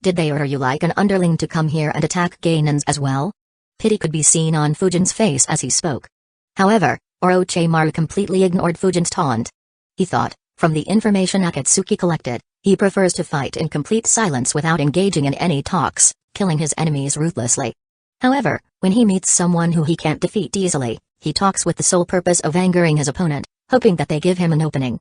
Did they order you like an underling to come here and attack Gainans as well? Pity could be seen on Fujin's face as he spoke. However, Orochimaru completely ignored Fujin's taunt. He thought, from the information Akatsuki collected, he prefers to fight in complete silence without engaging in any talks, killing his enemies ruthlessly. However, when he meets someone who he can't defeat easily, he talks with the sole purpose of angering his opponent, hoping that they give him an opening.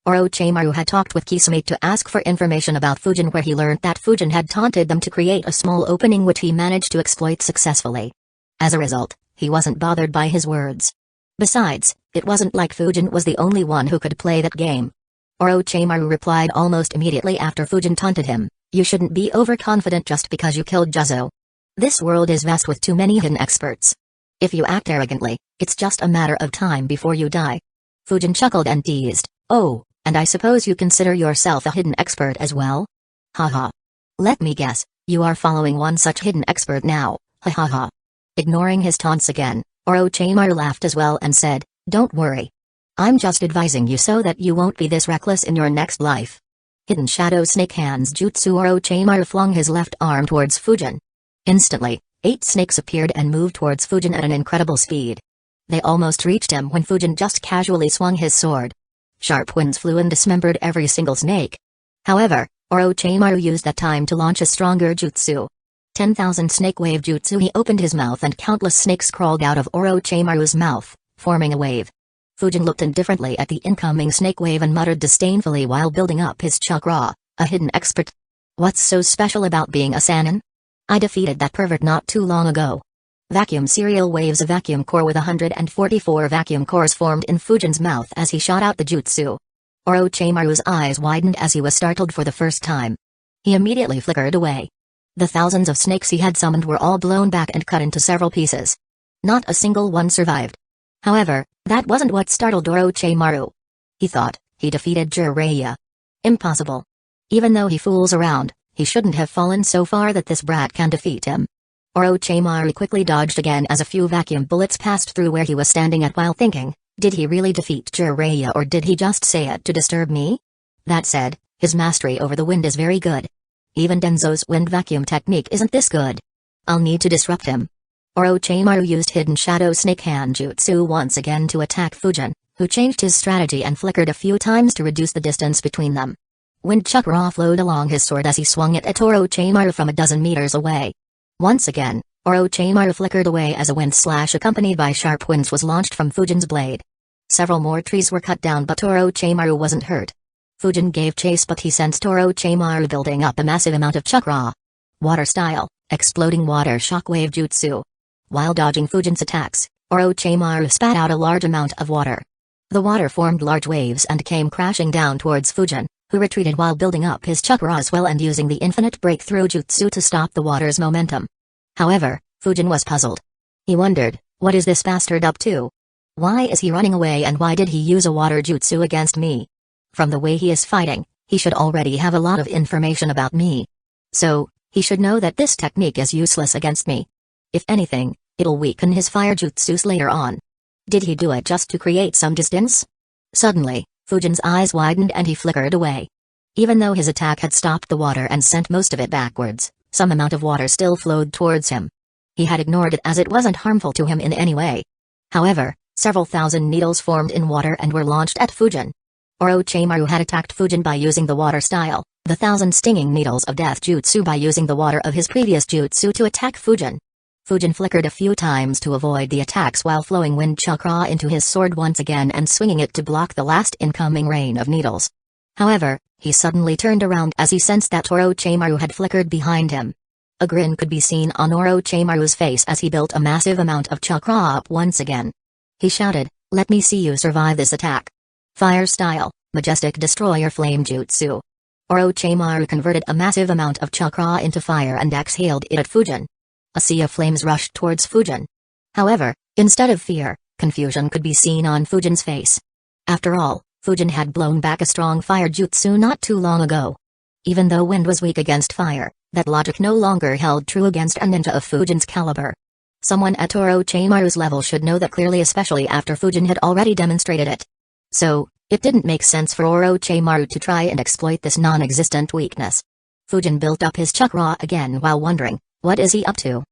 Orochimaru had talked with Kisame to ask for information about Fujin, where he learned that Fujin had taunted them to create a small opening which he managed to exploit successfully. As a result, he wasn't bothered by his words. Besides, it wasn't like Fujin was the only one who could play that game. Orochimaru replied almost immediately after Fujin taunted him, "You shouldn't be overconfident just because you killed Juzo. This world is vast with too many hidden experts. If you act arrogantly, it's just a matter of time before you die." Fujin chuckled and teased, "Oh, and I suppose you consider yourself a hidden expert as well? Haha. Let me guess, you are following one such hidden expert now, ha ha ha." Ignoring his taunts again, Orochimaru laughed as well and said, "Don't worry. I'm just advising you so that you won't be this reckless in your next life." Hidden Shadow Snake Hands Jutsu. Orochimaru flung his left arm towards Fujin. Instantly, 8 snakes appeared and moved towards Fujin at an incredible speed. They almost reached him when Fujin just casually swung his sword. Sharp winds flew and dismembered every single snake. However, Orochimaru used that time to launch a stronger jutsu. 10,000 snake wave jutsu. He opened his mouth and countless snakes crawled out of Orochimaru's mouth, forming a wave. Fujin looked indifferently at the incoming snake wave and muttered disdainfully while building up his chakra, "A hidden expert? What's so special about being a Sannin? I defeated that pervert not too long ago." Vacuum serial waves. A vacuum core with 144 vacuum cores formed in Fujin's mouth as he shot out the jutsu. Orochimaru's eyes widened as he was startled for the first time. He immediately flickered away. The thousands of snakes he had summoned were all blown back and cut into several pieces. Not a single one survived. However, that wasn't what startled Orochimaru. He thought, he defeated Jiraiya. Impossible. Even though he fools around, he shouldn't have fallen so far that this brat can defeat him. Orochimaru quickly dodged again as a few vacuum bullets passed through where he was standing at while thinking, did he really defeat Jiraiya or did he just say it to disturb me? That said, his mastery over the wind is very good. Even Denzo's wind vacuum technique isn't this good. I'll need to disrupt him. Orochimaru used Hidden Shadow Snake Hand Jutsu once again to attack Fujin, who changed his strategy and flickered a few times to reduce the distance between them. Wind chakra flowed along his sword as he swung it at Orochimaru from a dozen meters away. Once again, Orochimaru flickered away as a wind slash accompanied by sharp winds was launched from Fujin's blade. Several more trees were cut down but Orochimaru wasn't hurt. Fujin gave chase but he sensed Orochimaru building up a massive amount of chakra. Water style, exploding water shockwave jutsu. While dodging Fujin's attacks, Orochimaru spat out a large amount of water. The water formed large waves and came crashing down towards Fujin, who retreated while building up his chakra as well and using the infinite breakthrough jutsu to stop the water's momentum. However, Fujin was puzzled. He wondered, what is this bastard up to? Why is he running away and why did he use a water jutsu against me? From the way he is fighting, he should already have a lot of information about me. So, he should know that this technique is useless against me. If anything, it'll weaken his fire jutsus later on. Did he do it just to create some distance? Suddenly, Fujin's eyes widened and he flickered away. Even though his attack had stopped the water and sent most of it backwards, some amount of water still flowed towards him. He had ignored it as it wasn't harmful to him in any way. However, several thousand needles formed in water and were launched at Fujin. Orochimaru had attacked Fujin by using the water style, the 1,000 stinging needles of death jutsu by using the water of his previous jutsu to attack Fujin. Fujin flickered a few times to avoid the attacks while flowing wind chakra into his sword once again and swinging it to block the last incoming rain of needles. However, he suddenly turned around as he sensed that Orochimaru had flickered behind him. A grin could be seen on Orochimaru's face as he built a massive amount of chakra up once again. He shouted, "Let me see you survive this attack." Fire style, majestic destroyer flame jutsu. Orochimaru converted a massive amount of chakra into fire and exhaled it at Fujin. A sea of flames rushed towards Fujin. However, instead of fear, confusion could be seen on Fujin's face. After all, Fujin had blown back a strong fire jutsu not too long ago. Even though wind was weak against fire, that logic no longer held true against a ninja of Fujin's caliber. Someone at Orochimaru's level should know that clearly, especially after Fujin had already demonstrated it. So, it didn't make sense for Orochimaru to try and exploit this non-existent weakness. Fujin built up his chakra again while wondering, what is he up to?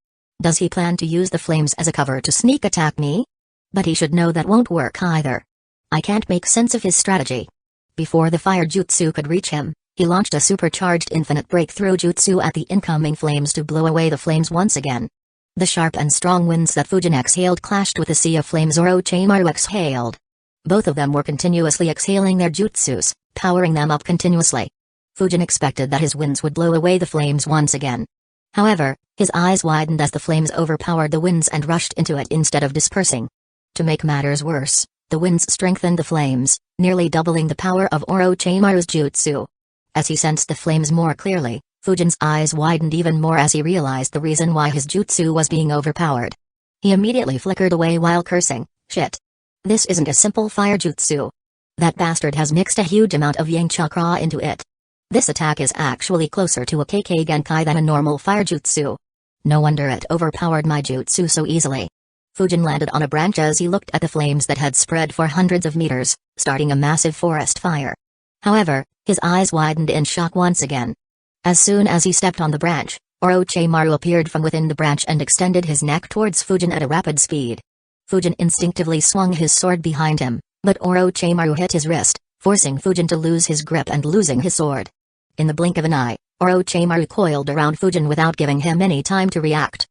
Does he plan to use the flames as a cover to sneak attack me? But he should know that won't work either. I can't make sense of his strategy. Before the fire jutsu could reach him, he launched a supercharged infinite breakthrough jutsu at the incoming flames to blow away the flames once again. The sharp and strong winds that Fujin exhaled clashed with the sea of flames Orochimaru exhaled. Both of them were continuously exhaling their jutsus, powering them up continuously. Fujin expected that his winds would blow away the flames once again. However, his eyes widened as the flames overpowered the winds and rushed into it instead of dispersing. To make matters worse, the winds strengthened the flames, nearly doubling the power of Orochimaru's jutsu. As he sensed the flames more clearly, Fujin's eyes widened even more as he realized the reason why his jutsu was being overpowered. He immediately flickered away while cursing, shit. This isn't a simple fire jutsu. That bastard has mixed a huge amount of yang chakra into it. This attack is actually closer to a Kekkei Genkai than a normal fire jutsu. No wonder it overpowered my jutsu so easily. Fujin landed on a branch as he looked at the flames that had spread for hundreds of meters, starting a massive forest fire. However, his eyes widened in shock once again. As soon as he stepped on the branch, Orochimaru appeared from within the branch and extended his neck towards Fujin at a rapid speed. Fujin instinctively swung his sword behind him, but Orochimaru hit his wrist, forcing Fujin to lose his grip and losing his sword. In the blink of an eye, Orochimaru coiled around Fujin without giving him any time to react.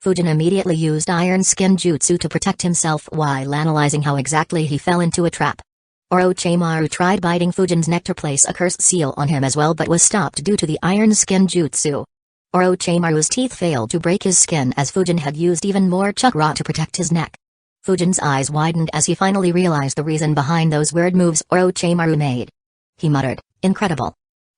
Fujin immediately used Iron Skin Jutsu to protect himself while analyzing how exactly he fell into a trap. Orochimaru tried biting Fujin's neck to place a curse seal on him as well but was stopped due to the Iron Skin Jutsu. Orochimaru's teeth failed to break his skin as Fujin had used even more chakra to protect his neck. Fujin's eyes widened as he finally realized the reason behind those weird moves Orochimaru made. He muttered, incredible.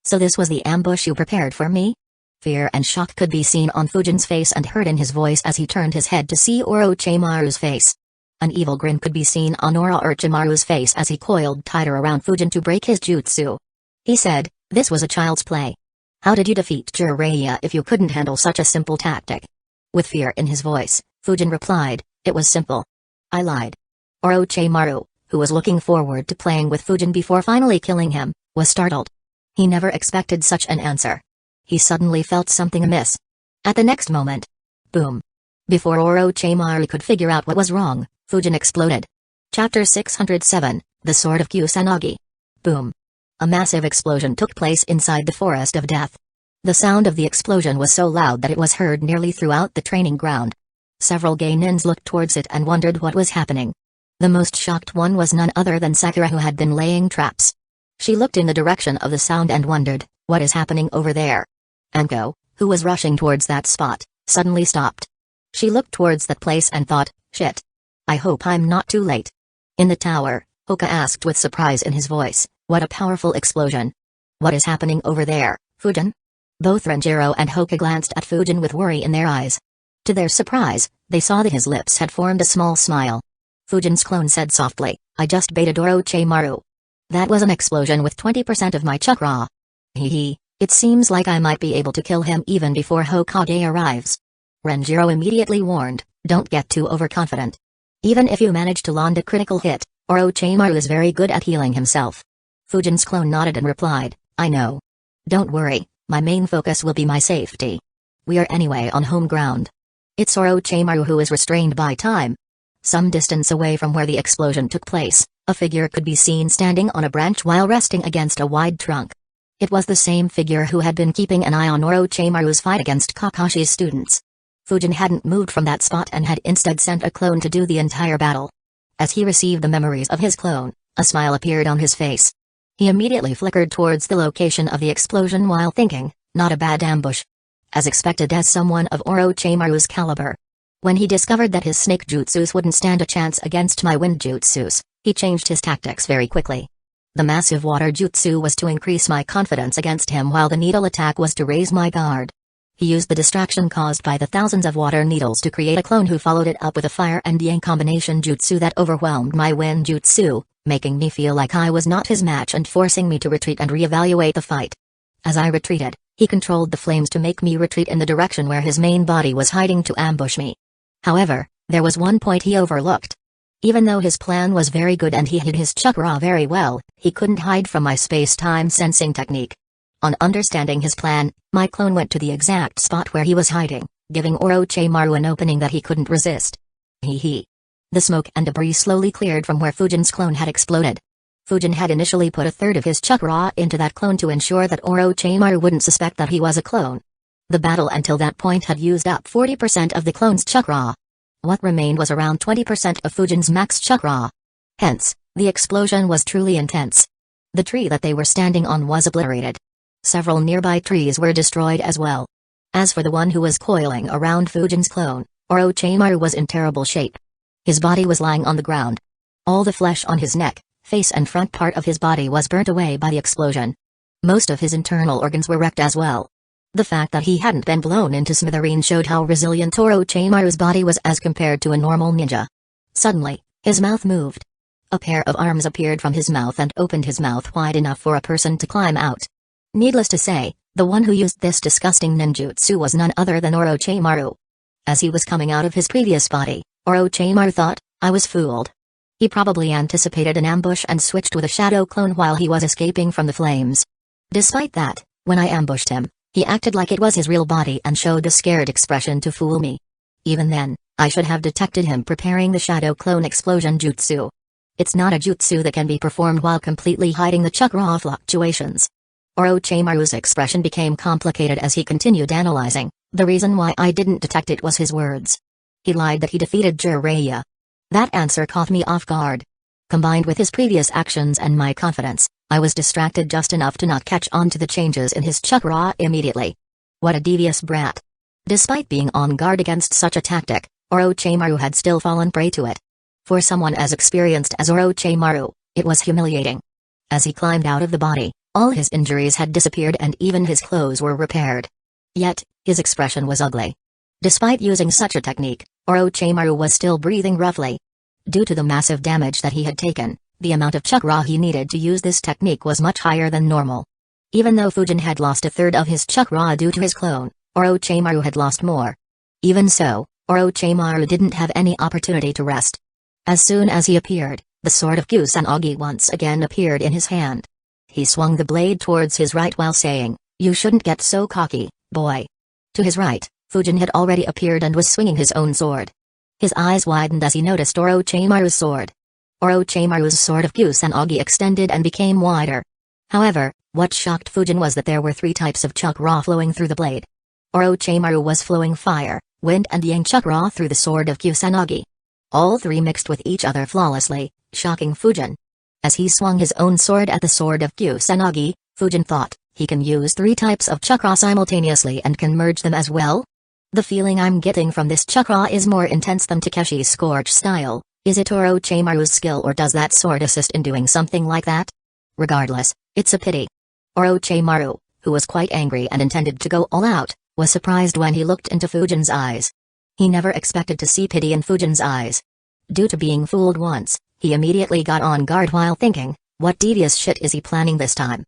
So this was the ambush you prepared for me? Fear and shock could be seen on Fujin's face and heard in his voice as he turned his head to see Orochimaru's face. An evil grin could be seen on Orochimaru's face as he coiled tighter around Fujin to break his jutsu. He said, this was a child's play. How did you defeat Jiraiya if you couldn't handle such a simple tactic? With fear in his voice, Fujin replied, it was simple. I lied. Orochimaru, who was looking forward to playing with Fujin before finally killing him, was startled. He never expected such an answer. He suddenly felt something amiss. At the next moment, boom. Before Orochimaru could figure out what was wrong, Fujin exploded. Chapter 607, The Sword of Kusanagi. Boom. A massive explosion took place inside the Forest of Death. The sound of the explosion was so loud that it was heard nearly throughout the training ground. Several Gainins looked towards it and wondered what was happening. The most shocked one was none other than Sakura, who had been laying traps. She looked in the direction of the sound and wondered, what is happening over there? Anko, who was rushing towards that spot, suddenly stopped. She looked towards that place and thought, shit. I hope I'm not too late. In the tower, Hoka asked with surprise in his voice, what a powerful explosion. What is happening over there, Fujin? Both Renjiro and Hoka glanced at Fujin with worry in their eyes. To their surprise, they saw that his lips had formed a small smile. Fujin's clone said softly, I just baited Orochimaru. That was an explosion with 20% of my chakra. Hee, it seems like I might be able to kill him even before Hokage arrives. Renjiro immediately warned, don't get too overconfident. Even if you manage to land a critical hit, Orochimaru is very good at healing himself. Fujin's clone nodded and replied, I know. Don't worry, my main focus will be my safety. We are anyway on home ground. It's Orochimaru who is restrained by time. Some distance away from where the explosion took place, a figure could be seen standing on a branch while resting against a wide trunk. It was the same figure who had been keeping an eye on Orochimaru's fight against Kakashi's students. Fujin hadn't moved from that spot and had instead sent a clone to do the entire battle. As he received the memories of his clone, a smile appeared on his face. He immediately flickered towards the location of the explosion while thinking, not a bad ambush. As expected as someone of Orochimaru's caliber. When he discovered that his snake jutsus wouldn't stand a chance against my wind jutsus, he changed his tactics very quickly. The massive water jutsu was to increase my confidence against him while the needle attack was to raise my guard. He used the distraction caused by the thousands of water needles to create a clone who followed it up with a fire and yang combination jutsu that overwhelmed my wind jutsu, making me feel like I was not his match and forcing me to retreat and reevaluate the fight. As I retreated, he controlled the flames to make me retreat in the direction where his main body was hiding to ambush me. However, there was one point he overlooked. Even though his plan was very good and he hid his chakra very well, he couldn't hide from my space-time sensing technique. On understanding his plan, my clone went to the exact spot where he was hiding, giving Orochimaru an opening that he couldn't resist. Hee. The smoke and debris slowly cleared from where Fujin's clone had exploded. Fujin had initially put a third of his chakra into that clone to ensure that Orochimaru wouldn't suspect that he was a clone. The battle until that point had used up 40% of the clone's chakra. What remained was around 20% of Fujin's max chakra. Hence, the explosion was truly intense. The tree that they were standing on was obliterated. Several nearby trees were destroyed as well. As for the one who was coiling around Fujin's clone, Orochimaru was in terrible shape. His body was lying on the ground. All the flesh on his neck, face and front part of his body was burnt away by the explosion. Most of his internal organs were wrecked as well. The fact that he hadn't been blown into smithereens showed how resilient Orochimaru's body was as compared to a normal ninja. Suddenly, his mouth moved. A pair of arms appeared from his mouth and opened his mouth wide enough for a person to climb out. Needless to say, the one who used this disgusting ninjutsu was none other than Orochimaru. As he was coming out of his previous body, Orochimaru thought, I was fooled. He probably anticipated an ambush and switched with a shadow clone while he was escaping from the flames. Despite that, when I ambushed him, he acted like it was his real body and showed a scared expression to fool me. Even then, I should have detected him preparing the shadow clone explosion jutsu. It's not a jutsu that can be performed while completely hiding the chakra fluctuations. Orochimaru's expression became complicated as he continued analyzing. The reason why I didn't detect it was his words. He lied that he defeated Jiraiya. That answer caught me off guard. Combined with his previous actions and my confidence, I was distracted just enough to not catch on to the changes in his chakra immediately. What a devious brat. Despite being on guard against such a tactic, Orochimaru had still fallen prey to it. For someone as experienced as Orochimaru, it was humiliating. As he climbed out of the body, all his injuries had disappeared and even his clothes were repaired. Yet, his expression was ugly. Despite using such a technique, Orochimaru was still breathing roughly. Due to the massive damage that he had taken, the amount of chakra he needed to use this technique was much higher than normal. Even though Fujin had lost a third of his chakra due to his clone, Orochimaru had lost more. Even so, Orochimaru didn't have any opportunity to rest. As soon as he appeared, the sword of Kusanagi once again appeared in his hand. He swung the blade towards his right while saying, "You shouldn't get so cocky, boy." To his right, Fujin had already appeared and was swinging his own sword. His eyes widened as he noticed Orochimaru's sword. Orochimaru's sword of Kusanagi extended and became wider. However, what shocked Fujin was that there were 3 types of chakra flowing through the blade. Orochimaru was flowing fire, wind and yang chakra through the sword of Kusanagi. All 3 mixed with each other flawlessly, shocking Fujin. As he swung his own sword at the sword of Kusanagi, Fujin thought, he can use 3 types of chakra simultaneously and can merge them as well? The feeling I'm getting from this chakra is more intense than Takeshi's Scorch style. Is it Orochimaru's skill or does that sword assist in doing something like that? Regardless, it's a pity. Orochimaru, who was quite angry and intended to go all out, was surprised when he looked into Fujin's eyes. He never expected to see pity in Fujin's eyes. Due to being fooled once, he immediately got on guard while thinking, what devious shit is he planning this time?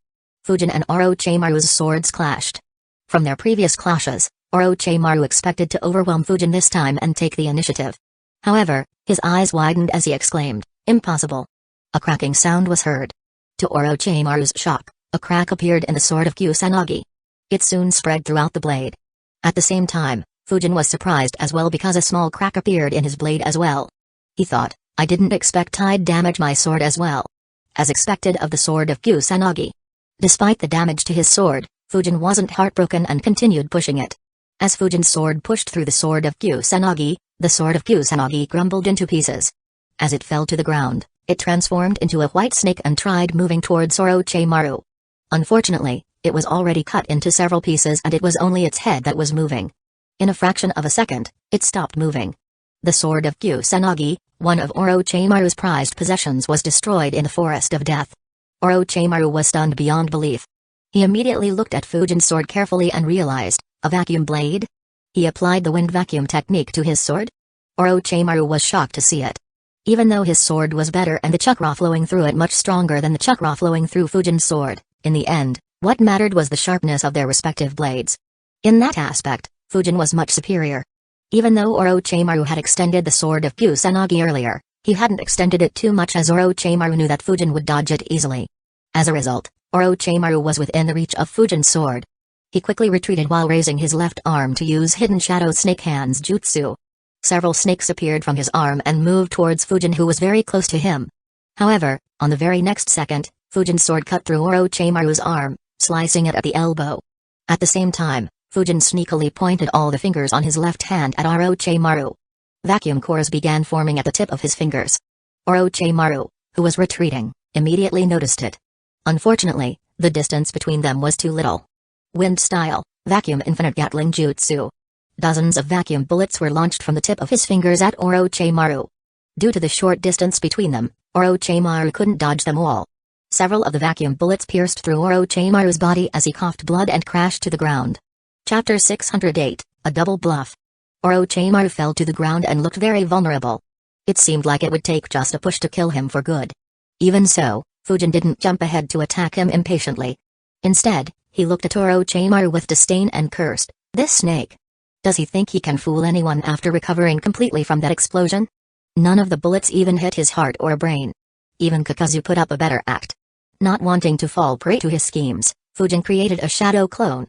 Fujin and Orochimaru's swords clashed. From their previous clashes, Orochimaru expected to overwhelm Fujin this time and take the initiative. However, his eyes widened as he exclaimed, "Impossible." A cracking sound was heard. To Orochimaru's shock, a crack appeared in the sword of Kusanagi. It soon spread throughout the blade. At the same time, Fujin was surprised as well because a small crack appeared in his blade as well. He thought, I didn't expect I'd damage my sword as well. As expected of the sword of Kusanagi. Despite the damage to his sword, Fujin wasn't heartbroken and continued pushing it. As Fujin's sword pushed through the sword of Kusanagi, the sword of Kusanagi crumbled into pieces. As it fell to the ground, it transformed into a white snake and tried moving towards Orochimaru. Unfortunately, it was already cut into several pieces and it was only its head that was moving. In a fraction of a second, it stopped moving. The sword of Kusanagi, one of Orochimaru's prized possessions, was destroyed in the forest of death. Orochimaru was stunned beyond belief. He immediately looked at Fujin's sword carefully and realized, a vacuum blade? He applied the wind vacuum technique to his sword? Orochimaru was shocked to see it. Even though his sword was better and the chakra flowing through it much stronger than the chakra flowing through Fujin's sword, in the end, what mattered was the sharpness of their respective blades. In that aspect, Fujin was much superior. Even though Orochimaru had extended the sword of Kusanagi earlier, he hadn't extended it too much as Orochimaru knew that Fujin would dodge it easily. As a result, Orochimaru was within the reach of Fujin's sword. He quickly retreated while raising his left arm to use Hidden Shadow Snake Hands Jutsu. Several snakes appeared from his arm and moved towards Fujin, who was very close to him. However, on the very next second, Fujin's sword cut through Orochimaru's arm, slicing it at the elbow. At the same time, Fujin sneakily pointed all the fingers on his left hand at Orochimaru. Vacuum cores began forming at the tip of his fingers. Orochimaru, who was retreating, immediately noticed it. Unfortunately, the distance between them was too little. Wind style, vacuum infinite Gatling Jutsu. Dozens of vacuum bullets were launched from the tip of his fingers at Orochimaru. Due to the short distance between them, Orochimaru couldn't dodge them all. Several of the vacuum bullets pierced through Orochimaru's body as he coughed blood and crashed to the ground. Chapter 608, A Double Bluff. Orochimaru fell to the ground and looked very vulnerable. It seemed like it would take just a push to kill him for good. Even so, Fujin didn't jump ahead to attack him impatiently. Instead, he looked at Orochimaru with disdain and cursed, "This snake. Does he think he can fool anyone after recovering completely from that explosion?" None of the bullets even hit his heart or brain. Even Kakazu put up a better act. Not wanting to fall prey to his schemes, Fujin created a shadow clone.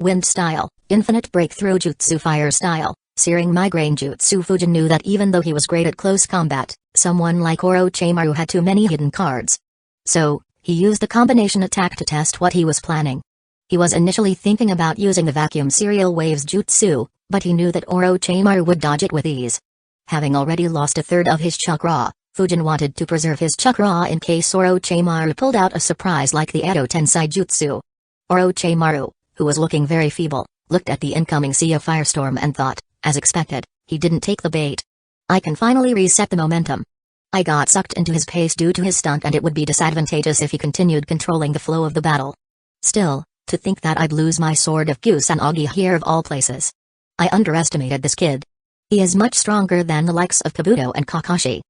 Wind style, infinite breakthrough jutsu. Fire style, searing migraine jutsu. Fujin knew that even though he was great at close combat, someone like Orochimaru had too many hidden cards. So, he used the combination attack to test what he was planning. He was initially thinking about using the vacuum serial waves jutsu, but he knew that Orochimaru would dodge it with ease. Having already lost a third of his chakra, Fujin wanted to preserve his chakra in case Orochimaru pulled out a surprise like the Edo Tensei jutsu. Orochimaru, who was looking very feeble, looked at the incoming sea of firestorm and thought, as expected, he didn't take the bait. I can finally reset the momentum. I got sucked into his pace due to his stunt, and it would be disadvantageous if he continued controlling the flow of the battle. Still, to think that I'd lose my sword of Kusanagi here of all places. I underestimated this kid. He is much stronger than the likes of Kabuto and Kakashi.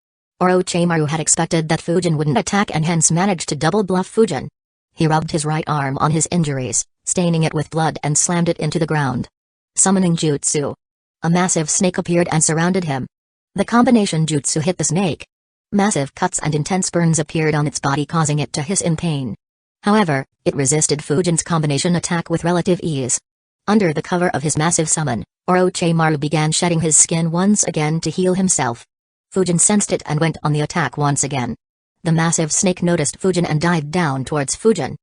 Orochimaru had expected that Fujin wouldn't attack and hence managed to double bluff Fujin. He rubbed his right arm on his injuries, staining it with blood, and slammed it into the ground. Summoning Jutsu. A massive snake appeared and surrounded him. The combination jutsu hit the snake. Massive cuts and intense burns appeared on its body, causing it to hiss in pain. However, it resisted Fujin's combination attack with relative ease. Under the cover of his massive summon, Orochimaru began shedding his skin once again to heal himself. Fujin sensed it and went on the attack once again. The massive snake noticed Fujin and dived down towards Fujin.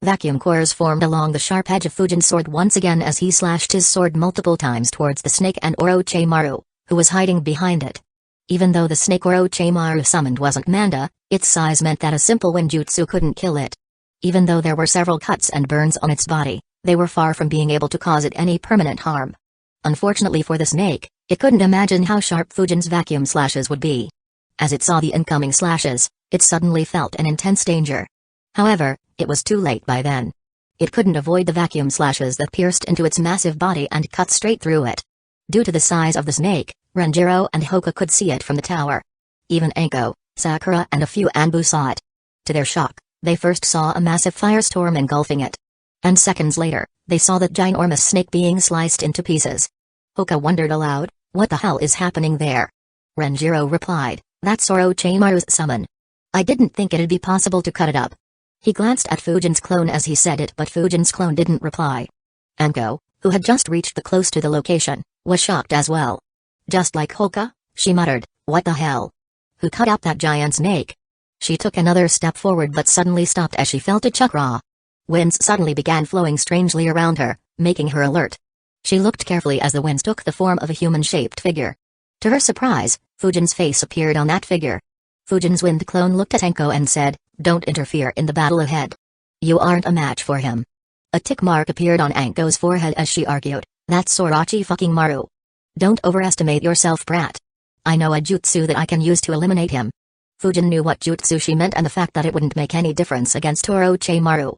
Vacuum cores formed along the sharp edge of Fujin's sword once again as he slashed his sword multiple times towards the snake and Orochimaru, who was hiding behind it. Even though the snake Orochimaru summoned wasn't Manda, its size meant that a simple wind jutsu couldn't kill it. Even though there were several cuts and burns on its body, they were far from being able to cause it any permanent harm. Unfortunately for the snake, it couldn't imagine how sharp Fujin's vacuum slashes would be. As it saw the incoming slashes, it suddenly felt an intense danger. However, it was too late by then. It couldn't avoid the vacuum slashes that pierced into its massive body and cut straight through it. Due to the size of the snake, Renjiro and Hoka could see it from the tower. Even Anko, Sakura and a few Anbu saw it. To their shock, they first saw a massive firestorm engulfing it. And seconds later, they saw that ginormous snake being sliced into pieces. Hoka wondered aloud, what the hell is happening there? Renjiro replied, that's Orochimaru's summon. I didn't think it'd be possible to cut it up. He glanced at Fujin's clone as he said it, but Fujin's clone didn't reply. Anko, who had just reached close to the location, was shocked as well. Just like Hoka, she muttered, what the hell? Who cut up that giant snake? She took another step forward but suddenly stopped as she felt a chakra. Winds suddenly began flowing strangely around her, making her alert. She looked carefully as the winds took the form of a human-shaped figure. To her surprise, Fujin's face appeared on that figure. Fujin's wind clone looked at Anko and said, don't interfere in the battle ahead. You aren't a match for him. A tick mark appeared on Anko's forehead as she argued, that's Orochi fucking Maru. Don't overestimate yourself, brat. I know a jutsu that I can use to eliminate him. Fujin knew what jutsu she meant and the fact that it wouldn't make any difference against Orochimaru.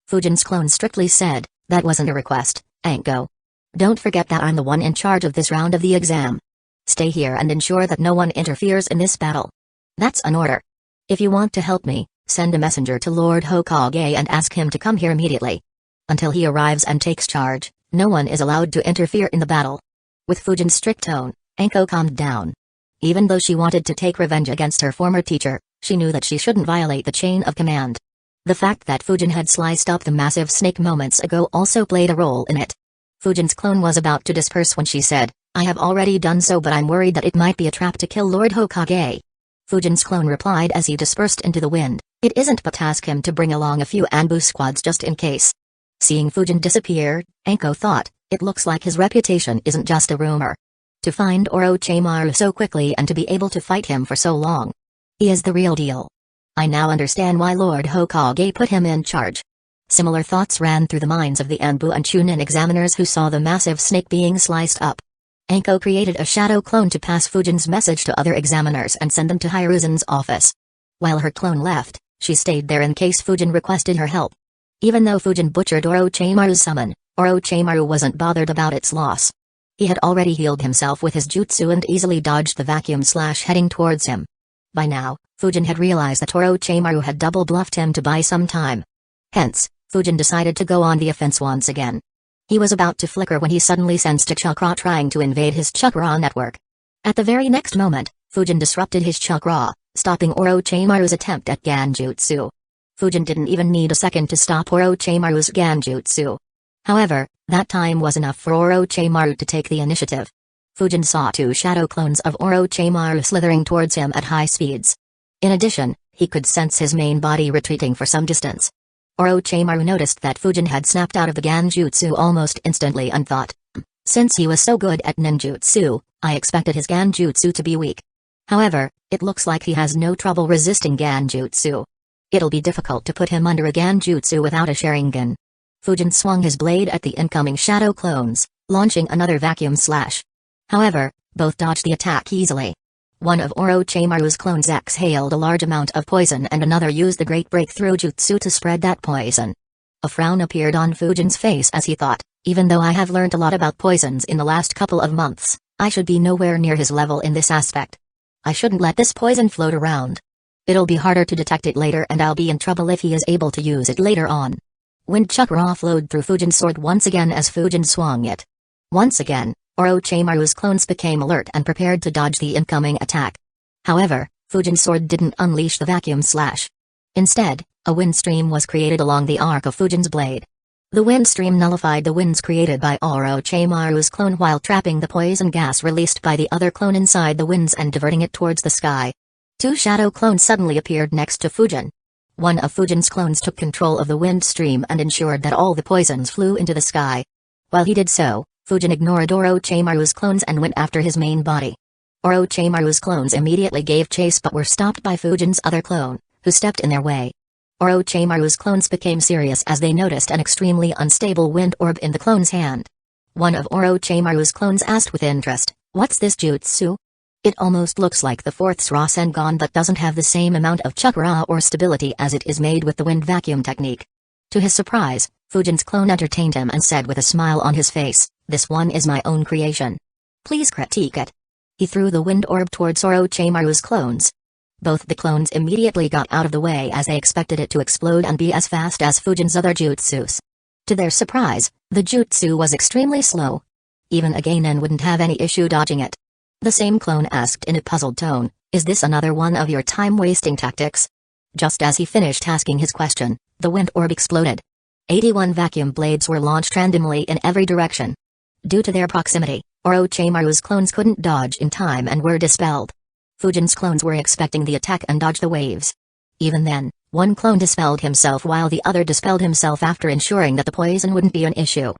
Fujin's clone strictly said, that wasn't a request, Anko. Don't forget that I'm the one in charge of this round of the exam. Stay here and ensure that no one interferes in this battle. That's an order. If you want to help me, send a messenger to Lord Hokage and ask him to come here immediately. Until he arrives and takes charge, no one is allowed to interfere in the battle. With Fujin's strict tone, Anko calmed down. Even though she wanted to take revenge against her former teacher, she knew that she shouldn't violate the chain of command. The fact that Fujin had sliced up the massive snake moments ago also played a role in it. Fujin's clone was about to disperse when she said, "I have already done so, but I'm worried that it might be a trap to kill Lord Hokage." Fujin's clone replied as he dispersed into the wind, "It isn't, but ask him to bring along a few Anbu squads just in case." Seeing Fujin disappear, Anko thought, it looks like his reputation isn't just a rumor. To find Orochimaru so quickly and to be able to fight him for so long. He is the real deal. I now understand why Lord Hokage put him in charge. Similar thoughts ran through the minds of the Anbu and Chunin examiners who saw the massive snake being sliced up. Anko created a shadow clone to pass Fujin's message to other examiners and send them to Hiruzen's office. While her clone left, she stayed there in case Fujin requested her help. Even though Fujin butchered Orochimaru's summon, Orochimaru wasn't bothered about its loss. He had already healed himself with his jutsu and easily dodged the vacuum slash heading towards him. By now, Fujin had realized that Orochimaru had double-bluffed him to buy some time. Hence, Fujin decided to go on the offense once again. He was about to flicker when he suddenly sensed a chakra trying to invade his chakra network. At the very next moment, Fujin disrupted his chakra, stopping Orochimaru's attempt at Genjutsu. Fujin didn't even need a second to stop Orochimaru's Genjutsu. However, that time was enough for Orochimaru to take the initiative. Fujin saw two shadow clones of Orochimaru slithering towards him at high speeds. In addition, he could sense his main body retreating for some distance. Orochimaru noticed that Fujin had snapped out of the Genjutsu almost instantly and thought, since he was so good at ninjutsu, I expected his Genjutsu to be weak. However, it looks like he has no trouble resisting Genjutsu. It'll be difficult to put him under a Genjutsu without a Sharingan. Fujin swung his blade at the incoming shadow clones, launching another vacuum slash. However, both dodged the attack easily. One of Orochimaru's clones exhaled a large amount of poison and another used the great breakthrough jutsu to spread that poison. A frown appeared on Fujin's face as he thought, even though I have learned a lot about poisons in the last couple of months, I should be nowhere near his level in this aspect. I shouldn't let this poison float around. It'll be harder to detect it later and I'll be in trouble if he is able to use it later on. Wind chakra flowed through Fujin's sword once again as Fujin swung it. Once again, Orochimaru's clones became alert and prepared to dodge the incoming attack. However, Fujin's sword didn't unleash the vacuum slash. Instead, a wind stream was created along the arc of Fujin's blade. The wind stream nullified the winds created by Orochimaru's clone while trapping the poison gas released by the other clone inside the winds and diverting it towards the sky. Two shadow clones suddenly appeared next to Fujin. One of Fujin's clones took control of the wind stream and ensured that all the poisons flew into the sky. While he did so, Fujin ignored Orochimaru's clones and went after his main body. Orochimaru's clones immediately gave chase but were stopped by Fujin's other clone, who stepped in their way. Orochimaru's clones became serious as they noticed an extremely unstable wind orb in the clone's hand. One of Orochimaru's clones asked with interest, "What's this jutsu? It almost looks like the fourth Rasengan but doesn't have the same amount of chakra or stability as it is made with the wind vacuum technique." To his surprise, Fujin's clone entertained him and said with a smile on his face, "This one is my own creation. Please critique it." He threw the wind orb towards Orochimaru's clones. Both the clones immediately got out of the way as they expected it to explode and be as fast as Fujin's other jutsus. To their surprise, the jutsu was extremely slow. Even a genin wouldn't have any issue dodging it. The same clone asked in a puzzled tone, "Is this another one of your time-wasting tactics?" Just as he finished asking his question, the wind orb exploded. 81 vacuum blades were launched randomly in every direction. Due to their proximity, Orochimaru's clones couldn't dodge in time and were dispelled. Fujin's clones were expecting the attack and dodged the waves. Even then, one clone dispelled himself while the other dispelled himself after ensuring that the poison wouldn't be an issue.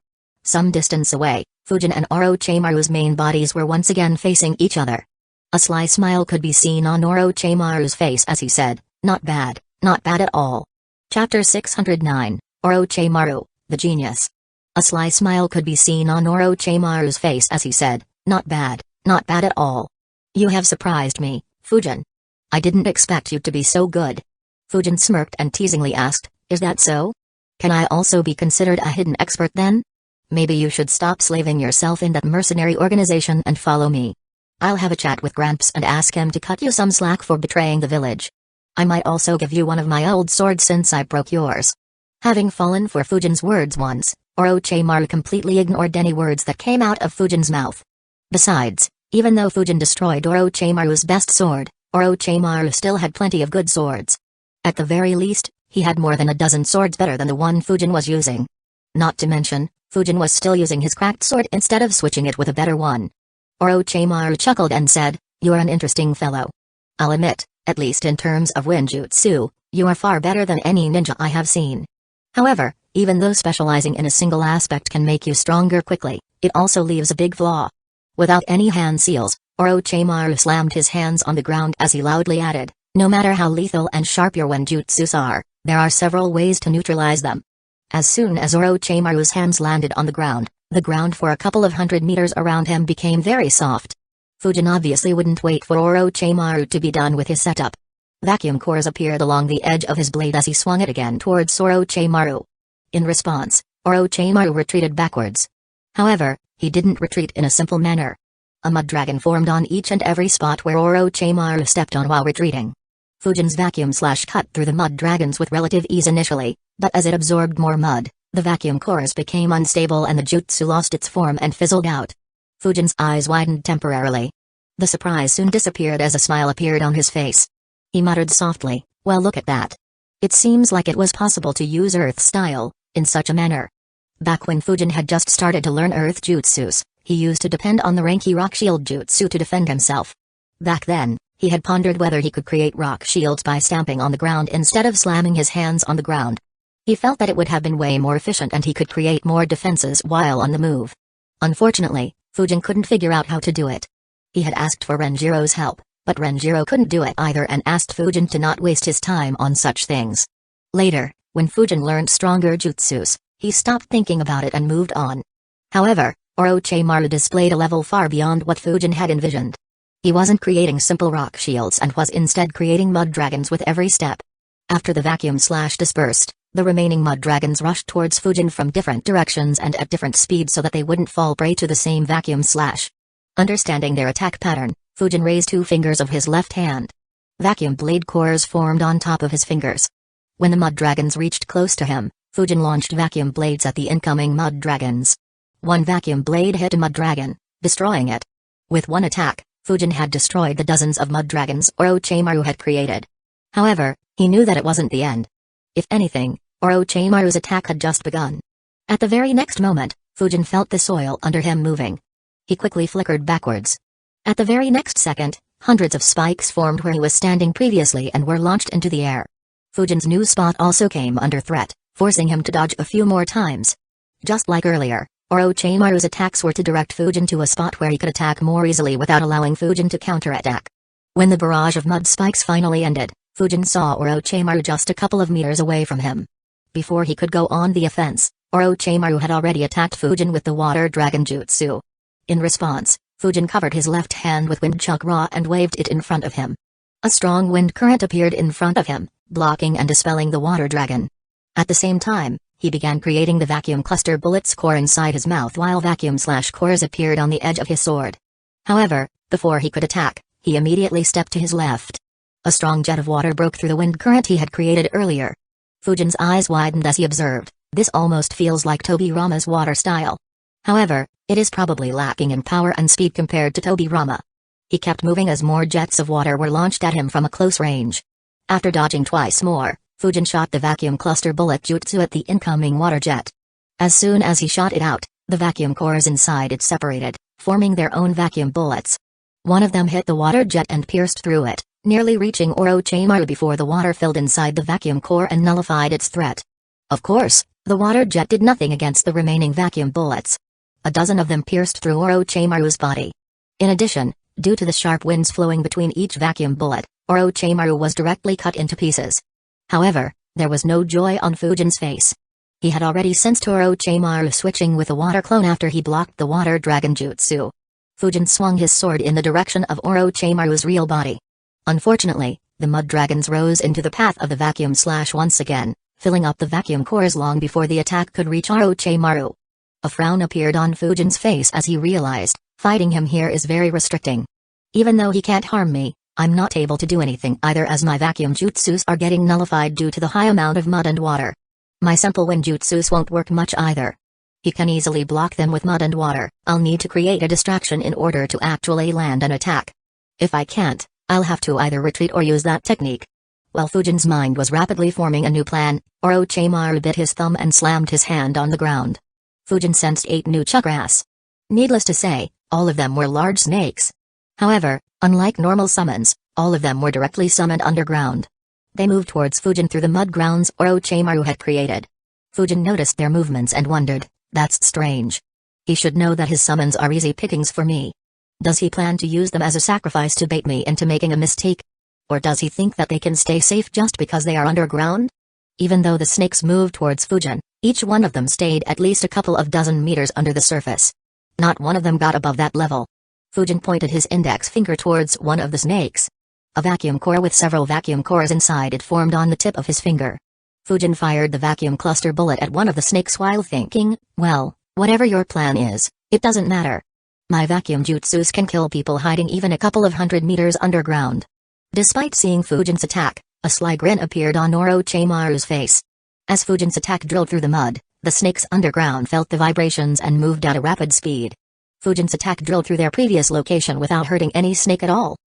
Some distance away, Fujin and Orochimaru's main bodies were once again facing each other. A sly smile could be seen on Orochimaru's face as he said, not bad at all." Chapter 609, Orochimaru, the Genius. A sly smile could be seen on Orochimaru's face as he said, not bad at all. "You have surprised me, Fujin. I didn't expect you to be so good." Fujin smirked and teasingly asked, "Is that so? Can I also be considered a hidden expert then? Maybe you should stop slaving yourself in that mercenary organization and follow me. I'll have a chat with Gramps and ask him to cut you some slack for betraying the village. I might also give you one of my old swords since I broke yours." Having fallen for Fujin's words once, Orochimaru completely ignored any words that came out of Fujin's mouth. Besides, even though Fujin destroyed Orochimaru's best sword, Orochimaru still had plenty of good swords. At the very least, He had more than a dozen swords better than the one Fujin was using. Not to mention, Fujin was still using his cracked sword instead of switching it with a better one. Orochimaru chuckled and said, "You're an interesting fellow. I'll admit, at least in terms of ninjutsu, you are far better than any ninja I have seen. However, even though specializing in a single aspect can make you stronger quickly, it also leaves a big flaw." Without any hand seals, Orochimaru slammed his hands on the ground as he loudly added, "No matter how lethal and sharp your ninjutsus are, there are several ways to neutralize them." As soon as Orochimaru's hands landed on the ground for a couple of 100 meters around him became very soft. Fujin obviously wouldn't wait for Orochimaru to be done with his setup. Vacuum cores appeared along the edge of his blade as he swung it again towards Orochimaru. In response, Orochimaru retreated backwards. However, he didn't retreat in a simple manner. A mud dragon formed on each and every spot where Orochimaru stepped on while retreating. Fujin's vacuum slash cut through the mud dragons with relative ease initially, but as it absorbed more mud, the vacuum cores became unstable and the jutsu lost its form and fizzled out. Fujin's eyes widened temporarily. The surprise soon disappeared as a smile appeared on his face. He muttered softly, "Well, look at that. It seems like it was possible to use Earth style in such a manner." Back when Fujin had just started to learn Earth jutsus, he used to depend on the Ranki rock shield jutsu to defend himself. Back then, he had pondered whether he could create rock shields by stamping on the ground instead of slamming his hands on the ground. He felt that it would have been way more efficient and he could create more defenses while on the move. Unfortunately, Fujin couldn't figure out how to do it. He had asked for Renjiro's help, but Renjiro couldn't do it either and asked Fujin to not waste his time on such things. Later, when Fujin learned stronger jutsus, he stopped thinking about it and moved on. However, Orochimaru displayed a level far beyond what Fujin had envisioned. He wasn't creating simple rock shields and was instead creating mud dragons with every step. After the vacuum slash dispersed, the remaining mud dragons rushed towards Fujin from different directions and at different speeds so that they wouldn't fall prey to the same vacuum slash. Understanding their attack pattern, Fujin raised 2 fingers of his left hand. Vacuum blade cores formed on top of his fingers. When the mud dragons reached close to him, Fujin launched vacuum blades at the incoming mud dragons. One vacuum blade hit a mud dragon, destroying it. With one attack, Fujin had destroyed the dozens of mud dragons Orochimaru had created. However, he knew that it wasn't the end. If anything, Orochimaru's attack had just begun. At the very next moment, Fujin felt the soil under him moving. He quickly flickered backwards. At the very next second, hundreds of spikes formed where he was standing previously and were launched into the air. Fujin's new spot also came under threat, forcing him to dodge a few more times. Just like earlier, Orochimaru's attacks were to direct Fujin to a spot where he could attack more easily without allowing Fujin to counterattack. When the barrage of mud spikes finally ended, Fujin saw Orochimaru just a couple of meters away from him. Before he could go on the offense, Orochimaru had already attacked Fujin with the water dragon jutsu. In response, Fujin covered his left hand with wind chakra and waved it in front of him. A strong wind current appeared in front of him, blocking and dispelling the water dragon. At the same time, he began creating the vacuum cluster bullets core inside his mouth while vacuum slash cores appeared on the edge of his sword. However, before he could attack, he immediately stepped to his left. A strong jet of water broke through the wind current he had created earlier. Fujin's eyes widened as he observed, this almost feels like Tobirama's water style. However, it is probably lacking in power and speed compared to Tobirama. He kept moving as more jets of water were launched at him from a close range. After dodging twice more, Fujin shot the vacuum cluster bullet jutsu at the incoming water jet. As soon as he shot it out, the vacuum cores inside it separated, forming their own vacuum bullets. One of them hit the water jet and pierced through it, nearly reaching Orochimaru before the water filled inside the vacuum core and nullified its threat. Of course, the water jet did nothing against the remaining vacuum bullets. A dozen of them pierced through Orochimaru's body. In addition, due to the sharp winds flowing between each vacuum bullet, Orochimaru was directly cut into pieces. However, there was no joy on Fujin's face. He had already sensed Orochimaru switching with a water clone after he blocked the water dragon jutsu. Fujin swung his sword in the direction of Orochimaru's real body. Unfortunately, the mud dragons rose into the path of the vacuum slash once again, filling up the vacuum cores long before the attack could reach Orochimaru. A frown appeared on Fujin's face as he realized, fighting him here is very restricting. Even though he can't harm me, I'm not able to do anything either as my vacuum jutsus are getting nullified due to the high amount of mud and water. My simple wind jutsus won't work much either. He can easily block them with mud and water. I'll need to create a distraction in order to actually land an attack. If I can't, I'll have to either retreat or use that technique. While Fujin's mind was rapidly forming a new plan, Orochimaru bit his thumb and slammed his hand on the ground. Fujin sensed 8 new chakras. Needless to say, all of them were large snakes. However, unlike normal summons, all of them were directly summoned underground. They moved towards Fujin through the mud grounds Orochimaru had created. Fujin noticed their movements and wondered, that's strange. He should know that his summons are easy pickings for me. Does he plan to use them as a sacrifice to bait me into making a mistake? Or does he think that they can stay safe just because they are underground? Even though the snakes moved towards Fujin, each one of them stayed at least a couple of dozen meters under the surface. Not one of them got above that level. Fujin pointed his index finger towards one of the snakes. A vacuum core with several vacuum cores inside it formed on the tip of his finger. Fujin fired the vacuum cluster bullet at one of the snakes while thinking, well, whatever your plan is, it doesn't matter. My vacuum jutsus can kill people hiding even a couple of 100 meters underground. Despite seeing Fujin's attack, a sly grin appeared on Orochimaru's face. As Fujin's attack drilled through the mud, the snakes underground felt the vibrations and moved at a rapid speed. Fujin's attack drilled through their previous location without hurting any snake at all.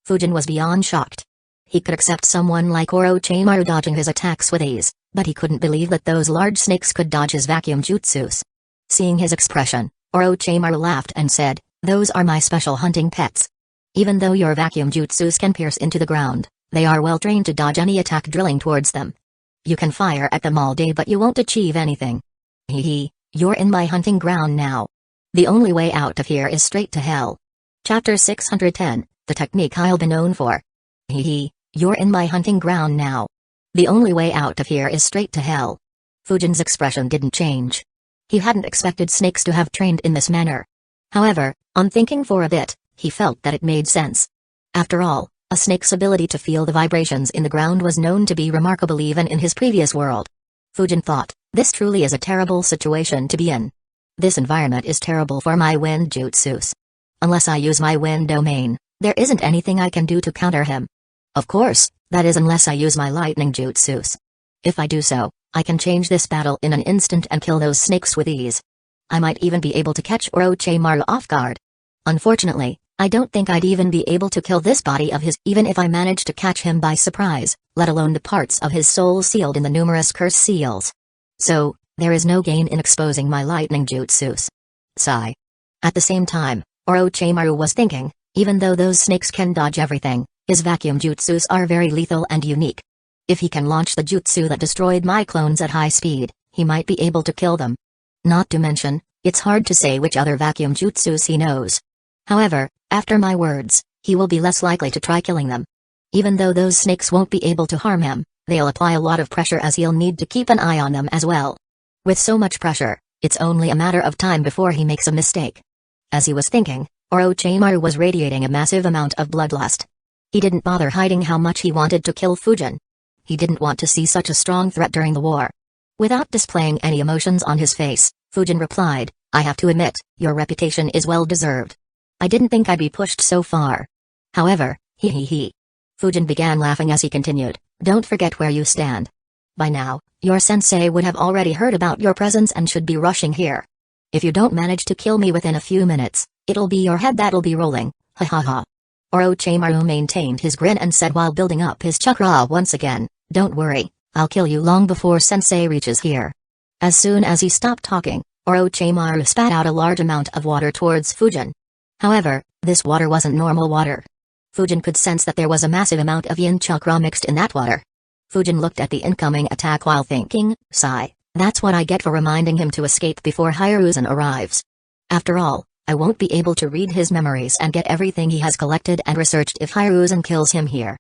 Fujin was beyond shocked. He could accept someone like Orochimaru dodging his attacks with ease, but he couldn't believe that those large snakes could dodge his vacuum jutsus. Seeing his expression, Orochimaru laughed and said, those are my special hunting pets. Even though your vacuum jutsus can pierce into the ground, they are well trained to dodge any attack drilling towards them. You can fire at them all day but you won't achieve anything. Hee, you're in my hunting ground now. The only way out of here is straight to hell. Chapter 610, the technique I'll be known for. Hee, you're in my hunting ground now. The only way out of here is straight to hell. Fujin's expression didn't change. He hadn't expected snakes to have trained in this manner. However, on thinking for a bit, he felt that it made sense. After all, a snake's ability to feel the vibrations in the ground was known to be remarkable even in his previous world. Fujin thought, this truly is a terrible situation to be in. This environment is terrible for my wind jutsus. Unless I use my wind domain, there isn't anything I can do to counter him. Of course, that is unless I use my lightning jutsus. If I do so, I can change this battle in an instant and kill those snakes with ease. I might even be able to catch Orochimaru off guard. Unfortunately, I don't think I'd even be able to kill this body of his even if I managed to catch him by surprise, let alone the parts of his soul sealed in the numerous curse seals. So, there is no gain in exposing my lightning jutsus. Sigh. At the same time, Orochimaru was thinking, even though those snakes can dodge everything, his vacuum jutsus are very lethal and unique. If he can launch the jutsu that destroyed my clones at high speed, he might be able to kill them. Not to mention, it's hard to say which other vacuum jutsus he knows. However, after my words, he will be less likely to try killing them. Even though those snakes won't be able to harm him, they'll apply a lot of pressure as he'll need to keep an eye on them as well. With so much pressure, it's only a matter of time before he makes a mistake. As he was thinking, Orochimaru was radiating a massive amount of bloodlust. He didn't bother hiding how much he wanted to kill Fujin. He didn't want to see such a strong threat during the war. Without displaying any emotions on his face, Fujin replied, I have to admit, your reputation is well deserved. I didn't think I'd be pushed so far. However, he. Fujin began laughing as he continued, don't forget where you stand. By now, your sensei would have already heard about your presence and should be rushing here. If you don't manage to kill me within a few minutes, it'll be your head that'll be rolling, ha ha ha. Orochimaru maintained his grin and said while building up his chakra once again, don't worry, I'll kill you long before sensei reaches here. As soon as he stopped talking, Orochimaru spat out a large amount of water towards Fujin. However, this water wasn't normal water. Fujin could sense that there was a massive amount of yin chakra mixed in that water. Fujin looked at the incoming attack while thinking, sigh, that's what I get for reminding him to escape before Hiruzen arrives. After all, I won't be able to read his memories and get everything he has collected and researched if Hiruzen kills him here.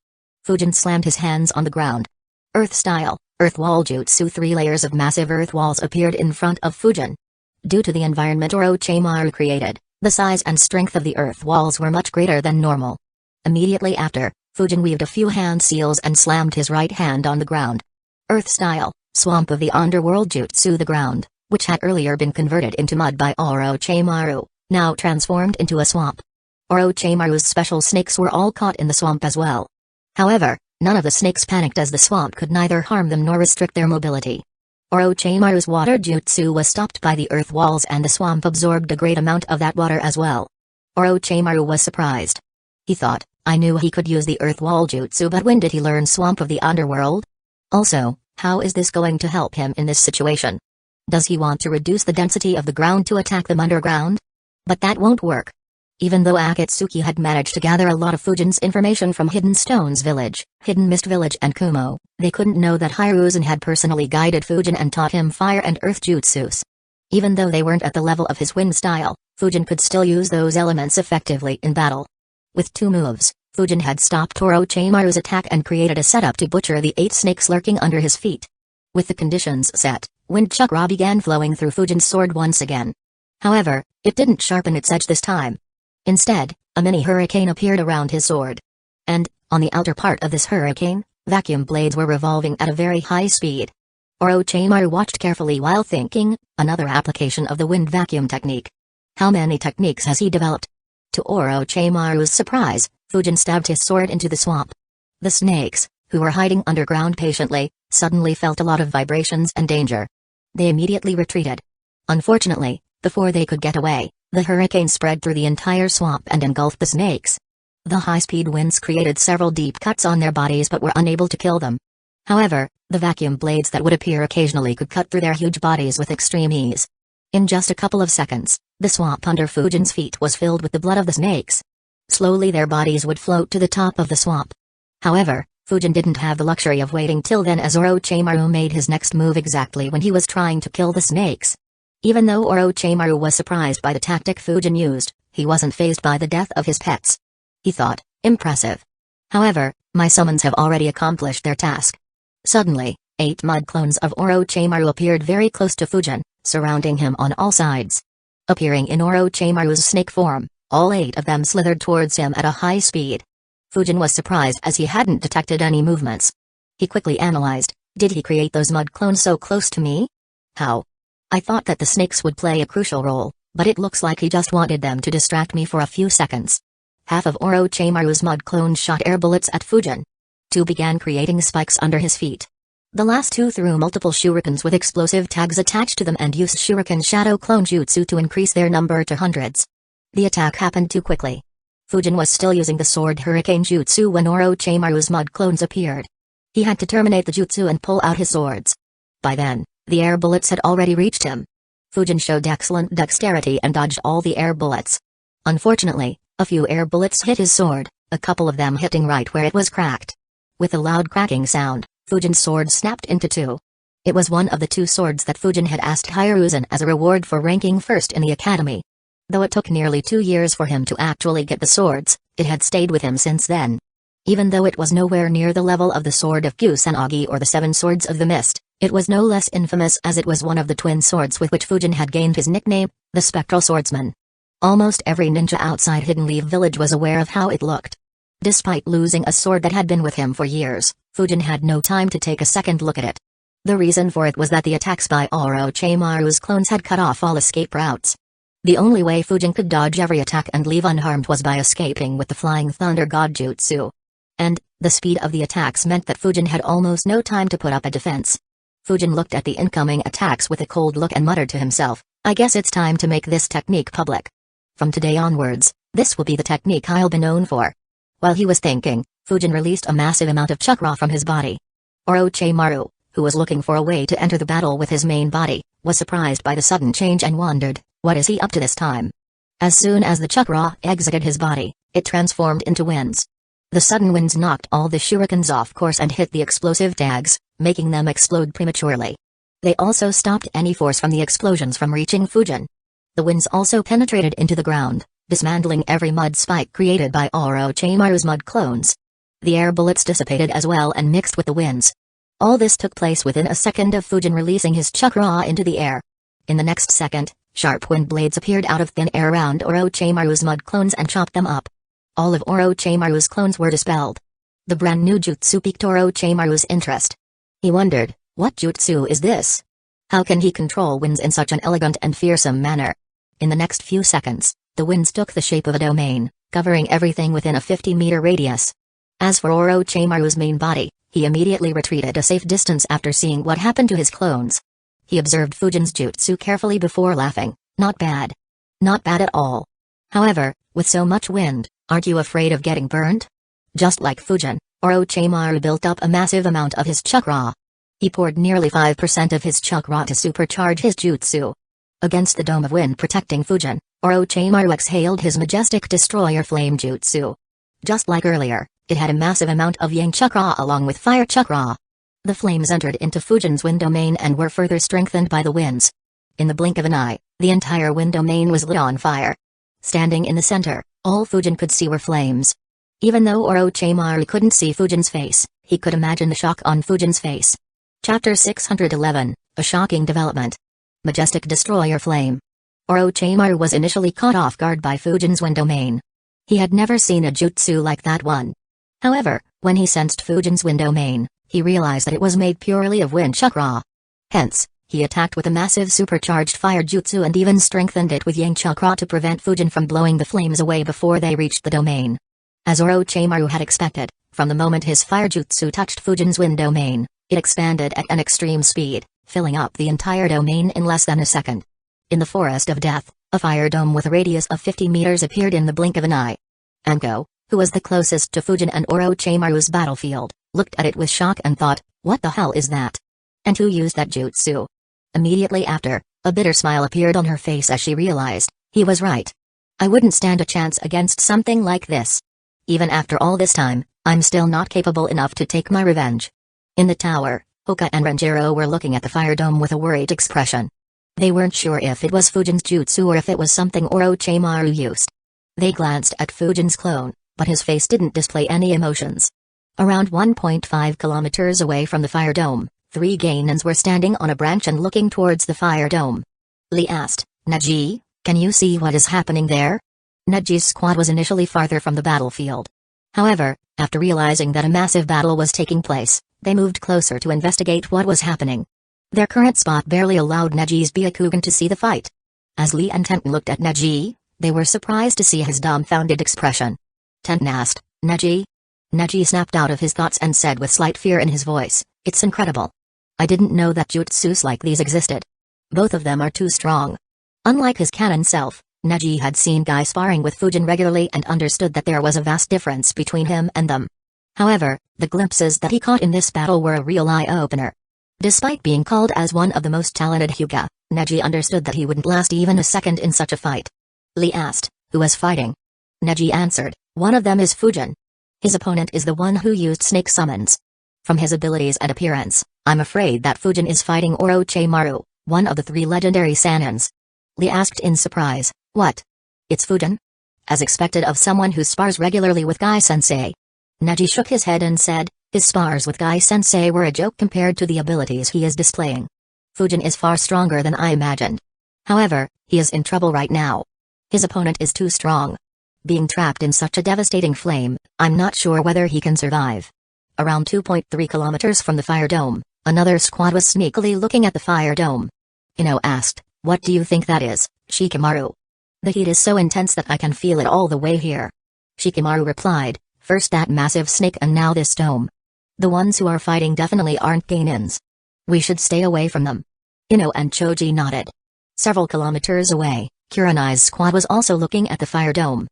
Fujin slammed his hands on the ground. Earth-style, earth wall jutsu 3 layers of massive earth walls appeared in front of Fujin. Due to the environment Orochimaru created, the size and strength of the earth walls were much greater than normal. Immediately after, Fujin weaved a few hand seals and slammed his right hand on the ground. Earth-style, swamp of the underworld jutsu the ground, which had earlier been converted into mud by Orochimaru, now transformed into a swamp. Orochimaru's special snakes were all caught in the swamp as well. However, none of the snakes panicked as the swamp could neither harm them nor restrict their mobility. Orochimaru's water jutsu was stopped by the earth walls and the swamp absorbed a great amount of that water as well. Orochimaru was surprised. He thought, I knew he could use the earth wall jutsu, but when did he learn swamp of the underworld? Also, how is this going to help him in this situation? Does he want to reduce the density of the ground to attack them underground? But that won't work. Even though Akatsuki had managed to gather a lot of Fujin's information from Hidden Stones Village, Hidden Mist Village and Kumo, they couldn't know that Hiruzen had personally guided Fujin and taught him fire and earth jutsus. Even though they weren't at the level of his wind style, Fujin could still use those elements effectively in battle. With 2 moves, Fujin had stopped Orochimaru's attack and created a setup to butcher the 8 snakes lurking under his feet. With the conditions set, wind chakra began flowing through Fujin's sword once again. However, it didn't sharpen its edge this time. Instead, a mini hurricane appeared around his sword. And, on the outer part of this hurricane, vacuum blades were revolving at a very high speed. Orochimaru watched carefully while thinking, another application of the wind vacuum technique. How many techniques has he developed? To Orochimaru's surprise, Fujin stabbed his sword into the swamp. The snakes, who were hiding underground patiently, suddenly felt a lot of vibrations and danger. They immediately retreated. Unfortunately, before they could get away, the hurricane spread through the entire swamp and engulfed the snakes. The high-speed winds created several deep cuts on their bodies but were unable to kill them. However, the vacuum blades that would appear occasionally could cut through their huge bodies with extreme ease. In just a couple of seconds, the swamp under Fujin's feet was filled with the blood of the snakes. Slowly their bodies would float to the top of the swamp. However, Fujin didn't have the luxury of waiting till then, as Orochimaru made his next move exactly when he was trying to kill the snakes. Even though Orochimaru was surprised by the tactic Fujin used, he wasn't fazed by the death of his pets. He thought, impressive. However, my summons have already accomplished their task. Suddenly, 8 mud clones of Orochimaru appeared very close to Fujin, surrounding him on all sides. Appearing in Orochimaru's snake form, all 8 of them slithered towards him at a high speed. Fujin was surprised as he hadn't detected any movements. He quickly analyzed, did he create those mud clones so close to me? How? I thought that the snakes would play a crucial role, but it looks like he just wanted them to distract me for a few seconds. Half of Orochimaru's mud clones shot air bullets at Fujin. 2 began creating spikes under his feet. The last 2 threw multiple shurikens with explosive tags attached to them and used shuriken shadow clone jutsu to increase their number to hundreds. The attack happened too quickly. Fujin was still using the sword hurricane jutsu when Orochimaru's mud clones appeared. He had to terminate the jutsu and pull out his swords. By then, the air bullets had already reached him. Fujin showed excellent dexterity and dodged all the air bullets. Unfortunately, a few air bullets hit his sword, a couple of them hitting right where it was cracked. With a loud cracking sound, Fujin's sword snapped into 2. It was one of the 2 swords that Fujin had asked Hiruzen as a reward for ranking first in the academy. Though it took nearly 2 years for him to actually get the swords, it had stayed with him since then. Even though it was nowhere near the level of the sword of Kusanagi or the 7 swords of the mist, it was no less infamous as it was one of the twin swords with which Fujin had gained his nickname, the Spectral Swordsman. Almost every ninja outside Hidden Leaf Village was aware of how it looked. Despite losing a sword that had been with him for years, Fujin had no time to take a second look at it. The reason for it was that the attacks by Orochimaru's clones had cut off all escape routes. The only way Fujin could dodge every attack and leave unharmed was by escaping with the Flying Thunder God Jutsu. And, the speed of the attacks meant that Fujin had almost no time to put up a defense. Fujin looked at the incoming attacks with a cold look and muttered to himself, I guess it's time to make this technique public. From today onwards, this will be the technique I'll be known for. While he was thinking, Fujin released a massive amount of chakra from his body. Orochimaru, who was looking for a way to enter the battle with his main body, was surprised by the sudden change and wondered, what is he up to this time? As soon as the chakra exited his body, it transformed into winds. The sudden winds knocked all the shurikens off course and hit the explosive tags, making them explode prematurely. They also stopped any force from the explosions from reaching Fujin. The winds also penetrated into the ground, dismantling every mud spike created by Orochimaru's mud clones. The air bullets dissipated as well and mixed with the winds. All this took place within a second of Fujin releasing his chakra into the air. In the next second, sharp wind blades appeared out of thin air around Orochimaru's mud clones and chopped them up. All of Orochimaru's clones were dispelled. The brand new jutsu piqued Orochimaru's interest. He wondered, what jutsu is this? How can he control winds in such an elegant and fearsome manner? In the next few seconds, the winds took the shape of a domain, covering everything within a 50-meter radius. As for Orochimaru's main body, he immediately retreated a safe distance after seeing what happened to his clones. He observed Fujin's jutsu carefully before laughing, not bad. Not bad at all. However, with so much wind, aren't you afraid of getting burned? Just like Fujin, Orochimaru built up a massive amount of his chakra. He poured nearly 5% of his chakra to supercharge his jutsu. Against the dome of wind protecting Fujin, Orochimaru exhaled his majestic destroyer flame jutsu. Just like earlier, it had a massive amount of yang chakra along with fire chakra. The flames entered into Fujin's wind domain and were further strengthened by the winds. In the blink of an eye, the entire wind domain was lit on fire. Standing in the center, all Fujin could see were flames. Even though Orochimaru couldn't see Fujin's face, he could imagine the shock on Fujin's face. Chapter 611, A Shocking Development. Majestic Destroyer Flame. Orochimaru was initially caught off guard by Fujin's wind domain. He had never seen a jutsu like that one. However, when he sensed Fujin's wind domain, he realized that it was made purely of wind chakra. Hence, he attacked with a massive supercharged fire jutsu and even strengthened it with yang chakra to prevent Fujin from blowing the flames away before they reached the domain. As Orochimaru had expected, from the moment his fire jutsu touched Fujin's wind domain, it expanded at an extreme speed, filling up the entire domain in less than a second. In the Forest of Death, a fire dome with a radius of 50 meters appeared in the blink of an eye. Anko, who was the closest to Fujin and Orochimaru's battlefield, looked at it with shock and thought, "What the hell is that? And who used that jutsu?" Immediately after, a bitter smile appeared on her face as she realized, he was right. I wouldn't stand a chance against something like this. Even after all this time, I'm still not capable enough to take my revenge. In the tower, Hoka and Renjiro were looking at the fire dome with a worried expression. They weren't sure if it was Fujin's jutsu or if it was something Orochimaru used. They glanced at Fujin's clone, but his face didn't display any emotions. Around 1.5 kilometers away from the fire dome, 3 Gainans were standing on a branch and looking towards the fire dome. Lee asked, "Neji, can you see what is happening there?" Neji's squad was initially farther from the battlefield. However, after realizing that a massive battle was taking place, they moved closer to investigate what was happening. Their current spot barely allowed Neji's Byakugan to see the fight. As Lee and Tenten looked at Neji, they were surprised to see his dumbfounded expression. Tenten asked, "Neji?" Neji snapped out of his thoughts and said with slight fear in his voice, "It's incredible. I didn't know that jutsus like these existed. Both of them are too strong." Unlike his canon self, Neji had seen Guy sparring with Fujin regularly and understood that there was a vast difference between him and them. However, the glimpses that he caught in this battle were a real eye-opener. Despite being called as one of the most talented Hyuga, Neji understood that he wouldn't last even a second in such a fight. Lee asked, "Who is fighting?" Neji answered, "One of them is Fujin. His opponent is the one who used snake summons. From his abilities and appearance, I'm afraid that Fujin is fighting Orochimaru, one of the 3 legendary Sanins." Lee asked in surprise, "What? It's Fujin?" As expected of someone who spars regularly with Guy-sensei. Neji shook his head and said, "His spars with Guy-sensei were a joke compared to the abilities he is displaying. Fujin is far stronger than I imagined. However, he is in trouble right now. His opponent is too strong. Being trapped in such a devastating flame, I'm not sure whether he can survive." Around 2.3 kilometers from the fire dome, another squad was sneakily looking at the fire dome. Ino asked, "What do you think that is, Shikamaru?" "The heat is so intense that I can feel it all the way here." Shikamaru replied, "First that massive snake and now this dome. The ones who are fighting definitely aren't Gainans. We should stay away from them." Ino and Choji nodded. Several kilometers away, Kurenai's squad was also looking at the fire dome.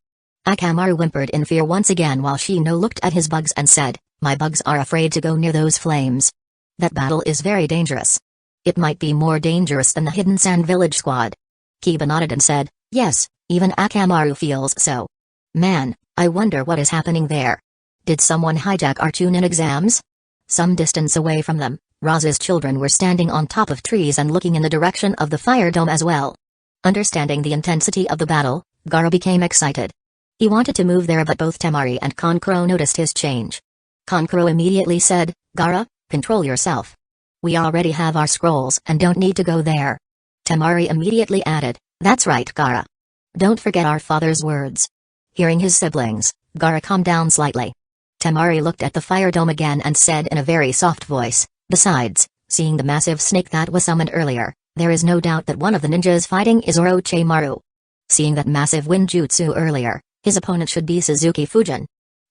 Akamaru whimpered in fear once again while Shino looked at his bugs and said, "My bugs are afraid to go near those flames. That battle is very dangerous. It might be more dangerous than the Hidden Sand Village squad." Kiba nodded and said, "Yes, even Akamaru feels so. Man, I wonder what is happening there. Did someone hijack our Chunin exams?" Some distance away from them, Raza's children were standing on top of trees and looking in the direction of the fire dome as well. Understanding the intensity of the battle, Gaara became excited. He wanted to move there, but both Temari and Kankuro noticed his change. Kankuro immediately said, "Gaara, control yourself. We already have our scrolls and don't need to go there." Temari immediately added, "That's right, Gaara. Don't forget our father's words." Hearing his siblings, Gaara calmed down slightly. Temari looked at the fire dome again and said in a very soft voice, "Besides, seeing the massive snake that was summoned earlier, there is no doubt that one of the ninjas fighting is Orochimaru. Seeing that massive wind jutsu earlier, his opponent should be Suzuki Fujin.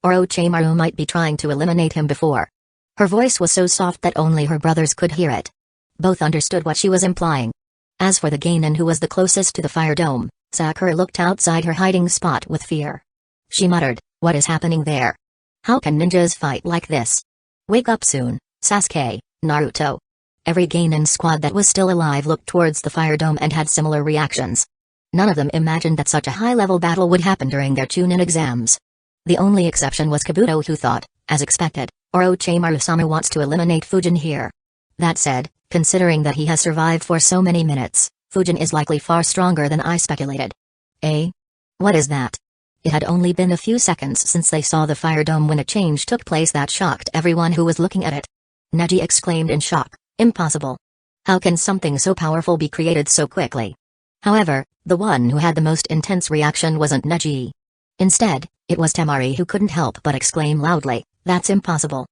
Orochimaru might be trying to eliminate him before." Her voice was so soft that only her brothers could hear it. Both understood what she was implying. As for the Gainen who was the closest to the fire dome, Sakura looked outside her hiding spot with fear. She muttered, "What is happening there?" How can ninjas fight like this? Wake up soon, Sasuke, Naruto. Every Genin squad that was still alive looked towards the fire dome and had similar reactions. None of them imagined that such a high-level battle would happen during their Chunin exams. The only exception was Kabuto, who thought, as expected, Orochimaru-sama wants to eliminate Fujin here. That said, considering that he has survived for so many minutes, Fujin is likely far stronger than I speculated. Eh? What is that? It had only been a few seconds since they saw the fire dome when a change took place that shocked everyone who was looking at it. Neji exclaimed in shock, impossible. How can something so powerful be created so quickly? However, the one who had the most intense reaction wasn't Neji. Instead, it was Temari, who couldn't help but exclaim loudly, that's impossible.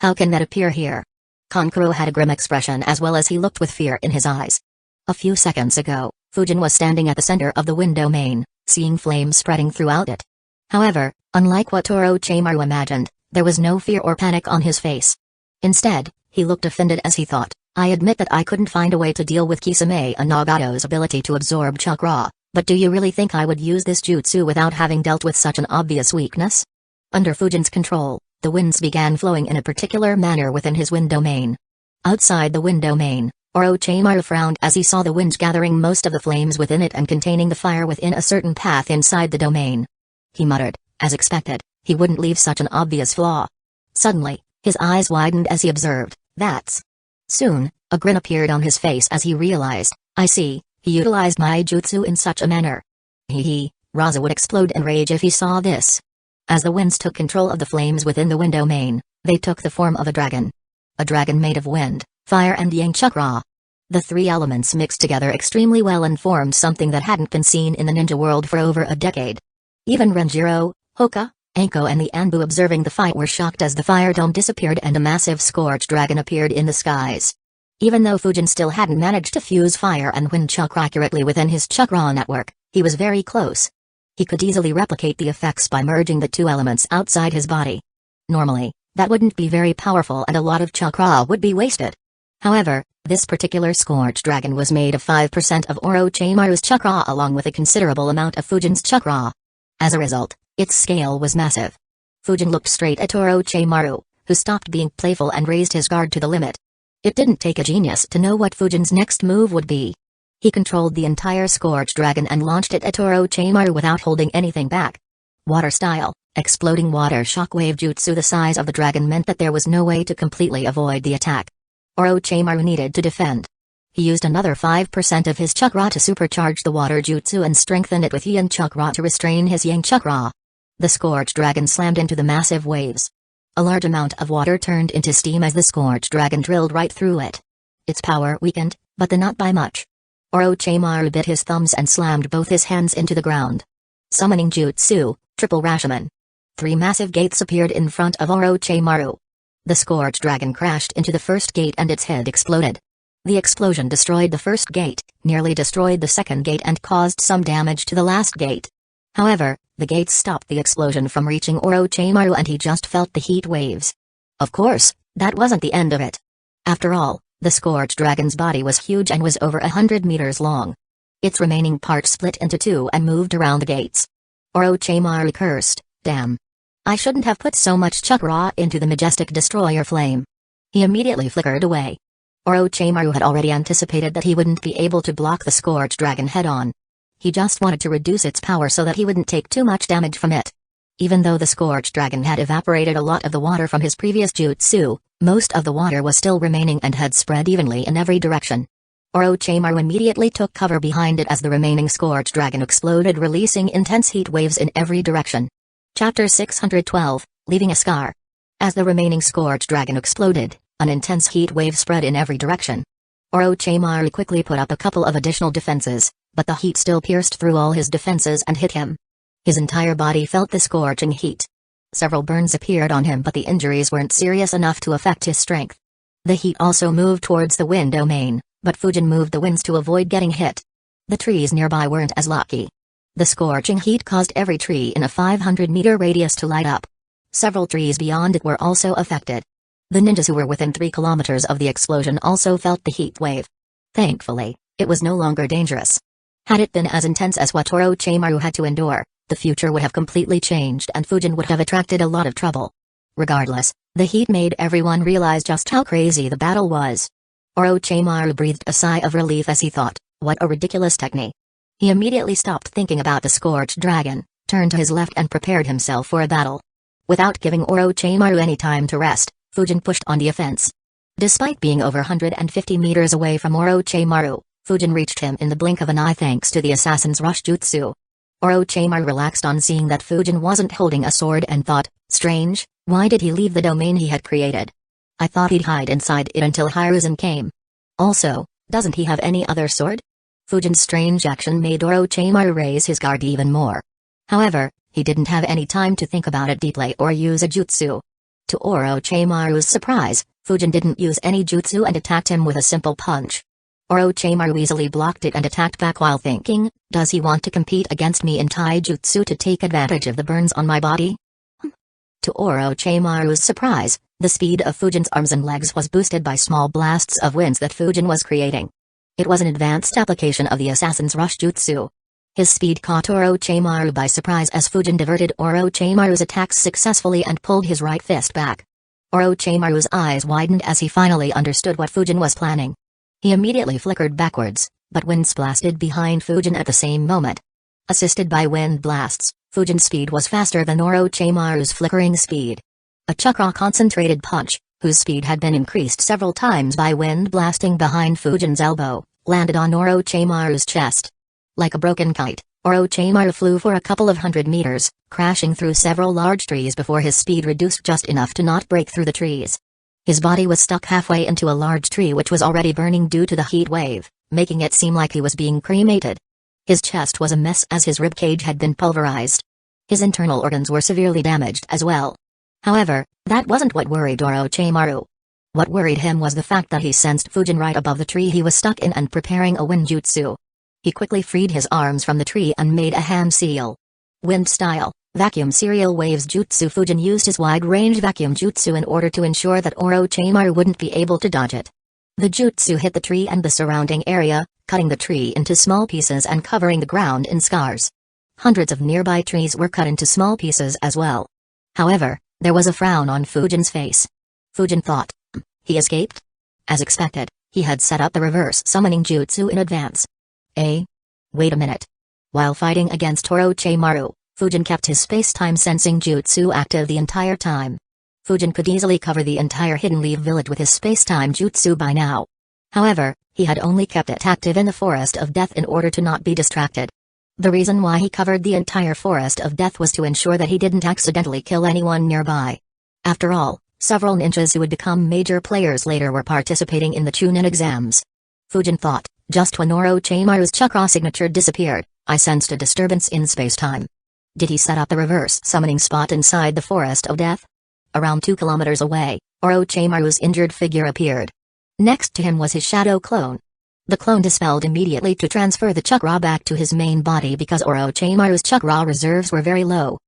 How can that appear here? Kankuro had a grim expression as well as he looked with fear in his eyes. A few seconds ago, Fujin was standing at the center of the wind domain, seeing flames spreading throughout it. However, unlike what Orochimaru imagined, there was no fear or panic on his face. Instead, he looked offended as he thought, I admit that I couldn't find a way to deal with Kisame Nagato's ability to absorb chakra, but do you really think I would use this jutsu without having dealt with such an obvious weakness? Under Fujin's control, the winds began flowing in a particular manner within his wind domain. Outside the wind domain, Orochimaru frowned as he saw the wind gathering most of the flames within it and containing the fire within a certain path inside the domain. He muttered, as expected, he wouldn't leave such an obvious flaw. Suddenly, his eyes widened as he observed, that's. Soon, a grin appeared on his face as he realized, I see, he utilized my jutsu in such a manner. Raza would explode in rage if he saw this. As the winds took control of the flames within the wind domain, they took the form of a dragon. A dragon made of wind, fire and yang chakra. The three elements mixed together extremely well and formed something that hadn't been seen in the ninja world for over a decade. Even Renjiro, Hoka, Anko and the Anbu observing the fight were shocked as the fire dome disappeared and a massive scorched dragon appeared in the skies. Even though Fujin still hadn't managed to fuse fire and wind chakra accurately within his chakra network, he was very close. He could easily replicate the effects by merging the two elements outside his body. Normally, that wouldn't be very powerful and a lot of chakra would be wasted. However, this particular scorched dragon was made of 5% of Orochimaru's chakra along with a considerable amount of Fujin's chakra. As a result, its scale was massive. Fujin looked straight at Orochimaru, who stopped being playful and raised his guard to the limit. It didn't take a genius to know what Fujin's next move would be. He controlled the entire scorched dragon and launched it at Orochimaru without holding anything back. Water style, exploding water shockwave jutsu the size of the dragon meant that there was no way to completely avoid the attack. Orochimaru needed to defend. He used another 5% of his chakra to supercharge the water jutsu and strengthen it with yin chakra to restrain his yang chakra. The scorched dragon slammed into the massive waves. A large amount of water turned into steam as the scorched dragon drilled right through it. Its power weakened, but not by much. Orochimaru bit his thumbs and slammed both his hands into the ground. Summoning jutsu, triple Rashomon. 3 massive gates appeared in front of Orochimaru. The scorched dragon crashed into the first gate and its head exploded. The explosion destroyed the first gate, nearly destroyed the second gate and caused some damage to the last gate. However, the gates stopped the explosion from reaching Orochimaru and he just felt the heat waves. Of course, that wasn't the end of it. After all, the scorched dragon's body was huge and was over 100 meters long. Its remaining part split into 2 and moved around the gates. Orochimaru cursed, damn. I shouldn't have put so much chakra into the majestic destroyer flame. He immediately flickered away. Orochimaru had already anticipated that he wouldn't be able to block the scorched dragon head-on. He just wanted to reduce its power so that he wouldn't take too much damage from it. Even though the scorched dragon had evaporated a lot of the water from his previous jutsu, most of the water was still remaining and had spread evenly in every direction. Orochimaru immediately took cover behind it as the remaining scorched dragon exploded, releasing intense heat waves in every direction. Chapter 612, Leaving a Scar. As the remaining scorched dragon exploded, an intense heat wave spread in every direction. Orochimaru quickly put up a couple of additional defenses, but the heat still pierced through all his defenses and hit him. His entire body felt the scorching heat. Several burns appeared on him, but the injuries weren't serious enough to affect his strength. The heat also moved towards the wind domain, but Fujin moved the winds to avoid getting hit. The trees nearby weren't as lucky. The scorching heat caused every tree in a 500-meter radius to light up. Several trees beyond it were also affected. The ninjas who were within 3 kilometers of the explosion also felt the heat wave. Thankfully, it was no longer dangerous. Had it been as intense as what Orochimaru had to endure, the future would have completely changed and Fujin would have attracted a lot of trouble. Regardless, the heat made everyone realize just how crazy the battle was. Orochimaru breathed a sigh of relief as he thought, what a ridiculous technique. He immediately stopped thinking about the scorched dragon, turned to his left and prepared himself for a battle. Without giving Orochimaru any time to rest, Fujin pushed on the offense. Despite being over 150 meters away from Orochimaru, Fujin reached him in the blink of an eye thanks to the assassin's rush jutsu. Orochimaru relaxed on seeing that Fujin wasn't holding a sword and thought, strange, why did he leave the domain he had created? I thought he'd hide inside it until Hiruzen came. Also, doesn't he have any other sword? Fujin's strange action made Orochimaru raise his guard even more. However, he didn't have any time to think about it deeply or use a jutsu. To Orochimaru's surprise, Fujin didn't use any jutsu and attacked him with a simple punch. Orochimaru easily blocked it and attacked back while thinking, does he want to compete against me in taijutsu to take advantage of the burns on my body? To Orochimaru's surprise, the speed of Fujin's arms and legs was boosted by small blasts of winds that Fujin was creating. It was an advanced application of the assassin's rush jutsu. His speed caught Orochimaru by surprise as Fujin diverted Orochimaru's attacks successfully and pulled his right fist back. Orochimaru's eyes widened as he finally understood what Fujin was planning. He immediately flickered backwards, but winds blasted behind Fujin at the same moment. Assisted by wind blasts, Fujin's speed was faster than Orochimaru's flickering speed. A chakra-concentrated punch, whose speed had been increased several times by wind blasting behind Fujin's elbow, landed on Orochimaru's chest. Like a broken kite, Orochimaru flew for a couple of 100 meters, crashing through several large trees before his speed reduced just enough to not break through the trees. His body was stuck halfway into a large tree which was already burning due to the heat wave, making it seem like he was being cremated. His chest was a mess as his ribcage had been pulverized. His internal organs were severely damaged as well. However, that wasn't what worried Orochimaru. What worried him was the fact that he sensed Fujin right above the tree he was stuck in and preparing a wind jutsu. He quickly freed his arms from the tree and made a hand seal. Wind style, vacuum serial waves jutsu. Fujin used his wide-range vacuum jutsu in order to ensure that Orochimaru wouldn't be able to dodge it. The jutsu hit the tree and the surrounding area, cutting the tree into small pieces and covering the ground in scars. Hundreds of nearby trees were cut into small pieces as well. However, there was a frown on Fujin's face. Fujin thought, he escaped? As expected, he had set up the reverse summoning jutsu in advance. Wait a minute. While fighting against Orochimaru, Fujin kept his space-time sensing jutsu active the entire time. Fujin could easily cover the entire Hidden Leaf village with his space-time jutsu by now. However, he had only kept it active in the Forest of Death in order to not be distracted. The reason why he covered the entire Forest of Death was to ensure that he didn't accidentally kill anyone nearby. After all, several ninjas who would become major players later were participating in the Chunin exams. Fujin thought, just when Orochimaru's chakra signature disappeared, I sensed a disturbance in space-time. Did he set up the reverse summoning spot inside the Forest of Death? Around 2 kilometers away, Orochimaru's injured figure appeared. Next to him was his shadow clone. The clone dispelled immediately to transfer the chakra back to his main body because Orochimaru's chakra reserves were very low.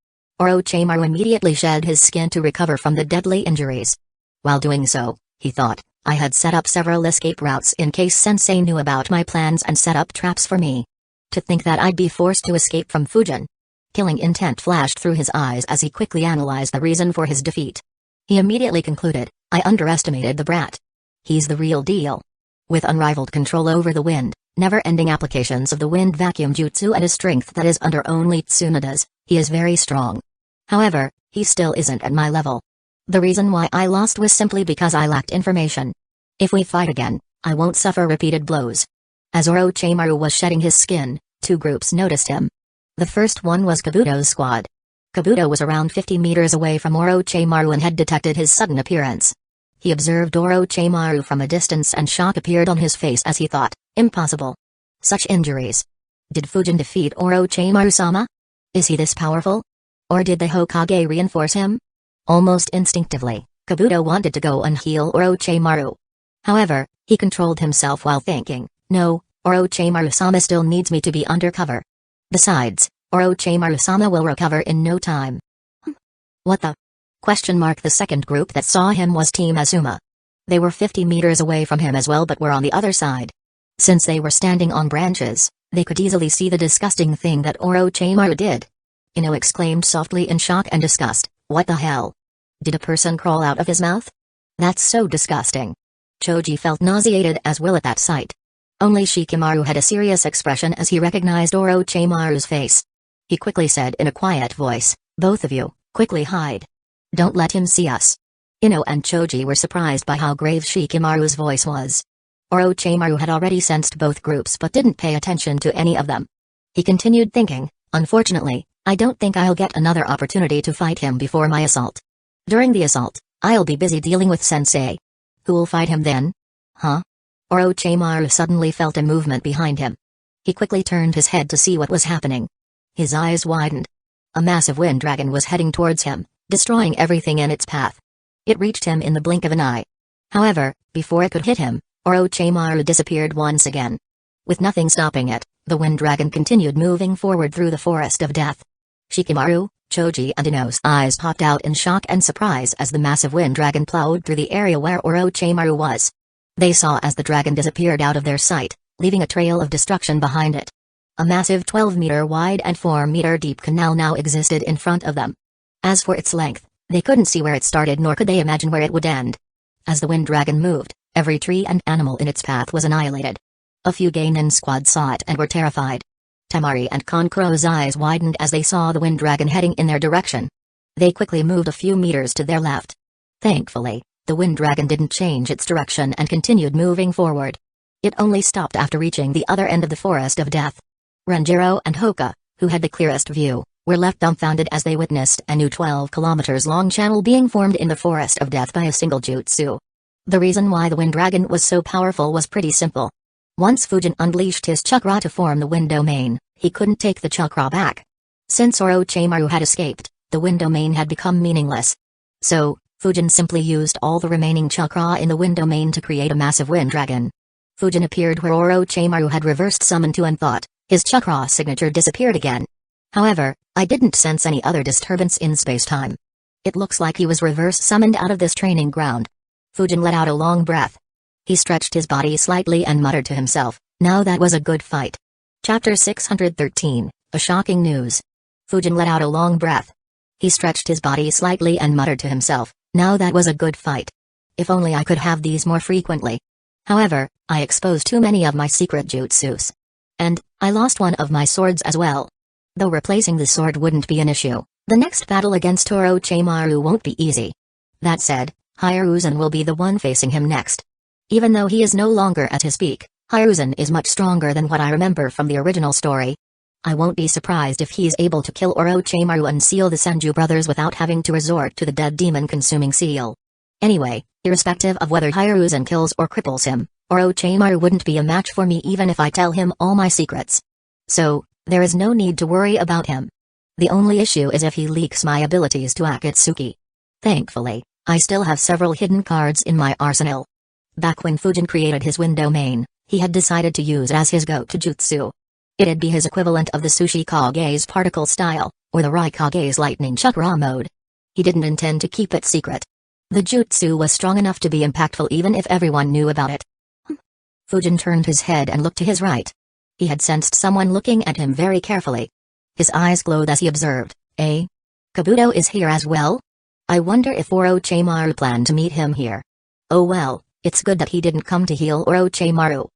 Orochimaru immediately shed his skin to recover from the deadly injuries. While doing so, he thought, I had set up several escape routes in case Sensei knew about my plans and set up traps for me. To think that I'd be forced to escape from Fujin. Killing intent flashed through his eyes as he quickly analyzed the reason for his defeat. He immediately concluded, I underestimated the brat. He's the real deal. With unrivaled control over the wind, never-ending applications of the wind vacuum jutsu and a strength that is under only Tsunada's, he is very strong. However, he still isn't at my level. The reason why I lost was simply because I lacked information. If we fight again, I won't suffer repeated blows. As Orochimaru was shedding his skin, 2 groups noticed him. The first one was Kabuto's squad. Kabuto was around 50 meters away from Orochimaru and had detected his sudden appearance. He observed Orochimaru from a distance and shock appeared on his face as he thought, impossible. Such injuries. Did Fujin defeat Orochimaru-sama? Is he this powerful? Or did the Hokage reinforce him? Almost instinctively, Kabuto wanted to go and heal Orochimaru. However, he controlled himself while thinking, no, Orochimaru-sama still needs me to be undercover. Besides, Orochimaru-sama will recover in no time. What the? The second group that saw him was Team Asuma. They were 50 meters away from him as well but were on the other side. Since they were standing on branches, they could easily see the disgusting thing that Orochimaru did. Ino exclaimed softly in shock and disgust, what the hell? Did a person crawl out of his mouth? That's so disgusting. Choji felt nauseated as well at that sight. Only Shikamaru had a serious expression as he recognized Orochimaru's face. He quickly said in a quiet voice, "Both of you, quickly hide. Don't let him see us." Ino and Choji were surprised by how grave Shikamaru's voice was. Orochimaru had already sensed both groups but didn't pay attention to any of them. He continued thinking, "Unfortunately, I don't think I'll get another opportunity to fight him before my assault. During the assault, I'll be busy dealing with Sensei. Who'll fight him then? Huh?" Orochimaru suddenly felt a movement behind him. He quickly turned his head to see what was happening. His eyes widened. A massive wind dragon was heading towards him, destroying everything in its path. It reached him in the blink of an eye. However, before it could hit him, Orochimaru disappeared once again. With nothing stopping it, the wind dragon continued moving forward through the forest of death. Shikamaru, Choji and Ino's eyes popped out in shock and surprise as the massive wind dragon plowed through the area where Orochimaru was. They saw as the dragon disappeared out of their sight, leaving a trail of destruction behind it. A massive 12-meter wide and 4-meter deep canal now existed in front of them. As for its length, they couldn't see where it started nor could they imagine where it would end. As the wind dragon moved, every tree and animal in its path was annihilated. A few Genin squad saw it and were terrified. Temari and Konkuro's eyes widened as they saw the wind dragon heading in their direction. They quickly moved a few meters to their left. Thankfully, the wind dragon didn't change its direction and continued moving forward. It only stopped after reaching the other end of the forest of death. Renjiro and Hoka, who had the clearest view, were left dumbfounded as they witnessed a new 12 kilometers long channel being formed in the forest of death by a single jutsu. The reason why the wind dragon was so powerful was pretty simple. Once Fujin unleashed his chakra to form the wind domain, he couldn't take the chakra back. Since Orochimaru had escaped, the wind domain had become meaningless. So, Fujin simply used all the remaining chakra in the wind domain to create a massive wind dragon. Fujin appeared where Orochimaru had reversed summoned to and thought, his chakra signature disappeared again. However, I didn't sense any other disturbance in space-time. It looks like he was reverse summoned out of this training ground. Fujin let out a long breath. He stretched his body slightly and muttered to himself, now that was a good fight. Chapter 613, A Shocking News. Fujin let out a long breath. He stretched his body slightly and muttered to himself, now that was a good fight. If only I could have these more frequently. However, I exposed too many of my secret jutsus. And, I lost one of my swords as well. Though replacing the sword wouldn't be an issue, the next battle against Orochimaru won't be easy. That said, Hiruzen will be the one facing him next. Even though he is no longer at his peak, Hiruzen is much stronger than what I remember from the original story. I won't be surprised if he's able to kill Orochimaru and seal the Senju brothers without having to resort to the dead demon-consuming seal. Anyway, irrespective of whether Hiruzen kills or cripples him, Orochimaru wouldn't be a match for me even if I tell him all my secrets. So, there is no need to worry about him. The only issue is if he leaks my abilities to Akatsuki. Thankfully, I still have several hidden cards in my arsenal. Back when Fujin created his wind domain, he had decided to use it as his go-to jutsu. It'd be his equivalent of the Tsuchikage's particle style, or the Raikage's lightning chakra mode. He didn't intend to keep it secret. The jutsu was strong enough to be impactful even if everyone knew about it. Fujin turned his head and looked to his right. He had sensed someone looking at him very carefully. His eyes glowed as he observed, Kabuto is here as well? I wonder if Orochimaru planned to meet him here. Oh well, it's good that he didn't come to heal Orochimaru.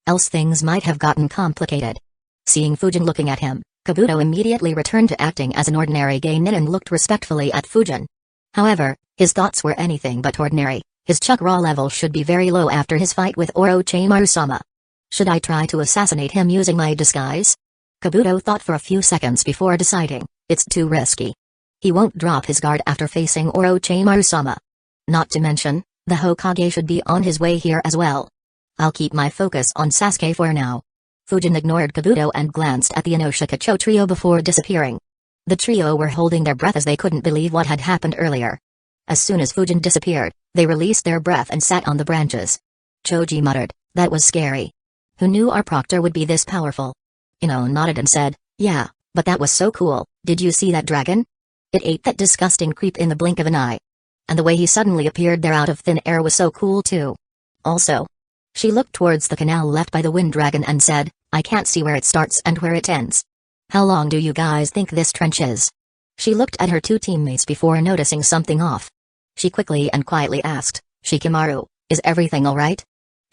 Else things might have gotten complicated. Seeing Fujin looking at him, Kabuto immediately returned to acting as an ordinary genin and looked respectfully at Fujin. However, his thoughts were anything but ordinary. His chakra level should be very low after his fight with Orochimaru-sama. Should I try to assassinate him using my disguise? Kabuto thought for a few seconds before deciding, it's too risky. He won't drop his guard after facing Orochimaru-sama. Not to mention, the Hokage should be on his way here as well. I'll keep my focus on Sasuke for now. Fujin ignored Kabuto and glanced at the Inoshikacho trio before disappearing. The trio were holding their breath as they couldn't believe what had happened earlier. As soon as Fujin disappeared, they released their breath and sat on the branches. Choji muttered, that was scary. Who knew our proctor would be this powerful? Ino nodded and said, yeah, but that was so cool. Did you see that dragon? It ate that disgusting creep in the blink of an eye. And the way he suddenly appeared there out of thin air was so cool too. Also, she looked towards the canal left by the wind dragon and said, I can't see where it starts and where it ends. How long do you guys think this trench is? She looked at her two teammates before noticing something off. She quickly and quietly asked, "Shikamaru, is everything alright?"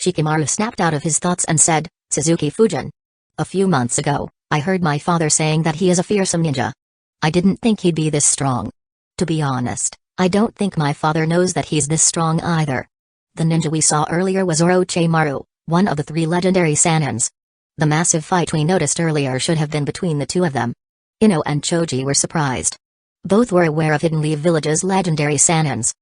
Shikamaru snapped out of his thoughts and said, "Suzuki Fujin. A few months ago, I heard my father saying that he is a fearsome ninja. I didn't think he'd be this strong. To be honest, I don't think my father knows that he's this strong either. The ninja we saw earlier was Orochimaru, one of the 3 legendary Sanins. The massive fight we noticed earlier should have been between the 2 of them." Ino and Choji were surprised. Both were aware of Hidden Leaf Village's legendary Sanins.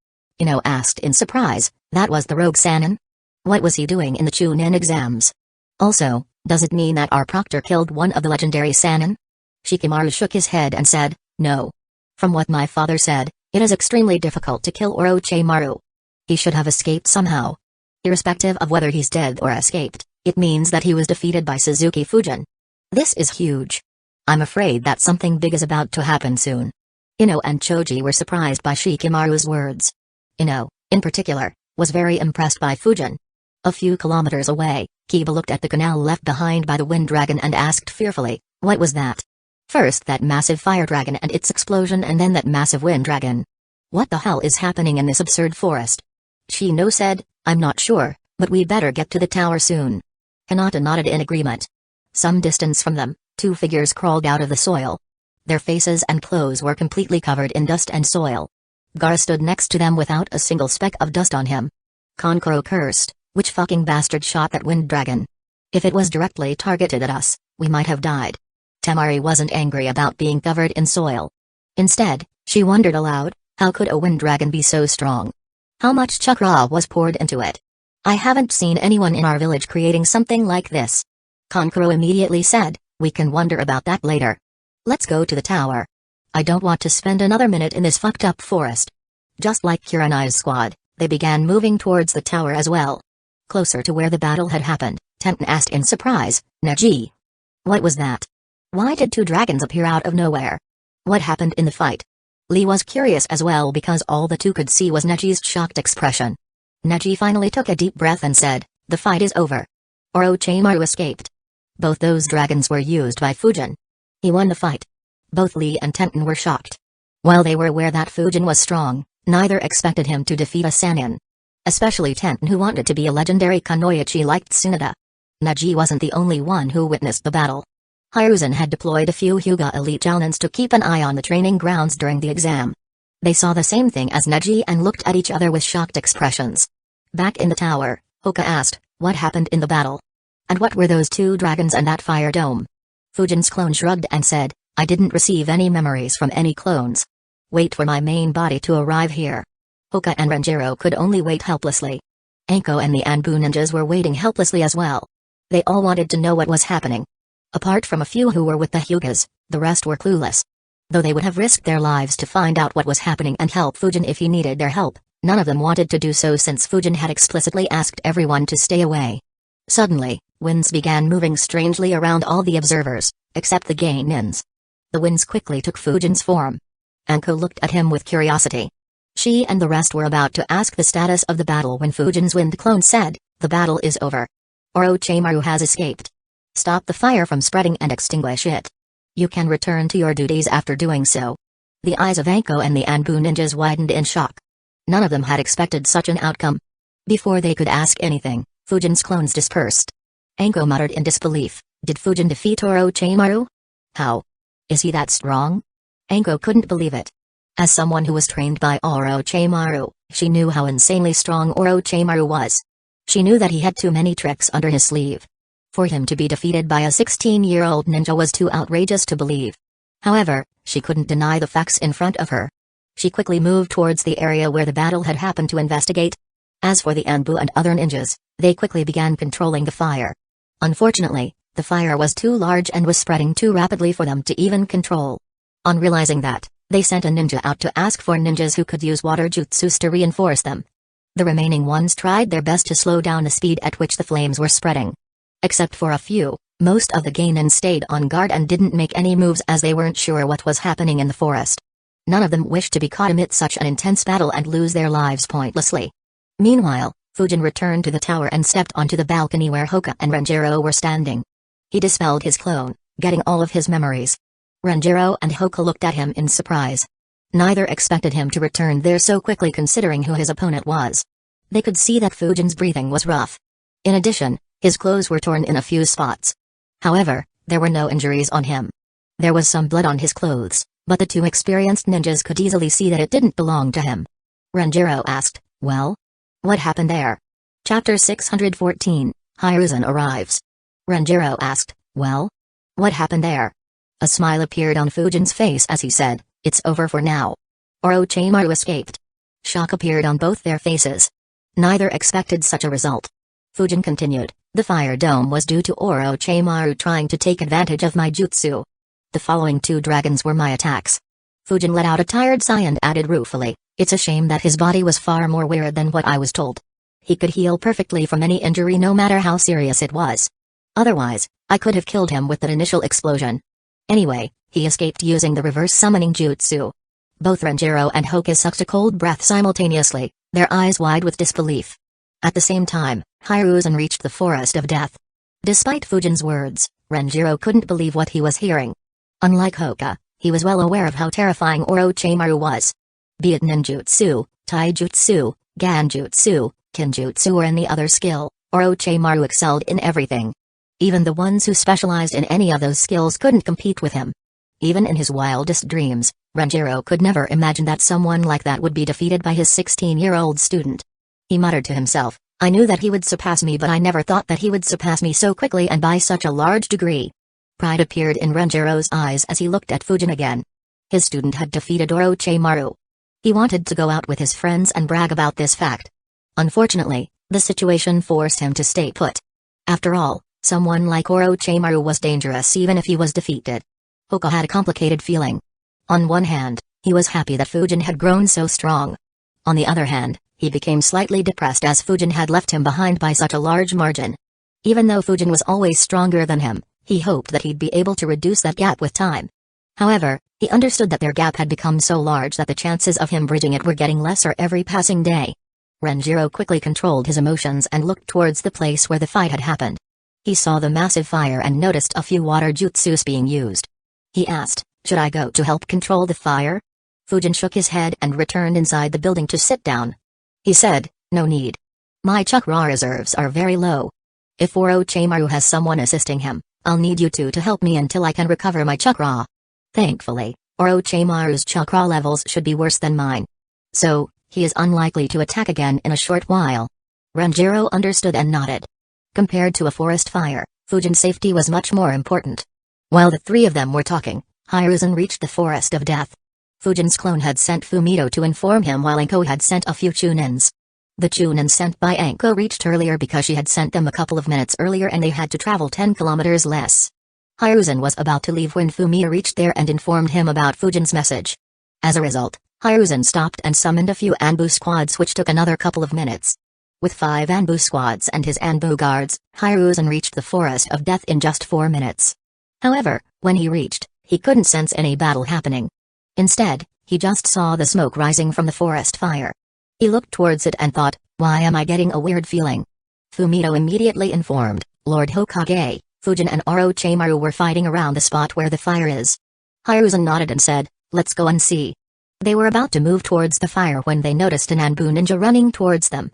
Ino asked in surprise, "That was the rogue Sanin? What was he doing in the Chunin exams? Also, does it mean that our proctor killed one of the legendary Sanin?" Shikamaru shook his head and said, "No. From what my father said, it is extremely difficult to kill Orochimaru. He should have escaped somehow. Irrespective of whether he's dead or escaped, it means that he was defeated by Suzuki Fujin. This is huge. I'm afraid that something big is about to happen soon." Ino and Choji were surprised by Shikamaru's words. Ino, in particular, was very impressed by Fujin. A few kilometers away, Kiba looked at the canal left behind by the wind dragon and asked fearfully, "What was that? First that massive fire dragon and its explosion, and then that massive wind dragon. What the hell is happening in this absurd forest?" Shino said, "I'm not sure, but we better get to the tower soon." Hinata nodded in agreement. Some distance from them, 2 figures crawled out of the soil. Their faces and clothes were completely covered in dust and soil. Gaara stood next to them without a single speck of dust on him. Kankuro cursed, "Which fucking bastard shot that wind dragon? If it was directly targeted at us, we might have died." Temari wasn't angry about being covered in soil. Instead, she wondered aloud, how could a wind dragon be so strong? How much chakra was poured into it? "I haven't seen anyone in our village creating something like this." Kankuro immediately said, "We can wonder about that later. Let's go to the tower. I don't want to spend another minute in this fucked up forest." Just like Kurenai's squad, they began moving towards the tower as well. Closer to where the battle had happened, Tenten asked in surprise, "Neji? What was that? Why did 2 dragons appear out of nowhere? What happened in the fight?" Lee was curious as well because all the 2 could see was Neji's shocked expression. Neji finally took a deep breath and said, "The fight is over. Orochimaru escaped. Both those dragons were used by Fujin. He won the fight." Both Lee and Tenten were shocked. While they were aware that Fujin was strong, neither expected him to defeat a Sannin. Especially Tenten, who wanted to be a legendary Kunoichi like Tsunade. Neji wasn't the only one who witnessed the battle. Hiruzen had deployed a few Hyuga elite Jounins to keep an eye on the training grounds during the exam. They saw the same thing as Neji and looked at each other with shocked expressions. Back in the tower, Hoka asked, "What happened in the battle? And what were those 2 dragons and that fire dome?" Fujin's clone shrugged and said, "I didn't receive any memories from any clones. Wait for my main body to arrive here." Hoka and Renjiro could only wait helplessly. Anko and the Anbu ninjas were waiting helplessly as well. They all wanted to know what was happening. Apart from a few who were with the Hyugas, the rest were clueless. Though they would have risked their lives to find out what was happening and help Fujin if he needed their help, none of them wanted to do so since Fujin had explicitly asked everyone to stay away. Suddenly, winds began moving strangely around all the observers, except the Gainins. The winds quickly took Fujin's form. Anko looked at him with curiosity. She and the rest were about to ask the status of the battle when Fujin's wind clone said, "The battle is over. Orochimaru has escaped. Stop the fire from spreading and extinguish it. You can return to your duties after doing so." The eyes of Anko and the Anbu ninjas widened in shock. None of them had expected such an outcome. Before they could ask anything, Fujin's clones dispersed. Anko muttered in disbelief, "Did Fujin defeat Orochimaru? How? Is he that strong?" Anko couldn't believe it. As someone who was trained by Orochimaru, she knew how insanely strong Orochimaru was. She knew that he had too many tricks under his sleeve. For him to be defeated by a 16-year-old ninja was too outrageous to believe. However, she couldn't deny the facts in front of her. She quickly moved towards the area where the battle had happened to investigate. As for the Anbu and other ninjas, they quickly began controlling the fire. Unfortunately, the fire was too large and was spreading too rapidly for them to even control. On realizing that, they sent a ninja out to ask for ninjas who could use water jutsus to reinforce them. The remaining ones tried their best to slow down the speed at which the flames were spreading. Except for a few, most of the Gainin stayed on guard and didn't make any moves as they weren't sure what was happening in the forest. None of them wished to be caught amid such an intense battle and lose their lives pointlessly. Meanwhile, Fujin returned to the tower and stepped onto the balcony where Hoka and Renjiro were standing. He dispelled his clone, getting all of his memories. Renjiro and Hoka looked at him in surprise. Neither expected him to return there so quickly considering who his opponent was. They could see that Fujin's breathing was rough. In addition, his clothes were torn in a few spots. However, there were no injuries on him. There was some blood on his clothes, but the two experienced ninjas could easily see that it didn't belong to him. Renjiro asked, "Well? What happened there?" Chapter 614, Hiruzen arrives. Renjiro asked, "Well? What happened there?" A smile appeared on Fujin's face as he said, "It's over for now." Orochimaru escaped. Shock appeared on both their faces. Neither expected such a result. Fujin continued, "The fire dome was due to Orochimaru trying to take advantage of my jutsu. The following two dragons were my attacks." Fujin let out a tired sigh and added ruefully, "It's a shame that his body was far more weird than what I was told. He could heal perfectly from any injury no matter how serious it was. Otherwise, I could have killed him with that initial explosion. Anyway, he escaped using the reverse summoning jutsu." Both Renjiro and Hoka sucked a cold breath simultaneously, their eyes wide with disbelief. At the same time, Hiruzen reached the forest of death. Despite Fujin's words, Renjiro couldn't believe what he was hearing. Unlike Hoka, he was well aware of how terrifying Orochimaru was. Be it ninjutsu, taijutsu, ganjutsu, kinjutsu or any other skill, Orochimaru excelled in everything. Even the ones who specialized in any of those skills couldn't compete with him. Even in his wildest dreams, Renjiro could never imagine that someone like that would be defeated by his 16-year-old student. He muttered to himself, "I knew that he would surpass me, but I never thought that he would surpass me so quickly and by such a large degree." Pride appeared in Renjiro's eyes as he looked at Fujin again. His student had defeated Orochimaru. He wanted to go out with his friends and brag about this fact. Unfortunately, the situation forced him to stay put. After all, someone like Orochimaru was dangerous even if he was defeated. Hoka had a complicated feeling. On one hand, he was happy that Fujin had grown so strong. On the other hand, he became slightly depressed as Fujin had left him behind by such a large margin. Even though Fujin was always stronger than him, he hoped that he'd be able to reduce that gap with time. However, he understood that their gap had become so large that the chances of him bridging it were getting lesser every passing day. Renjiro quickly controlled his emotions and looked towards the place where the fight had happened. He saw the massive fire and noticed a few water jutsus being used. He asked, "Should I go to help control the fire?" Fujin shook his head and returned inside the building to sit down. He said, "No need. My chakra reserves are very low. If Orochimaru has someone assisting him, I'll need you two to help me until I can recover my chakra." Thankfully, Orochimaru's chakra levels should be worse than mine. So, he is unlikely to attack again in a short while. Renjiro understood and nodded. Compared to a forest fire, Fujin's safety was much more important. While the three of them were talking, Hiruzen reached the forest of death. Fujin's clone had sent Fumito to inform him while Anko had sent a few chunins. The chunins sent by Anko reached earlier because she had sent them a couple of minutes earlier and they had to travel 10 kilometers less. Hiruzen was about to leave when Fumito reached there and informed him about Fujin's message. As a result, Hiruzen stopped and summoned a few Anbu squads which took another couple of minutes. With 5 Anbu squads and his Anbu guards, Hiruzen reached the forest of death in just 4 minutes. However, when he reached, he couldn't sense any battle happening. Instead, he just saw the smoke rising from the forest fire. He looked towards it and thought, "Why am I getting a weird feeling?" Fumito immediately informed, "Lord Hokage, Fujin and Orochimaru were fighting around the spot where the fire is." Hiruzen nodded and said, "Let's go and see." They were about to move towards the fire when they noticed an Anbu ninja running towards them.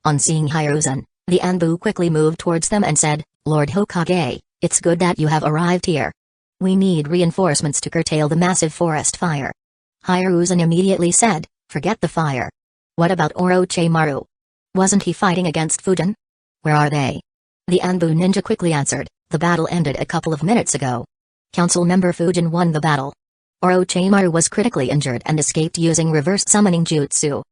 On seeing Hiruzen, the Anbu quickly moved towards them and said, "Lord Hokage, it's good that you have arrived here. We need reinforcements to curtail the massive forest fire." Hiruzen immediately said, "Forget the fire. What about Orochimaru? Wasn't he fighting against Fujin? Where are they?" The Anbu ninja quickly answered, "The battle ended a couple of minutes ago. Council member Fujin won the battle. Orochimaru was critically injured and escaped using reverse summoning jutsu.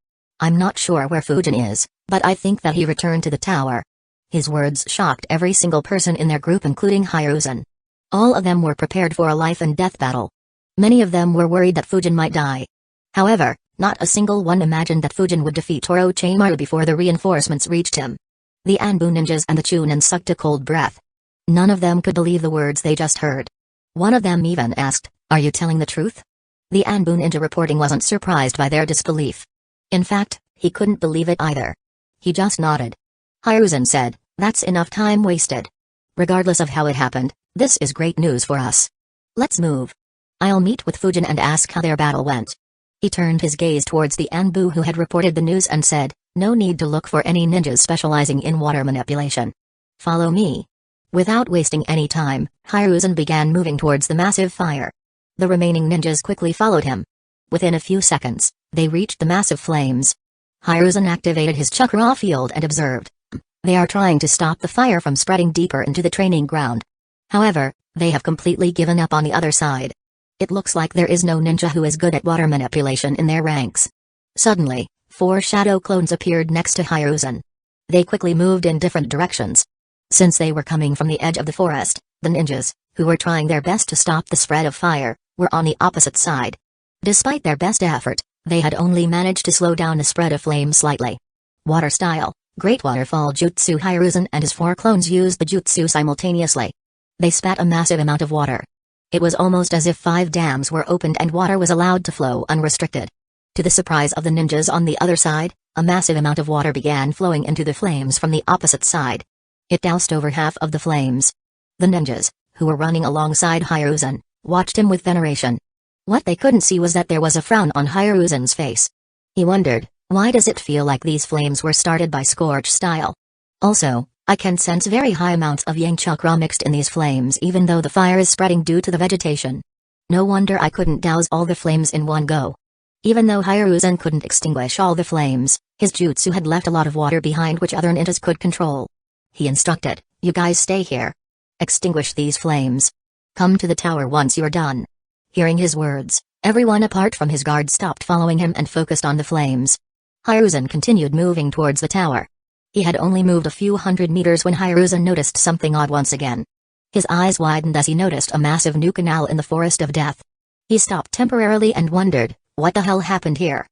I'm not sure where Fujin is, but I think that he returned to the tower." His words shocked every single person in their group including Hiruzen. All of them were prepared for a life-and-death battle. Many of them were worried that Fujin might die. However, not a single one imagined that Fujin would defeat Orochimaru before the reinforcements reached him. The Anbu ninjas and the Chunin sucked a cold breath. None of them could believe the words they just heard. One of them even asked, "Are you telling the truth?" The Anbu ninja reporting wasn't surprised by their disbelief. In fact, he couldn't believe it either. He just nodded. Hiruzen said, "That's enough time wasted. Regardless of how it happened, this is great news for us. Let's move. I'll meet with Fujin and ask how their battle went." He turned his gaze towards the Anbu who had reported the news and said, "No need to look for any ninjas specializing in water manipulation. Follow me." Without wasting any time, Hiruzen began moving towards the massive fire. The remaining ninjas quickly followed him. Within a few seconds, they reached the massive flames. Hiruzen activated his chakra field and observed. They are trying to stop the fire from spreading deeper into the training ground. However, they have completely given up on the other side. It looks like there is no ninja who is good at water manipulation in their ranks. Suddenly, 4 shadow clones appeared next to Hiruzen. They quickly moved in different directions. Since they were coming from the edge of the forest, the ninjas, who were trying their best to stop the spread of fire, were on the opposite side. Despite their best effort, they had only managed to slow down the spread of flame slightly. Water style, Great Waterfall Jutsu. Hiruzen and his 4 clones used the jutsu simultaneously. They spat a massive amount of water. It was almost as if 5 dams were opened and water was allowed to flow unrestricted. To the surprise of the ninjas on the other side, a massive amount of water began flowing into the flames from the opposite side. It doused over half of the flames. The ninjas, who were running alongside Hiruzen, watched him with veneration. What they couldn't see was that there was a frown on Hiruzen's face. He wondered, why does it feel like these flames were started by Scorch style? Also, I can sense very high amounts of yang chakra mixed in these flames even though the fire is spreading due to the vegetation. No wonder I couldn't douse all the flames in one go. Even though Hiruzen couldn't extinguish all the flames, his jutsu had left a lot of water behind which other ninjas could control. He instructed, "You guys stay here. Extinguish these flames. Come to the tower once you're done." Hearing his words, everyone apart from his guard stopped following him and focused on the flames. Hiruzen continued moving towards the tower. He had only moved a few hundred meters when Hiruzen noticed something odd once again. His eyes widened as he noticed a massive new canal in the Forest of Death. He stopped temporarily and wondered, what the hell happened here?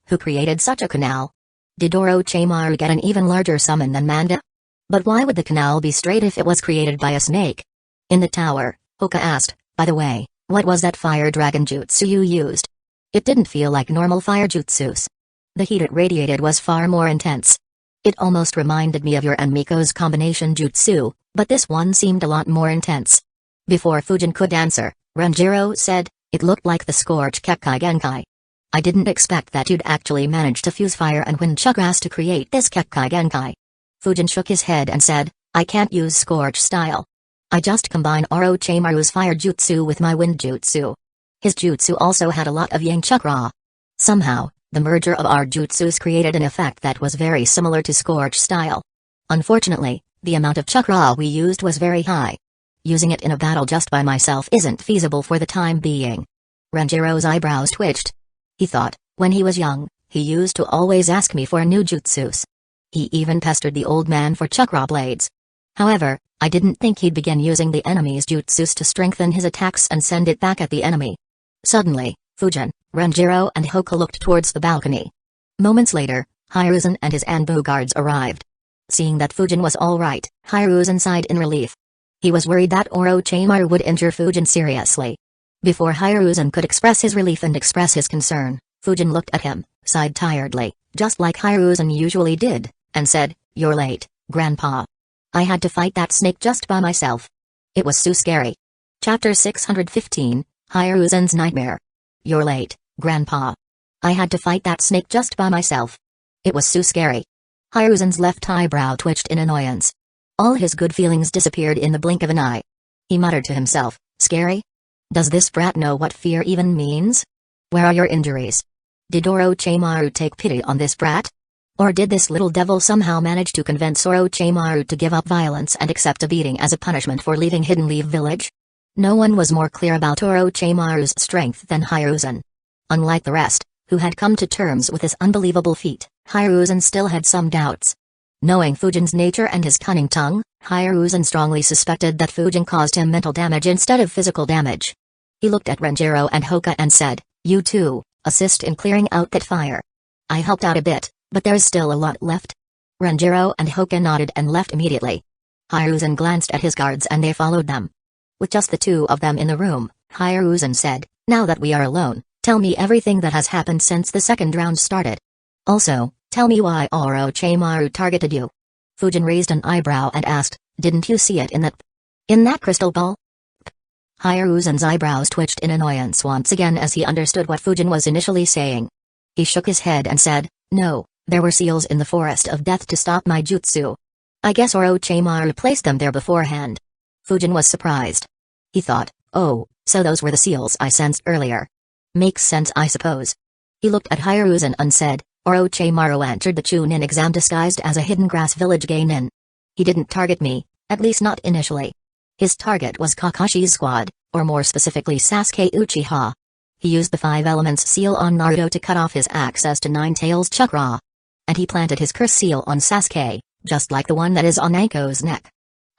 Who created such a canal? Did Orochimaru get an even larger summon than Manda? But why would the canal be straight if it was created by a snake? In the tower, Hoka asked, "By the way, what was that fire dragon jutsu you used? It didn't feel like normal fire jutsus. The heat it radiated was far more intense. It almost reminded me of your and Miko's combination jutsu, but this one seemed a lot more intense." Before Fujin could answer, Renjiro said, "It looked like the Scorch Kekkai Genkai. I didn't expect that you'd actually manage to fuse fire and wind chakras to create this Kekkai Genkai." Fujin shook his head and said, "I can't use Scorch style. I just combine Orochimaru's fire jutsu with my wind jutsu. His jutsu also had a lot of yang chakra. Somehow, the merger of our jutsus created an effect that was very similar to Scorch style. Unfortunately, the amount of chakra we used was very high. Using it in a battle just by myself isn't feasible for the time being." Renjiro's eyebrows twitched. He thought, when he was young, he used to always ask me for new jutsus. He even pestered the old man for chakra blades. However, I didn't think he'd begin using the enemy's jutsus to strengthen his attacks and send it back at the enemy. Suddenly, Fujin, Renjiro and Hoka looked towards the balcony. Moments later, Hiruzen and his Anbu guards arrived. Seeing that Fujin was alright, Hiruzen sighed in relief. He was worried that Orochimaru would injure Fujin seriously. Before Hiruzen could express his relief and express his concern, Fujin looked at him, sighed tiredly, just like Hiruzen usually did, and said, "You're late, Grandpa. I had to fight that snake just by myself. It was so scary." Chapter 615, Hiruzen's Nightmare. "You're late, Grandpa. I had to fight that snake just by myself. It was so scary." Hiruzen's left eyebrow twitched in annoyance. All his good feelings disappeared in the blink of an eye. He muttered to himself, "Scary? Does this brat know what fear even means? Where are your injuries? Did Orochimaru take pity on this brat? Or did this little devil somehow manage to convince Orochimaru to give up violence and accept a beating as a punishment for leaving Hidden Leaf Village?" No one was more clear about Orochimaru's strength than Hiruzen. Unlike the rest, who had come to terms with his unbelievable feat, Hiruzen still had some doubts. Knowing Fujin's nature and his cunning tongue, Hiruzen strongly suspected that Fujin caused him mental damage instead of physical damage. He looked at Renjiro and Hoka and said, "You two, assist in clearing out that fire. I helped out a bit, but there's still a lot left." Renjiro and Hoka nodded and left immediately. Hiruzen glanced at his guards and they followed them. With just the two of them in the room, Hiruzen said, "Now that we are alone, tell me everything that has happened since the second round started. Also, tell me why Orochimaru targeted you." Fujin raised an eyebrow and asked, "Didn't you see it in that crystal ball?" Hiruzen's eyebrows twitched in annoyance once again as he understood what Fujin was initially saying. He shook his head and said, "No, there were seals in the forest of death to stop my jutsu. I guess Orochimaru placed them there beforehand." Fujin was surprised. He thought, "Oh, so those were the seals I sensed earlier. Makes sense, I suppose." He looked at Hiruzen and said, "Orochimaru entered the Chunin exam disguised as a hidden grass village genin. He didn't target me, at least not initially. His target was Kakashi's squad, or more specifically Sasuke Uchiha. He used the 5 elements seal on Naruto to cut off his access to Nine Tails chakra. And he planted his curse seal on Sasuke, just like the one that is on Aiko's neck."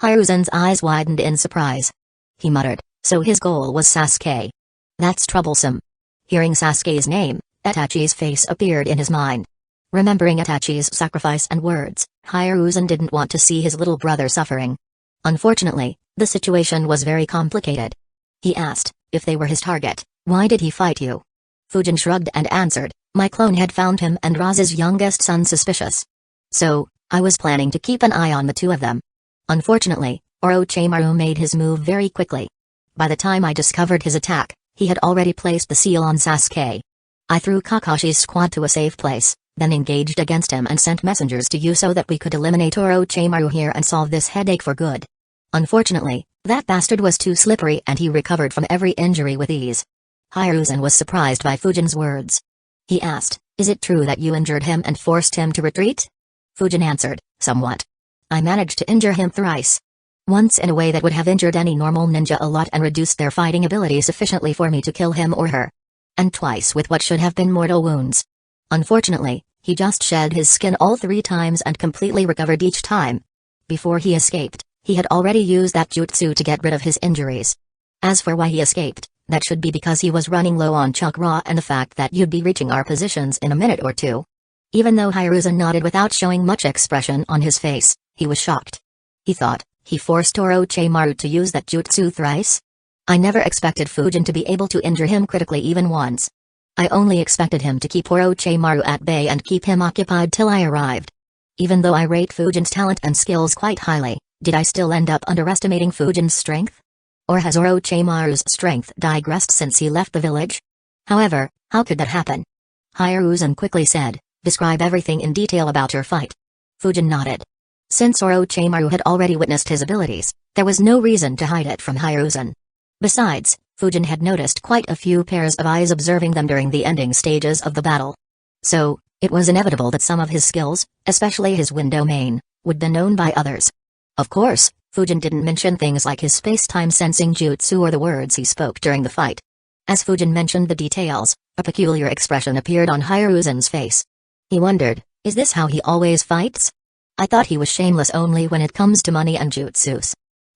Hiruzen's eyes widened in surprise. He muttered, "So his goal was Sasuke. That's troublesome." Hearing Sasuke's name, Itachi's face appeared in his mind. Remembering Itachi's sacrifice and words, Hiruzen didn't want to see his little brother suffering. Unfortunately, the situation was very complicated. He asked, "If they were his target, why did he fight you?" Fujin shrugged and answered, "My clone had found him and Raz's youngest son suspicious. So, I was planning to keep an eye on the two of them. Unfortunately, Orochimaru made his move very quickly. By the time I discovered his attack, he had already placed the seal on Sasuke. I threw Kakashi's squad to a safe place, then engaged against him and sent messengers to you so that we could eliminate Orochimaru here and solve this headache for good. Unfortunately, that bastard was too slippery and he recovered from every injury with ease." Hiruzen was surprised by Fujin's words. He asked, "Is it true that you injured him and forced him to retreat?" Fujin answered, "Somewhat. I managed to injure him thrice. Once in a way that would have injured any normal ninja a lot and reduced their fighting ability sufficiently for me to kill him or her. And twice with what should have been mortal wounds. Unfortunately, he just shed his skin all 3 times and completely recovered each time. Before he escaped, he had already used that jutsu to get rid of his injuries. As for why he escaped, that should be because he was running low on chakra and the fact that you'd be reaching our positions in a minute or two." Even though Hiruzen nodded without showing much expression on his face, he was shocked. He thought, he forced Orochimaru to use that jutsu thrice? I never expected Fujin to be able to injure him critically even once. I only expected him to keep Orochimaru at bay and keep him occupied till I arrived. Even though I rate Fujin's talent and skills quite highly, did I still end up underestimating Fujin's strength? Or has Orochimaru's strength digressed since he left the village? However, how could that happen? Hiruzen quickly said, "Describe everything in detail about your fight." Fujin nodded. Since Orochimaru had already witnessed his abilities, there was no reason to hide it from Hiruzen. Besides, Fujin had noticed quite a few pairs of eyes observing them during the ending stages of the battle. So, it was inevitable that some of his skills, especially his wind domain, would be known by others. Of course, Fujin didn't mention things like his space-time sensing jutsu or the words he spoke during the fight. As Fujin mentioned the details, a peculiar expression appeared on Hiruzen's face. He wondered, is this how he always fights? I thought he was shameless only when it comes to money and jutsus.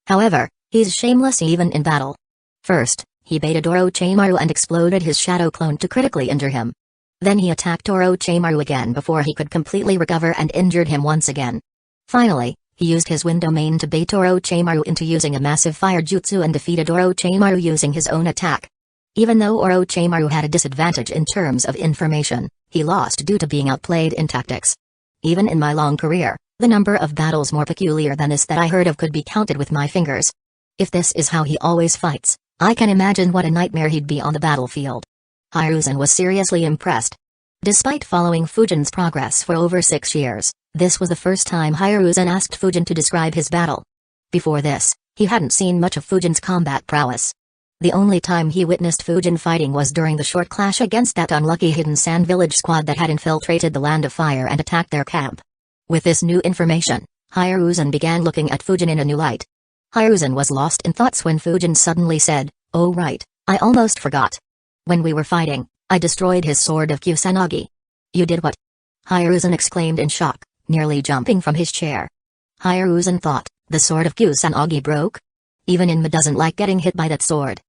However, he's shameless even in battle. First, he baited Orochimaru and exploded his shadow clone to critically injure him. Then he attacked Orochimaru again before he could completely recover and injured him once again. Finally, he used his wind domain to bait Orochimaru into using a massive fire jutsu and defeated Orochimaru using his own attack. Even though Orochimaru had a disadvantage in terms of information, he lost due to being outplayed in tactics. Even in my long career, the number of battles more peculiar than this that I heard of could be counted with my fingers. If this is how he always fights, I can imagine what a nightmare he'd be on the battlefield. Hiruzen was seriously impressed. Despite following Fujin's progress for over 6 years, this was the first time Hiruzen asked Fujin to describe his battle. Before this, he hadn't seen much of Fujin's combat prowess. The only time he witnessed Fujin fighting was during the short clash against that unlucky hidden sand village squad that had infiltrated the Land of Fire and attacked their camp. With this new information, Hiruzen began looking at Fujin in a new light. Hiruzen was lost in thoughts when Fujin suddenly said, "Oh right, I almost forgot. When we were fighting, I destroyed his sword of Kusanagi." "You did what?" Hiruzen exclaimed in shock, nearly jumping from his chair. Hiruzen thought, the sword of Kusanagi broke? Even Inma doesn't like getting hit by that sword.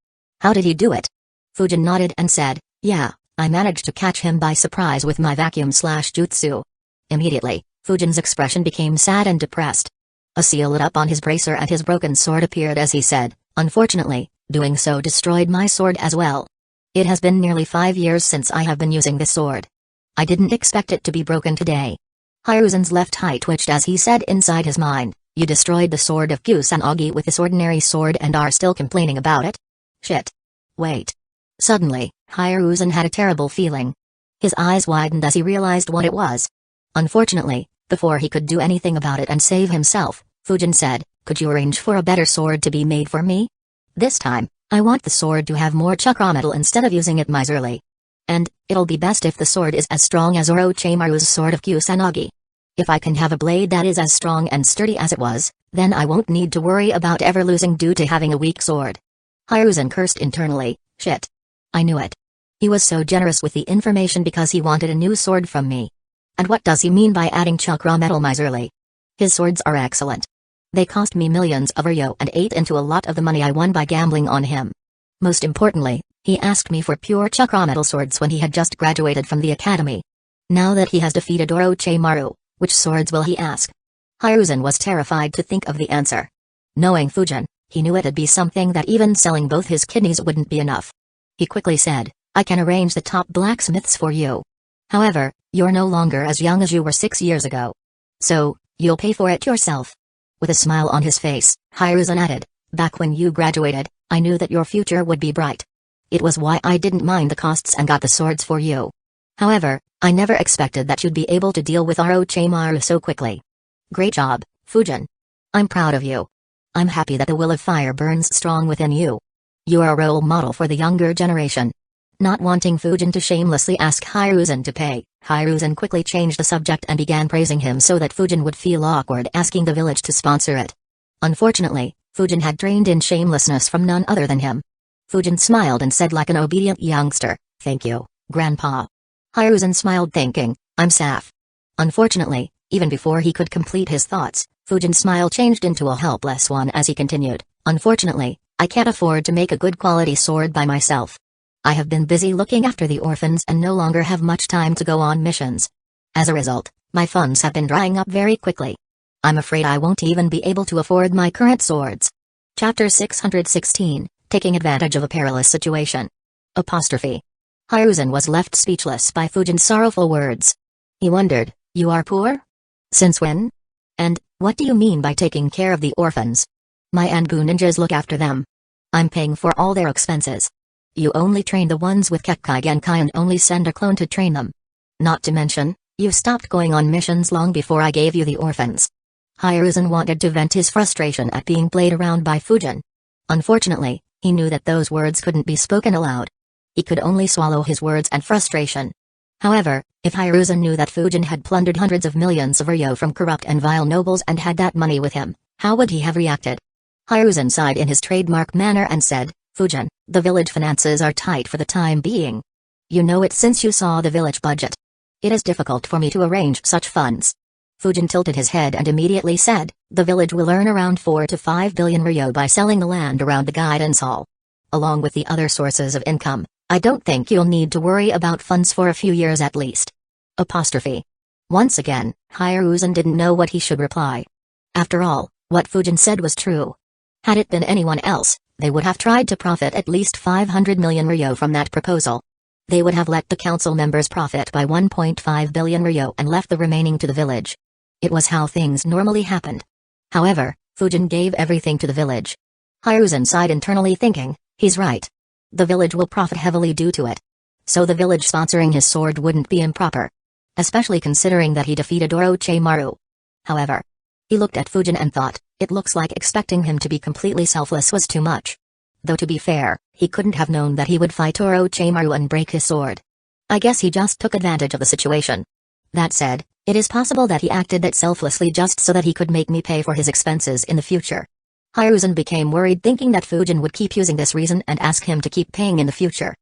How did he do it? Fujin nodded and said, "Yeah, I managed to catch him by surprise with my vacuum/jutsu." Immediately, Fujin's expression became sad and depressed. A seal lit up on his bracer and his broken sword appeared as he said, "Unfortunately, doing so destroyed my sword as well. It has been nearly 5 years since I have been using this sword. I didn't expect it to be broken today." Hiruzen's left eye twitched as he said inside his mind, "You destroyed the sword of Kusanagi with this ordinary sword and are still complaining about it? Shit. Wait. Suddenly, Hiruzen had a terrible feeling. His eyes widened as he realized what it was. Unfortunately, before he could do anything about it and save himself, Fujin said, "Could you arrange for a better sword to be made for me? This time, I want the sword to have more chakra metal instead of using it miserly. And, it'll be best if the sword is as strong as Orochimaru's sword of Kusanagi. If I can have a blade that is as strong and sturdy as it was, then I won't need to worry about ever losing due to having a weak sword." Hiruzen cursed internally, "Shit. I knew it. He was so generous with the information because he wanted a new sword from me. And what does he mean by adding chakra metal miserly? His swords are excellent. They cost me millions of ryo and ate into a lot of the money I won by gambling on him. Most importantly, he asked me for pure chakra metal swords when he had just graduated from the academy. Now that he has defeated Orochimaru, which swords will he ask?" Hiruzen was terrified to think of the answer. Knowing Fujin, he knew it'd be something that even selling both his kidneys wouldn't be enough. He quickly said, "I can arrange the top blacksmiths for you. However, you're no longer as young as you were 6 years ago. So, you'll pay for it yourself." With a smile on his face, Hiruzen added, "Back when you graduated, I knew that your future would be bright. It was why I didn't mind the costs and got the swords for you. However, I never expected that you'd be able to deal with Orochimaru so quickly. Great job, Fujin. I'm proud of you. I'm happy that the will of fire burns strong within you. You are a role model for the younger generation." Not wanting Fujin to shamelessly ask Hiruzen to pay, Hiruzen quickly changed the subject and began praising him so that Fujin would feel awkward asking the village to sponsor it. Unfortunately, Fujin had trained in shamelessness from none other than him. Fujin smiled and said like an obedient youngster, "Thank you, Grandpa." Hiruzen smiled thinking, "I'm Saf." Unfortunately, even before he could complete his thoughts, Fujin's smile changed into a helpless one as he continued, "Unfortunately, I can't afford to make a good quality sword by myself. I have been busy looking after the orphans and no longer have much time to go on missions. As a result, my funds have been drying up very quickly. I'm afraid I won't even be able to afford my current swords." Chapter 616, Taking Advantage of a Perilous Situation. Apostrophe. Hiruzen was left speechless by Fujin's sorrowful words. He wondered, "You are poor? Since when? And, what do you mean by taking care of the orphans?" "My Anbu ninjas look after them. I'm paying for all their expenses. You only train the ones with Kekkai Genkai and only send a clone to train them. Not to mention, you stopped going on missions long before I gave you the orphans." Hiruzen wanted to vent his frustration at being played around by Fujin. Unfortunately, he knew that those words couldn't be spoken aloud. He could only swallow his words and frustration. However, if Hiruzen knew that Fujin had plundered hundreds of millions of ryo from corrupt and vile nobles and had that money with him, how would he have reacted? Hiruzen sighed in his trademark manner and said, "Fujin, the village finances are tight for the time being. You know it since you saw the village budget. It is difficult for me to arrange such funds." Fujin tilted his head and immediately said, "The village will earn around 4 to 5 billion ryo by selling the land around the guidance hall. Along with the other sources of income, I don't think you'll need to worry about funds for a few years at least." Apostrophe. Once again, Hiruzen didn't know what he should reply. After all, what Fujin said was true. Had it been anyone else, they would have tried to profit at least 500 million ryo from that proposal. They would have let the council members profit by 1.5 billion ryo and left the remaining to the village. It was how things normally happened. However, Fujin gave everything to the village. Hiruzen sighed internally thinking, he's right. The village will profit heavily due to it. So the village sponsoring his sword wouldn't be improper. Especially considering that he defeated Orochimaru. However, he looked at Fujin and thought, it looks like expecting him to be completely selfless was too much. Though to be fair, he couldn't have known that he would fight Orochimaru and break his sword. I guess he just took advantage of the situation. That said, it is possible that he acted that selflessly just so that he could make me pay for his expenses in the future. Hiruzen became worried thinking that Fujin would keep using this reason and ask him to keep paying in the future.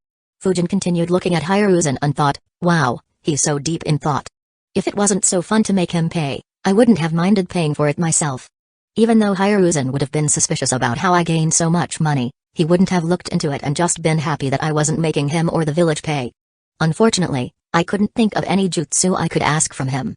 Fujin continued looking at Hiruzen and thought, wow, he's so deep in thought. If it wasn't so fun to make him pay, I wouldn't have minded paying for it myself. Even though Hiruzen would have been suspicious about how I gained so much money, he wouldn't have looked into it and just been happy that I wasn't making him or the village pay. Unfortunately, I couldn't think of any jutsu I could ask from him.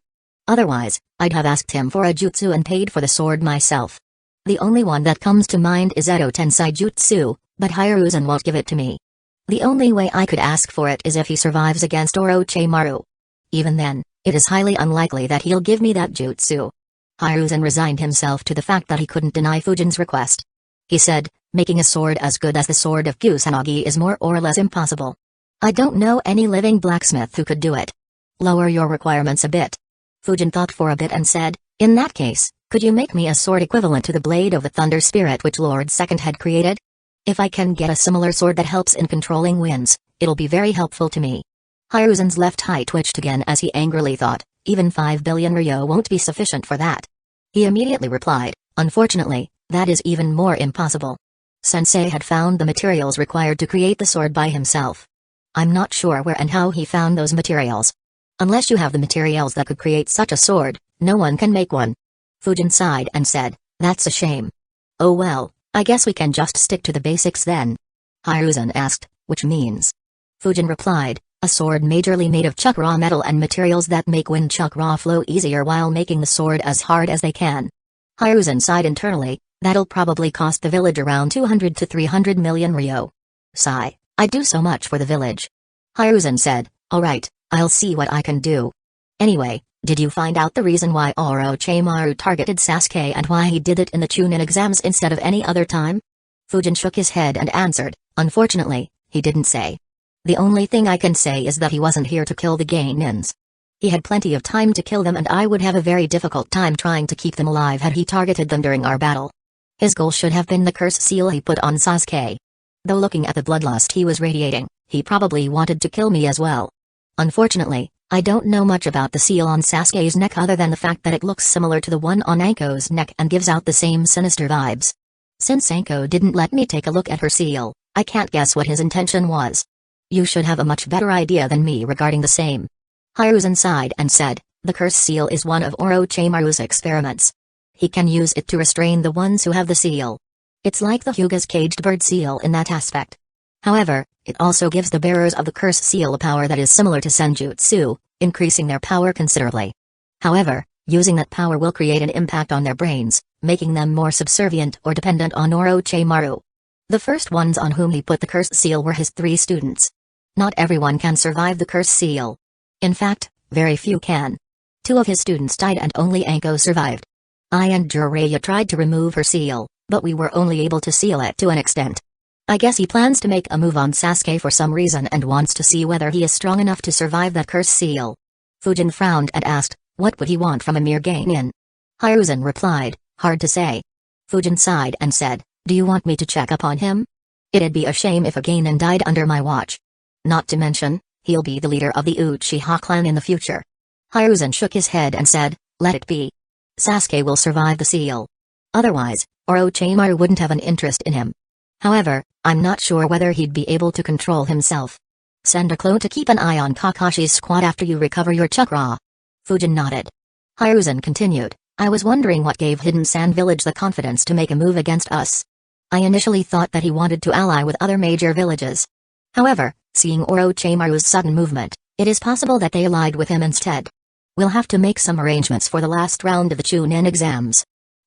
Otherwise, I'd have asked him for a jutsu and paid for the sword myself. The only one that comes to mind is Edo Tensei Jutsu, but Hiruzen won't give it to me. The only way I could ask for it is if he survives against Orochimaru. Even then, it is highly unlikely that he'll give me that jutsu. Hiruzen resigned himself to the fact that he couldn't deny Fujin's request. he said, making a sword as good as the sword of Kusanagi is more or less impossible. I don't know any living blacksmith who could do it. Lower your requirements a bit. Fujin thought for a bit and said, in that case, could you make me a sword equivalent to the blade of the thunder spirit which Lord Second had created? If I can get a similar sword that helps in controlling winds, it'll be very helpful to me. Hiruzen's left eye twitched again as he angrily thought, even 5 billion ryo won't be sufficient for that. He immediately replied, unfortunately, that is even more impossible. Sensei had found the materials required to create the sword by himself. I'm not sure where and how he found those materials. Unless you have the materials that could create such a sword, no one can make one. Fujin sighed and said, that's a shame. Oh well, I guess we can just stick to the basics then. Hiruzen asked, which means? Fujin replied, a sword majorly made of chakra metal and materials that make wind chakra flow easier while making the sword as hard as they can. Hiruzen sighed internally, that'll probably cost the village around 200 to 300 million ryo. Sigh, I'd do so much for the village. Hiruzen said, alright, I'll see what I can do. Anyway, did you find out the reason why Orochimaru targeted Sasuke and why he did it in the Chunin exams instead of any other time? Fujin shook his head and answered, unfortunately, he didn't say. The only thing I can say is that he wasn't here to kill the Gainins. He had plenty of time to kill them and I would have a very difficult time trying to keep them alive had he targeted them during our battle. His goal should have been the curse seal he put on Sasuke. Though looking at the bloodlust he was radiating, he probably wanted to kill me as well. Unfortunately, I don't know much about the seal on Sasuke's neck other than the fact that it looks similar to the one on Anko's neck and gives out the same sinister vibes. Since Anko didn't let me take a look at her seal, I can't guess what his intention was. You should have a much better idea than me regarding the same. Hiruzen sighed and said, the curse seal is one of Orochimaru's experiments. He can use it to restrain the ones who have the seal. It's like the Hyuga's caged bird seal in that aspect. However, it also gives the bearers of the curse seal a power that is similar to senjutsu, increasing their power considerably. However, using that power will create an impact on their brains, making them more subservient or dependent on Orochimaru. The first ones on whom he put the curse seal were his 3 students. Not everyone can survive the curse seal. In fact, very few can. 2 of his students died and only Anko survived. I and Jiraiya tried to remove her seal, but we were only able to seal it to an extent. I guess he plans to make a move on Sasuke for some reason and wants to see whether he is strong enough to survive that curse seal. Fujin frowned and asked, what would he want from a mere Geinin? Hiruzen replied, hard to say. Fujin sighed and said, do you want me to check up on him? It'd be a shame if a Geinin died under my watch. Not to mention, he'll be the leader of the Uchiha clan in the future. Hiruzen shook his head and said, let it be. Sasuke will survive the seal. Otherwise, Orochimaru wouldn't have an interest in him. However, I'm not sure whether he'd be able to control himself. Send a clone to keep an eye on Kakashi's squad after you recover your chakra. Fujin nodded. Hiruzen continued, I was wondering what gave Hidden Sand Village the confidence to make a move against us. I initially thought that he wanted to ally with other major villages. However, seeing Orochimaru's sudden movement, it is possible that they allied with him instead. We'll have to make some arrangements for the last round of the Chunin exams.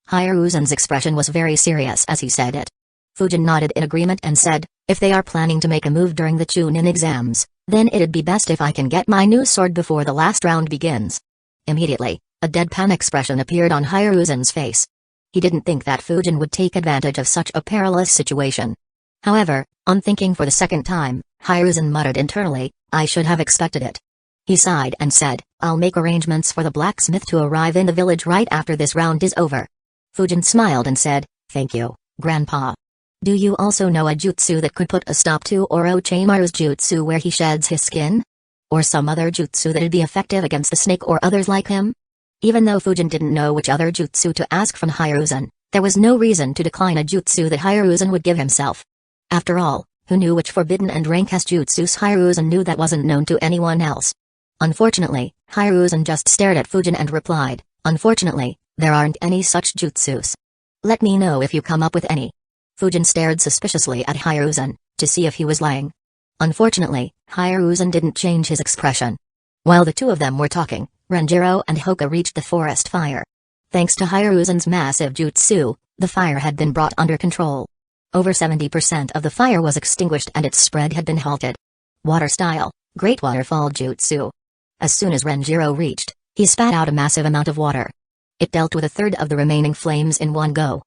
Hiruzen's expression was very serious as he said it. Fujin nodded in agreement and said, if they are planning to make a move during the Chunin exams, then it'd be best if I can get my new sword before the last round begins. Immediately, a deadpan expression appeared on Hiruzen's face. He didn't think that Fujin would take advantage of such a perilous situation. However, on thinking for the second time, Hiruzen muttered internally, I should have expected it. He sighed and said, I'll make arrangements for the blacksmith to arrive in the village right after this round is over. Fujin smiled and said, thank you, Grandpa. Do you also know a jutsu that could put a stop to Orochimaru's jutsu where he sheds his skin? Or some other jutsu that'd be effective against the snake or others like him? Even though Fujin didn't know which other jutsu to ask from Hiruzen, there was no reason to decline a jutsu that Hiruzen would give himself. After all, who knew which forbidden and rank-S jutsus Hiruzen knew that wasn't known to anyone else? Unfortunately, Hiruzen just stared at Fujin and replied, unfortunately, there aren't any such jutsus. Let me know if you come up with any. Fujin stared suspiciously at Hiruzen, to see if he was lying. Unfortunately, Hiruzen didn't change his expression. While the two of them were talking, Renjiro and Hoka reached the forest fire. Thanks to Hiruzen's massive jutsu, the fire had been brought under control. Over 70% of the fire was extinguished and its spread had been halted. Water style, Great Waterfall Jutsu. As soon as Renjiro reached, he spat out a massive amount of water. It dealt with a third of the remaining flames in one go.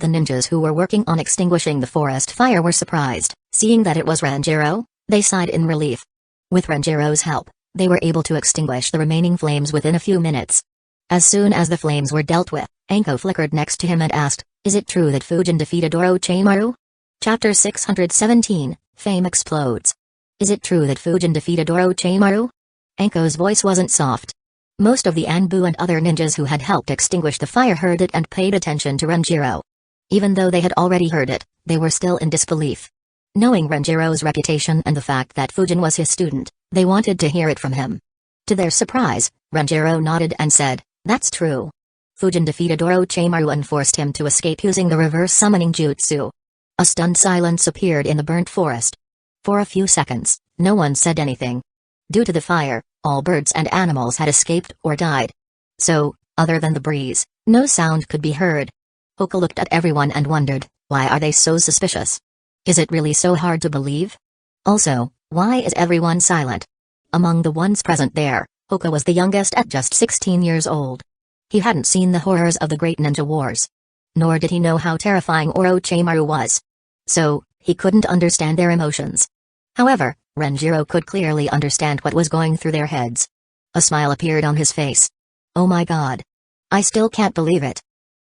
The ninjas who were working on extinguishing the forest fire were surprised. Seeing that it was Ranjiro, they sighed in relief. With Ranjiro's help, they were able to extinguish the remaining flames within a few minutes. As soon as the flames were dealt with, Anko flickered next to him and asked, "Is it true that Fujin defeated Orochimaru?" Chapter 617, Fame Explodes. Is it true that Fujin defeated Orochimaru? Anko's voice wasn't soft. Most of the Anbu and other ninjas who had helped extinguish the fire heard it and paid attention to Ranjiro. Even though they had already heard it, they were still in disbelief. Knowing Ranjiro's reputation and the fact that Fujin was his student, they wanted to hear it from him. To their surprise, Ranjiro nodded and said, "That's true. Fujin defeated Orochimaru and forced him to escape using the reverse summoning jutsu." A stunned silence appeared in the burnt forest. For a few seconds, no one said anything. Due to the fire, all birds and animals had escaped or died. So, other than the breeze, no sound could be heard. Hoka looked at everyone and wondered, why are they so suspicious? Is it really so hard to believe? Also, why is everyone silent? Among the ones present there, Hoka was the youngest at just 16 years old. He hadn't seen the horrors of the Great Ninja Wars. Nor did he know how terrifying Orochimaru was. So, he couldn't understand their emotions. However, Ranjiro could clearly understand what was going through their heads. A smile appeared on his face. "Oh my god. I still can't believe it.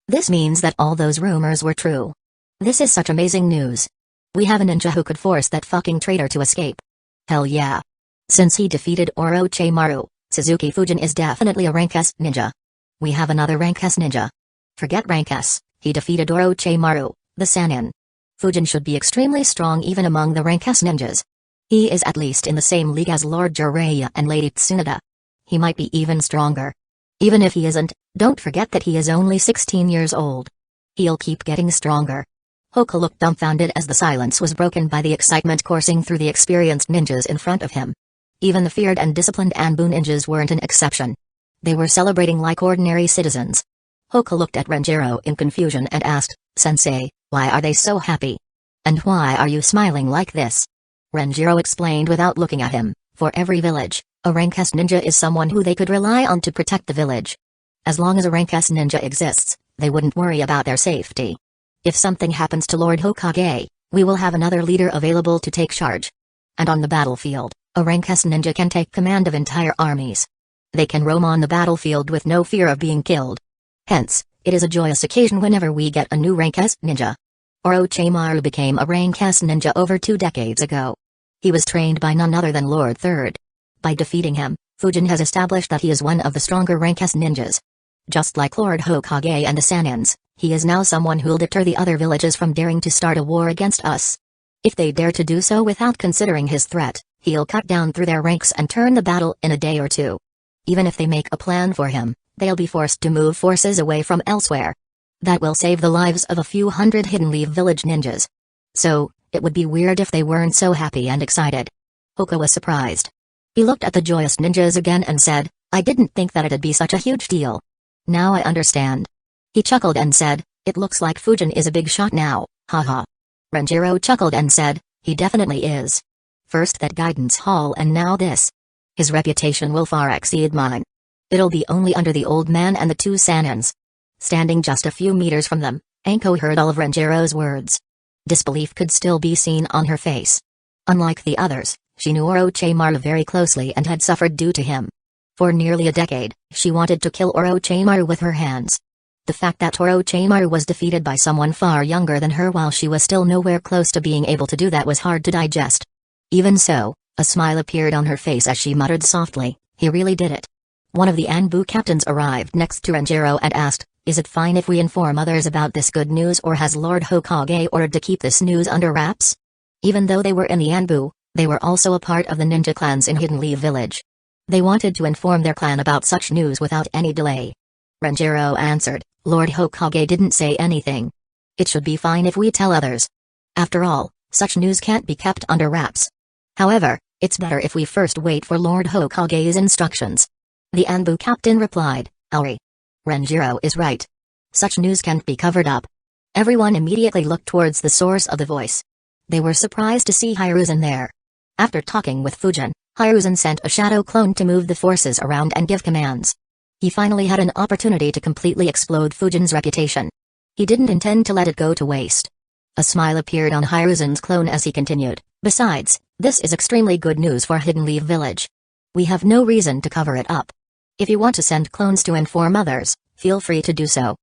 This means that all those rumors were true. This is such amazing news. We have a ninja who could force that fucking traitor to escape. Hell yeah. Since he defeated Orochimaru, Suzuki Fujin is definitely a rank S ninja. We have another rank S ninja. Forget rank S, he defeated Orochimaru, the Sannin. Fujin should be extremely strong even among the rank S ninjas. He is at least in the same league as Lord Jiraiya and Lady Tsunade. He might be even stronger. Even if he isn't, don't forget that he is only 16 years old. He'll keep getting stronger." Hoka looked dumbfounded as the silence was broken by the excitement coursing through the experienced ninjas in front of him. Even the feared and disciplined Anbu ninjas weren't an exception. They were celebrating like ordinary citizens. Hoka looked at Ranjiro in confusion and asked, "Sensei, why are they so happy? And why are you smiling like this?" Ranjiro explained without looking at him, "For every village, a rank S ninja is someone who they could rely on to protect the village. As long as a rank S ninja exists, they wouldn't worry about their safety. If something happens to Lord Hokage, we will have another leader available to take charge. And on the battlefield, a rank S ninja can take command of entire armies. They can roam on the battlefield with no fear of being killed. Hence, it is a joyous occasion whenever we get a new rank S ninja." Orochimaru became a rank S ninja over 2 decades ago. He was trained by none other than Lord Third. By defeating him, Fujin has established that he is one of the stronger rank S ninjas. Just like Lord Hokage and the Sannins, he is now someone who'll deter the other villages from daring to start a war against us. If they dare to do so without considering his threat, he'll cut down through their ranks and turn the battle in a day or two. Even if they make a plan for him, they'll be forced to move forces away from elsewhere. That will save the lives of a few hundred Hidden Leaf Village ninjas. So, it would be weird if they weren't so happy and excited." Hoka was surprised. He looked at the joyous ninjas again and said, "I didn't think that it'd be such a huge deal. Now I understand." He chuckled and said, "It looks like Fujin is a big shot now, haha." Ranjiro chuckled and said, "He definitely is. First that guidance hall and now this. His reputation will far exceed mine. It'll be only under the old man and the 2 Sannins." Standing just a few meters from them, Anko heard all of Ranjiro's words. Disbelief could still be seen on her face. Unlike the others, she knew Orochimaru very closely and had suffered due to him. For nearly a decade, she wanted to kill Orochimaru with her hands. The fact that Orochimaru was defeated by someone far younger than her while she was still nowhere close to being able to do that was hard to digest. Even so, a smile appeared on her face as she muttered softly, "He really did it." One of the Anbu captains arrived next to Ranjiro and asked, "Is it fine if we inform others about this good news, or has Lord Hokage ordered to keep this news under wraps?" Even though they were in the Anbu, they were also a part of the ninja clans in Hidden Leaf Village. They wanted to inform their clan about such news without any delay. Ranjiro answered, "Lord Hokage didn't say anything. It should be fine if we tell others. After all, such news can't be kept under wraps. However, it's better if we first wait for Lord Hokage's instructions." The Anbu captain replied, "Auri. Ranjiro is right. Such news can't be covered up." Everyone immediately looked towards the source of the voice. They were surprised to see Hiruzen there. After talking with Fujin, Hiruzen sent a shadow clone to move the forces around and give commands. He finally had an opportunity to completely explode Fujin's reputation. He didn't intend to let it go to waste. A smile appeared on Hiruzen's clone as he continued, "Besides, this is extremely good news for Hidden Leaf Village. We have no reason to cover it up. If you want to send clones to inform others, feel free to do so.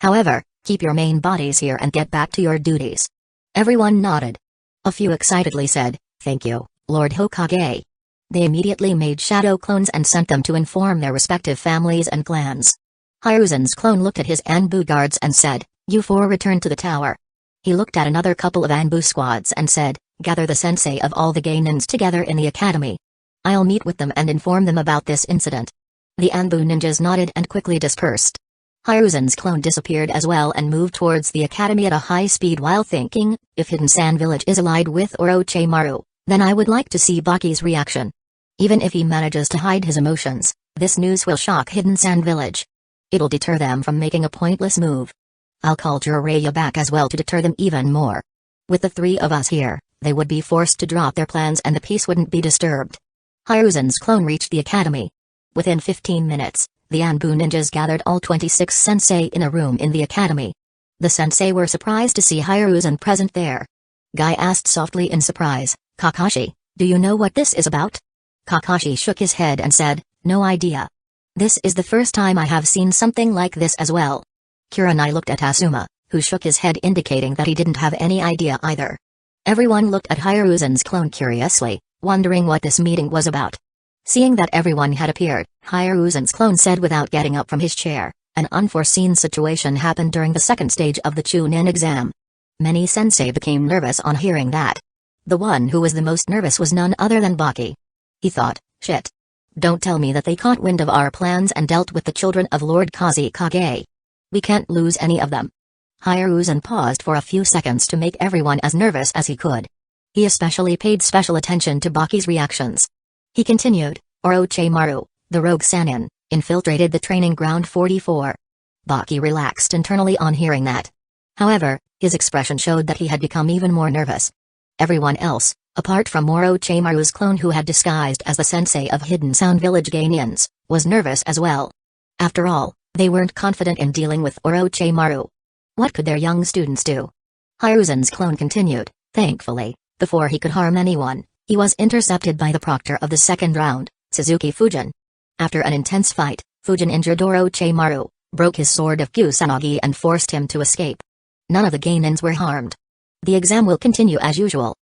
However, keep your main bodies here and get back to your duties." Everyone nodded. A few excitedly said, "Thank you, Lord Hokage." They immediately made shadow clones and sent them to inform their respective families and clans. Hiruzen's clone looked at his Anbu guards and said, "You four return to the tower." He looked at another couple of Anbu squads and said, "Gather the sensei of all the Gainans together in the academy. I'll meet with them and inform them about this incident." The Anbu ninjas nodded and quickly dispersed. Hiruzen's clone disappeared as well and moved towards the academy at a high speed while thinking, if Hidden Sand Village is allied with Orochimaru, then I would like to see Baki's reaction. Even if he manages to hide his emotions, this news will shock Hidden Sand Village. It'll deter them from making a pointless move. I'll call Jiraiya back as well to deter them even more. With the three of us here, they would be forced to drop their plans and the peace wouldn't be disturbed. Hiruzen's clone reached the academy. Within 15 minutes, the Anbu ninjas gathered all 26 sensei in a room in the academy. The sensei were surprised to see Hiruzen present there. Guy asked softly in surprise, "Kakashi, do you know what this is about?" Kakashi shook his head and said, "No idea. This is the first time I have seen something like this as well." Kurenai looked at Asuma, who shook his head indicating that he didn't have any idea either. Everyone looked at Hiruzen's clone curiously, wondering what this meeting was about. Seeing that everyone had appeared, Hiruzen's clone said without getting up from his chair, "An unforeseen situation happened during the second stage of the Chunin exam." Many sensei became nervous on hearing that. The one who was the most nervous was none other than Baki. He thought, "Shit. Don't tell me that they caught wind of our plans and dealt with the children of Lord Kusagakure. We can't lose any of them." Hiruzen paused for a few seconds to make everyone as nervous as he could. He especially paid special attention to Baki's reactions. He continued, "Orochimaru, the rogue Sannin, infiltrated the training ground 44. Baki relaxed internally on hearing that. However, his expression showed that he had become even more nervous. Everyone else, apart from Orochimaru's clone who had disguised as the sensei of Hidden Sound Village Gainians, was nervous as well. After all, they weren't confident in dealing with Orochimaru. What could their young students do? Hiruzen's clone continued, "Thankfully, before he could harm anyone, he was intercepted by the proctor of the second round, Suzuki Fujin. After an intense fight, Fujin injured Orochimaru, broke his sword of Kusanagi and forced him to escape. None of the Gainans were harmed. The exam will continue as usual."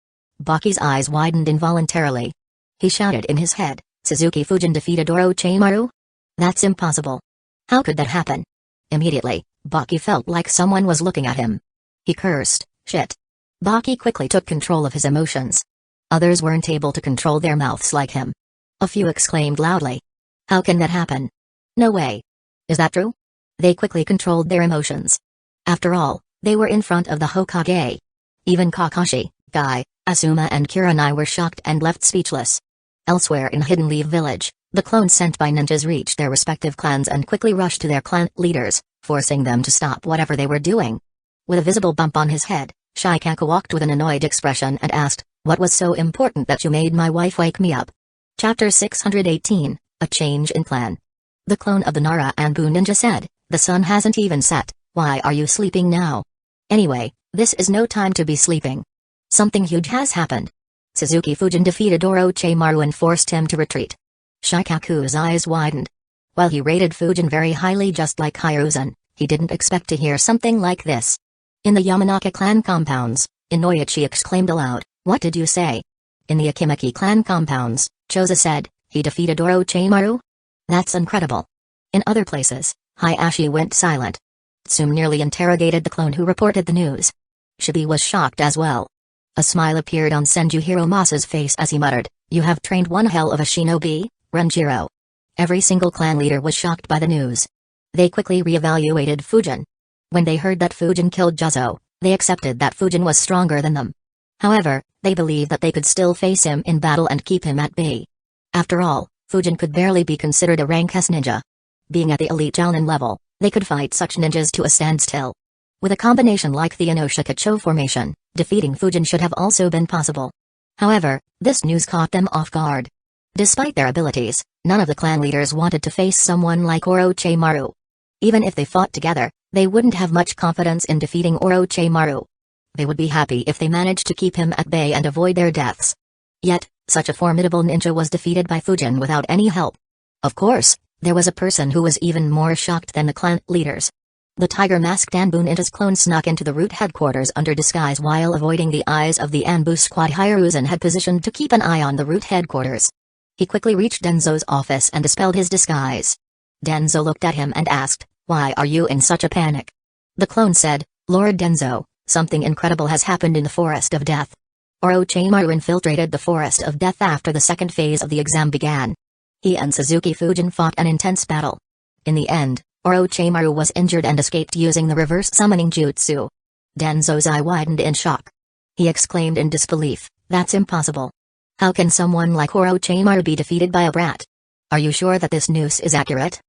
Baki's eyes widened involuntarily. He shouted in his head, "Suzuki Fujin defeated Orochimaru? That's impossible. How could that happen?" Immediately, Baki felt like someone was looking at him. He cursed, "Shit." Baki quickly took control of his emotions. Others weren't able to control their mouths like him. A few exclaimed loudly, "How can that happen? No way. Is that true?" They quickly controlled their emotions. After all, they were in front of the Hokage. Even Kakashi, Guy, Asuma and Kurenai were shocked and left speechless. Elsewhere in Hidden Leaf Village, the clones sent by ninjas reached their respective clans and quickly rushed to their clan leaders, forcing them to stop whatever they were doing. With a visible bump on his head, Shikaku walked with an annoyed expression and asked, "What was so important that you made my wife wake me up?" Chapter 618, A Change in Plan. The clone of the Nara Anbu ninja said, "The sun hasn't even set, why are you sleeping now? Anyway, this is no time to be sleeping. Something huge has happened. Suzuki Fujin defeated Orochimaru and forced him to retreat." Shikaku's eyes widened. While he rated Fujin very highly just like Hiruzen, he didn't expect to hear something like this. In the Yamanaka clan compounds, Inoichi exclaimed aloud, "What did you say?" In the Akimaki clan compounds, Choza said, "He defeated Orochimaru? That's incredible." In other places, Hayashi went silent. Tsum nearly interrogated the clone who reported the news. Shibi was shocked as well. A smile appeared on Senju Hiromasa's face as he muttered, "You have trained one hell of a shinobi, Renjiro." Every single clan leader was shocked by the news. They quickly re-evaluated Fujin. When they heard that Fujin killed Juzo, they accepted that Fujin was stronger than them. However, they believed that they could still face him in battle and keep him at bay. After all, Fujin could barely be considered a rank S ninja. Being at the elite Jounin level, they could fight such ninjas to a standstill. With a combination like the Inoshikacho formation, defeating Fujin should have also been possible. However, this news caught them off guard. Despite their abilities, none of the clan leaders wanted to face someone like Orochimaru. Even if they fought together, They wouldn't have much confidence in defeating Orochimaru. They would be happy if they managed to keep him at bay and avoid their deaths. Yet, such a formidable ninja was defeated by Fujin without any help. Of course, there was a person who was even more shocked than the clan leaders. The tiger-masked Anbu ninja's clone snuck into the root headquarters under disguise while avoiding the eyes of the Anbu squad Hiruzen had positioned to keep an eye on the root headquarters. He quickly reached Denzo's office and dispelled his disguise. Denzo looked at him and asked, "Why are you in such a panic?" The clone said, "Lord Denzo, something incredible has happened in the Forest of Death." Orochimaru infiltrated the Forest of Death after the second phase of the exam began. He and Suzuki Fujin fought an intense battle. In the end, Orochimaru was injured and escaped using the reverse summoning jutsu. Denzo's eye widened in shock. He exclaimed in disbelief, "That's impossible. How can someone like Orochimaru be defeated by a brat? Are you sure that this news is accurate?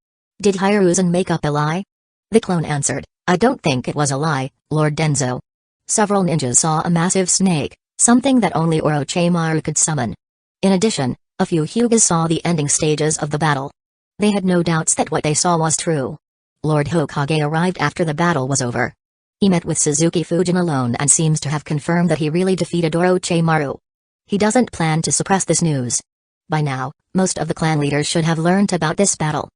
Did Hiruzen make up a lie?" The clone answered, "I don't think it was a lie, Lord Denzo. Several ninjas saw a massive snake, something that only Orochimaru could summon. In addition, a few Hyugas saw the ending stages of the battle. They had no doubts that what they saw was true." Lord Hokage arrived after the battle was over. He met with Suzuki Fujin alone and seems to have confirmed that he really defeated Orochimaru. He doesn't plan to suppress this news. By now, most of the clan leaders should have learned about this battle.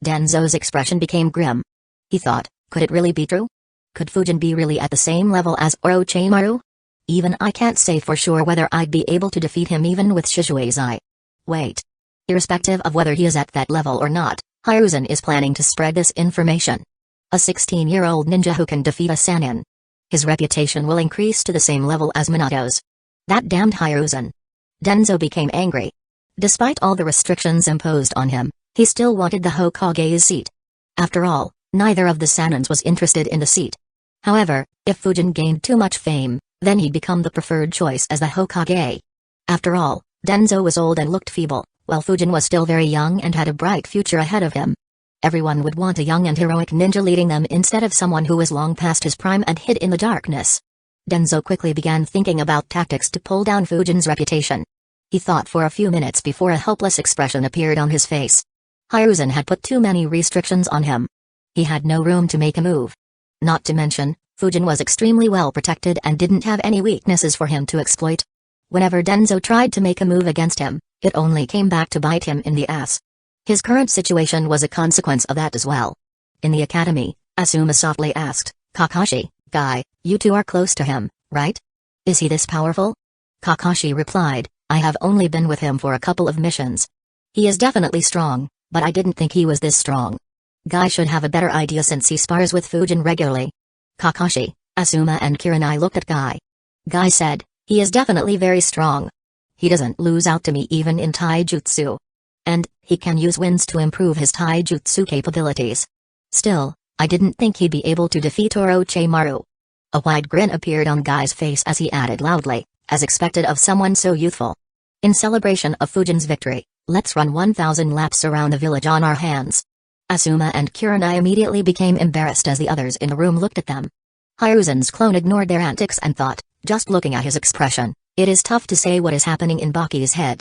Denzo's expression became grim. He thought, could it really be true? Could Fujin be really at the same level as Orochimaru? Even I can't say for sure whether I'd be able to defeat him even with Shizue's eye. Wait. Irrespective of whether he is at that level or not, Hiruzen is planning to spread this information. A 16-year-old ninja who can defeat a Sannin. His reputation will increase to the same level as Minato's. That damned Hiruzen. Denzo became angry. Despite all the restrictions imposed on him, he still wanted the Hokage's seat. After all, neither of the Sannins was interested in the seat. However, if Fujin gained too much fame, then he'd become the preferred choice as the Hokage. After all, Denzo was old and looked feeble, while Fujin was still very young and had a bright future ahead of him. Everyone would want a young and heroic ninja leading them instead of someone who was long past his prime and hid in the darkness. Denzo quickly began thinking about tactics to pull down Fujin's reputation. He thought for a few minutes before a hopeless expression appeared on his face. Hiruzen had put too many restrictions on him. He had no room to make a move. Not to mention, Fujin was extremely well protected and didn't have any weaknesses for him to exploit. Whenever Denzo tried to make a move against him, it only came back to bite him in the ass. His current situation was a consequence of that as well. In the academy, Asuma softly asked, "Kakashi, Guy, you two are close to him, right? Is he this powerful?" Kakashi replied, "I have only been with him for a couple of missions. He is definitely strong, but I didn't think he was this strong. Guy should have a better idea since he spars with Fujin regularly." Kakashi, Asuma and Kiranai looked at Guy. Guy said, "He is definitely very strong. He doesn't lose out to me even in taijutsu. And, he can use winds to improve his taijutsu capabilities. Still, I didn't think he'd be able to defeat Orochimaru." A wide grin appeared on Guy's face as he added loudly, as expected of someone so youthful. "In celebration of Fujin's victory, let's run 1,000 laps around the village on our hands." Asuma and Kiranai immediately became embarrassed as the others in the room looked at them. Hiruzen's clone ignored their antics and thought, just looking at his expression, it is tough to say what is happening in Baki's head.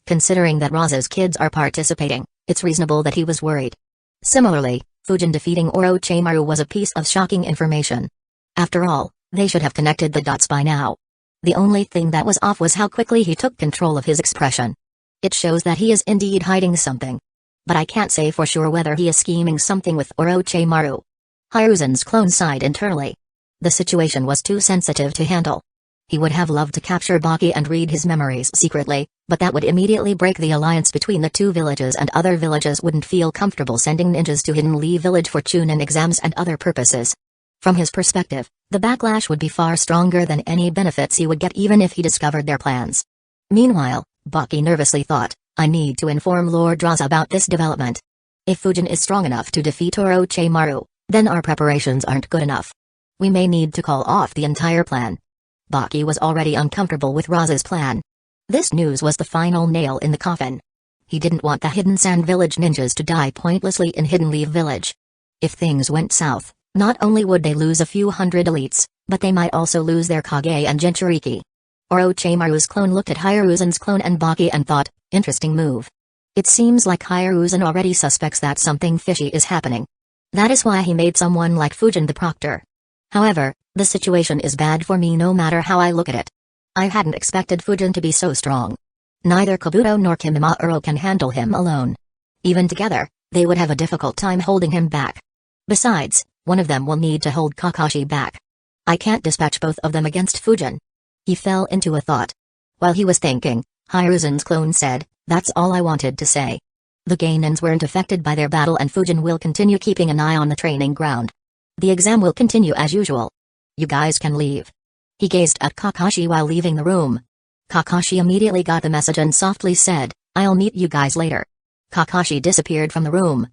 Considering that Raza's kids are participating, it's reasonable that he was worried. Similarly, Fujin defeating Orochimaru was a piece of shocking information. After all, they should have connected the dots by now. The only thing that was off was how quickly he took control of his expression. It shows that he is indeed hiding something. But I can't say for sure whether he is scheming something with Orochimaru. Hiruzen's clone sighed internally. The situation was too sensitive to handle. He would have loved to capture Baki and read his memories secretly, but that would immediately break the alliance between the two villages and other villages wouldn't feel comfortable sending ninjas to Hidden Lee village for Chunin exams and other purposes. From his perspective, the backlash would be far stronger than any benefits he would get even if he discovered their plans. Meanwhile, Baki nervously thought, I need to inform Lord Raza about this development. If Fujin is strong enough to defeat Orochimaru, then our preparations aren't good enough. We may need to call off the entire plan. Baki was already uncomfortable with Raza's plan. This news was the final nail in the coffin. He didn't want the Hidden Sand Village ninjas to die pointlessly in Hidden Leaf Village. If things went south, not only would they lose a few hundred elites, but they might also lose their Kage and Jinchuriki. Orochimaru's clone looked at Hiruzen's clone and Baki and thought, interesting move. It seems like Hiruzen already suspects that something fishy is happening. That is why he made someone like Fujin the proctor. However, the situation is bad for me no matter how I look at it. I hadn't expected Fujin to be so strong. Neither Kabuto nor Kimimaro can handle him alone. Even together, they would have a difficult time holding him back. Besides, one of them will need to hold Kakashi back. I can't dispatch both of them against Fujin. He fell into a thought. While he was thinking, Hiruzen's clone said, "That's all I wanted to say." The Gainans weren't affected by their battle and Fujin will continue keeping an eye on the training ground. The exam will continue as usual. You guys can leave. He gazed at Kakashi while leaving the room. Kakashi immediately got the message and softly said, "I'll meet you guys later." Kakashi disappeared from the room.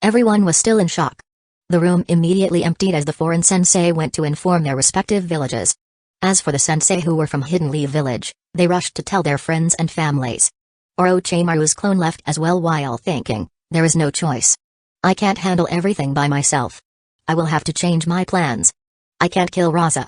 Everyone was still in shock. The room immediately emptied as the foreign sensei went to inform their respective villages. As for the sensei who were from Hidden Leaf Village, they rushed to tell their friends and families. Orochimaru's clone left as well while thinking, there is no choice. I can't handle everything by myself. I will have to change my plans. I can't kill Raza.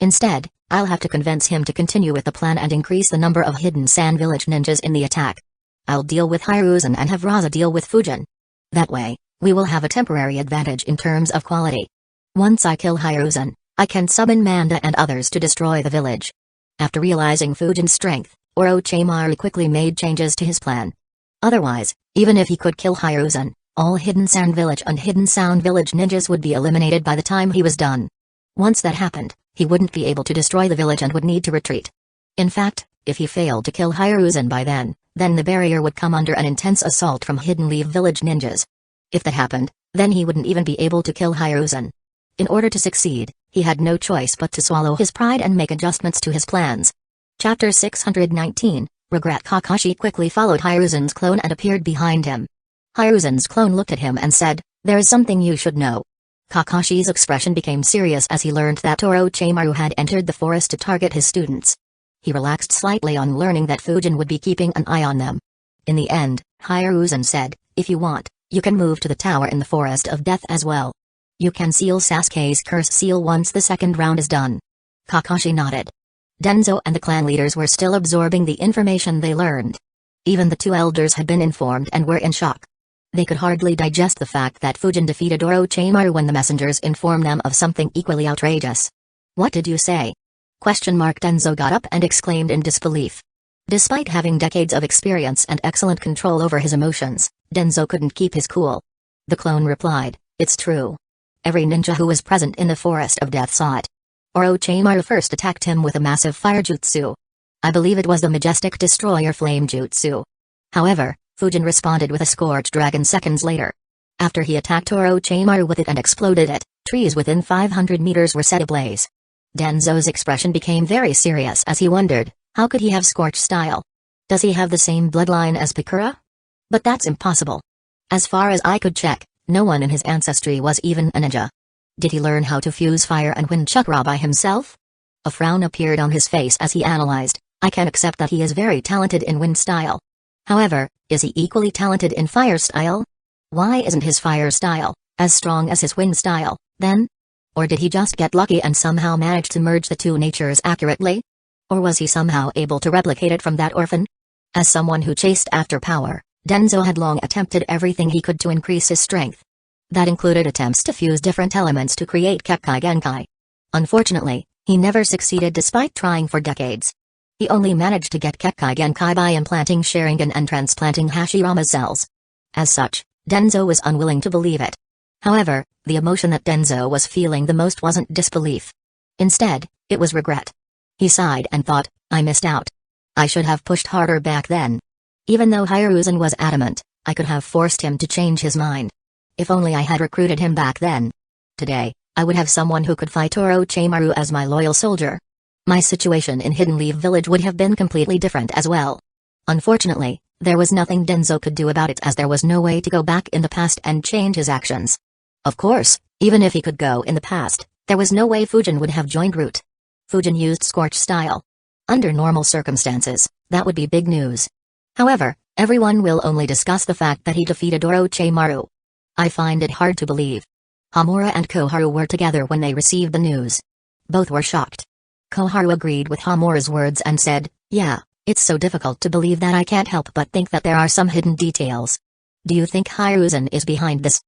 Instead, I'll have to convince him to continue with the plan and increase the number of Hidden Sand Village ninjas in the attack. I'll deal with Hiruzen and have Raza deal with Fujin. That way, we will have a temporary advantage in terms of quality. Once I kill Hiruzen, I can summon Manda and others to destroy the village. After realizing Fujin's strength, Orochimaru quickly made changes to his plan. Otherwise, even if he could kill Hiruzen, all Hidden Sand Village and Hidden Sound Village ninjas would be eliminated by the time he was done. Once that happened, he wouldn't be able to destroy the village and would need to retreat. In fact, if he failed to kill Hiruzen by then the barrier would come under an intense assault from Hidden Leaf Village ninjas. If that happened, then he wouldn't even be able to kill Hiruzen. In order to succeed, he had no choice but to swallow his pride and make adjustments to his plans. Chapter 619, Regret. Kakashi quickly followed Hiruzen's clone and appeared behind him. Hiruzen's clone looked at him and said, "There is something you should know." Kakashi's expression became serious as he learned that Orochimaru had entered the forest to target his students. He relaxed slightly on learning that Fujin would be keeping an eye on them. In the end, Hiruzen said, "If you want, you can move to the tower in the Forest of Death as well. You can seal Sasuke's curse seal once the second round is done." Kakashi nodded. Denzo and the clan leaders were still absorbing the information they learned. Even the two elders had been informed and were in shock. They could hardly digest the fact that Fujin defeated Orochimaru when the messengers informed them of something equally outrageous. "What did you say?" Denzo got up and exclaimed in disbelief. Despite having decades of experience and excellent control over his emotions, Denzo couldn't keep his cool. The clone replied, "It's true. Every ninja who was present in the Forest of Death saw it. Orochimaru first attacked him with a massive fire jutsu. I believe it was the Majestic Destroyer Flame Jutsu. However, Fujin responded with a Scorched Dragon seconds later. After he attacked Orochimaru with it and exploded it, trees within 500 meters were set ablaze." Denzo's expression became very serious as he wondered, how could he have Scorch style? Does he have the same bloodline as Pakura? But that's impossible. As far as I could check, no one in his ancestry was even a ninja. Did he learn how to fuse fire and wind chakra by himself? A frown appeared on his face as he analyzed. I can accept that he is very talented in wind style. However, is he equally talented in fire style? Why isn't his fire style as strong as his wind style, then? Or did he just get lucky and somehow manage to merge the two natures accurately? Or was he somehow able to replicate it from that orphan? As someone who chased after power, Denzo had long attempted everything he could to increase his strength. That included attempts to fuse different elements to create Kekkai Genkai. Unfortunately, he never succeeded despite trying for decades. He only managed to get Kekkai Genkai by implanting Sharingan and transplanting Hashirama cells. As such, Denzo was unwilling to believe it. However, the emotion that Denzo was feeling the most wasn't disbelief. Instead, it was regret. He sighed and thought, I missed out. I should have pushed harder back then. Even though Hiruzen was adamant, I could have forced him to change his mind. If only I had recruited him back then. Today, I would have someone who could fight Orochimaru as my loyal soldier. My situation in Hidden Leaf Village would have been completely different as well. Unfortunately, there was nothing Denzo could do about it as there was no way to go back in the past and change his actions. Of course, even if he could go in the past, there was no way Fujin would have joined Root. Fujin used Scorch style. Under normal circumstances, that would be big news. However, everyone will only discuss the fact that he defeated Orochimaru. I find it hard to believe. Hamura and Koharu were together when they received the news. Both were shocked. Koharu agreed with Hamura's words and said, yeah, it's so difficult to believe that I can't help but think that there are some hidden details. Do you think Hiruzen is behind this?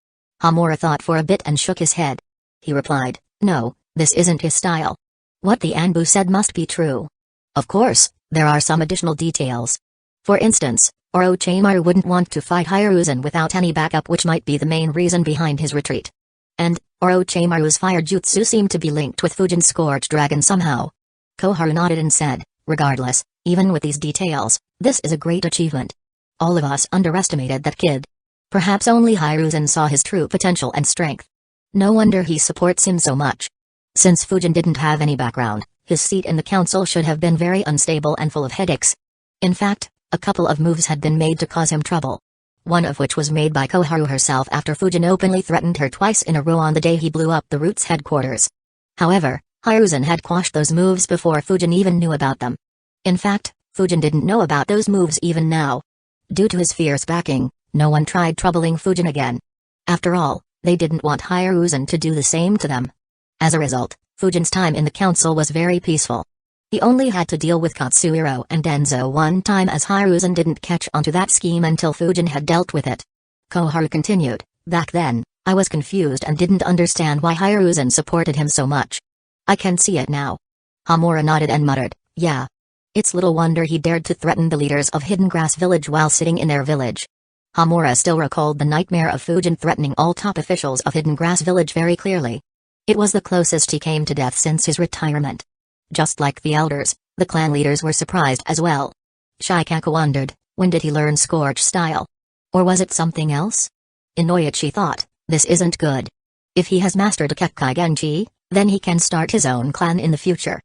Hamura thought for a bit and shook his head. He replied, no, this isn't his style. What the Anbu said must be true. Of course, there are some additional details. For instance, Orochimaru wouldn't want to fight Hiruzen without any backup, which might be the main reason behind his retreat. And, Orochimaru's fire jutsu seemed to be linked with Fujin's Scorched Dragon somehow. Koharu nodded and said, regardless, even with these details, this is a great achievement. All of us underestimated that kid. Perhaps only Hiruzen saw his true potential and strength. No wonder he supports him so much. Since Fujin didn't have any background, his seat in the council should have been very unstable and full of headaches. In fact, a couple of moves had been made to cause him trouble. One of which was made by Koharu herself after Fujin openly threatened her twice in a row on the day he blew up the Roots headquarters. However, Hiruzen had quashed those moves before Fujin even knew about them. In fact, Fujin didn't know about those moves even now. Due to his fierce backing, no one tried troubling Fujin again. After all, they didn't want Hiruzen to do the same to them. As a result, Fujin's time in the council was very peaceful. He only had to deal with Katsuhiro and Denzo one time, as Hiruzen didn't catch onto that scheme until Fujin had dealt with it. Koharu continued, back then, I was confused and didn't understand why Hiruzen supported him so much. I can see it now. Hamura nodded and muttered, yeah. It's little wonder he dared to threaten the leaders of Hidden Grass Village while sitting in their village. Hamura still recalled the nightmare of Fujin threatening all top officials of Hidden Grass Village very clearly. It was the closest he came to death since his retirement. Just like the elders, the clan leaders were surprised as well. Shikaku wondered, when did he learn Scorch style? Or was it something else? Inoichi thought, this isn't good. If he has mastered Kekkai Genji, then he can start his own clan in the future.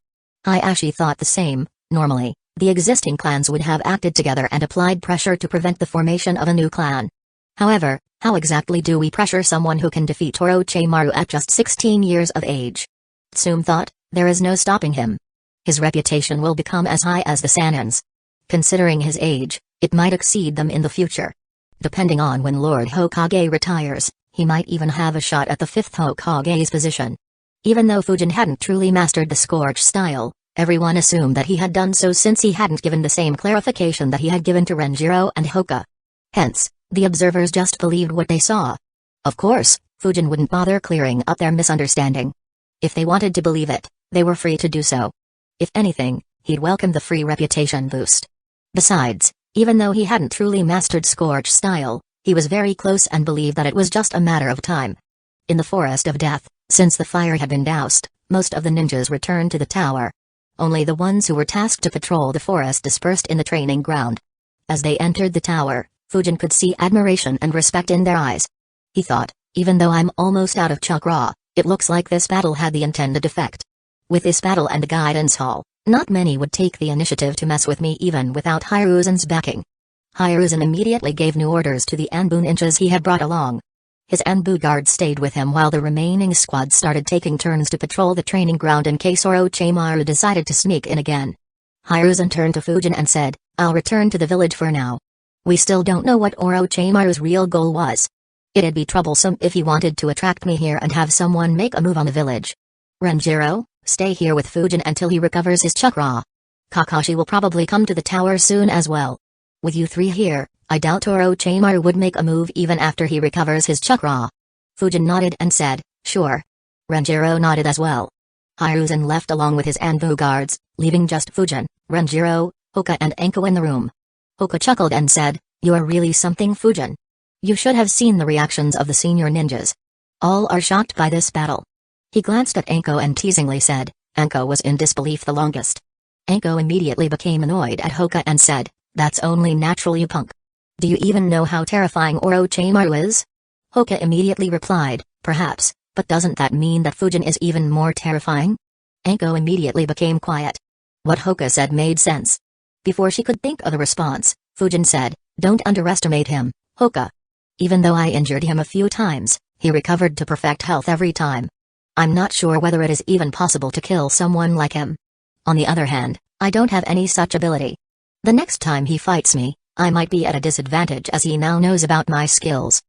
Hayashi thought the same. Normally, the existing clans would have acted together and applied pressure to prevent the formation of a new clan. However, how exactly do we pressure someone who can defeat Orochimaru at just 16 years of age? Tsume thought, there is no stopping him. His reputation will become as high as the Sannin's. Considering his age, it might exceed them in the future. Depending on when Lord Hokage retires, he might even have a shot at the 5th Hokage's position. Even though Fujin hadn't truly mastered the Scorch style, everyone assumed that he had done so since he hadn't given the same clarification that he had given to Renjiro and Hoka. Hence, the observers just believed what they saw. Of course, Fujin wouldn't bother clearing up their misunderstanding. If they wanted to believe it, they were free to do so. If anything, he'd welcome the free reputation boost. Besides, even though he hadn't truly mastered Scorch style, he was very close and believed that it was just a matter of time. In the Forest of Death, since the fire had been doused, most of the ninjas returned to the tower. Only the ones who were tasked to patrol the forest dispersed in the training ground. As they entered the tower, Fujin could see admiration and respect in their eyes. He thought, even though I'm almost out of chakra, it looks like this battle had the intended effect. With this battle and the guidance hall, not many would take the initiative to mess with me even without Hiruzen's backing. Hiruzen immediately gave new orders to the Anbu ninjas he had brought along. His Anbu guards stayed with him while the remaining squad started taking turns to patrol the training ground in case Orochimaru decided to sneak in again. Hiruzen turned to Fujin and said, I'll return to the village for now. We still don't know what Orochimaru's real goal was. It'd be troublesome if he wanted to attract me here and have someone make a move on the village. Renjiro, stay here with Fujin until he recovers his chakra. Kakashi will probably come to the tower soon as well. With you three here, I doubt Orochimaru would make a move even after he recovers his chakra. Fujin nodded and said, sure. Renjiro nodded as well. Hiruzen left along with his Anbu guards, leaving just Fujin, Renjiro, Hoka and Enko in the room. Hoka chuckled and said, you are really something, Fujin. You should have seen the reactions of the senior ninjas. All are shocked by this battle. He glanced at Enko and teasingly said, Enko was in disbelief the longest. Enko immediately became annoyed at Hoka and said, that's only natural, you punk. Do you even know how terrifying Orochimaru is? Hoka immediately replied, perhaps, but doesn't that mean that Fujin is even more terrifying? Enko immediately became quiet. What Hoka said made sense. Before she could think of a response, Fujin said, don't underestimate him, Hoka. Even though I injured him a few times, he recovered to perfect health every time. I'm not sure whether it is even possible to kill someone like him. On the other hand, I don't have any such ability. The next time he fights me, I might be at a disadvantage as he now knows about my skills.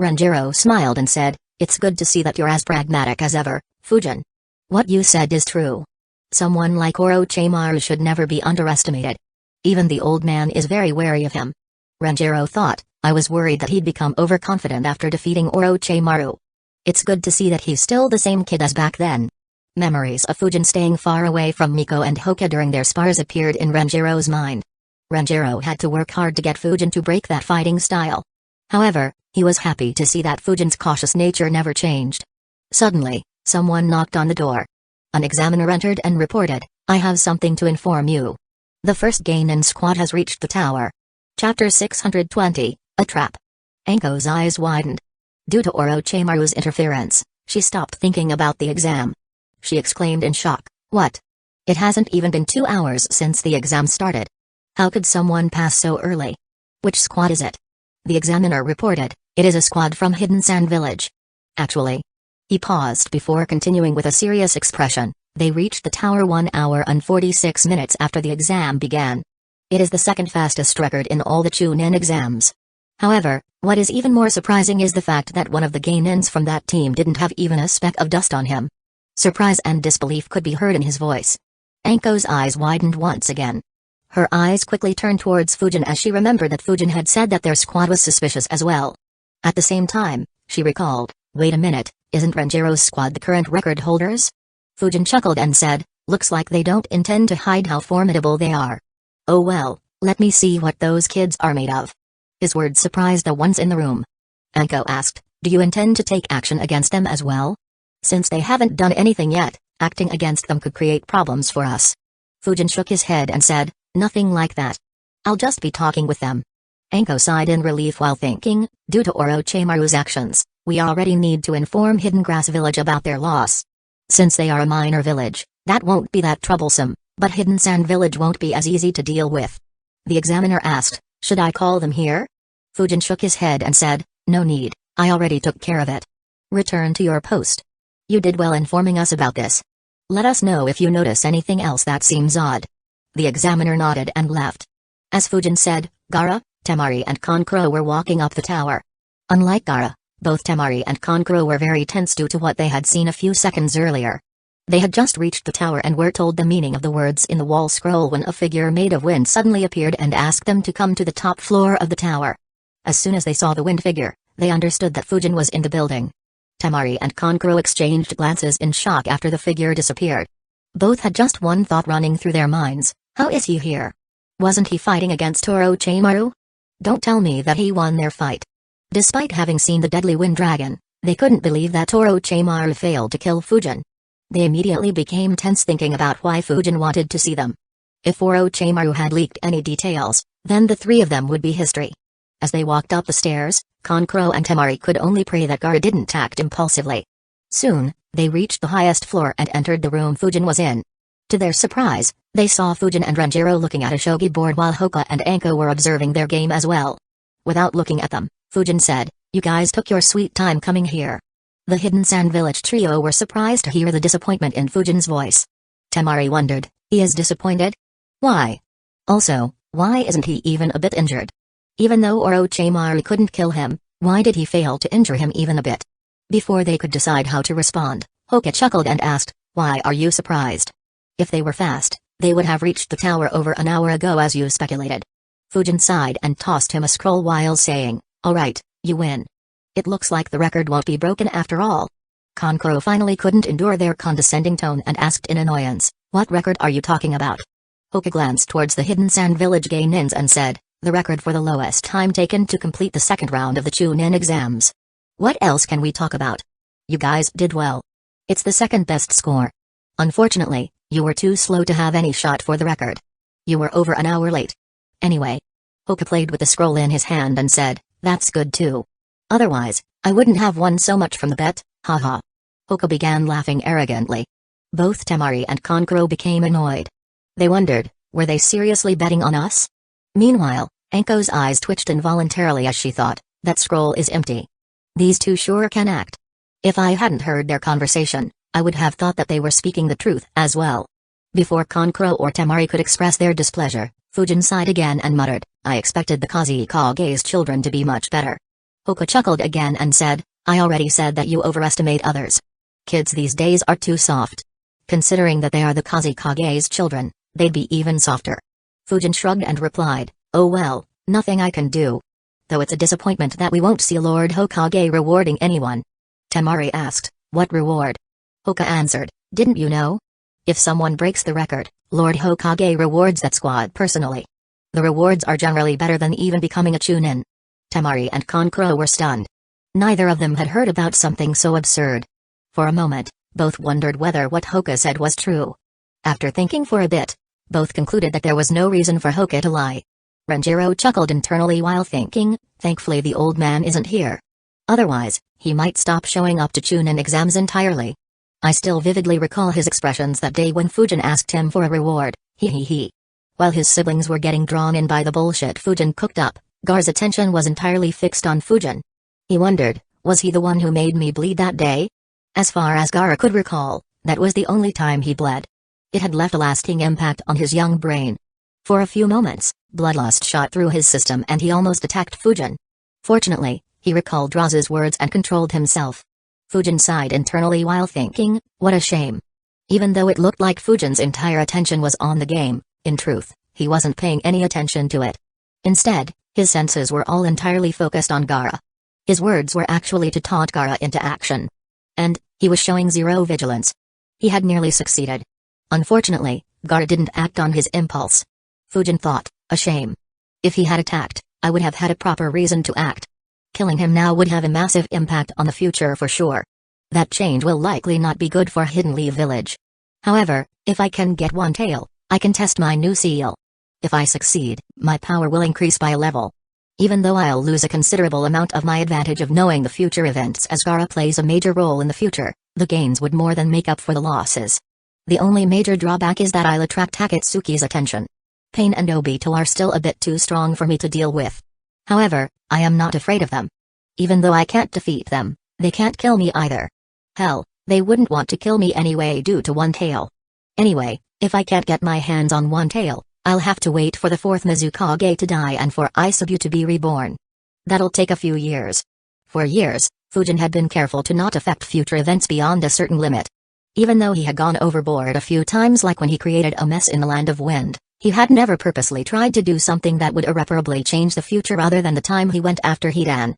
Renjiro smiled and said, it's good to see that you're as pragmatic as ever, Fujin. What you said is true. Someone like Orochimaru should never be underestimated. Even the old man is very wary of him. Renjiro thought, I was worried that he'd become overconfident after defeating Orochimaru. It's good to see that he's still the same kid as back then. Memories of Fujin staying far away from Miko and Hoka during their spars appeared in Renjiro's mind. Renjiro had to work hard to get Fujin to break that fighting style. However, he was happy to see that Fujin's cautious nature never changed. Suddenly, someone knocked on the door. An examiner entered and reported, "I have something to inform you. The first Genin squad has reached the tower." Chapter 620, A Trap. Anko's eyes widened. Due to Orochimaru's interference, she stopped thinking about the exam. She exclaimed in shock, "What? It hasn't even been 2 hours since the exam started. How could someone pass so early? Which squad is it?" The examiner reported, "It is a squad from Hidden Sand Village." Actually. He paused before continuing with a serious expression, "They reached the tower 1 hour and 46 minutes after the exam began. It is the second fastest record in all the Chunin exams. However, what is even more surprising is the fact that one of the Genins from that team didn't have even a speck of dust on him." Surprise and disbelief could be heard in his voice. Anko's eyes widened once again. Her eyes quickly turned towards Fujin as she remembered that Fujin had said that their squad was suspicious as well. At the same time, she recalled, "Wait a minute, isn't Renjiro's squad the current record holders?" Fujin chuckled and said, "Looks like they don't intend to hide how formidable they are. Oh well, let me see what those kids are made of." His words surprised the ones in the room. Anko asked, "Do you intend to take action against them as well? Since they haven't done anything yet, acting against them could create problems for us." Fujin shook his head and said, "Nothing like that. I'll just be talking with them." Anko sighed in relief while thinking, due to Orochimaru's actions, we already need to inform Hidden Grass Village about their loss. Since they are a minor village, that won't be that troublesome, but Hidden Sand Village won't be as easy to deal with. The examiner asked, "Should I call them here?" Fujin shook his head and said, "No need, I already took care of it. Return to your post. You did well informing us about this. Let us know if you notice anything else that seems odd." The examiner nodded and left. As Fujin said, Gaara, Temari and Kankuro were walking up the tower. Unlike Gaara, both Temari and Kankuro were very tense due to what they had seen a few seconds earlier. They had just reached the tower and were told the meaning of the words in the wall scroll when a figure made of wind suddenly appeared and asked them to come to the top floor of the tower. As soon as they saw the wind figure, they understood that Fujin was in the building. Temari and Kankuro exchanged glances in shock after the figure disappeared. Both had just one thought running through their minds: how is he here? Wasn't he fighting against Orochimaru? Don't tell me that he won their fight. Despite having seen the deadly wind dragon, they couldn't believe that Orochimaru failed to kill Fujin. They immediately became tense thinking about why Fujin wanted to see them. If Orochimaru had leaked any details, then the three of them would be history. As they walked up the stairs, Kankuro and Temari could only pray that Gaara didn't act impulsively. Soon, they reached the highest floor and entered the room Fujin was in. To their surprise, they saw Fujin and Renjiro looking at a shogi board while Hoka and Anko were observing their game as well. Without looking at them, Fujin said, "You guys took your sweet time coming here." The Hidden Sand Village trio were surprised to hear the disappointment in Fujin's voice. Temari wondered, he is disappointed? Why? Also, why isn't he even a bit injured? Even though Orochimaru couldn't kill him, why did he fail to injure him even a bit? Before they could decide how to respond, Hoka chuckled and asked, "Why are you surprised? If they were fast, they would have reached the tower over an hour ago as you speculated." Fujin sighed and tossed him a scroll while saying, "Alright, you win. It looks like the record won't be broken after all." Kankuro finally couldn't endure their condescending tone and asked in annoyance, "What record are you talking about?" Hoka glanced towards the Hidden Sand Village Genins and said, "The record for the lowest time taken to complete the second round of the Chunin exams. What else can we talk about? You guys did well. It's the second best score. Unfortunately, you were too slow to have any shot for the record. You were over an hour late. Anyway." Hoka played with the scroll in his hand and said, "That's good too. Otherwise, I wouldn't have won so much from the bet, haha." Hoka began laughing arrogantly. Both Temari and Kankuro became annoyed. They wondered, were they seriously betting on us? Meanwhile, Anko's eyes twitched involuntarily as she thought, that scroll is empty. These two sure can act. If I hadn't heard their conversation, I would have thought that they were speaking the truth as well. Before Kankuro or Temari could express their displeasure, Fujin sighed again and muttered, "I expected the Kazekage's children to be much better." Hoka chuckled again and said, "I already said that you overestimate others. Kids these days are too soft. Considering that they are the Kazekage's children, they'd be even softer." Fujin shrugged and replied, "Oh well, nothing I can do. though it's a disappointment that we won't see Lord Hokage rewarding anyone." Temari asked, "What reward?" Hoka answered, "Didn't you know? If someone breaks the record, Lord Hokage rewards that squad personally. The rewards are generally better than even becoming a Chunin." Temari and Kankuro were stunned. Neither of them had heard about something so absurd. For a moment, both wondered whether what Hoka said was true. After thinking for a bit, both concluded that there was no reason for Hoka to lie. Renjiro chuckled internally while thinking, thankfully the old man isn't here. Otherwise, he might stop showing up to Chunin exams entirely. I still vividly recall his expressions that day when Fujin asked him for a reward, he. While his siblings were getting drawn in by the bullshit Fujin cooked up, Gar's attention was entirely fixed on Fujin. He wondered, was he the one who made me bleed that day? As far as Gar could recall, that was the only time he bled. It had left a lasting impact on his young brain. For a few moments, bloodlust shot through his system and he almost attacked Fujin. Fortunately, he recalled Raz's words and controlled himself. Fujin sighed internally while thinking, what a shame. Even though it looked like Fujin's entire attention was on the game, in truth, he wasn't paying any attention to it. Instead, his senses were all entirely focused on Gaara. His words were actually to taunt Gaara into action. And, he was showing zero vigilance. He had nearly succeeded. Unfortunately, Gaara didn't act on his impulse. Fujin thought, a shame. If he had attacked, I would have had a proper reason to act. Killing him now would have a massive impact on the future for sure. That change will likely not be good for Hidden Leaf Village. However, if I can get one tail, I can test my new seal. If I succeed, my power will increase by a level. Even though I'll lose a considerable amount of my advantage of knowing the future events as Gaara plays a major role in the future, the gains would more than make up for the losses. The only major drawback is that I'll attract Akatsuki's attention. Pain and Obito are still a bit too strong for me to deal with. However, I am not afraid of them. Even though I can't defeat them, they can't kill me either. Hell, they wouldn't want to kill me anyway due to one tail. Anyway, if I can't get my hands on one tail, I'll have to wait for the fourth Mizukage to die and for Isabu to be reborn. That'll take a few years. For years, Fujin had been careful to not affect future events beyond a certain limit. Even though he had gone overboard a few times like when he created a mess in the Land of Wind, he had never purposely tried to do something that would irreparably change the future other than the time he went after Hidan.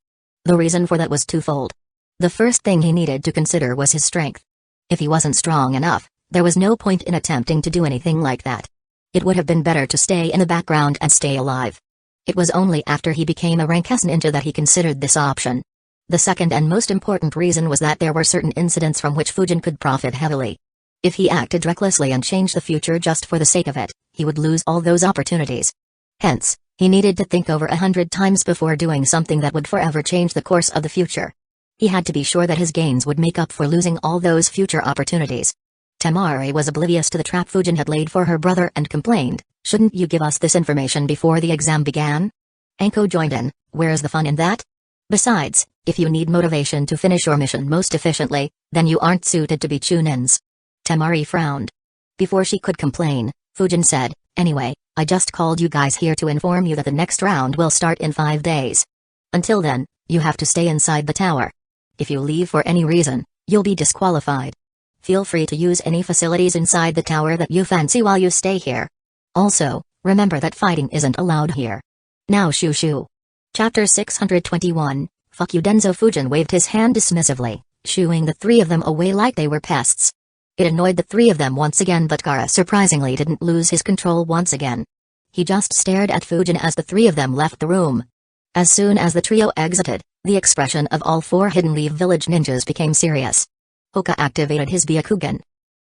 The reason for that was twofold. The first thing he needed to consider was his strength. If he wasn't strong enough, there was no point in attempting to do anything like that. It would have been better to stay in the background and stay alive. It was only after he became a rank S ninja that he considered this option. The second and most important reason was that there were certain incidents from which Fujin could profit heavily. If he acted recklessly and changed the future just for the sake of it, he would lose all those opportunities. Hence, he needed to think over 100 times before doing something that would forever change the course of the future. He had to be sure that his gains would make up for losing all those future opportunities. Temari was oblivious to the trap Fujin had laid for her brother and complained, "Shouldn't you give us this information before the exam began?" Anko joined in, "Where's the fun in that? Besides, if you need motivation to finish your mission most efficiently, then you aren't suited to be Chunins." Temari frowned. Before she could complain, Fujin said, "Anyway, I just called you guys here to inform you that the next round will start in 5 days. Until then, you have to stay inside the tower. If you leave for any reason, you'll be disqualified. Feel free to use any facilities inside the tower that you fancy while you stay here. Also, remember that fighting isn't allowed here. Now shoo shoo." Chapter 621, Fuck you. Denzo Fujin waved his hand dismissively, shooing the three of them away like they were pests. It annoyed the three of them once again, but Gaara surprisingly didn't lose his control once again. He just stared at Fujin as the three of them left the room. As soon as the trio exited, the expression of all 4 Hidden Leaf Village ninjas became serious. Hoka activated his Byakugan.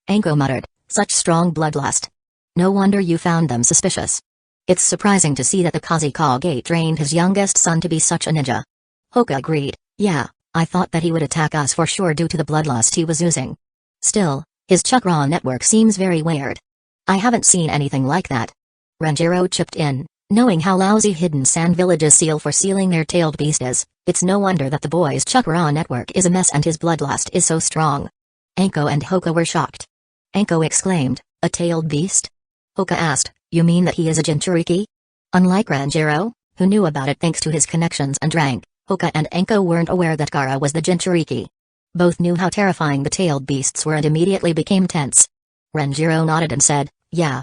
Anko muttered, "Such strong bloodlust. No wonder you found them suspicious. It's surprising to see that the Kazekage trained his youngest son to be such a ninja." Hoka agreed, "Yeah, I thought that he would attack us for sure due to the bloodlust he was using. Still, his chakra network seems very weird. I haven't seen anything like that." Renjiro chipped in, knowing how lousy Hidden Sand Village's seal for sealing their tailed beast is, it's no wonder that the boy's chakra network is a mess and his bloodlust is so strong. Anko and Hoka were shocked. Anko exclaimed, "A tailed beast?" Hoka asked, "You mean that he is a Jinchuriki?" Unlike Renjiro, who knew about it thanks to his connections and rank, Hoka and Anko weren't aware that Gaara was the Jinchuriki. Both knew how terrifying the tailed beasts were and immediately became tense. Renjiro nodded and said, "Yeah.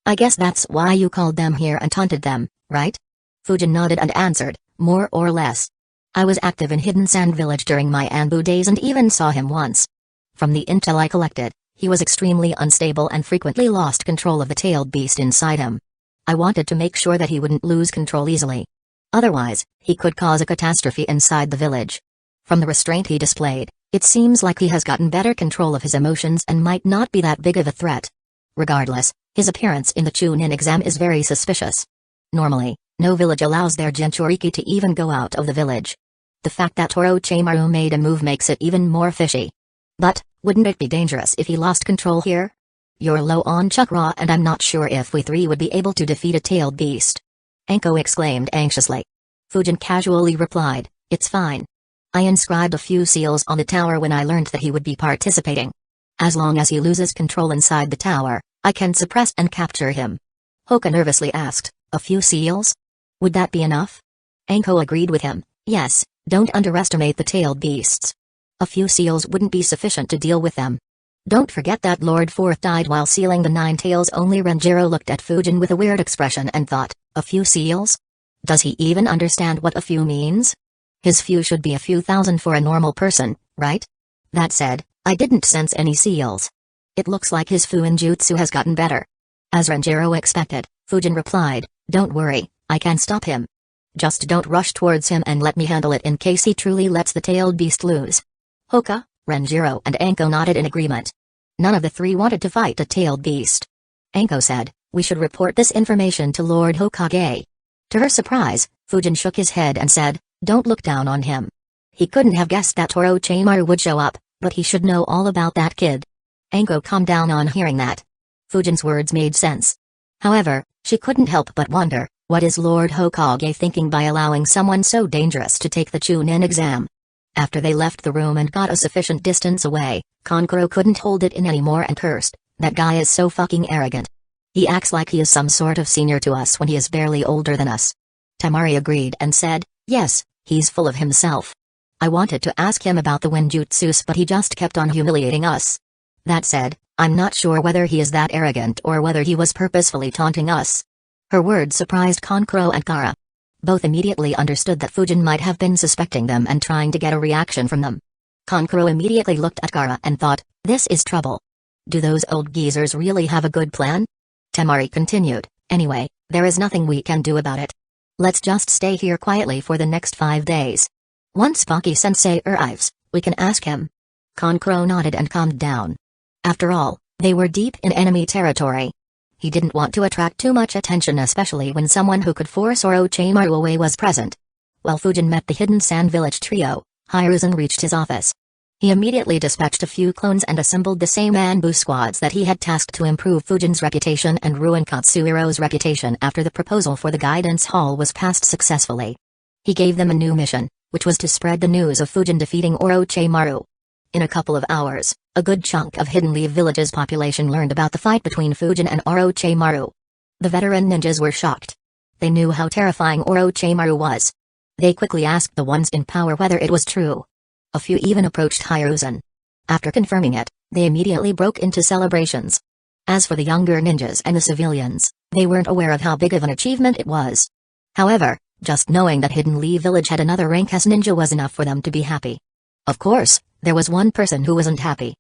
I guess that's why you called them here and taunted them, right?" Fujin nodded and answered, more or less. I was active in Hidden Sand Village during my Anbu days and even saw him once. From the intel I collected, he was extremely unstable and frequently lost control of the tailed beast inside him. I wanted to make sure that he wouldn't lose control easily. Otherwise, he could cause a catastrophe inside the village. From the restraint he displayed, it seems like he has gotten better control of his emotions and might not be that big of a threat. Regardless, his appearance in the Chunin exam is very suspicious. Normally, no village allows their Jinchuriki to even go out of the village. The fact that Orochimaru made a move makes it even more fishy. But, wouldn't it be dangerous if he lost control here? You're low on chakra and I'm not sure if we three would be able to defeat a tailed beast. Anko exclaimed anxiously. Fujin casually replied, it's fine. I inscribed a few seals on the tower when I learned that he would be participating. As long as he loses control inside the tower, I can suppress and capture him. Hoka nervously asked, a few seals? Would that be enough? Anko agreed with him, yes, don't underestimate the tailed beasts. A few seals wouldn't be sufficient to deal with them. Don't forget that Lord Fourth died while sealing the 9 tails. Only Renjiro looked at Fujin with a weird expression and thought, a few seals? Does he even understand what a few means? His few should be a few thousand for a normal person, right? That said, I didn't sense any seals. It looks like his Fuinjutsu has gotten better. As Renjiro expected, Fujin replied, don't worry, I can stop him. Just don't rush towards him and let me handle it in case he truly lets the tailed beast loose. Hoka, Renjiro and Anko nodded in agreement. None of the three wanted to fight a tailed beast. Anko said, we should report this information to Lord Hokage. To her surprise, Fujin shook his head and said, don't look down on him. He couldn't have guessed that Orochimaru would show up, but he should know all about that kid. Anko calmed down on hearing that. Fujin's words made sense. However, she couldn't help but wonder, what is Lord Hokage thinking by allowing someone so dangerous to take the Chunin exam? After they left the room and got a sufficient distance away, Kankuro couldn't hold it in anymore and cursed, that guy is so fucking arrogant. He acts like he is some sort of senior to us when he is barely older than us. Tamari agreed and said, yes, he's full of himself. I wanted to ask him about the Winjutsus but he just kept on humiliating us. That said, I'm not sure whether he is that arrogant or whether he was purposefully taunting us. Her words surprised Kankuro and Kara. Both immediately understood that Fujin might have been suspecting them and trying to get a reaction from them. Kankuro immediately looked at Kara and thought, this is trouble. Do those old geezers really have a good plan? Tamari continued, anyway, there is nothing we can do about it. Let's just stay here quietly for the next 5 days. Once Baki-sensei arrives, we can ask him. Kankuro nodded and calmed down. After all, they were deep in enemy territory. He didn't want to attract too much attention, especially when someone who could force Orochimaru away was present. While Fujin met the Hidden Sand Village trio, Hiruzen reached his office. He immediately dispatched a few clones and assembled the same Anbu squads that he had tasked to improve Fujin's reputation and ruin Katsuhiro's reputation after the proposal for the guidance hall was passed successfully. He gave them a new mission, which was to spread the news of Fujin defeating Orochimaru. In a couple of hours, a good chunk of Hidden Leaf Village's population learned about the fight between Fujin and Orochimaru. The veteran ninjas were shocked. They knew how terrifying Orochimaru was. They quickly asked the ones in power whether it was true. A few even approached Hiruzen. After confirming it, they immediately broke into celebrations. As for the younger ninjas and the civilians, they weren't aware of how big of an achievement it was. However, just knowing that Hidden Leaf Village had another rank as ninja was enough for them to be happy. Of course, there was one person who wasn't happy.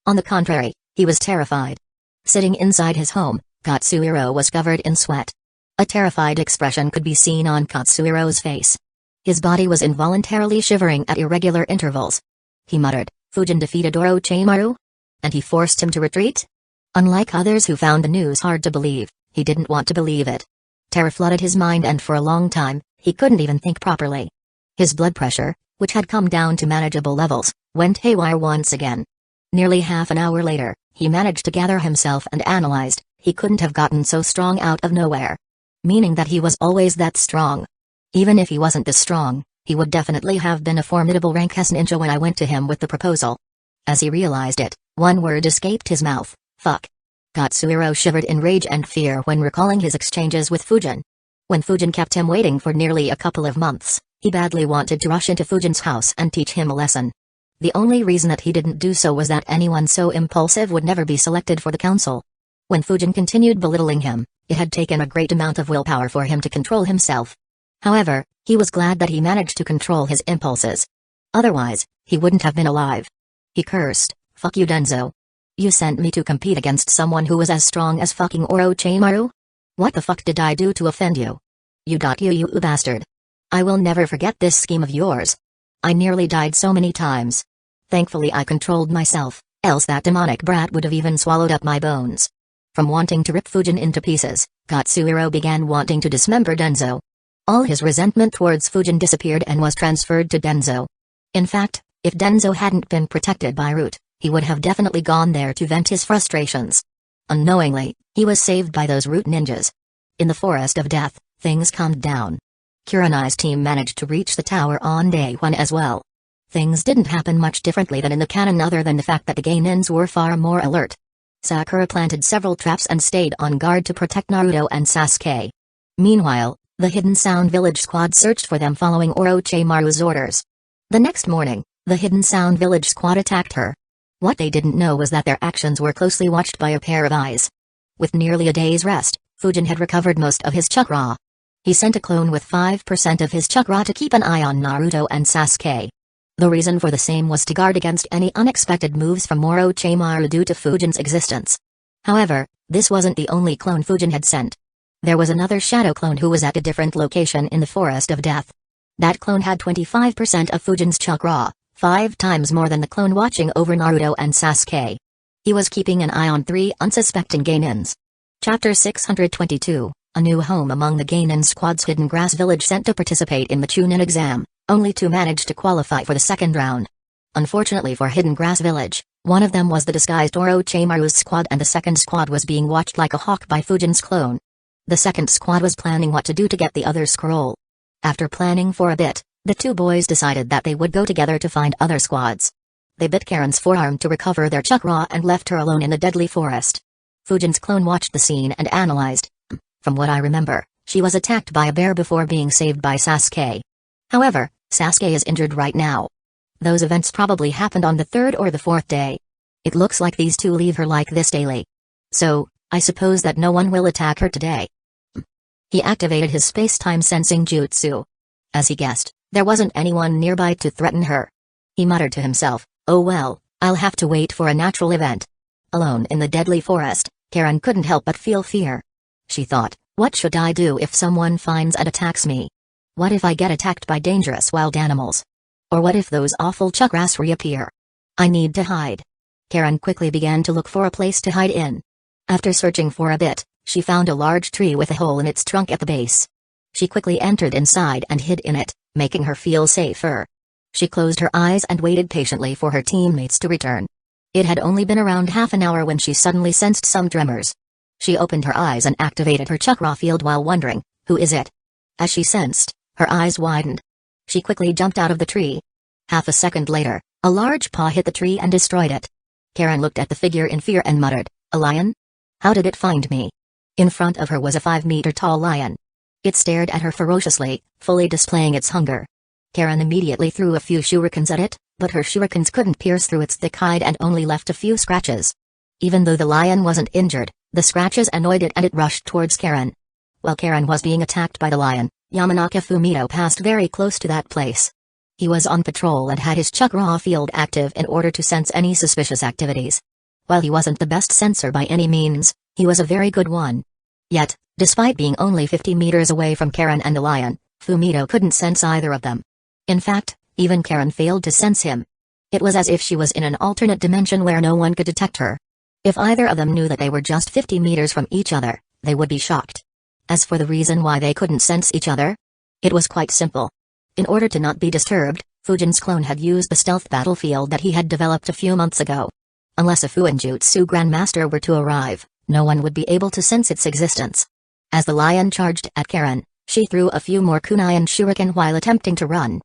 On the contrary, he was terrified. Sitting inside his home, Katsuhiro was covered in sweat. A terrified expression could be seen on Katsuhiro's face. His body was involuntarily shivering at irregular intervals. He muttered, Fujin defeated Orochimaru? And he forced him to retreat? Unlike others who found the news hard to believe, he didn't want to believe it. Terror flooded his mind and for a long time, he couldn't even think properly. His blood pressure, which had come down to manageable levels, went haywire once again. Nearly half an hour later, he managed to gather himself and analyzed, he couldn't have gotten so strong out of nowhere. Meaning that he was always that strong. Even if he wasn't this strong, he would definitely have been a formidable rank as ninja when I went to him with the proposal. As he realized it, one word escaped his mouth, fuck. Katsuhiro shivered in rage and fear when recalling his exchanges with Fujin. When Fujin kept him waiting for nearly a couple of months, he badly wanted to rush into Fujin's house and teach him a lesson. The only reason that he didn't do so was that anyone so impulsive would never be selected for the council. When Fujin continued belittling him, it had taken a great amount of willpower for him to control himself. However, he was glad that he managed to control his impulses. Otherwise, he wouldn't have been alive. He cursed, "Fuck you, Denzo. You sent me to compete against someone who was as strong as fucking Orochimaru? What the fuck did I do to offend you? You bastard. I will never forget this scheme of yours. I nearly died so many times. Thankfully I controlled myself, else that demonic brat would have even swallowed up my bones." From wanting to rip Fujin into pieces, Katsuhiro began wanting to dismember Denzo. All his resentment towards Fujin disappeared and was transferred to Denzo. In fact, if Denzo hadn't been protected by Root, he would have definitely gone there to vent his frustrations. Unknowingly, he was saved by those Root ninjas. In the Forest of Death, things calmed down. Kurenai's team managed to reach the tower on day 1 as well. Things didn't happen much differently than in the canon other than the fact that the Gainins were far more alert. Sakura planted several traps and stayed on guard to protect Naruto and Sasuke. Meanwhile, the Hidden Sound Village squad searched for them following Orochimaru's orders. The next morning, the Hidden Sound Village squad attacked her. What they didn't know was that their actions were closely watched by a pair of eyes. With nearly a day's rest, Fujin had recovered most of his chakra. He sent a clone with 5% of his chakra to keep an eye on Naruto and Sasuke. The reason for the same was to guard against any unexpected moves from Orochimaru due to Fujin's existence. However, this wasn't the only clone Fujin had sent. There was another shadow clone who was at a different location in the Forest of Death. That clone had 25% of Fujin's chakra, 5 times more than the clone watching over Naruto and Sasuke. He was keeping an eye on 3 unsuspecting Gainins. Chapter 622, A New Home Among the Gainin Squad's Hidden Grass Village sent to participate in the Chunin exam. Only 2 managed to qualify for the second round. Unfortunately for Hidden Grass Village, one of them was the disguised Orochimaru's squad and the second squad was being watched like a hawk by Fujin's clone. The second squad was planning what to do to get the other scroll. After planning for a bit, the 2 boys decided that they would go together to find other squads. They bit Karen's forearm to recover their chakra and left her alone in the deadly forest. Fujin's clone watched the scene and analyzed. From what I remember, she was attacked by a bear before being saved by Sasuke. However, Sasuke is injured right now. Those events probably happened on the 3rd or the 4th day. It looks like these 2 leave her like this daily. So, I suppose that no one will attack her today. He activated his space-time sensing jutsu. As he guessed, there wasn't anyone nearby to threaten her. He muttered to himself, "Oh well, I'll have to wait for a natural event." Alone in the deadly forest, Karen couldn't help but feel fear. She thought, what should I do if someone finds and attacks me? What if I get attacked by dangerous wild animals? Or what if those awful chakras reappear? I need to hide. Karen quickly began to look for a place to hide in. After searching for a bit, she found a large tree with a hole in its trunk at the base. She quickly entered inside and hid in it, making her feel safer. She closed her eyes and waited patiently for her teammates to return. It had only been around half an hour when she suddenly sensed some tremors. She opened her eyes and activated her chakra field while wondering, who is it? As she sensed, her eyes widened. She quickly jumped out of the tree. Half a second later, a large paw hit the tree and destroyed it. Karen looked at the figure in fear and muttered, "A lion? How did it find me?" In front of her was a 5-meter-tall lion. It stared at her ferociously, fully displaying its hunger. Karen immediately threw a few shurikens at it, but her shurikens couldn't pierce through its thick hide and only left a few scratches. Even though the lion wasn't injured, the scratches annoyed it and it rushed towards Karen. While Karen was being attacked by the lion, Yamanaka Fumito passed very close to that place. He was on patrol and had his chakra field active in order to sense any suspicious activities. While he wasn't the best sensor by any means, he was a very good one. Yet, despite being only 50 meters away from Karen and the lion, Fumito couldn't sense either of them. In fact, even Karen failed to sense him. It was as if she was in an alternate dimension where no one could detect her. If either of them knew that they were just 50 meters from each other, they would be shocked. As for the reason why they couldn't sense each other, it was quite simple. In order to not be disturbed, Fujin's clone had used the stealth battlefield that he had developed a few months ago. Unless a Fuinjutsu Grandmaster were to arrive, no one would be able to sense its existence. As the lion charged at Karen, she threw a few more kunai and shuriken while attempting to run.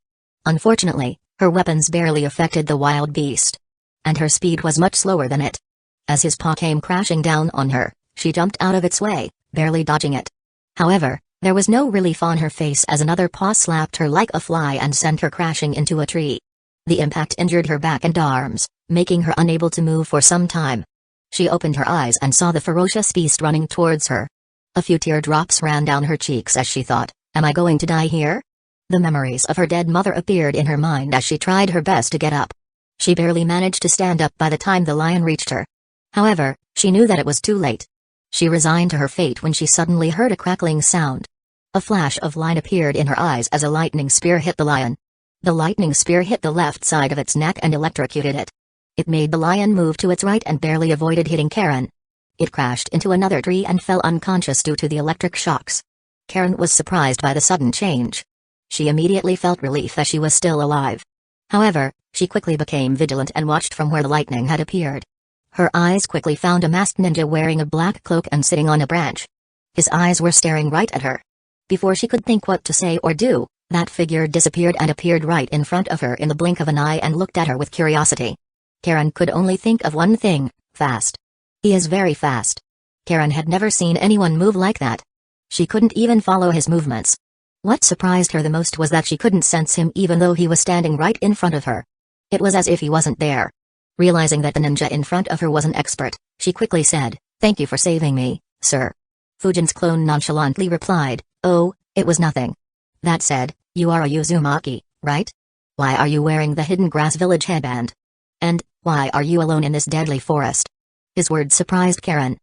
Unfortunately, her weapons barely affected the wild beast. And her speed was much slower than it. As his paw came crashing down on her, she jumped out of its way, barely dodging it. However, there was no relief on her face as another paw slapped her like a fly and sent her crashing into a tree. The impact injured her back and arms, making her unable to move for some time. She opened her eyes and saw the ferocious beast running towards her. A few teardrops ran down her cheeks as she thought, Am I going to die here? The memories of her dead mother appeared in her mind as she tried her best to get up. She barely managed to stand up by the time the lion reached her. However, she knew that it was too late. She resigned to her fate when she suddenly heard a crackling sound. A flash of light appeared in her eyes as a lightning spear hit the lion. The lightning spear hit the left side of its neck and electrocuted it. It made the lion move to its right and barely avoided hitting Karen. It crashed into another tree and fell unconscious due to the electric shocks. Karen was surprised by the sudden change. She immediately felt relief as she was still alive. However, she quickly became vigilant and watched from where the lightning had appeared. Her eyes quickly found a masked ninja wearing a black cloak and sitting on a branch. His eyes were staring right at her. Before she could think what to say or do, that figure disappeared and appeared right in front of her in the blink of an eye and looked at her with curiosity. Karen could only think of one thing: fast. He is very fast. Karen had never seen anyone move like that. She couldn't even follow his movements. What surprised her the most was that she couldn't sense him even though he was standing right in front of her. It was as if he wasn't there. Realizing that the ninja in front of her was an expert, she quickly said, "Thank you for saving me, sir." Fujin's clone nonchalantly replied, "Oh, it was nothing." That said, "You are a Uzumaki, right? Why are you wearing the Hidden Grass Village headband? And, why are you alone in this deadly forest?" His words surprised Karen.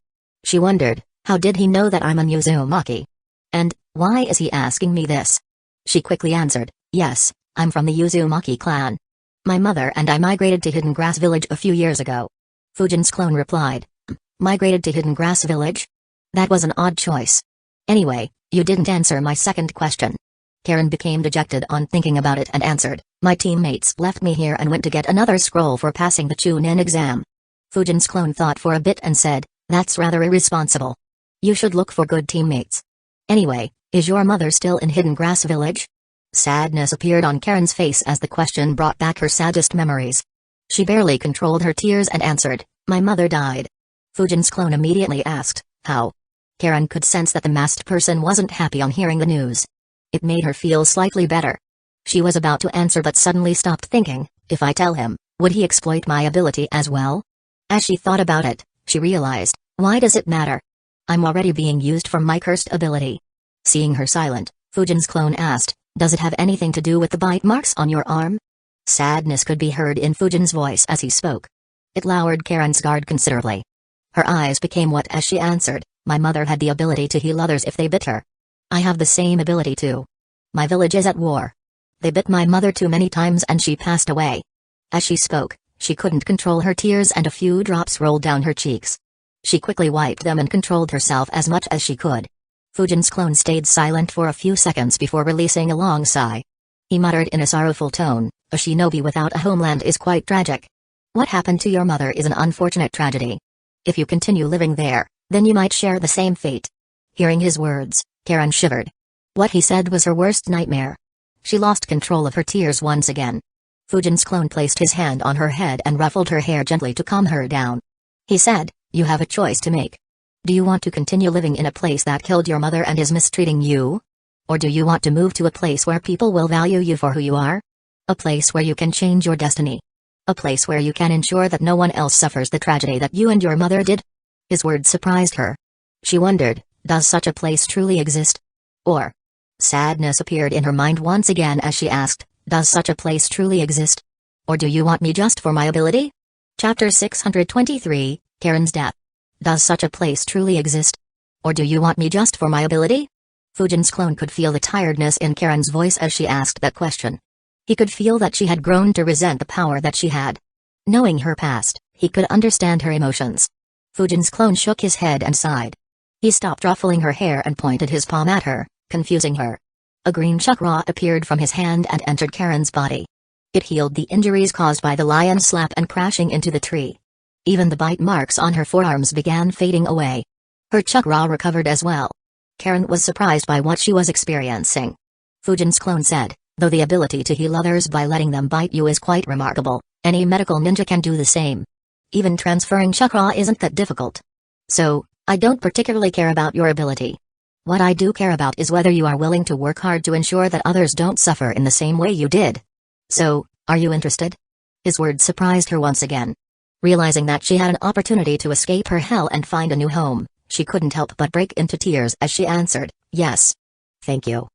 She wondered, how did he know that I'm an Uzumaki? And, why is he asking me this? She quickly answered, "Yes, I'm from the Uzumaki clan. My mother and I migrated to Hidden Grass Village a few years ago." Fujin's clone replied, "Migrated to Hidden Grass Village? That was an odd choice. Anyway, you didn't answer my second question." Karen became dejected on thinking about it and answered, "My teammates left me here and went to get another scroll for passing the Chunin exam." Fujin's clone thought for a bit and said, "That's rather irresponsible. You should look for good teammates. Anyway, is your mother still in Hidden Grass Village?" Sadness appeared on Karen's face as the question brought back her saddest memories. She barely controlled her tears and answered, "My mother died." Fujin's clone immediately asked, "How?" Karen could sense that the masked person wasn't happy on hearing the news. It made her feel slightly better. She was about to answer but suddenly stopped thinking, if I tell him, would he exploit my ability as well? As she thought about it, she realized, why does it matter? I'm already being used for my cursed ability. Seeing her silent, Fujin's clone asked, "Does it have anything to do with the bite marks on your arm?" Sadness could be heard in Fujin's voice as he spoke. It lowered Karen's guard considerably. Her eyes became wet as she answered, "My mother had the ability to heal others if they bit her. I have the same ability too. My village is at war. They bit my mother too many times and she passed away." As she spoke, she couldn't control her tears and a few drops rolled down her cheeks. She quickly wiped them and controlled herself as much as she could. Fujin's clone stayed silent for a few seconds before releasing a long sigh. He muttered in a sorrowful tone, "A shinobi without a homeland is quite tragic. What happened to your mother is an unfortunate tragedy. If you continue living there, then you might share the same fate." Hearing his words, Karen shivered. What he said was her worst nightmare. She lost control of her tears once again. Fujin's clone placed his hand on her head and ruffled her hair gently to calm her down. He said, "You have a choice to make. Do you want to continue living in a place that killed your mother and is mistreating you? Or do you want to move to a place where people will value you for who you are? A place where you can change your destiny. A place where you can ensure that no one else suffers the tragedy that you and your mother did?" His words surprised her. She wondered, does such a place truly exist? Or, sadness appeared in her mind once again as she asked, "Does such a place truly exist? Or do you want me just for my ability?" Chapter 623, Karen's Death. Does such a place truly exist? Or do you want me just for my ability? Fujin's clone could feel the tiredness in Karen's voice as she asked that question. He could feel that she had grown to resent the power that she had. Knowing her past, he could understand her emotions. Fujin's clone shook his head and sighed. He stopped ruffling her hair and pointed his palm at her, confusing her. A green chakra appeared from his hand and entered Karen's body. It healed the injuries caused by the lion's slap and crashing into the tree. Even the bite marks on her forearms began fading away. Her chakra recovered as well. Karen was surprised by what she was experiencing. Fujin's clone said, "Though the ability to heal others by letting them bite you is quite remarkable, any medical ninja can do the same. Even transferring chakra isn't that difficult. So, I don't particularly care about your ability. What I do care about is whether you are willing to work hard to ensure that others don't suffer in the same way you did. So, are you interested?" His words surprised her once again. Realizing that she had an opportunity to escape her hell and find a new home, she couldn't help but break into tears as she answered, "Yes. Thank you."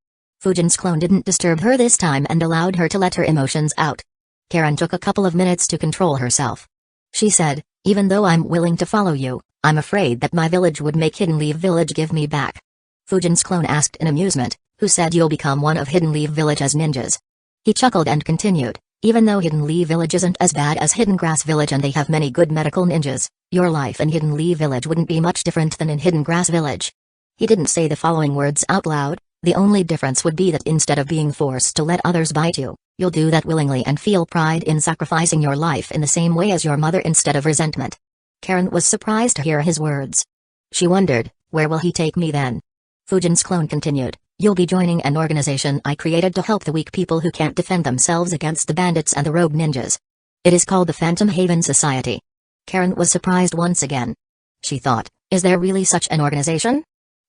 Fujin's clone didn't disturb her this time and allowed her to let her emotions out. Karen took a couple of minutes to control herself. She said, "Even though I'm willing to follow you, I'm afraid that my village would make Hidden Leaf Village give me back." Fujin's clone asked in amusement, "Who said you'll become one of Hidden Leaf Village's ninjas?" He chuckled and continued, "Even though Hidden Leaf Village isn't as bad as Hidden Grass Village and they have many good medical ninjas, your life in Hidden Leaf Village wouldn't be much different than in Hidden Grass Village." He didn't say the following words out loud. The only difference would be that instead of being forced to let others bite you, you'll do that willingly and feel pride in sacrificing your life in the same way as your mother instead of resentment. Karen was surprised to hear his words. She wondered, where will he take me then? Fujin's clone continued, "You'll be joining an organization I created to help the weak people who can't defend themselves against the bandits and the rogue ninjas. It is called the Phantom Haven Society." Karen was surprised once again. She thought, is there really such an organization?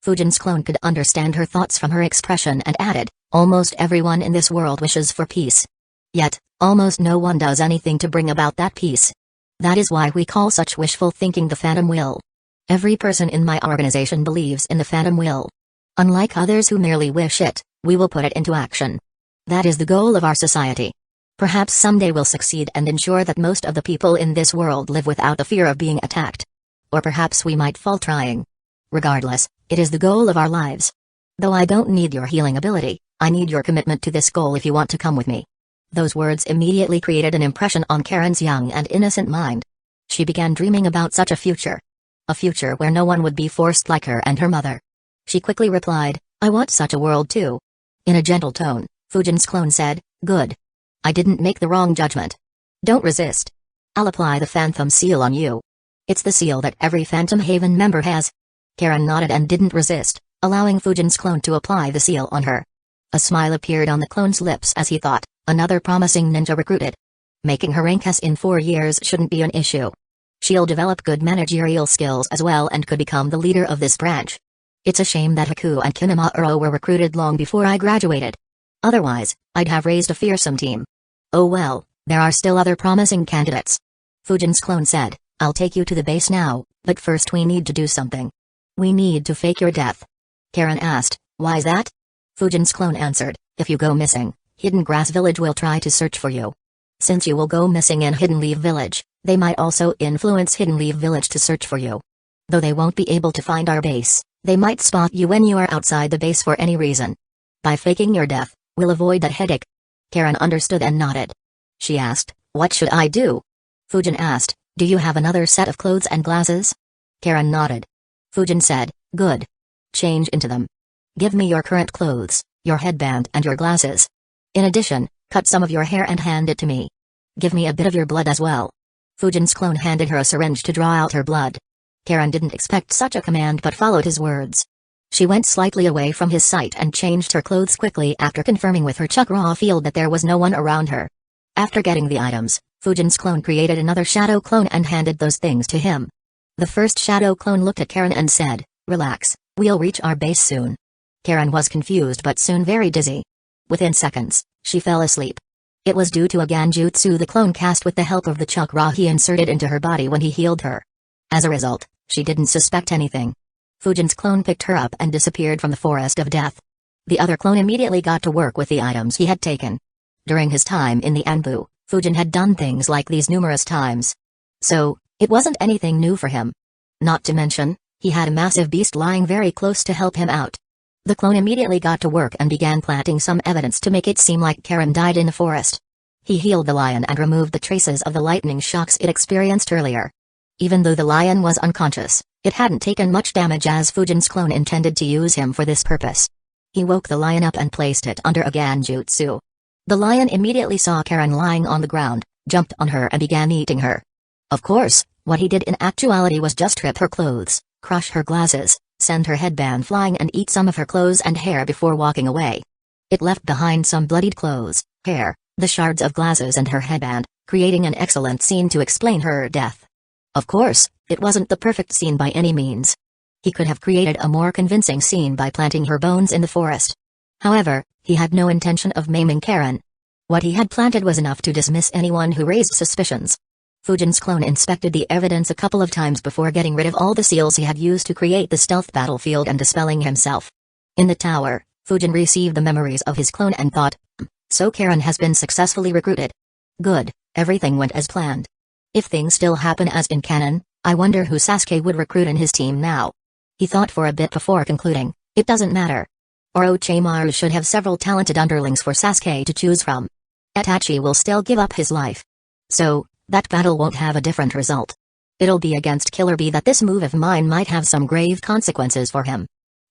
Fujin's clone could understand her thoughts from her expression and added, "Almost everyone in this world wishes for peace. Yet, almost no one does anything to bring about that peace. That is why we call such wishful thinking the Phantom Will. Every person in my organization believes in the Phantom Will. Unlike others who merely wish it, we will put it into action. That is the goal of our society. Perhaps someday we'll succeed and ensure that most of the people in this world live without the fear of being attacked. Or perhaps we might fall trying. Regardless, it is the goal of our lives. Though I don't need your healing ability, I need your commitment to this goal if you want to come with me." Those words immediately created an impression on Karen's young and innocent mind. She began dreaming about such a future. A future where no one would be forced like her and her mother. She quickly replied, "I want such a world too." In a gentle tone, Fujin's clone said, "Good. I didn't make the wrong judgment. Don't resist. I'll apply the Phantom Seal on you. It's the seal that every Phantom Haven member has." Karen nodded and didn't resist, allowing Fujin's clone to apply the seal on her. A smile appeared on the clone's lips as he thought, another promising ninja recruited. Making her rank S in 4 years shouldn't be an issue. She'll develop good managerial skills as well and could become the leader of this branch. It's a shame that Haku and Kinamaru were recruited long before I graduated. Otherwise, I'd have raised a fearsome team. Oh well, there are still other promising candidates. Fujin's clone said, "I'll take you to the base now, but first we need to do something. We need to fake your death." Karen asked, "Why's that?" Fujin's clone answered, "If you go missing, Hidden Grass Village will try to search for you. Since you will go missing in Hidden Leaf Village, they might also influence Hidden Leaf Village to search for you. Though they won't be able to find our base, they might spot you when you are outside the base for any reason. By faking your death, we'll avoid that headache." Karen understood and nodded. She asked, "What should I do?" Fujin asked, "Do you have another set of clothes and glasses?" Karen nodded. Fujin said, "Good. Change into them. Give me your current clothes, your headband and your glasses. In addition, cut some of your hair and hand it to me. Give me a bit of your blood as well." Fujin's clone handed her a syringe to draw out her blood. Karen didn't expect such a command but followed his words. She went slightly away from his sight and changed her clothes quickly after confirming with her chakra field that there was no one around her. After getting the items, Fujin's clone created another shadow clone and handed those things to him. The first shadow clone looked at Karen and said, "Relax, we'll reach our base soon." Karen was confused but soon very dizzy. Within seconds, she fell asleep. It was due to a Ganjutsu the clone cast with the help of the chakra he inserted into her body when he healed her. As a result, she didn't suspect anything. Fujin's clone picked her up and disappeared from the forest of death. The other clone immediately got to work with the items he had taken. During his time in the Anbu, Fujin had done things like these numerous times. So, it wasn't anything new for him. Not to mention, he had a massive beast lying very close to help him out. The clone immediately got to work and began planting some evidence to make it seem like Karen died in the forest. He healed the lion and removed the traces of the lightning shocks it experienced earlier. Even though the lion was unconscious, it hadn't taken much damage as Fujin's clone intended to use him for this purpose. He woke the lion up and placed it under a Ganjutsu. The lion immediately saw Karen lying on the ground, jumped on her and began eating her. Of course, what he did in actuality was just rip her clothes, crush her glasses, send her headband flying and eat some of her clothes and hair before walking away. It left behind some bloodied clothes, hair, the shards of glasses and her headband, creating an excellent scene to explain her death. Of course, it wasn't the perfect scene by any means. He could have created a more convincing scene by planting her bones in the forest. However, he had no intention of maiming Karen. What he had planted was enough to dismiss anyone who raised suspicions. Fujin's clone inspected the evidence a couple of times before getting rid of all the seals he had used to create the stealth battlefield and dispelling himself. In the tower, Fujin received the memories of his clone and thought, so Karen has been successfully recruited. Good, everything went as planned. If things still happen as in canon, I wonder who Sasuke would recruit in his team now. He thought for a bit before concluding, it doesn't matter. Orochimaru should have several talented underlings for Sasuke to choose from. Itachi will still give up his life. So, that battle won't have a different result. It'll be against Killer Bee that this move of mine might have some grave consequences for him.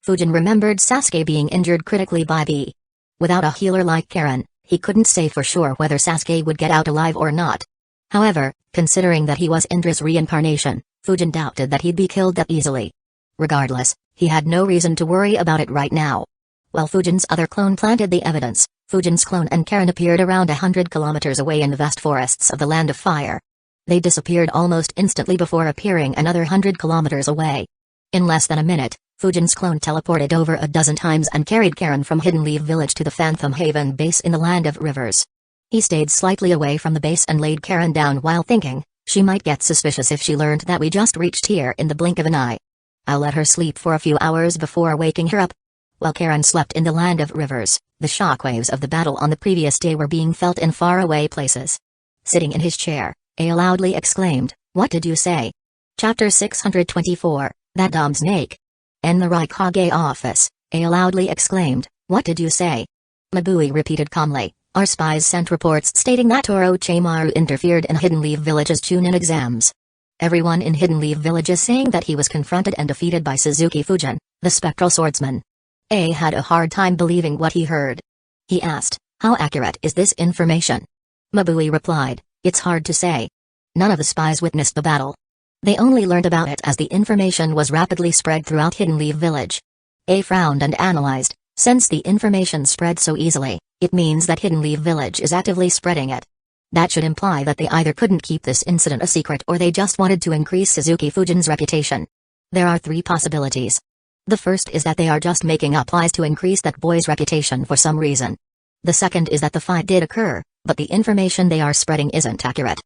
Fujin remembered Sasuke being injured critically by Bee. Without a healer like Karen, he couldn't say for sure whether Sasuke would get out alive or not. However, considering that he was Indra's reincarnation, Fujin doubted that he'd be killed that easily. Regardless, he had no reason to worry about it right now. While Fujin's other clone planted the evidence, Fujin's clone and Karen appeared around 100 kilometers away in the vast forests of the Land of Fire. They disappeared almost instantly before appearing another 100 kilometers away. In less than a minute, Fujin's clone teleported over a dozen times and carried Karen from Hidden Leaf Village to the Phantom Haven base in the Land of Rivers. He stayed slightly away from the base and laid Karen down while thinking, she might get suspicious if she learned that we just reached here in the blink of an eye. I'll let her sleep for a few hours before waking her up. While Karen slept in the Land of Rivers, the shockwaves of the battle on the previous day were being felt in faraway places. Sitting in his chair, A loudly exclaimed, "What did you say?" Chapter 624, That Dumb Snake. In the Raikage office, A loudly exclaimed, "What did you say?" Mabui repeated calmly, "Our spies sent reports stating that Orochimaru interfered in Hidden Leaf Village's Chunin exams. Everyone in Hidden Leaf Village is saying that he was confronted and defeated by Suzuki Fujin, the spectral swordsman." A had a hard time believing what he heard. He asked, "How accurate is this information?" Mabui replied, "It's hard to say. None of the spies witnessed the battle. They only learned about it as the information was rapidly spread throughout Hidden Leaf Village." A frowned and analyzed, "Since the information spread so easily, it means that Hidden Leaf Village is actively spreading it. That should imply that they either couldn't keep this incident a secret or they just wanted to increase Suzuki Fujin's reputation. There are three possibilities. The first is that they are just making up lies to increase that boy's reputation for some reason. The second is that the fight did occur, but the information they are spreading isn't accurate.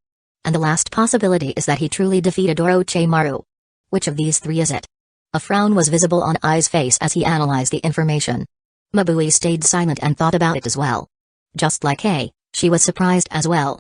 And the last possibility is that he truly defeated Orochimaru. Which of these three is it?" A frown was visible on Ai's face as he analyzed the information. Mabui stayed silent and thought about it as well. Just like A, she was surprised as well.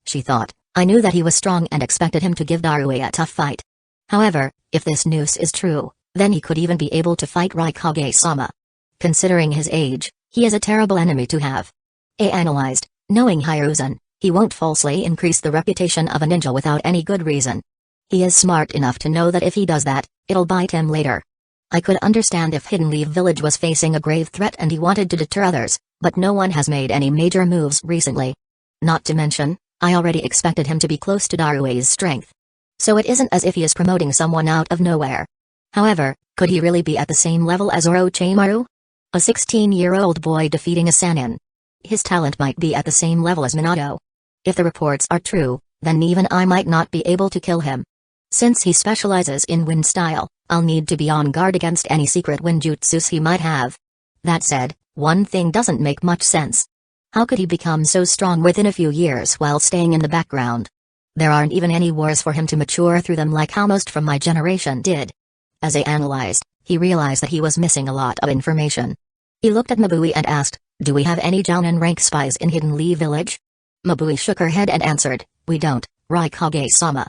She thought, "I knew that he was strong and expected him to give Darui a tough fight. However, if this news is true, then he could even be able to fight Raikage-sama. Considering his age, he is a terrible enemy to have." A analyzed, knowing Hiruzen, he won't falsely increase the reputation of a ninja without any good reason. He is smart enough to know that if he does that, it'll bite him later. I could understand if Hidden Leaf Village was facing a grave threat and he wanted to deter others, but no one has made any major moves recently. Not to mention, I already expected him to be close to Darui's strength. So it isn't as if he is promoting someone out of nowhere. However, could he really be at the same level as Orochimaru? A 16-year-old boy defeating a Sannin. His talent might be at the same level as Minato. If the reports are true, then even I might not be able to kill him. Since he specializes in wind style, I'll need to be on guard against any secret winjutsus he might have. That said, one thing doesn't make much sense. How could he become so strong within a few years while staying in the background? There aren't even any wars for him to mature through them like how most from my generation did. As he analyzed, he realized that he was missing a lot of information. He looked at Mabui and asked, "Do we have any Jounin rank spies in Hidden Leaf Village?" Mabui shook her head and answered, "We don't, Raikage-sama.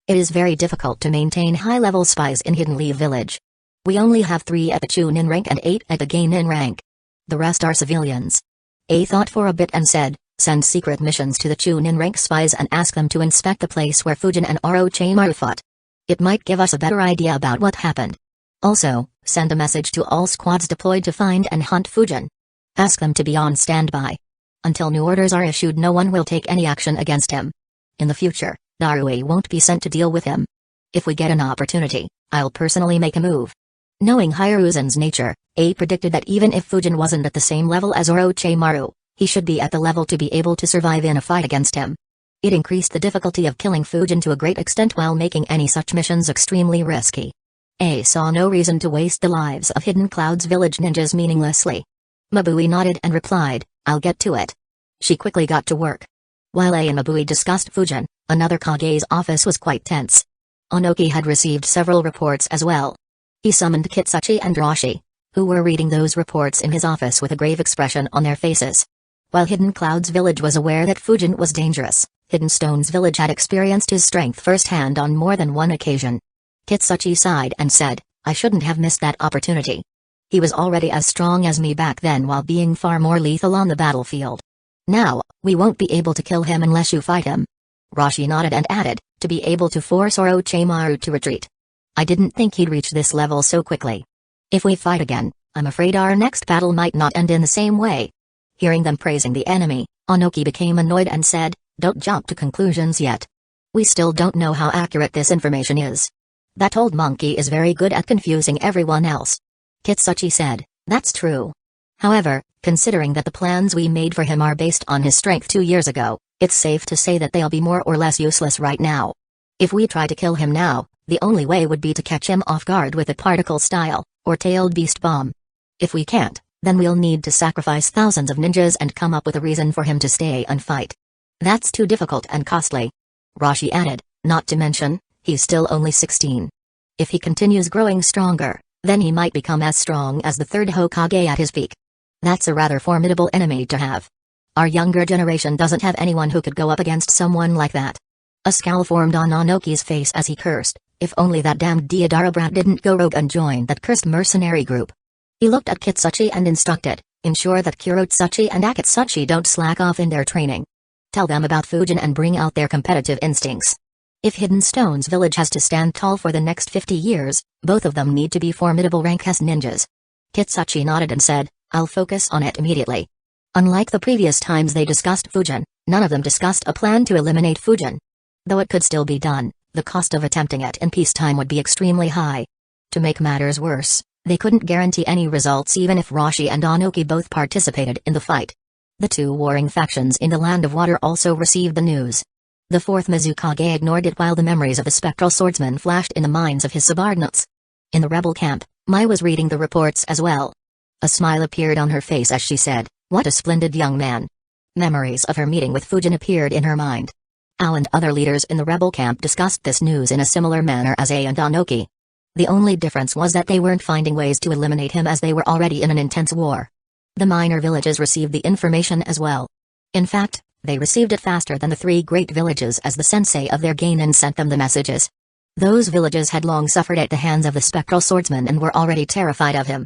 It is very difficult to maintain high-level spies in Hidden Leaf Village. We only have 3 at the Chunin rank and 8 at the Geinin rank. The rest are civilians." A thought for a bit and said, "Send secret missions to the Chunin rank spies and ask them to inspect the place where Fujin and Orochimaru fought. It might give us a better idea about what happened. Also, send a message to all squads deployed to find and hunt Fujin. Ask them to be on standby. Until new orders are issued, no one will take any action against him. In the future, Darui won't be sent to deal with him. If we get an opportunity, I'll personally make a move." Knowing Hiruzen's nature, A predicted that even if Fujin wasn't at the same level as Orochimaru, he should be at the level to be able to survive in a fight against him. It increased the difficulty of killing Fujin to a great extent while making any such missions extremely risky. A saw no reason to waste the lives of Hidden Cloud's village ninjas meaninglessly. Mabui nodded and replied, "I'll get to it." She quickly got to work. While A and Mabui discussed Fujin, another Kage's office was quite tense. Onoki had received several reports as well. He summoned Kitsuchi and Roshi. who were reading those reports in his office with a grave expression on their faces. While Hidden Cloud's village was aware that Fujin was dangerous, Hidden Stone's village had experienced his strength firsthand on more than one occasion. Kitsuchi sighed and said, I shouldn't have missed that opportunity. He was already as strong as me back then while being far more lethal on the battlefield. Now, we won't be able to kill him unless you fight him. Roshi nodded and added, to be able to force Orochimaru to retreat. I didn't think he'd reach this level so quickly. If we fight again, I'm afraid our next battle might not end in the same way. Hearing them praising the enemy, Onoki became annoyed and said, don't jump to conclusions yet. We still don't know how accurate this information is. That old monkey is very good at confusing everyone else. Kitsuchi said, that's true. However, considering that the plans we made for him are based on his strength 2 years ago, it's safe to say that they'll be more or less useless right now. If we try to kill him now, the only way would be to catch him off guard with a particle style, or tailed beast bomb. If we can't, then we'll need to sacrifice thousands of ninjas and come up with a reason for him to stay and fight. That's too difficult and costly. Roshi added, not to mention, he's still only 16. If he continues growing stronger, then he might become as strong as the third Hokage at his peak. That's a rather formidable enemy to have. Our younger generation doesn't have anyone who could go up against someone like that. A scowl formed on Onoki's face as he cursed, if only that damned Deidara brat didn't go rogue and join that cursed mercenary group. He looked at Kitsuchi and instructed, ensure that Kurotsuchi and Akatsuchi don't slack off in their training. Tell them about Fujin and bring out their competitive instincts. If Hidden Stone's village has to stand tall for the next 50 years, both of them need to be formidable rank as ninjas. Kitsuchi nodded and said, I'll focus on it immediately. Unlike the previous times they discussed Fujin, none of them discussed a plan to eliminate Fujin. Though it could still be done, the cost of attempting it in peacetime would be extremely high. To make matters worse, they couldn't guarantee any results even if Roshi and Onoki both participated in the fight. The two warring factions in the Land of Water also received the news. The fourth Mizukage ignored it while the memories of the spectral swordsman flashed in the minds of his subordinates. In the rebel camp, Mai was reading the reports as well. A smile appeared on her face as she said, what a splendid young man. Memories of her meeting with Fujin appeared in her mind. Ao and other leaders in the rebel camp discussed this news in a similar manner as A and Onoki. The only difference was that they weren't finding ways to eliminate him as they were already in an intense war. The minor villages received the information as well. In fact, they received it faster than the 3 great villages as the sensei of their genin sent them the messages. Those villages had long suffered at the hands of the spectral swordsman and were already terrified of him.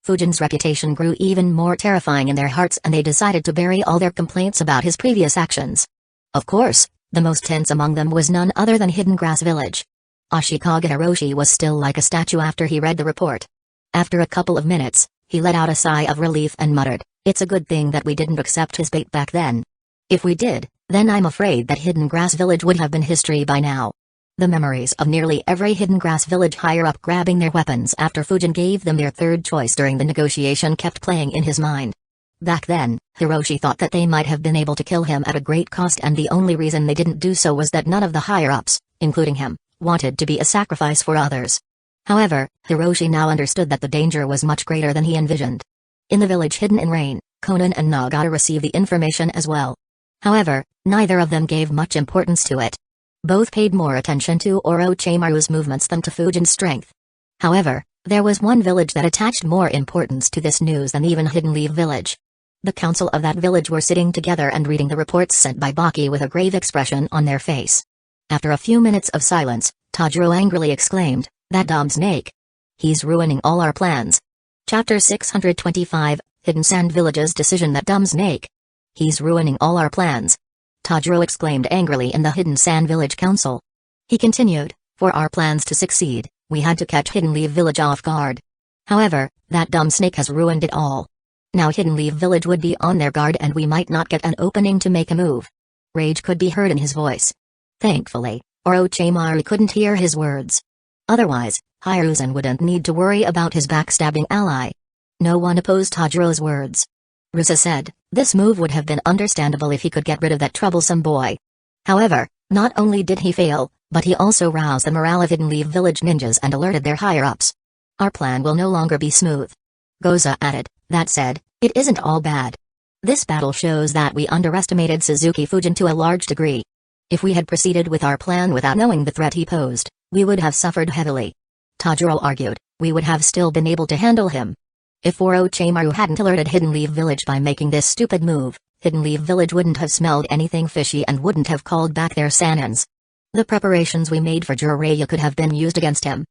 Fujin's reputation grew even more terrifying in their hearts and they decided to bury all their complaints about his previous actions. Of course, the most tense among them was none other than Hidden Grass Village. Ashikaga Hiroshi was still like a statue after he read the report. After a couple of minutes, he let out a sigh of relief and muttered, it's a good thing that we didn't accept his bait back then. If we did, then I'm afraid that Hidden Grass Village would have been history by now. The memories of nearly every Hidden Grass Village higher-up grabbing their weapons after Fujin gave them their third choice during the negotiation kept playing in his mind. Back then, Hiroshi thought that they might have been able to kill him at a great cost and the only reason they didn't do so was that none of the higher-ups, including him, wanted to be a sacrifice for others. However, Hiroshi now understood that the danger was much greater than he envisioned. In the village hidden in rain, Konan and Nagata received the information as well. However, neither of them gave much importance to it. Both paid more attention to Orochimaru's movements than to Fujin's strength. However, there was one village that attached more importance to this news than even Hidden Leaf Village. The council of that village were sitting together and reading the reports sent by Baki with a grave expression on their face. After a few minutes of silence, Tajiro angrily exclaimed, that dumb snake. He's ruining all our plans. Chapter 625, Hidden Sand Village's decision. That dumb snake. He's ruining all our plans. Tajiro exclaimed angrily in the Hidden Sand Village Council. He continued, for our plans to succeed, we had to catch Hidden Leaf Village off guard. However, that dumb snake has ruined it all. Now Hidden Leaf Village would be on their guard and we might not get an opening to make a move. Rage could be heard in his voice. Thankfully, Orochimaru couldn't hear his words. Otherwise, Hiruzen wouldn't need to worry about his backstabbing ally. No one opposed Tajiro's words. Rusa said, this move would have been understandable if he could get rid of that troublesome boy. However, not only did he fail, but he also roused the morale of Hidden Leaf Village ninjas and alerted their higher-ups. Our plan will no longer be smooth. Goza added, that said, it isn't all bad. This battle shows that we underestimated Suzuki Fujin to a large degree. If we had proceeded with our plan without knowing the threat he posed, we would have suffered heavily. Tajiro argued, we would have still been able to handle him. If Orochimaru hadn't alerted Hidden Leaf Village by making this stupid move, Hidden Leaf Village wouldn't have smelled anything fishy and wouldn't have called back their Sanins. The preparations we made for Jiraiya could have been used against him.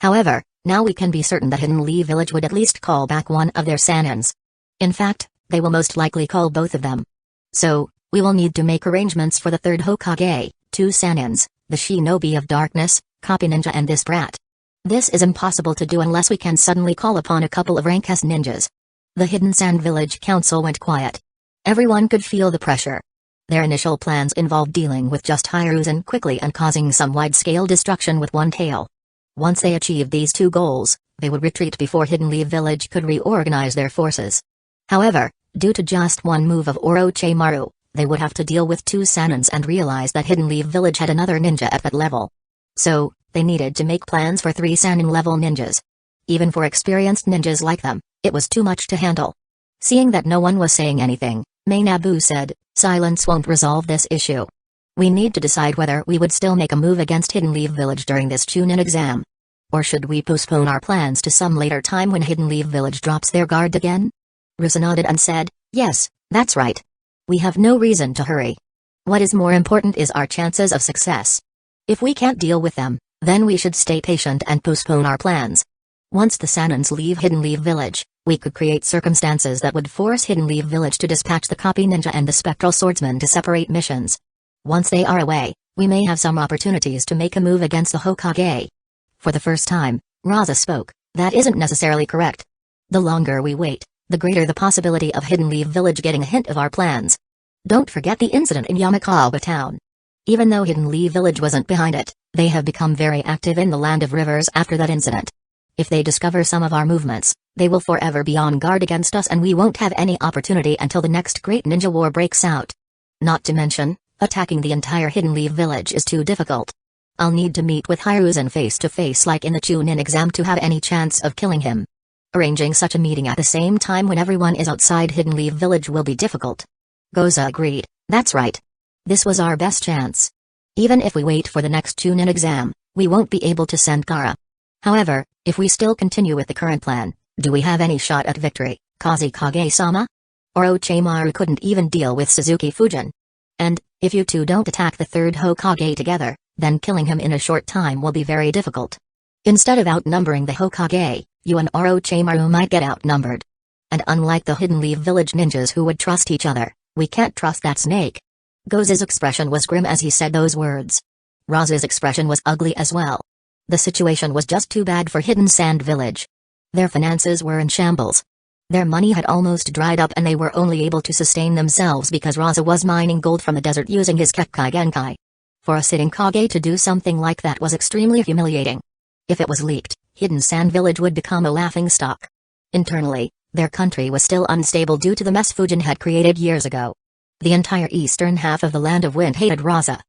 However, now we can be certain that Hidden Leaf Village would at least call back one of their Sanins. In fact, they will most likely call both of them. So, we will need to make arrangements for the third Hokage, 2 Sanins, the Shinobi of Darkness, Copy Ninja and this brat. This is impossible to do unless we can suddenly call upon a couple of rank S ninjas. The Hidden Sand Village Council went quiet. Everyone could feel the pressure. Their initial plans involved dealing with just Hiruzen quickly and causing some wide-scale destruction with one tail. Once they achieved these 2 goals, they would retreat before Hidden Leaf Village could reorganize their forces. However, due to just one move of Orochimaru, they would have to deal with 2 Sanins and realize that Hidden Leaf Village had another ninja at that level. So, they needed to make plans for 3 Sanin-level ninjas. Even for experienced ninjas like them, it was too much to handle. Seeing that no one was saying anything, Maynabu said, "Silence won't resolve this issue. We need to decide whether we would still make a move against Hidden Leaf Village during this Chunin exam. Or should we postpone our plans to some later time when Hidden Leaf Village drops their guard again?" Risa nodded and said, "Yes, that's right. We have no reason to hurry. What is more important is our chances of success. If we can't deal with them, then we should stay patient and postpone our plans. Once the Sanins leave Hidden Leaf Village, we could create circumstances that would force Hidden Leaf Village to dispatch the Copy Ninja and the Spectral Swordsman to separate missions. Once they are away, we may have some opportunities to make a move against the Hokage." For the first time, Raza spoke. "That isn't necessarily correct. The longer we wait, the greater the possibility of Hidden Leaf Village getting a hint of our plans. Don't forget the incident in Yamakawa town. Even though Hidden Leaf Village wasn't behind it, they have become very active in the Land of Rivers after that incident. If they discover some of our movements, they will forever be on guard against us and we won't have any opportunity until the next great ninja war breaks out. Not to mention, attacking the entire Hidden Leaf Village is too difficult. I'll need to meet with Hiruzen face to face like in the Chunin exam to have any chance of killing him. Arranging such a meeting at the same time when everyone is outside Hidden Leaf Village will be difficult." Goza agreed. "That's right. This was our best chance. Even if we wait for the next Chunin exam, we won't be able to send Kara. However, if we still continue with the current plan, do we have any shot at victory, Kazekage-sama? Orochimaru couldn't even deal with Suzuki Fujin. And, if you two don't attack the third Hokage together, then killing him in a short time will be very difficult. Instead of outnumbering the Hokage, you and Orochimaru might get outnumbered. And unlike the Hidden Leaf Village ninjas who would trust each other, we can't trust that snake." Goza's expression was grim as he said those words. Raza's expression was ugly as well. The situation was just too bad for Hidden Sand Village. Their finances were in shambles. Their money had almost dried up and they were only able to sustain themselves because Raza was mining gold from the desert using his Kekkai Genkai. For a sitting Kage to do something like that was extremely humiliating. If it was leaked, Hidden Sand Village would become a laughingstock. Internally, their country was still unstable due to the mess Fujin had created years ago. The entire eastern half of the Land of Wind hated Raza.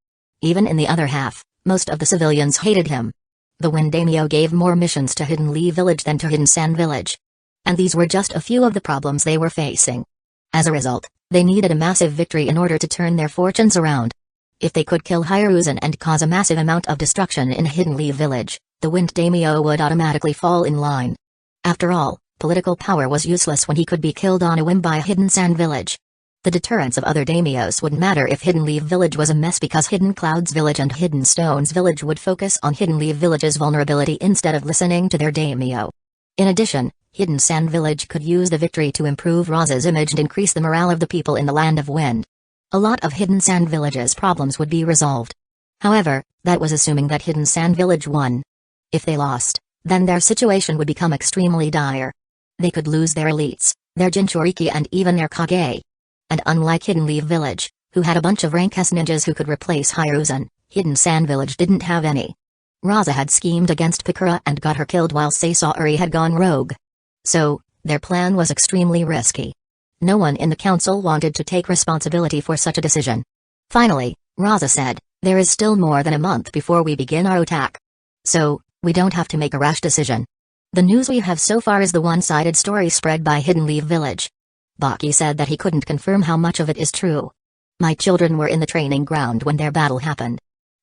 Even in the other half, most of the civilians hated him. The Wind Daimyo gave more missions to Hidden Leaf Village than to Hidden Sand Village. And these were just a few of the problems they were facing. As a result, they needed a massive victory in order to turn their fortunes around. If they could kill Hiruzen and cause a massive amount of destruction in Hidden Leaf Village, the Wind Daimyo would automatically fall in line. After all, political power was useless when he could be killed on a whim by Hidden Sand Village. The deterrence of other daimyos wouldn't matter if Hidden Leaf Village was a mess because Hidden Clouds Village and Hidden Stones Village would focus on Hidden Leaf Village's vulnerability instead of listening to their daimyo. In addition, Hidden Sand Village could use the victory to improve Raza's image and increase the morale of the people in the Land of Wind. A lot of Hidden Sand Village's problems would be resolved. However, that was assuming that Hidden Sand Village won. If they lost, then their situation would become extremely dire. They could lose their elites, their Jinchuriki and even their Kage. And unlike Hidden Leaf Village, who had a bunch of rank S ninjas who could replace Hiruzen, Hidden Sand Village didn't have any. Raza had schemed against Pikura and got her killed while Sasori had gone rogue. So, their plan was extremely risky. No one in the council wanted to take responsibility for such a decision. Finally, Raza said, "There is still more than a month before we begin our attack. So, we don't have to make a rash decision. The news we have so far is the one-sided story spread by Hidden Leaf Village." Baki said that he couldn't confirm how much of it is true. "My children were in the training ground when their battle happened.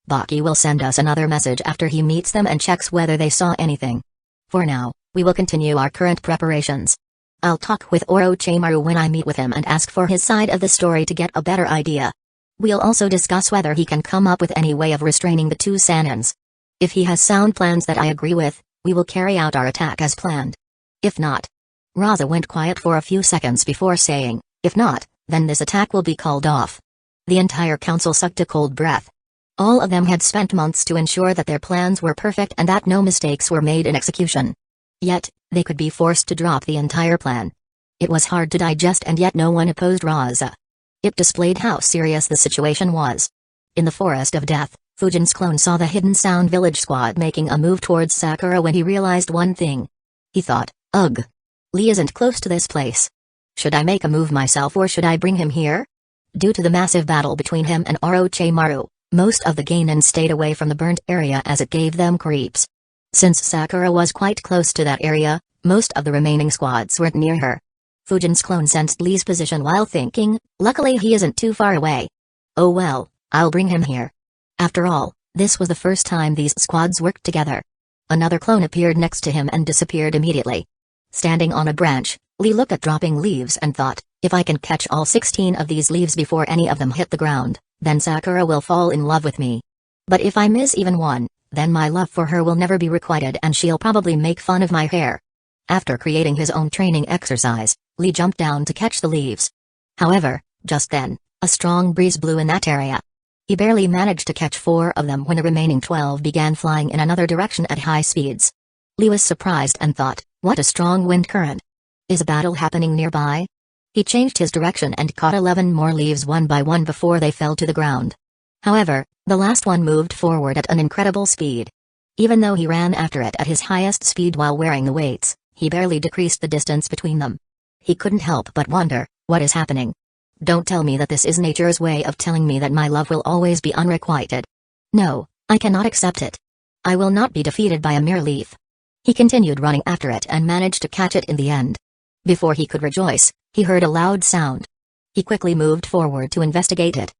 Baki will send us another message after he meets them and checks whether they saw anything. For now, we will continue our current preparations." I'll talk with Orochimaru when I meet with him and ask for his side of the story to get a better idea. We'll also discuss whether he can come up with any way of restraining the two Sanins. If he has sound plans that I agree with, we will carry out our attack as planned. If not..." Raza went quiet for a few seconds before saying, "If not, then this attack will be called off." The entire council sucked a cold breath. All of them had spent months to ensure that their plans were perfect and that no mistakes were made in execution. Yet, they could be forced to drop the entire plan. It was hard to digest, and yet no one opposed Raza. It displayed how serious the situation was. In the Forest of Death, Fujin's clone saw the Hidden Sound Village squad making a move towards Sakura when he realized one thing. He thought, "Ugh. Lee isn't close to this place. Should I make a move myself or should I bring him here?" Due to the massive battle between him and Orochimaru, most of the Gainans stayed away from the burnt area as it gave them creeps. Since Sakura was quite close to that area, most of the remaining squads weren't near her. Fujin's clone sensed Lee's position while thinking, "Luckily he isn't too far away. Oh well, I'll bring him here." After all, this was the first time these squads worked together. Another clone appeared next to him and disappeared immediately. Standing on a branch, Lee looked at dropping leaves and thought, "If I can catch all 16 of these leaves before any of them hit the ground, then Sakura will fall in love with me. But if I miss even one, then my love for her will never be requited and she'll probably make fun of my hair." After creating his own training exercise, Lee jumped down to catch the leaves. However, just then, a strong breeze blew in that area. He barely managed to catch 4 of them when the remaining 12 began flying in another direction at high speeds. Lee was surprised and thought, "What a strong wind current. Is a battle happening nearby?" He changed his direction and caught 11 more leaves one by one before they fell to the ground. However, the last one moved forward at an incredible speed. Even though he ran after it at his highest speed while wearing the weights, he barely decreased the distance between them. He couldn't help but wonder, what is happening? Don't tell me that this is nature's way of telling me that my love will always be unrequited. No, I cannot accept it. I will not be defeated by a mere leaf. He continued running after it and managed to catch it in the end. Before he could rejoice, he heard a loud sound. He quickly moved forward to investigate it.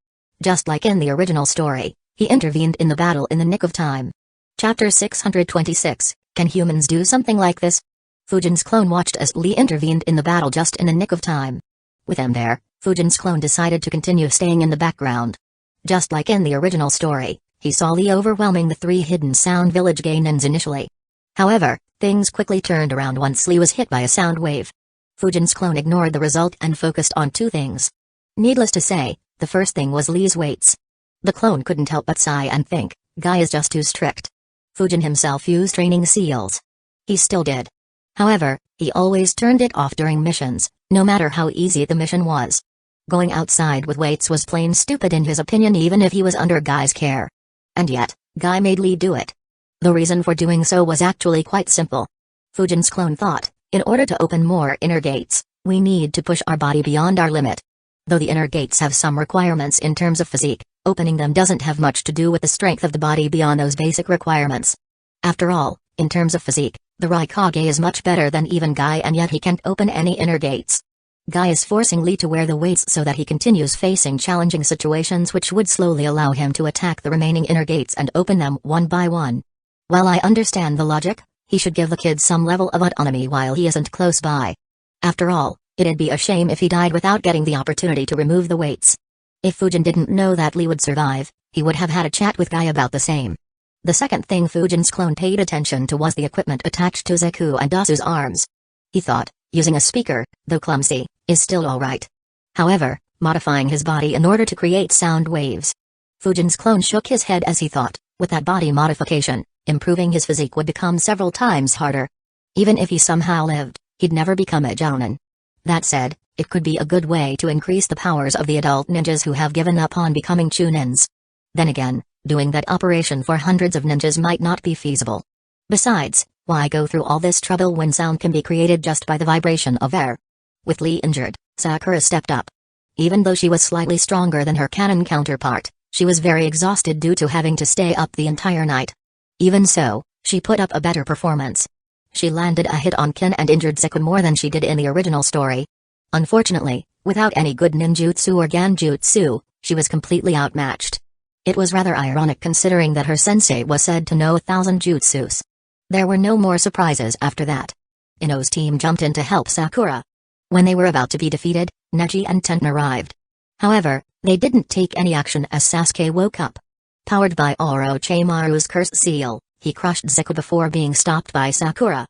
Just like in the original story, he intervened in the battle in the nick of time. Chapter 626, Can Humans Do Something Like This? Fujin's clone watched as Lee intervened in the battle just in the nick of time. With him there, Fujin's clone decided to continue staying in the background. Just like in the original story, he saw Lee overwhelming the 3 Hidden Sound Village Gainans initially. However, things quickly turned around once Lee was hit by a sound wave. Fujin's clone ignored the result and focused on 2 things. Needless to say, the first thing was Lee's weights. The clone couldn't help but sigh and think, "Guy is just too strict." Fujin himself used training seals. He still did. However, he always turned it off during missions, no matter how easy the mission was. Going outside with weights was plain stupid in his opinion, even if he was under Guy's care. And yet, Guy made Lee do it. The reason for doing so was actually quite simple. Fujin's clone thought, in order to open more inner gates, we need to push our body beyond our limit. Though the inner gates have some requirements in terms of physique, opening them doesn't have much to do with the strength of the body beyond those basic requirements. After all, in terms of physique, the Raikage is much better than even Guy, and yet he can't open any inner gates. Guy is forcing Lee to wear the weights so that he continues facing challenging situations which would slowly allow him to attack the remaining inner gates and open them one by one. While I understand the logic, he should give the kid some level of autonomy while he isn't close by. After all, it'd be a shame if he died without getting the opportunity to remove the weights. If Fujin didn't know that Lee would survive, he would have had a chat with Guy about the same. The second thing Fujin's clone paid attention to was the equipment attached to Zeku and Dasu's arms. He thought, using a speaker, though clumsy, is still alright. However, modifying his body in order to create sound waves. Fujin's clone shook his head as he thought, with that body modification, improving his physique would become several times harder. Even if he somehow lived, he'd never become a Jounin. That said, it could be a good way to increase the powers of the adult ninjas who have given up on becoming Chunins. Then again, doing that operation for hundreds of ninjas might not be feasible. Besides, why go through all this trouble when sound can be created just by the vibration of air? With Lee injured, Sakura stepped up. Even though she was slightly stronger than her canon counterpart, she was very exhausted due to having to stay up the entire night. Even so, she put up a better performance. She landed a hit on Kin and injured Zeku more than she did in the original story. Unfortunately, without any good ninjutsu or ganjutsu, she was completely outmatched. It was rather ironic considering that her sensei was said to know 1,000 jutsus. There were no more surprises after that. Ino's team jumped in to help Sakura, When they were about to be defeated, Neji and Tenten arrived. However, they didn't take any action as Sasuke woke up. Powered by Orochimaru's curse seal, he crushed Zeku before being stopped by Sakura.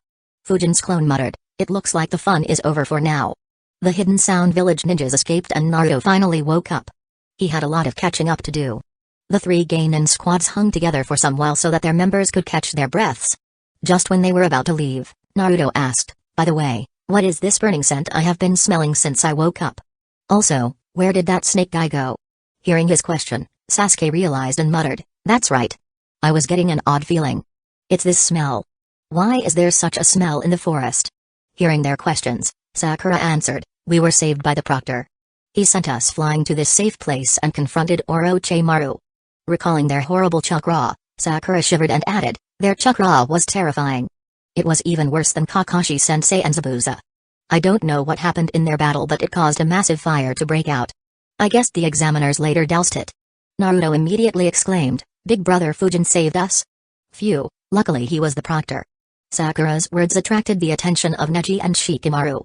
Fujin's clone muttered, "It looks like the fun is over for now." The Hidden Sound Village ninjas escaped and Naruto finally woke up. He had a lot of catching up to do. The three Genin squads hung together for some while so that their members could catch their breaths. Just when they were about to leave, Naruto asked, "By the way, what is this burning scent I have been smelling since I woke up? Also, where did that snake guy go?" Hearing his question, Sasuke realized and muttered, "That's right. I was getting an odd feeling. It's this smell. Why is there such a smell in the forest?" Hearing their questions, Sakura answered, "We were saved by the proctor. He sent us flying to this safe place and confronted Orochimaru." Recalling their horrible chakra, Sakura shivered and added, "Their chakra was terrifying. It was even worse than Kakashi-sensei and Zabuza. I don't know what happened in their battle, but it caused a massive fire to break out. I guess the examiners later doused it." Naruto immediately exclaimed, "Big brother Fujin saved us? Phew, luckily he was the proctor." Sakura's words attracted the attention of Neji and Shikamaru.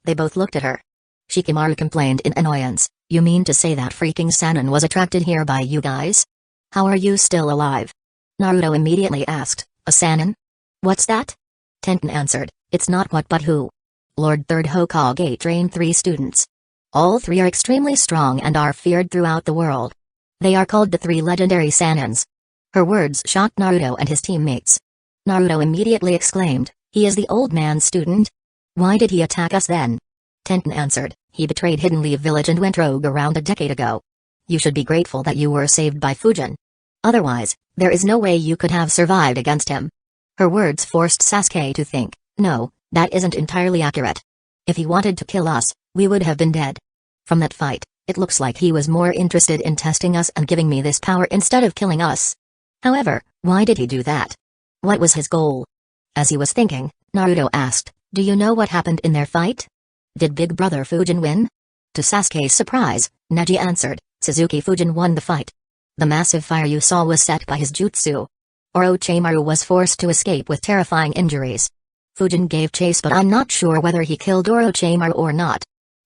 They both looked at her. Shikamaru complained in annoyance, "You mean to say that freaking Sannin was attracted here by you guys? How are you still alive?" Naruto immediately asked, "A Sannin? What's that?" Tenten answered, "It's not what but who. Lord Third Hokage trained 3 students. All 3 are extremely strong and are feared throughout the world. They are called the 3 legendary Sannins." Her words shocked Naruto and his teammates. Naruto immediately exclaimed, "He is the old man's student? Why did he attack us then?" Tenten answered, "He betrayed Hidden Leaf Village and went rogue around a decade ago. You should be grateful that you were saved by Fujin. Otherwise, there is no way you could have survived against him." Her words forced Sasuke to think, "No, that isn't entirely accurate. If he wanted to kill us, we would have been dead. From that fight, it looks like he was more interested in testing us and giving me this power instead of killing us. However, why did he do that? What was his goal?" As he was thinking, Naruto asked, "Do you know what happened in their fight? Did Big Brother Fujin win?" To Sasuke's surprise, Neji answered, "Suzuki Fujin won the fight. The massive fire you saw was set by his jutsu. Orochimaru was forced to escape with terrifying injuries. Fujin gave chase, but I'm not sure whether he killed Orochimaru or not."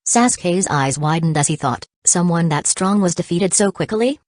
Sasuke's eyes widened as he thought, someone that strong was defeated so quickly?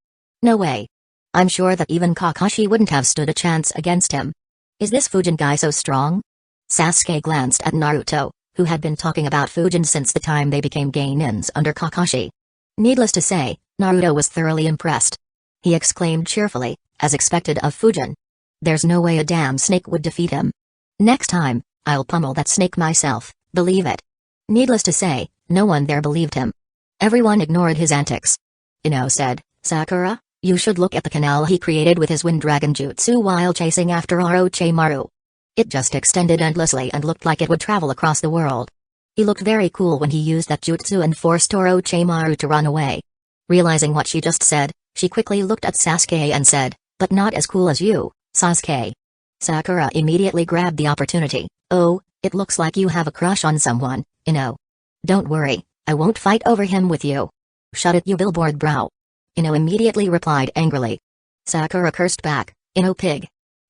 No way. I'm sure that even Kakashi wouldn't have stood a chance against him. Is this Fujin guy so strong? Sasuke glanced at Naruto, who had been talking about Fujin since the time they became Genins under Kakashi. Needless to say, Naruto was thoroughly impressed. He exclaimed cheerfully, as expected of Fujin, "There's no way a damn snake would defeat him. Next time, I'll pummel that snake myself, believe it." Needless to say, no one there believed him. Everyone ignored his antics. Ino said, "Sakura, you should look at the canal he created with his wind dragon jutsu while chasing after Orochimaru. It just extended endlessly and looked like it would travel across the world. He looked very cool when he used that jutsu and forced Orochimaru to run away." Realizing what she just said, she quickly looked at Sasuke and said, "But not as cool as you, Sasuke." Sakura immediately grabbed the opportunity, "Oh, it looks like you have a crush on someone, Ino. Don't worry, I won't fight over him with you. Shut it, you billboard brow." Ino immediately replied angrily. Sakura cursed back, "Ino pig."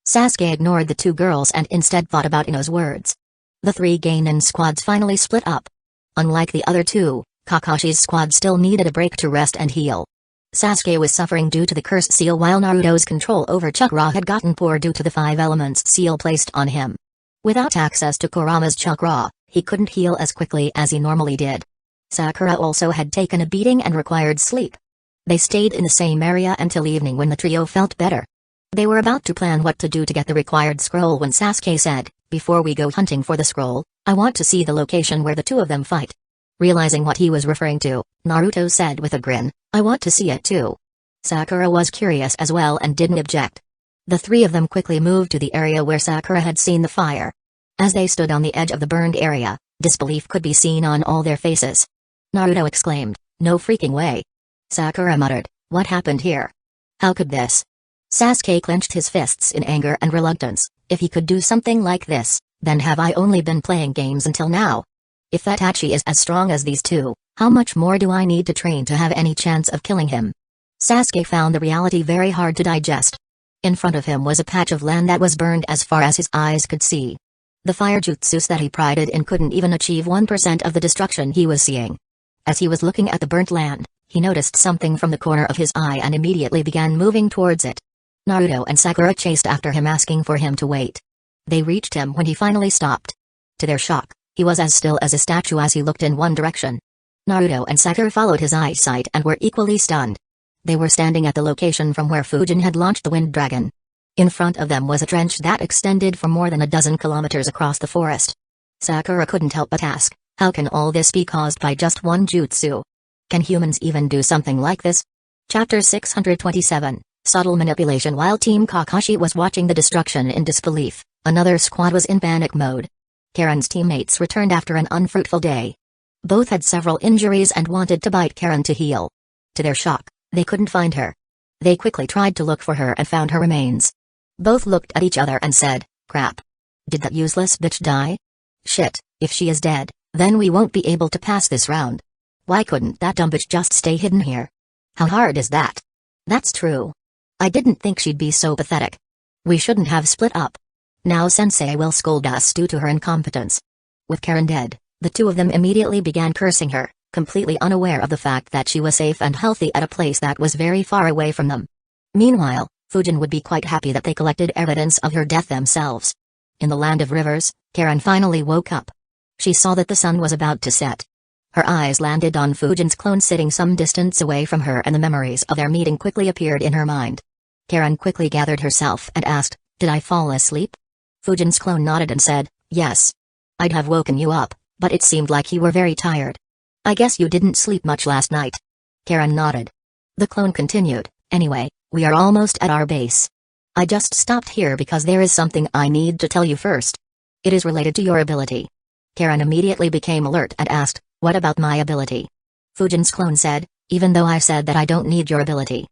Sasuke ignored the 2 girls and instead thought about Ino's words. The 3 Genin squads finally split up. Unlike the other 2, Kakashi's squad still needed a break to rest and heal. Sasuke was suffering due to the curse seal while Naruto's control over chakra had gotten poor due to the 5 elements seal placed on him. Without access to Kurama's chakra, he couldn't heal as quickly as he normally did. Sakura also had taken a beating and required sleep. They stayed in the same area until evening when the trio felt better. They were about to plan what to do to get the required scroll when Sasuke said, "Before we go hunting for the scroll, I want to see the location where the 2 of them fight." Realizing what he was referring to, Naruto said with a grin, "I want to see it too." Sakura was curious as well and didn't object. The 3 of them quickly moved to the area where Sakura had seen the fire. As they stood on the edge of the burned area, disbelief could be seen on all their faces. Naruto exclaimed, "No freaking way." Sakura muttered, "What happened here? How could this?" Sasuke clenched his fists in anger and reluctance. If he could do something like this, then have I only been playing games until now? If that Hachi is as strong as these 2, how much more do I need to train to have any chance of killing him? Sasuke found the reality very hard to digest. In front of him was a patch of land that was burned as far as his eyes could see. The fire jutsus that he prided in couldn't even achieve 1% of the destruction he was seeing. As he was looking at the burnt land, he noticed something from the corner of his eye and immediately began moving towards it. Naruto and Sakura chased after him asking for him to wait. They reached him when he finally stopped. To their shock, he was as still as a statue as he looked in one direction. Naruto and Sakura followed his eyesight and were equally stunned. They were standing at the location from where Fujin had launched the wind dragon. In front of them was a trench that extended for more than a dozen kilometers across the forest. Sakura couldn't help but ask, how can all this be caused by just one jutsu? Can humans even do something like this? Chapter 627, Subtle Manipulation. While Team Kakashi was watching the destruction in disbelief, another squad was in panic mode. Karen's teammates returned after an unfruitful day. Both had several injuries and wanted to bite Karen to heal. To their shock, they couldn't find her. They quickly tried to look for her and found her remains. Both looked at each other and said, crap. Did that useless bitch die? Shit, if she is dead, then we won't be able to pass this round. Why couldn't that dumb bitch just stay hidden here? How hard is that? That's true. I didn't think she'd be so pathetic. We shouldn't have split up. Now Sensei will scold us due to her incompetence. With Karen dead, the two of them immediately began cursing her, completely unaware of the fact that she was safe and healthy at a place that was very far away from them. Meanwhile, Fujin would be quite happy that they collected evidence of her death themselves. In the land of rivers, Karen finally woke up. She saw that the sun was about to set. Her eyes landed on Fujin's clone sitting some distance away from her and the memories of their meeting quickly appeared in her mind. Karen quickly gathered herself and asked, did I fall asleep? Fujin's clone nodded and said, yes. I'd have woken you up, but it seemed like you were very tired. I guess you didn't sleep much last night. Karen nodded. The clone continued, anyway, we are almost at our base. I just stopped here because there is something I need to tell you first. It is related to your ability. Karen immediately became alert and asked, what about my ability? Fujin's clone said, even though I said that I don't need your ability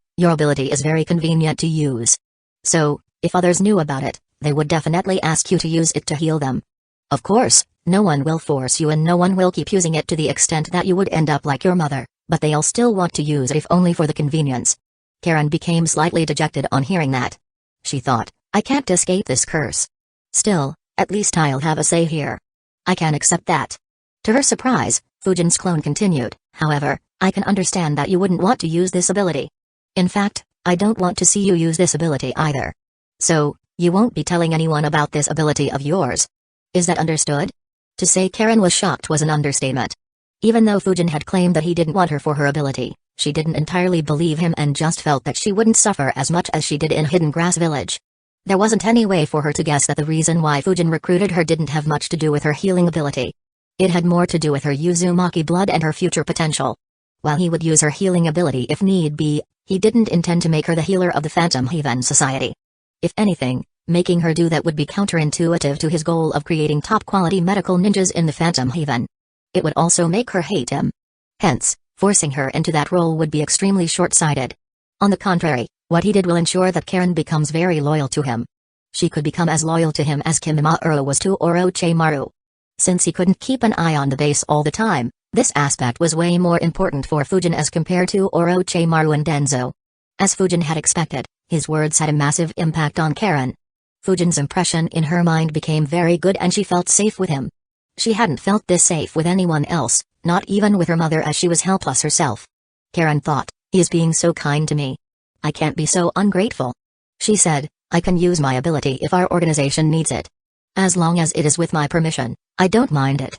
is very convenient to use. So, if others knew about it, they would definitely ask you to use it to heal them. Of course, no one will force you and no one will keep using it to the extent that you would end up like your mother, but they'll still want to use it if only for the convenience. Karen became slightly dejected on hearing that. She thought, I can't escape this curse. Still, at least I'll have a say here. I can accept that. To her surprise, Fujin's clone continued, however, I can understand that you wouldn't want to use this ability. In fact, I don't want to see you use this ability either. So, you won't be telling anyone about this ability of yours. Is that understood? To say Karen was shocked was an understatement. Even though Fujin had claimed that he didn't want her for her ability, she didn't entirely believe him and just felt that she wouldn't suffer as much as she did in Hidden Grass Village. There wasn't any way for her to guess that the reason why Fujin recruited her didn't have much to do with her healing ability. It had more to do with her Uzumaki blood and her future potential. While he would use her healing ability if need be, he didn't intend to make her the healer of the Phantom Haven Society. If anything, making her do that would be counterintuitive to his goal of creating top-quality medical ninjas in the Phantom Haven. It would also make her hate him. Hence, forcing her into that role would be extremely short-sighted. On the contrary, what he did will ensure that Karen becomes very loyal to him. She could become as loyal to him as Kimimaro was to Orochimaru. Since he couldn't keep an eye on the base all the time, this aspect was way more important for Fujin as compared to Orochimaru and Denzo. As Fujin had expected, his words had a massive impact on Karen. Fujin's impression in her mind became very good and she felt safe with him. She hadn't felt this safe with anyone else, not even with her mother as she was helpless herself. Karen thought, he is being so kind to me. I can't be so ungrateful. She said, I can use my ability if our organization needs it. As long as it is with my permission, I don't mind it.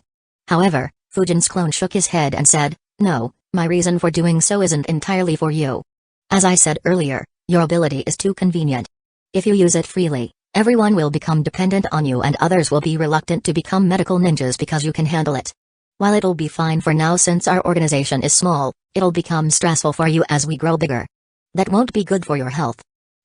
However, Fujin's clone shook his head and said, no, my reason for doing so isn't entirely for you. As I said earlier, your ability is too convenient. If you use it freely, everyone will become dependent on you and others will be reluctant to become medical ninjas because you can handle it. While it'll be fine for now since our organization is small, it'll become stressful for you as we grow bigger. That won't be good for your health.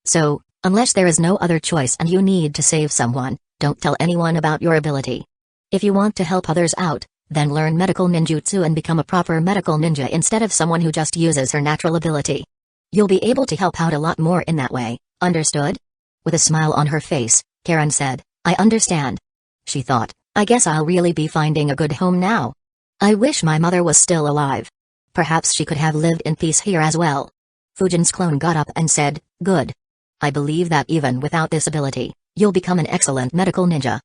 So, unless there is no other choice and you need to save someone, don't tell anyone about your ability. If you want to help others out, then learn medical ninjutsu and become a proper medical ninja instead of someone who just uses her natural ability. You'll be able to help out a lot more in that way, understood? With a smile on her face, Karen said, I understand. She thought, I guess I'll really be finding a good home now. I wish my mother was still alive. Perhaps she could have lived in peace here as well. Fujin's clone got up and said, good. I believe that even without this ability, you'll become an excellent medical ninja.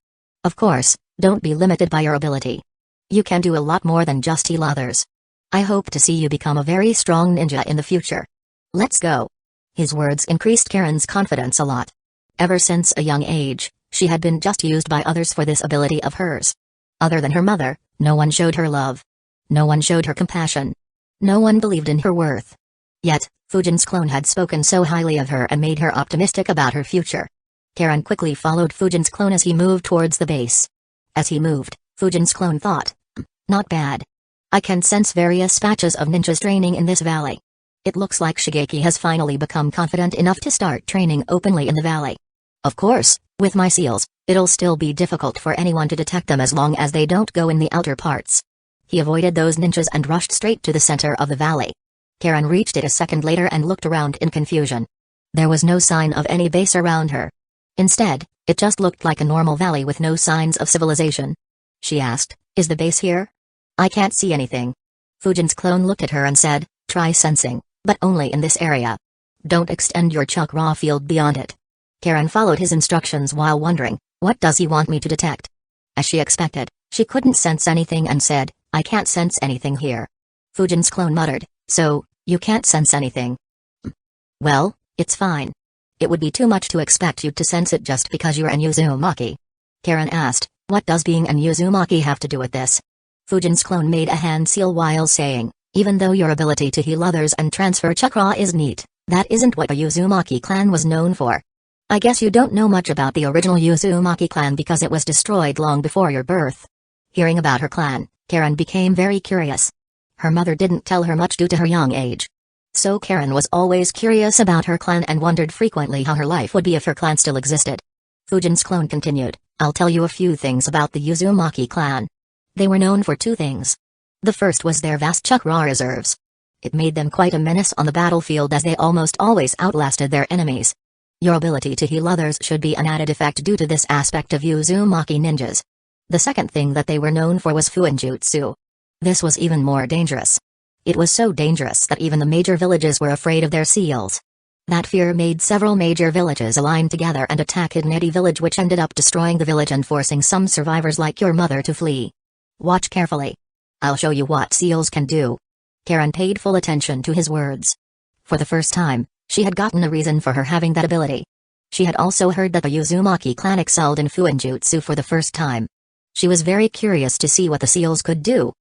Of course, don't be limited by your ability. You can do a lot more than just heal others. I hope to see you become a very strong ninja in the future. Let's go. His words increased Karen's confidence a lot. Ever since a young age, she had been just used by others for this ability of hers. Other than her mother, no one showed her love. No one showed her compassion. No one believed in her worth. Yet, Fujin's clone had spoken so highly of her and made her optimistic about her future. Karen quickly followed Fujin's clone as he moved towards the base. As he moved, Fujin's clone thought, not bad. I can sense various batches of ninjas training in this valley. It looks like Shigeki has finally become confident enough to start training openly in the valley. Of course, with my seals, it'll still be difficult for anyone to detect them as long as they don't go in the outer parts. He avoided those ninjas and rushed straight to the center of the valley. Karen reached it a second later and looked around in confusion. There was no sign of any base around her. Instead, it just looked like a normal valley with no signs of civilization. She asked, is the base here? I can't see anything. Fujin's clone looked at her and said, try sensing, but only in this area. Don't extend your chakra field beyond it. Karen followed his instructions while wondering, what does he want me to detect? As she expected, she couldn't sense anything and said, I can't sense anything here. Fujin's clone muttered, so, you can't sense anything. Well, it's fine. It would be too much to expect you to sense it just because you're an Uzumaki. Karen asked, what does being an Uzumaki have to do with this? Fujin's clone made a hand seal while saying, even though your ability to heal others and transfer chakra is neat, that isn't what the Uzumaki clan was known for. I guess you don't know much about the original Uzumaki clan because it was destroyed long before your birth. Hearing about her clan, Karen became very curious. Her mother didn't tell her much due to her young age. So Karen was always curious about her clan and wondered frequently how her life would be if her clan still existed. Fujin's clone continued, I'll tell you a few things about the Uzumaki clan. They were known for two things. The first was their vast chakra reserves. It made them quite a menace on the battlefield as they almost always outlasted their enemies. Your ability to heal others should be an added effect due to this aspect of Uzumaki ninjas. The second thing that they were known for was Fuinjutsu. This was even more dangerous. It was so dangerous that even the major villages were afraid of their seals. That fear made several major villages align together and attack Hidneti village, which ended up destroying the village and forcing some survivors like your mother to flee. Watch carefully. I'll show you what seals can do. Karen paid full attention to his words. For the first time, she had gotten a reason for her having that ability. She had also heard that the Uzumaki clan excelled in Fuinjutsu for the first time. She was very curious to see what the seals could do.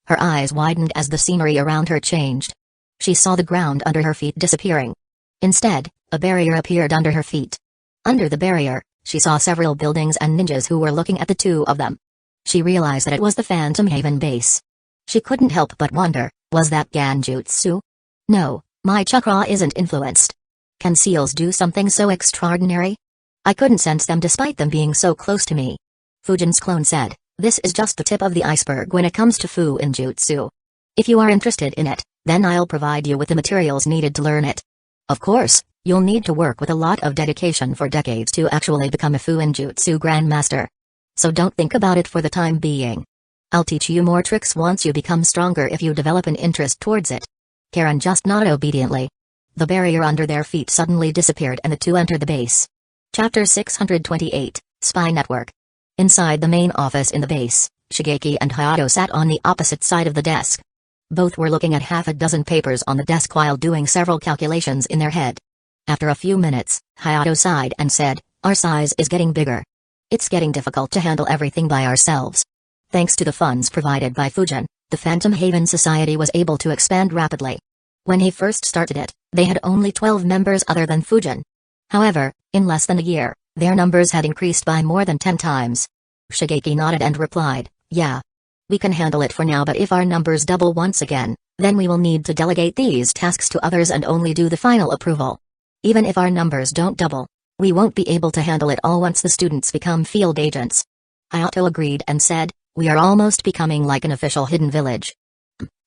Her eyes widened as the scenery around her changed. She saw the ground under her feet disappearing. Instead, a barrier appeared under her feet. Under the barrier, she saw several buildings and ninjas who were looking at the two of them. She realized that it was the Phantom Haven base. She couldn't help but wonder, was that Genjutsu? No, my chakra isn't influenced. Can seals do something so extraordinary? I couldn't sense them despite them being so close to me. Fujin's clone said, this is just the tip of the iceberg when it comes to Fuinjutsu. If you are interested in it, then I'll provide you with the materials needed to learn it. Of course, you'll need to work with a lot of dedication for decades to actually become a Fuinjutsu Grandmaster. So don't think about it for the time being. I'll teach you more tricks once you become stronger if you develop an interest towards it. Karen just nodded obediently. The barrier under their feet suddenly disappeared and the two entered the base. Chapter 628, Spy Network. Inside the main office in the base, Shigeki and Hayato sat on the opposite side of the desk. Both were looking at half a dozen papers on the desk while doing several calculations in their head. After a few minutes, Hayato sighed and said, our size is getting bigger. It's getting difficult to handle everything by ourselves. Thanks to the funds provided by Fujin, the Phantom Haven Society was able to expand rapidly. When he first started it, they had only 12 members other than Fujin. However, in less than a year, their numbers had increased by more than 10 times. Shigeki nodded and replied, yeah. We can handle it for now, but if our numbers double once again, then we will need to delegate these tasks to others and only do the final approval. Even if our numbers don't double, we won't be able to handle it all once the students become field agents. Hayato agreed and said, we are almost becoming like an official hidden village.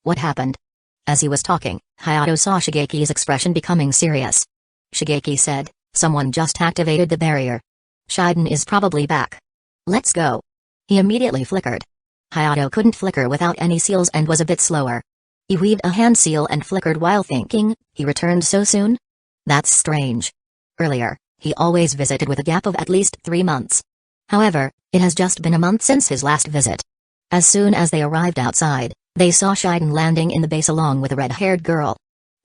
What happened? As he was talking, Hayato saw Shigeki's expression becoming serious. Shigeki said, someone just activated the barrier. Shiden is probably back. Let's go. He immediately flickered. Hayato couldn't flicker without any seals and was a bit slower. He weaved a hand seal and flickered while thinking, he returned so soon? That's strange. Earlier, he always visited with a gap of at least 3 months. However, it has just been a month since his last visit. As soon as they arrived outside, they saw Shiden landing in the base along with a red-haired girl.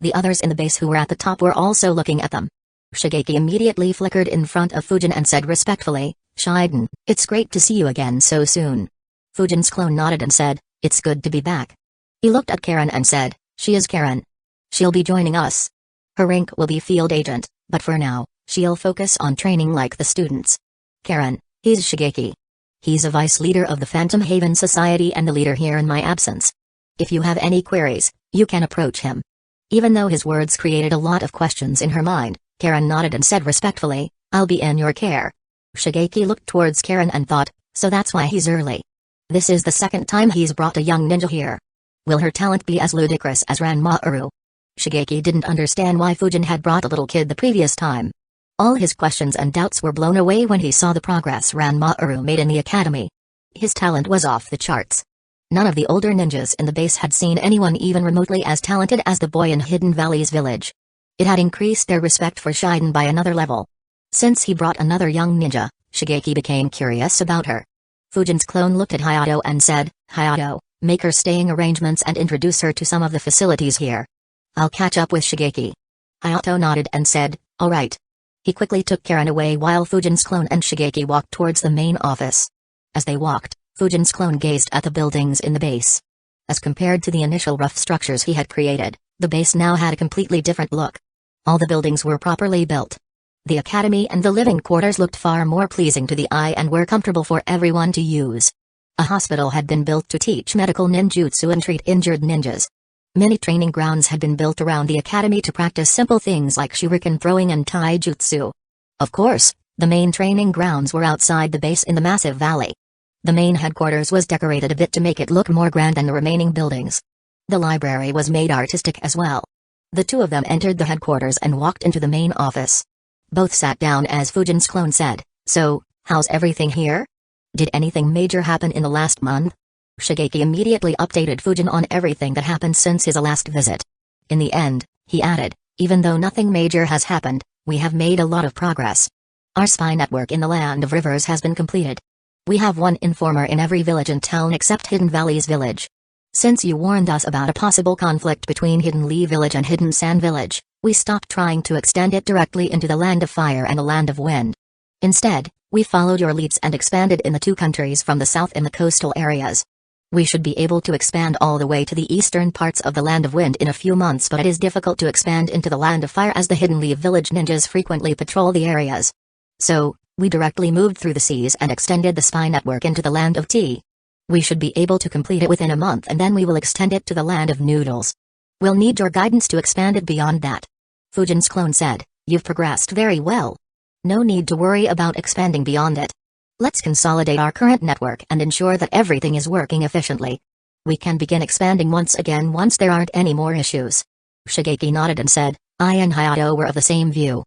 The others in the base who were at the top were also looking at them. Shigeki immediately flickered in front of Fujin and said respectfully, "Shiden, it's great to see you again so soon." Fujin's clone nodded and said, "It's good to be back." He looked at Karen and said, "She is Karen. She'll be joining us. Her rank will be field agent, but for now, she'll focus on training like the students." "Karen, he's Shigeki. He's a vice leader of the Phantom Haven Society and the leader here in my absence. If you have any queries, you can approach him." Even though his words created a lot of questions in her mind, Karen nodded and said respectfully, "I'll be in your care." Shigeki looked towards Karen and thought, so that's why he's early. This is the second time he's brought a young ninja here. Will her talent be as ludicrous as Ranmaru? Shigeki didn't understand why Fujin had brought a little kid the previous time. All his questions and doubts were blown away when he saw the progress Ranmaru made in the academy. His talent was off the charts. None of the older ninjas in the base had seen anyone even remotely as talented as the boy in Hidden Valley's village. It had increased their respect for Shiden by another level. Since he brought another young ninja, Shigeki became curious about her. Fujin's clone looked at Hayato and said, "Hayato, make her staying arrangements and introduce her to some of the facilities here. I'll catch up with Shigeki." Hayato nodded and said, "All right." He quickly took Karen away while Fujin's clone and Shigeki walked towards the main office. As they walked, Fujin's clone gazed at the buildings in the base. As compared to the initial rough structures he had created, the base now had a completely different look. All the buildings were properly built. The academy and the living quarters looked far more pleasing to the eye and were comfortable for everyone to use. A hospital had been built to teach medical ninjutsu and treat injured ninjas. Many training grounds had been built around the academy to practice simple things like shuriken throwing and taijutsu. Of course, the main training grounds were outside the base in the massive valley. The main headquarters was decorated a bit to make it look more grand than the remaining buildings. The library was made artistic as well. The two of them entered the headquarters and walked into the main office. Both sat down as Fujin's clone said, "So, how's everything here? Did anything major happen in the last month?" Shigeki immediately updated Fujin on everything that happened since his last visit. In the end, he added, "Even though nothing major has happened, we have made a lot of progress. Our spy network in the Land of Rivers has been completed. We have one informer in every village and town except Hidden Valley's village. Since you warned us about a possible conflict between Hidden Lee Village and Hidden Sand Village, we stopped trying to extend it directly into the Land of Fire and the Land of Wind. Instead, we followed your leads and expanded in the two countries from the south in the coastal areas. We should be able to expand all the way to the eastern parts of the Land of Wind in a few months, but it is difficult to expand into the Land of Fire as the Hidden Lee Village ninjas frequently patrol the areas. So, we directly moved through the seas and extended the spy network into the Land of Tea. We should be able to complete it within a month and then we will extend it to the Land of Noodles. We'll need your guidance to expand it beyond that." Fujin's clone said, "You've progressed very well. No need to worry about expanding beyond it. Let's consolidate our current network and ensure that everything is working efficiently. We can begin expanding once again once there aren't any more issues." Shigeki nodded and said, "I and Hayato were of the same view."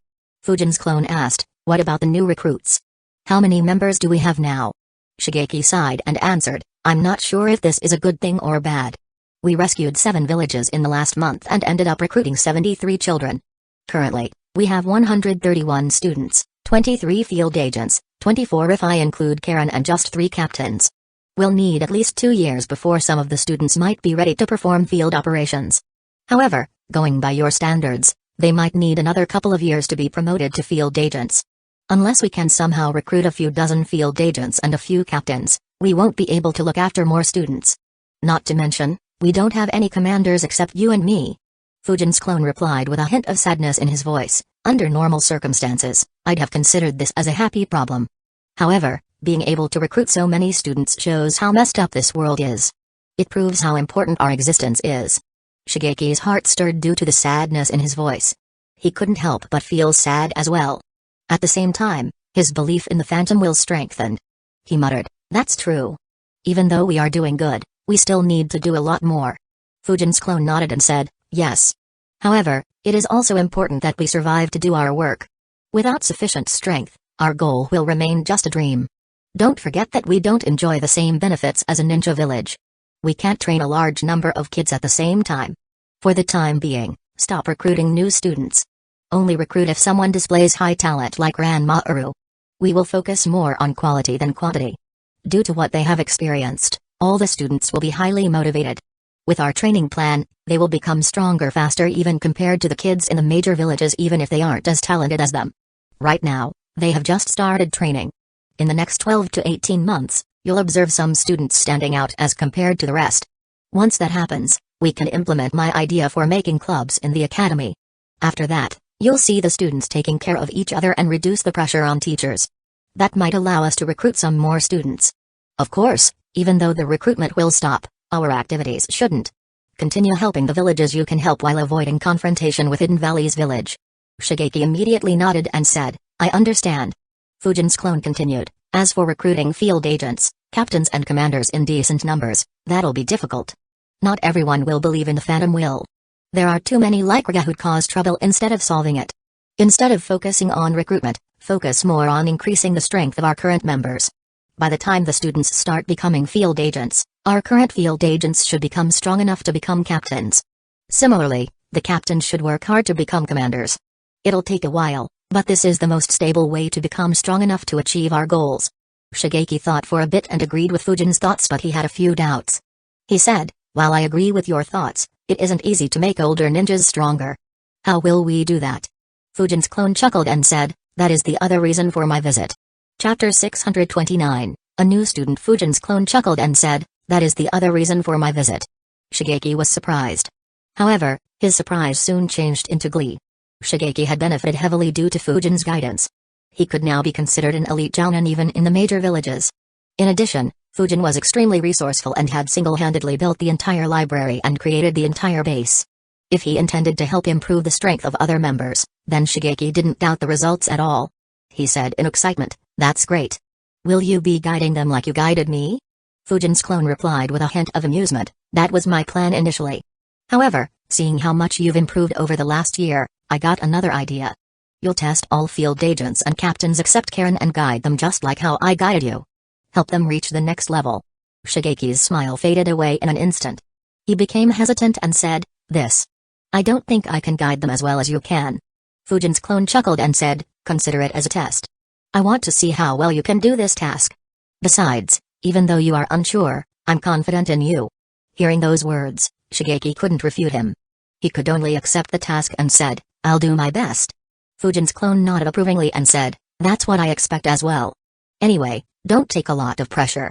Fujin's clone asked, "What about the new recruits? How many members do we have now?" Shigeki sighed and answered, "I'm not sure if this is a good thing or bad. We rescued 7 villages in the last month and ended up recruiting 73 children. Currently, we have 131 students, 23 field agents, 24 if I include Karen and just 3 captains. We'll need at least 2 years before some of the students might be ready to perform field operations. However, going by your standards, they might need another couple of years to be promoted to field agents. Unless we can somehow recruit a few dozen field agents and a few captains, we won't be able to look after more students. Not to mention, we don't have any commanders except you and me." Fujin's clone replied with a hint of sadness in his voice, "Under normal circumstances, I'd have considered this as a happy problem. However, being able to recruit so many students shows how messed up this world is. It proves how important our existence is." Shigeki's heart stirred due to the sadness in his voice. He couldn't help but feel sad as well. At the same time, his belief in the Phantom will strengthened. He muttered, "That's true. Even though we are doing good, we still need to do a lot more." Fujin's clone nodded and said, "Yes. However, it is also important that we survive to do our work. Without sufficient strength, our goal will remain just a dream. Don't forget that we don't enjoy the same benefits as a ninja village. We can't train a large number of kids at the same time. For the time being, stop recruiting new students. Only recruit if someone displays high talent like Ranmaru." We will focus more on quality than quantity. Due to what they have experienced, all the students will be highly motivated. With our training plan, they will become stronger faster even compared to the kids in the major villages even if they aren't as talented as them. Right now, they have just started training. In the next 12 to 18 months, you'll observe some students standing out as compared to the rest. Once that happens, we can implement my idea for making clubs in the academy. After that, you'll see the students taking care of each other and reduce the pressure on teachers. That might allow us to recruit some more students. Of course, even though the recruitment will stop, our activities shouldn't. Continue helping the villages you can help while avoiding confrontation with Hidden Valley's village. Shigeki immediately nodded and said, I understand. Fujin's clone continued, as for recruiting field agents, captains and commanders in decent numbers, that'll be difficult. Not everyone will believe in the Phantom Will. There are too many like Raga who'd cause trouble instead of solving it. Instead of focusing on recruitment, focus more on increasing the strength of our current members. By the time the students start becoming field agents, our current field agents should become strong enough to become captains. Similarly, the captains should work hard to become commanders. It'll take a while, but this is the most stable way to become strong enough to achieve our goals. Shigeki thought for a bit and agreed with Fujin's thoughts, but he had a few doubts. He said, while I agree with your thoughts, it isn't easy to make older ninjas stronger. How will we do that? Fujin's clone chuckled and said, that is the other reason for my visit. Chapter 629, a new student. Fujin's clone chuckled and said, that is the other reason for my visit. Shigeki was surprised. However, his surprise soon changed into glee. Shigeki had benefited heavily due to Fujin's guidance. He could now be considered an elite jounin even in the major villages. In addition, Fujin was extremely resourceful and had single-handedly built the entire library and created the entire base. If he intended to help improve the strength of other members, then Shigeki didn't doubt the results at all. He said in excitement, that's great. Will you be guiding them like you guided me? Fujin's clone replied with a hint of amusement, that was my plan initially. However, seeing how much you've improved over the last year, I got another idea. You'll test all field agents and captains except Karen and guide them just like how I guided you. Help them reach the next level. Shigeki's smile faded away in an instant. He became hesitant and said, this. I don't think I can guide them as well as you can. Fujin's clone chuckled and said, consider it as a test. I want to see how well you can do this task. Besides, even though you are unsure, I'm confident in you. Hearing those words, Shigeki couldn't refute him. He could only accept the task and said, I'll do my best. Fujin's clone nodded approvingly and said, that's what I expect as well. Anyway, don't take a lot of pressure.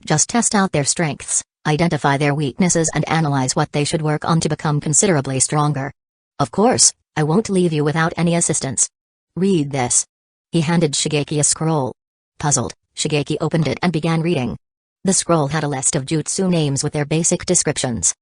Just test out their strengths, identify their weaknesses and analyze what they should work on to become considerably stronger. Of course, I won't leave you without any assistance. Read this. He handed Shigeki a scroll. Puzzled, Shigeki opened it and began reading. The scroll had a list of jutsu names with their basic descriptions.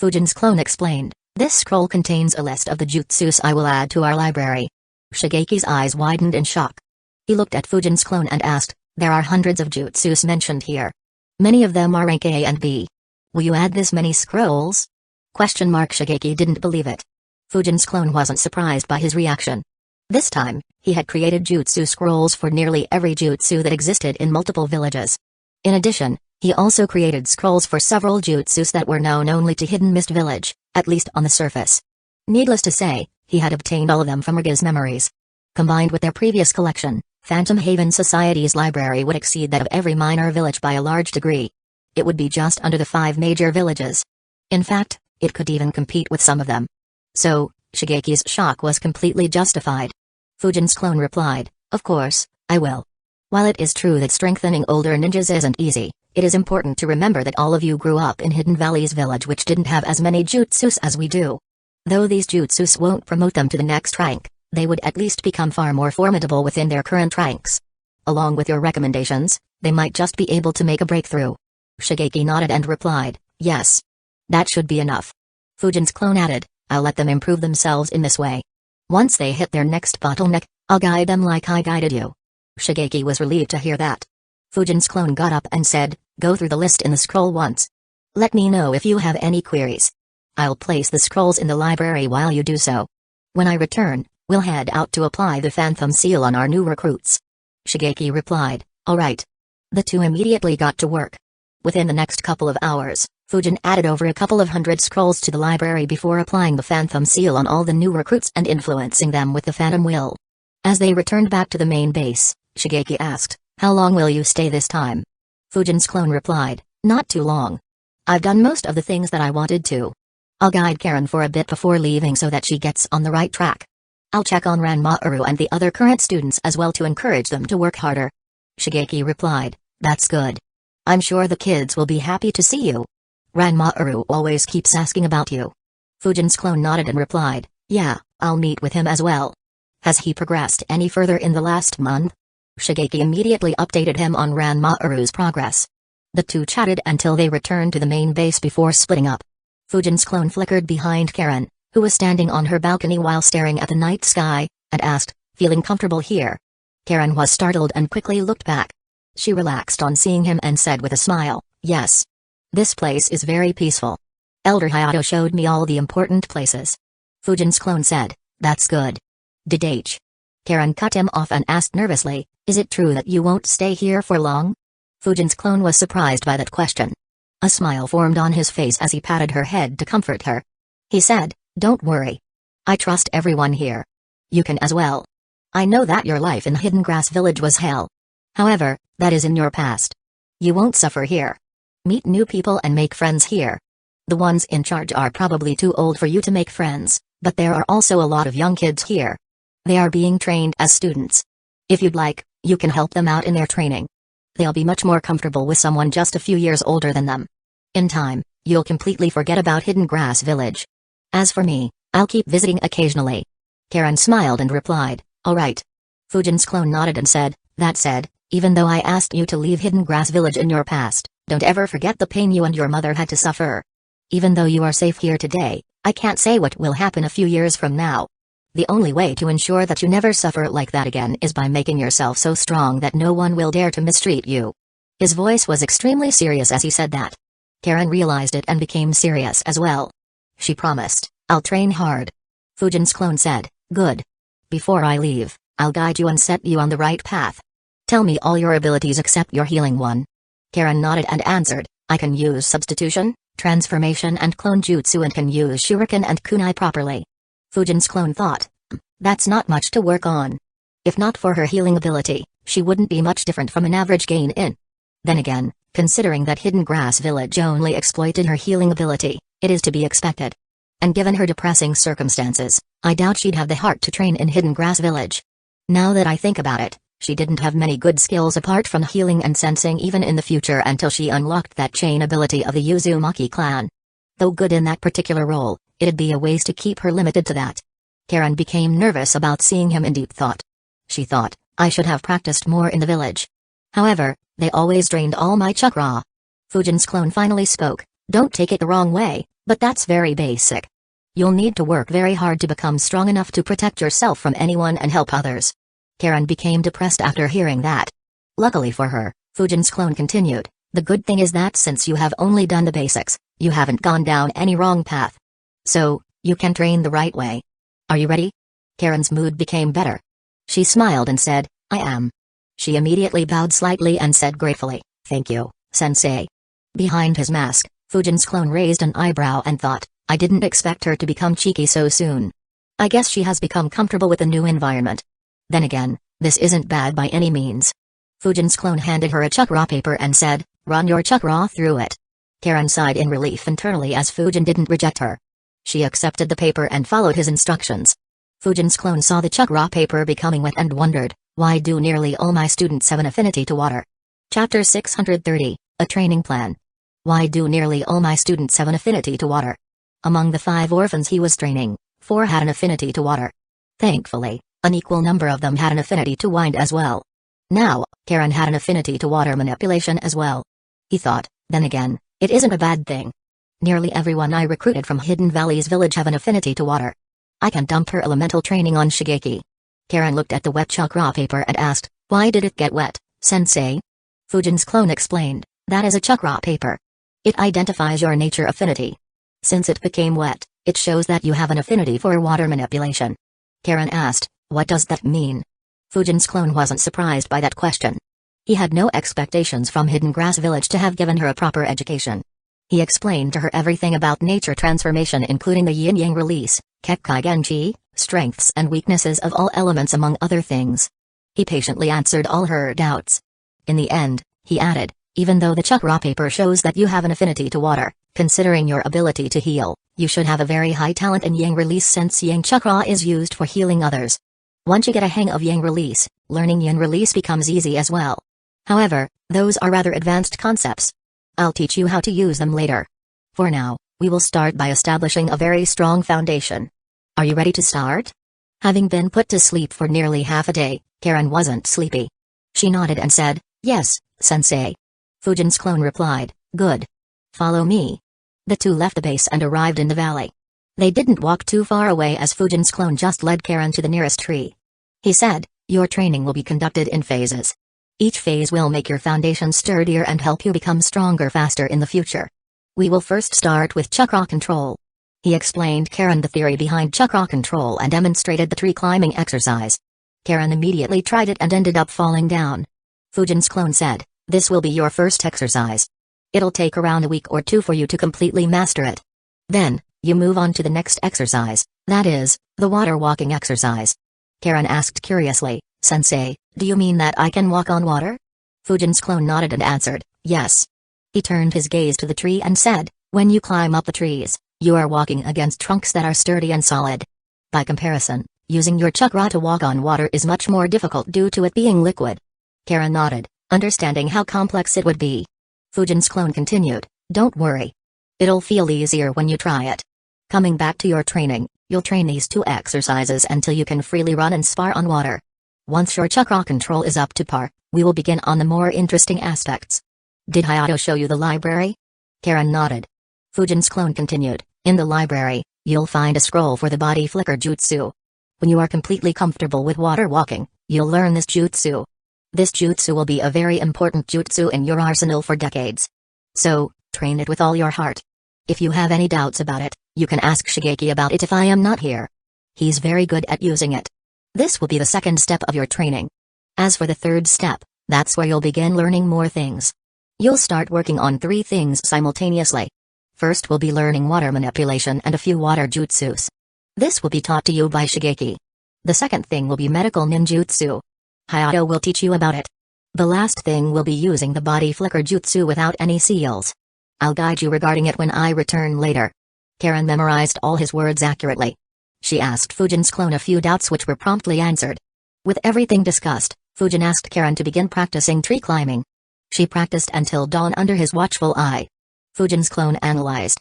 Fujin's clone explained, this scroll contains a list of the jutsus I will add to our library. Shigeki's eyes widened in shock. He looked at Fujin's clone and asked, there are hundreds of jutsus mentioned here. Many of them are rank A and B. Will you add this many scrolls? Shigeki didn't believe it. Fujin's clone wasn't surprised by his reaction. This time, he had created jutsu scrolls for nearly every jutsu that existed in multiple villages. In addition, he also created scrolls for several jutsus that were known only to Hidden Mist Village, at least on the surface. Needless to say, he had obtained all of them from Raga's memories. Combined with their previous collection, Phantom Haven Society's library would exceed that of every minor village by a large degree. It would be just under the 5 major villages. In fact, it could even compete with some of them. So, Shigeki's shock was completely justified. Fujin's clone replied, of course, I will. While it is true that strengthening older ninjas isn't easy, it is important to remember that all of you grew up in Hidden Valley's village which didn't have as many jutsus as we do. Though these jutsus won't promote them to the next rank, they would at least become far more formidable within their current ranks. Along with your recommendations, they might just be able to make a breakthrough. Shigeki nodded and replied, yes. That should be enough. Fujin's clone added, I'll let them improve themselves in this way. Once they hit their next bottleneck, I'll guide them like I guided you. Shigeki was relieved to hear that. Fujin's clone got up and said, go through the list in the scroll once. Let me know if you have any queries. I'll place the scrolls in the library while you do so. When I return, we'll head out to apply the Phantom Seal on our new recruits. Shigeki replied, alright. The two immediately got to work. Within the next couple of hours, Fujin added over a couple of hundred scrolls to the library before applying the Phantom Seal on all the new recruits and influencing them with the Phantom Will. As they returned back to the main base, Shigeki asked, how long will you stay this time? Fujin's clone replied, not too long. I've done most of the things that I wanted to. I'll guide Karen for a bit before leaving so that she gets on the right track. I'll check on Ranmaru and the other current students as well to encourage them to work harder. Shigeki replied, that's good. I'm sure the kids will be happy to see you. Ranmaru always keeps asking about you. Fujin's clone nodded and replied, yeah, I'll meet with him as well. Has he progressed any further in the last month? Shigeki immediately updated him on Ranmaru's progress. The two chatted until they returned to the main base before splitting up. Fujin's clone flickered behind Karen, who was standing on her balcony while staring at the night sky, and asked, feeling comfortable here? Karen was startled and quickly looked back. She relaxed on seeing him and said with a smile, yes. This place is very peaceful. Elder Hayato showed me all the important places. Fujin's clone said, that's good. Did H. Karen cut him off and asked nervously, is it true that you won't stay here for long? Fujin's clone was surprised by that question. A smile formed on his face as he patted her head to comfort her. He said, don't worry. I trust everyone here. You can as well. I know that your life in Hidden Grass Village was hell. However, that is in your past. You won't suffer here. Meet new people and make friends here. The ones in charge are probably too old for you to make friends, but there are also a lot of young kids here. They are being trained as students. If you'd like, you can help them out in their training. They'll be much more comfortable with someone just a few years older than them. In time, you'll completely forget about Hidden Grass Village. As for me, I'll keep visiting occasionally. Karen smiled and replied, alright. Fujin's clone nodded and said, that said, even though I asked you to leave Hidden Grass Village in your past, don't ever forget the pain you and your mother had to suffer. Even though you are safe here today, I can't say what will happen a few years from now. The only way to ensure that you never suffer like that again is by making yourself so strong that no one will dare to mistreat you. His voice was extremely serious as he said that. Karen realized it and became serious as well. She promised, I'll train hard. Fujin's clone said, good. Before I leave, I'll guide you and set you on the right path. Tell me all your abilities except your healing one. Karen nodded and answered, I can use substitution, transformation and clone jutsu and can use shuriken and kunai properly. Fujin's clone thought, that's not much to work on. If not for her healing ability, she wouldn't be much different from an average gain-in. Then again, considering that Hidden Grass Village only exploited her healing ability, it is to be expected. And given her depressing circumstances, I doubt she'd have the heart to train in Hidden Grass Village. Now that I think about it, she didn't have many good skills apart from healing and sensing even in the future until she unlocked that chain ability of the Uzumaki clan. Though good in that particular role, it'd be a waste to keep her limited to that. Karen became nervous about seeing him in deep thought. She thought, I should have practiced more in the village. However, they always drained all my chakra. Fujin's clone finally spoke, don't take it the wrong way, but that's very basic. You'll need to work very hard to become strong enough to protect yourself from anyone and help others. Karen became depressed after hearing that. Luckily for her, Fujin's clone continued, the good thing is that since you have only done the basics, you haven't gone down any wrong path. So, you can train the right way. Are you ready? Karen's mood became better. She smiled and said, I am. She immediately bowed slightly and said gratefully, thank you, sensei. Behind his mask, Fujin's clone raised an eyebrow and thought, I didn't expect her to become cheeky so soon. I guess she has become comfortable with the new environment. Then again, this isn't bad by any means. Fujin's clone handed her a chakra paper and said, run your chakra through it. Karen sighed in relief internally as Fujin didn't reject her. She accepted the paper and followed his instructions. Fujin's clone saw the chakra paper becoming wet and wondered, why do nearly all my students have an affinity to water? Chapter 630, A Training Plan. Why do nearly all my students have an affinity to water? Among the 5 orphans he was training, 4 had an affinity to water. Thankfully, an equal number of them had an affinity to wind as well. Now, Karen had an affinity to water manipulation as well. He thought, then again, it isn't a bad thing. Nearly everyone I recruited from Hidden Valley's village have an affinity to water. I can dump her elemental training on Shigeki. Karen looked at the wet chakra paper and asked, why did it get wet, sensei? Fujin's clone explained, that is a chakra paper. It identifies your nature affinity. Since it became wet, it shows that you have an affinity for water manipulation. Karen asked, what does that mean? Fujin's clone wasn't surprised by that question. He had no expectations from Hidden Grass Village to have given her a proper education. He explained to her everything about nature transformation including the yin-yang release, Kekkai Genji, strengths and weaknesses of all elements among other things. He patiently answered all her doubts. In the end, he added, even though the chakra paper shows that you have an affinity to water, considering your ability to heal, you should have a very high talent in yang release since yang chakra is used for healing others. Once you get a hang of yang release, learning yin release becomes easy as well. However, those are rather advanced concepts. I'll teach you how to use them later. For now, we will start by establishing a very strong foundation. Are you ready to start? Having been put to sleep for nearly half a day, Karen wasn't sleepy. She nodded and said, "Yes, sensei." Fujin's clone replied, "Good. Follow me." The two left the base and arrived in the valley. They didn't walk too far away as Fujin's clone just led Karen to the nearest tree. He said, "Your training will be conducted in phases. Each phase will make your foundation sturdier and help you become stronger faster in the future. We will first start with chakra control." He explained Karen the theory behind chakra control and demonstrated the tree climbing exercise. Karen immediately tried it and ended up falling down. Fujin's clone said, "This will be your first exercise. It'll take around a week or two for you to completely master it. Then, you move on to the next exercise, that is, the water walking exercise." Karen asked curiously, "Sensei, do you mean that I can walk on water?" Fujin's clone nodded and answered, "Yes." He turned his gaze to the tree and said, "When you climb up the trees, you are walking against trunks that are sturdy and solid. By comparison, using your chakra to walk on water is much more difficult due to it being liquid." Karen nodded, understanding how complex it would be. Fujin's clone continued, "Don't worry. It'll feel easier when you try it. Coming back to your training, you'll train these two exercises until you can freely run and spar on water. Once your chakra control is up to par, we will begin on the more interesting aspects." "Did Hayato show you the library?" Karen nodded. Fujin's clone continued, "In the library, you'll find a scroll for the body flicker jutsu. When you are completely comfortable with water walking, you'll learn this jutsu. This jutsu will be a very important jutsu in your arsenal for decades. So, train it with all your heart. If you have any doubts about it, you can ask Shigeki about it if I am not here. He's very good at using it. This will be the second step of your training. As for the third step, that's where you'll begin learning more things. You'll start working on 3 things simultaneously. First will be learning water manipulation and a few water jutsus. This will be taught to you by Shigeki. The second thing will be medical ninjutsu. Hayato will teach you about it. The last thing will be using the body flicker jutsu without any seals. I'll guide you regarding it when I return later." Karen memorized all his words accurately. She asked Fujin's clone a few doubts which were promptly answered. With everything discussed, Fujin asked Karen to begin practicing tree climbing. She practiced until dawn under his watchful eye. Fujin's clone analyzed.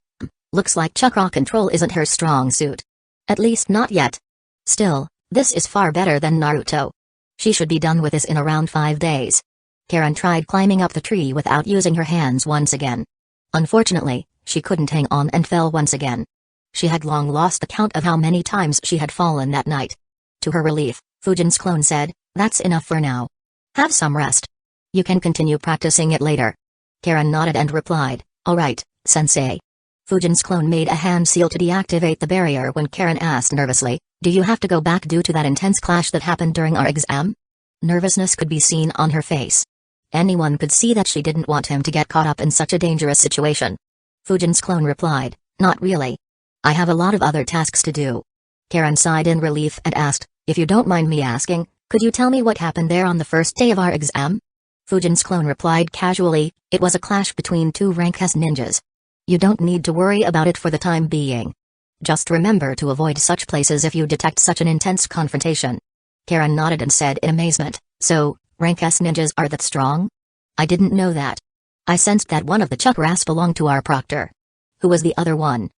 Looks like chakra control isn't her strong suit. At least not yet. Still, this is far better than Naruto. She should be done with this in around 5 days. Karen tried climbing up the tree without using her hands once again. Unfortunately, she couldn't hang on and fell once again. She had long lost the count of how many times she had fallen that night. To her relief, Fujin's clone said, "That's enough for now. Have some rest. You can continue practicing it later." Karen nodded and replied, "All right, sensei." Fujin's clone made a hand seal to deactivate the barrier when Karen asked nervously, "Do you have to go back due to that intense clash that happened during our exam?" Nervousness could be seen on her face. Anyone could see that she didn't want him to get caught up in such a dangerous situation. Fujin's clone replied, "Not really. I have a lot of other tasks to do." Karen sighed in relief and asked, "If you don't mind me asking, could you tell me what happened there on the first day of our exam?" Fujin's clone replied casually, "It was a clash between 2 rank S ninjas. You don't need to worry about it for the time being. Just remember to avoid such places if you detect such an intense confrontation." Karen nodded and said in amazement, "So, rank S ninjas are that strong? I didn't know that. I sensed that one of the chakras belonged to our proctor. Who was the other one?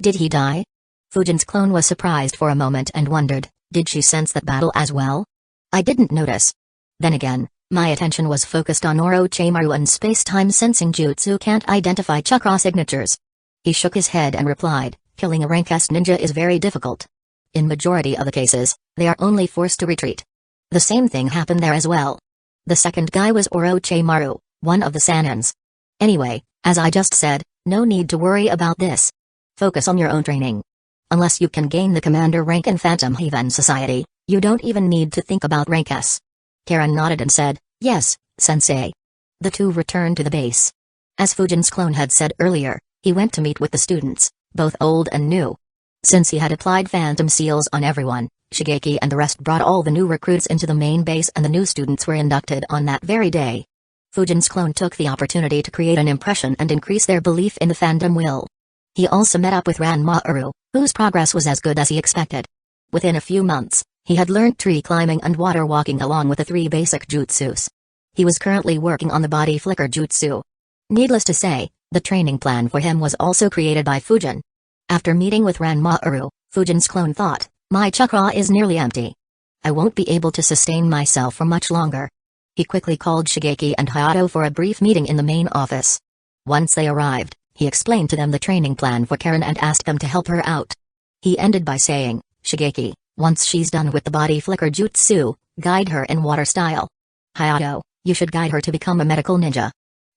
Did he die?" Fujin's clone was surprised for a moment and wondered, did she sense that battle as well? "I didn't notice. Then again, my attention was focused on Orochimaru and space-time sensing jutsu can't identify chakra signatures." He shook his head and replied, "Killing a rank S ninja is very difficult. In majority of the cases, they are only forced to retreat. The same thing happened there as well. The second guy was Orochimaru, one of the Sanins. Anyway, as I just said, no need to worry about this. Focus on your own training. Unless you can gain the commander rank in Phantom Haven Society, you don't even need to think about rank S." Karen nodded and said, "Yes, sensei." The two returned to the base. As Fujin's clone had said earlier, he went to meet with the students, both old and new. Since he had applied phantom seals on everyone, Shigeki and the rest brought all the new recruits into the main base and the new students were inducted on that very day. Fujin's clone took the opportunity to create an impression and increase their belief in the fandom will. He also met up with Ranmaru, whose progress was as good as he expected. Within a few months, he had learned tree climbing and water walking along with the 3 basic jutsus. He was currently working on the body flicker jutsu. Needless to say, the training plan for him was also created by Fujin. After meeting with Ranmaru, Fujin's clone thought, "My chakra is nearly empty. I won't be able to sustain myself for much longer." He quickly called Shigeki and Hayato for a brief meeting in the main office. Once they arrived, he explained to them the training plan for Karen and asked them to help her out. He ended by saying, "Shigeki, once she's done with the body flicker jutsu, guide her in water style. Hayato, you should guide her to become a medical ninja."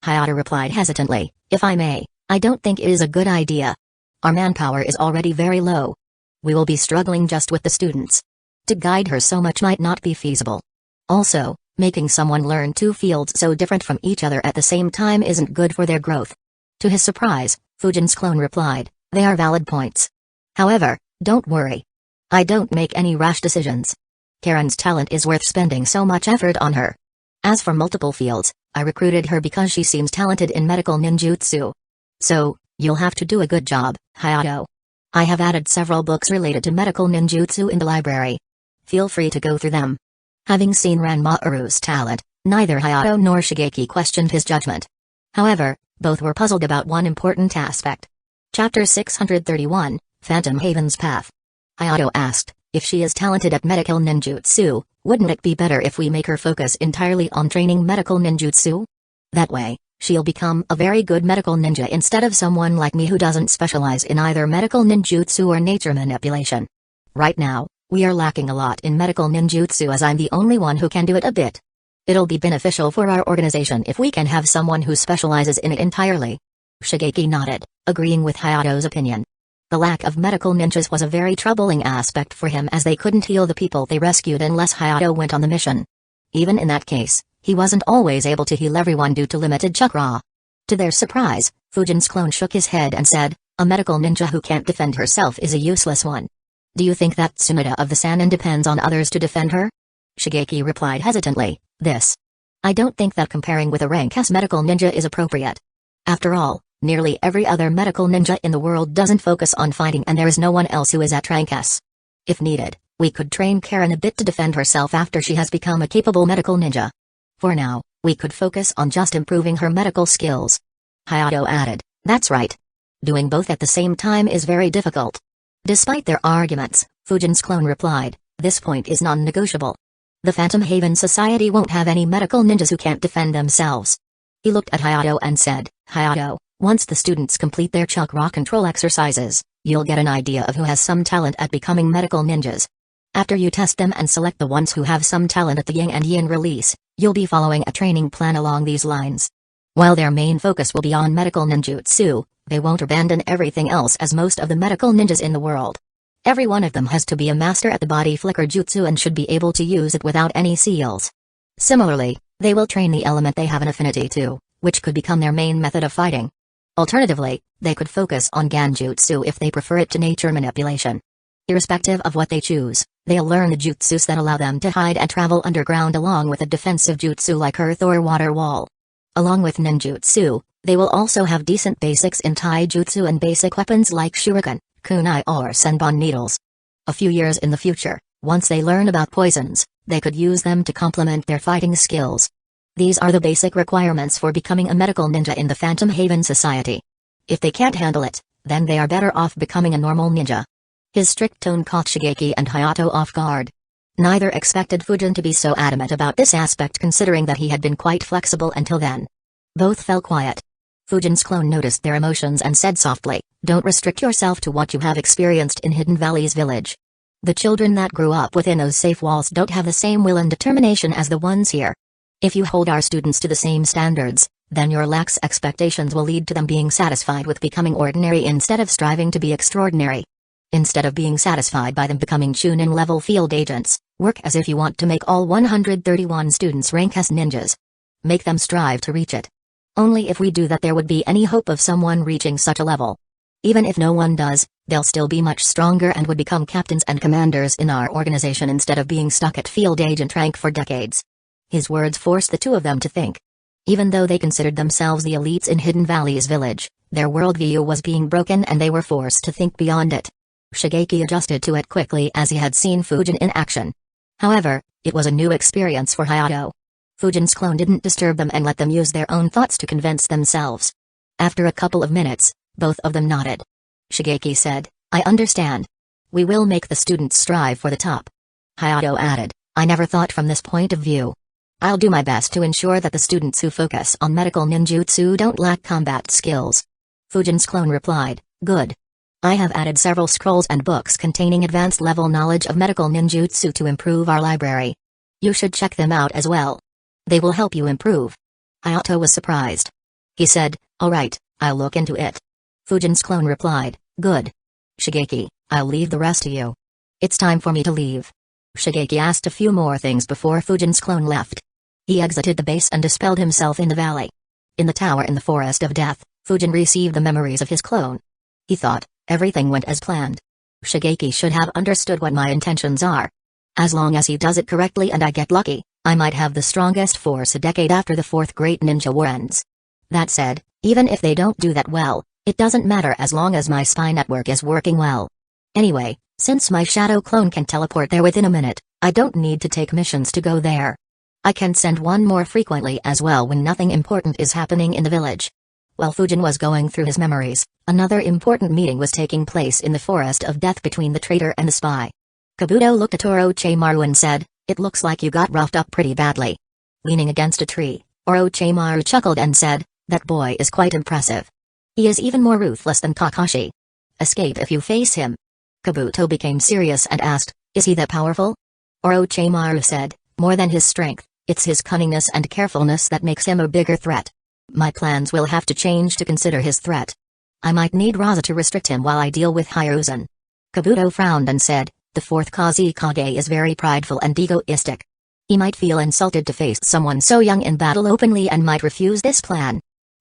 Hayato replied hesitantly, "If I may, I don't think it is a good idea. Our manpower is already very low. We will be struggling just with the students. To guide her so much might not be feasible. Also, making someone learn 2 fields so different from each other at the same time isn't good for their growth." To his surprise, Fujin's clone replied, "They are valid points. However, don't worry. I don't make any rash decisions. Karen's talent is worth spending so much effort on her. As for multiple fields, I recruited her because she seems talented in medical ninjutsu. So, you'll have to do a good job, Hayato. I have added several books related to medical ninjutsu in the library. Feel free to go through them." Having seen Ranmaru's talent, neither Hayato nor Shigeki questioned his judgment. However, both were puzzled about one important aspect. Chapter 631, Phantom Haven's Path. Hayato asked, "If she is talented at medical ninjutsu, wouldn't it be better if we make her focus entirely on training medical ninjutsu? That way, she'll become a very good medical ninja instead of someone like me who doesn't specialize in either medical ninjutsu or nature manipulation. Right now, we are lacking a lot in medical ninjutsu as I'm the only one who can do it a bit. It'll be beneficial for our organization if we can have someone who specializes in it entirely." Shigeki nodded, agreeing with Hayato's opinion. The lack of medical ninjas was a very troubling aspect for him as they couldn't heal the people they rescued unless Hayato went on the mission. Even in that case, he wasn't always able to heal everyone due to limited chakra. To their surprise, Fujin's clone shook his head and said, "A medical ninja who can't defend herself is a useless one. Do you think that Tsunade of the Sannin depends on others to defend her?" Shigeki replied hesitantly, I don't think that comparing with a rank S medical ninja is appropriate. After all, nearly every other medical ninja in the world doesn't focus on fighting and there is no one else who is at rank S. If needed, we could train Karen a bit to defend herself after she has become a capable medical ninja. For now, we could focus on just improving her medical skills." Hayato added, "That's right. Doing both at the same time is very difficult." Despite their arguments, Fujin's clone replied, "This point is non-negotiable. The Phantom Haven Society won't have any medical ninjas who can't defend themselves." He looked at Hayato and said, "Hayato, once the students complete their chakra control exercises, you'll get an idea of who has some talent at becoming medical ninjas. After you test them and select the ones who have some talent at the yin and yin release, you'll be following a training plan along these lines. While their main focus will be on medical ninjutsu, they won't abandon everything else as most of the medical ninjas in the world. Every one of them has to be a master at the body flicker jutsu and should be able to use it without any seals. Similarly, they will train the element they have an affinity to, which could become their main method of fighting. Alternatively, they could focus on ganjutsu if they prefer it to nature manipulation. Irrespective of what they choose, they'll learn the jutsus that allow them to hide and travel underground along with a defensive jutsu like earth or water wall. Along with ninjutsu, they will also have decent basics in taijutsu and basic weapons like shuriken, kunai or senbon needles. A few years in the future, once they learn about poisons, they could use them to complement their fighting skills. These are the basic requirements for becoming a medical ninja in the Phantom Haven Society. If they can't handle it, then they are better off becoming a normal ninja." His strict tone caught Shigeki and Hayato off guard. Neither expected Fujin to be so adamant about this aspect considering that he had been quite flexible until then. Both fell quiet. Fujin's clone noticed their emotions and said softly, "Don't restrict yourself to what you have experienced in Hidden Valley's village. The children that grew up within those safe walls don't have the same will and determination as the ones here. If you hold our students to the same standards, then your lax expectations will lead to them being satisfied with becoming ordinary instead of striving to be extraordinary. Instead of being satisfied by them becoming Chunin level field agents, work as if you want to make all 131 students rank as ninjas. Make them strive to reach it. Only if we do that there would be any hope of someone reaching such a level." Even if no one does, they'll still be much stronger and would become captains and commanders in our organization instead of being stuck at field agent rank for decades. His words forced the two of them to think. Even though they considered themselves the elites in Hidden Valley's village, their worldview was being broken and they were forced to think beyond it. Shigeki adjusted to it quickly as he had seen Fujin in action. However, it was a new experience for Hayato. Fujin's clone didn't disturb them and let them use their own thoughts to convince themselves. After a couple of minutes, both of them nodded. Shigeki said, I understand. We will make the students strive for the top. Hayato added, I never thought from this point of view. I'll do my best to ensure that the students who focus on medical ninjutsu don't lack combat skills. Fujin's clone replied, good. I have added several scrolls and books containing advanced level knowledge of medical ninjutsu to improve our library. You should check them out as well. They will help you improve. Hayato was surprised. He said, alright, I'll look into it. Fujin's clone replied, good. Shigeki, I'll leave the rest to you. It's time for me to leave. Shigeki asked a few more things before Fujin's clone left. He exited the base and dispelled himself in the valley. In the tower in the Forest of Death, Fujin received the memories of his clone. He thought, everything went as planned. Shigeki should have understood what my intentions are. As long as he does it correctly and I get lucky, I might have the strongest force a decade after the Fourth Great Ninja War ends. That said, even if they don't do that well, it doesn't matter as long as my spy network is working well. Anyway, since my shadow clone can teleport there within a minute, I don't need to take missions to go there. I can send one more frequently as well when nothing important is happening in the village. While Fujin was going through his memories, another important meeting was taking place in the Forest of Death between the traitor and the spy. Kabuto looked at Orochimaru and said, it looks like you got roughed up pretty badly. Leaning against a tree, Orochimaru chuckled and said, that boy is quite impressive. He is even more ruthless than Kakashi. Escape if you face him. Kabuto became serious and asked, is he that powerful? Orochimaru said, more than his strength, it's his cunningness and carefulness that makes him a bigger threat. My plans will have to change to consider his threat. I might need Raza to restrict him while I deal with Hiruzen. Kabuto frowned and said, the fourth Kazekage is very prideful and egoistic. He might feel insulted to face someone so young in battle openly and might refuse this plan.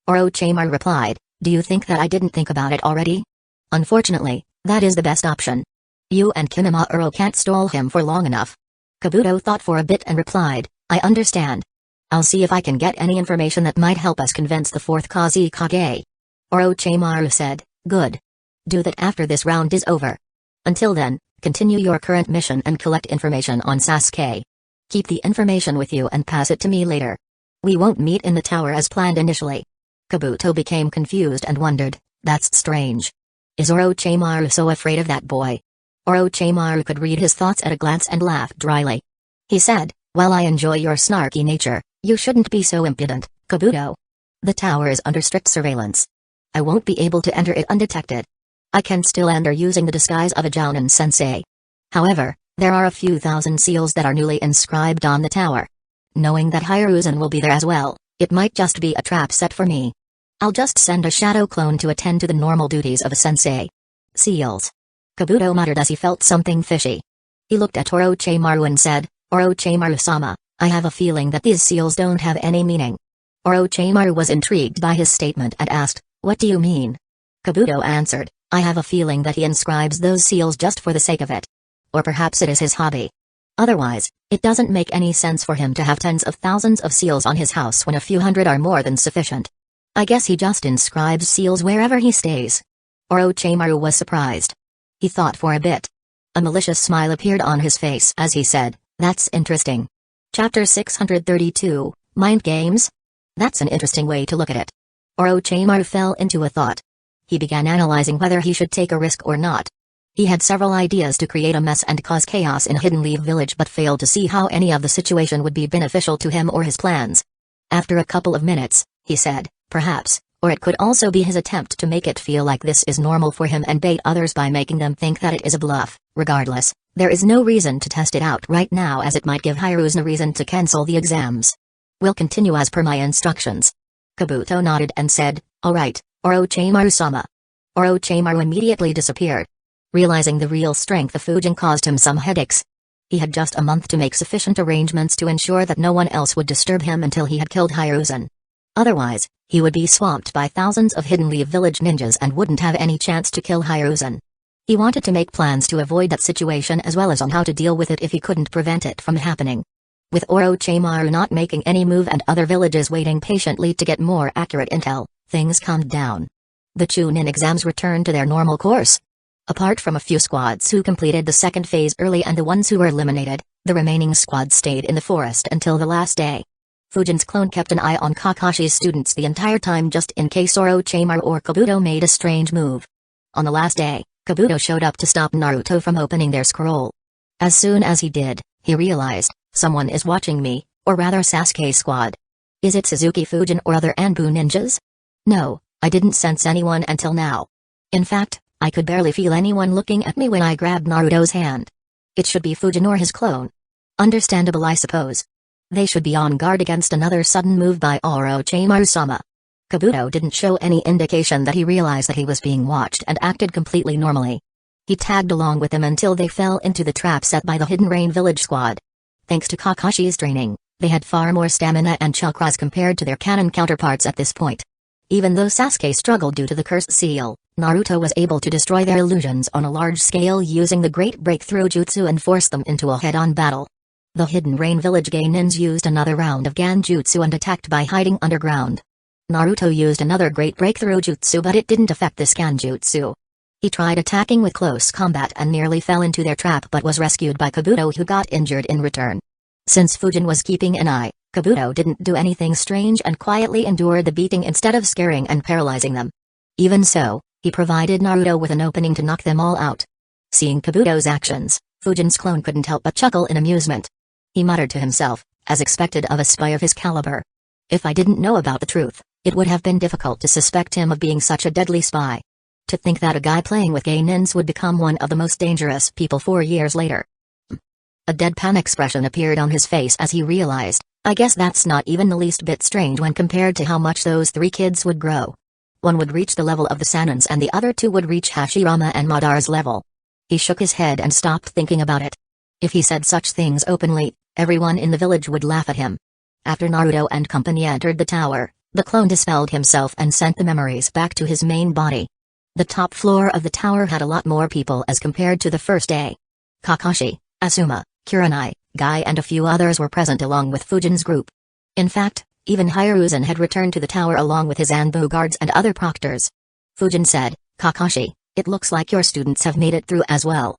Orochimaru replied, do you think that I didn't think about it already? Unfortunately, that is the best option. You and Kinamaru can't stall him for long enough. Kabuto thought for a bit and replied, I understand. I'll see if I can get any information that might help us convince the fourth Kazekage. Orochimaru said, good. Do that after this round is over. Until then, continue your current mission and collect information on Sasuke. Keep the information with you and pass it to me later. We won't meet in the tower as planned initially. Kabuto became confused and wondered, that's strange. Is Orochimaru so afraid of that boy? Orochimaru could read his thoughts at a glance and laughed dryly. He said, while I enjoy your snarky nature, you shouldn't be so impudent, Kabuto. The tower is under strict surveillance. I won't be able to enter it undetected. I can still enter using the disguise of a Jounin sensei. However, there are a few thousand seals that are newly inscribed on the tower. Knowing that Hiruzen will be there as well, it might just be a trap set for me. I'll just send a shadow clone to attend to the normal duties of a sensei. Seals. Kabuto muttered as he felt something fishy. He looked at Orochimaru and said, Orochimaru-sama, I have a feeling that these seals don't have any meaning. Orochimaru was intrigued by his statement and asked, what do you mean? Kabuto answered, I have a feeling that he inscribes those seals just for the sake of it. Or perhaps it is his hobby. Otherwise, it doesn't make any sense for him to have tens of thousands of seals on his house when a few hundred are more than sufficient. I guess he just inscribes seals wherever he stays. Orochimaru was surprised. He thought for a bit. A malicious smile appeared on his face as he said, that's interesting. Chapter 632, Mind Games? That's an interesting way to look at it. Orochimaru fell into a thought. He began analyzing whether he should take a risk or not. He had several ideas to create a mess and cause chaos in Hidden Leaf Village but failed to see how any of the situation would be beneficial to him or his plans. After a couple of minutes, he said, perhaps, or it could also be his attempt to make it feel like this is normal for him and bait others by making them think that it is a bluff. Regardless, there is no reason to test it out right now as it might give Hiruzen a reason to cancel the exams. We'll continue as per my instructions. Kabuto nodded and said, alright, Orochimaru-sama. Orochimaru immediately disappeared. Realizing the real strength of Fujin caused him some headaches. He had just a month to make sufficient arrangements to ensure that no one else would disturb him until he had killed Hiruzen. Otherwise, he would be swamped by thousands of Hidden Leaf Village ninjas and wouldn't have any chance to kill Hiruzen. He wanted to make plans to avoid that situation as well as on how to deal with it if he couldn't prevent it from happening. With Orochimaru not making any move and other villages waiting patiently to get more accurate intel, things calmed down. The Chunin exams returned to their normal course. Apart from a few squads who completed the second phase early and the ones who were eliminated, the remaining squads stayed in the forest until the last day. Fujin's clone kept an eye on Kakashi's students the entire time just in case Orochimaru or Kabuto made a strange move. On the last day, Kabuto showed up to stop Naruto from opening their scroll. As soon as he did, he realized, someone is watching me, or rather Sasuke's squad. Is it Suzuki Fujin or other Anbu ninjas? No, I didn't sense anyone until now. In fact, I could barely feel anyone looking at me when I grabbed Naruto's hand. It should be Fujin or his clone. Understandable, I suppose. They should be on guard against another sudden move by Orochimaru-sama. Kabuto didn't show any indication that he realized that he was being watched and acted completely normally. He tagged along with them until they fell into the trap set by the Hidden Rain Village squad. Thanks to Kakashi's training, they had far more stamina and chakras compared to their canon counterparts at this point. Even though Sasuke struggled due to the cursed seal, Naruto was able to destroy their illusions on a large scale using the Great Breakthrough Jutsu and force them into a head-on battle. The Hidden Rain Village Gainins used another round of Ganjutsu and attacked by hiding underground. Naruto used another Great Breakthrough Jutsu but it didn't affect this Ganjutsu. He tried attacking with close combat and nearly fell into their trap but was rescued by Kabuto who got injured in return. Since Fujin was keeping an eye, Kabuto didn't do anything strange and quietly endured the beating instead of scaring and paralyzing them. Even so, he provided Naruto with an opening to knock them all out. Seeing Kabuto's actions, Fujin's clone couldn't help but chuckle in amusement. He muttered to himself, as expected of a spy of his caliber. If I didn't know about the truth, it would have been difficult to suspect him of being such a deadly spy. To think that a guy playing with Gainins would become one of the most dangerous people 4 years later. A deadpan expression appeared on his face as he realized, I guess that's not even the least bit strange when compared to how much those 3 kids would grow. One would reach the level of the Sanins and the other 2 would reach Hashirama and Madar's level. He shook his head and stopped thinking about it. If he said such things openly, everyone in the village would laugh at him. After Naruto and company entered the tower, the clone dispelled himself and sent the memories back to his main body. The top floor of the tower had a lot more people as compared to the first day. Kakashi, Asuma, Kurenai, Guy and a few others were present along with Fujin's group. In fact, even Hiruzen had returned to the tower along with his Anbu guards and other proctors. Fujin said, Kakashi, it looks like your students have made it through as well.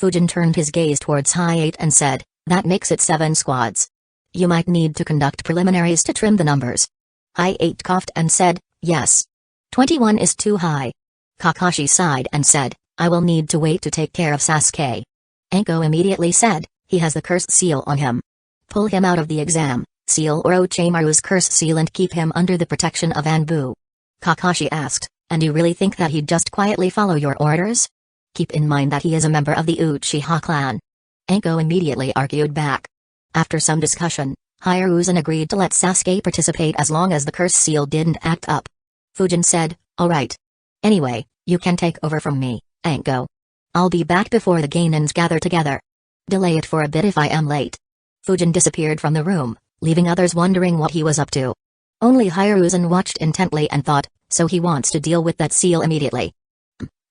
Fujin turned his gaze towards Hi-8 and said, that makes it 7 squads. You might need to conduct preliminaries to trim the numbers. Hi-8 coughed and said, yes. 21 is too high. Kakashi sighed and said, I will need to wait to take care of Sasuke. Anko immediately said, he has the cursed seal on him. Pull him out of the exam, seal Orochimaru's curse seal and keep him under the protection of Anbu. Kakashi asked, and you really think that he'd just quietly follow your orders? Keep in mind that he is a member of the Uchiha clan. Anko immediately argued back. After some discussion, Hiruzen agreed to let Sasuke participate as long as the curse seal didn't act up. Fujin said, alright. Anyway, you can take over from me, Anko. I'll be back before the Gainins gather together. Delay it for a bit if I am late. Fujin disappeared from the room, leaving others wondering what he was up to. Only Hiruzen watched intently and thought, so he wants to deal with that seal immediately.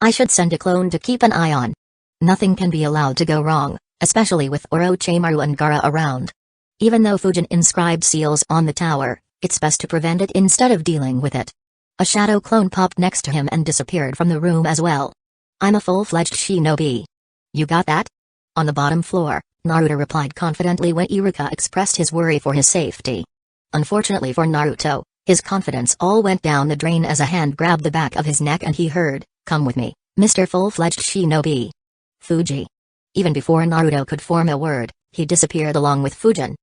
I should send a clone to keep an eye on. Nothing can be allowed to go wrong, especially with Orochimaru and Gaara around. Even though Fujin inscribed seals on the tower, it's best to prevent it instead of dealing with it. A shadow clone popped next to him and disappeared from the room as well. I'm a full-fledged shinobi. You got that? On the bottom floor, Naruto replied confidently when Iruka expressed his worry for his safety. Unfortunately for Naruto, his confidence all went down the drain as a hand grabbed the back of his neck and he heard, come with me, Mr. Full-fledged shinobi. Fuji. Even before Naruto could form a word, he disappeared along with Fujin.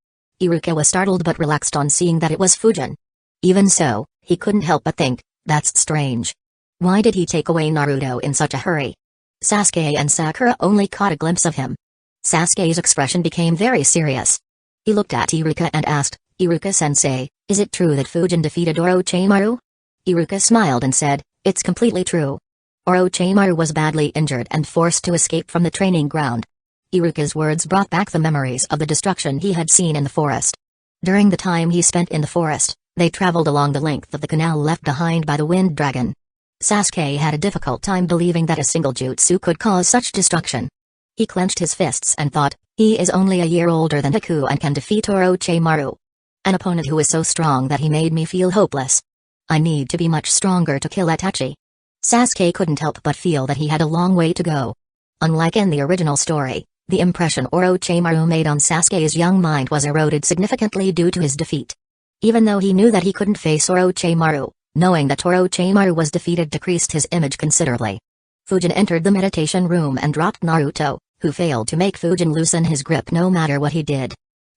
Iruka was startled but relaxed on seeing that it was Fujin. Even so, he couldn't help but think, that's strange. Why did he take away Naruto in such a hurry? Sasuke and Sakura only caught a glimpse of him. Sasuke's expression became very serious. He looked at Iruka and asked, Iruka-sensei, is it true that Fujin defeated Orochimaru? Iruka smiled and said, it's completely true. Orochimaru was badly injured and forced to escape from the training ground. Iruka's words brought back the memories of the destruction he had seen in the forest. During the time he spent in the forest, They traveled along the length of the canal left behind by the wind dragon. Sasuke had a difficult time believing that a single jutsu could cause such destruction. He clenched his fists and thought, he is only a year older than Haku and can defeat Orochimaru. An opponent who is so strong that he made me feel hopeless. I need to be much stronger to kill Itachi. Sasuke couldn't help but feel that he had a long way to go. Unlike in the original story, the impression Orochimaru made on Sasuke's young mind was eroded significantly due to his defeat. Even though he knew that he couldn't face Orochimaru, knowing that Orochimaru was defeated decreased his image considerably. Fujin entered the meditation room and dropped Naruto, who failed to make Fujin loosen his grip no matter what he did.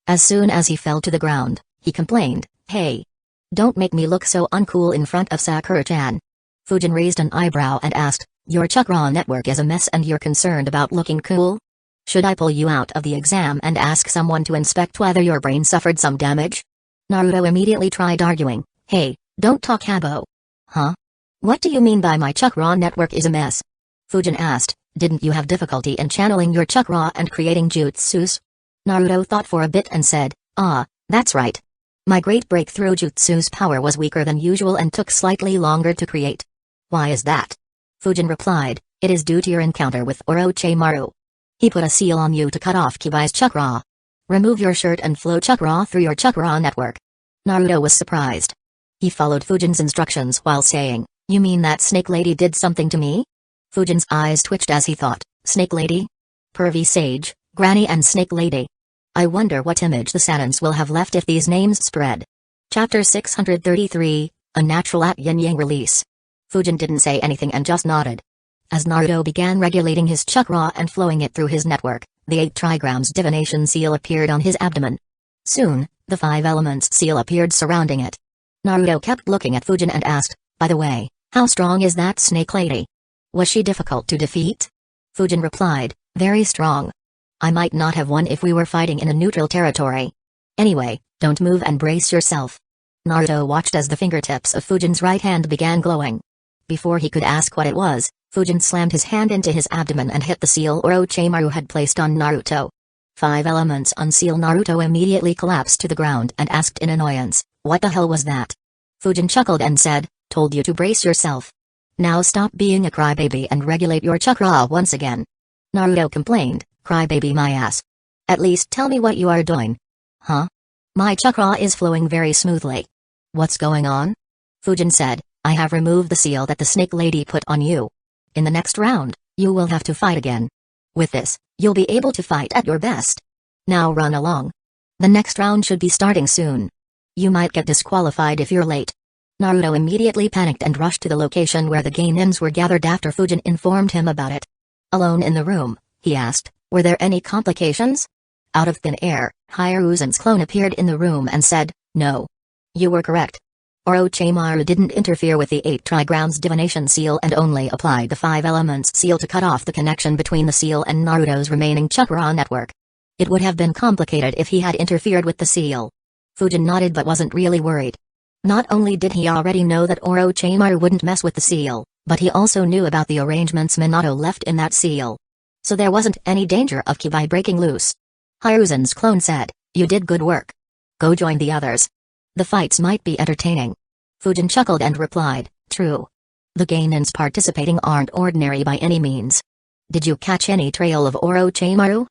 As soon as he fell to the ground, he complained, "Hey! Don't make me look so uncool in front of Sakura-chan." Fujin raised an eyebrow and asked, "Your chakra network is a mess and you're concerned about looking cool? Should I pull you out of the exam and ask someone to inspect whether your brain suffered some damage?" Naruto immediately tried arguing, "Hey, don't talk habo." "Huh? What do you mean by my chakra network is a mess?" Fujin asked, "Didn't you have difficulty in channeling your chakra and creating jutsus?" Naruto thought for a bit and said, "Ah, that's right. My great breakthrough jutsu's power was weaker than usual and took slightly longer to create." "Why is that?" Fujin replied, "It is due to your encounter with Orochimaru. He put a seal on you to cut off Kibai's chakra. Remove your shirt and flow chakra through your chakra network." Naruto was surprised. He followed Fujin's instructions while saying, "You mean that Snake Lady did something to me?" Fujin's eyes twitched as he thought, Snake Lady? Pervy Sage, Granny and Snake Lady. I wonder what image the Saiyans will have left if these names spread. Chapter 633, A Natural at Yin-Yang Release. Fujin didn't say anything and just nodded. As Naruto began regulating his chakra and flowing it through his network, the 8 trigrams divination seal appeared on his abdomen. Soon, the 5 elements seal appeared surrounding it. Naruto kept looking at Fujin and asked, "By the way, how strong is that Snake Lady? Was she difficult to defeat?" Fujin replied, "Very strong. I might not have won if we were fighting in a neutral territory. Anyway, don't move and brace yourself." Naruto watched as the fingertips of Fujin's right hand began glowing. Before he could ask what it was, Fujin slammed his hand into his abdomen and hit the seal Orochimaru had placed on Naruto. 5 elements unseal. Naruto immediately collapsed to the ground and asked in annoyance, "What the hell was that?" Fujin chuckled and said, "Told you to brace yourself. Now stop being a crybaby and regulate your chakra once again." Naruto complained, "Crybaby my ass. At least tell me what you are doing." "Huh? My chakra is flowing very smoothly. What's going on?" Fujin said, "I have removed the seal that the Snake Lady put on you. In the next round, you will have to fight again. With this, you'll be able to fight at your best. Now run along. The next round should be starting soon. You might get disqualified if you're late." Naruto immediately panicked and rushed to the location where the Gainins were gathered after Fujin informed him about it. Alone in the room, he asked, "Were there any complications?" Out of thin air, Hiruzen's clone appeared in the room and said, "No. You were correct. Orochimaru didn't interfere with the 8 trigrams divination seal and only applied the 5 elements seal to cut off the connection between the seal and Naruto's remaining chakra network. It would have been complicated if he had interfered with the seal." Fujin nodded but wasn't really worried. Not only did he already know that Orochimaru wouldn't mess with the seal, but he also knew about the arrangements Minato left in that seal. So there wasn't any danger of Kibai breaking loose. Hiruzen's clone said, "You did good work. Go join the others. The fights might be entertaining." Fujin chuckled and replied, "True. The Gainins participating aren't ordinary by any means. Did you catch any trail of Orochimaru?"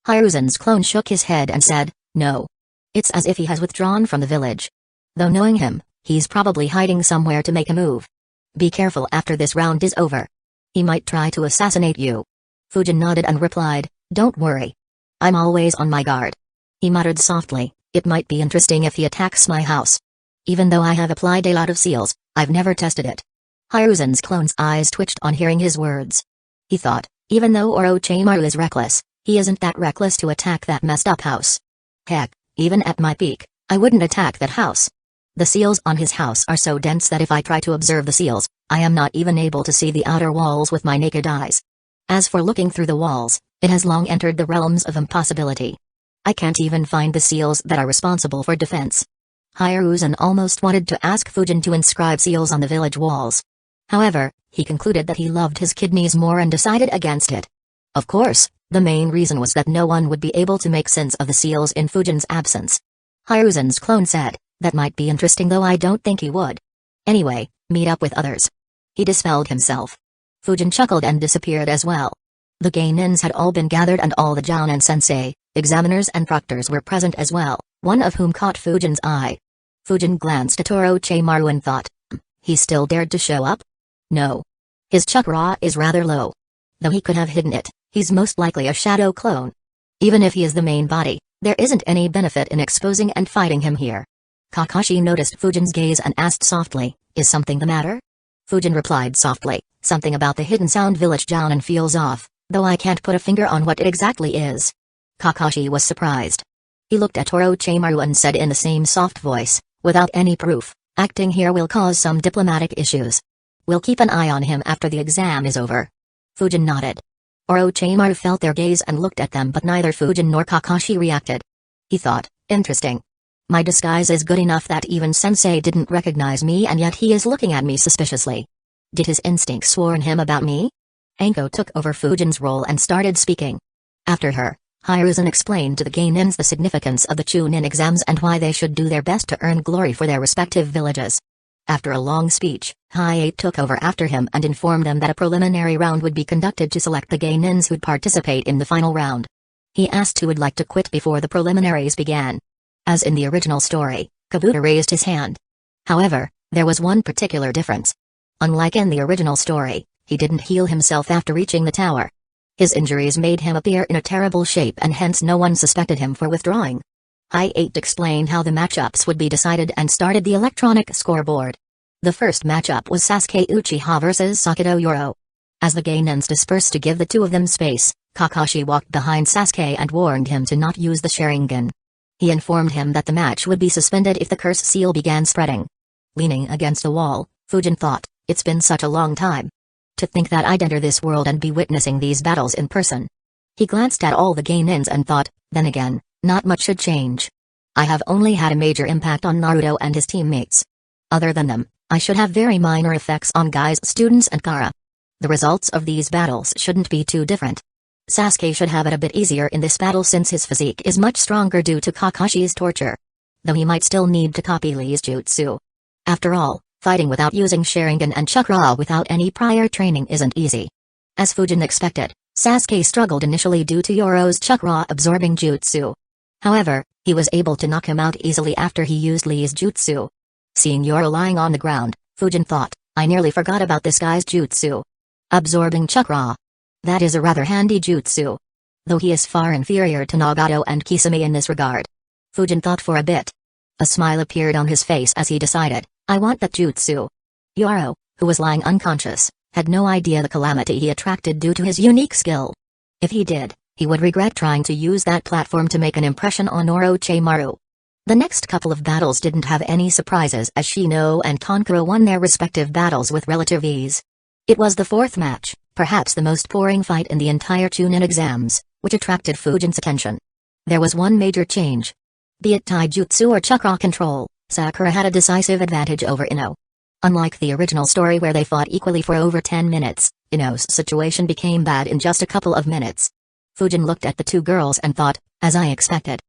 Hiruzen's clone shook his head and said, "No. It's as if he has withdrawn from the village. Though knowing him, he's probably hiding somewhere to make a move. Be careful after this round is over. He might try to assassinate you." Fujin nodded and replied, "Don't worry. I'm always on my guard." He muttered softly, "It might be interesting if he attacks my house. Even though I have applied a lot of seals, I've never tested it." Hiruzen's clone's eyes twitched on hearing his words. He thought, even though Orochimaru is reckless, he isn't that reckless to attack that messed up house. Heck, even at my peak, I wouldn't attack that house. The seals on his house are so dense that if I try to observe the seals, I am not even able to see the outer walls with my naked eyes. As for looking through the walls, it has long entered the realms of impossibility. I can't even find the seals that are responsible for defense." Hiruzen almost wanted to ask Fujin to inscribe seals on the village walls. However, he concluded that he loved his kidneys more and decided against it. Of course, the main reason was that no one would be able to make sense of the seals in Fujin's absence. Hiruzen's clone said, That might be interesting, though I don't think he would. Anyway, meet up with others. He dispelled himself. Fujin chuckled and disappeared as well. The Gainins had all been gathered and all the Jounin sensei, examiners and proctors were present as well, one of whom caught Fujin's eye. Fujin glanced at Orochimaru and thought, he still dared to show up? No. His chakra is rather low. Though he could have hidden it, he's most likely a shadow clone. Even if he is the main body, there isn't any benefit in exposing and fighting him here. Kakashi noticed Fujin's gaze and asked softly, is something the matter? Fujin replied softly, something about the hidden sound village Jounin feels off, though I can't put a finger on what it exactly is. Kakashi was surprised. He looked at Orochimaru and said in the same soft voice, without any proof, acting here will cause some diplomatic issues. We'll keep an eye on him after the exam is over. Fujin nodded. Orochimaru felt their gaze and looked at them, but neither Fujin nor Kakashi reacted. He thought, interesting. My disguise is good enough that even Sensei didn't recognize me, and yet he is looking at me suspiciously. Did his instincts warn him about me? Anko took over Fujin's role and started speaking. After her, Hiruzen explained to the Gainins the significance of the Chunin exams and why they should do their best to earn glory for their respective villages. After a long speech, Hiei took over after him and informed them that a preliminary round would be conducted to select the Gainins who'd participate in the final round. He asked who would like to quit before the preliminaries began. As in the original story, Kabuto raised his hand. However, there was one particular difference. Unlike in the original story, he didn't heal himself after reaching the tower. His injuries made him appear in a terrible shape and hence no one suspected him for withdrawing. Hiei explained how the matchups would be decided and started the electronic scoreboard. The first matchup was Sasuke Uchiha vs Sakido Yoro. As the Gainins dispersed to give the two of them space, Kakashi walked behind Sasuke and warned him to not use the Sharingan. He informed him that the match would be suspended if the curse seal began spreading. Leaning against the wall, Fujin thought, it's been such a long time. To think that I'd enter this world and be witnessing these battles in person. He glanced at all the Gainins and thought, then again, not much should change. I have only had a major impact on Naruto and his teammates. Other than them, I should have very minor effects on Guy's students and Kara. The results of these battles shouldn't be too different. Sasuke should have it a bit easier in this battle since his physique is much stronger due to Kakashi's torture. Though he might still need to copy Lee's jutsu. After all, fighting without using Sharingan and chakra without any prior training isn't easy. As Fujin expected, Sasuke struggled initially due to Yoro's chakra-absorbing jutsu. However, he was able to knock him out easily after he used Lee's jutsu. Seeing Yoro lying on the ground, Fujin thought, I nearly forgot about this guy's jutsu. Absorbing chakra. That is a rather handy jutsu. Though he is far inferior to Nagato and Kisame in this regard. Fujin thought for a bit. A smile appeared on his face as he decided, I want that jutsu. Yoro, who was lying unconscious, had no idea the calamity he attracted due to his unique skill. If he did, he would regret trying to use that platform to make an impression on Orochimaru. The next couple of battles didn't have any surprises as Shino and Kankuro won their respective battles with relative ease. It was the fourth match, perhaps the most boring fight in the entire Chunin exams, which attracted Fujin's attention. There was one major change. Be it taijutsu or chakra control, Sakura had a decisive advantage over Ino. Unlike the original story where they fought equally for over 10 minutes, Ino's situation became bad in just a couple of minutes. Fujin looked at the two girls and thought, as I expected.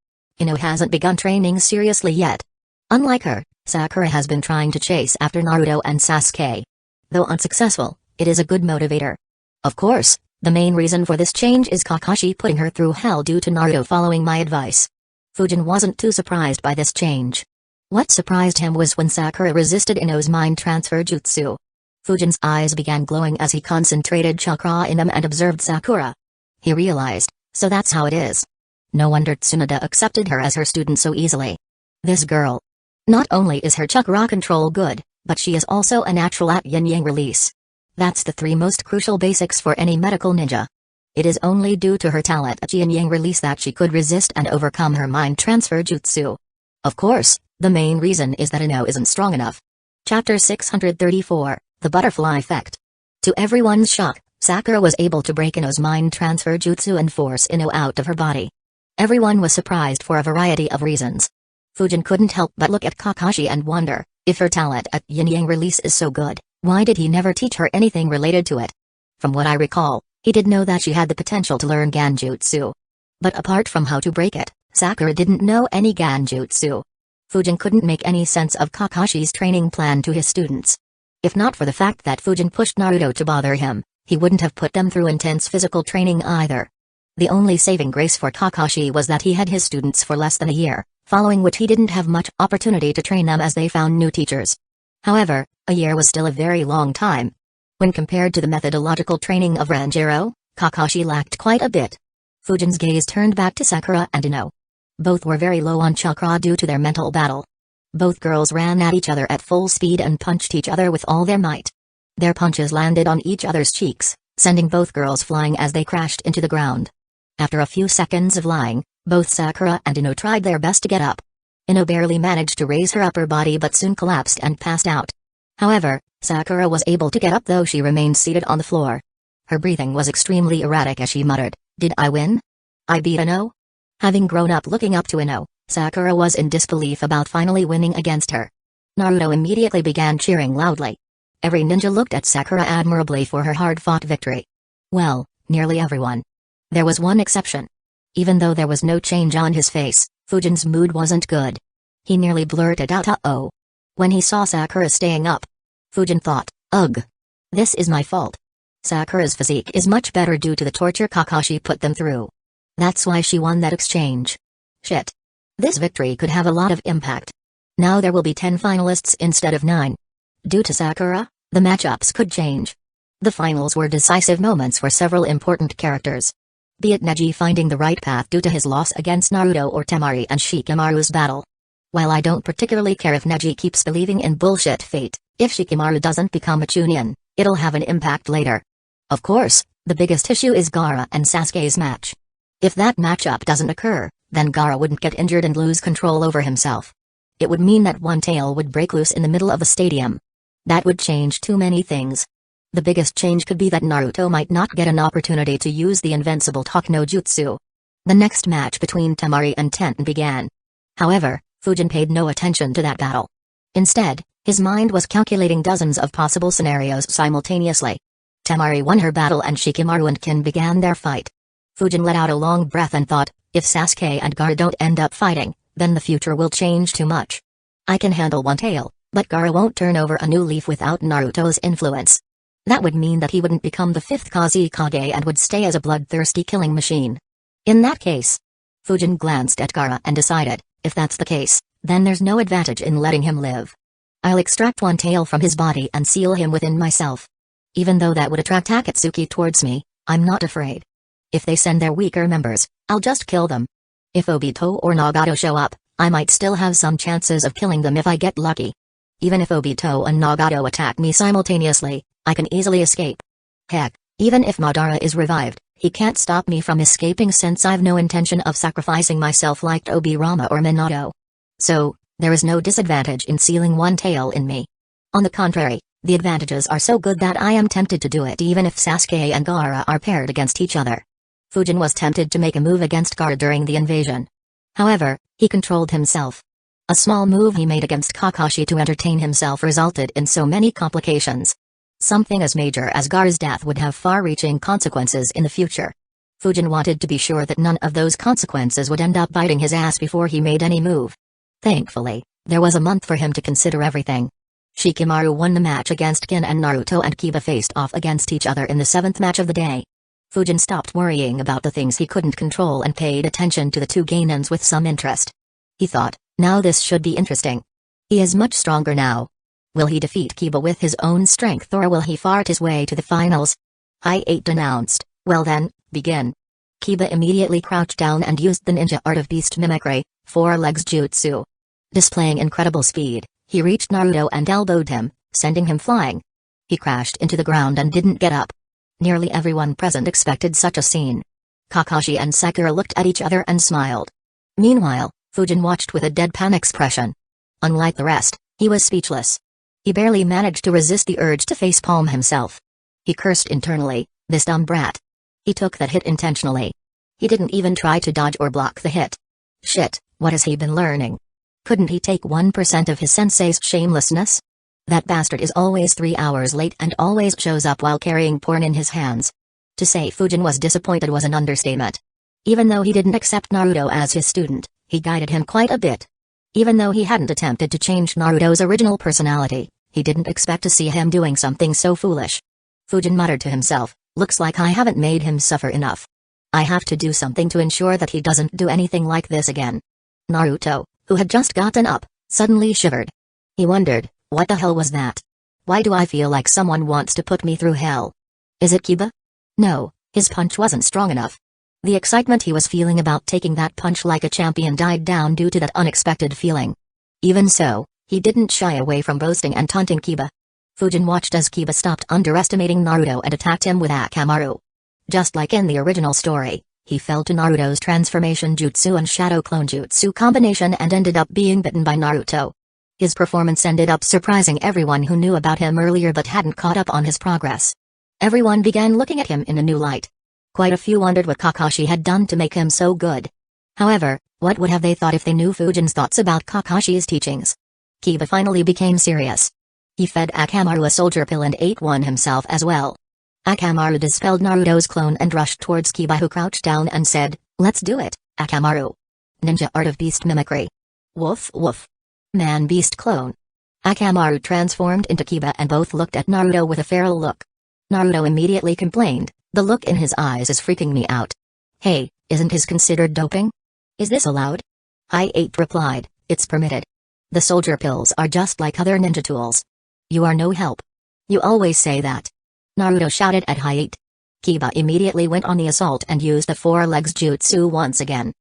Ino hasn't begun training seriously yet. Unlike her, Sakura has been trying to chase after Naruto and Sasuke. Though unsuccessful, it is a good motivator. Of course, the main reason for this change is Kakashi putting her through hell due to Naruto following my advice. Fujin wasn't too surprised by this change. What surprised him was when Sakura resisted Ino's mind transfer jutsu. Fujin's eyes began glowing as he concentrated chakra in them and observed Sakura. He realized, so that's how it is. No wonder Tsunade accepted her as her student so easily. This girl. Not only is her chakra control good, but she is also a natural at yin-yang release. That's the three most crucial basics for any medical ninja. It is only due to her talent at yin-yang release that she could resist and overcome her mind transfer jutsu. Of course, the main reason is that Ino isn't strong enough. Chapter 634, The Butterfly Effect. To everyone's shock, Sakura was able to break Ino's mind transfer jutsu and force Ino out of her body. Everyone was surprised for a variety of reasons. Fujin couldn't help but look at Kakashi and wonder, if her talent at yin-yang release is so good, why did he never teach her anything related to it? From what I recall, he did know that she had the potential to learn Ganjutsu. But apart from how to break it, Sakura didn't know any Ganjutsu. Fujin couldn't make any sense of Kakashi's training plan to his students. If not for the fact that Fujin pushed Naruto to bother him, he wouldn't have put them through intense physical training either. The only saving grace for Kakashi was that he had his students for less than a year, following which he didn't have much opportunity to train them as they found new teachers. However, a year was still a very long time. When compared to the methodological training of Ranjiro, Kakashi lacked quite a bit. Fujin's gaze turned back to Sakura and Ino. Both were very low on chakra due to their mental battle. Both girls ran at each other at full speed and punched each other with all their might. Their punches landed on each other's cheeks, sending both girls flying as they crashed into the ground. After a few seconds of lying, both Sakura and Ino tried their best to get up. Ino barely managed to raise her upper body but soon collapsed and passed out. However, Sakura was able to get up though she remained seated on the floor. Her breathing was extremely erratic as she muttered, "Did I win? I beat Ino?" Having grown up looking up to Ino, Sakura was in disbelief about finally winning against her. Naruto immediately began cheering loudly. Every ninja looked at Sakura admirably for her hard-fought victory. Well, nearly everyone. There was one exception. Even though there was no change on his face, Fujin's mood wasn't good. He nearly blurted out "uh-oh" when he saw Sakura staying up. Fujin thought, "Ugh. This is my fault. Sakura's physique is much better due to the torture Kakashi put them through. That's why she won that exchange. Shit. This victory could have a lot of impact. Now there will be 10 finalists instead of 9. Due to Sakura, the matchups could change. The finals were decisive moments for several important characters. Be it Neji finding the right path due to his loss against Naruto or Temari and Shikamaru's battle. While I don't particularly care if Neji keeps believing in bullshit fate, if Shikamaru doesn't become a Chunin, it'll have an impact later. Of course, the biggest issue is Gaara and Sasuke's match. If that matchup doesn't occur, then Gaara wouldn't get injured and lose control over himself. It would mean that one tail would break loose in the middle of the stadium. That would change too many things. The biggest change could be that Naruto might not get an opportunity to use the invincible Talk no Jutsu. The next match between Temari and Tenten began. However, Fujin paid no attention to that battle. Instead, his mind was calculating dozens of possible scenarios simultaneously. Temari won her battle and Shikamaru and Kin began their fight. Fujin let out a long breath and thought, if Sasuke and Gaara don't end up fighting, then the future will change too much. I can handle one tail, but Gaara won't turn over a new leaf without Naruto's influence. That would mean that he wouldn't become the 5th Kazekage and would stay as a bloodthirsty killing machine. In that case, Fujin glanced at Gaara and decided, if that's the case, then there's no advantage in letting him live. I'll extract one tail from his body and seal him within myself. Even though that would attract Akatsuki towards me, I'm not afraid. If they send their weaker members, I'll just kill them. If Obito or Nagato show up, I might still have some chances of killing them if I get lucky. Even if Obito and Nagato attack me simultaneously, I can easily escape. Heck, even if Madara is revived, he can't stop me from escaping since I've no intention of sacrificing myself like Obirama or Minato. So, there is no disadvantage in sealing one tail in me. On the contrary, the advantages are so good that I am tempted to do it even if Sasuke and Gaara are paired against each other. Fujin was tempted to make a move against Gaara during the invasion. However, he controlled himself. A small move he made against Kakashi to entertain himself resulted in so many complications. Something as major as Gaara's death would have far-reaching consequences in the future. Fujin wanted to be sure that none of those consequences would end up biting his ass before he made any move. Thankfully, there was a month for him to consider everything. Shikamaru won the match against Kin and Naruto and Kiba faced off against each other in the 7th match of the day. Fujin stopped worrying about the things he couldn't control and paid attention to the two Gainans with some interest. He thought, now this should be interesting. He is much stronger now. Will he defeat Kiba with his own strength or will he fart his way to the finals? I-8 announced, well then, begin. Kiba immediately crouched down and used the ninja art of beast mimicry, 4 legs jutsu. Displaying incredible speed, he reached Naruto and elbowed him, sending him flying. He crashed into the ground and didn't get up. Nearly everyone present expected such a scene. Kakashi and Sakura looked at each other and smiled. Meanwhile, Fujin watched with a deadpan expression. Unlike the rest, he was speechless. He barely managed to resist the urge to facepalm himself. He cursed internally, this dumb brat. He took that hit intentionally. He didn't even try to dodge or block the hit. Shit, what has he been learning? Couldn't he take 1% of his sensei's shamelessness? That bastard is always 3 hours late and always shows up while carrying porn in his hands. To say Fujin was disappointed was an understatement. Even though he didn't accept Naruto as his student, he guided him quite a bit. Even though he hadn't attempted to change Naruto's original personality, he didn't expect to see him doing something so foolish. Fujin muttered to himself, looks like I haven't made him suffer enough. I have to do something to ensure that he doesn't do anything like this again. Naruto, who had just gotten up, suddenly shivered. He wondered, what the hell was that? Why do I feel like someone wants to put me through hell? Is it Kiba? No, his punch wasn't strong enough. The excitement he was feeling about taking that punch like a champion died down due to that unexpected feeling. Even so, he didn't shy away from boasting and taunting Kiba. Fujin watched as Kiba stopped underestimating Naruto and attacked him with Akamaru. Just like in the original story, he fell to Naruto's transformation jutsu and shadow clone jutsu combination and ended up being bitten by Naruto. His performance ended up surprising everyone who knew about him earlier but hadn't caught up on his progress. Everyone began looking at him in a new light. Quite a few wondered what Kakashi had done to make him so good. However, what would have they thought if they knew Fujin's thoughts about Kakashi's teachings? Kiba finally became serious. He fed Akamaru a soldier pill and ate one himself as well. Akamaru dispelled Naruto's clone and rushed towards Kiba, who crouched down and said, "Let's do it, Akamaru." Ninja art of beast mimicry. Woof woof. Man-beast clone. Akamaru transformed into Kiba and both looked at Naruto with a feral look. Naruto immediately complained, "The look in his eyes is freaking me out." "Hey, isn't his considered doping? Is this allowed?" Hi-8 replied, "It's permitted. The soldier pills are just like other ninja tools. You are no help. You always say that." Naruto shouted at Hi-8. Kiba immediately went on the assault and used the four legs jutsu once again.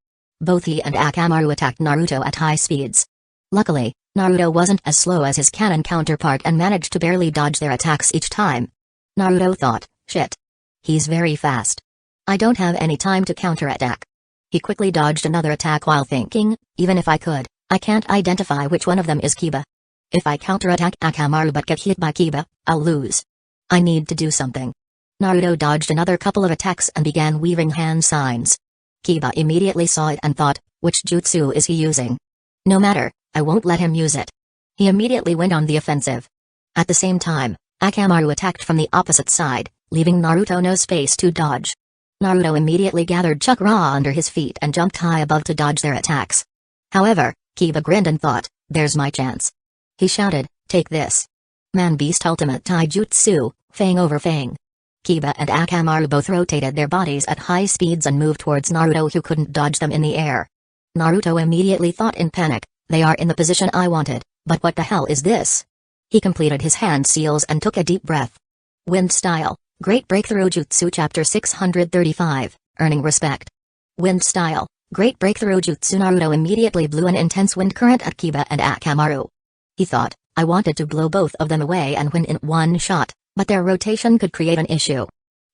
Both he and Akamaru attacked Naruto at high speeds. Luckily, Naruto wasn't as slow as his cannon counterpart and managed to barely dodge their attacks each time. Naruto thought, shit. He's very fast. I don't have any time to counterattack. He quickly dodged another attack while thinking, even if I could, I can't identify which one of them is Kiba. If I counterattack Akamaru but get hit by Kiba, I'll lose. I need to do something. Naruto dodged another couple of attacks and began weaving hand signs. Kiba immediately saw it and thought, which jutsu is he using? No matter, I won't let him use it. He immediately went on the offensive. At the same time, Akamaru attacked from the opposite side, leaving Naruto no space to dodge. Naruto immediately gathered chakra under his feet and jumped high above to dodge their attacks. However, Kiba grinned and thought, there's my chance. He shouted, take this. Man-Beast Ultimate Taijutsu, Fang over Fang. Kiba and Akamaru both rotated their bodies at high speeds and moved towards Naruto, who couldn't dodge them in the air. Naruto immediately thought in panic, they are in the position I wanted, but what the hell is this? He completed his hand seals and took a deep breath. Wind Style, Great Breakthrough Jutsu Chapter 635, Earning Respect. Wind Style, Great Breakthrough Jutsu. Naruto immediately blew an intense wind current at Kiba and Akamaru. He thought, I wanted to blow both of them away and win in one shot, but their rotation could create an issue.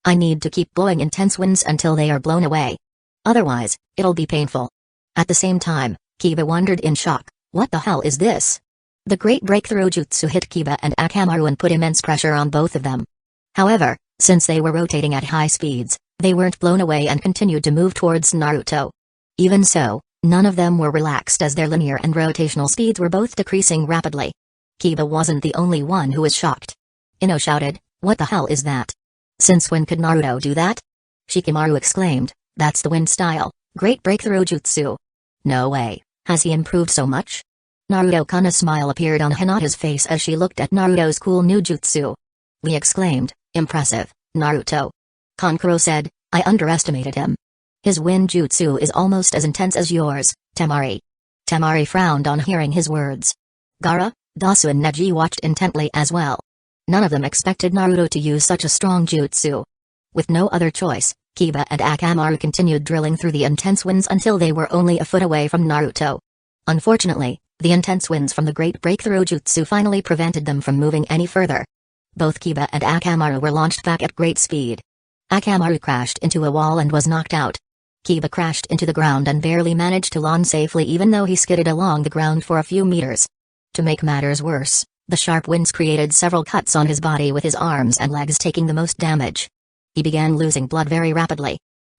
I need to keep blowing intense winds until they are blown away. Otherwise, it'll be painful. At the same time, Kiba wondered in shock, what the hell is this? The Great Breakthrough Jutsu hit Kiba and Akamaru and put immense pressure on both of them. However, since they were rotating at high speeds, they weren't blown away and continued to move towards Naruto. Even so, none of them were relaxed as their linear and rotational speeds were both decreasing rapidly. Kiba wasn't the only one who was shocked. Ino shouted, what the hell is that? Since when could Naruto do that? Shikamaru exclaimed, that's the Wind Style, Great Breakthrough Jutsu. No way, has he improved so much? Naruto-kun. Smile appeared on Hinata's face as she looked at Naruto's cool new jutsu. Lee exclaimed, impressive, Naruto. Kankuro said, I underestimated him. His wind jutsu is almost as intense as yours, Temari. Temari frowned on hearing his words. Gaara, Dasu and Neji watched intently as well. None of them expected Naruto to use such a strong jutsu. With no other choice, Kiba and Akamaru continued drilling through the intense winds until they were only a foot away from Naruto. Unfortunately, the intense winds from the Great Breakthrough Jutsu finally prevented them from moving any further. Both Kiba and Akamaru were launched back at great speed. Akamaru crashed into a wall and was knocked out. Kiba crashed into the ground and barely managed to land safely, even though he skidded along the ground for a few meters. To make matters worse, the sharp winds created several cuts on his body, with his arms and legs taking the most damage. He began losing blood very rapidly.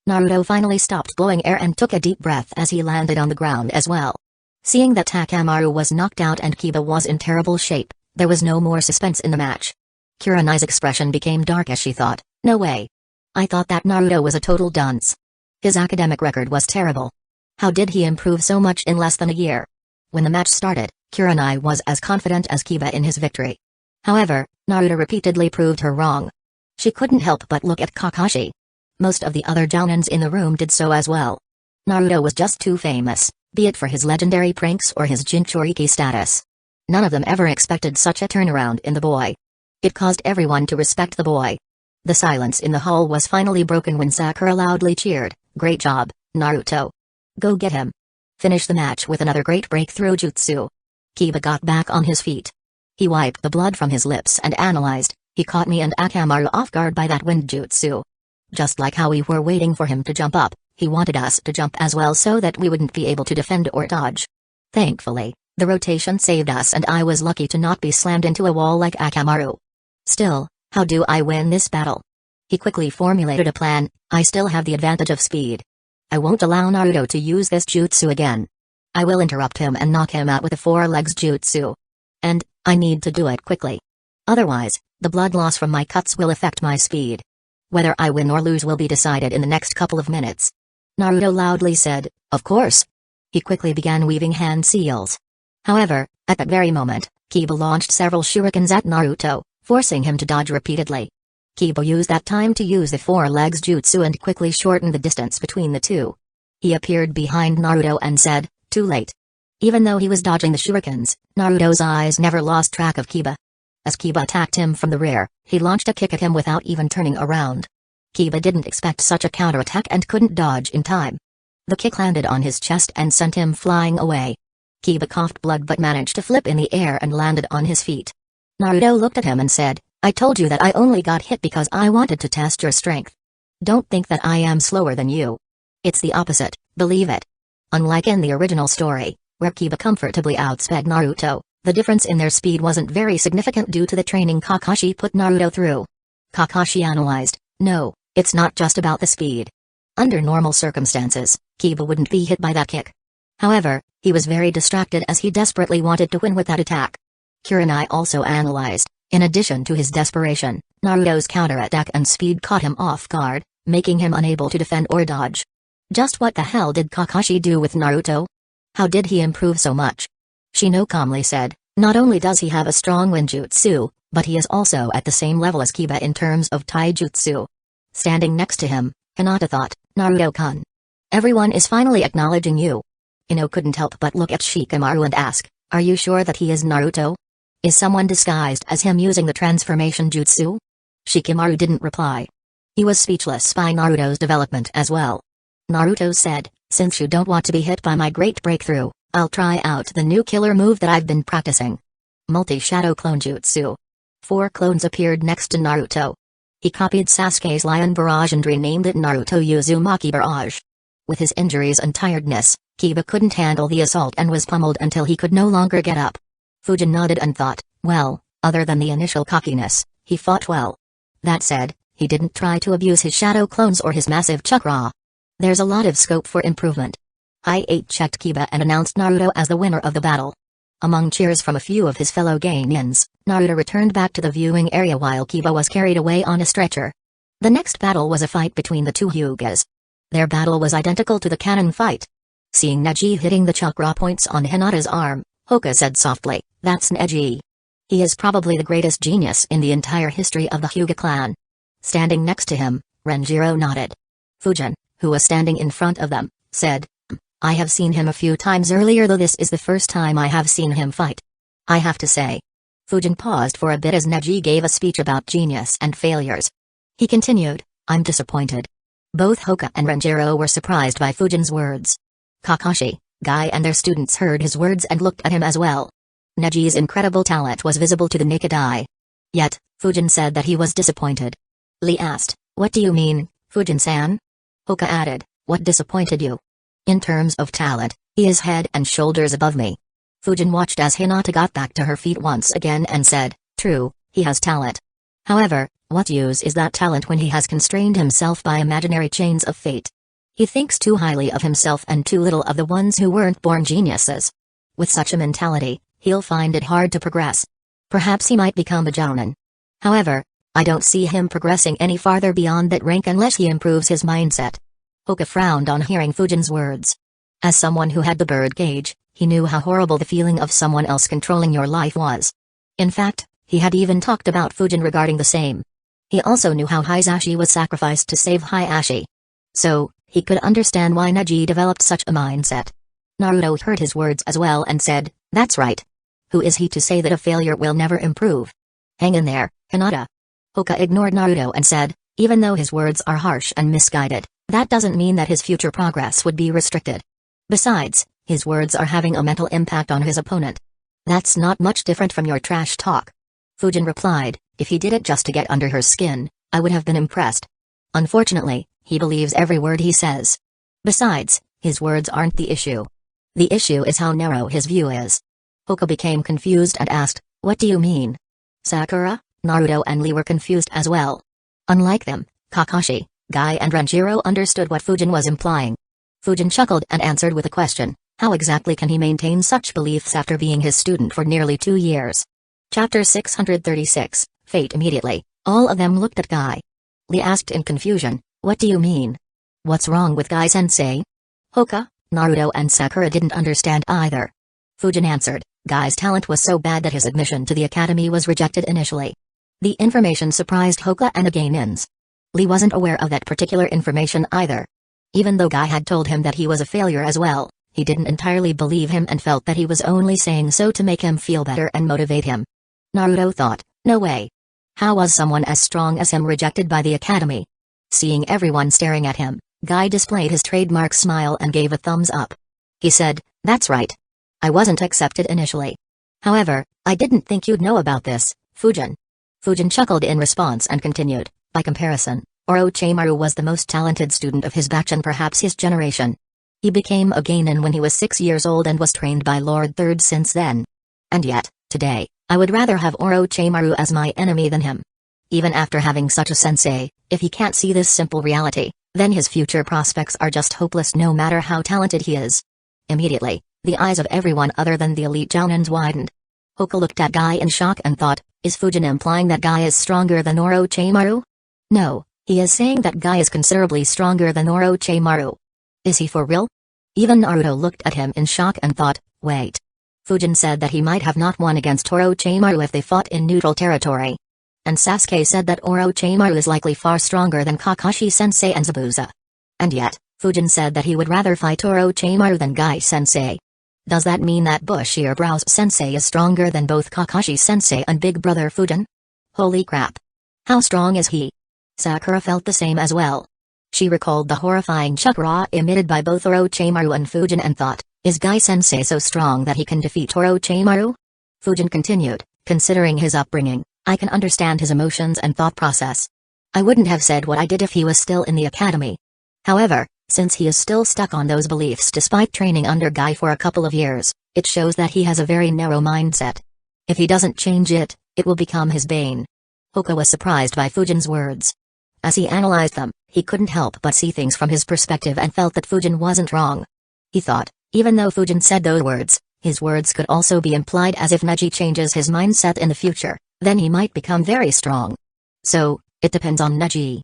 Naruto finally stopped blowing air and took a deep breath as he landed on the ground as well. Seeing that Akamaru was knocked out and Kiba was in terrible shape, there was no more suspense in the match. Kurenai's expression became dark as she thought, no way. I thought that Naruto was a total dunce. His academic record was terrible. How did he improve so much in less than a year? When the match started, Kurenai was as confident as Kiba in his victory. However, Naruto repeatedly proved her wrong. She couldn't help but look at Kakashi. Most of the other jounins in the room did so as well. Naruto was just too famous, be it for his legendary pranks or his Jinchuriki status. None of them ever expected such a turnaround in the boy. It caused everyone to respect the boy. The silence in the hall was finally broken when Sakura loudly cheered, "Great job, Naruto. Go get him. Finish the match with another great breakthrough jutsu." Kiba got back on his feet. He wiped the blood from his lips and analyzed, "He caught me and Akamaru off guard by that wind jutsu. Just like how we were waiting for him to jump up, he wanted us to jump as well so that we wouldn't be able to defend or dodge. Thankfully, the rotation saved us and I was lucky to not be slammed into a wall like Akamaru. Still, how do I win this battle?" He quickly formulated a plan. "I still have the advantage of speed. I won't allow Naruto to use this jutsu again. I will interrupt him and knock him out with a four legs jutsu. And, I need to do it quickly. Otherwise, the blood loss from my cuts will affect my speed. Whether I win or lose will be decided in the next couple of minutes." Naruto loudly said, "Of course." He quickly began weaving hand seals. However, at that very moment, Kiba launched several shurikens at Naruto, forcing him to dodge repeatedly. Kiba used that time to use the four legs jutsu and quickly shortened the distance between the two. He appeared behind Naruto and said, "Too late." Even though he was dodging the shurikens, Naruto's eyes never lost track of Kiba. As Kiba attacked him from the rear, he launched a kick at him without even turning around. Kiba didn't expect such a counterattack and couldn't dodge in time. The kick landed on his chest and sent him flying away. Kiba coughed blood but managed to flip in the air and landed on his feet. Naruto looked at him and said, "I told you that I only got hit because I wanted to test your strength. Don't think that I am slower than you. It's the opposite, believe it." Unlike in the original story, where Kiba comfortably outsped Naruto, the difference in their speed wasn't very significant due to the training Kakashi put Naruto through. Kakashi analyzed, "No, it's not just about the speed. Under normal circumstances, Kiba wouldn't be hit by that kick. However, he was very distracted as he desperately wanted to win with that attack." Kurenai also analyzed, in addition to his desperation, Naruto's counterattack and speed caught him off guard, making him unable to defend or dodge. Just what the hell did Kakashi do with Naruto? How did he improve so much? Shino calmly said, "Not only does he have a strong ninjutsu, but he is also at the same level as Kiba in terms of taijutsu." Standing next to him, Hinata thought, "Naruto-kun. Everyone is finally acknowledging you." Ino couldn't help but look at Shikamaru and ask, "Are you sure that he is Naruto? Is someone disguised as him using the transformation jutsu?" Shikamaru didn't reply. He was speechless by Naruto's development as well. Naruto said, "Since you don't want to be hit by my great breakthrough, I'll try out the new killer move that I've been practicing. Multi-shadow clone jutsu." 4 clones appeared next to Naruto. He copied Sasuke's Lion Barrage and renamed it Naruto Uzumaki Barrage. With his injuries and tiredness, Kiba couldn't handle the assault and was pummeled until he could no longer get up. Fujin nodded and thought, well, other than the initial cockiness, he fought well. That said, he didn't try to abuse his shadow clones or his massive chakra. There's a lot of scope for improvement. I-8 checked Kiba and announced Naruto as the winner of the battle. Among cheers from a few of his fellow Gainins, Naruto returned back to the viewing area while Kiba was carried away on a stretcher. The next battle was a fight between the two Hyugas. Their battle was identical to the canon fight. Seeing Neji hitting the chakra points on Hinata's arm, Hoka said softly, "That's Neji. He is probably the greatest genius in the entire history of the Hyuga clan." Standing next to him, Renjiro nodded. Fujin, who was standing in front of them, said, "I have seen him a few times earlier, though this is the first time I have seen him fight. I have to say." Fujin paused for a bit as Neji gave a speech about genius and failures. He continued, "I'm disappointed." Both Hoka and Renjiro were surprised by Fujin's words. Kakashi, Guy and their students heard his words and looked at him as well. Neji's incredible talent was visible to the naked eye. Yet, Fujin said that he was disappointed. Lee asked, "What do you mean, Fujin-san?" Hoka added, "What disappointed you?" "In terms of talent, he is head and shoulders above me." Fujin watched as Hinata got back to her feet once again and said, "True, he has talent. However, what use is that talent when he has constrained himself by imaginary chains of fate? He thinks too highly of himself and too little of the ones who weren't born geniuses. With such a mentality, he'll find it hard to progress. Perhaps he might become a jounin. However, I don't see him progressing any farther beyond that rank unless he improves his mindset." Hoka frowned on hearing Fujin's words. As someone who had the bird cage, He knew how horrible the feeling of someone else controlling your life was. In fact, he had even talked about Fujin regarding the same. He also knew how Hisashi was sacrificed to save Hisashi. So, he could understand why Neji developed such a mindset. Naruto heard his words as well and said, "That's right. Who is he to say that a failure will never improve? Hang in there, Hinata." Hoka ignored Naruto and said, even though his words are harsh and misguided, that doesn't mean that his future progress would be restricted. Besides, his words are having a mental impact on his opponent. That's not much different from your trash talk. Fujin replied, if he did it just to get under her skin, I would have been impressed. Unfortunately, he believes every word he says. Besides, his words aren't the issue. The issue is how narrow his view is. Hoka became confused and asked, what do you mean? Sakura, Naruto and Lee were confused as well. Unlike them, Kakashi, Guy and Renjiro understood what Fujin was implying. Fujin chuckled and answered with a question, how exactly can he maintain such beliefs after being his student for nearly 2 years? Chapter 636, Fate. Immediately, all of them looked at Guy. Lee asked in confusion, what do you mean? What's wrong with Guy-sensei? Hoka, Naruto and Sakura didn't understand either. Fujin answered, Guy's talent was so bad that his admission to the academy was rejected initially. The information surprised Hoka and the Gainins. Lee wasn't aware of that particular information either. Even though Guy had told him that he was a failure as well, he didn't entirely believe him and felt that he was only saying so to make him feel better and motivate him. Naruto thought, no way. How was someone as strong as him rejected by the academy? Seeing everyone staring at him, Guy displayed his trademark smile and gave a thumbs up. He said, that's right. I wasn't accepted initially. However, I didn't think you'd know about this, Fujin. Fujin chuckled in response and continued, by comparison, Orochimaru was the most talented student of his batch and perhaps his generation. He became a Genin when he was 6 years old and was trained by Lord Third since then. And yet, today, I would rather have Orochimaru as my enemy than him. Even after having such a sensei, if he can't see this simple reality, then his future prospects are just hopeless no matter how talented he is. Immediately, the eyes of everyone other than the elite Jounins widened. Hoka looked at Guy in shock and thought, is Fujin implying that Guy is stronger than Orochimaru? No, he is saying that Guy is considerably stronger than Orochimaru. Is he for real? Even Naruto looked at him in shock and thought, wait. Fujin said that he might have not won against Orochimaru if they fought in neutral territory. And Sasuke said that Orochimaru is likely far stronger than Kakashi-sensei and Zabuza. And yet, Fujin said that he would rather fight Orochimaru than Guy-sensei. Does that mean that Bushiroad-sensei is stronger than both Kakashi-sensei and Big Brother Fujin? Holy crap. How strong is he? Sakura felt the same as well. She recalled the horrifying chakra emitted by both Orochimaru and Fujin and thought, is Guy-sensei so strong that he can defeat Orochimaru? Fujin continued, considering his upbringing, I can understand his emotions and thought process. I wouldn't have said what I did if he was still in the academy. However, since he is still stuck on those beliefs despite training under Guy for a couple of years, it shows that he has a very narrow mindset. If he doesn't change it, it will become his bane. Hoka was surprised by Fujin's words. As he analyzed them, he couldn't help but see things from his perspective and felt that Fujin wasn't wrong. He thought, even though Fujin said those words, his words could also be implied as if Neji changes his mindset in the future, then he might become very strong. So, it depends on Neji.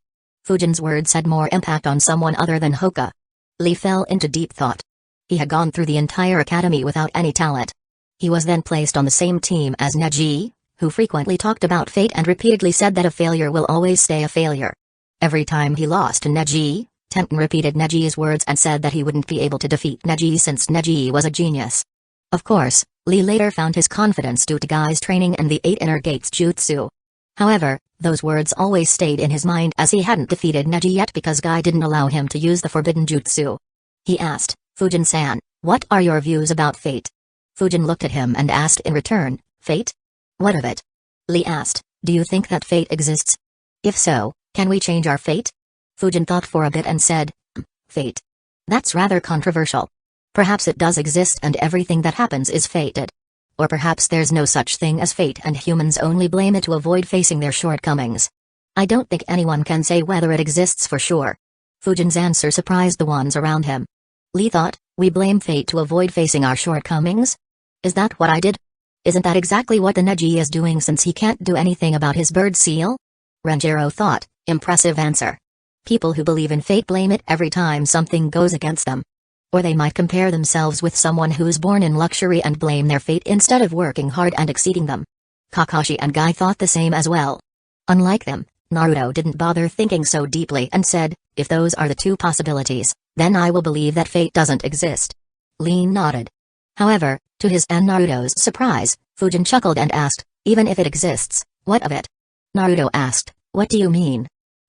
Fujin's words had more impact on someone other than Hoka. Lee fell into deep thought. He had gone through the entire academy without any talent. He was then placed on the same team as Neji, who frequently talked about fate and repeatedly said that a failure will always stay a failure. Every time he lost to Neji, Tenten repeated Neji's words and said that he wouldn't be able to defeat Neji since Neji was a genius. Of course, Lee later found his confidence due to Guy's training and the 8 Inner Gates jutsu. However, those words always stayed in his mind as he hadn't defeated Neji yet because Guy didn't allow him to use the forbidden jutsu. He asked, Fujin-san, what are your views about fate? Fujin looked at him and asked in return, fate? What of it? Lee asked, do you think that fate exists? If so, can we change our fate? Fujin thought for a bit and said, fate. That's rather controversial. Perhaps it does exist and everything that happens is fated. Or perhaps there's no such thing as fate and humans only blame it to avoid facing their shortcomings. I don't think anyone can say whether it exists for sure. Fujin's answer surprised the ones around him. Lee thought, we blame fate to avoid facing our shortcomings? Is that what I did? Isn't that exactly what the Neji is doing since he can't do anything about his bird seal? Renjiro thought, impressive answer. People who believe in fate blame it every time something goes against them. Or they might compare themselves with someone who's born in luxury and blame their fate instead of working hard and exceeding them. Kakashi and Guy thought the same as well. Unlike them, Naruto didn't bother thinking so deeply and said, if those are the two possibilities, then I will believe that fate doesn't exist. Lee nodded. However, to his and Naruto's surprise, Fujin chuckled and asked, even if it exists, what of it? Naruto asked, what do you mean?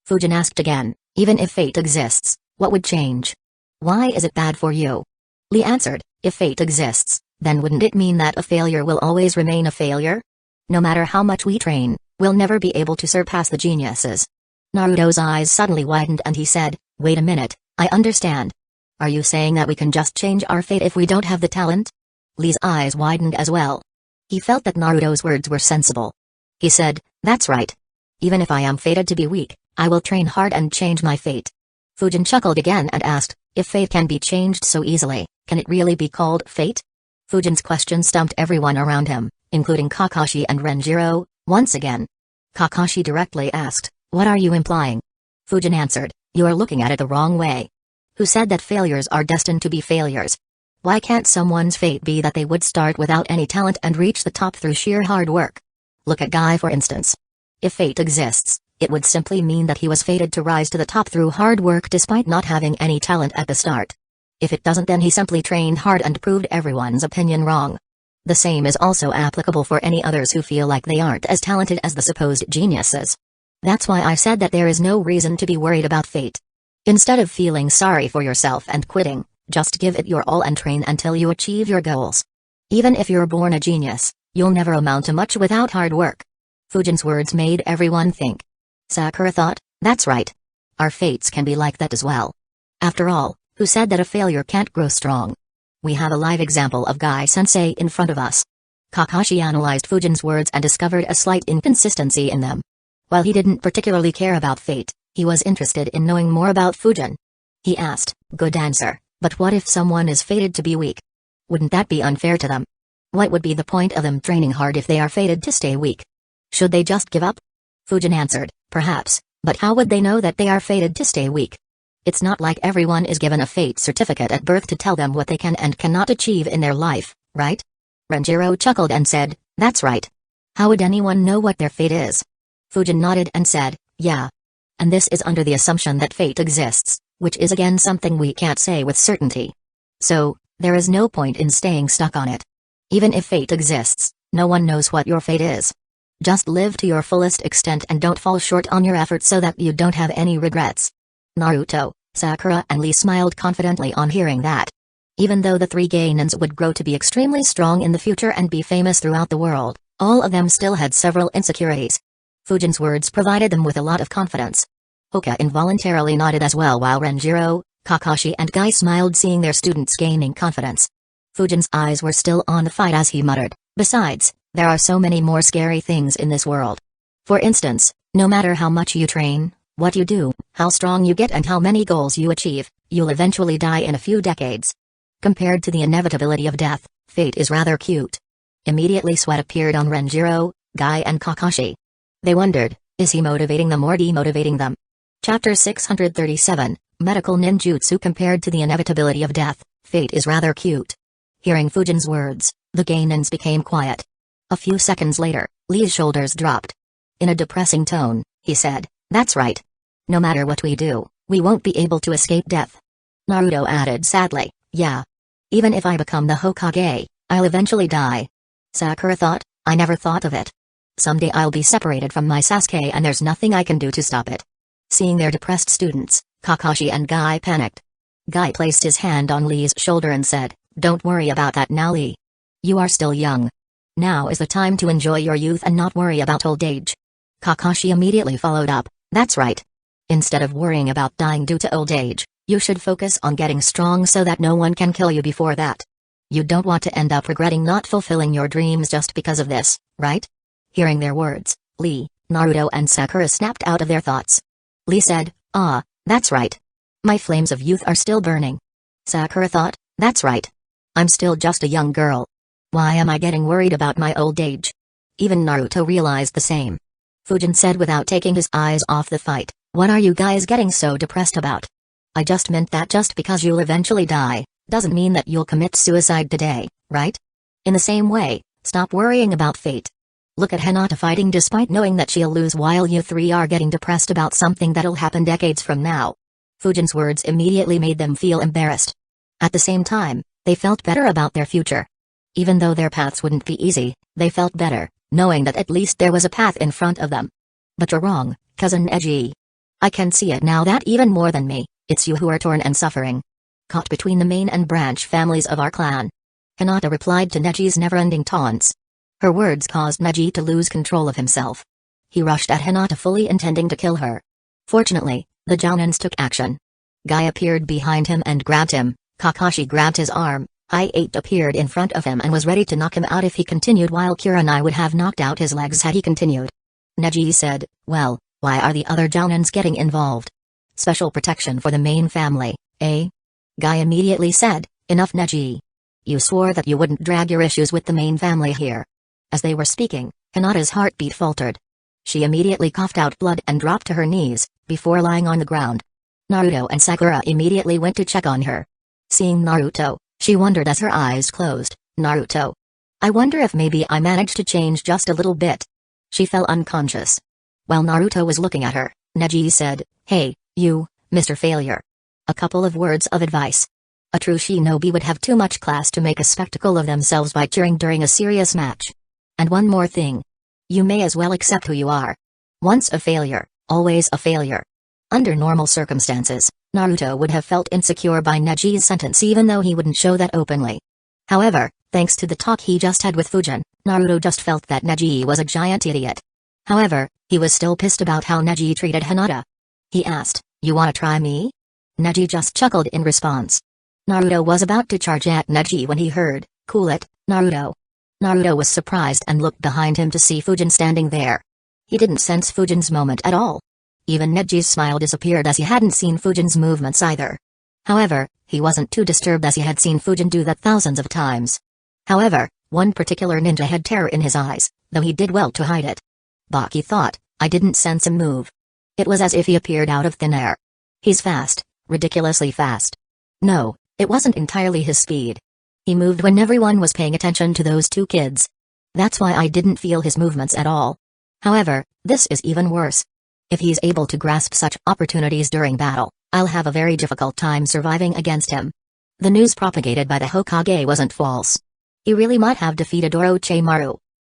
Fujin asked again, even if fate exists, what would change? Why is it bad for you? Lee answered, if fate exists, then wouldn't it mean that a failure will always remain a failure? No matter how much we train, we'll never be able to surpass the geniuses. Naruto's eyes suddenly widened and he said, wait a minute, I understand. Are you saying that we can just change our fate if we don't have the talent? Lee's eyes widened as well. He felt that Naruto's words were sensible. He said, that's right. Even if I am fated to be weak, I will train hard and change my fate. Fujin chuckled again and asked, if fate can be changed so easily, can it really be called fate? Fujin's question stumped everyone around him, including Kakashi and Renjiro, once again. Kakashi directly asked, what are you implying? Fujin answered, you are looking at it the wrong way. Who said that failures are destined to be failures? Why can't someone's fate be that they would start without any talent and reach the top through sheer hard work? Look at Guy for instance. If fate exists, it would simply mean that he was fated to rise to the top through hard work despite not having any talent at the start. If it doesn't, then he simply trained hard and proved everyone's opinion wrong. The same is also applicable for any others who feel like they aren't as talented as the supposed geniuses. That's why I said that there is no reason to be worried about fate. Instead of feeling sorry for yourself and quitting, just give it your all and train until you achieve your goals. Even if you're born a genius, you'll never amount to much without hard work. Fujin's words made everyone think. Sakura thought, that's right. Our fates can be like that as well. After all, who said that a failure can't grow strong? We have a live example of Guy-sensei in front of us. Kakashi analyzed Fujin's words and discovered a slight inconsistency in them. While he didn't particularly care about fate, he was interested in knowing more about Fujin. He asked, good answer, but what if someone is fated to be weak? Wouldn't that be unfair to them? What would be the point of them training hard if they are fated to stay weak? Should they just give up? Fujin answered, perhaps, but how would they know that they are fated to stay weak? It's not like everyone is given a fate certificate at birth to tell them what they can and cannot achieve in their life, right? Renjiro chuckled and said, that's right. How would anyone know what their fate is? Fujin nodded and said, yeah. And this is under the assumption that fate exists, which is again something we can't say with certainty. So, there is no point in staying stuck on it. Even if fate exists, no one knows what your fate is. Just live to your fullest extent and don't fall short on your efforts so that you don't have any regrets. Naruto, Sakura and Lee smiled confidently on hearing that. Even though the three Gainans would grow to be extremely strong in the future and be famous throughout the world, all of them still had several insecurities. Fujin's words provided them with a lot of confidence. Hoka involuntarily nodded as well while Renjiro, Kakashi and Guy smiled seeing their students gaining confidence. Fujin's eyes were still on the fight as he muttered, besides, there are so many more scary things in this world. For instance, no matter how much you train, what you do, how strong you get and how many goals you achieve, you'll eventually die in a few decades. Compared to the inevitability of death, fate is rather cute. Immediately sweat appeared on Renjiro, Guy and Kakashi. They wondered, is he motivating them or demotivating them? Chapter 637, Medical Ninjutsu. Compared to the inevitability of death, fate is rather cute. Hearing Fujin's words, the Gainans became quiet. A few seconds later, Lee's shoulders dropped. In a depressing tone, he said, that's right. No matter what we do, we won't be able to escape death. Naruto added sadly, yeah. Even if I become the Hokage, I'll eventually die. Sakura thought, I never thought of it. Someday I'll be separated from my Sasuke and there's nothing I can do to stop it. Seeing their depressed students, Kakashi and Guy panicked. Guy placed his hand on Lee's shoulder and said, don't worry about that now, Lee. You are still young. Now is the time to enjoy your youth and not worry about old age. Kakashi immediately followed up, that's right. Instead of worrying about dying due to old age, you should focus on getting strong so that no one can kill you before that. You don't want to end up regretting not fulfilling your dreams just because of this, right? Hearing their words, Lee, Naruto and Sakura snapped out of their thoughts. Lee said, that's right. My flames of youth are still burning. Sakura thought, that's right. I'm still just a young girl. Why am I getting worried about my old age? Even Naruto realized the same. Fujin said without taking his eyes off the fight, what are you guys getting so depressed about? I just meant that just because you'll eventually die, doesn't mean that you'll commit suicide today, right? In the same way, stop worrying about fate. Look at Hinata fighting despite knowing that she'll lose while you three are getting depressed about something that'll happen decades from now. Fujin's words immediately made them feel embarrassed. At the same time, they felt better about their future. Even though their paths wouldn't be easy, they felt better, knowing that at least there was a path in front of them. But you're wrong, cousin Neji. I can see it now that even more than me, it's you who are torn and suffering. Caught between the main and branch families of our clan. Hinata replied to Neji's never-ending taunts. Her words caused Neji to lose control of himself. He rushed at Hinata fully intending to kill her. Fortunately, the Jounins took action. Guy appeared behind him and grabbed him, Kakashi grabbed his arm, I-8 appeared in front of him and was ready to knock him out if he continued while Kurenai would have knocked out his legs had he continued. Neji said, well, why are the other Jounins getting involved? Special protection for the main family, eh? Guy immediately said, enough Neji. You swore that you wouldn't drag your issues with the main family here. As they were speaking, Hinata's heartbeat faltered. She immediately coughed out blood and dropped to her knees, before lying on the ground. Naruto and Sakura immediately went to check on her. Seeing Naruto, she wondered as her eyes closed, Naruto. I wonder if maybe I managed to change just a little bit. She fell unconscious. While Naruto was looking at her, Neji said, hey, you, Mr. Failure. A couple of words of advice. A true shinobi would have too much class to make a spectacle of themselves by cheering during a serious match. And one more thing. You may as well accept who you are. Once a failure, always a failure. Under normal circumstances, Naruto would have felt insecure by Neji's sentence even though he wouldn't show that openly. However, thanks to the talk he just had with Fujin, Naruto just felt that Neji was a giant idiot. However, he was still pissed about how Neji treated Hinata. He asked, you wanna try me? Neji just chuckled in response. Naruto was about to charge at Neji when he heard, cool it, Naruto. Naruto was surprised and looked behind him to see Fujin standing there. He didn't sense Fujin's moment at all. Even Neji's smile disappeared as he hadn't seen Fujin's movements either. However, he wasn't too disturbed as he had seen Fujin do that thousands of times. However, one particular ninja had terror in his eyes, though he did well to hide it. Baki thought, I didn't sense him move. It was as if he appeared out of thin air. He's fast, ridiculously fast. No, it wasn't entirely his speed. He moved when everyone was paying attention to those two kids. That's why I didn't feel his movements at all. However, this is even worse. If he's able to grasp such opportunities during battle, I'll have a very difficult time surviving against him. The news propagated by the Hokage wasn't false. He really might have defeated Orochimaru.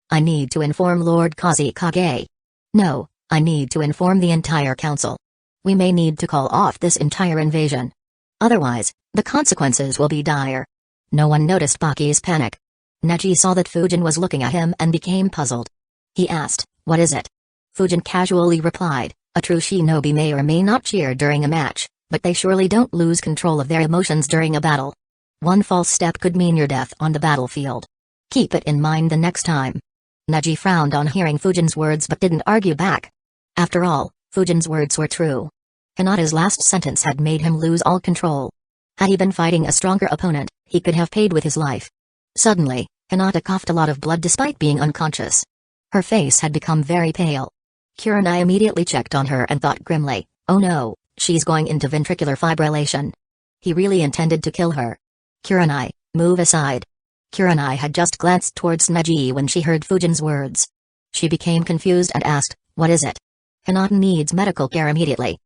I need to inform Lord Kusagakure. No, I need to inform the entire council. We may need to call off this entire invasion. Otherwise, the consequences will be dire. No one noticed Baki's panic. Neji saw that Fujin was looking at him and became puzzled. He asked, what is it? Fujin casually replied, a true shinobi may or may not cheer during a match, but they surely don't lose control of their emotions during a battle. One false step could mean your death on the battlefield. Keep it in mind the next time. Neji frowned on hearing Fujin's words but didn't argue back. After all, Fujin's words were true. Hinata's last sentence had made him lose all control. Had he been fighting a stronger opponent, he could have paid with his life. Suddenly, Hinata coughed a lot of blood despite being unconscious. Her face had become very pale. Kurenai immediately checked on her and thought grimly, oh no, she's going into ventricular fibrillation. He really intended to kill her. Kurenai, move aside. Kurenai had just glanced towards Neji when she heard Fujin's words. She became confused and asked, what is it? Hinata needs medical care immediately.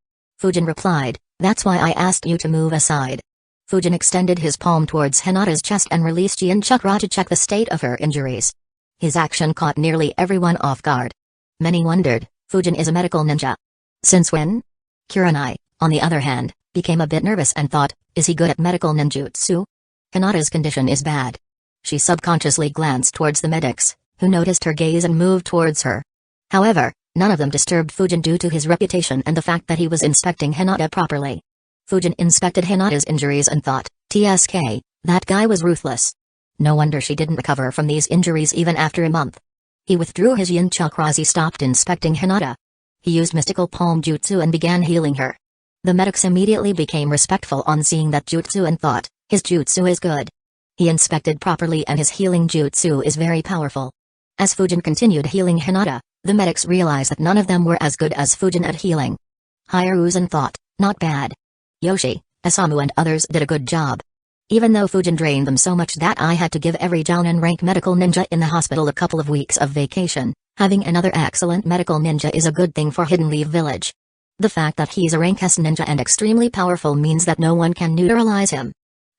Fujin replied, that's why I asked you to move aside. Fujin extended his palm towards Hinata's chest and released Yin Chakra to check the state of her injuries. His action caught nearly everyone off guard. Many wondered, Fujin is a medical ninja. Since when? Kurenai, on the other hand, became a bit nervous and thought, is he good at medical ninjutsu? Hinata's condition is bad. She subconsciously glanced towards the medics, who noticed her gaze and moved towards her. However, none of them disturbed Fujin due to his reputation and the fact that he was inspecting Hinata properly. Fujin inspected Hinata's injuries and thought, TSK, that guy was ruthless. No wonder she didn't recover from these injuries even after a month. He withdrew his yin chakra as he stopped inspecting Hinata. He used mystical palm jutsu and began healing her. The medics immediately became respectful on seeing that jutsu and thought, his jutsu is good. He inspected properly and his healing jutsu is very powerful. As Fujin continued healing Hinata, the medics realized that none of them were as good as Fujin at healing. Hiruzen thought, not bad. Yoshi, Isamu and others did a good job. Even though Fujin drained them so much that I had to give every Jounin rank medical ninja in the hospital a couple of weeks of vacation, having another excellent medical ninja is a good thing for Hidden Leaf Village. The fact that he's a rank S ninja and extremely powerful means that no one can neutralize him.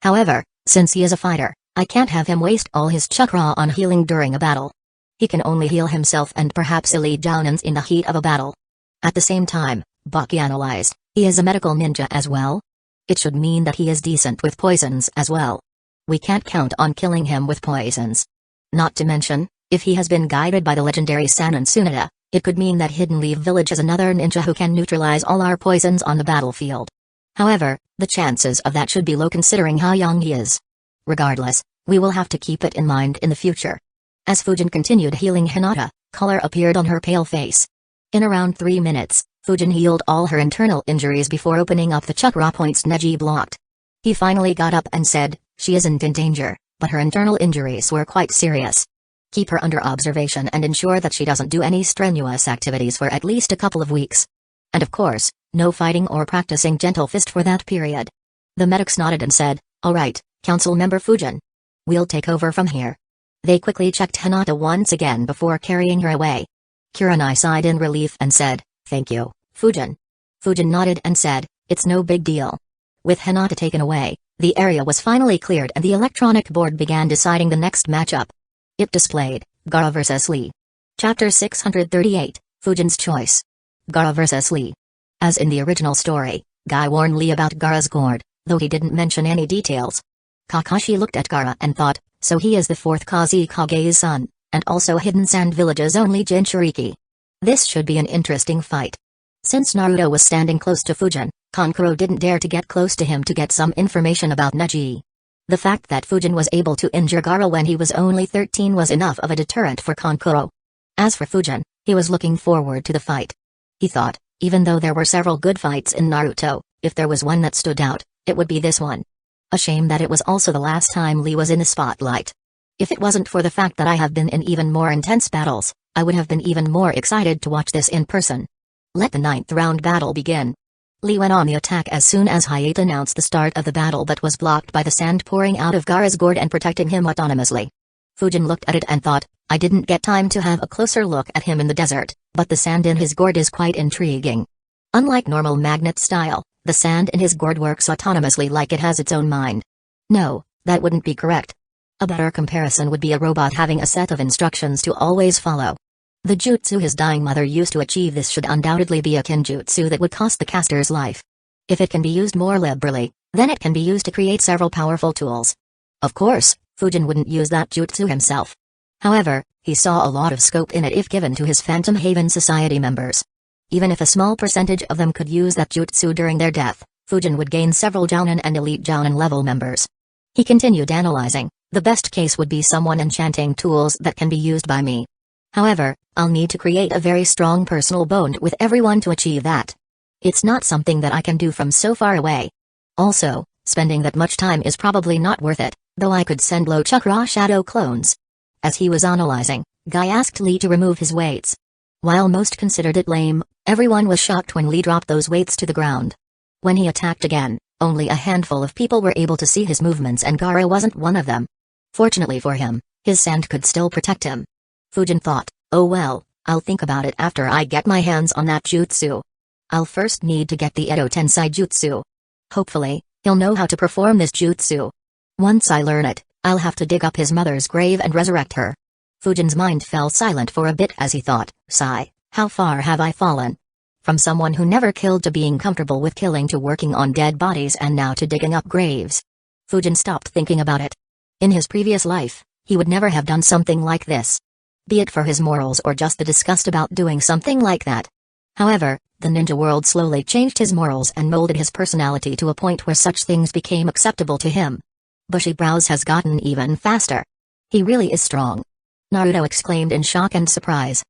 However, since he is a fighter, I can't have him waste all his chakra on healing during a battle. He can only heal himself and perhaps elite Jounins in the heat of a battle. At the same time, Baki analyzed, he is a medical ninja as well? It should mean that he is decent with poisons as well. We can't count on killing him with poisons. Not to mention, if he has been guided by the legendary Sanin Tsunade, it could mean that Hidden Leaf Village is another ninja who can neutralize all our poisons on the battlefield. However, the chances of that should be low considering how young he is. Regardless, we will have to keep it in mind in the future. As Fujin continued healing Hinata, color appeared on her pale face. In around 3 minutes, Fujin healed all her internal injuries before opening up the chakra points Neji blocked. He finally got up and said, she isn't in danger, but her internal injuries were quite serious. Keep her under observation and ensure that she doesn't do any strenuous activities for at least a couple of weeks. And of course, no fighting or practicing gentle fist for that period. The medics nodded and said, alright, Council Member Fujin. We'll take over from here. They quickly checked Hinata once again before carrying her away. Kurenai sighed in relief and said, thank you, Fujin. Fujin nodded and said, it's no big deal. With Hinata taken away, the area was finally cleared and the electronic board began deciding the next matchup. It displayed, Gaara vs. Lee. Chapter 638, Fujin's Choice. Gaara vs. Lee. As in the original story, Guy warned Lee about Gaara's gourd, though he didn't mention any details. Kakashi looked at Gaara and thought, so he is the 4th Kazekage's son, and also Hidden Sand Village's only Jinchuriki. This should be an interesting fight. Since Naruto was standing close to Fujin, Kankuro didn't dare to get close to him to get some information about Neji. The fact that Fujin was able to injure Gaara when he was only 13 was enough of a deterrent for Kankuro. As for Fujin, he was looking forward to the fight. He thought, even though there were several good fights in Naruto, if there was one that stood out, it would be this one. A shame that it was also the last time Lee was in the spotlight. If it wasn't for the fact that I have been in even more intense battles, I would have been even more excited to watch this in person. Let the 9th round battle begin. Lee went on the attack as soon as Hayate announced the start of the battle but was blocked by the sand pouring out of Gaara's gourd and protecting him autonomously. Fujin looked at it and thought, I didn't get time to have a closer look at him in the desert, but the sand in his gourd is quite intriguing. Unlike normal magnet style, the sand in his gourd works autonomously like it has its own mind. No, that wouldn't be correct. A better comparison would be a robot having a set of instructions to always follow. The jutsu his dying mother used to achieve this should undoubtedly be a kinjutsu that would cost the caster's life. If it can be used more liberally, then it can be used to create several powerful tools. Of course, Fujin wouldn't use that jutsu himself. However, he saw a lot of scope in it if given to his Phantom Haven Society members. Even if a small percentage of them could use that jutsu during their death, Fujin would gain several Jounin and Elite Jounin level members. He continued analyzing, the best case would be someone enchanting tools that can be used by me. However, I'll need to create a very strong personal bond with everyone to achieve that. It's not something that I can do from so far away. Also, spending that much time is probably not worth it, though I could send low chakra shadow clones. As he was analyzing, Guy asked Lee to remove his weights. While most considered it lame, everyone was shocked when Lee dropped those weights to the ground. When he attacked again, only a handful of people were able to see his movements and Gaara wasn't one of them. Fortunately for him, his sand could still protect him. Fujin thought, oh well, I'll think about it after I get my hands on that jutsu. I'll first need to get the Edo Tensei jutsu. Hopefully, he'll know how to perform this jutsu. Once I learn it, I'll have to dig up his mother's grave and resurrect her. Fujin's mind fell silent for a bit as he thought, sigh, how far have I fallen? From someone who never killed to being comfortable with killing to working on dead bodies and now to digging up graves. Fujin stopped thinking about it. In his previous life, he would never have done something like this. Be it for his morals or just the disgust about doing something like that. However, the ninja world slowly changed his morals and molded his personality to a point where such things became acceptable to him. Bushy brows has gotten even faster. He really is strong. Naruto exclaimed in shock and surprise.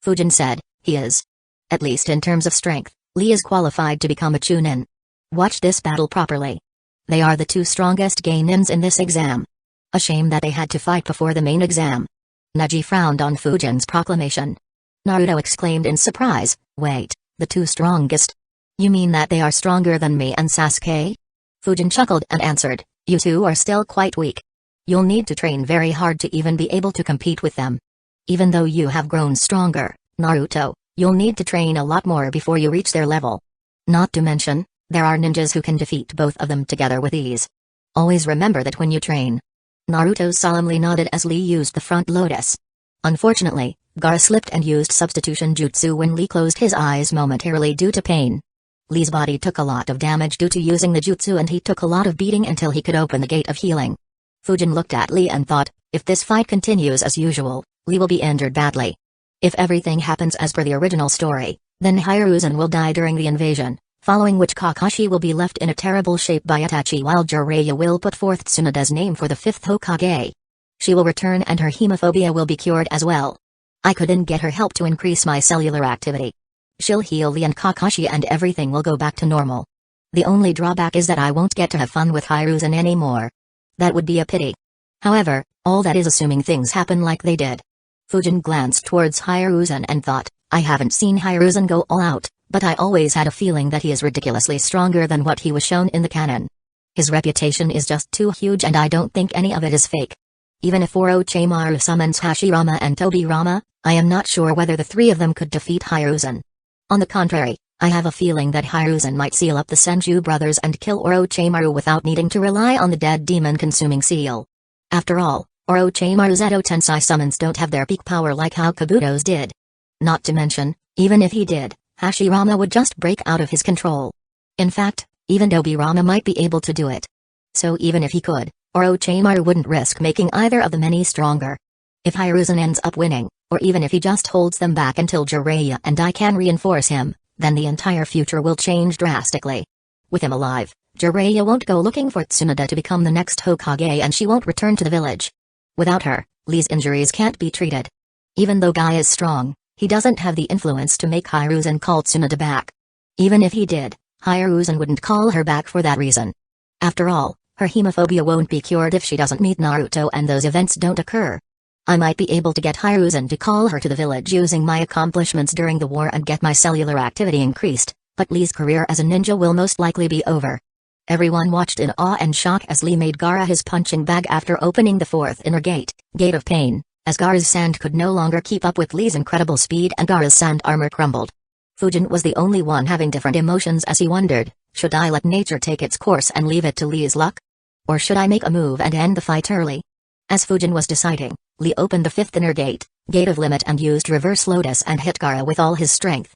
Fujin said, he is. At least in terms of strength, Lee is qualified to become a Chunin. Watch this battle properly. They are the 2 strongest Geinins in this exam. A shame that they had to fight before the main exam. Neji frowned on Fujin's proclamation. Naruto exclaimed in surprise, wait, the 2 strongest? You mean that they are stronger than me and Sasuke? Fujin chuckled and answered, You two are still quite weak. You'll need to train very hard to even be able to compete with them. Even though you have grown stronger, Naruto, you'll need to train a lot more before you reach their level. Not to mention, there are ninjas who can defeat both of them together with ease. Always remember that when you train. Naruto solemnly nodded as Lee used the front lotus. Unfortunately, Gaara slipped and used substitution jutsu when Lee closed his eyes momentarily due to pain. Lee's body took a lot of damage due to using the jutsu and he took a lot of beating until he could open the gate of healing. Fujin looked at Lee and thought, if this fight continues as usual, Lee will be injured badly. If everything happens as per the original story, then Hiruzen will die during the invasion, following which Kakashi will be left in a terrible shape by Itachi while Jiraiya will put forth Tsunoda's name for the 5th Hokage. She will return and her hemophobia will be cured as well. I couldn't get her help to increase my cellular activity. She'll heal Lee and Kakashi and everything will go back to normal. The only drawback is that I won't get to have fun with Hiruzen anymore. That would be a pity. However, all that is assuming things happen like they did. Fujin glanced towards Hiruzen and thought, I haven't seen Hiruzen go all out, but I always had a feeling that he is ridiculously stronger than what he was shown in the canon. His reputation is just too huge and I don't think any of it is fake. Even if Orochimaru summons Hashirama and Tobirama, I am not sure whether the three of them could defeat Hiruzen. On the contrary, I have a feeling that Hiruzen might seal up the Senju brothers and kill Orochimaru without needing to rely on the dead demon-consuming seal. After all, Orochimaru's Edo Tensei summons don't have their peak power like how Kabuto's did. Not to mention, even if he did, Hashirama would just break out of his control. In fact, even Tobirama might be able to do it. So even if he could, Orochimaru wouldn't risk making either of them any stronger. If Hiruzen ends up winning, or even if he just holds them back until Jiraiya and I can reinforce him, then the entire future will change drastically. With him alive, Jiraiya won't go looking for Tsunoda to become the next Hokage and she won't return to the village. Without her, Lee's injuries can't be treated. Even though Guy is strong, he doesn't have the influence to make Hiruzen call Tsunoda back. Even if he did, Hiruzen wouldn't call her back for that reason. After all, her hemophobia won't be cured if she doesn't meet Naruto and those events don't occur. I might be able to get Hiruzen to call her to the village using my accomplishments during the war and get my cellular activity increased, but Lee's career as a ninja will most likely be over. Everyone watched in awe and shock as Lee made Gaara his punching bag after opening the fourth inner gate, Gate of Pain, as Gaara's sand could no longer keep up with Lee's incredible speed and Gaara's sand armor crumbled. Fujin was the only one having different emotions as he wondered, should I let nature take its course and leave it to Lee's luck? Or should I make a move and end the fight early? As Fujin was deciding, Lee opened the fifth inner gate, Gate of Limit and used Reverse Lotus and hit Gaara with all his strength.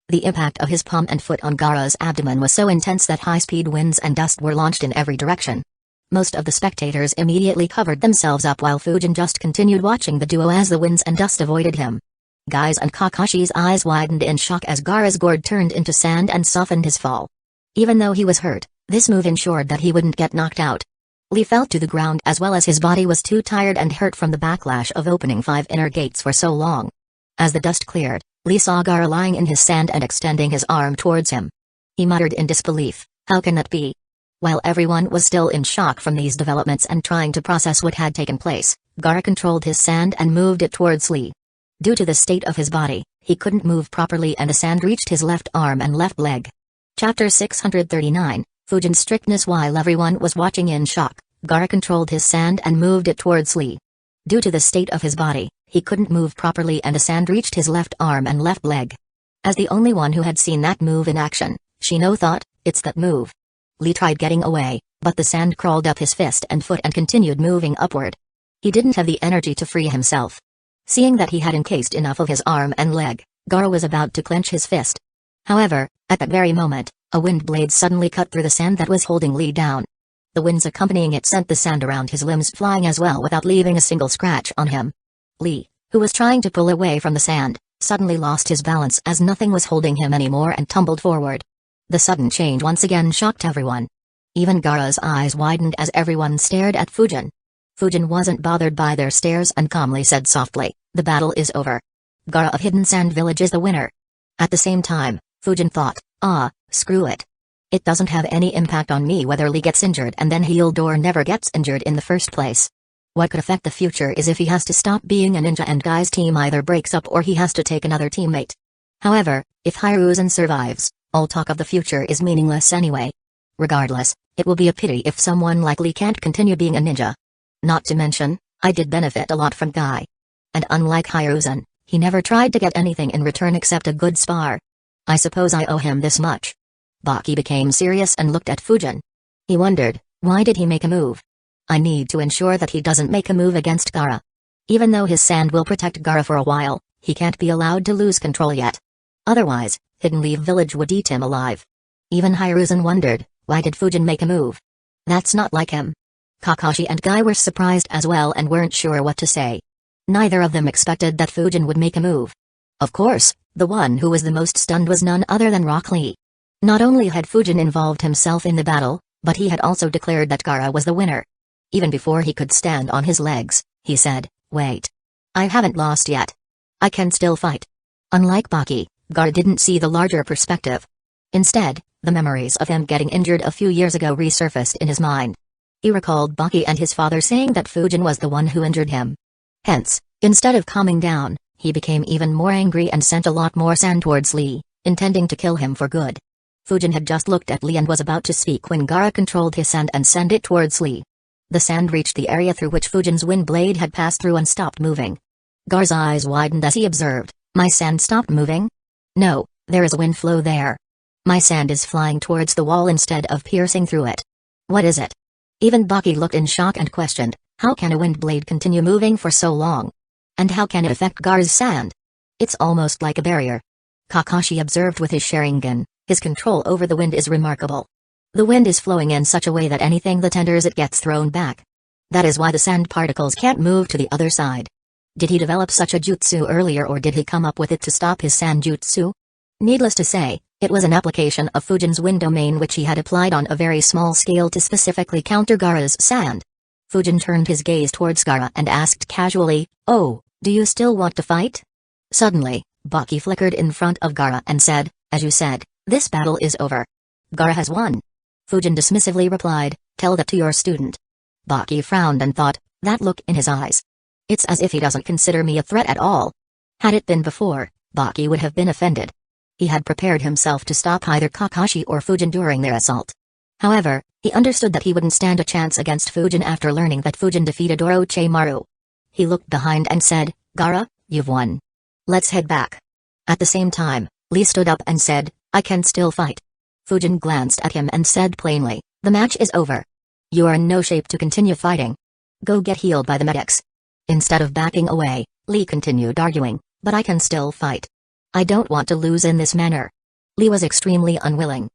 The impact of his palm and foot on Gaara's abdomen was so intense that high-speed winds and dust were launched in every direction. Most of the spectators immediately covered themselves up while Fujin just continued watching the duo as the winds and dust avoided him. Guy's and Kakashi's eyes widened in shock as Gaara's gourd turned into sand and softened his fall. Even though he was hurt, this move ensured that he wouldn't get knocked out. Lee fell to the ground as well as his body was too tired and hurt from the backlash of opening 5 inner gates for so long. As the dust cleared, Lee saw Gaara lying in his sand and extending his arm towards him. He muttered in disbelief, how can that be? While everyone was still in shock from these developments and trying to process what had taken place, Gaara controlled his sand and moved it towards Lee. Due to the state of his body, he couldn't move properly and the sand reached his left arm and left leg. Chapter 639, Fujin's strictness. While everyone was watching in shock, Gaara controlled his sand and moved it towards Lee. Due to the state of his body, he couldn't move properly and the sand reached his left arm and left leg. As the only one who had seen that move in action, Shino thought, it's that move. Lee tried getting away, but the sand crawled up his fist and foot and continued moving upward. He didn't have the energy to free himself. Seeing that he had encased enough of his arm and leg, Gaara was about to clench his fist. However, at that very moment, a wind blade suddenly cut through the sand that was holding Lee down. The winds accompanying it sent the sand around his limbs flying as well without leaving a single scratch on him. Lee, who was trying to pull away from the sand, suddenly lost his balance as nothing was holding him anymore and tumbled forward. The sudden change once again shocked everyone. Even Gaara's eyes widened as everyone stared at Fujin. Fujin wasn't bothered by their stares and calmly said softly, the battle is over. Gaara of Hidden Sand Village is the winner. At the same time, Fujin thought, screw it. It doesn't have any impact on me whether Lee gets injured and then healed or never gets injured in the first place. What could affect the future is if he has to stop being a ninja and Guy's team either breaks up or he has to take another teammate. However, if Hiruzen survives, all talk of the future is meaningless anyway. Regardless, it will be a pity if someone like Lee can't continue being a ninja. Not to mention, I did benefit a lot from Guy. And unlike Hiruzen, he never tried to get anything in return except a good spar. I suppose I owe him this much. Baki became serious and looked at Fujin. He wondered, why did he make a move? I need to ensure that he doesn't make a move against Gaara. Even though his sand will protect Gaara for a while, he can't be allowed to lose control yet. Otherwise, Hidden Leaf Village would eat him alive. Even Hiruzen wondered, why did Fujin make a move? That's not like him. Kakashi and Guy were surprised as well and weren't sure what to say. Neither of them expected that Fujin would make a move. Of course, the one who was the most stunned was none other than Rock Lee. Not only had Fujin involved himself in the battle, but he had also declared that Gaara was the winner. Even before he could stand on his legs, he said, "Wait. I haven't lost yet. I can still fight." Unlike Baki, Gaara didn't see the larger perspective. Instead, the memories of him getting injured a few years ago resurfaced in his mind. He recalled Baki and his father saying that Fujin was the one who injured him. Hence, instead of calming down, he became even more angry and sent a lot more sand towards Lee, intending to kill him for good. Fujin had just looked at Lee and was about to speak when Gaara controlled his sand and sent it towards Lee. The sand reached the area through which Fujin's wind blade had passed through and stopped moving. Gaara's eyes widened as he observed, "My sand stopped moving? No, there is a wind flow there. My sand is flying towards the wall instead of piercing through it. What is it?" Even Baki looked in shock and questioned, how can a wind blade continue moving for so long? And how can it affect Gaara's sand? It's almost like a barrier. Kakashi observed with his Sharingan, his control over the wind is remarkable. The wind is flowing in such a way that anything that enters it gets thrown back. That is why the sand particles can't move to the other side. Did he develop such a jutsu earlier or did he come up with it to stop his sand jutsu? Needless to say, it was an application of Fujin's wind domain which he had applied on a very small scale to specifically counter Gaara's sand. Fujin turned his gaze towards Gaara and asked casually, "Oh, do you still want to fight?" Suddenly, Baki flickered in front of Gaara and said, "As you said, this battle is over. Gaara has won." Fujin dismissively replied, "Tell that to your student." Baki frowned and thought, that look in his eyes. It's as if he doesn't consider me a threat at all. Had it been before, Baki would have been offended. He had prepared himself to stop either Kakashi or Fujin during their assault. However, he understood that he wouldn't stand a chance against Fujin after learning that Fujin defeated Orochimaru. He looked behind and said, "Gaara, you've won. Let's head back." At the same time, Lee stood up and said, "I can still fight." Fujin glanced at him and said plainly, "The match is over. You are in no shape to continue fighting. Go get healed by the medics." Instead of backing away, Lee continued arguing, "But I can still fight. I don't want to lose in this manner." Lee was extremely unwilling.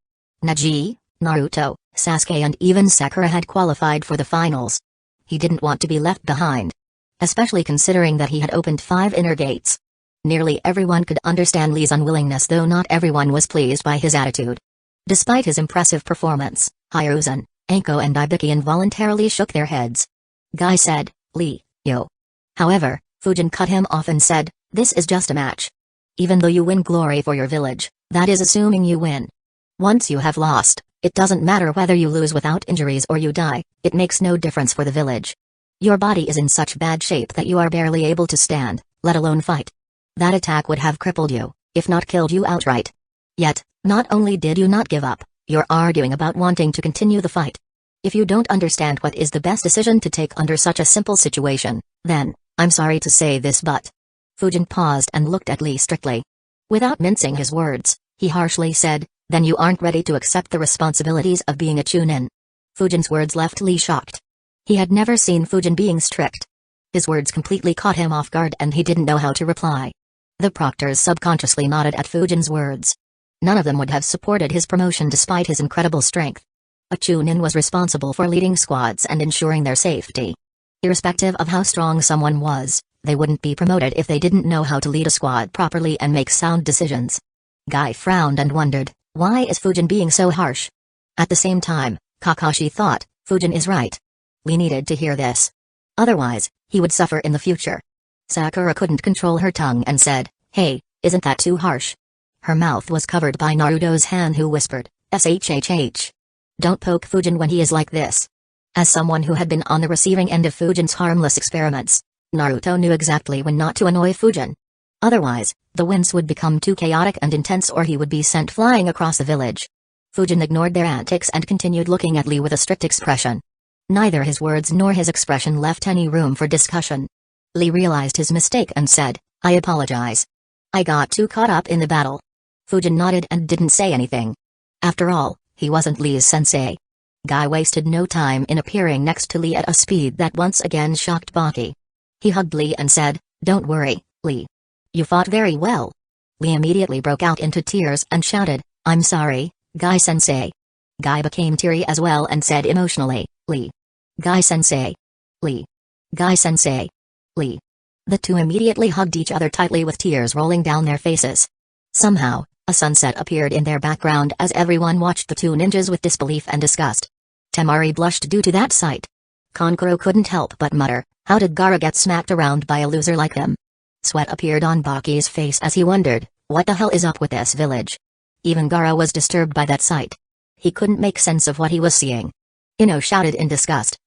Neji, Naruto, Sasuke and even Sakura had qualified for the finals. He didn't want to be left behind. Especially considering that he had opened 5 inner gates. Nearly everyone could understand Lee's unwillingness, though not everyone was pleased by his attitude. Despite his impressive performance, Hiruzen, Anko and Ibiki involuntarily shook their heads. Guy said, "Lee, yo." However, Fujin cut him off and said, "This is just a match. Even though you win glory for your village, that is assuming you win. Once you have lost, it doesn't matter whether you lose without injuries or you die, it makes no difference for the village. Your body is in such bad shape that you are barely able to stand, let alone fight. That attack would have crippled you, if not killed you outright. Yet, not only did you not give up, you're arguing about wanting to continue the fight. If you don't understand what is the best decision to take under such a simple situation, then, I'm sorry to say this but..." Fujin paused and looked at Lee strictly. Without mincing his words, he harshly said, "Then you aren't ready to accept the responsibilities of being a Chunin." Fujin's words left Lee shocked. He had never seen Fujin being strict. His words completely caught him off guard and he didn't know how to reply. The proctors subconsciously nodded at Fujin's words. None of them would have supported his promotion despite his incredible strength. A Chunin was responsible for leading squads and ensuring their safety. Irrespective of how strong someone was, they wouldn't be promoted if they didn't know how to lead a squad properly and make sound decisions. Guy frowned and wondered, why is Fujin being so harsh? At the same time, Kakashi thought, Fujin is right. Lee needed to hear this. Otherwise, he would suffer in the future. Sakura couldn't control her tongue and said, "Hey, isn't that too harsh?" Her mouth was covered by Naruto's hand, who whispered, "Shhh. Don't poke Fujin when he is like this." As someone who had been on the receiving end of Fujin's harmless experiments, Naruto knew exactly when not to annoy Fujin. Otherwise, the winds would become too chaotic and intense or he would be sent flying across the village. Fujin ignored their antics and continued looking at Lee with a strict expression. Neither his words nor his expression left any room for discussion. Lee realized his mistake and said, "I apologize. I got too caught up in the battle." Fujin nodded and didn't say anything. After all, he wasn't Lee's sensei. Guy wasted no time in appearing next to Lee at a speed that once again shocked Baki. He hugged Lee and said, "Don't worry, Lee. You fought very well." Lee immediately broke out into tears and shouted, "I'm sorry, Guy-sensei." Guy became teary as well and said emotionally, "Lee. Guy-sensei. Lee. Guy-sensei. Lee." The two immediately hugged each other tightly with tears rolling down their faces. Somehow, a sunset appeared in their background as everyone watched the two ninjas with disbelief and disgust. Temari blushed due to that sight. Kankuro couldn't help but mutter, "How did Gaara get smacked around by a loser like him?" Sweat appeared on Baki's face as he wondered, what the hell is up with this village? Even Gaara was disturbed by that sight. He couldn't make sense of what he was seeing. Ino shouted in disgust,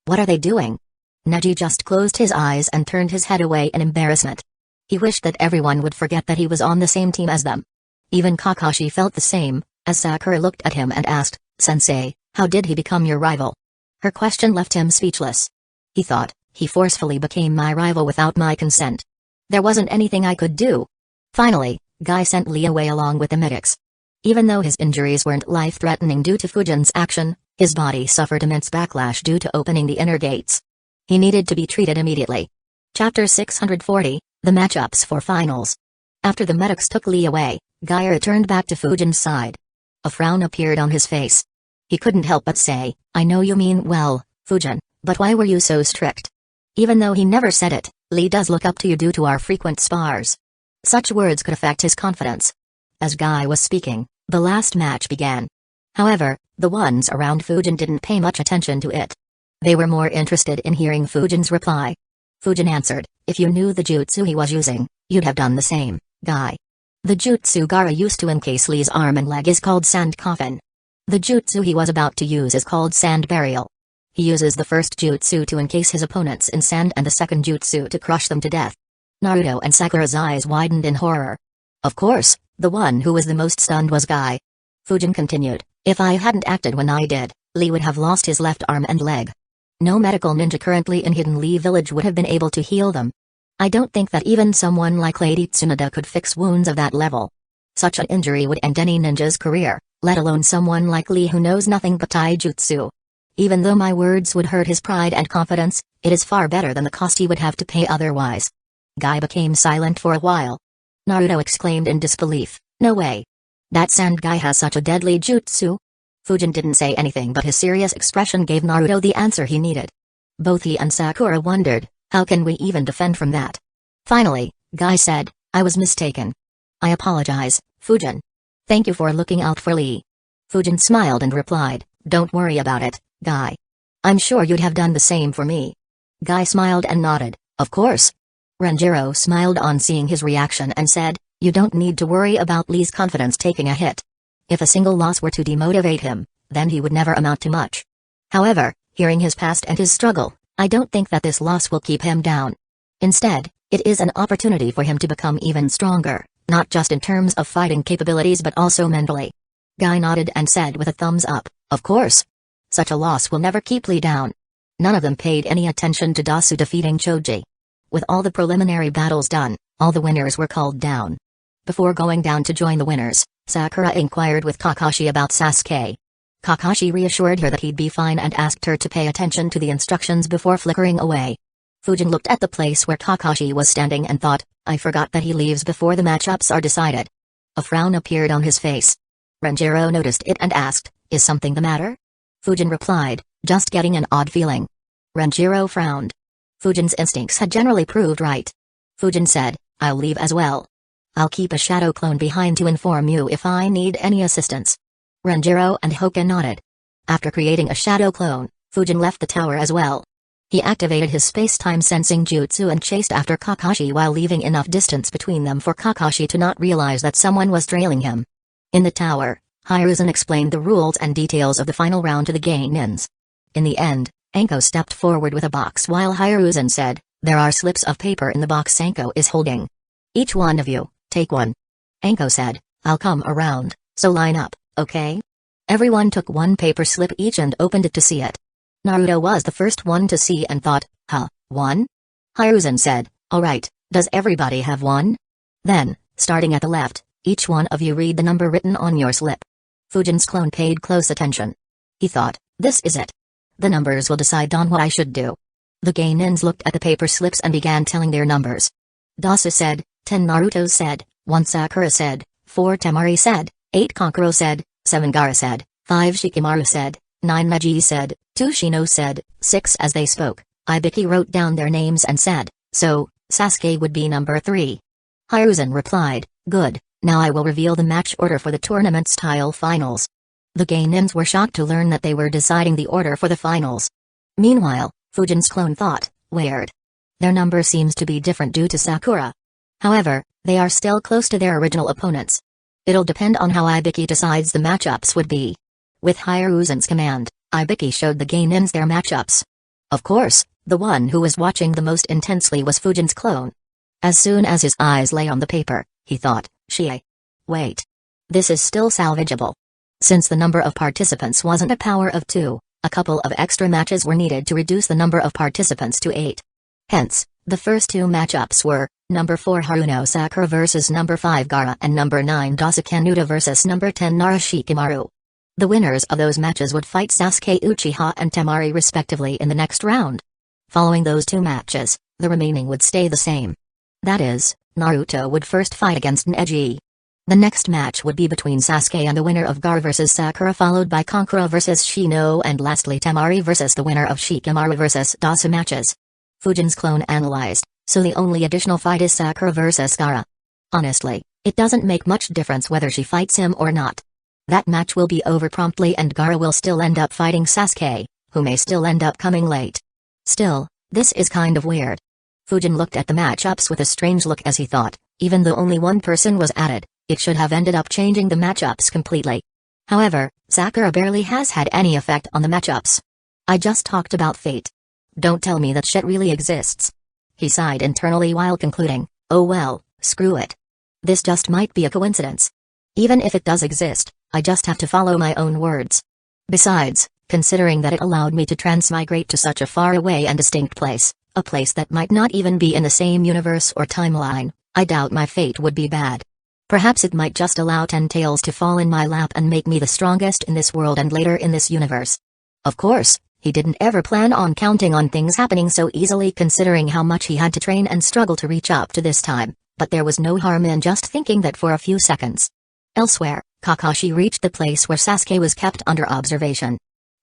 "What are they doing?" Neji just closed his eyes and turned his head away in embarrassment. He wished that everyone would forget that he was on the same team as them. Even Kakashi felt the same, as Sakura looked at him and asked, "Sensei, how did he become your rival?" Her question left him speechless. He thought, "He forcefully became my rival without my consent. There wasn't anything I could do." Finally, Guy sent Lee away along with the medics. Even though his injuries weren't life-threatening due to Fujin's action, his body suffered immense backlash due to opening the inner gates. He needed to be treated immediately. Chapter 640, The Matchups for Finals. After the medics took Lee away, Guy returned back to Fujin's side. A frown appeared on his face. He couldn't help but say, "I know you mean well, Fujin, but why were you so strict?" Even though he never said it, Lee does look up to you due to our frequent spars. Such words could affect his confidence. As Guy was speaking, the last match began. However, the ones around Fujin didn't pay much attention to it. They were more interested in hearing Fujin's reply. Fujin answered, "If you knew the jutsu he was using, you'd have done the same, Guy. The jutsu Gaara used to encase Lee's arm and leg is called sand coffin. The jutsu he was about to use is called sand burial. He uses the first jutsu to encase his opponents in sand and the second jutsu to crush them to death." Naruto and Sakura's eyes widened in horror. Of course, the one who was the most stunned was Guy. Fujin continued, "If I hadn't acted when I did, Lee would have lost his left arm and leg. No medical ninja currently in Hidden Lee Village would have been able to heal them. I don't think that even someone like Lady Tsunade could fix wounds of that level. Such an injury would end any ninja's career, let alone someone like Lee who knows nothing but taijutsu. Even though my words would hurt his pride and confidence, it is far better than the cost he would have to pay otherwise." Guy became silent for a while. Naruto exclaimed in disbelief, "No way. That sand guy has such a deadly jutsu?" Fujin didn't say anything but his serious expression gave Naruto the answer he needed. Both he and Sakura wondered, how can we even defend from that? Finally, Guy said, "I was mistaken. I apologize, Fujin. Thank you for looking out for Lee." Fujin smiled and replied, "Don't worry about it, Guy. I'm sure you'd have done the same for me." Guy smiled and nodded, "Of course." Renjiro smiled on seeing his reaction and said, "You don't need to worry about Lee's confidence taking a hit. If a single loss were to demotivate him, then he would never amount to much. However, hearing his past and his struggle, I don't think that this loss will keep him down. Instead, it is an opportunity for him to become even stronger, not just in terms of fighting capabilities but also mentally." Guy nodded and said with a thumbs up, "Of course. Such a loss will never keep Lee down." None of them paid any attention to Dasu defeating Choji. With all the preliminary battles done, all the winners were called down. Before going down to join the winners, Sakura inquired with Kakashi about Sasuke. Kakashi reassured her that he'd be fine and asked her to pay attention to the instructions before flickering away. Fujin looked at the place where Kakashi was standing and thought, "I forgot that he leaves before the matchups are decided." A frown appeared on his face. Renjiro noticed it and asked, "Is something the matter?" Fujin replied, "Just getting an odd feeling." Renjiro frowned. Fujin's instincts had generally proved right. Fujin said, "I'll leave as well. I'll keep a shadow clone behind to inform you if I need any assistance." Renjiro and Hoka nodded. After creating a shadow clone, Fujin left the tower as well. He activated his space-time sensing jutsu and chased after Kakashi while leaving enough distance between them for Kakashi to not realize that someone was trailing him. In the tower, Hiruzen explained the rules and details of the final round to the Gainins. In the end, Anko stepped forward with a box while Hiruzen said, "There are slips of paper in the box Anko is holding. Each one of you, take one." Anko said, "I'll come around, so line up, okay?" Everyone took one paper slip each and opened it to see it. Naruto was the first one to see and thought, huh, one? Hiruzen said, alright, does everybody have one? Then, starting at the left, each one of you read the number written on your slip. Fujin's clone paid close attention. He thought, this is it. The numbers will decide on what I should do. The Gainins looked at the paper slips and began telling their numbers. Dasa said, 10 Naruto said, 1 Sakura said, 4 Temari said, 8 Kankuro said, 7 Gara said, 5 Shikamaru said, 9 Mage said, 2 Shino said, 6 as they spoke. Ibiki wrote down their names and said, so, Sasuke would be number 3. Hiruzen replied, good, now I will reveal the match order for the tournament-style finals. The Gainins were shocked to learn that they were deciding the order for the finals. Meanwhile, Fujin's clone thought, weird. Their number seems to be different due to Sakura. However, they are still close to their original opponents. It'll depend on how Ibiki decides the matchups would be. With Hiruzen's command, Ibiki showed the Gainins their matchups. Of course, the one who was watching the most intensely was Fujin's clone. As soon as his eyes lay on the paper, he thought, wait. This is still salvageable. Since the number of participants wasn't a power of 2, a couple of extra matches were needed to reduce the number of participants to 8. Hence, the first 2 matchups were, number 4 Haruno Sakura versus number 5 Gara and number 9 Dasuke versus number 10 Nara Shikamaru. The winners of those matches would fight Sasuke Uchiha and Temari respectively in the next round. Following those 2 matches, the remaining would stay the same. That is, Naruto would first fight against Mage. The next match would be between Sasuke and the winner of Gara vs Sakura, followed by Kankuro vs Shino, and lastly Temari vs the winner of Shikamaru vs Dasa matches. Fujin's clone analyzed, so the only additional fight is Sakura vs Gara. Honestly, it doesn't make much difference whether she fights him or not. That match will be over promptly and Gara will still end up fighting Sasuke, who may still end up coming late. Still, this is kind of weird. Fujin looked at the matchups with a strange look as he thought, even though only one person was added, it should have ended up changing the matchups completely. However, Sakura barely has had any effect on the matchups. I just talked about fate. Don't tell me that shit really exists. He sighed internally while concluding, oh well, screw it. This just might be a coincidence. Even if it does exist, I just have to follow my own words. Besides, considering that it allowed me to transmigrate to such a far away and distinct place, a place that might not even be in the same universe or timeline, I doubt my fate would be bad. Perhaps it might just allow 10 tails to fall in my lap and make me the strongest in this world and later in this universe. Of course, he didn't ever plan on counting on things happening so easily considering how much he had to train and struggle to reach up to this time, but there was no harm in just thinking that for a few seconds. Elsewhere, Kakashi reached the place where Sasuke was kept under observation.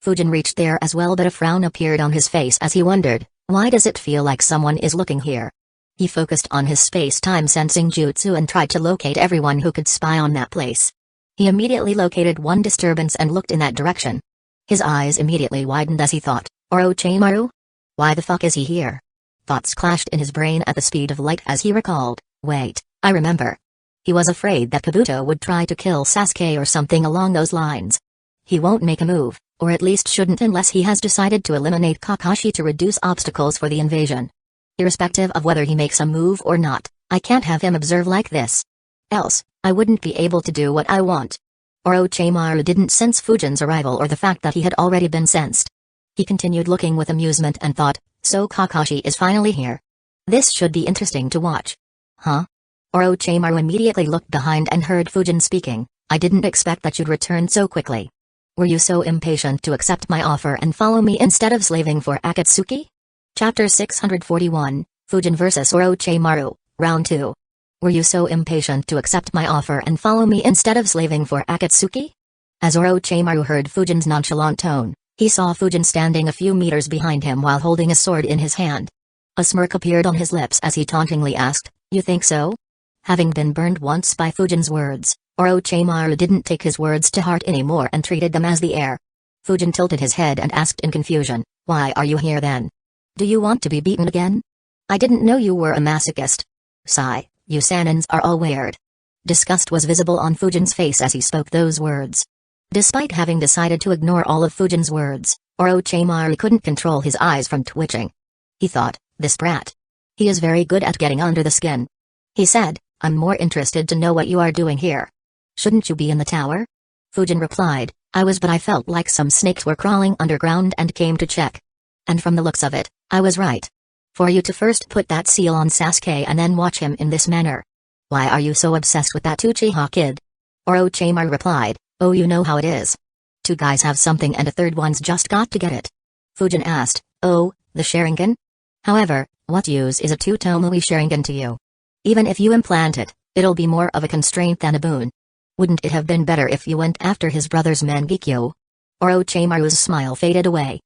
Fujin reached there as well, but a frown appeared on his face as he wondered, why does it feel like someone is looking here? He focused on his space-time sensing jutsu and tried to locate everyone who could spy on that place. He immediately located one disturbance and looked in that direction. His eyes immediately widened as he thought, Orochimaru? Why the fuck is he here? Thoughts clashed in his brain at the speed of light as he recalled, wait, I remember. He was afraid that Kabuto would try to kill Sasuke or something along those lines. He won't make a move, or at least shouldn't unless he has decided to eliminate Kakashi to reduce obstacles for the invasion. Irrespective of whether he makes a move or not, I can't have him observe like this. Else, I wouldn't be able to do what I want. Orochimaru didn't sense Fujin's arrival or the fact that he had already been sensed. He continued looking with amusement and thought, so Kakashi is finally here. This should be interesting to watch. Huh? Orochimaru immediately looked behind and heard Fujin speaking, I didn't expect that you'd return so quickly. Were you so impatient to accept my offer and follow me instead of slaving for Akatsuki? Chapter 641, Fujin vs Orochimaru, Round 2. Were you so impatient to accept my offer and follow me instead of slaving for Akatsuki? As Orochimaru heard Fujin's nonchalant tone, he saw Fujin standing a few meters behind him while holding a sword in his hand. A smirk appeared on his lips as he tauntingly asked, you think so? Having been burned once by Fujin's words, Orochimaru didn't take his words to heart anymore and treated them as the air. Fujin tilted his head and asked in confusion, why are you here then? Do you want to be beaten again? I didn't know you were a masochist. Sigh, you Sanins are all weird. Disgust was visible on Fujin's face as he spoke those words. Despite having decided to ignore all of Fujin's words, Orochimaru couldn't control his eyes from twitching. He thought, this brat. He is very good at getting under the skin. He said, I'm more interested to know what you are doing here. Shouldn't you be in the tower? Fujin replied, But I felt like some snakes were crawling underground and came to check. And from the looks of it, I was right. For you to first put that seal on Sasuke and then watch him in this manner. Why are you so obsessed with that Uchiha kid? Orochimaru replied, oh, you know how it is. Two guys have something and a third one's just got to get it. Fujin asked, oh, the Sharingan? However, what use is a two-Tomoe Sharingan to you? Even if you implant it, it'll be more of a constraint than a boon. Wouldn't it have been better if you went after his brother's Mangekyo? Orochimaru's smile faded away.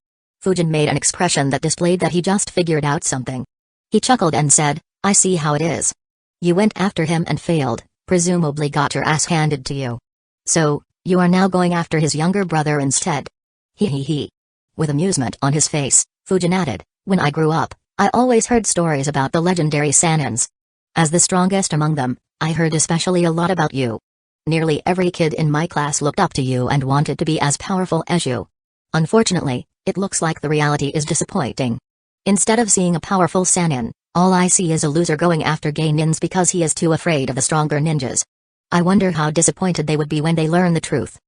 Fujin made an expression that displayed that he just figured out something. He chuckled and said, I see how it is. You went after him and failed, presumably got your ass handed to you. So, you are now going after his younger brother instead. He. With amusement on his face, Fujin added, when I grew up, I always heard stories about the legendary Sanins. As the strongest among them, I heard especially a lot about you. Nearly every kid in my class looked up to you and wanted to be as powerful as you. Unfortunately, it looks like the reality is disappointing. Instead of seeing a powerful Sannin, all I see is a loser going after Gainins because he is too afraid of the stronger ninjas. I wonder how disappointed they would be when they learn the truth.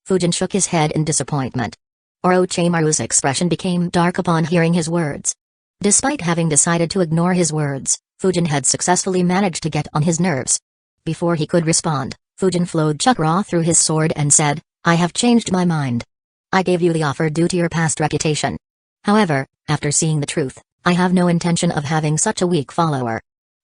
Fujin shook his head in disappointment. Orochimaru's expression became dark upon hearing his words. Despite having decided to ignore his words, Fujin had successfully managed to get on his nerves. Before he could respond, Fujin flowed chakra through his sword and said, I have changed my mind. I gave you the offer due to your past reputation. However, after seeing the truth, I have no intention of having such a weak follower.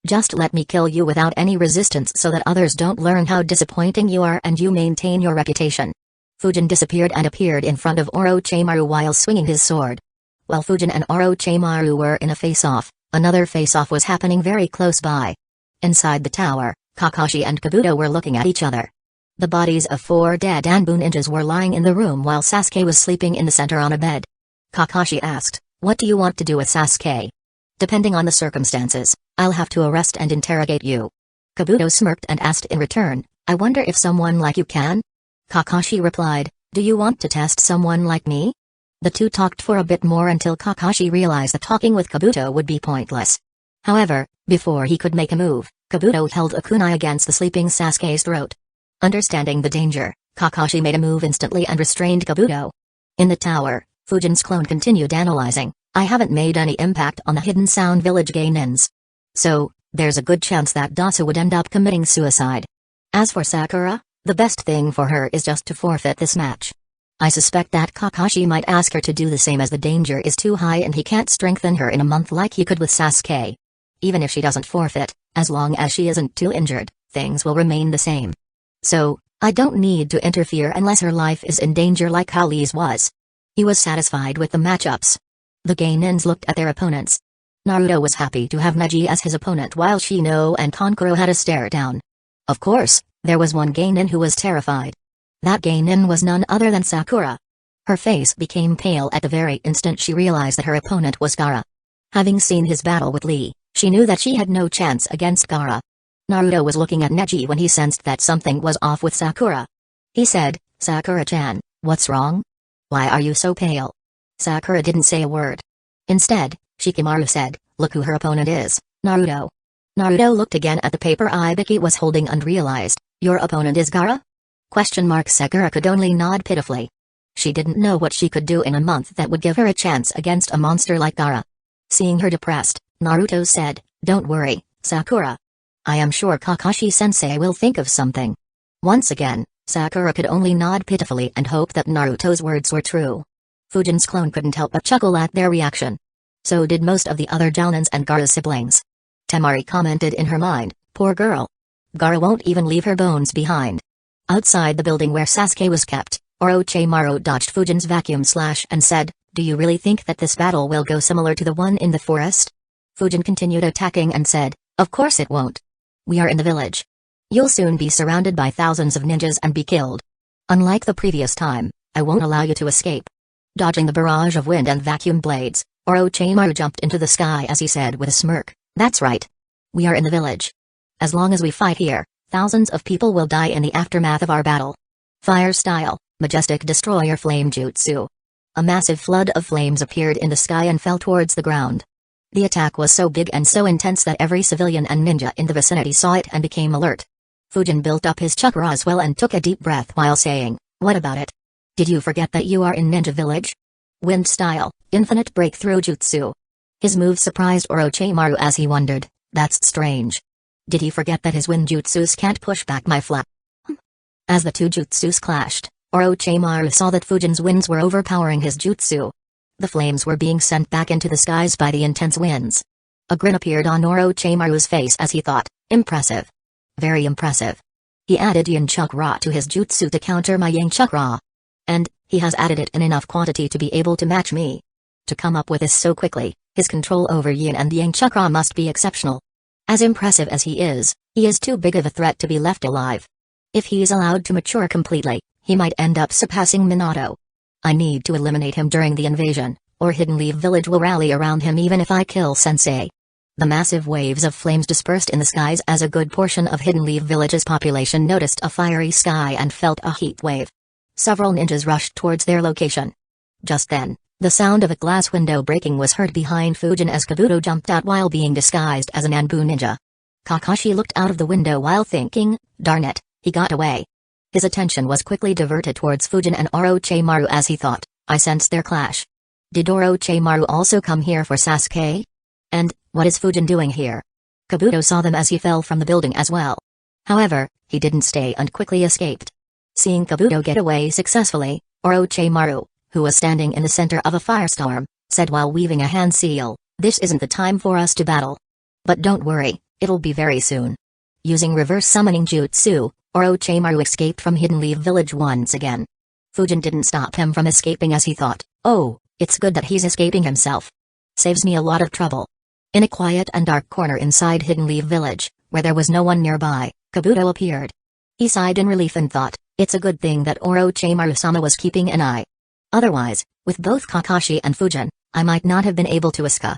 Just let me kill you without any resistance so that others don't learn how disappointing you are and you maintain your reputation. Fujin disappeared and appeared in front of Orochimaru while swinging his sword. While Fujin and Orochimaru were in a face-off, another face-off was happening very close by. Inside the tower, Kakashi and Kabuto were looking at each other. The bodies of 4 dead Anbu ninjas were lying in the room while Sasuke was sleeping in the center on a bed. Kakashi asked, what do you want to do with Sasuke? Depending on the circumstances, I'll have to arrest and interrogate you. Kabuto smirked and asked in return, I wonder if someone like you can? Kakashi replied, do you want to test someone like me? The two talked for a bit more until Kakashi realized that talking with Kabuto would be pointless. However, before he could make a move, Kabuto held a kunai against the sleeping Sasuke's throat. Understanding the danger, Kakashi made a move instantly and restrained Kabuto. In the tower, Fujin's clone continued analyzing, I haven't made any impact on the Hidden Sound Village Gainins. So, there's a good chance that Dasa would end up committing suicide. As for Sakura, the best thing for her is just to forfeit this match. I suspect that Kakashi might ask her to do the same as the danger is too high and he can't strengthen her in a month like he could with Sasuke. Even if she doesn't forfeit, as long as she isn't too injured, things will remain the same. So, I don't need to interfere unless her life is in danger like how Lee's was. He was satisfied with the matchups. The Gainins looked at their opponents. Naruto was happy to have Mage as his opponent while Shino and Kankuro had a stare down. Of course, there was one Gainin who was terrified. That Gainin was none other than Sakura. Her face became pale at the very instant she realized that her opponent was Gaara. Having seen his battle with Lee, she knew that she had no chance against Gaara. Naruto was looking at Neji when he sensed that something was off with Sakura. He said, Sakura-chan, what's wrong? Why are you so pale? Sakura didn't say a word. Instead, Shikamaru said, look who her opponent is, Naruto. Naruto looked again at the paper Ibiki was holding and realized, your opponent is Gaara? Sakura could only nod pitifully. She didn't know what she could do in a month that would give her a chance against a monster like Gaara. Seeing her depressed, Naruto said, don't worry, Sakura. I am sure Kakashi-sensei will think of something. Once again, Sakura could only nod pitifully and hope that Naruto's words were true. Fujin's clone couldn't help but chuckle at their reaction. So did most of the other Jounins and Gaara's siblings. Temari commented in her mind, poor girl. Gaara won't even leave her bones behind. Outside the building where Sasuke was kept, Orochimaru dodged Fujin's vacuum slash and said, do you really think that this battle will go similar to the one in the forest? Fujin continued attacking and said, of course it won't. We are in the village. You'll soon be surrounded by thousands of ninjas and be killed. Unlike the previous time, I won't allow you to escape. Dodging the barrage of wind and vacuum blades, Orochimaru jumped into the sky as he said with a smirk, that's right. We are in the village. As long as we fight here, thousands of people will die in the aftermath of our battle. Fire style, majestic destroyer flame jutsu. A massive flood of flames appeared in the sky and fell towards the ground. The attack was so big and so intense that every civilian and ninja in the vicinity saw it and became alert. Fujin built up his chakra as well and took a deep breath while saying, what about it? Did you forget that you are in Ninja Village? Wind style, infinite breakthrough jutsu. His move surprised Orochimaru as he wondered, that's strange. Did he forget that his wind jutsus can't push back my flap? As the two jutsus clashed, Orochimaru saw that Fujin's winds were overpowering his jutsu. The flames were being sent back into the skies by the intense winds. A grin appeared on Orochimaru's face as he thought, impressive. Very impressive. He added yin chakra to his jutsu to counter my yang chakra. And, he has added it in enough quantity to be able to match me. To come up with this so quickly, his control over yin and yang chakra must be exceptional. As impressive as he is too big of a threat to be left alive. If he is allowed to mature completely, he might end up surpassing Minato. I need to eliminate him during the invasion, or Hidden Leaf Village will rally around him even if I kill Sensei. The massive waves of flames dispersed in the skies as a good portion of Hidden Leaf Village's population noticed a fiery sky and felt a heat wave. Several ninjas rushed towards their location. Just then, the sound of a glass window breaking was heard behind Fujin as Kabuto jumped out while being disguised as an Anbu ninja. Kakashi looked out of the window while thinking, darn it, he got away. His attention was quickly diverted towards Fujin and Orochimaru as he thought, I sense their clash. Did Orochimaru also come here for Sasuke? And, what is Fujin doing here? Kabuto saw them as he fell from the building as well. However, he didn't stay and quickly escaped. Seeing Kabuto get away successfully, Orochimaru, who was standing in the center of a firestorm, said while weaving a hand seal, this isn't the time for us to battle. But don't worry, it'll be very soon. Using reverse summoning jutsu, Orochimaru escaped from Hidden Leaf Village once again. Fujin didn't stop him from escaping as he thought, oh, it's good that he's escaping himself. Saves me a lot of trouble. In a quiet and dark corner inside Hidden Leaf Village, where there was no one nearby, Kabuto appeared. He sighed in relief and thought, it's a good thing that Orochimaru-sama was keeping an eye. Otherwise, with both Kakashi and Fujin, I might not have been able to escape.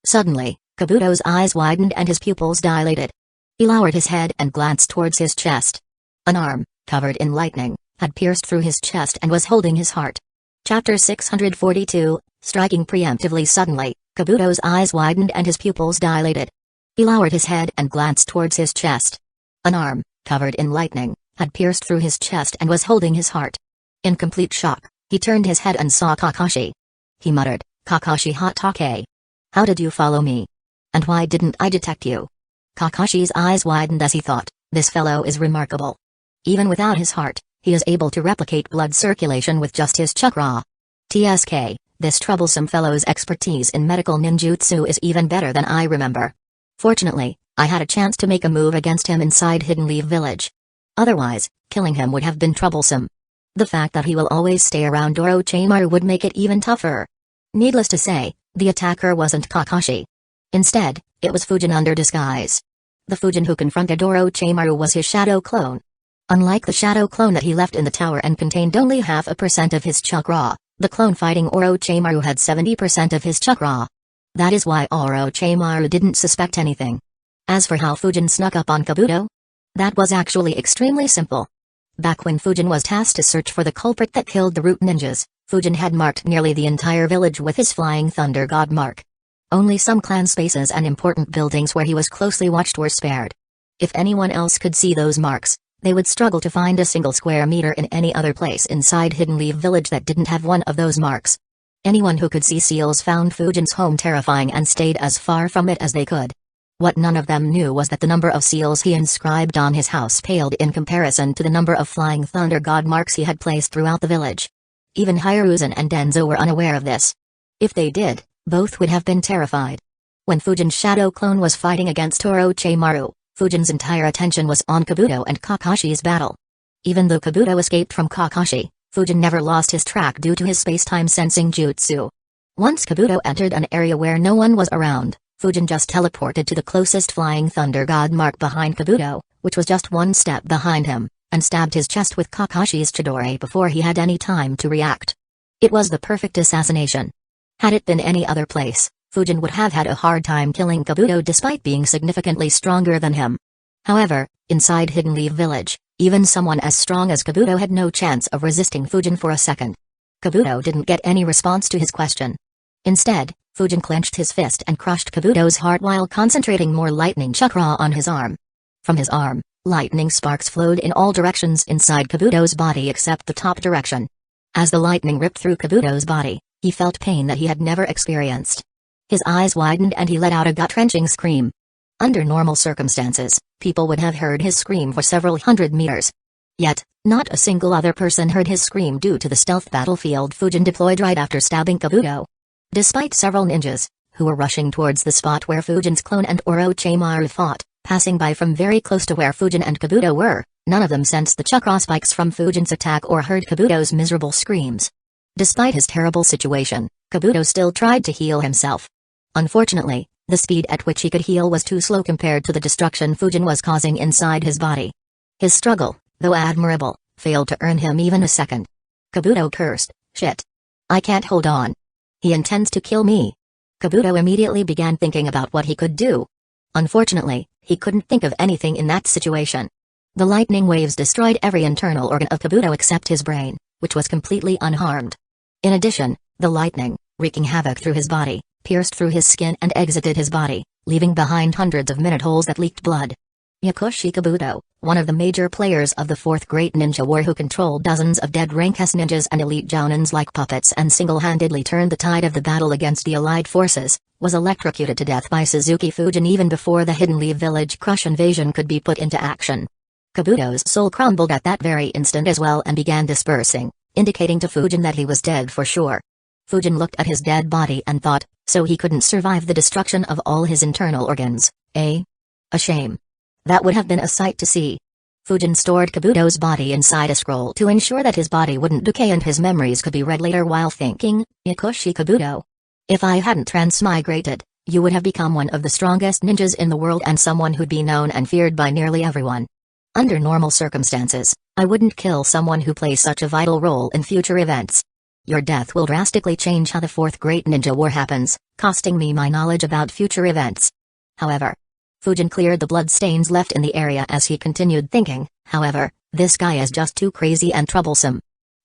Suddenly, Kabuto's eyes widened and his pupils dilated. He lowered his head and glanced towards his chest. An arm, covered in lightning, had pierced through his chest and was holding his heart. Chapter 642, Striking preemptively suddenly, Kabuto's eyes widened and his pupils dilated. He lowered his head and glanced towards his chest. An arm, covered in lightning, had pierced through his chest and was holding his heart. In complete shock, he turned his head and saw Kakashi. He muttered, Kakashi Hatake. How did you follow me? And why didn't I detect you? Kakashi's eyes widened as he thought, this fellow is remarkable. Even without his heart, he is able to replicate blood circulation with just his chakra. TSK, this troublesome fellow's expertise in medical ninjutsu is even better than I remember. Fortunately, I had a chance to make a move against him inside Hidden Leaf Village. Otherwise, killing him would have been troublesome. The fact that he will always stay around Orochimaru would make it even tougher. Needless to say, the attacker wasn't Kakashi. Instead, it was Fujin under disguise. The Fujin who confronted Orochimaru was his shadow clone. Unlike the shadow clone that he left in the tower and contained only 0.5% of his chakra, the clone fighting Orochimaru had 70% of his chakra. That is why Orochimaru didn't suspect anything. As for how Fujin snuck up on Kabuto, that was actually extremely simple. Back when Fujin was tasked to search for the culprit that killed the root ninjas, Fujin had marked nearly the entire village with his Flying Thunder God mark. Only some clan spaces and important buildings where he was closely watched were spared. If anyone else could see those marks, they would struggle to find a single square meter in any other place inside Hidden Leaf Village that didn't have one of those marks. Anyone who could see seals found Fujin's home terrifying and stayed as far from it as they could. What none of them knew was that the number of seals he inscribed on his house paled in comparison to the number of Flying Thunder God marks he had placed throughout the village. Even Hiruzen and Denzo were unaware of this. If they did, both would have been terrified. When Fujin's shadow clone was fighting against Orochimaru, Fujin's entire attention was on Kabuto and Kakashi's battle. Even though Kabuto escaped from Kakashi, Fujin never lost his track due to his space-time sensing jutsu. Once Kabuto entered an area where no one was around, Fujin just teleported to the closest Flying Thunder God mark behind Kabuto, which was just one step behind him, and stabbed his chest with Kakashi's Chidori before he had any time to react. It was the perfect assassination. Had it been any other place, Fujin would have had a hard time killing Kabuto despite being significantly stronger than him. However, inside Hidden Leaf Village, even someone as strong as Kabuto had no chance of resisting Fujin for a second. Kabuto didn't get any response to his question. Instead, Fujin clenched his fist and crushed Kabuto's heart while concentrating more lightning chakra on his arm. From his arm, lightning sparks flowed in all directions inside Kabuto's body except the top direction. As the lightning ripped through Kabuto's body, he felt pain that he had never experienced. His eyes widened and he let out a gut-wrenching scream. Under normal circumstances, people would have heard his scream for several hundred meters. Yet, not a single other person heard his scream due to the stealth battlefield Fujin deployed right after stabbing Kabuto. Despite several ninjas, who were rushing towards the spot where Fujin's clone and Orochimaru fought, passing by from very close to where Fujin and Kabuto were, none of them sensed the chakra spikes from Fujin's attack or heard Kabuto's miserable screams. Despite his terrible situation, Kabuto still tried to heal himself. Unfortunately, the speed at which he could heal was too slow compared to the destruction Fujin was causing inside his body. His struggle, though admirable, failed to earn him even a second. Kabuto cursed, "Shit. I can't hold on. He intends to kill me." Kabuto immediately began thinking about what he could do. Unfortunately, he couldn't think of anything in that situation. The lightning waves destroyed every internal organ of Kabuto except his brain, which was completely unharmed. In addition, the lightning, wreaking havoc through his body, pierced through his skin and exited his body, leaving behind hundreds of minute holes that leaked blood. Yakushi Kabuto, one of the major players of the Fourth Great Ninja War who controlled dozens of dead rank S ninjas and elite jounins like puppets and single-handedly turned the tide of the battle against the Allied forces, was electrocuted to death by Suzuki Fujin even before the Hidden Leaf Village Crush invasion could be put into action. Kabuto's soul crumbled at that very instant as well and began dispersing, indicating to Fujin that he was dead for sure. Fujin looked at his dead body and thought, so he couldn't survive the destruction of all his internal organs, eh? A shame. That would have been a sight to see. Fujin stored Kabuto's body inside a scroll to ensure that his body wouldn't decay and his memories could be read later while thinking, Yakushi Kabuto. If I hadn't transmigrated, you would have become one of the strongest ninjas in the world and someone who'd be known and feared by nearly everyone. Under normal circumstances, I wouldn't kill someone who plays such a vital role in future events. Your death will drastically change how the Fourth Great Ninja War happens, costing me my knowledge about future events. However, Fujin cleared the blood stains left in the area as he continued thinking, however, this guy is just too crazy and troublesome.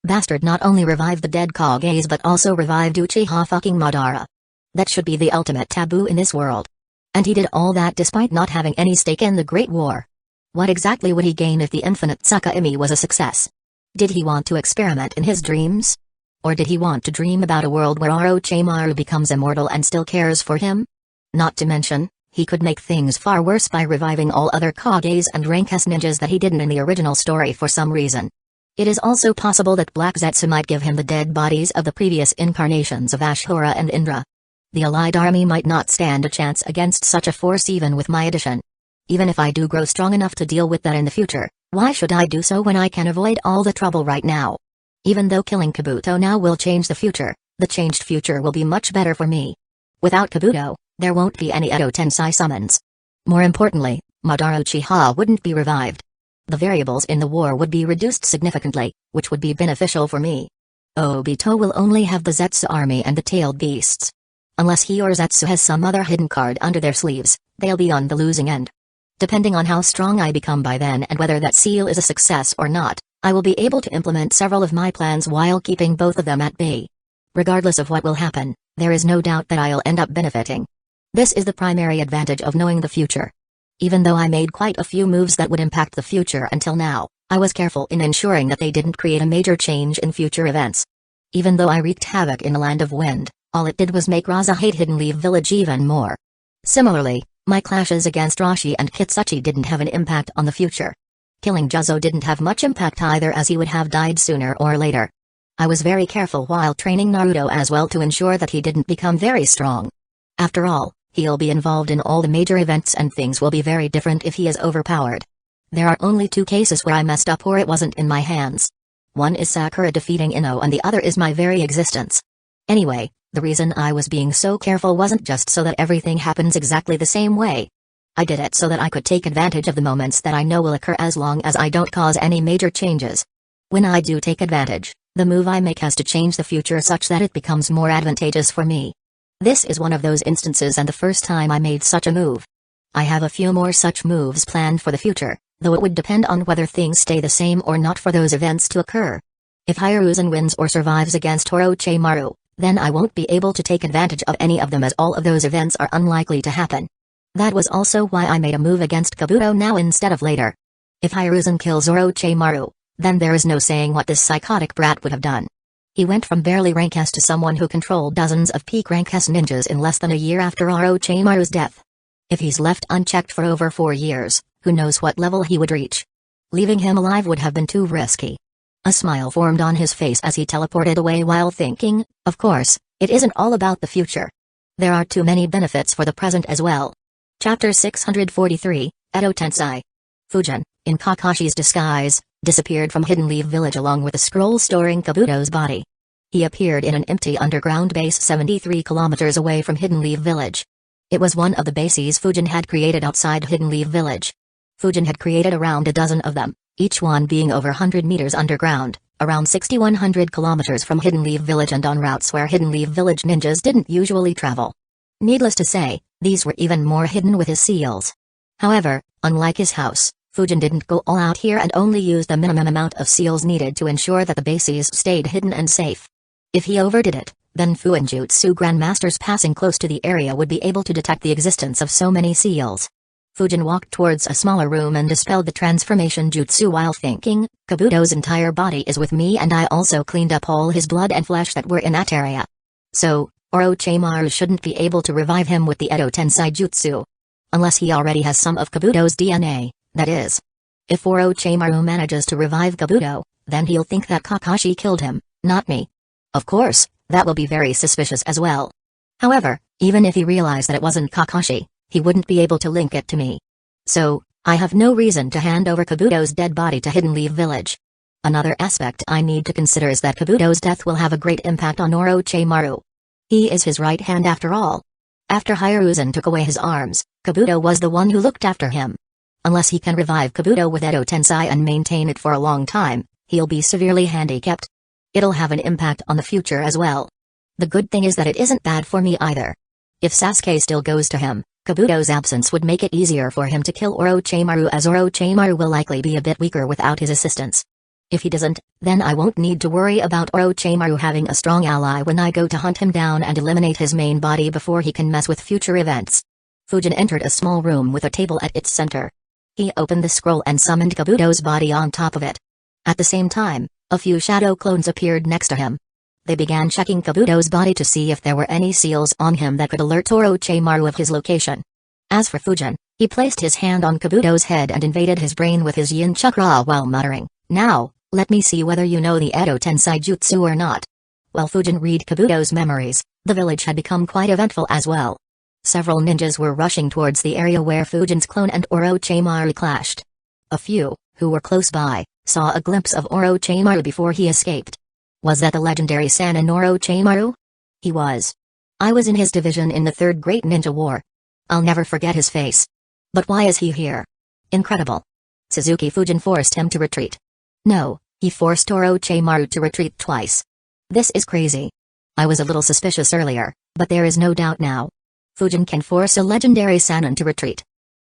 Bastard not only revived the dead Kages but also revived Uchiha fucking Madara. That should be the ultimate taboo in this world. And he did all that despite not having any stake in the Great War. What exactly would he gain if the infinite Tsukimi was a success? Did he want to experiment in his dreams? Or did he want to dream about a world where Orochimaru becomes immortal and still cares for him? Not to mention, he could make things far worse by reviving all other Kages and rank S ninjas that he didn't in the original story for some reason. It is also possible that Black Zetsu might give him the dead bodies of the previous incarnations of Ashura and Indra. The Allied army might not stand a chance against such a force even with my addition. Even if I do grow strong enough to deal with that in the future, why should I do so when I can avoid all the trouble right now? Even though killing Kabuto now will change the changed future will be much better for me. Without Kabuto, there won't be any Edo Tensei summons. More importantly, Madara Uchiha wouldn't be revived. The variables in the war would be reduced significantly, which would be beneficial for me. Obito will only have the Zetsu army and the tailed beasts. Unless he or Zetsu has some other hidden card under their sleeves, they'll be on the losing end. Depending on how strong I become by then and whether that seal is a success or not, I will be able to implement several of my plans while keeping both of them at bay. Regardless of what will happen, there is no doubt that I'll end up benefiting. This is the primary advantage of knowing the future. Even though I made quite a few moves that would impact the future until now, I was careful in ensuring that they didn't create a major change in future events. Even though I wreaked havoc in the Land of Wind, all it did was make Raza hate Hidden Leaf Village even more. Similarly, my clashes against Roshi and Kitsuchi didn't have an impact on the future. Killing Juzo didn't have much impact either as he would have died sooner or later. I was very careful while training Naruto as well to ensure that he didn't become very strong. After all, he'll be involved in all the major events and things will be very different if he is overpowered. There are only two cases where I messed up or it wasn't in my hands. One is Sakura defeating Ino and the other is my very existence. Anyway, the reason I was being so careful wasn't just so that everything happens exactly the same way. I did it so that I could take advantage of the moments that I know will occur as long as I don't cause any major changes. When I do take advantage, the move I make has to change the future such that it becomes more advantageous for me. This is one of those instances and the first time I made such a move. I have a few more such moves planned for the future, though it would depend on whether things stay the same or not for those events to occur. If Hiruzen wins or survives against Orochimaru, then I won't be able to take advantage of any of them as all of those events are unlikely to happen. That was also why I made a move against Kabuto now instead of later. If Hiruzen kills Orochimaru, then there is no saying what this psychotic brat would have done. He went from barely rank S to someone who controlled dozens of peak rank S ninjas in less than a year after Orochimaru's death. If he's left unchecked for over 4 years, who knows what level he would reach. Leaving him alive would have been too risky. A smile formed on his face as he teleported away while thinking, of course, it isn't all about the future. There are too many benefits for the present as well. Chapter 643, Edo Tensei. Fujin, in Kakashi's disguise, disappeared from Hidden Leaf Village along with a scroll storing Kabuto's body. He appeared in an empty underground base 73 kilometers away from Hidden Leaf Village. It was one of the bases Fujin had created outside Hidden Leaf Village. Fujin had created around a dozen of them, each one being over 100 meters underground, around 6,100 kilometers from Hidden Leaf Village and on routes where Hidden Leaf Village ninjas didn't usually travel. Needless to say, these were even more hidden with his seals. However, unlike his house, Fujin didn't go all out here and only used the minimum amount of seals needed to ensure that the bases stayed hidden and safe. If he overdid it, then Fuinjutsu grandmasters passing close to the area would be able to detect the existence of so many seals. Fujin walked towards a smaller room and dispelled the transformation jutsu while thinking, Kabuto's entire body is with me and I also cleaned up all his blood and flesh that were in that area. So, Orochimaru shouldn't be able to revive him with the Edo Tensei jutsu. Unless he already has some of Kabuto's DNA. That is, if Orochimaru manages to revive Kabuto, then he'll think that Kakashi killed him, not me. Of course, that will be very suspicious as well. However, even if he realized that it wasn't Kakashi, he wouldn't be able to link it to me. So, I have no reason to hand over Kabuto's dead body to Hidden Leaf Village. Another aspect I need to consider is that Kabuto's death will have a great impact on Orochimaru. He is his right hand after all. After Hiruzen took away his arms, Kabuto was the one who looked after him. Unless he can revive Kabuto with Edo Tensei and maintain it for a long time, he'll be severely handicapped. It'll have an impact on the future as well. The good thing is that it isn't bad for me either. If Sasuke still goes to him, Kabuto's absence would make it easier for him to kill Orochimaru as Orochimaru will likely be a bit weaker without his assistance. If he doesn't, then I won't need to worry about Orochimaru having a strong ally when I go to hunt him down and eliminate his main body before he can mess with future events. Fujin entered a small room with a table at its center. He opened the scroll and summoned Kabuto's body on top of it. At the same time, a few shadow clones appeared next to him. They began checking Kabuto's body to see if there were any seals on him that could alert Orochimaru of his location. As for Fujin, he placed his hand on Kabuto's head and invaded his brain with his yin chakra while muttering, "Now, let me see whether you know the Edo Tensei jutsu or not." While Fujin read Kabuto's memories, the village had become quite eventful as well. Several ninjas were rushing towards the area where Fujin's clone and Orochimaru clashed. A few, who were close by, saw a glimpse of Orochimaru before he escaped. Was that the legendary Sannin Orochimaru? He was. I was in his division in the Third Great Ninja War. I'll never forget his face. But why is he here? Incredible. Suzuki Fujin forced him to retreat. No, he forced Orochimaru to retreat twice. This is crazy. I was a little suspicious earlier, but there is no doubt now. Fujin can force a legendary Sannin to retreat.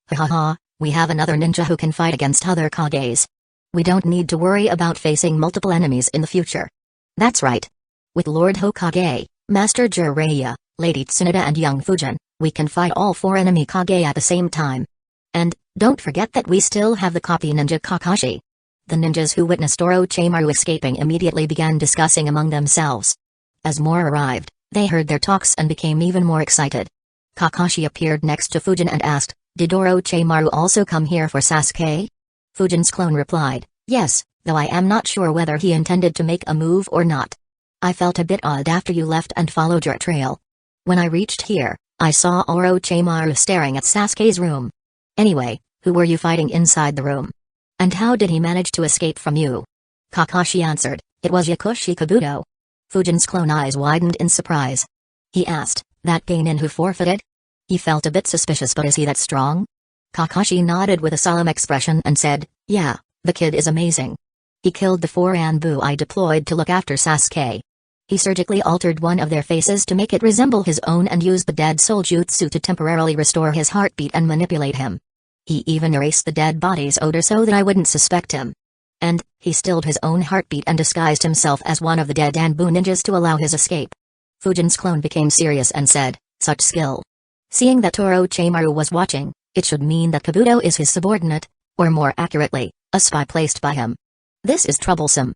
Ha ha ha, we have another ninja who can fight against other Kages. We don't need to worry about facing multiple enemies in the future. That's right. With Lord Hokage, Master Jiraiya, Lady Tsunade and young Fujin, we can fight all 4 enemy Kage at the same time. And, don't forget that we still have the copy ninja Kakashi. The ninjas who witnessed Orochimaru escaping immediately began discussing among themselves. As more arrived, they heard their talks and became even more excited. Kakashi appeared next to Fujin and asked, "Did Orochimaru also come here for Sasuke?" Fujin's clone replied, "Yes, though I am not sure whether he intended to make a move or not. I felt a bit odd after you left and followed your trail. When I reached here, I saw Orochimaru staring at Sasuke's room. Anyway, who were you fighting inside the room? And how did he manage to escape from you?" Kakashi answered, "It was Yakushi Kabuto." Fujin's clone eyes widened in surprise. He asked, "That genin who forfeited?" He felt a bit suspicious, but is he that strong? Kakashi nodded with a solemn expression and said, "Yeah, the kid is amazing. He killed the 4 Anbu I deployed to look after Sasuke. He surgically altered one of their faces to make it resemble his own and used the dead soul jutsu to temporarily restore his heartbeat and manipulate him. He even erased the dead body's odor so that I wouldn't suspect him. And, he stilled his own heartbeat and disguised himself as one of the dead Anbu ninjas to allow his escape." Fujin's clone became serious and said, "Such skill. Seeing that Orochimaru was watching, it should mean that Kabuto is his subordinate, or more accurately, a spy placed by him. This is troublesome."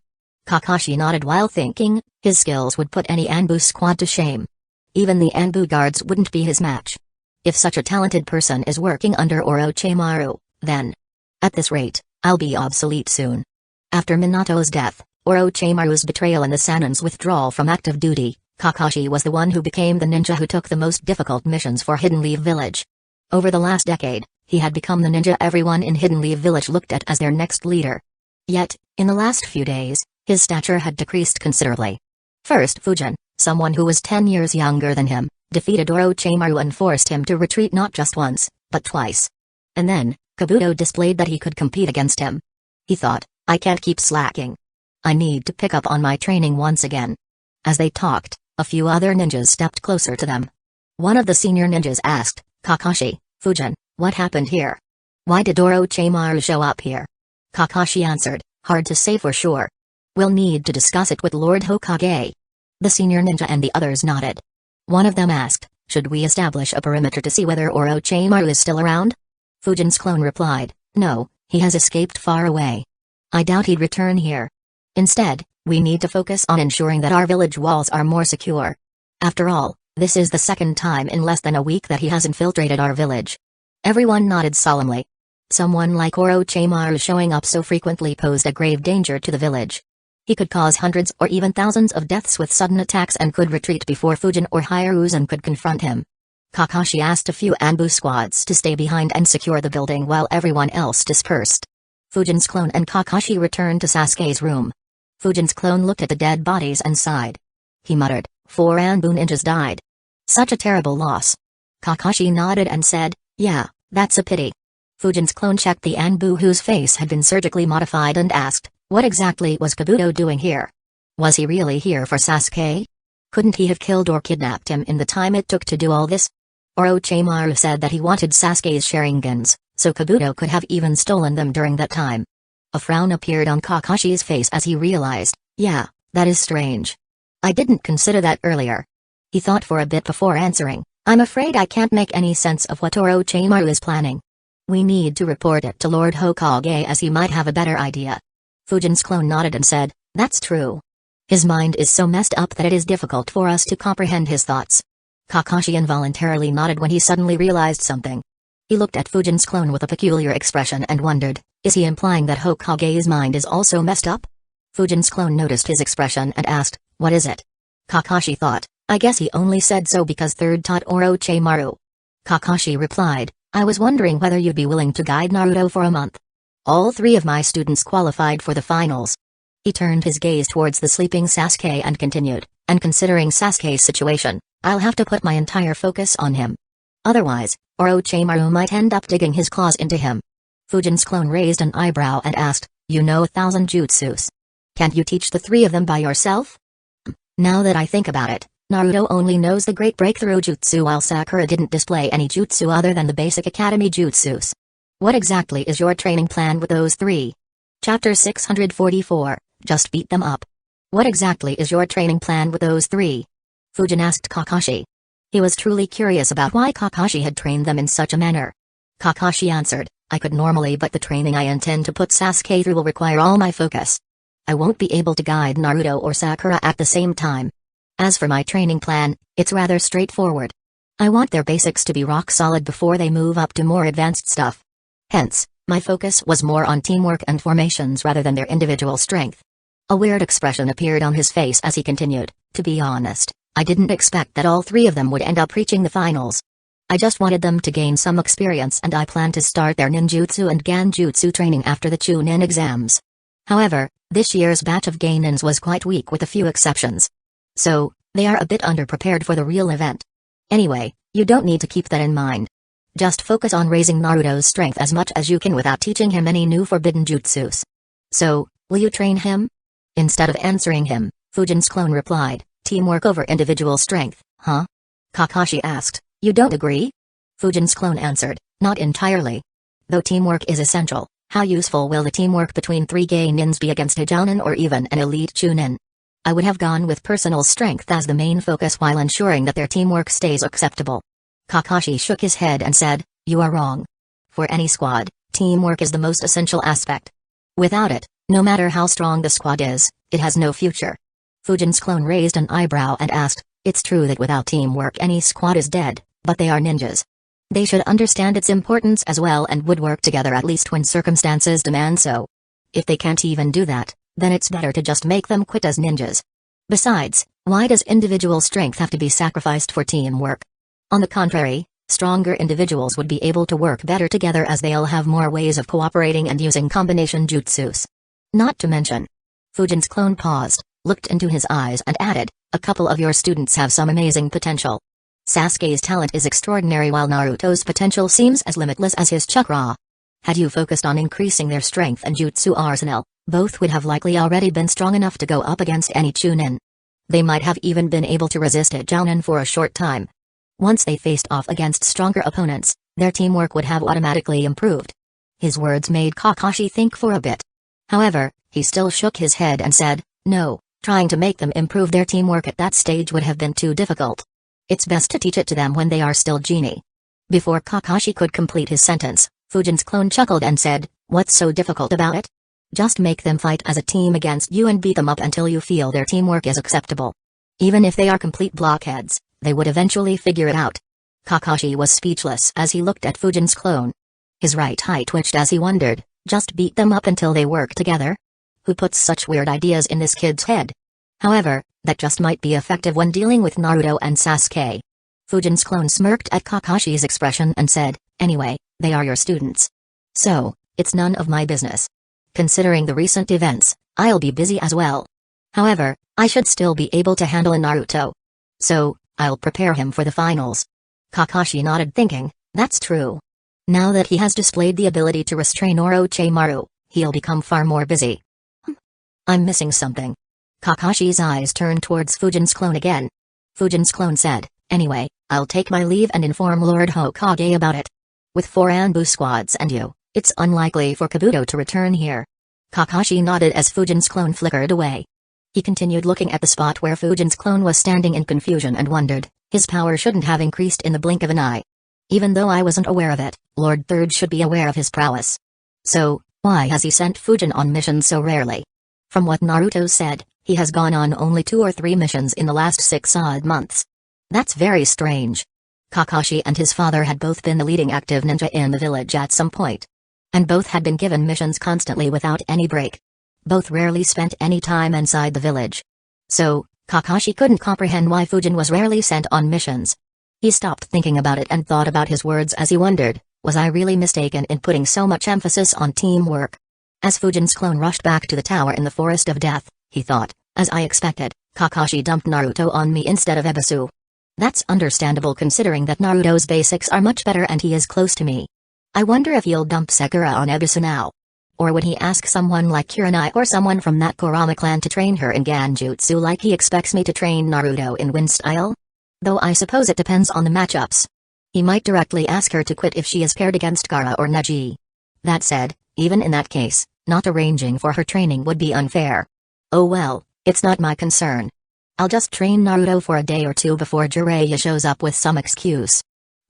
Kakashi nodded while thinking, his skills would put any Anbu squad to shame. Even the Anbu guards wouldn't be his match. If such a talented person is working under Orochimaru, then, at this rate, I'll be obsolete soon. After Minato's death, Orochimaru's betrayal and the Sanin's withdrawal from active duty, Kakashi was the one who became the ninja who took the most difficult missions for Hidden Leaf Village. Over the last decade, he had become the ninja everyone in Hidden Leaf Village looked at as their next leader. Yet, in the last few days, his stature had decreased considerably. First Fujin, someone who was 10 years younger than him, defeated Orochimaru and forced him to retreat not just once, but twice. And then, Kabuto displayed that he could compete against him. He thought, I can't keep slacking. I need to pick up on my training once again. As they talked, a few other ninjas stepped closer to them. One of the senior ninjas asked, Kakashi, Fujin, what happened here? Why did Orochimaru show up here? Kakashi answered, hard to say for sure. We'll need to discuss it with Lord Hokage. The senior ninja and the others nodded. One of them asked, should we establish a perimeter to see whether Orochimaru is still around? Fujin's clone replied, no, he has escaped far away. I doubt he'd return here. Instead, we need to focus on ensuring that our village walls are more secure. After all, this is the second time in less than a week that he has infiltrated our village. Everyone nodded solemnly. Someone like Orochimaru showing up so frequently posed a grave danger to the village. He could cause hundreds or even thousands of deaths with sudden attacks and could retreat before Fujin or Hiruzen could confront him. Kakashi asked a few Anbu squads to stay behind and secure the building while everyone else dispersed. Fujin's clone and Kakashi returned to Sasuke's room. Fujin's clone looked at the dead bodies and sighed. He muttered, 4 Anbu ninjas died. Such a terrible loss. Kakashi nodded and said, yeah, that's a pity. Fujin's clone checked the Anbu whose face had been surgically modified and asked, what exactly was Kabuto doing here? Was he really here for Sasuke? Couldn't he have killed or kidnapped him in the time it took to do all this? Orochimaru said that he wanted Sasuke's Sharingans, so Kabuto could have even stolen them during that time. A frown appeared on Kakashi's face as he realized, yeah, that is strange. I didn't consider that earlier. He thought for a bit before answering, I'm afraid I can't make any sense of what Orochimaru is planning. We need to report it to Lord Hokage as he might have a better idea. Fujin's clone nodded and said, that's true. His mind is so messed up that it is difficult for us to comprehend his thoughts. Kakashi involuntarily nodded when he suddenly realized something. He looked at Fujin's clone with a peculiar expression and wondered, is he implying that Hokage's mind is also messed up? Fujin's clone noticed his expression and asked, what is it? Kakashi thought, I guess he only said so because third taught Orochimaru. Kakashi replied, I was wondering whether you'd be willing to guide Naruto for a month. All 3 of my students qualified for the finals. He turned his gaze towards the sleeping Sasuke and continued, and considering Sasuke's situation, I'll have to put my entire focus on him. Otherwise, Orochimaru might end up digging his claws into him. Fujin's clone raised an eyebrow and asked, you know 1,000 jutsus. Can't you teach the 3 of them by yourself? Now that I think about it, Naruto only knows the Great Breakthrough Jutsu while Sakura didn't display any jutsu other than the basic academy jutsus. What exactly is your training plan with those 3? Chapter 644, Just Beat Them Up. What exactly is your training plan with those 3? Fujin asked Kakashi. He was truly curious about why Kakashi had trained them in such a manner. Kakashi answered, I could normally but the training I intend to put Sasuke through will require all my focus. I won't be able to guide Naruto or Sakura at the same time. As for my training plan, it's rather straightforward. I want their basics to be rock solid before they move up to more advanced stuff. Hence, my focus was more on teamwork and formations rather than their individual strength. A weird expression appeared on his face as he continued, to be honest, I didn't expect that all 3 of them would end up reaching the finals. I just wanted them to gain some experience and I plan to start their ninjutsu and ganjutsu training after the Chunin exams. However, this year's batch of Gainins was quite weak with a few exceptions. So, they are a bit underprepared for the real event. Anyway, you don't need to keep that in mind. Just focus on raising Naruto's strength as much as you can without teaching him any new forbidden jutsus. So, will you train him? Instead of answering him, Fujin's clone replied, teamwork over individual strength, huh? Kakashi asked, you don't agree? Fujin's clone answered, not entirely. Though teamwork is essential, how useful will the teamwork between 3 Gainins be against a Jounin or even an elite Chunin? I would have gone with personal strength as the main focus while ensuring that their teamwork stays acceptable. Kakashi shook his head and said, you are wrong. For any squad, teamwork is the most essential aspect. Without it, no matter how strong the squad is, It has no future. Fujin's clone raised an eyebrow and asked, "It's true that without teamwork any squad is dead, but they are ninjas. They should understand its importance as well and would work together at least when circumstances demand so. If they can't even do that, then it's better to just make them quit as ninjas. Besides, why does individual strength have to be sacrificed for teamwork? On the contrary, stronger individuals would be able to work better together as they'll have more ways of cooperating and using combination jutsus. Not to mention." Fujin's clone paused, looked into his eyes and added, "A couple of your students have some amazing potential. Sasuke's talent is extraordinary while Naruto's potential seems as limitless as his chakra. Had you focused on increasing their strength and jutsu arsenal, both would have likely already been strong enough to go up against any Chunin. They might have even been able to resist a Jounin for a short time. Once they faced off against stronger opponents, their teamwork would have automatically improved." His words made Kakashi think for a bit. However, he still shook his head and said, "No, trying to make them improve their teamwork at that stage would have been too difficult. It's best to teach it to them when they are still genie." Before Kakashi could complete his sentence, Fujin's clone chuckled and said, "What's so difficult about it? Just make them fight as a team against you and beat them up until you feel their teamwork is acceptable. Even if they are complete blockheads, they would eventually figure it out." Kakashi was speechless as he looked at Fujin's clone. His right eye twitched as he wondered, just beat them up until they work together? Who puts such weird ideas in this kid's head? However, that just might be effective when dealing with Naruto and Sasuke. Fujin's clone smirked at Kakashi's expression and said, "Anyway, they are your students. So, it's none of my business. Considering the recent events, I'll be busy as well. However, I should still be able to handle a Naruto. So, I'll prepare him for the finals." Kakashi nodded thinking, that's true. Now that he has displayed the ability to restrain Orochimaru, he'll become far more busy. I'm missing something. Kakashi's eyes turned towards Fujin's clone again. Fujin's clone said, "Anyway, I'll take my leave and inform Lord Hokage about it. With 4 Anbu squads and you, it's unlikely for Kabuto to return here." Kakashi nodded as Fujin's clone flickered away. He continued looking at the spot where Fujin's clone was standing in confusion and wondered, his power shouldn't have increased in the blink of an eye. Even though I wasn't aware of it, Lord Third should be aware of his prowess. So, why has he sent Fujin on missions so rarely? From what Naruto said, he has gone on only 2 or 3 missions in the last 6 odd months. That's very strange. Kakashi and his father had both been the leading active ninja in the village at some point. And both had been given missions constantly without any break. Both rarely spent any time inside the village. So, Kakashi couldn't comprehend why Fujin was rarely sent on missions. He stopped thinking about it and thought about his words as he wondered, was I really mistaken in putting so much emphasis on teamwork? As Fujin's clone rushed back to the tower in the Forest of Death, he thought, as I expected, Kakashi dumped Naruto on me instead of Ebisu. That's understandable considering that Naruto's basics are much better and he is close to me. I wonder if he'll dump Sakura on Ebisu now. Or would he ask someone like Kurenai or someone from that Kurama clan to train her in Genjutsu like he expects me to train Naruto in wind style? Though I suppose it depends on the matchups. He might directly ask her to quit if she is paired against Gaara or Neji. That said, even in that case, not arranging for her training would be unfair. Oh well, it's not my concern. I'll just train Naruto for a day or 2 before Jiraiya shows up with some excuse.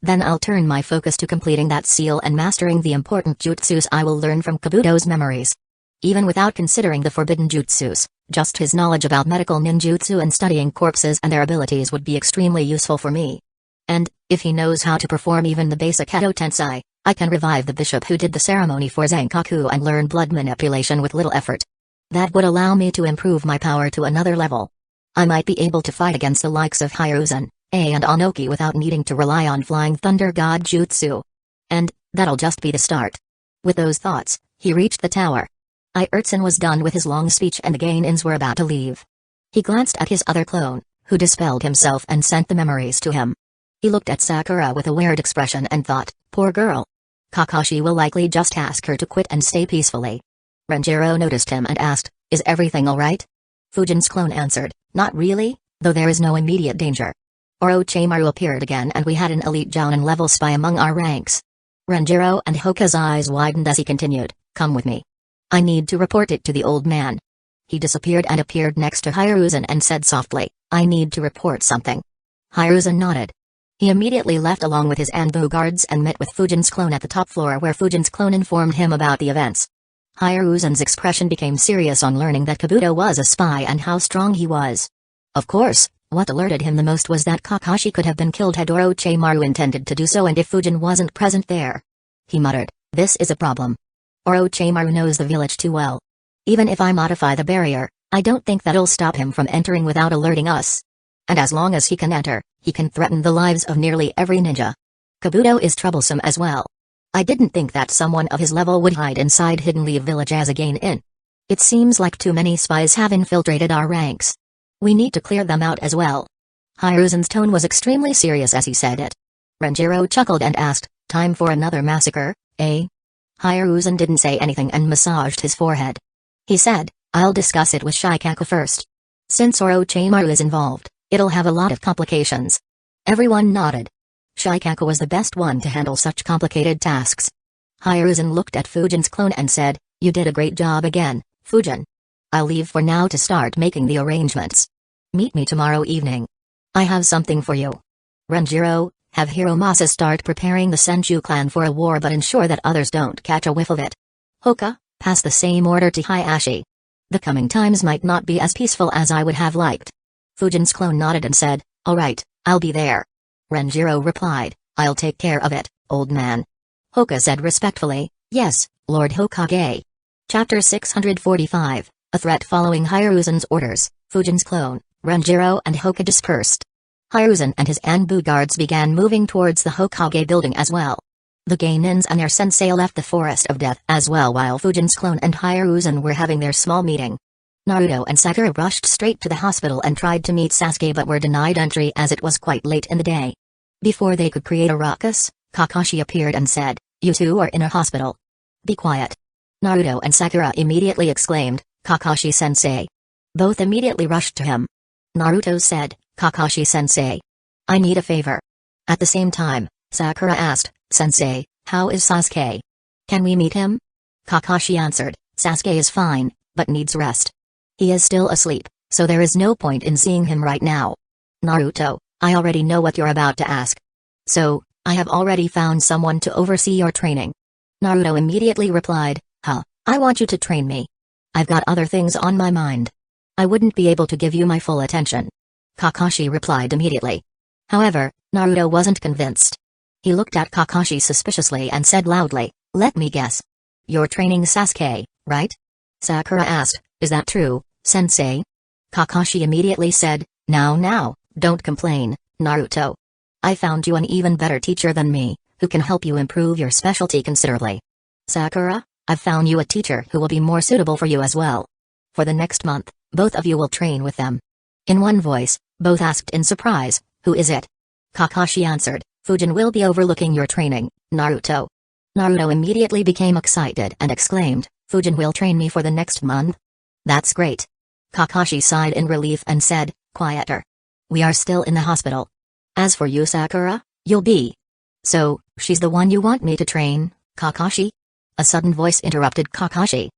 Then I'll turn my focus to completing that seal and mastering the important jutsus I will learn from Kabuto's memories. Even without considering the forbidden jutsus, just his knowledge about medical ninjutsu and studying corpses and their abilities would be extremely useful for me. And, if he knows how to perform even the basic Edo Tensei, I can revive the bishop who did the ceremony for Zankaku and learn blood manipulation with little effort. That would allow me to improve my power to another level. I might be able to fight against the likes of Hiruzen, and Anoki without needing to rely on Flying Thunder God Jutsu. And, that'll just be the start. With those thoughts, he reached the tower. Urtsun was done with his long speech and the Gainins were about to leave. He glanced at his other clone, who dispelled himself and sent the memories to him. He looked at Sakura with a weird expression and thought, poor girl. Kakashi will likely just ask her to quit and stay peacefully. Renjiro noticed him and asked, is everything alright? Fujin's clone answered, not really, though there is no immediate danger. Orochimaru appeared again and we had an elite Jounin level spy among our ranks. Renjiro and Hoka's eyes widened as he continued, come with me. I need to report it to the old man. He disappeared and appeared next to Hiruzen and said softly, I need to report something. Hiruzen nodded. He immediately left along with his Anbu guards and met with Fujin's clone at the top floor where Fujin's clone informed him about the events. Hiruzen's expression became serious on learning that Kabuto was a spy and how strong he was. Of course, what alerted him the most was that Kakashi could have been killed had Orochimaru intended to do so and if Fujin wasn't present there. He muttered, "This is a problem. Orochimaru knows the village too well. Even if I modify the barrier, I don't think that'll stop him from entering without alerting us. And as long as he can enter, he can threaten the lives of nearly every ninja. Kabuto is troublesome as well. I didn't think that someone of his level would hide inside Hidden Leaf Village as a gain-in. It seems like too many spies have infiltrated our ranks. We need to clear them out as well." Hiruzen's tone was extremely serious as he said it. Renjiro chuckled and asked, "Time for another massacre, eh?" Hiruzen didn't say anything and massaged his forehead. He said, "I'll discuss it with Shikaku first. Since Orochimaru is involved, it'll have a lot of complications." Everyone nodded. Shikaku was the best one to handle such complicated tasks. Hiruzen looked at Fujin's clone and said, "You did a great job again, Fujin. I'll leave for now to start making the arrangements. Meet me tomorrow evening. I have something for you. Renjiro, have Hiromasa start preparing the Senju clan for a war but ensure that others don't catch a whiff of it. Hoka, pass the same order to Hayashi. The coming times might not be as peaceful as I would have liked." Fujin's clone nodded and said, "All right, I'll be there." Renjiro replied, "I'll take care of it, old man." Hoka said respectfully, "Yes, Lord Hokage." Chapter 645, A Threat Following Hiruzen's orders, Fujin's clone, Renjiro and Hoka dispersed. Hiruzen and his Anbu guards began moving towards the Hokage building as well. The Gainins and their sensei left the Forest of Death as well while Fujin's clone and Hiruzen were having their small meeting. Naruto and Sakura rushed straight to the hospital and tried to meet Sasuke but were denied entry as it was quite late in the day. Before they could create a ruckus, Kakashi appeared and said, "You two are in a hospital. Be quiet." Naruto and Sakura immediately exclaimed, "Kakashi-sensei." Both immediately rushed to him. Naruto said, "Kakashi-sensei, I need a favor." At the same time, Sakura asked, "Sensei, how is Sasuke? Can we meet him?" Kakashi answered, "Sasuke is fine, but needs rest. He is still asleep, so there is no point in seeing him right now." Naruto, I already know what you're about to ask. So, I have already found someone to oversee your training. Naruto immediately replied, "Huh, I want you to train me. I've got other things on my mind. I wouldn't be able to give you my full attention." Kakashi replied immediately. However, Naruto wasn't convinced. He looked at Kakashi suspiciously and said loudly, "Let me guess. You're training Sasuke, right?" Sakura asked, "Is that true, sensei?" Kakashi immediately said, Now, don't complain, Naruto. I found you an even better teacher than me, who can help you improve your specialty considerably. Sakura, I've found you a teacher who will be more suitable for you as well. For the next month, both of you will train with them." In one voice, both asked in surprise, "Who is it?" Kakashi answered, "Fujin will be overlooking your training, Naruto." Naruto immediately became excited and exclaimed, "Fujin will train me for the next month? That's great." Kakashi sighed in relief and said, "Quieter. We are still in the hospital. As for you Sakura, you'll be. So, she's the one you want me to train, Kakashi?" A sudden voice interrupted Kakashi.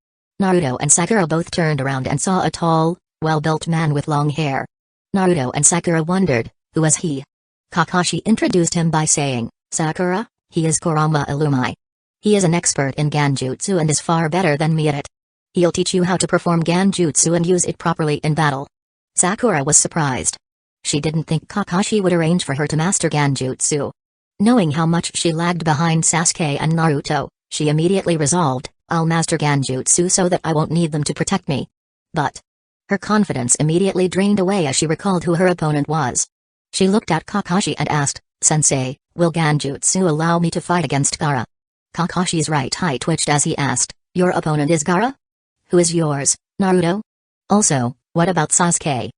Naruto and Sakura both turned around and saw a tall, well-built man with long hair. Naruto and Sakura wondered, who was he? Kakashi introduced him by saying, "Sakura, he is Kurama Illumai. He is an expert in Genjutsu and is far better than me at it. He'll teach you how to perform Genjutsu and use it properly in battle." Sakura was surprised. She didn't think Kakashi would arrange for her to master Genjutsu. Knowing how much she lagged behind Sasuke and Naruto, she immediately resolved, "I'll master Genjutsu so that I won't need them to protect me." But her confidence immediately drained away as she recalled who her opponent was. She looked at Kakashi and asked, "Sensei, will Genjutsu allow me to fight against Gaara?" Kakashi's right eye twitched as he asked, "Your opponent is Gaara? Who is yours, Naruto? Also, what about Sasuke?"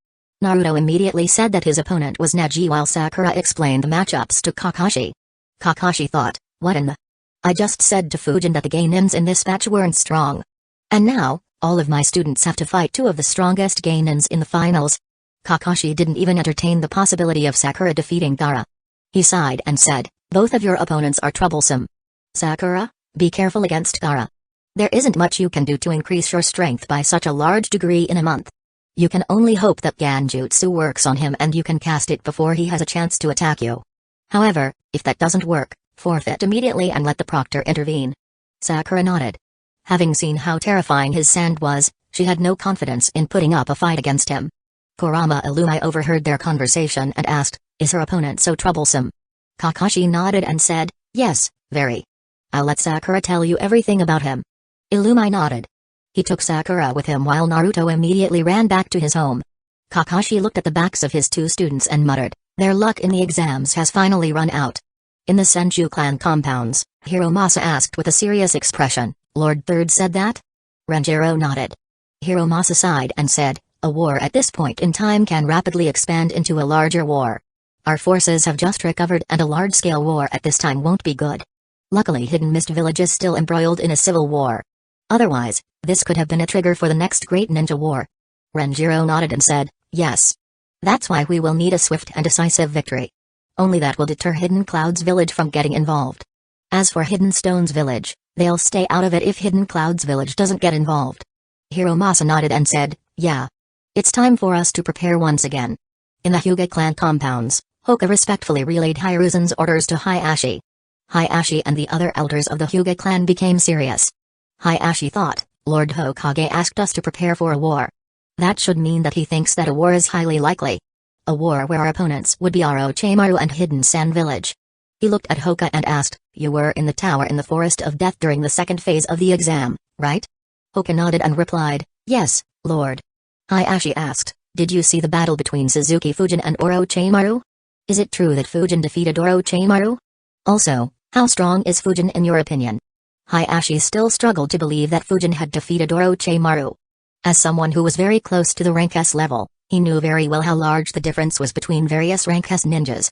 Naruto immediately said that his opponent was Neji while Sakura explained the matchups to Kakashi. Kakashi thought, what in the... I just said to Fujin that the Gainins in this match weren't strong. And now, all of my students have to fight two of the strongest Gainins in the finals. Kakashi didn't even entertain the possibility of Sakura defeating Gaara. He sighed and said, "Both of your opponents are troublesome. Sakura, be careful against Gaara. There isn't much you can do to increase your strength by such a large degree in a month. You can only hope that Genjutsu works on him and you can cast it before he has a chance to attack you. However, if that doesn't work, forfeit immediately and let the proctor intervene." Sakura nodded. Having seen how terrifying his sand was, she had no confidence in putting up a fight against him. Kurama Illumi overheard their conversation and asked, "Is her opponent so troublesome?" Kakashi nodded and said, "Yes, very. I'll let Sakura tell you everything about him." Illumi nodded. He took Sakura with him while Naruto immediately ran back to his home. Kakashi looked at the backs of his two students and muttered, "Their luck in the exams has finally run out." In the Senju clan compounds, Hiromasa asked with a serious expression, "Lord Third said that?" Renjiro nodded. Hiromasa sighed and said, "A war at this point in time can rapidly expand into a larger war. Our forces have just recovered and a large-scale war at this time won't be good. Luckily Hidden Mist Village is still embroiled in a civil war. Otherwise, this could have been a trigger for the next great ninja war." Renjiro nodded and said, "Yes. That's why we will need a swift and decisive victory. Only that will deter Hidden Cloud's village from getting involved. As for Hidden Stone's village, they'll stay out of it if Hidden Cloud's village doesn't get involved." Hiromasa nodded and said, "Yeah. It's time for us to prepare once again." In the Hyuga clan compounds, Hoka respectfully relayed Hiruzen's orders to Hayashi. Hayashi and the other elders of the Hyuga clan became serious. Hayashi thought, "Lord Hokage asked us to prepare for a war. That should mean that he thinks that a war is highly likely. A war where our opponents would be Orochimaru and Hidden Sand Village." He looked at Hoka and asked, "You were in the tower in the Forest of Death during the second phase of the exam, right?" Hoka nodded and replied, "Yes, Lord." Hayashi asked, "Did you see the battle between Suzuki Fujin and Orochimaru? Is it true that Fujin defeated Orochimaru? Also, how strong is Fujin in your opinion?" Hayashi still struggled to believe that Fujin had defeated Orochimaru. As someone who was very close to the rank S level, he knew very well how large the difference was between various rank S ninjas.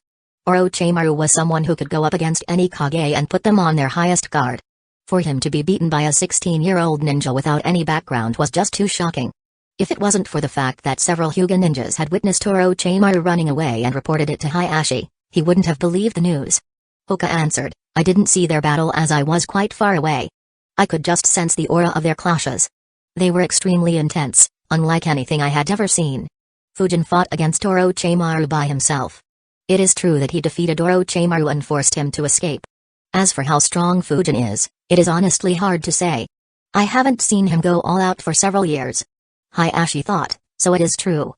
Orochimaru was someone who could go up against any Kage and put them on their highest guard. For him to be beaten by a 16-year-old ninja without any background was just too shocking. If it wasn't for the fact that several Hyuga ninjas had witnessed Orochimaru running away and reported it to Hayashi, he wouldn't have believed the news. Hoka answered, "I didn't see their battle as I was quite far away. I could just sense the aura of their clashes. They were extremely intense, unlike anything I had ever seen. Fujin fought against Orochimaru by himself. It is true that he defeated Orochimaru and forced him to escape. As for how strong Fujin is, it is honestly hard to say. I haven't seen him go all out for several years." Hayashi thought, "So it is true.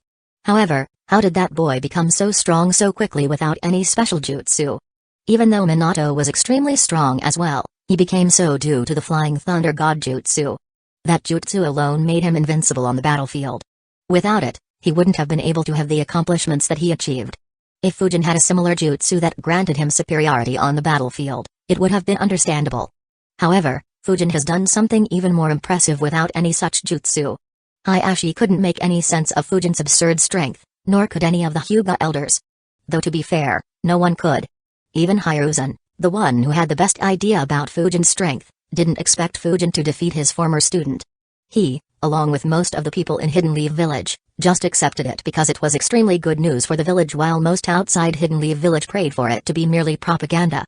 However, how did that boy become so strong so quickly without any special jutsu? Even though Minato was extremely strong as well, he became so due to the Flying Thunder God jutsu. That jutsu alone made him invincible on the battlefield. Without it, he wouldn't have been able to have the accomplishments that he achieved. If Fujin had a similar jutsu that granted him superiority on the battlefield, it would have been understandable. However, Fujin has done something even more impressive without any such jutsu." Hayashi couldn't make any sense of Fujin's absurd strength, nor could any of the Hyuga elders. Though to be fair, no one could. Even Hiruzen, the one who had the best idea about Fujin's strength, didn't expect Fujin to defeat his former student. He, along with most of the people in Hidden Leaf Village, just accepted it because it was extremely good news for the village while most outside Hidden Leaf Village prayed for it to be merely propaganda.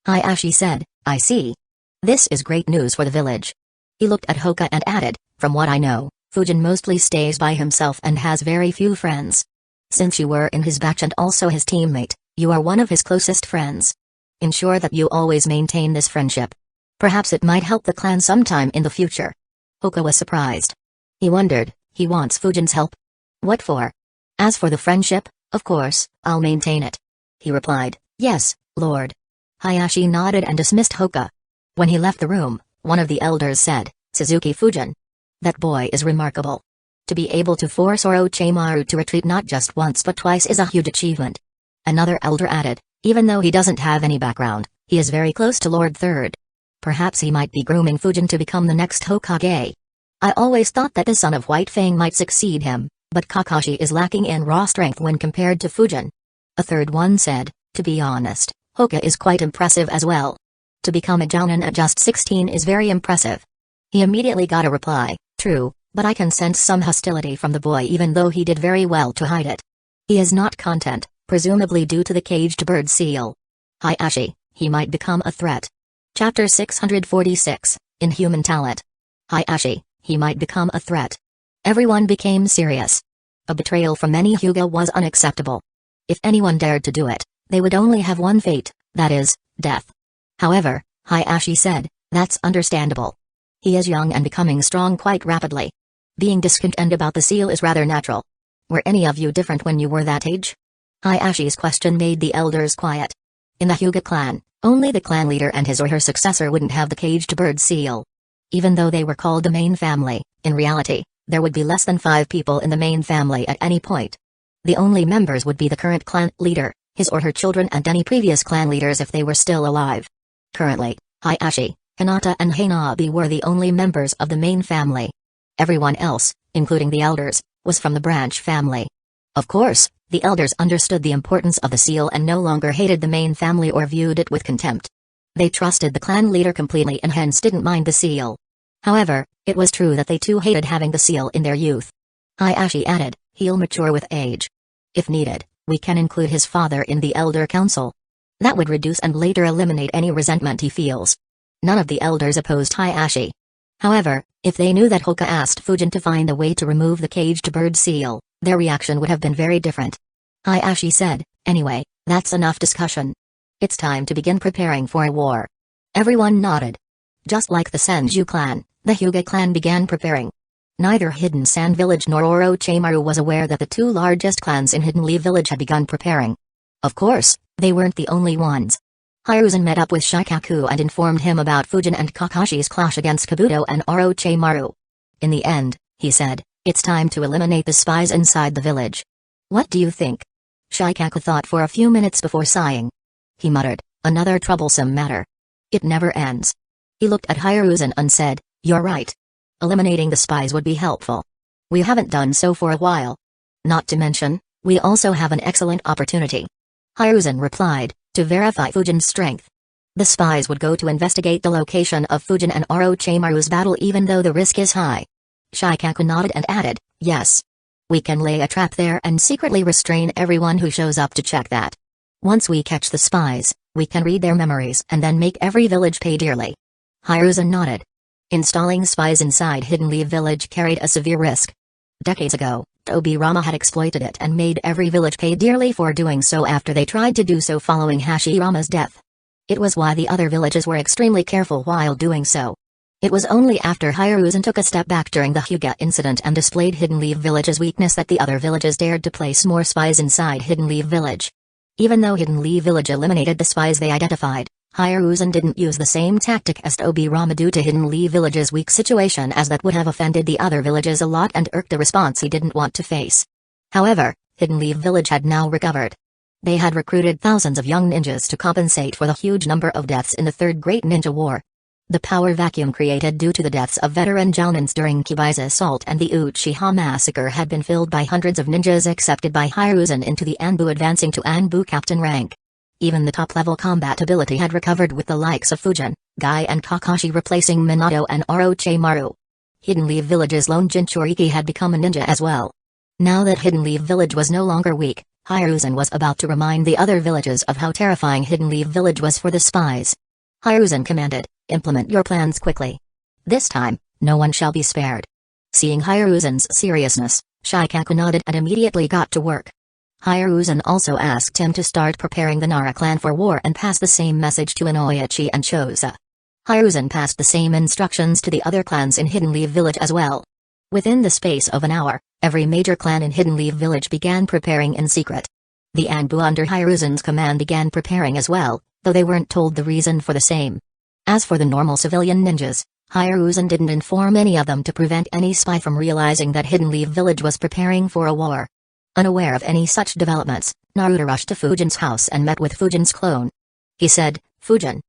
Hayashi said, "I see. This is great news for the village." He looked at Hoka and added, "From what I know, Fujin mostly stays by himself and has very few friends. Since you were in his batch and also his teammate, you are one of his closest friends. Ensure that you always maintain this friendship. Perhaps it might help the clan sometime in the future." Hoka was surprised. He wondered, he wants Fujin's help? What for? "As for the friendship, of course, I'll maintain it." He replied, "Yes, Lord." Hayashi nodded and dismissed Hoka. When he left the room, one of the elders said, "Suzuki Fujin. That boy is remarkable. To be able to force Orochimaru to retreat not just once but twice is a huge achievement." Another elder added, "Even though he doesn't have any background, he is very close to Lord Third. Perhaps he might be grooming Fujin to become the next Hokage. I always thought that the son of White Fang might succeed him, but Kakashi is lacking in raw strength when compared to Fujin." A third one said, "To be honest, Hoka is quite impressive as well. To become a Jounin at just 16 is very impressive." He immediately got a reply, "True, but I can sense some hostility from the boy even though he did very well to hide it. He is not content, presumably due to the caged bird seal. Hayashi, he might become a threat." Chapter 646, Inhuman Talent. Hayashi, he might become a threat. Everyone became serious. A betrayal from any Hyuga was unacceptable. If anyone dared to do it, they would only have one fate, that is, death. However, Hayashi said, "That's understandable." He is young and becoming strong quite rapidly. Being discontent about the seal is rather natural. Were any of you different when you were that age? Hayashi's question made the elders quiet. In the Hyuga clan, only the clan leader and his or her successor wouldn't have the caged bird seal. Even though they were called the main family, in reality, there would be less than 5 people in the main family at any point. The only members would be the current clan leader, his or her children, and any previous clan leaders if they were still alive. Currently, Hayashi, Hinata and Hanabi were the only members of the main family. Everyone else, including the elders, was from the branch family. Of course, the elders understood the importance of the seal and no longer hated the main family or viewed it with contempt. They trusted the clan leader completely and hence didn't mind the seal. However, it was true that they too hated having the seal in their youth. Hayashi added, he'll mature with age. If needed, we can include his father in the elder council. That would reduce and later eliminate any resentment he feels. None of the elders opposed Hayashi. However, if they knew that Hoka asked Fujin to find a way to remove the caged bird seal, their reaction would have been very different. Hayashi said, anyway, that's enough discussion. It's time to begin preparing for a war. Everyone nodded. Just like the Senju clan, the Hyuga clan began preparing. Neither Hidden Sand Village nor Orochimaru was aware that the 2 largest clans in Hidden Leaf Village had begun preparing. Of course, they weren't the only ones. Hiruzen met up with Shikaku and informed him about Fujin and Kakashi's clash against Kabuto and Orochimaru. In the end, he said, it's time to eliminate the spies inside the village. What do you think? Shikaku thought for a few minutes before sighing. He muttered, another troublesome matter. It never ends. He looked at Hiruzen and said, you're right. Eliminating the spies would be helpful. We haven't done so for a while. Not to mention, we also have an excellent opportunity. Hiruzen replied, to verify Fujin's strength. The spies would go to investigate the location of Fujin and Orochimaru's battle even though the risk is high. Shikaku nodded and added, yes. We can lay a trap there and secretly restrain everyone who shows up to check that. Once we catch the spies, we can read their memories and then make every village pay dearly. Hiruzen nodded. Installing spies inside Hidden Leaf Village carried a severe risk. Decades ago, Tobirama had exploited it and made every village pay dearly for doing so after they tried to do so following Hashirama's death. It was why the other villages were extremely careful while doing so. It was only after Hiruzen took a step back during the Hyuga incident and displayed Hidden Leaf Village's weakness that the other villages dared to place more spies inside Hidden Leaf Village. Even though Hidden Leaf Village eliminated the spies they identified, Hiruzen didn't use the same tactic as Tobirama due to Hidden Leaf Village's weak situation, as that would have offended the other villages a lot and irked a response he didn't want to face. However, Hidden Leaf Village had now recovered. They had recruited thousands of young ninjas to compensate for the huge number of deaths in the Third Great Ninja War. The power vacuum created due to the deaths of veteran Jounins during Kibai's assault and the Uchiha massacre had been filled by hundreds of ninjas accepted by Hiruzen into the Anbu, advancing to Anbu captain rank. Even the top-level combat ability had recovered, with the likes of Fujin, Gai and Kakashi replacing Minato and Orochimaru. Hidden Leaf Village's lone Jinchuriki had become a ninja as well. Now that Hidden Leaf Village was no longer weak, Hiruzen was about to remind the other villages of how terrifying Hidden Leaf Village was for the spies. Hiruzen commanded, implement your plans quickly. This time, no one shall be spared. Seeing Hiruzen's seriousness, Shikaku nodded and immediately got to work. Hiruzen also asked him to start preparing the Nara clan for war and pass the same message to Inoichi and Choza. Hiruzen passed the same instructions to the other clans in Hidden Leaf Village as well. Within the space of an hour, every major clan in Hidden Leaf Village began preparing in secret. The Anbu under Hiruzen's command began preparing as well, though they weren't told the reason for the same. As for the normal civilian ninjas, Hiruzen didn't inform any of them to prevent any spy from realizing that Hidden Leaf Village was preparing for a war. Unaware of any such developments, Naruto rushed to Fujin's house and met with Fujin's clone. He said, Fujin.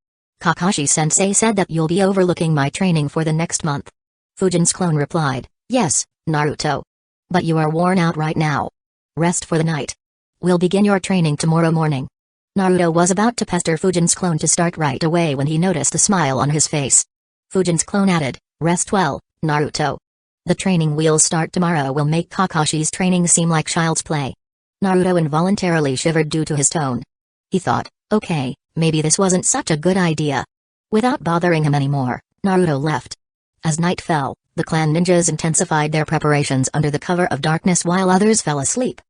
Kakashi-sensei said that you'll be overlooking my training for the next month. Fujin's clone replied, yes, Naruto. But you are worn out right now. Rest for the night. We'll begin your training tomorrow morning. Naruto was about to pester Fujin's clone to start right away when he noticed a smile on his face. Fujin's clone added, rest well, Naruto. The training we'll start tomorrow will make Kakashi's training seem like child's play. Naruto involuntarily shivered due to his tone. He thought, okay, maybe this wasn't such a good idea. Without bothering him anymore, Naruto left. As night fell, the clan ninjas intensified their preparations under the cover of darkness while others fell asleep.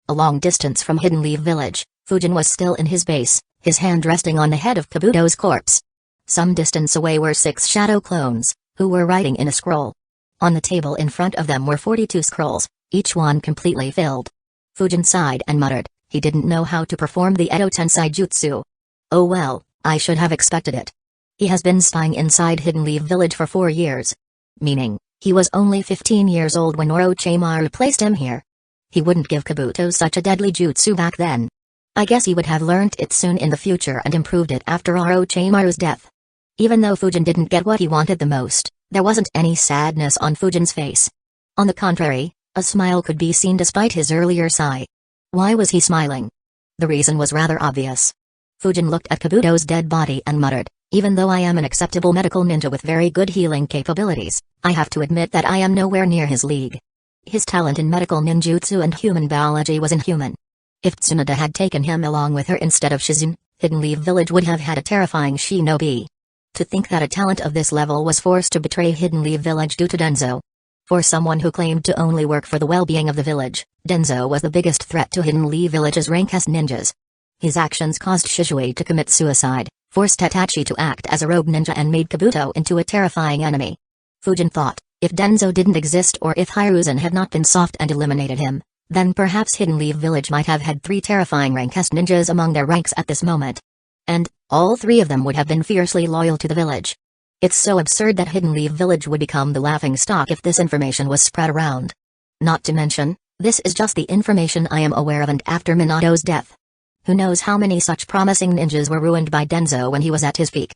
A long distance from Hidden Leaf Village, Fujin was still in his base, his hand resting on the head of Kabuto's corpse. Some distance away were 6 shadow clones, who were writing in a scroll. On the table in front of them were 42 scrolls, each one completely filled. Fujin sighed and muttered, he didn't know how to perform the Edo Tensei Jutsu. Oh well, I should have expected it. He has been spying inside Hidden Leaf Village for 4 years. Meaning, he was only 15 years old when Orochimaru placed him here. He wouldn't give Kabuto such a deadly jutsu back then. I guess he would have learned it soon in the future and improved it after Orochimaru's death. Even though Fujin didn't get what he wanted the most, there wasn't any sadness on Fujin's face. On the contrary, a smile could be seen despite his earlier sigh. Why was he smiling? The reason was rather obvious. Fujin looked at Kabuto's dead body and muttered, even though I am an acceptable medical ninja with very good healing capabilities, I have to admit that I am nowhere near his league. His talent in medical ninjutsu and human biology was inhuman. If Tsunade had taken him along with her instead of Shizune, Hidden Leaf Village would have had a terrifying shinobi. To think that a talent of this level was forced to betray Hidden Leaf Village due to Denzo. For someone who claimed to only work for the well-being of the village, Denzo was the biggest threat to Hidden Leaf Village's rank as ninjas. His actions caused Shizue to commit suicide, forced Itachi to act as a rogue ninja and made Kabuto into a terrifying enemy. Fujin thought, if Denzo didn't exist or if Hiruzen had not been soft and eliminated him, then perhaps Hidden Leaf Village might have had 3 terrifying rank S ninjas among their ranks at this moment. And, all 3 of them would have been fiercely loyal to the village. It's so absurd that Hidden Leaf Village would become the laughingstock if this information was spread around. Not to mention, this is just the information I am aware of, and after Minato's death. Who knows how many such promising ninjas were ruined by Denzo when he was at his peak.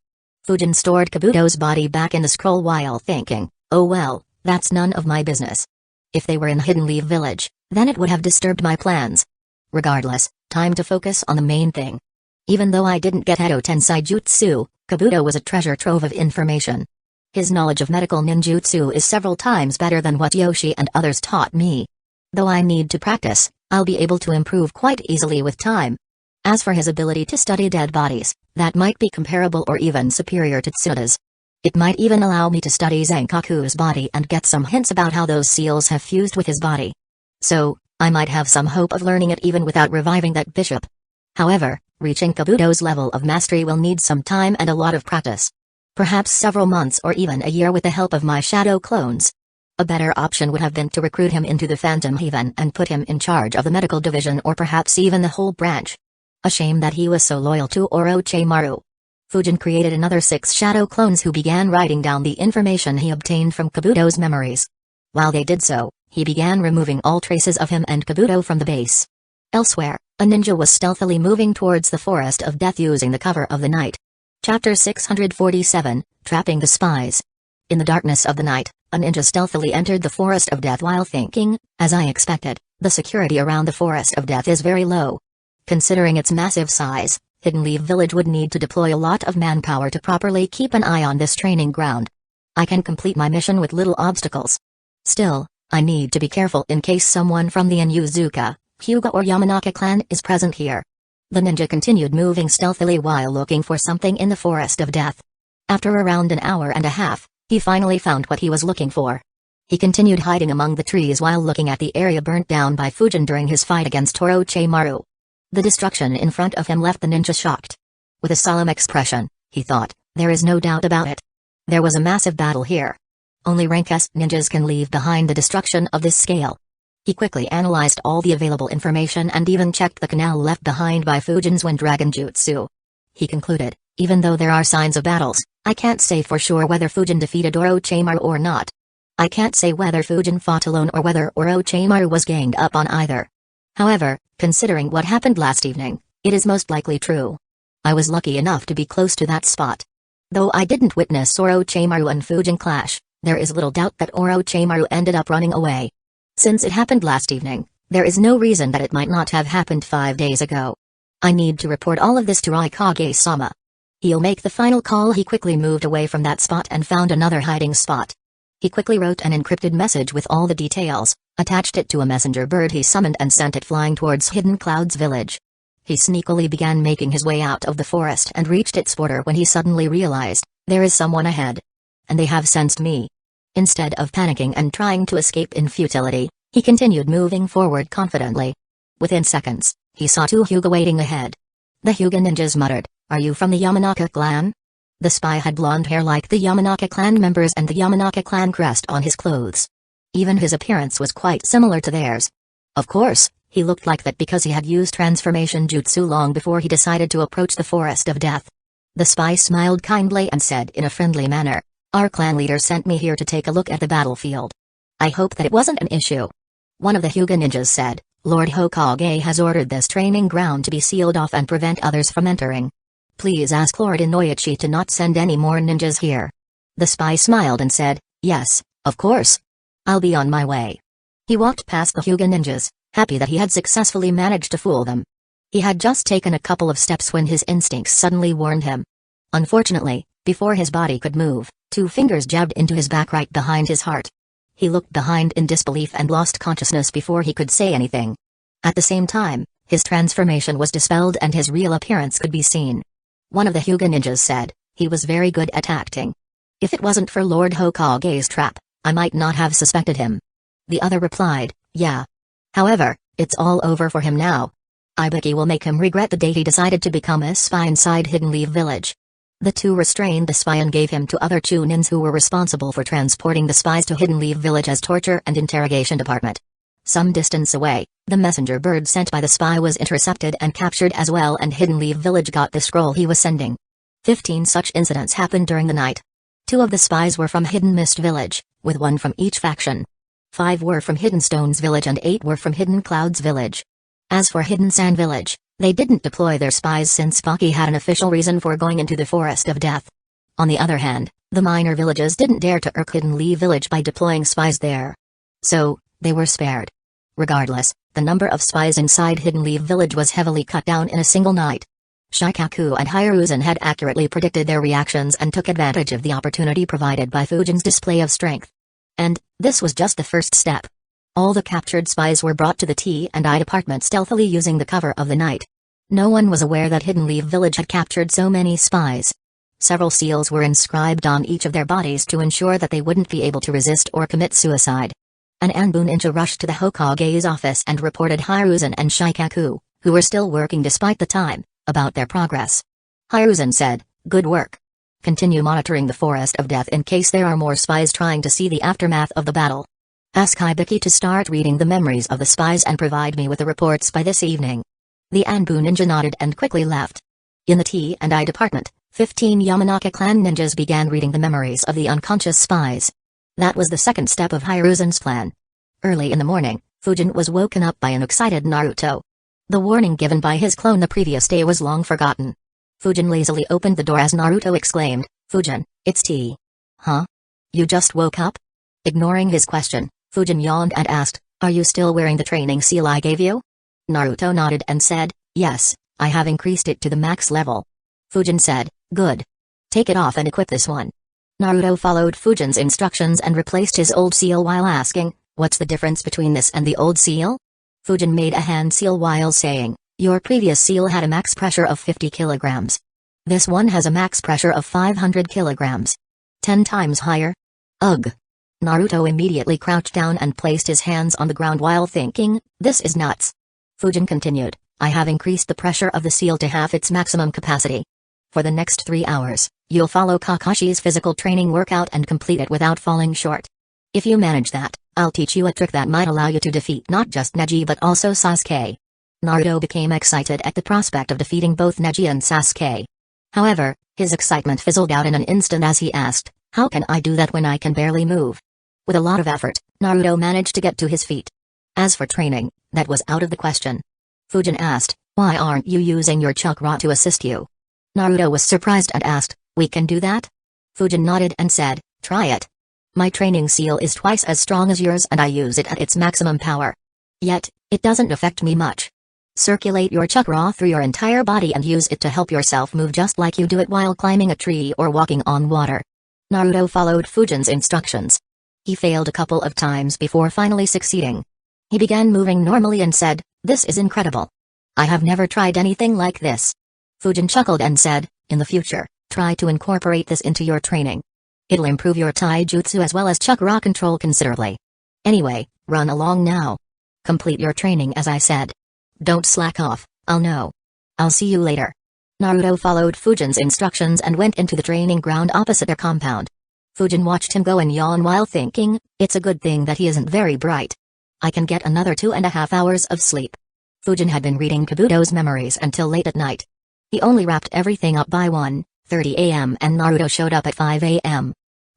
Fujin stored Kabuto's body back in the scroll while thinking, oh well, that's none of my business. If they were in Hidden Leaf Village, then it would have disturbed my plans. Regardless, time to focus on the main thing. Even though I didn't get Edo Tensei Jutsu, Kabuto was a treasure trove of information. His knowledge of medical ninjutsu is several times better than what Yoshi and others taught me. Though I need to practice, I'll be able to improve quite easily with time. As for his ability to study dead bodies, that might be comparable or even superior to Tsunade's. It might even allow me to study Zankaku's body and get some hints about how those seals have fused with his body. So, I might have some hope of learning it even without reviving that bishop. However, reaching Kabuto's level of mastery will need some time and a lot of practice. Perhaps several months or even a year with the help of my shadow clones. A better option would have been to recruit him into the Phantom Haven and put him in charge of the medical division or perhaps even the whole branch. A shame that he was so loyal to Orochimaru. Fujin created another 6 shadow clones who began writing down the information he obtained from Kabuto's memories. While they did so, he began removing all traces of him and Kabuto from the base. Elsewhere, a ninja was stealthily moving towards the Forest of Death using the cover of the night. Chapter 647, Trapping the Spies. In the darkness of the night, a ninja stealthily entered the Forest of Death while thinking, as I expected, the security around the Forest of Death is very low. Considering its massive size, Hidden Leaf Village would need to deploy a lot of manpower to properly keep an eye on this training ground. I can complete my mission with little obstacles. Still, I need to be careful in case someone from the Inuzuka, Hyuga or Yamanaka clan is present here. The ninja continued moving stealthily while looking for something in the Forest of Death. After around an hour and a half, he finally found what he was looking for. He continued hiding among the trees while looking at the area burnt down by Fujin during his fight against Orochimaru. The destruction in front of him left the ninja shocked. With a solemn expression, he thought, there is no doubt about it. There was a massive battle here. Only rank S ninjas can leave behind the destruction of this scale. He quickly analyzed all the available information and even checked the canal left behind by Fujin's Wind Dragon Jutsu. He concluded, even though there are signs of battles, I can't say for sure whether Fujin defeated Orochimaru or not. I can't say whether Fujin fought alone or whether Orochimaru was ganged up on either. However, considering what happened last evening, it is most likely true. I was lucky enough to be close to that spot. Though I didn't witness Orochimaru and Fujin clash, there is little doubt that Orochimaru ended up running away. Since it happened last evening, there is no reason that it might not have happened 5 days ago. I need to report all of this to Raikage-sama. He'll make the final call. He quickly moved away from that spot and found another hiding spot. He quickly wrote an encrypted message with all the details, attached it to a messenger bird he summoned and sent it flying towards Hidden Cloud's village. He sneakily began making his way out of the forest and reached its border when he suddenly realized, there is someone ahead. And they have sensed me. Instead of panicking and trying to escape in futility, he continued moving forward confidently. Within seconds, he saw 2 Hyuga waiting ahead. The Hyuga ninjas muttered, "Are you from the Yamanaka clan?" The spy had blonde hair like the Yamanaka clan members and the Yamanaka clan crest on his clothes. Even his appearance was quite similar to theirs. Of course, he looked like that because he had used transformation jutsu long before he decided to approach the forest of death. The spy smiled kindly and said in a friendly manner, "Our clan leader sent me here to take a look at the battlefield. I hope that it wasn't an issue." One of the Hyuga ninjas said, "Lord Hokage has ordered this training ground to be sealed off and prevent others from entering. Please ask Lord Inoichi to not send any more ninjas here." The spy smiled and said, "Yes, of course. I'll be on my way." He walked past the Hyuga ninjas, happy that he had successfully managed to fool them. He had just taken a couple of steps when his instincts suddenly warned him. Unfortunately, before his body could move, 2 fingers jabbed into his back right behind his heart. He looked behind in disbelief and lost consciousness before he could say anything. At the same time, his transformation was dispelled and his real appearance could be seen. One of the Hyuga ninjas said, "He was very good at acting. If it wasn't for Lord Hokage's trap, I might not have suspected him." The other replied, "Yeah. However, it's all over for him now. Ibiki will make him regret the day he decided to become a spy inside Hidden Leaf Village." The 2 restrained the spy and gave him to other Chunins who were responsible for transporting the spies to Hidden Leaf Village as torture and interrogation department. Some distance away, the messenger bird sent by the spy was intercepted and captured as well, and Hidden Leaf Village got the scroll he was sending. 15 such incidents happened during the night. 2 of the spies were from Hidden Mist Village, with 1 from each faction. 5 were from Hidden Stones Village and 8 were from Hidden Clouds Village. As for Hidden Sand Village, they didn't deploy their spies since Baki had an official reason for going into the Forest of Death. On the other hand, the minor villages didn't dare to irk Hidden Leaf Village by deploying spies there. So, they were spared. Regardless, the number of spies inside Hidden Leaf Village was heavily cut down in a single night. Shikaku and Hiruzen had accurately predicted their reactions and took advantage of the opportunity provided by Fujin's display of strength. And, this was just the first step. All the captured spies were brought to the T&I department stealthily using the cover of the night. No one was aware that Hidden Leaf Village had captured so many spies. Several seals were inscribed on each of their bodies to ensure that they wouldn't be able to resist or commit suicide. An Anbu ninja rushed to the Hokage's office and reported Hiruzen and Shikaku, who were still working despite the time, about their progress. Hiruzen said, "Good work. Continue monitoring the Forest of Death in case there are more spies trying to see the aftermath of the battle. Ask Hibiki to start reading the memories of the spies and provide me with the reports by this evening." The Anbu ninja nodded and quickly left. In the T&I department, 15 Yamanaka clan ninjas began reading the memories of the unconscious spies. That was the second step of Hiruzen's plan. Early in the morning, Fujin was woken up by an excited Naruto. The warning given by his clone the previous day was long forgotten. Fujin lazily opened the door as Naruto exclaimed, "Fujin, it's tea." "Huh? You just woke up?" Ignoring his question, Fujin yawned and asked, "Are you still wearing the training seal I gave you?" Naruto nodded and said, "Yes, I have increased it to the max level." Fujin said, "Good. Take it off and equip this one." Naruto followed Fujin's instructions and replaced his old seal while asking, "What's the difference between this and the old seal?" Fujin made a hand seal while saying, "Your previous seal had a max pressure of 50 kilograms. This one has a max pressure of 500 kilograms. 10 times higher? Ugh." Naruto immediately crouched down and placed his hands on the ground while thinking, "This is nuts." Fujin continued, "I have increased the pressure of the seal to half its maximum capacity. For the next 3 hours, you'll follow Kakashi's physical training workout and complete it without falling short. If you manage that, I'll teach you a trick that might allow you to defeat not just Neji but also Sasuke." Naruto became excited at the prospect of defeating both Neji and Sasuke. However, his excitement fizzled out in an instant as he asked, "How can I do that when I can barely move?" With a lot of effort, Naruto managed to get to his feet. As for training, that was out of the question. Fujin asked, "Why aren't you using your chakra to assist you?" Naruto was surprised and asked, "We can do that?" Fujin nodded and said, "Try it. My training seal is twice as strong as yours and I use it at its maximum power. Yet, it doesn't affect me much. Circulate your chakra through your entire body and use it to help yourself move just like you do it while climbing a tree or walking on water." Naruto followed Fujin's instructions. He failed a couple of times before finally succeeding. He began moving normally and said, "This is incredible. I have never tried anything like this." Fujin chuckled and said, "In the future, try to incorporate this into your training. It'll improve your taijutsu as well as chakra control considerably. Anyway, run along now. Complete your training as I said. Don't slack off, I'll know. I'll see you later." Naruto followed Fujin's instructions and went into the training ground opposite their compound. Fujin watched him go and yawn while thinking, it's a good thing that he isn't very bright. I can get another 2.5 hours of sleep. Fujin had been reading Kabuto's memories until late at night. He only wrapped everything up by 1:30 a.m. and Naruto showed up at 5 a.m.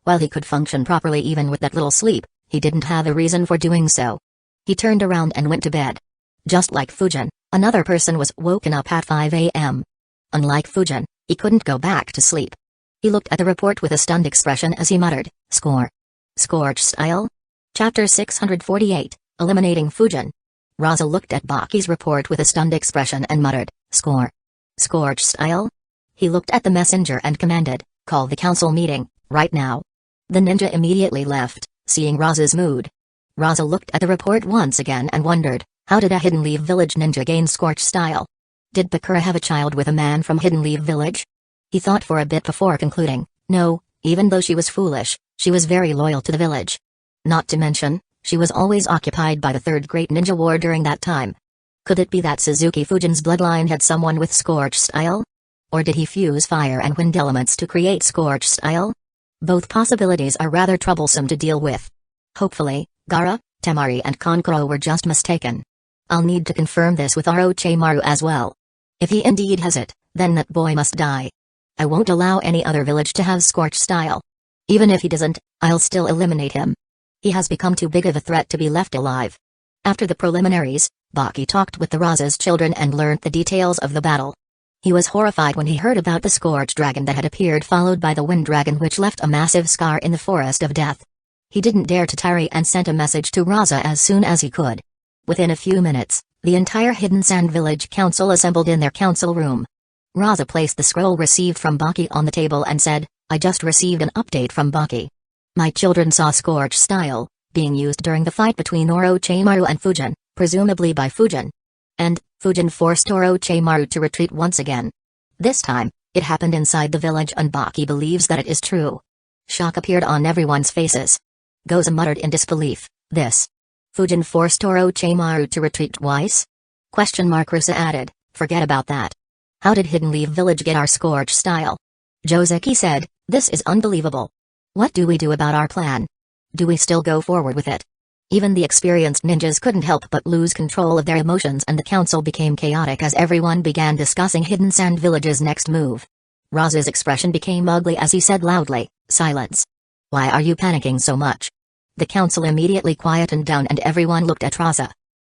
While he could function properly even with that little sleep, he didn't have a reason for doing so. He turned around and went to bed. Just like Fujin, another person was woken up at 5 a.m. Unlike Fujin, he couldn't go back to sleep. He looked at the report with a stunned expression as he muttered, "Score. Scorch style?" Chapter 648, Eliminating Fujin. Raza looked at Baki's report with a stunned expression and muttered, "Score. Scorch style?" He looked at the messenger and commanded, "Call the council meeting, right now." The ninja immediately left, seeing Raza's mood. Raza looked at the report once again and wondered, how did a Hidden Leaf Village ninja gain Scorch style? Did Bakura have a child with a man from Hidden Leaf Village? He thought for a bit before concluding, no, even though she was foolish, she was very loyal to the village. Not to mention, she was always occupied by the Third Great Ninja War during that time. Could it be that Suzuki Fujin's bloodline had someone with Scorch style? Or did he fuse fire and wind elements to create Scorch style? Both possibilities are rather troublesome to deal with. Hopefully, Gaara, Temari and Kankuro were just mistaken. I'll need to confirm this with Orochimaru as well. If he indeed has it, then that boy must die. I won't allow any other village to have Scorch style. Even if he doesn't, I'll still eliminate him. He has become too big of a threat to be left alive. After the preliminaries, Baki talked with the Raza's children and learned the details of the battle. He was horrified when he heard about the Scorch dragon that had appeared, followed by the wind dragon which left a massive scar in the Forest of Death. He didn't dare to tarry and sent a message to Raza as soon as he could. Within a few minutes, the entire Hidden Sand Village Council assembled in their council room. Raza placed the scroll received from Baki on the table and said, I just received an update from Baki. My children saw Scorch style being used during the fight between Orochimaru and Fujin, presumably by Fujin. And Fujin forced Orochimaru to retreat once again. This time, it happened inside the village and Baki believes that it is true. Shock appeared on everyone's faces. Goza muttered in disbelief, this. Fujin forced Orochimaru to retreat twice? Rusa added, forget about that. How did Hidden Leaf Village get our Scorch style? Joseki said, this is unbelievable. What do we do about our plan? Do we still go forward with it? Even the experienced ninjas couldn't help but lose control of their emotions and the council became chaotic as everyone began discussing Hidden Sand Village's next move. Raza's expression became ugly as he said loudly, silence. Why are you panicking so much? The council immediately quietened down and everyone looked at Raza.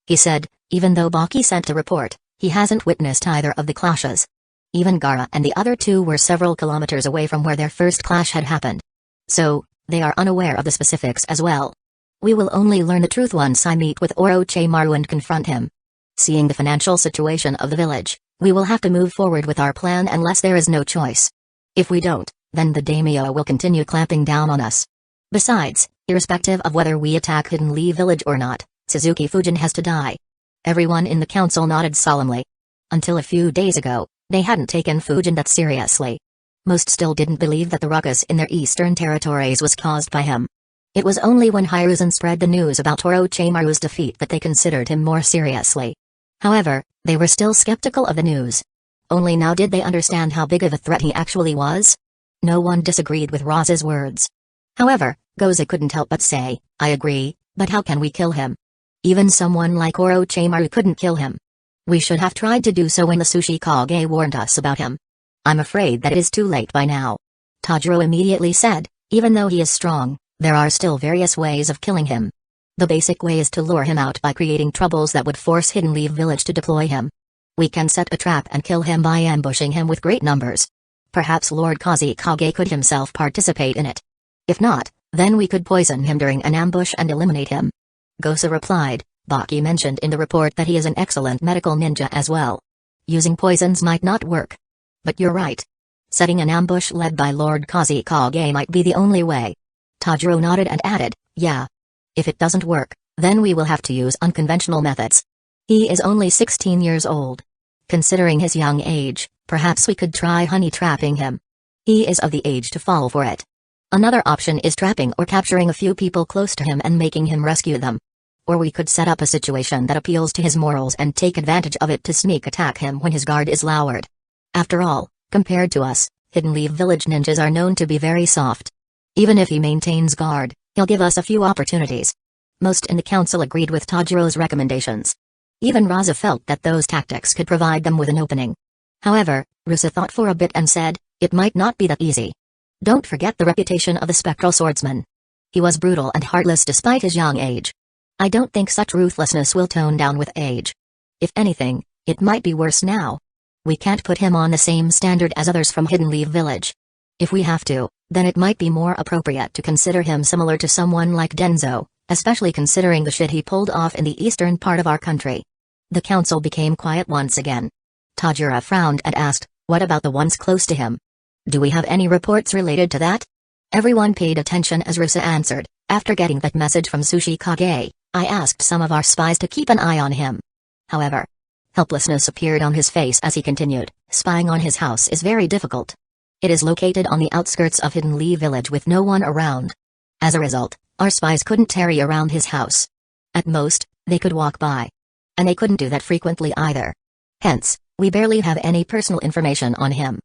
He said, even though Baki sent a report, he hasn't witnessed either of the clashes. Even Gaara and the other two were several kilometers away from where their first clash had happened. So, they are unaware of the specifics as well. We will only learn the truth once I meet with Orochimaru and confront him. Seeing the financial situation of the village, we will have to move forward with our plan unless there is no choice. If we don't, then the daimyo will continue clamping down on us. Besides, irrespective of whether we attack Hidden Leaf Village or not, Suzuki Fujin has to die. Everyone in the council nodded solemnly. Until a few days ago, they hadn't taken Fujin that seriously. Most still didn't believe that the ruckus in their eastern territories was caused by him. It was only when Hiruzen spread the news about Orochimaru's defeat that they considered him more seriously. However, they were still skeptical of the news. Only now did they understand how big of a threat he actually was. No one disagreed with Raza's words. However, Goza couldn't help but say, I agree, but how can we kill him? Even someone like Orochimaru couldn't kill him. We should have tried to do so when the Sushi Kage warned us about him. I'm afraid that it is too late by now. Tajiro immediately said, even though he is strong, there are still various ways of killing him. The basic way is to lure him out by creating troubles that would force Hidden Leaf Village to deploy him. We can set a trap and kill him by ambushing him with great numbers. Perhaps Lord Kusagakure could himself participate in it. If not, then we could poison him during an ambush and eliminate him. Gosa replied, Baki mentioned in the report that he is an excellent medical ninja as well. Using poisons might not work. But you're right. Setting an ambush led by Lord Kusagakure might be the only way. Tajiro nodded and added, yeah. If it doesn't work, then we will have to use unconventional methods. He is only 16 years old. Considering his young age, perhaps we could try honey trapping him. He is of the age to fall for it. Another option is trapping or capturing a few people close to him and making him rescue them. Or we could set up a situation that appeals to his morals and take advantage of it to sneak attack him when his guard is lowered. After all, compared to us, Hidden Leaf Village ninjas are known to be very soft. Even if he maintains guard, he'll give us a few opportunities. Most in the council agreed with Tajiro's recommendations. Even Raza felt that those tactics could provide them with an opening. However, Rusa thought for a bit and said, it might not be that easy. Don't forget the reputation of the spectral swordsman. He was brutal and heartless despite his young age. I don't think such ruthlessness will tone down with age. If anything, it might be worse now. We can't put him on the same standard as others from Hidden Leaf Village. If we have to, then it might be more appropriate to consider him similar to someone like Denzo, especially considering the shit he pulled off in the eastern part of our country. The council became quiet once again. Tajira frowned and asked, what about the ones close to him? Do we have any reports related to that? Everyone paid attention as Rusa answered, after getting that message from Sushi Kage, I asked some of our spies to keep an eye on him. However, helplessness appeared on his face as he continued, spying on his house is very difficult. It is located on the outskirts of Hidden Leaf Village with no one around. As a result, our spies couldn't tarry around his house. At most, they could walk by. And they couldn't do that frequently either. Hence, we barely have any personal information on him.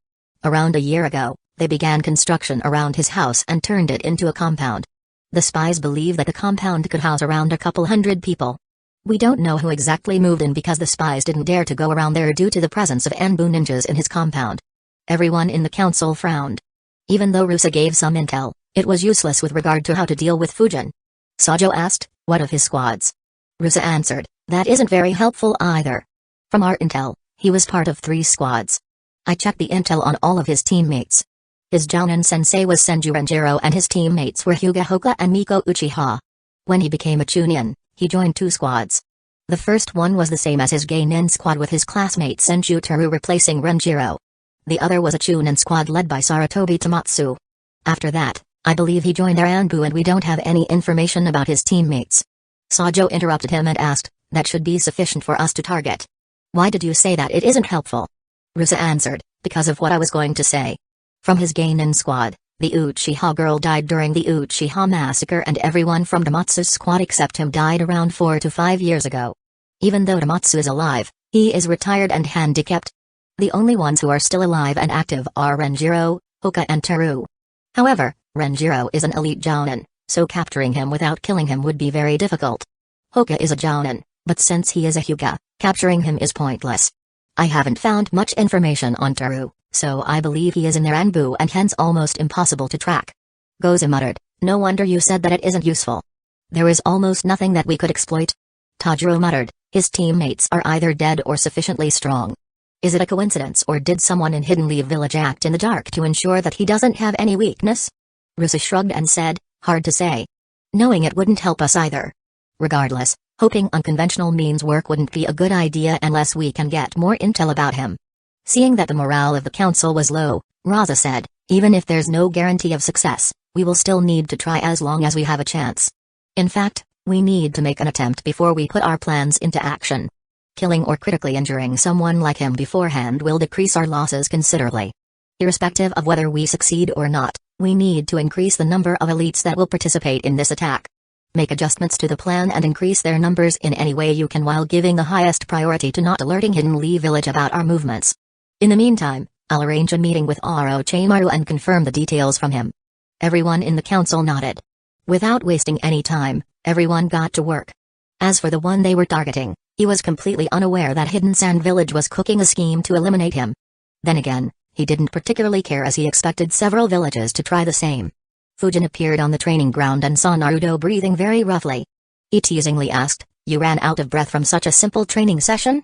Around a year ago, they began construction around his house and turned it into a compound. The spies believe that the compound could house around a couple hundred people. We don't know who exactly moved in because the spies didn't dare to go around there due to the presence of Anbu ninjas in his compound. Everyone in the council frowned. Even though Rusa gave some intel, it was useless with regard to how to deal with Fujin. Sajo asked, what of his squads? Rusa answered, that isn't very helpful either. From our intel, he was part of 3 squads. I checked the intel on all of his teammates. His Jounin sensei was Senju Renjiro and his teammates were Hyuga Hoka and Miko Uchiha. When he became a Chunin, he joined 2 squads. The first one was the same as his Geinin squad with his classmate Senju Teru replacing Renjiro. The other was a Chunin squad led by Saratobi Tamatsu. After that, I believe he joined their Anbu and we don't have any information about his teammates. Sajo interrupted him and asked, that should be sufficient for us to target. Why did you say that it isn't helpful? Rusa answered, because of what I was going to say. From his Geinin squad, the Uchiha girl died during the Uchiha massacre and everyone from Damatsu's squad except him died around 4 to 5 years ago. Even though Damatsu is alive, he is retired and handicapped. The only ones who are still alive and active are Renjiro, Hoka and Teru. However, Renjiro is an elite Jounin, so capturing him without killing him would be very difficult. Hoka is a Jounin, but since he is a Hyuga, capturing him is pointless. I haven't found much information on Teru, so I believe he is in their Anbu and hence almost impossible to track. Goza muttered, no wonder you said that it isn't useful. There is almost nothing that we could exploit. Tajiro muttered, his teammates are either dead or sufficiently strong. Is it a coincidence or did someone in Hidden Leaf Village act in the dark to ensure that he doesn't have any weakness? Rusa shrugged and said, hard to say. Knowing it wouldn't help us either. Regardless, hoping unconventional means work wouldn't be a good idea unless we can get more intel about him. Seeing that the morale of the council was low, Raza said, even if there's no guarantee of success, we will still need to try as long as we have a chance. In fact, we need to make an attempt before we put our plans into action. Killing or critically injuring someone like him beforehand will decrease our losses considerably. Irrespective of whether we succeed or not, we need to increase the number of elites that will participate in this attack. Make adjustments to the plan and increase their numbers in any way you can while giving the highest priority to not alerting Hidden Leaf Village about our movements. In the meantime, I'll arrange a meeting with Orochimaru and confirm the details from him. Everyone in the council nodded. Without wasting any time, everyone got to work. As for the one they were targeting, he was completely unaware that Hidden Sand Village was cooking a scheme to eliminate him. Then again, he didn't particularly care as he expected several villages to try the same. Fujin appeared on the training ground and saw Naruto breathing very roughly. He teasingly asked, you ran out of breath from such a simple training session?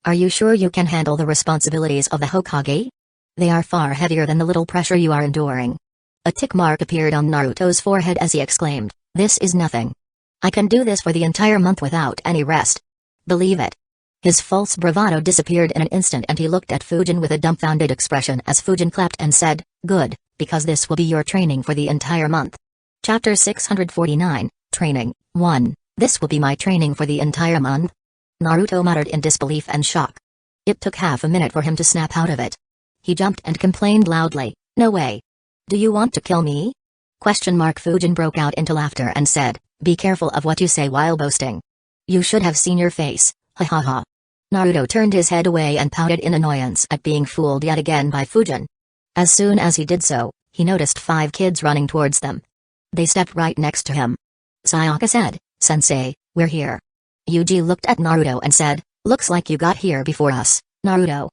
Are you sure you can handle the responsibilities of the Hokage? They are far heavier than the little pressure you are enduring. A tick mark appeared on Naruto's forehead as he exclaimed, this is nothing. I can do this for the entire month without any rest. Believe it. His false bravado disappeared in an instant and he looked at Fujin with a dumbfounded expression as Fujin clapped and said, good, because this will be your training for the entire month. Chapter 649, Training, 1, this will be my training for the entire month? Naruto muttered in disbelief and shock. It took half a minute for him to snap out of it. He jumped and complained loudly, no way. Do you want to kill me? Fujin broke out into laughter and said, be careful of what you say while boasting. You should have seen your face, ha ha ha. Naruto turned his head away and pouted in annoyance at being fooled yet again by Fujin. As soon as he did so, he noticed 5 kids running towards them. They stepped right next to him. Sayaka said, "Sensei, we're here." Yuji looked at Naruto and said, "Looks like you got here before us, Naruto."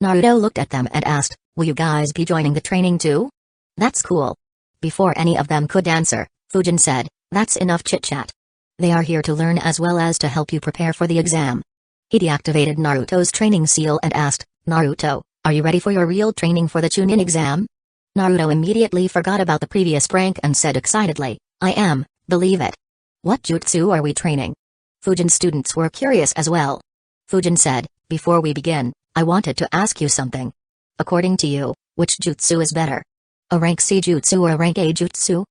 Naruto looked at them and asked, "Will you guys be joining the training too?" "That's cool." Before any of them could answer, Fujin said, "That's enough chit-chat. They are here to learn as well as to help you prepare for the exam." He deactivated Naruto's training seal and asked, "Naruto, are you ready for your real training for the Chunin exam?" Naruto immediately forgot about the previous prank and said excitedly, "I am, believe it." "What jutsu are we training?" Fujin's students were curious as well. Fujin said, "Before we begin, I wanted to ask you something. According to you, which jutsu is better? A rank C jutsu or a rank A jutsu?"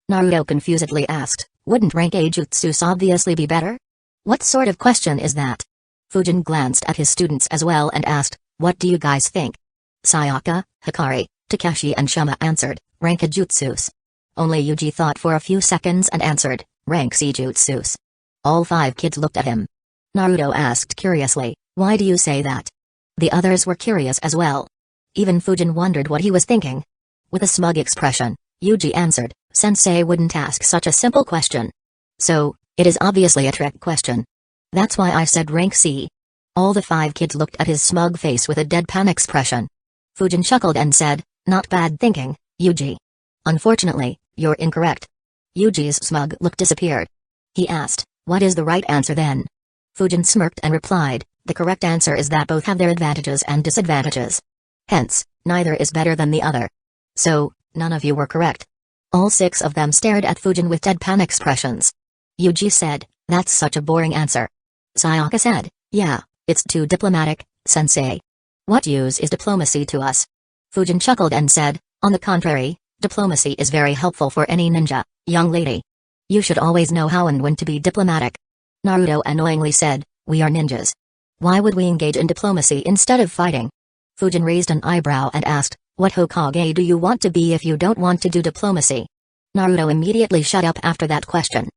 Naruto confusedly asked, "Wouldn't rank A jutsus obviously be better?" "What sort of question is that?" Fujin glanced at his students as well and asked, "What do you guys think?" Sayaka, Hikari, Takeshi and Shima answered, "Rank A jutsus." Only Yuji thought for a few seconds and answered, "Rank C jutsus." All 5 kids looked at him. Naruto asked curiously, "Why do you say that?" The others were curious as well. Even Fujin wondered what he was thinking. With a smug expression, Yuji answered, "Sensei wouldn't ask such a simple question. So, it is obviously a trick question. That's why I said rank C." All the 5 kids looked at his smug face with a deadpan expression. Fujin chuckled and said, "Not bad thinking, Yuji. Unfortunately, you're incorrect." Yuji's smug look disappeared. He asked, "What is the right answer then?" Fujin smirked and replied, "The correct answer is that both have their advantages and disadvantages. Hence, neither is better than the other. So, none of you were correct." All 6 of them stared at Fujin with deadpan expressions. Yuji said, "That's such a boring answer." Sayaka said, "Yeah, it's too diplomatic, sensei. What use is diplomacy to us?" Fujin chuckled and said, "On the contrary, diplomacy is very helpful for any ninja, young lady. You should always know how and when to be diplomatic." Naruto annoyingly said, "We are ninjas. Why would we engage in diplomacy instead of fighting?" Fujin raised an eyebrow and asked, "What Hokage do you want to be if you don't want to do diplomacy?" Naruto immediately shut up after that question.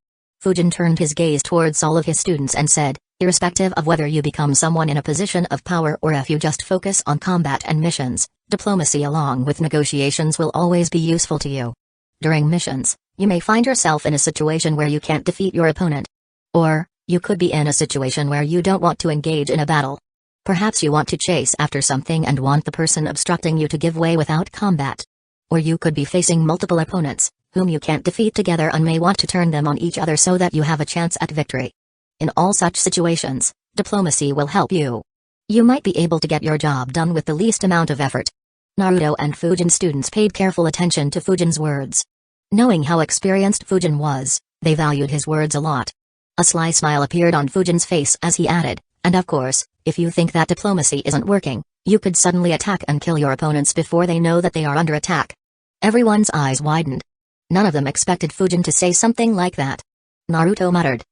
Fujin turned his gaze towards all of his students and said, "Irrespective of whether you become someone in a position of power or if you just focus on combat and missions, diplomacy along with negotiations will always be useful to you. During missions, you may find yourself in a situation where you can't defeat your opponent. Or, you could be in a situation where you don't want to engage in a battle. Perhaps you want to chase after something and want the person obstructing you to give way without combat. Or you could be facing multiple opponents, whom you can't defeat together and may want to turn them on each other so that you have a chance at victory. In all such situations, diplomacy will help you. You might be able to get your job done with the least amount of effort." Naruto and Fujin students paid careful attention to Fujin's words. Knowing how experienced Fujin was, they valued his words a lot. A sly smile appeared on Fujin's face as he added, "And of course, if you think that diplomacy isn't working, you could suddenly attack and kill your opponents before they know that they are under attack." Everyone's eyes widened. None of them expected Fujin to say something like that. Naruto muttered,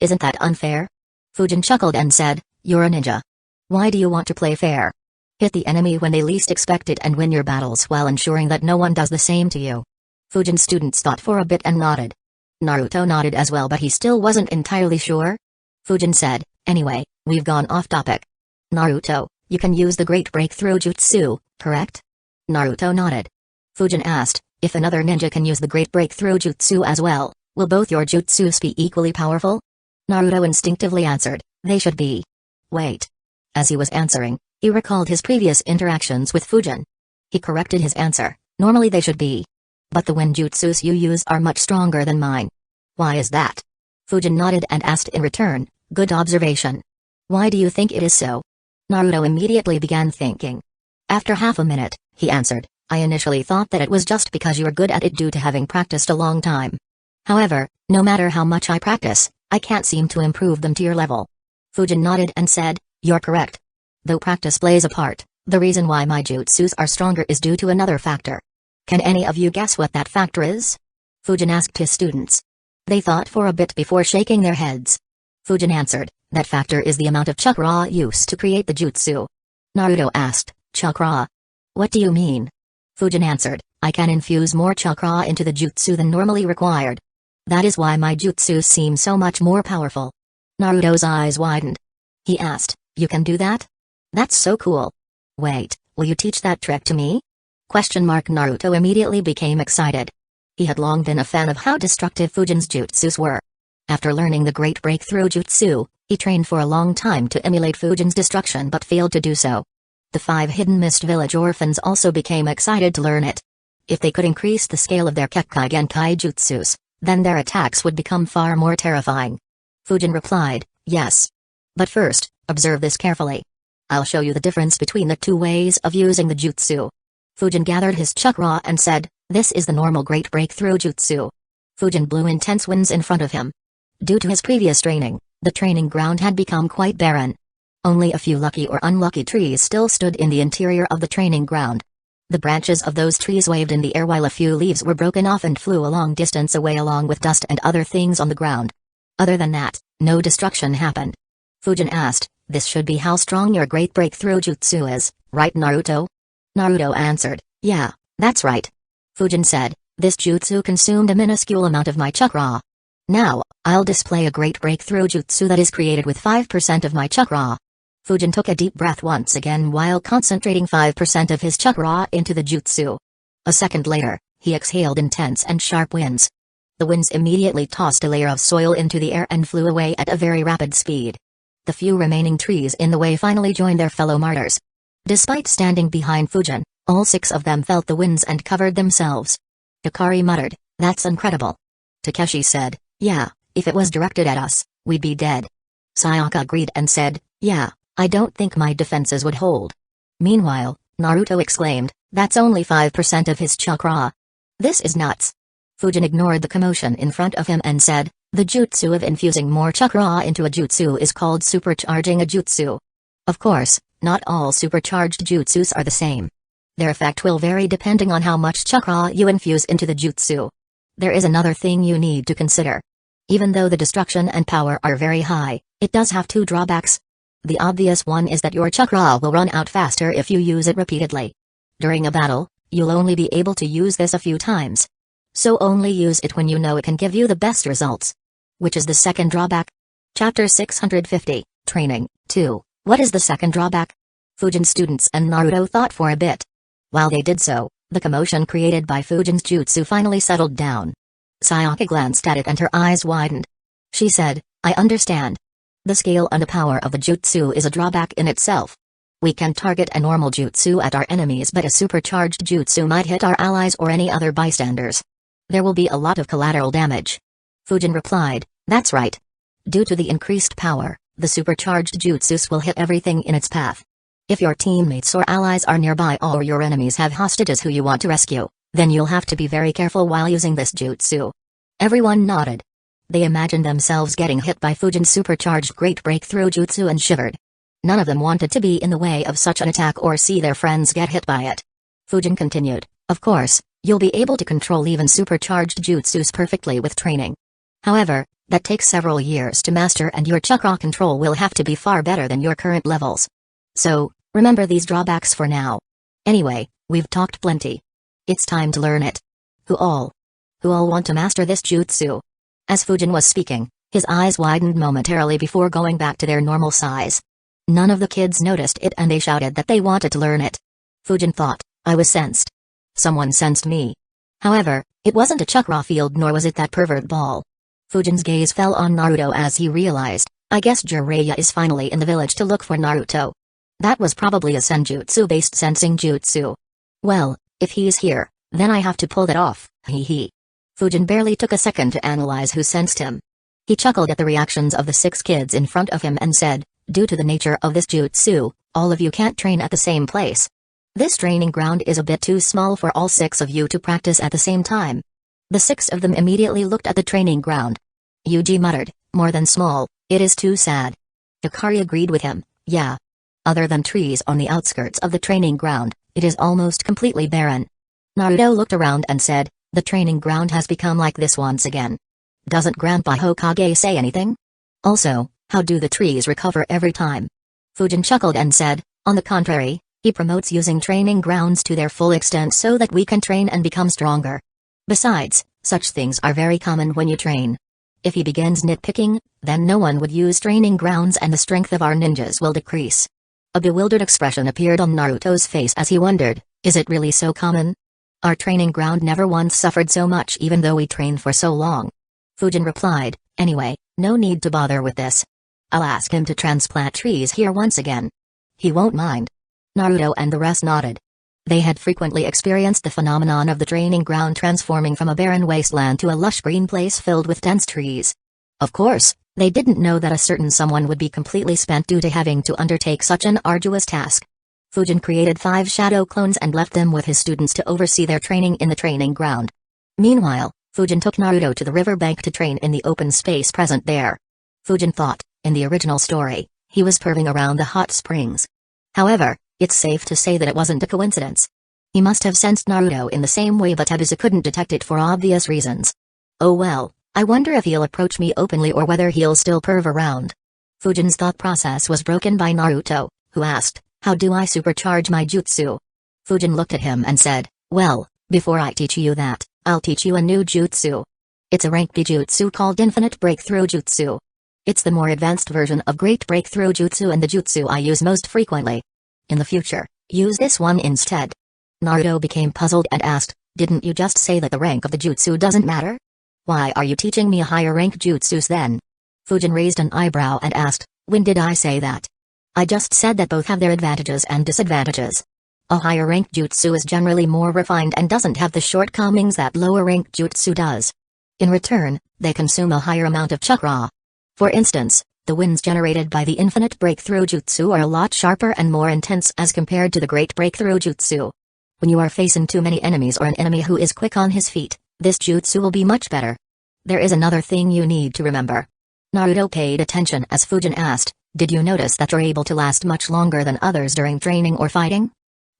Isn't that unfair?" Fujin chuckled and said, "You're a ninja. Why do you want to play fair? Hit the enemy when they least expect it and win your battles while ensuring that no one does the same to you." Fujin's students thought for a bit and nodded. Naruto nodded as well, but he still wasn't entirely sure. Fujin said, "Anyway, we've gone off topic. Naruto, you can use the Great Breakthrough Jutsu, correct?" Naruto nodded. Fujin asked, "If another ninja can use the Great Breakthrough Jutsu as well, will both your jutsus be equally powerful?" Naruto instinctively answered, "They should be." Wait. As he was answering, he recalled his previous interactions with Fujin. He corrected his answer, "Normally they should be. But the ninjutsus you use are much stronger than mine." "Why is that?" Fujin nodded and asked in return, "Good observation. Why do you think it is so?" Naruto immediately began thinking. After half a minute, he answered, "I initially thought that it was just because you're good at it due to having practiced a long time. However, no matter how much I practice, I can't seem to improve them to your level." Fujin nodded and said, "You're correct. Though practice plays a part, the reason why my jutsus are stronger is due to another factor. Can any of you guess what that factor is?" Fujin asked his students. They thought for a bit before shaking their heads. Fujin answered, "That factor is the amount of chakra used to create the jutsu." Naruto asked, "Chakra? What do you mean?" Fujin answered, "I can infuse more chakra into the jutsu than normally required. That is why my jutsu seem so much more powerful." Naruto's eyes widened. He asked, You can do that? That's so cool. Wait, will you teach that trick to me? Naruto immediately became excited. He had long been a fan of how destructive Fujin's jutsus were. After learning the Great Breakthrough Jutsu, he trained for a long time to emulate Fujin's destruction but failed to do so. The 5 Hidden Mist Village orphans also became excited to learn it. If they could increase the scale of their Kekkai Genkai jutsus, then their attacks would become far more terrifying. Fujin replied, yes. But first, observe this carefully. I'll show you the difference between the 2 ways of using the jutsu. Fujin gathered his chakra and said, this is the normal Great Breakthrough Jutsu. Fujin blew intense winds in front of him. Due to his previous training, the training ground had become quite barren. Only a few lucky or unlucky trees still stood in the interior of the training ground. The branches of those trees waved in the air while a few leaves were broken off and flew a long distance away along with dust and other things on the ground. Other than that, no destruction happened. Fujin asked, this should be how strong your Great Breakthrough Jutsu is, right Naruto? Naruto answered, yeah, that's right. Fujin said, this jutsu consumed a minuscule amount of my chakra. Now, I'll display a Great Breakthrough Jutsu that is created with 5% of my chakra. Fujin took a deep breath once again while concentrating 5% of his chakra into the jutsu. A second later, he exhaled intense and sharp winds. The winds immediately tossed a layer of soil into the air and flew away at a very rapid speed. The few remaining trees in the way finally joined their fellow martyrs. Despite standing behind Fujin, all 6 of them felt the winds and covered themselves. Hikari muttered, that's incredible. Takeshi said, yeah, if it was directed at us, we'd be dead. Sayaka agreed and said, yeah, I don't think my defenses would hold. Meanwhile, Naruto exclaimed, that's only 5% of his chakra. This is nuts. Fujin ignored the commotion in front of him and said, the jutsu of infusing more chakra into a jutsu is called supercharging a jutsu. Of course, not all supercharged jutsus are the same. Their effect will vary depending on how much chakra you infuse into the jutsu. There is another thing you need to consider. Even though the destruction and power are very high, it does have 2 drawbacks. The obvious one is that your chakra will run out faster if you use it repeatedly. During a battle, you'll only be able to use this a few times. So only use it when you know it can give you the best results. Which is the second drawback? Chapter 650, Training, 2. What is the second drawback? Fujin's students and Naruto thought for a bit. While they did so, the commotion created by Fujin's jutsu finally settled down. Sayaka glanced at it and her eyes widened. She said, I understand. The scale and the power of the jutsu is a drawback in itself. We can target a normal jutsu at our enemies, but a supercharged jutsu might hit our allies or any other bystanders. There will be a lot of collateral damage. Fujin replied, that's right. Due to the increased power, the supercharged jutsus will hit everything in its path. If your teammates or allies are nearby or your enemies have hostages who you want to rescue, then you'll have to be very careful while using this jutsu. Everyone nodded. They imagined themselves getting hit by Fujin's supercharged Great Breakthrough Jutsu and shivered. None of them wanted to be in the way of such an attack or see their friends get hit by it. Fujin continued, of course, you'll be able to control even supercharged jutsus perfectly with training. However, that takes several years to master and your chakra control will have to be far better than your current levels. So, remember these drawbacks for now. Anyway, we've talked plenty. It's time to learn it. Who all want to master this jutsu? As Fujin was speaking, his eyes widened momentarily before going back to their normal size. None of the kids noticed it and they shouted that they wanted to learn it. Fujin thought, I was sensed. Someone sensed me. However, it wasn't a chakra field nor was it that pervert ball. Fujin's gaze fell on Naruto as he realized, I guess Jiraiya is finally in the village to look for Naruto. That was probably a senjutsu-based sensing jutsu. Well, if he's here, then I have to pull that off, hee. Fujin barely took a second to analyze who sensed him. He chuckled at the reactions of the 6 kids in front of him and said, due to the nature of this jutsu, all of you can't train at the same place. This training ground is a bit too small for all 6 of you to practice at the same time. The 6 of them immediately looked at the training ground. Yuji muttered, more than small, it is too sad. Hikari agreed with him, yeah. Other than trees on the outskirts of the training ground, it is almost completely barren. Naruto looked around and said, the training ground has become like this once again. Doesn't Grandpa Hokage say anything? Also, how do the trees recover every time? Fujin chuckled and said, on the contrary, he promotes using training grounds to their full extent so that we can train and become stronger. Besides, such things are very common when you train. If he begins nitpicking, then no one would use training grounds and the strength of our ninjas will decrease. A bewildered expression appeared on Naruto's face as he wondered, is it really so common? Our training ground never once suffered so much even though we trained for so long. Fujin replied, anyway, no need to bother with this. I'll ask him to transplant trees here once again. He won't mind. Naruto and the rest nodded. They had frequently experienced the phenomenon of the training ground transforming from a barren wasteland to a lush green place filled with dense trees. Of course, they didn't know that a certain someone would be completely spent due to having to undertake such an arduous task. Fujin created 5 shadow clones and left them with his students to oversee their training in the training ground. Meanwhile, Fujin took Naruto to the riverbank to train in the open space present there. Fujin thought, in the original story, he was perving around the hot springs. However, it's safe to say that it wasn't a coincidence. He must have sensed Naruto in the same way but Abusa couldn't detect it for obvious reasons. Oh well, I wonder if he'll approach me openly or whether he'll still perv around. Fujin's thought process was broken by Naruto, who asked, how do I supercharge my jutsu? Fujin looked at him and said, well, before I teach you that, I'll teach you a new jutsu. It's a rank B jutsu called Infinite Breakthrough Jutsu. It's the more advanced version of Great Breakthrough Jutsu and the jutsu I use most frequently. In the future, use this one instead. Naruto became puzzled and asked, didn't you just say that the rank of the jutsu doesn't matter? Why are you teaching me a higher rank jutsus then? Fujin raised an eyebrow and asked, when did I say that? I just said that both have their advantages and disadvantages. A higher rank jutsu is generally more refined and doesn't have the shortcomings that lower rank jutsu does. In return, they consume a higher amount of chakra. For instance, the winds generated by the Infinite Breakthrough Jutsu are a lot sharper and more intense as compared to the Great Breakthrough Jutsu. When you are facing too many enemies or an enemy who is quick on his feet, this jutsu will be much better. There is another thing you need to remember. Naruto paid attention as Fujin asked, did you notice that you're able to last much longer than others during training or fighting?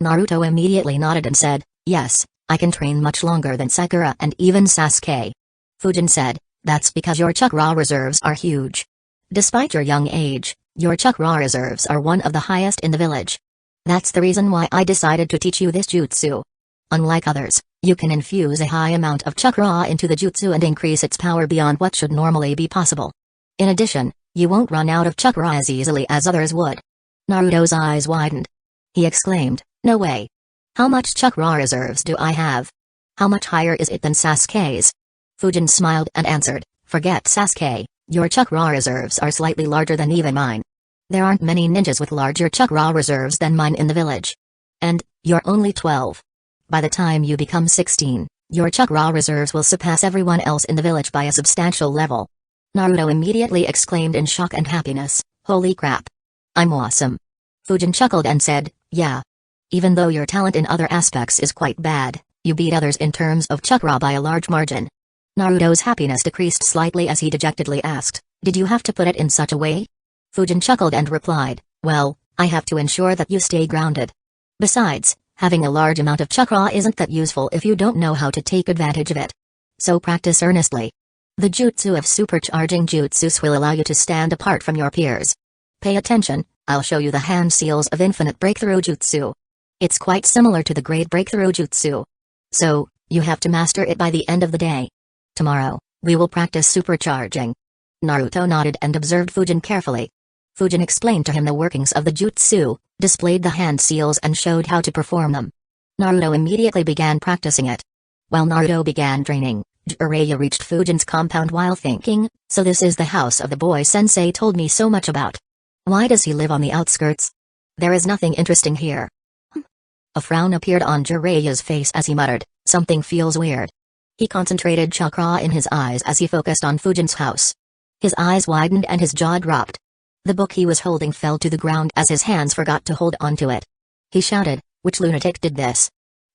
Naruto immediately nodded and said, yes, I can train much longer than Sakura and even Sasuke. Fujin said, that's because your chakra reserves are huge. Despite your young age, your chakra reserves are one of the highest in the village. That's the reason why I decided to teach you this jutsu. Unlike others, you can infuse a high amount of chakra into the jutsu and increase its power beyond what should normally be possible. In addition, you won't run out of chakra as easily as others would. Naruto's eyes widened. He exclaimed, no way. How much chakra reserves do I have? How much higher is it than Sasuke's? Fujin smiled and answered, forget Sasuke, your chakra reserves are slightly larger than even mine. There aren't many ninjas with larger chakra reserves than mine in the village. And, you're only 12. By the time you become 16, your chakra reserves will surpass everyone else in the village by a substantial level. Naruto immediately exclaimed in shock and happiness, holy crap. I'm awesome. Fujin chuckled and said, yeah. Even though your talent in other aspects is quite bad, you beat others in terms of chakra by a large margin. Naruto's happiness decreased slightly as he dejectedly asked, did you have to put it in such a way? Fujin chuckled and replied, well, I have to ensure that you stay grounded. Besides, having a large amount of chakra isn't that useful if you don't know how to take advantage of it. So practice earnestly. The jutsu of supercharging jutsus will allow you to stand apart from your peers. Pay attention, I'll show you the hand seals of Infinite Breakthrough Jutsu. It's quite similar to the Great Breakthrough Jutsu. So, you have to master it by the end of the day. Tomorrow, we will practice supercharging. Naruto nodded and observed Fujin carefully. Fujin explained to him the workings of the jutsu, displayed the hand seals and showed how to perform them. Naruto immediately began practicing it. While Naruto began training, Jiraiya reached Fujin's compound while thinking, so this is the house of the boy sensei told me so much about. Why does he live on the outskirts? There is nothing interesting here. A frown appeared on Jiraiya's face as he muttered, something feels weird. He concentrated chakra in his eyes as he focused on Fujin's house. His eyes widened and his jaw dropped. The book he was holding fell to the ground as his hands forgot to hold onto it. He shouted, which lunatic did this?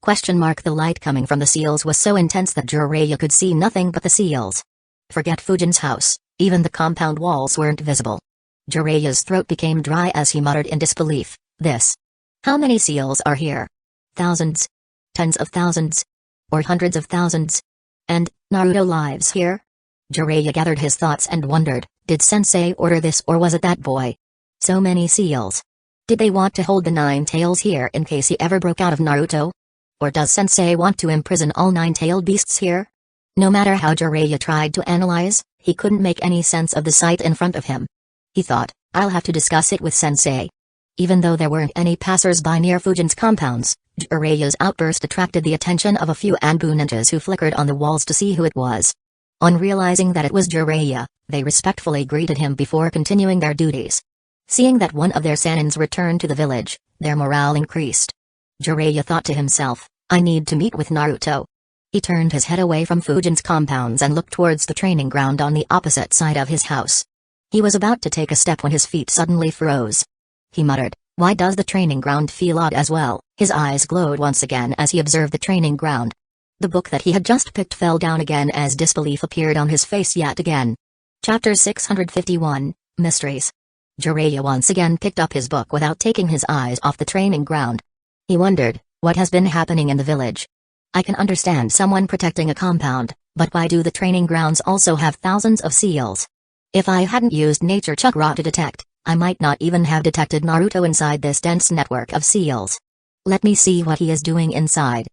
The light coming from the seals was so intense that Jiraiya could see nothing but the seals. Forget Fujin's house, even the compound walls weren't visible. Jiraiya's throat became dry as he muttered in disbelief, this. How many seals are here? Thousands? Tens of thousands? Or hundreds of thousands? And, Naruto lives here? Jiraiya gathered his thoughts and wondered, did Sensei order this or was it that boy? So many seals. Did they want to hold the 9 tails here in case he ever broke out of Naruto? Or does Sensei want to imprison all 9-tailed beasts here? No matter how Jiraiya tried to analyze, he couldn't make any sense of the sight in front of him. He thought, I'll have to discuss it with sensei. Even though there weren't any passers-by near Fujin's compounds, Jiraiya's outburst attracted the attention of a few Anbu ninjas who flickered on the walls to see who it was. On realizing that it was Jiraiya, they respectfully greeted him before continuing their duties. Seeing that one of their senins returned to the village, their morale increased. Jiraiya thought to himself, I need to meet with Naruto. He turned his head away from Fujin's compounds and looked towards the training ground on the opposite side of his house. He was about to take a step when his feet suddenly froze. He muttered, why does the training ground feel odd as well? His eyes glowed once again as he observed the training ground. The book that he had just picked fell down again as disbelief appeared on his face yet again. Chapter 651, Mysteries. Jiraiya once again picked up his book without taking his eyes off the training ground. He wondered, what has been happening in the village? I can understand someone protecting a compound, but why do the training grounds also have thousands of seals? If I hadn't used nature chakra to detect, I might not even have detected Naruto inside this dense network of seals. Let me see what he is doing inside.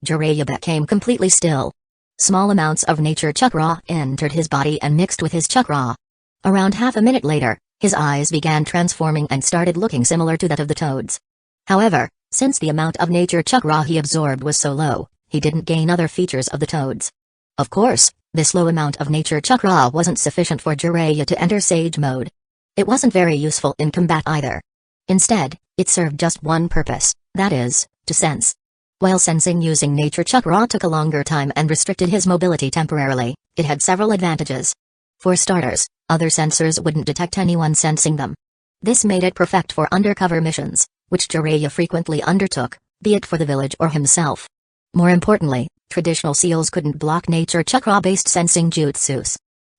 Jiraiya became completely still. Small amounts of nature chakra entered his body and mixed with his chakra. Around half a minute later, his eyes began transforming and started looking similar to that of the toads. However, since the amount of nature chakra he absorbed was so low, he didn't gain other features of the toads. Of course, this low amount of nature chakra wasn't sufficient for Jiraiya to enter sage mode. It wasn't very useful in combat either. Instead, it served just one purpose, that is, to sense. While sensing using nature chakra took a longer time and restricted his mobility temporarily, it had several advantages. For starters, other sensors wouldn't detect anyone sensing them. This made it perfect for undercover missions, which Jiraiya frequently undertook, be it for the village or himself. More importantly, traditional seals couldn't block nature chakra-based sensing jutsus.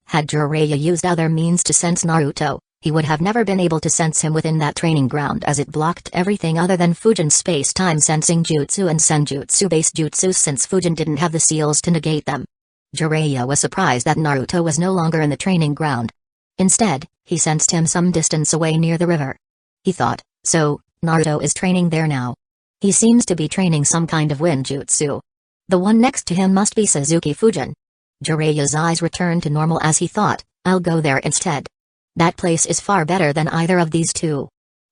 Had Jiraiya used other means to sense Naruto, he would have never been able to sense him within that training ground as it blocked everything other than Fujin's space-time sensing jutsu and senjutsu-based jutsus since Fujin didn't have the seals to negate them. Jiraiya was surprised that Naruto was no longer in the training ground. Instead, he sensed him some distance away near the river. He thought, so, Naruto is training there now. He seems to be training some kind of wind jutsu. The one next to him must be Suzuki Fujin. Jiraiya's eyes returned to normal as he thought, I'll go there instead. That place is far better than either of these two.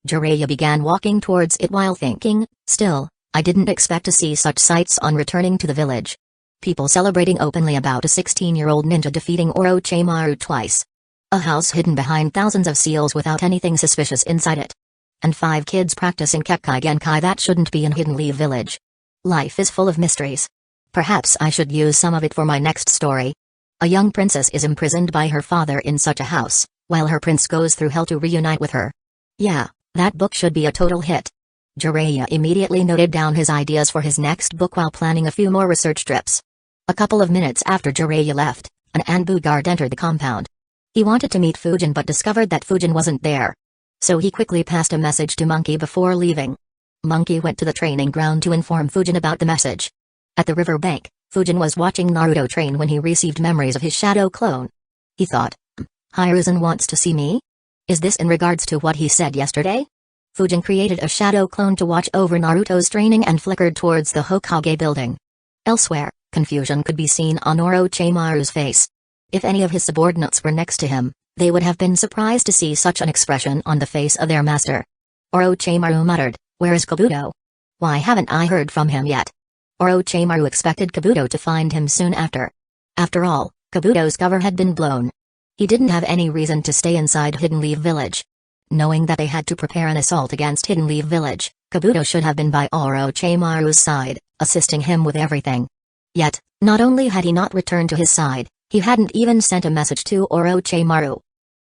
Jiraiya began walking towards it while thinking, still, I didn't expect to see such sights on returning to the village. People celebrating openly about a 16-year-old ninja defeating Orochimaru twice. A house hidden behind thousands of seals without anything suspicious inside it. And 5 kids practicing Kekkai Genkai that shouldn't be in Hidden Leaf Village. Life is full of mysteries. Perhaps I should use some of it for my next story. A young princess is imprisoned by her father in such a house, while her prince goes through hell to reunite with her. Yeah, that book should be a total hit. Jiraiya immediately noted down his ideas for his next book while planning a few more research trips. A couple of minutes after Jiraiya left, an Anbu guard entered the compound. He wanted to meet Fujin but discovered that Fujin wasn't there. So he quickly passed a message to Monkey before leaving. Monkey went to the training ground to inform Fujin about the message. At the river bank, Fujin was watching Naruto train when he received memories of his shadow clone. He thought, Hiruzen wants to see me? Is this in regards to what he said yesterday? Fujin created a shadow clone to watch over Naruto's training and flickered towards the Hokage building. Elsewhere, confusion could be seen on Orochimaru's face. If any of his subordinates were next to him, they would have been surprised to see such an expression on the face of their master. Orochimaru muttered, where is Kabuto? Why haven't I heard from him yet? Orochimaru expected Kabuto to find him soon after. After all, Kabuto's cover had been blown. He didn't have any reason to stay inside Hidden Leaf Village. Knowing that they had to prepare an assault against Hidden Leaf Village, Kabuto should have been by Orochimaru's side, assisting him with everything. Yet, not only had he not returned to his side, he hadn't even sent a message to Orochimaru.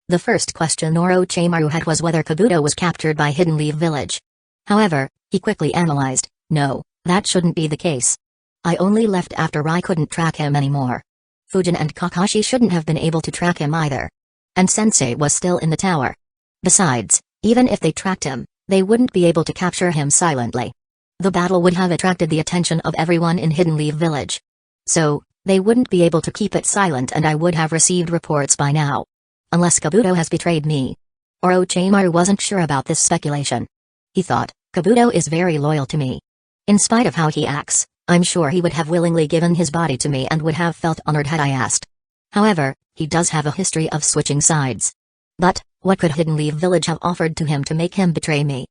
The first question Orochimaru had was whether Kabuto was captured by Hidden Leaf Village. However, he quickly analyzed, no, that shouldn't be the case. I only left after I couldn't track him anymore. Fujin and Kakashi shouldn't have been able to track him either. And Sensei was still in the tower. Besides, even if they tracked him, they wouldn't be able to capture him silently. The battle would have attracted the attention of everyone in Hidden Leaf Village. So, they wouldn't be able to keep it silent and I would have received reports by now. Unless Kabuto has betrayed me. Orochimaru wasn't sure about this speculation. He thought, Kabuto is very loyal to me. In spite of how he acts, I'm sure he would have willingly given his body to me and would have felt honored had I asked. However, he does have a history of switching sides. But, what could Hidden Leaf Village have offered to him to make him betray me?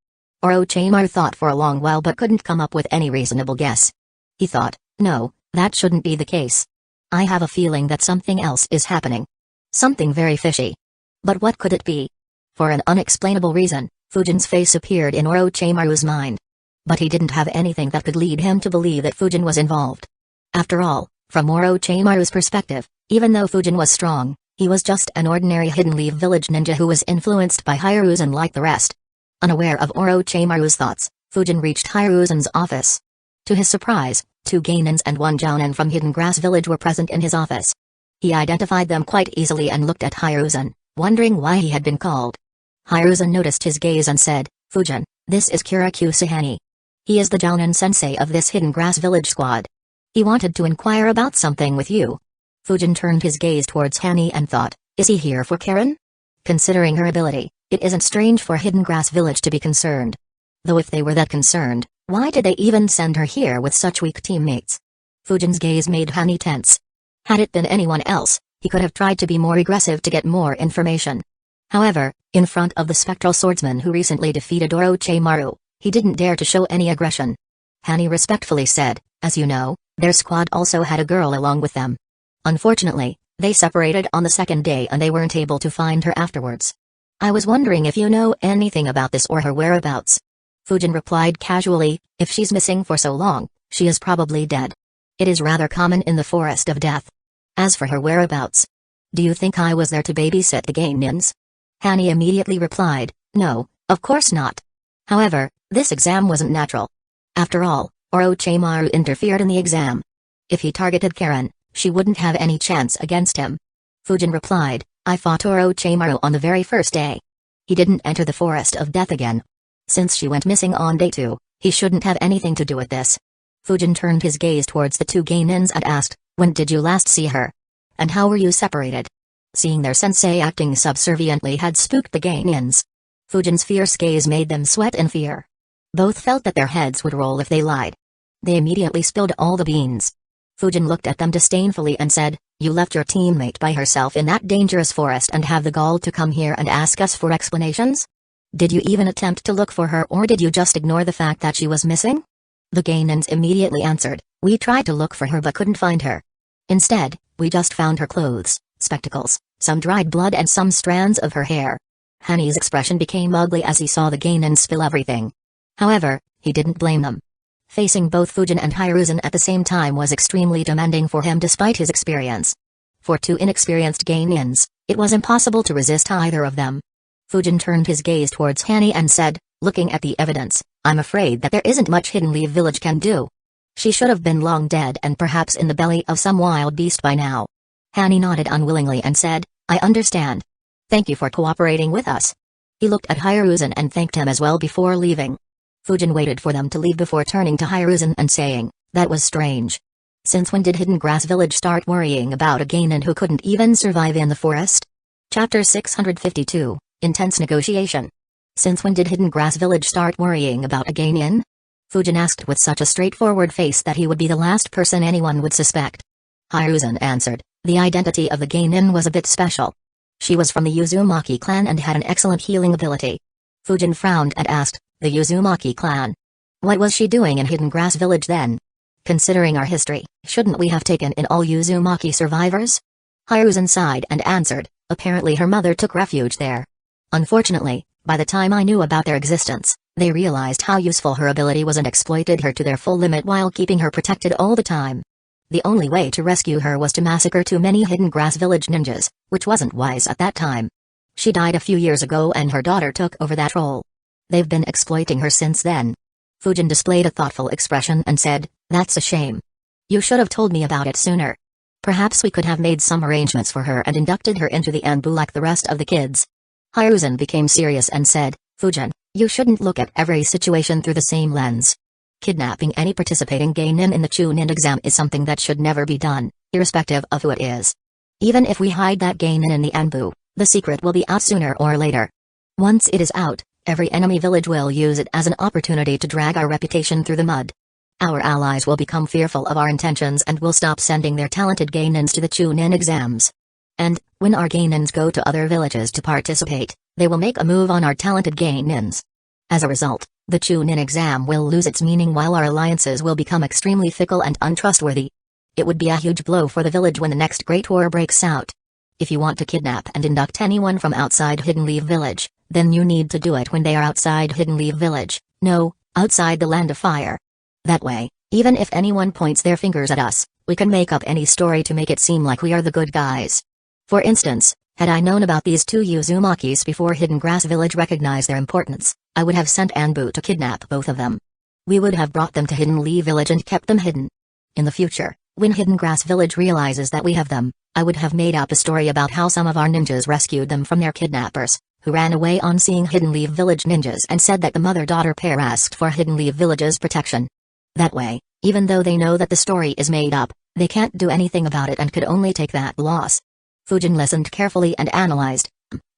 Orochimaru thought for a long while but couldn't come up with any reasonable guess. He thought, no, that shouldn't be the case. I have a feeling that something else is happening. Something very fishy. But what could it be? For an unexplainable reason, Fujin's face appeared in Orochimaru's mind. But he didn't have anything that could lead him to believe that Fujin was involved. After all, from Orochimaru's perspective, even though Fujin was strong, he was just an ordinary Hidden Leaf Village ninja who was influenced by Hiruzen like the rest. Unaware of Orochimaru's thoughts, Fujin reached Hiruzen's office. To his surprise, 2 Gainens and 1 Jounin from Hidden Grass Village were present in his office. He identified them quite easily and looked at Hiruzen, wondering why he had been called. Hiruzen noticed his gaze and said, Fujin, this is Kusagakure. He is the Jounin sensei of this Hidden Grass Village squad. He wanted to inquire about something with you. Fujin turned his gaze towards Hani and thought, is he here for Karen? Considering her ability, it isn't strange for Hidden Grass Village to be concerned. Though if they were that concerned, why did they even send her here with such weak teammates? Fujin's gaze made Hani tense. Had it been anyone else, he could have tried to be more aggressive to get more information. However, in front of the spectral swordsman who recently defeated Orochimaru, he didn't dare to show any aggression. Hani respectfully said, as you know, their squad also had a girl along with them. Unfortunately, they separated on the second day and they weren't able to find her afterwards. I was wondering if you know anything about this or her whereabouts. Fujin replied casually, if she's missing for so long, she is probably dead. It is rather common in the Forest of Death. As for her whereabouts, do you think I was there to babysit the Gainens? Hani immediately replied, no, of course not. However, this exam wasn't natural. After all, Orochimaru interfered in the exam. If he targeted Karen, she wouldn't have any chance against him. Fujin replied, I fought Orochimaru on the very first day. He didn't enter the Forest of Death again. Since she went missing on day 2, he shouldn't have anything to do with this. Fujin turned his gaze towards the 2 Gainens and asked, when did you last see her? And how were you separated? Seeing their sensei acting subserviently had spooked the Gainens. Fujin's fierce gaze made them sweat in fear. Both felt that their heads would roll if they lied. They immediately spilled all the beans. Fujin looked at them disdainfully and said, you left your teammate by herself in that dangerous forest and have the gall to come here and ask us for explanations? Did you even attempt to look for her or did you just ignore the fact that she was missing? The Gainens immediately answered, we tried to look for her but couldn't find her. Instead, we just found her clothes, spectacles, some dried blood and some strands of her hair. Hani's expression became ugly as he saw the Gainens spill everything. However, he didn't blame them. Facing both Fujin and Hiruzen at the same time was extremely demanding for him despite his experience. For 2 inexperienced Gainens, it was impossible to resist either of them. Fujin turned his gaze towards Hani and said, looking at the evidence, I'm afraid that there isn't much Hidden Leaf Village can do. She should have been long dead and perhaps in the belly of some wild beast by now. Hani nodded unwillingly and said, I understand. Thank you for cooperating with us. He looked at Hiruzen and thanked him as well before leaving. Fujin waited for them to leave before turning to Hiruzen and saying, that was strange. Since when did Hidden Grass Village start worrying about a Gainen who couldn't even survive in the forest? Chapter 652, Intense Negotiation. Since when did Hidden Grass Village start worrying about a Gainen? Fujin asked with such a straightforward face that he would be the last person anyone would suspect. Hiruzen answered, the identity of the Gainen was a bit special. She was from the Uzumaki clan and had an excellent healing ability. Fujin frowned and asked, the Uzumaki clan? What was she doing in Hidden Grass Village then? Considering our history, shouldn't we have taken in all Uzumaki survivors? Hiruzen sighed and answered, apparently her mother took refuge there. Unfortunately, by the time I knew about their existence, they realized how useful her ability was and exploited her to their full limit while keeping her protected all the time. The only way to rescue her was to massacre too many Hidden Grass Village ninjas, which wasn't wise at that time. She died a few years ago and her daughter took over that role. They've been exploiting her since then. Fujin displayed a thoughtful expression and said, that's a shame. You should have told me about it sooner. Perhaps we could have made some arrangements for her and inducted her into the Anbu like the rest of the kids. Hiruzen became serious and said, Fujin, you shouldn't look at every situation through the same lens. Kidnapping any participating Gainen in the Chunin exam is something that should never be done, irrespective of who it is. Even if we hide that Gainen in the Anbu, the secret will be out sooner or later. Once it is out, every enemy village will use it as an opportunity to drag our reputation through the mud. Our allies will become fearful of our intentions and will stop sending their talented Gainans to the Chunin exams. And, when our Gainans go to other villages to participate, they will make a move on our talented Gainans. As a result, the Chunin exam will lose its meaning while our alliances will become extremely fickle and untrustworthy. It would be a huge blow for the village when the next Great War breaks out. If you want to kidnap and induct anyone from outside Hidden Leaf Village, then you need to do it when they are outside Hidden Leaf Village, no, outside the Land of Fire. That way, even if anyone points their fingers at us, we can make up any story to make it seem like we are the good guys. For instance, had I known about these two Uzumakis before Hidden Grass Village recognized their importance, I would have sent Anbu to kidnap both of them. We would have brought them to Hidden Leaf Village and kept them hidden. In the future, when Hidden Grass Village realizes that we have them, I would have made up a story about how some of our ninjas rescued them from their kidnappers, who ran away on seeing Hidden Leaf Village ninjas and said that the mother-daughter pair asked for Hidden Leaf Village's protection. That way, even though they know that the story is made up, they can't do anything about it and could only take that loss. Fujin listened carefully and analyzed.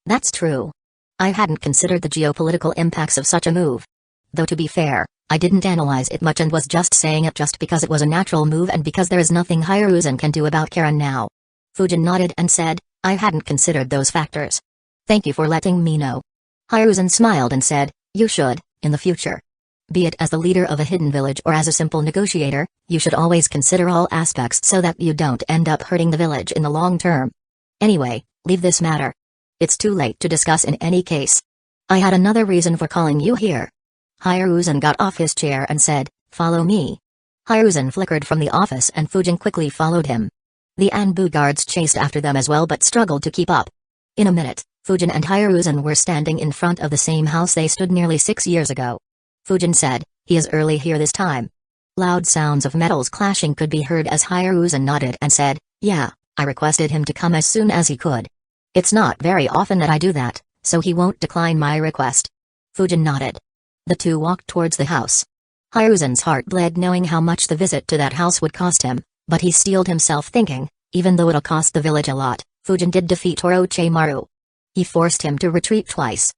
That's true. I hadn't considered the geopolitical impacts of such a move. Though to be fair, I didn't analyze it much and was just saying it just because it was a natural move and because there is nothing Hiruzen can do about Karen now. Fujin nodded and said, I hadn't considered those factors. Thank you for letting me know. Hiruzen smiled and said, you should, in the future. Be it as the leader of a hidden village or as a simple negotiator, you should always consider all aspects so that you don't end up hurting the village in the long term. Anyway, leave this matter. It's too late to discuss in any case. I had another reason for calling you here. Hiruzen got off his chair and said, follow me. Hiruzen flickered from the office and Fujin quickly followed him. The Anbu guards chased after them as well but struggled to keep up. In a minute, Fujin and Hiruzen were standing in front of the same house they stood nearly 6 years ago. Fujin said, he is early here this time. Loud sounds of metals clashing could be heard as Hiruzen nodded and said, yeah, I requested him to come as soon as he could. It's not very often that I do that, so he won't decline my request. Fujin nodded. The two walked towards the house. Hiruzen's heart bled knowing how much the visit to that house would cost him, but he steeled himself thinking, even though it'll cost the village a lot, Fujin did defeat Orochimaru. He forced him to retreat twice.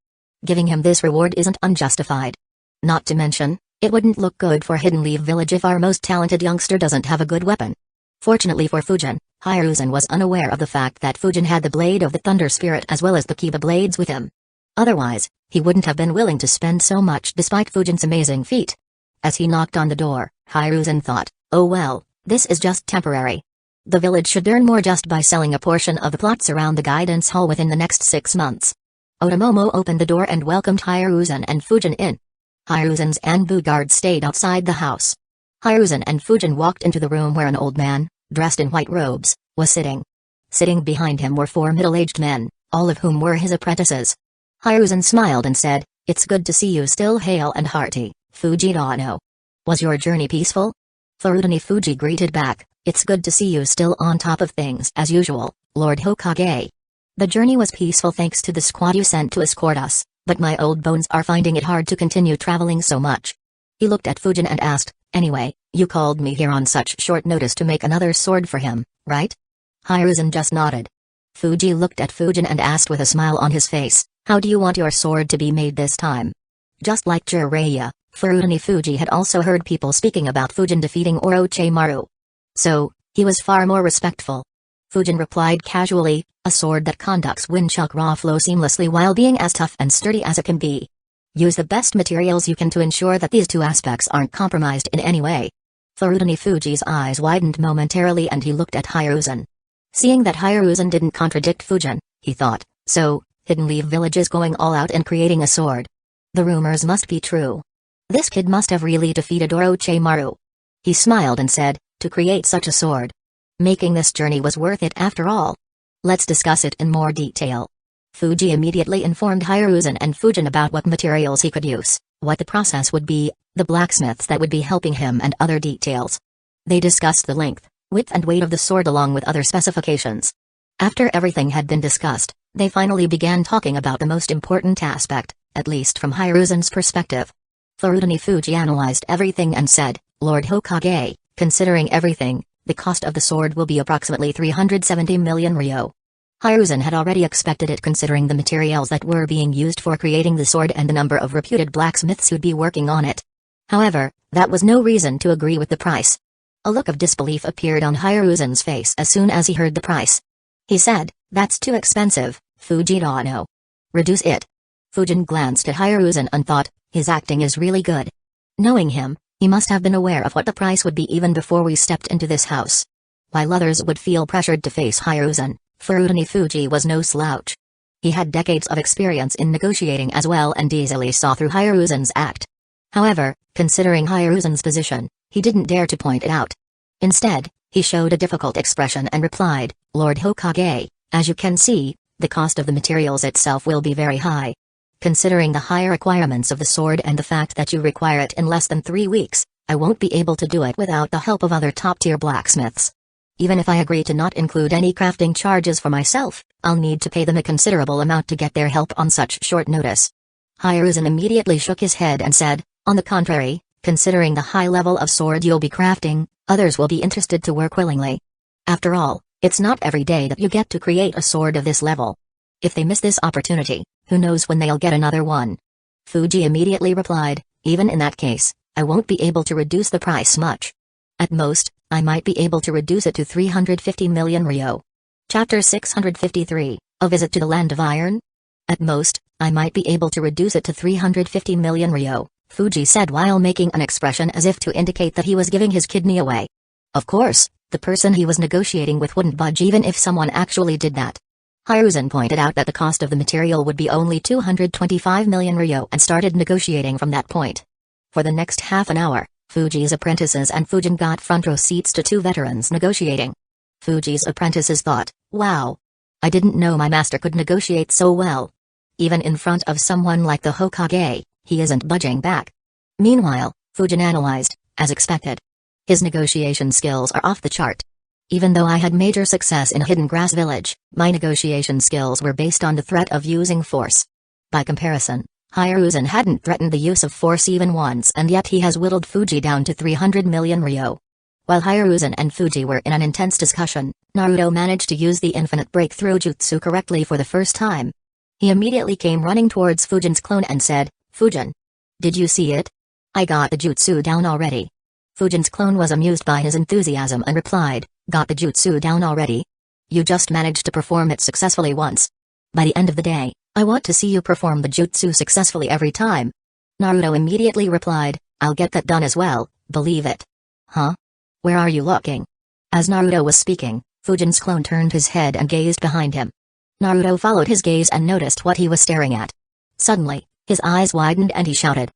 Giving him this reward isn't unjustified. Not to mention, it wouldn't look good for Hidden Leaf Village if our most talented youngster doesn't have a good weapon. Fortunately for Fujin, Hiruzen was unaware of the fact that Fujin had the Blade of the Thunder Spirit as well as the Kiba blades with him. Otherwise, he wouldn't have been willing to spend so much despite Fujin's amazing feat. As he knocked on the door, Hiruzen thought, oh well, this is just temporary. The village should earn more just by selling a portion of the plots around the guidance hall within the next 6 months. Otomomo opened the door and welcomed Hiruzen and Fujin in. Hiruzen's Anbu guard stayed outside the house. Hiruzen and Fujin walked into the room where an old man, dressed in white robes, was sitting. Sitting behind him were 4 middle-aged men, all of whom were his apprentices. Hiruzen smiled and said, it's good to see you still hale and hearty, Fujitano. Was your journey peaceful? Furudani Fuji greeted back, it's good to see you still on top of things as usual, Lord Hokage. The journey was peaceful thanks to the squad you sent to escort us, but my old bones are finding it hard to continue traveling so much. He looked at Fujin and asked, anyway, you called me here on such short notice to make another sword for him, right? Hiruzen just nodded. Fuji looked at Fujin and asked with a smile on his face, how do you want your sword to be made this time? Just like Jiraiya, Furudani Fuji had also heard people speaking about Fujin defeating Orochimaru. So, he was far more respectful. Fujin replied casually, a sword that conducts wind chakra flow seamlessly while being as tough and sturdy as it can be. Use the best materials you can to ensure that these two aspects aren't compromised in any way. Furudani Fuji's eyes widened momentarily and he looked at Hiruzen. Seeing that Hiruzen didn't contradict Fujin, he thought, so, Hidden Leaf Village is going all out and creating a sword. The rumors must be true. This kid must have really defeated Orochimaru. He smiled and said, to create such a sword. Making this journey was worth it after all. Let's discuss it in more detail. Fuji immediately informed Hiruzen and Fujin about what materials he could use, what the process would be, the blacksmiths that would be helping him and other details. They discussed the length, width and weight of the sword along with other specifications. After everything had been discussed, they finally began talking about the most important aspect, at least from Hiruzen's perspective. Furudani Fuji analyzed everything and said, Lord Hokage, considering everything, the cost of the sword will be approximately 370 million ryo. Hiruzen had already expected it considering the materials that were being used for creating the sword and the number of reputed blacksmiths who'd be working on it. However, that was no reason to agree with the price. A look of disbelief appeared on Hiruzen's face as soon as he heard the price. He said, "That's too expensive, Fuji-no. Reduce it." Fujin glanced at Hiruzen and thought, his acting is really good. Knowing him, he must have been aware of what the price would be even before we stepped into this house. While others would feel pressured to face Hiruzen, Furutani Fuji was no slouch. He had decades of experience in negotiating as well and easily saw through Hiruzen's act. However, considering Hiruzen's position, he didn't dare to point it out. Instead, he showed a difficult expression and replied, "Lord Hokage, as you can see, the cost of the materials itself will be very high. Considering the high requirements of the sword and the fact that you require it in less than 3 weeks, I won't be able to do it without the help of other top-tier blacksmiths. Even if I agree to not include any crafting charges for myself, I'll need to pay them a considerable amount to get their help on such short notice." Hiruzen immediately shook his head and said, "On the contrary, considering the high level of sword you'll be crafting, others will be interested to work willingly. After all, it's not every day that you get to create a sword of this level. If they miss this opportunity, who knows when they'll get another one." Fuji immediately replied, "Even in that case, I won't be able to reduce the price much. At most, I might be able to reduce it to 350 million ryo." Chapter 653, A Visit to the Land of Iron? "At most, I might be able to reduce it to 350 million ryo, Fuji said while making an expression as if to indicate that he was giving his kidney away. Of course, the person he was negotiating with wouldn't budge even if someone actually did that. Hiruzen pointed out that the cost of the material would be only 225 million ryo and started negotiating from that point. For the next half an hour, Fuji's apprentices and Fujin got front row seats to two veterans negotiating. Fuji's apprentices thought, "Wow! I didn't know my master could negotiate so well. Even in front of someone like the Hokage, he isn't budging back." Meanwhile, Fujin analyzed, as expected. "His negotiation skills are off the chart. Even though I had major success in Hidden Grass Village, my negotiation skills were based on the threat of using force. By comparison, Hiruzen hadn't threatened the use of force even once and yet he has whittled Fuji down to 300 million ryo." While Hiruzen and Fuji were in an intense discussion, Naruto managed to use the infinite breakthrough jutsu correctly for the first time. He immediately came running towards Fujin's clone and said, "Fujin, did you see it? I got the jutsu down already." Fujin's clone was amused by his enthusiasm and replied, "Got the jutsu down already? You just managed to perform it successfully once. By the end of the day, I want to see you perform the jutsu successfully every time." Naruto immediately replied, "I'll get that done as well, believe it." "Huh? Where are you looking?" As Naruto was speaking, Fujin's clone turned his head and gazed behind him. Naruto followed his gaze and noticed what he was staring at. Suddenly, his eyes widened and he shouted,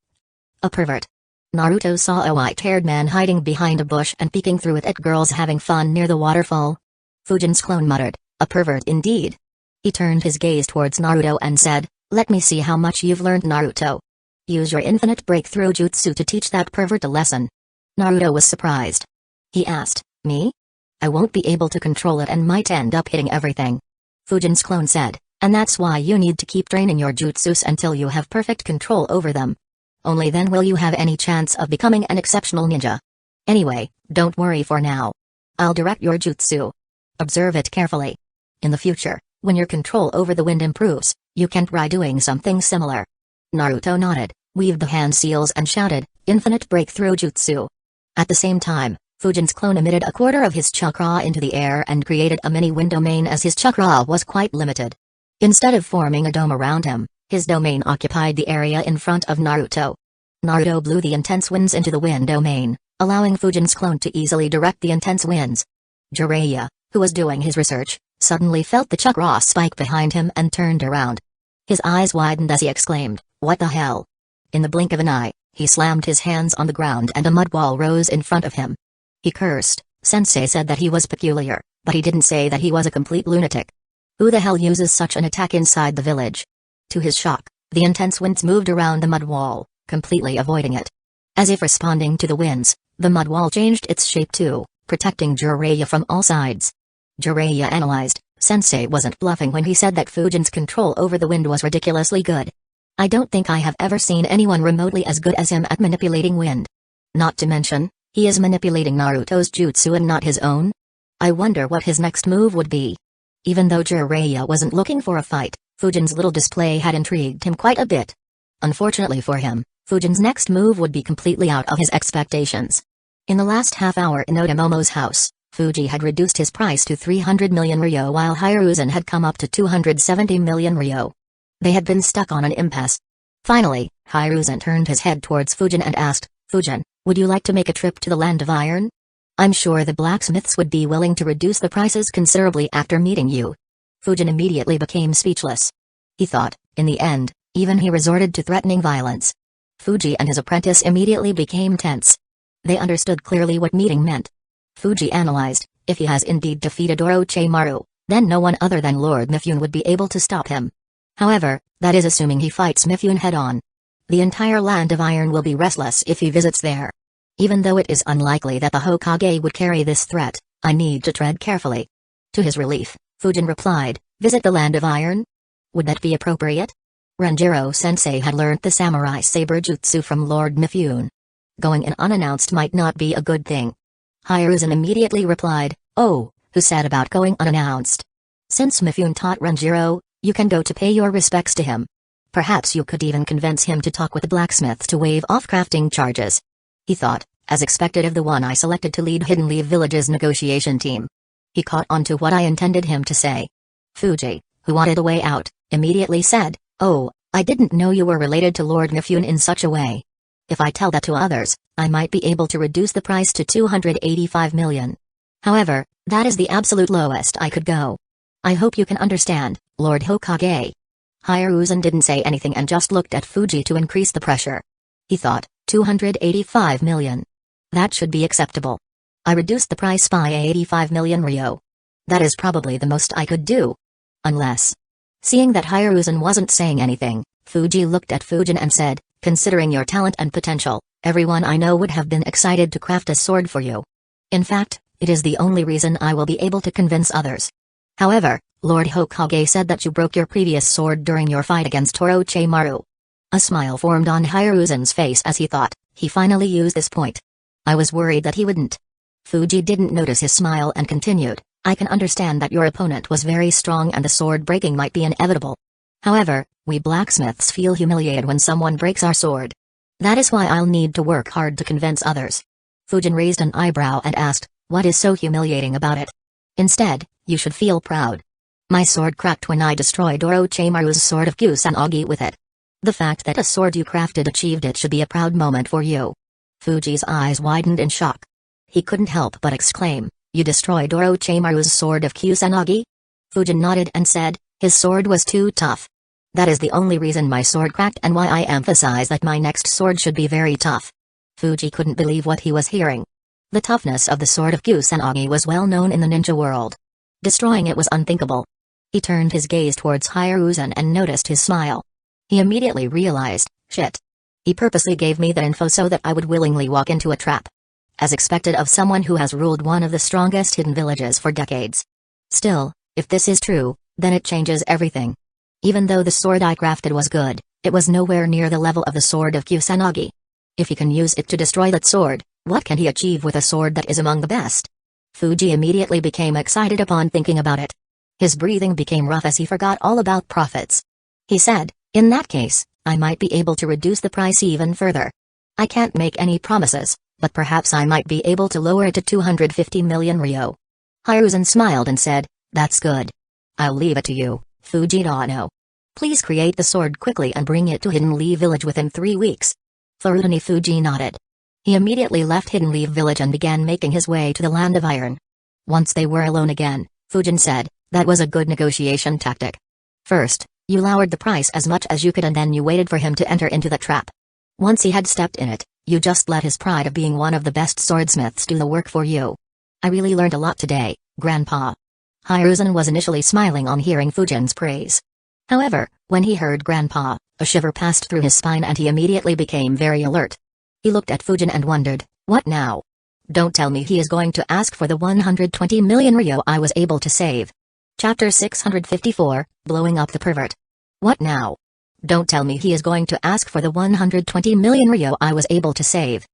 "A pervert!" Naruto saw a white-haired man hiding behind a bush and peeking through it at girls having fun near the waterfall. Fujin's clone muttered, "A pervert indeed." He turned his gaze towards Naruto and said, "Let me see how much you've learned, Naruto. Use your infinite breakthrough jutsu to teach that pervert a lesson." Naruto was surprised. He asked, "Me? I won't be able to control it and might end up hitting everything." Fujin's clone said, "And that's why you need to keep training your jutsus until you have perfect control over them. Only then will you have any chance of becoming an exceptional ninja. Anyway, don't worry for now. I'll direct your jutsu. Observe it carefully. In the future, when your control over the wind improves, you can try doing something similar." Naruto nodded, weaved the hand seals and shouted, "Infinite breakthrough jutsu." At the same time, Fujin's clone emitted a quarter of his chakra into the air and created a mini wind domain as his chakra was quite limited. Instead of forming a dome around him, his domain occupied the area in front of Naruto. Naruto blew the intense winds into the wind domain, allowing Fujin's clone to easily direct the intense winds. Jiraiya, who was doing his research, suddenly felt the chakra spike behind him and turned around. His eyes widened as he exclaimed, "What the hell?" In the blink of an eye, he slammed his hands on the ground and a mud wall rose in front of him. He cursed. Sensei said that he was peculiar, but he didn't say that he was a complete lunatic. Who the hell uses such an attack inside the village? To his shock, the intense winds moved around the mud wall, completely avoiding it. As if responding to the winds, the mud wall changed its shape too, protecting Jiraiya from all sides. Jiraiya analyzed, Sensei wasn't bluffing when he said that Fujin's control over the wind was ridiculously good. I don't think I have ever seen anyone remotely as good as him at manipulating wind. Not to mention, he is manipulating Naruto's jutsu and not his own. I wonder what his next move would be. Even though Jiraiya wasn't looking for a fight, Fujin's little display had intrigued him quite a bit. Unfortunately for him, Fujin's next move would be completely out of his expectations. In the last half hour in Odamomo's house, Fuji had reduced his price to 300 million ryo while Hiruzen had come up to 270 million ryo. They had been stuck on an impasse. Finally, Hiruzen turned his head towards Fujin and asked, "Fujin, would you like to make a trip to the Land of Iron? I'm sure the blacksmiths would be willing to reduce the prices considerably after meeting you." Fujin immediately became speechless. He thought, in the end, even he resorted to threatening violence. Fuji and his apprentice immediately became tense. They understood clearly what meeting meant. Fuji analyzed, if he has indeed defeated Orochimaru, then no one other than Lord Mifune would be able to stop him. However, that is assuming he fights Mifune head-on. The entire Land of Iron will be restless if he visits there. Even though it is unlikely that the Hokage would carry this threat, I need to tread carefully. To his relief, Fujin replied, "Visit the Land of Iron? Would that be appropriate?" Renjiro-sensei had learnt the samurai saber jutsu from Lord Mifune. Going in unannounced might not be a good thing. Hiruzen immediately replied, "Oh, who said about going unannounced? Since Mifune taught Renjiro, you can go to pay your respects to him. Perhaps you could even convince him to talk with the blacksmiths to waive off crafting charges." He thought, as expected of the one I selected to lead Hidden Leaf Village's negotiation team. He caught on to what I intended him to say. Fuji, who wanted a way out, immediately said, "Oh, I didn't know you were related to Lord Mifune in such a way. If I tell that to others, I might be able to reduce the price to 285 million. However, that is the absolute lowest I could go. I hope you can understand, Lord Hokage." Hiruzen didn't say anything and just looked at Fuji to increase the pressure. He thought, 285 million. That should be acceptable. I reduced the price by 85 million ryo. That is probably the most I could do. Unless. Seeing that Hiruzen wasn't saying anything, Fuji looked at Fujin and said, "Considering your talent and potential, everyone I know would have been excited to craft a sword for you. In fact, it is the only reason I will be able to convince others. However, Lord Hokage said that you broke your previous sword during your fight against Orochimaru." A smile formed on Hiruzen's face as he thought, he finally used this point. I was worried that he wouldn't. Fuji didn't notice his smile and continued, "I can understand that your opponent was very strong and the sword breaking might be inevitable. However, we blacksmiths feel humiliated when someone breaks our sword. That is why I'll need to work hard to convince others." Fujin raised an eyebrow and asked, "What is so humiliating about it? Instead, you should feel proud. My sword cracked when I destroyed Orochimaru's sword of Kusanagi with it. The fact that a sword you crafted achieved it should be a proud moment for you." Fuji's eyes widened in shock. He couldn't help but exclaim, "You destroyed Orochimaru's sword of Kusanagi?" Fujin nodded and said, "His sword was too tough. That is the only reason my sword cracked and why I emphasize that my next sword should be very tough." Fuji couldn't believe what he was hearing. The toughness of the sword of Kusanagi was well known in the ninja world. Destroying it was unthinkable. He turned his gaze towards Hiruzen and noticed his smile. He immediately realized, shit. He purposely gave me that info so that I would willingly walk into a trap. As expected of someone who has ruled one of the strongest hidden villages for decades. Still, if this is true, then it changes everything. Even though the sword I crafted was good, it was nowhere near the level of the sword of Kusanagi. If he can use it to destroy that sword, what can he achieve with a sword that is among the best? Fuji immediately became excited upon thinking about it. His breathing became rough as he forgot all about profits. He said, "In that case, I might be able to reduce the price even further. I can't make any promises, but perhaps I might be able to lower it to 250 million ryo." Hiruzen smiled and said, "That's good. I'll leave it to you, Fuji-no. Please create the sword quickly and bring it to Hidden Leaf Village within 3 weeks." Furutani Fuji nodded. He immediately left Hidden Leaf Village and began making his way to the Land of Iron. Once they were alone again, Fujin said, "That was a good negotiation tactic. First, you lowered the price as much as you could and then you waited for him to enter into the trap. Once he had stepped in it, you just let his pride of being one of the best swordsmiths do the work for you. I really learned a lot today, Grandpa." Hiruzen was initially smiling on hearing Fujin's praise. However, when he heard Grandpa, a shiver passed through his spine and he immediately became very alert. He looked at Fujin and wondered, what now? Don't tell me he is going to ask for the 120 million ryo I was able to save. Chapter 654, Blowing Up the Pervert. What now? Don't tell me he is going to ask for the 120 million ryo I was able to save.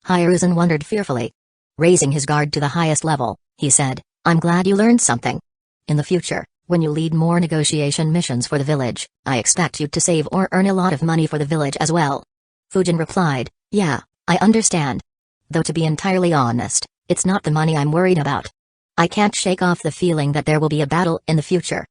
Hiruzen wondered fearfully. Raising his guard to the highest level, he said, "I'm glad you learned something. In the future, When you lead more negotiation missions for the village, I expect you to save or earn a lot of money for the village as well. Fujin replied, yeah, I understand. Though to be entirely honest, it's not the money I'm worried about. I can't shake off the feeling that there will be a battle in the future.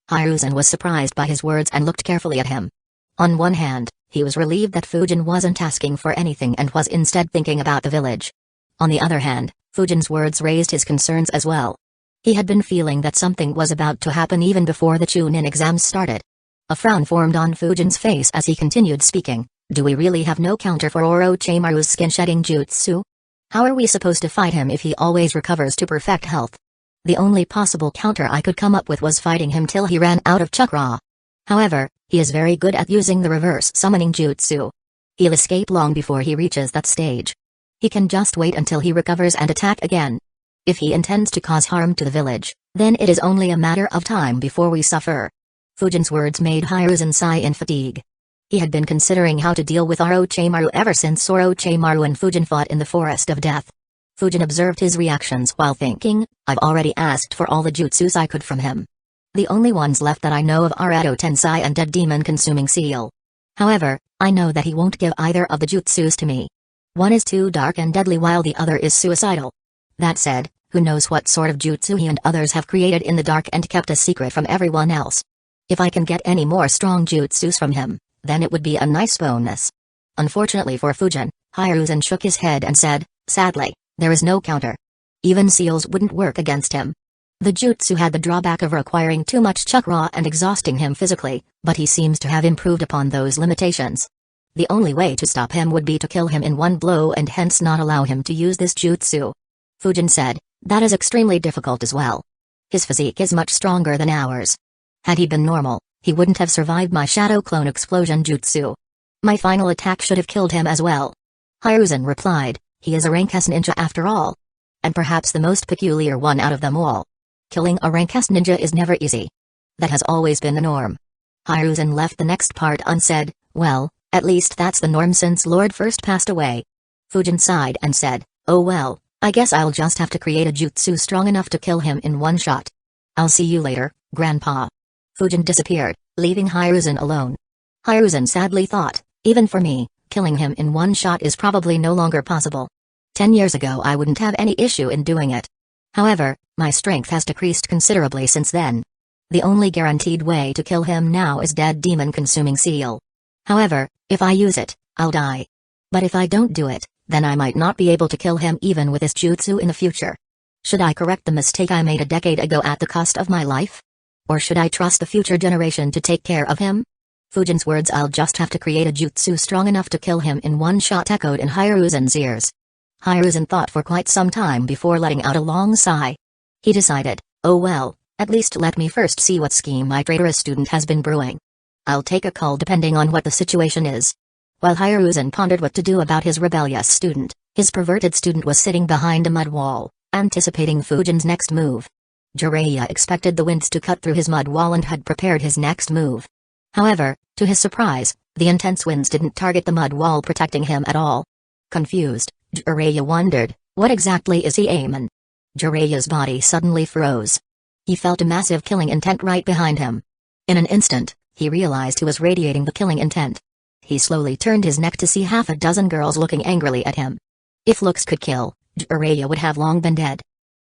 Hiruzen was surprised by his words and looked carefully at him. On one hand, he was relieved that Fujin wasn't asking for anything and was instead thinking about the village. On the other hand, Fujin's words raised his concerns as well. He had been feeling that something was about to happen even before the Chunin exams started. A frown formed on Fujin's face as he continued speaking. Do we really have no counter for Orochimaru's skin-shedding jutsu? How are we supposed to fight him if he always recovers to perfect health? The only possible counter I could come up with was fighting him till he ran out of chakra. However, he is very good at using the reverse summoning jutsu. He'll escape long before he reaches that stage. He can just wait until he recovers and attack again. If he intends to cause harm to the village, then it is only a matter of time before we suffer. Fujin's words made Hiruzen sigh in fatigue. He had been considering how to deal with Orochimaru ever since Orochimaru and Fujin fought in the Forest of Death. Fujin observed his reactions while thinking, I've already asked for all the jutsus I could from him. The only ones left that I know of are Edo Tensei and Dead Demon Consuming Seal. However, I know that he won't give either of the jutsus to me. One is too dark and deadly while the other is suicidal. That said, who knows what sort of jutsu he and others have created in the dark and kept a secret from everyone else. If I can get any more strong jutsus from him, then it would be a nice bonus. Unfortunately for Fujin, Hiruzen shook his head and said, sadly, there is no counter. Even seals wouldn't work against him. The jutsu had the drawback of requiring too much chakra and exhausting him physically, but he seems to have improved upon those limitations. The only way to stop him would be to kill him in one blow and hence not allow him to use this jutsu. Fujin said, that is extremely difficult as well. His physique is much stronger than ours. Had he been normal, he wouldn't have survived my shadow clone explosion jutsu. My final attack should have killed him as well. Hiruzen replied, he is a rank S ninja after all. And perhaps the most peculiar one out of them all. Killing a rank S ninja is never easy. That has always been the norm. Hiruzen left the next part unsaid, well, at least that's the norm since Lord First passed away. Fujin sighed and said, oh well, I guess I'll just have to create a jutsu strong enough to kill him in one shot. I'll see you later, Grandpa. Fujin disappeared, leaving Hiruzen alone. Hiruzen sadly thought, even for me, killing him in one shot is probably no longer possible. 10 years ago I wouldn't have any issue in doing it. However, my strength has decreased considerably since then. The only guaranteed way to kill him now is Dead Demon Consuming Seal. However, if I use it, I'll die. But if I don't do it, then I might not be able to kill him even with this jutsu in the future. Should I correct the mistake I made a decade ago at the cost of my life? Or should I trust the future generation to take care of him? Fujin's words I'll just have to create a jutsu strong enough to kill him in one shot echoed in Hiruzen's ears. Hiruzen thought for quite some time before letting out a long sigh. He decided, oh well, at least let me first see what scheme my traitorous student has been brewing. I'll take a call depending on what the situation is. While Hiruzen pondered what to do about his rebellious student, his perverted student was sitting behind a mud wall, anticipating Fujin's next move. Jiraiya expected the winds to cut through his mud wall and had prepared his next move. However, to his surprise, the intense winds didn't target the mud wall protecting him at all. Confused, Jiraiya wondered, what exactly is he aiming? Jiraiya's body suddenly froze. He felt a massive killing intent right behind him. In an instant, he realized he was radiating the killing intent. He slowly turned his neck to see half a dozen girls looking angrily at him. If looks could kill, Jiraiya would have long been dead.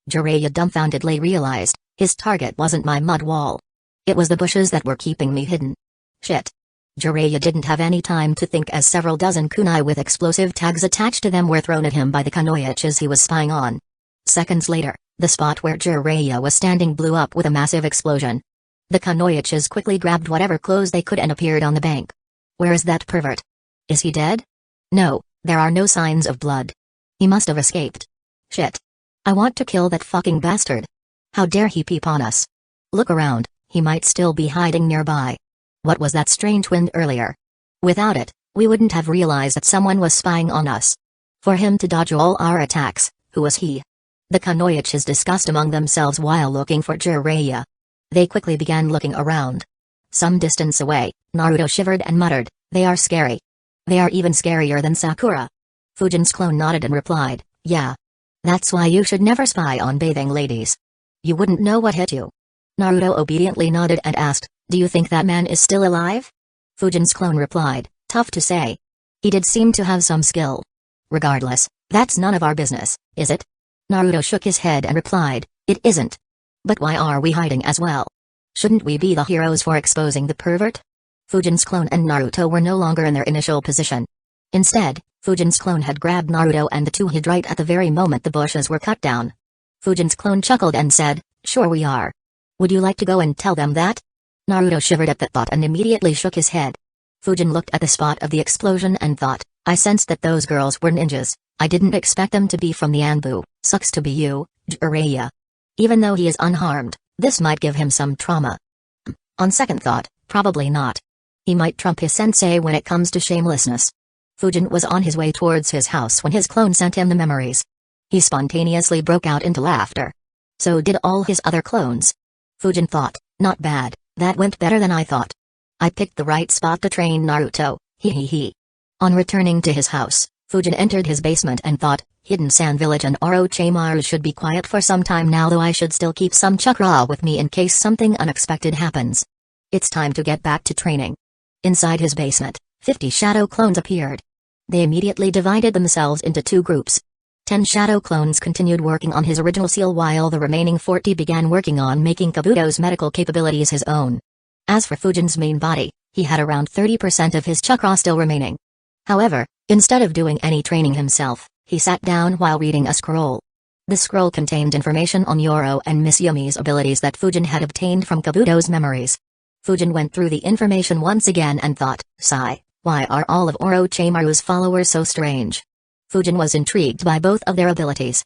Jiraiya dumbfoundedly realized, his target wasn't my mud wall. It was the bushes that were keeping me hidden. Shit. Jiraiya didn't have any time to think as several dozen kunai with explosive tags attached to them were thrown at him by the kunoichis he was spying on. Seconds later, the spot where Jiraiya was standing blew up with a massive explosion. The kunoichis quickly grabbed whatever clothes they could and appeared on the bank. Where is that pervert? Is he dead? No, there are no signs of blood. He must have escaped. Shit. I want to kill that fucking bastard. How dare he peep on us? Look around, he might still be hiding nearby. What was that strange wind earlier? Without it, we wouldn't have realized that someone was spying on us. For him to dodge all our attacks, who was he? The kunoichis discussed among themselves while looking for Jiraiya. They quickly began looking around. Some distance away, Naruto shivered and muttered, they are scary. They are even scarier than Sakura. Fujin's clone nodded and replied, yeah. That's why you should never spy on bathing ladies. You wouldn't know what hit you. Naruto obediently nodded and asked, "Do you think that man is still alive?" Fujin's clone replied, "Tough to say. He did seem to have some skill. Regardless, that's none of our business, is it?" Naruto shook his head and replied, "It isn't. But why are we hiding as well? Shouldn't we be the heroes for exposing the pervert?" Fujin's clone and Naruto were no longer in their initial position. Instead, Fujin's clone had grabbed Naruto and the two hid right at the very moment the bushes were cut down. Fujin's clone chuckled and said, "Sure we are. Would you like to go and tell them that?" Naruto shivered at that thought and immediately shook his head. Fujin looked at the spot of the explosion and thought, "I sensed that those girls were ninjas. I didn't expect them to be from the Anbu. Sucks to be you, Jiraiya." Even though he is unharmed, this might give him some trauma. On second thought, probably not. He might trump his sensei when it comes to shamelessness. Fujin was on his way towards his house when his clone sent him the memories. He spontaneously broke out into laughter. So did all his other clones. Fujin thought, "Not bad, that went better than I thought. I picked the right spot to train Naruto, hee. On returning to his house, Fujin entered his basement and thought, Hidden Sand Village and Orochimaru should be quiet for some time now, though I should still keep some chakra with me in case something unexpected happens. It's time to get back to training." Inside his basement, 50 shadow clones appeared. They immediately divided themselves into two groups. 10 shadow clones continued working on his original seal while the remaining 40 began working on making Kabuto's medical capabilities his own. As for Fujin's main body, he had around 30% of his chakra still remaining. However, instead of doing any training himself, he sat down while reading a scroll. The scroll contained information on Yoro and Miss Yumi's abilities that Fujin had obtained from Kabuto's memories. Fujin went through the information once again and thought, "Sigh, why are all of Orochimaru's followers so strange?" Fujin was intrigued by both of their abilities.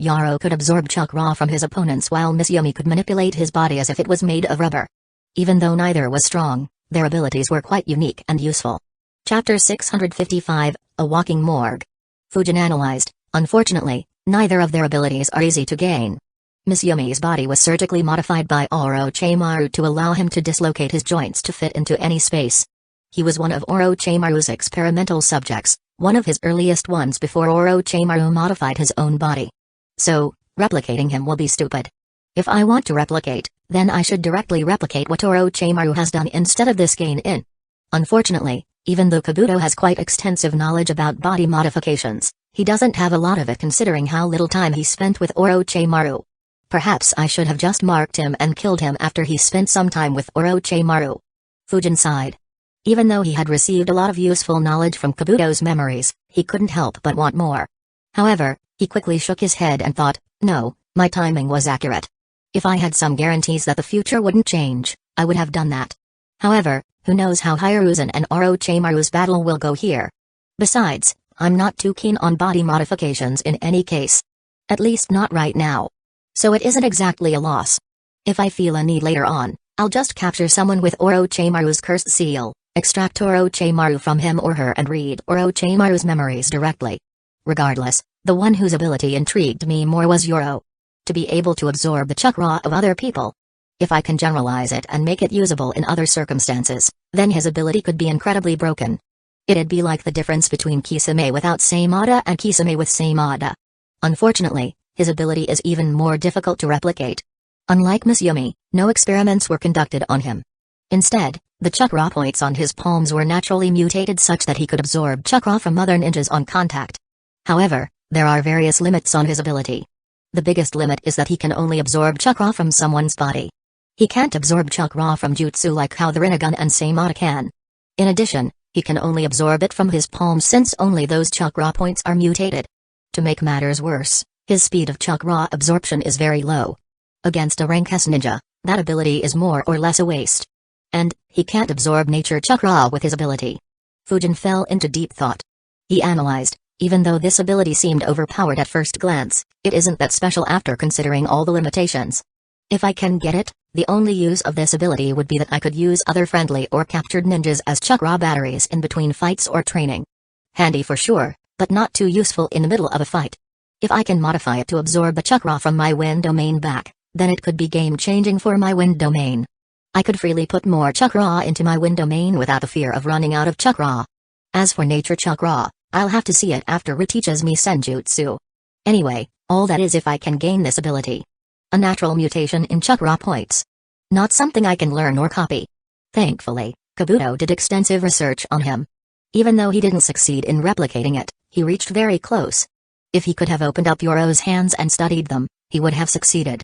Yoro could absorb chakra from his opponents while Miss Yumi could manipulate his body as if it was made of rubber. Even though neither was strong, their abilities were quite unique and useful. Chapter 655, A Walking Morgue. Fujin analyzed, unfortunately, neither of their abilities are easy to gain. Miss Yumi's body was surgically modified by Orochimaru to allow him to dislocate his joints to fit into any space. He was one of Orochimaru's experimental subjects, one of his earliest ones before Orochimaru modified his own body. So, replicating him will be stupid. If I want to replicate, then I should directly replicate what Orochimaru has done instead of this gain-in. Unfortunately, even though Kabuto has quite extensive knowledge about body modifications, he doesn't have a lot of it considering how little time he spent with Orochimaru. Perhaps I should have just marked him and killed him after he spent some time with Orochimaru. Fujin sighed. Even though he had received a lot of useful knowledge from Kabuto's memories, he couldn't help but want more. However, he quickly shook his head and thought, no, my timing was accurate. If I had some guarantees that the future wouldn't change, I would have done that. However, who knows how Hiruzen and Orochimaru's battle will go here. Besides, I'm not too keen on body modifications in any case. At least not right now. So it isn't exactly a loss. If I feel a need later on, I'll just capture someone with Orochimaru's cursed seal, extract Orochimaru from him or her and read Orochimaru's memories directly. Regardless, the one whose ability intrigued me more was Yoro. To be able to absorb the chakra of other people. If I can generalize it and make it usable in other circumstances, then his ability could be incredibly broken. It'd be like the difference between Kisame without Samada and Kisame with Samada. Unfortunately, his ability is even more difficult to replicate. Unlike Miss Yumi, no experiments were conducted on him. Instead, the chakra points on his palms were naturally mutated such that he could absorb chakra from other ninjas on contact. However, there are various limits on his ability. The biggest limit is that he can only absorb chakra from someone's body. He can't absorb chakra from jutsu like how the Rinnegan and Samada can. In addition, he can only absorb it from his palms since only those chakra points are mutated. To make matters worse, his speed of chakra absorption is very low. Against a rank S ninja, that ability is more or less a waste. And, he can't absorb nature chakra with his ability. Fujin fell into deep thought. He analyzed, even though this ability seemed overpowered at first glance, it isn't that special after considering all the limitations. If I can get it, the only use of this ability would be that I could use other friendly or captured ninjas as chakra batteries in between fights or training. Handy for sure, but not too useful in the middle of a fight. If I can modify it to absorb the chakra from my wind domain back, then it could be game-changing for my wind domain. I could freely put more chakra into my wind domain without the fear of running out of chakra. As for nature chakra, I'll have to see it after Ri teaches me senjutsu. Anyway, all that is if I can gain this ability. A natural mutation in chakra points. Not something I can learn or copy. Thankfully, Kabuto did extensive research on him. Even though he didn't succeed in replicating it, he reached very close. If he could have opened up Yoro's hands and studied them, he would have succeeded.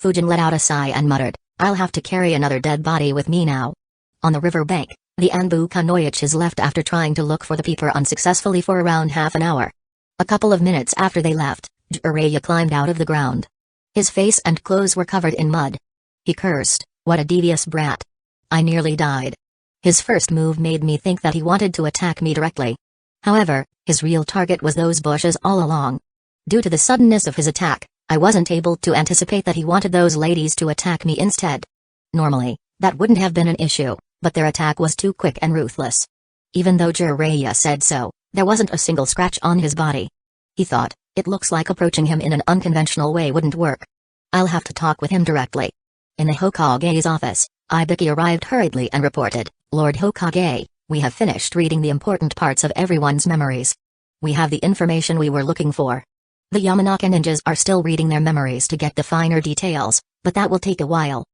Fujin let out a sigh and muttered, I'll have to carry another dead body with me now. On the river bank, the Anbu Kunoichis left after trying to look for the peeper unsuccessfully for around half an hour. A couple of minutes after they left, Jiraiya climbed out of the ground. His face and clothes were covered in mud. He cursed, what a devious brat. I nearly died. His first move made me think that he wanted to attack me directly. However, his real target was those bushes all along. Due to the suddenness of his attack, I wasn't able to anticipate that he wanted those ladies to attack me instead. Normally, that wouldn't have been an issue, but their attack was too quick and ruthless. Even though Jiraiya said so, there wasn't a single scratch on his body. He thought, it looks like approaching him in an unconventional way wouldn't work. I'll have to talk with him directly. In the Hokage's office, Ibiki arrived hurriedly and reported, Lord Hokage, we have finished reading the important parts of everyone's memories. We have the information we were looking for. The Yamanaka ninjas are still reading their memories to get the finer details, but that will take a while.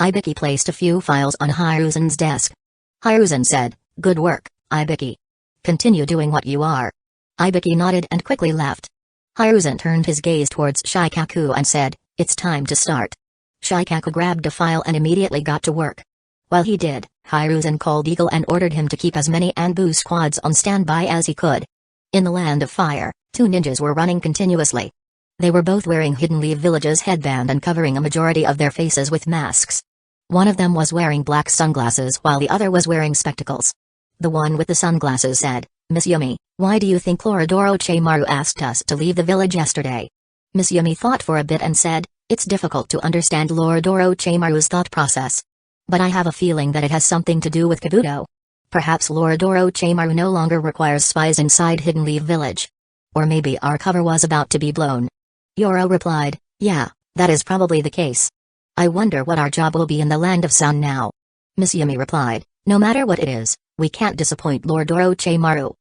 Ibiki placed a few files on Hiruzen's desk. Hiruzen said, good work, Ibiki. Continue doing what you are. Ibiki nodded and quickly left. Hiruzen turned his gaze towards Shikaku and said, it's time to start. Shikaku grabbed a file and immediately got to work. While he did, Hiruzen called Eagle and ordered him to keep as many Anbu squads on standby as he could. In the Land of Fire, two ninjas were running continuously. They were both wearing Hidden Leaf Village's headband and covering a majority of their faces with masks. One of them was wearing black sunglasses while the other was wearing spectacles. The one with the sunglasses said, Miss Yumi, why do you think Lord Orochimaru asked us to leave the village yesterday? Miss Yumi thought for a bit and said, it's difficult to understand Lord Orochimaru's thought process. But I have a feeling that it has something to do with Kabuto. Perhaps Lord Orochimaru no longer requires spies inside Hidden Leaf Village. Or maybe our cover was about to be blown. Yoro replied, yeah, that is probably the case. I wonder what our job will be in the Land of Sun now. Miss Yumi replied, no matter what it is, we can't disappoint Lord Orochimaru.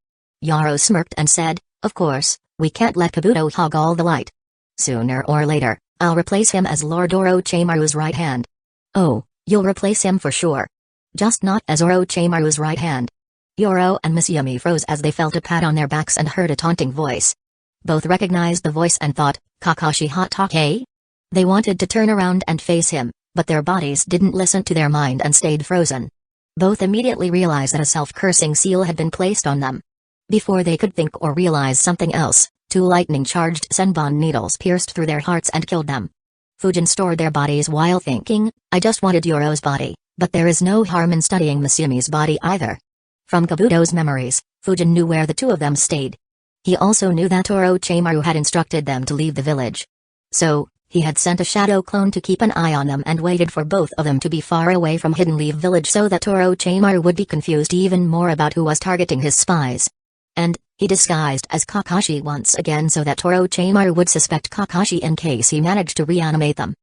Yoro smirked and said, of course, we can't let Kabuto hog all the light. Sooner or later, I'll replace him as Lord Orochimaru's right hand. Oh, you'll replace him for sure. Just not as Orochimaru's right hand. Yoro and Miss Yumi froze as they felt a pat on their backs and heard a taunting voice. Both recognized the voice and thought, Kakashi Hatake? They wanted to turn around and face him, but their bodies didn't listen to their mind and stayed frozen. Both immediately realized that a self-cursing seal had been placed on them. Before they could think or realize something else, two lightning-charged senbon needles pierced through their hearts and killed them. Fujin stored their bodies while thinking, I just wanted Yoro's body, but there is no harm in studying Miss Yumi's body either. From Kabuto's memories, Fujin knew where the two of them stayed. He also knew that Orochimaru had instructed them to leave the village. So, he had sent a shadow clone to keep an eye on them and waited for both of them to be far away from Hidden Leaf Village so that Orochimaru would be confused even more about who was targeting his spies. And, he disguised as Kakashi once again so that Orochimaru would suspect Kakashi in case he managed to reanimate them.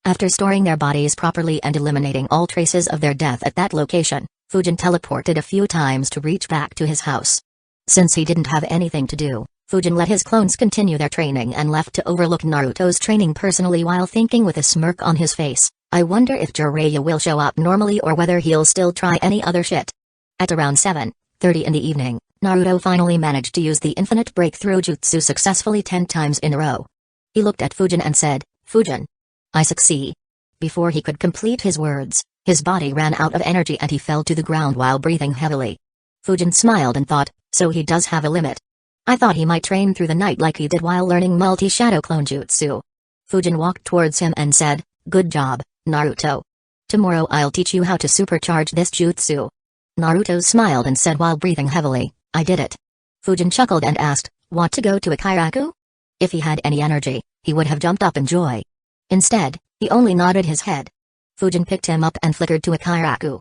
After storing their bodies properly and eliminating all traces of their death at that location, Fujin teleported a few times to reach back to his house. Since he didn't have anything to do, Fujin let his clones continue their training and left to overlook Naruto's training personally while thinking with a smirk on his face, I wonder if Jiraiya will show up normally or whether he'll still try any other shit. At around 7:30 in the evening, Naruto finally managed to use the infinite breakthrough jutsu successfully 10 times in a row. He looked at Fujin and said, Fujin, I succeed. Before he could complete his words, his body ran out of energy and he fell to the ground while breathing heavily. Fujin smiled and thought, so he does have a limit. I thought he might train through the night like he did while learning multi-shadow clone jutsu. Fujin walked towards him and said, good job, Naruto. Tomorrow I'll teach you how to supercharge this jutsu. Naruto smiled and said while breathing heavily, I did it. Fujin chuckled and asked, want to go to a kairaku? If he had any energy, he would have jumped up in joy. Instead, he only nodded his head. Fujin picked him up and flickered to a kairaku.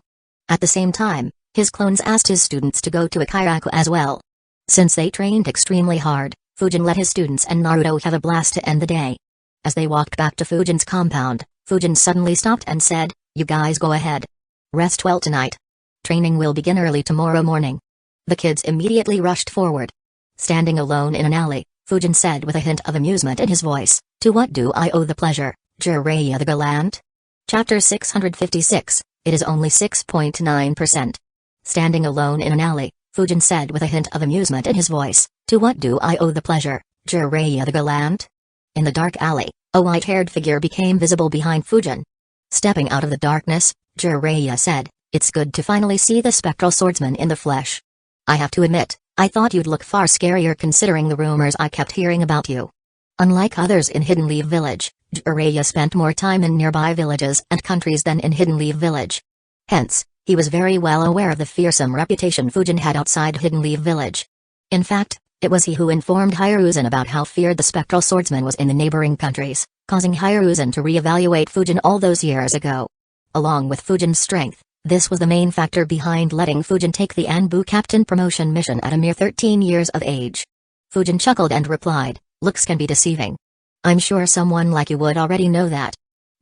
At the same time, his clones asked his students to go to a kairaku as well. Since they trained extremely hard, Fujin let his students and Naruto have a blast to end the day. As they walked back to Fujin's compound, Fujin suddenly stopped and said, you guys go ahead. Rest well tonight. Training will begin early tomorrow morning. The kids immediately rushed forward. Standing alone in an alley, Fujin said with a hint of amusement in his voice, to what do I owe the pleasure, Jiraiya the Gallant? Chapter 656, It is only 6.9%. Standing alone in an alley, Fujin said with a hint of amusement in his voice, "To what do I owe the pleasure, Jiraiya the Gallant?" In the dark alley, a white-haired figure became visible behind Fujin. Stepping out of the darkness, Jiraiya said, "It's good to finally see the spectral swordsman in the flesh. I have to admit, I thought you'd look far scarier considering the rumors I kept hearing about you." Unlike others in Hidden Leaf Village, Jiraiya spent more time in nearby villages and countries than in Hidden Leaf Village. Hence, he was very well aware of the fearsome reputation Fujin had outside Hidden Leaf Village. In fact, it was he who informed Hiruzen about how feared the spectral swordsman was in the neighboring countries, causing Hiruzen to re-evaluate Fujin all those years ago. Along with Fujin's strength, this was the main factor behind letting Fujin take the Anbu captain promotion mission at a mere 13 years of age. Fujin chuckled and replied, "Looks can be deceiving. I'm sure someone like you would already know that."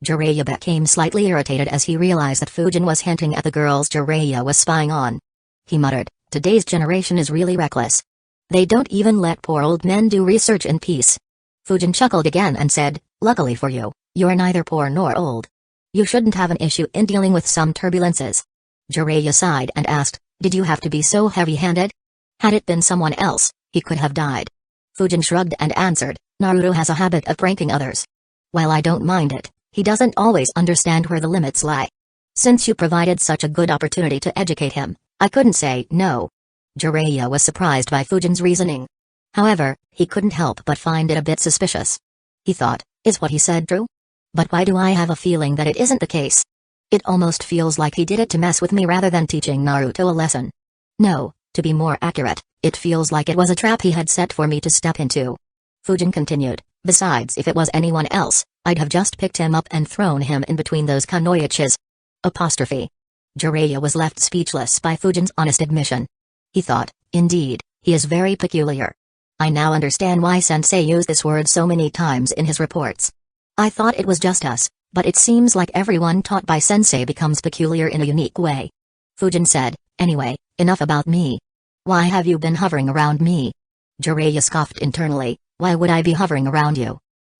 Jiraiya became slightly irritated as he realized that Fujin was hinting at the girls Jiraiya was spying on. He muttered, "Today's generation is really reckless. They don't even let poor old men do research in peace." Fujin chuckled again and said, "Luckily for you, you're neither poor nor old. You shouldn't have an issue in dealing with some turbulences." Jiraiya sighed and asked, "Did you have to be so heavy-handed? Had it been someone else, he could have died." Fujin shrugged and answered, "Naruto has a habit of pranking others. While I don't mind it, he doesn't always understand where the limits lie. Since you provided such a good opportunity to educate him, I couldn't say no." Jiraiya was surprised by Fujin's reasoning. However, he couldn't help but find it a bit suspicious. He thought, is what he said true? But why do I have a feeling that it isn't the case? It almost feels like he did it to mess with me rather than teaching Naruto a lesson. No, to be more accurate, it feels like it was a trap he had set for me to step into. Fujin continued, "Besides, if it was anyone else, I'd have just picked him up and thrown him in between those kunoichis." Apostrophe. Jiraiya was left speechless by Fujin's honest admission. He thought, indeed, he is very peculiar. I now understand why Sensei used this word so many times in his reports. I thought it was just us, but it seems like everyone taught by Sensei becomes peculiar in a unique way. Fujin said, "Anyway, enough about me. Why have you been hovering around me?" Jiraiya scoffed internally, "Why would I be hovering around you?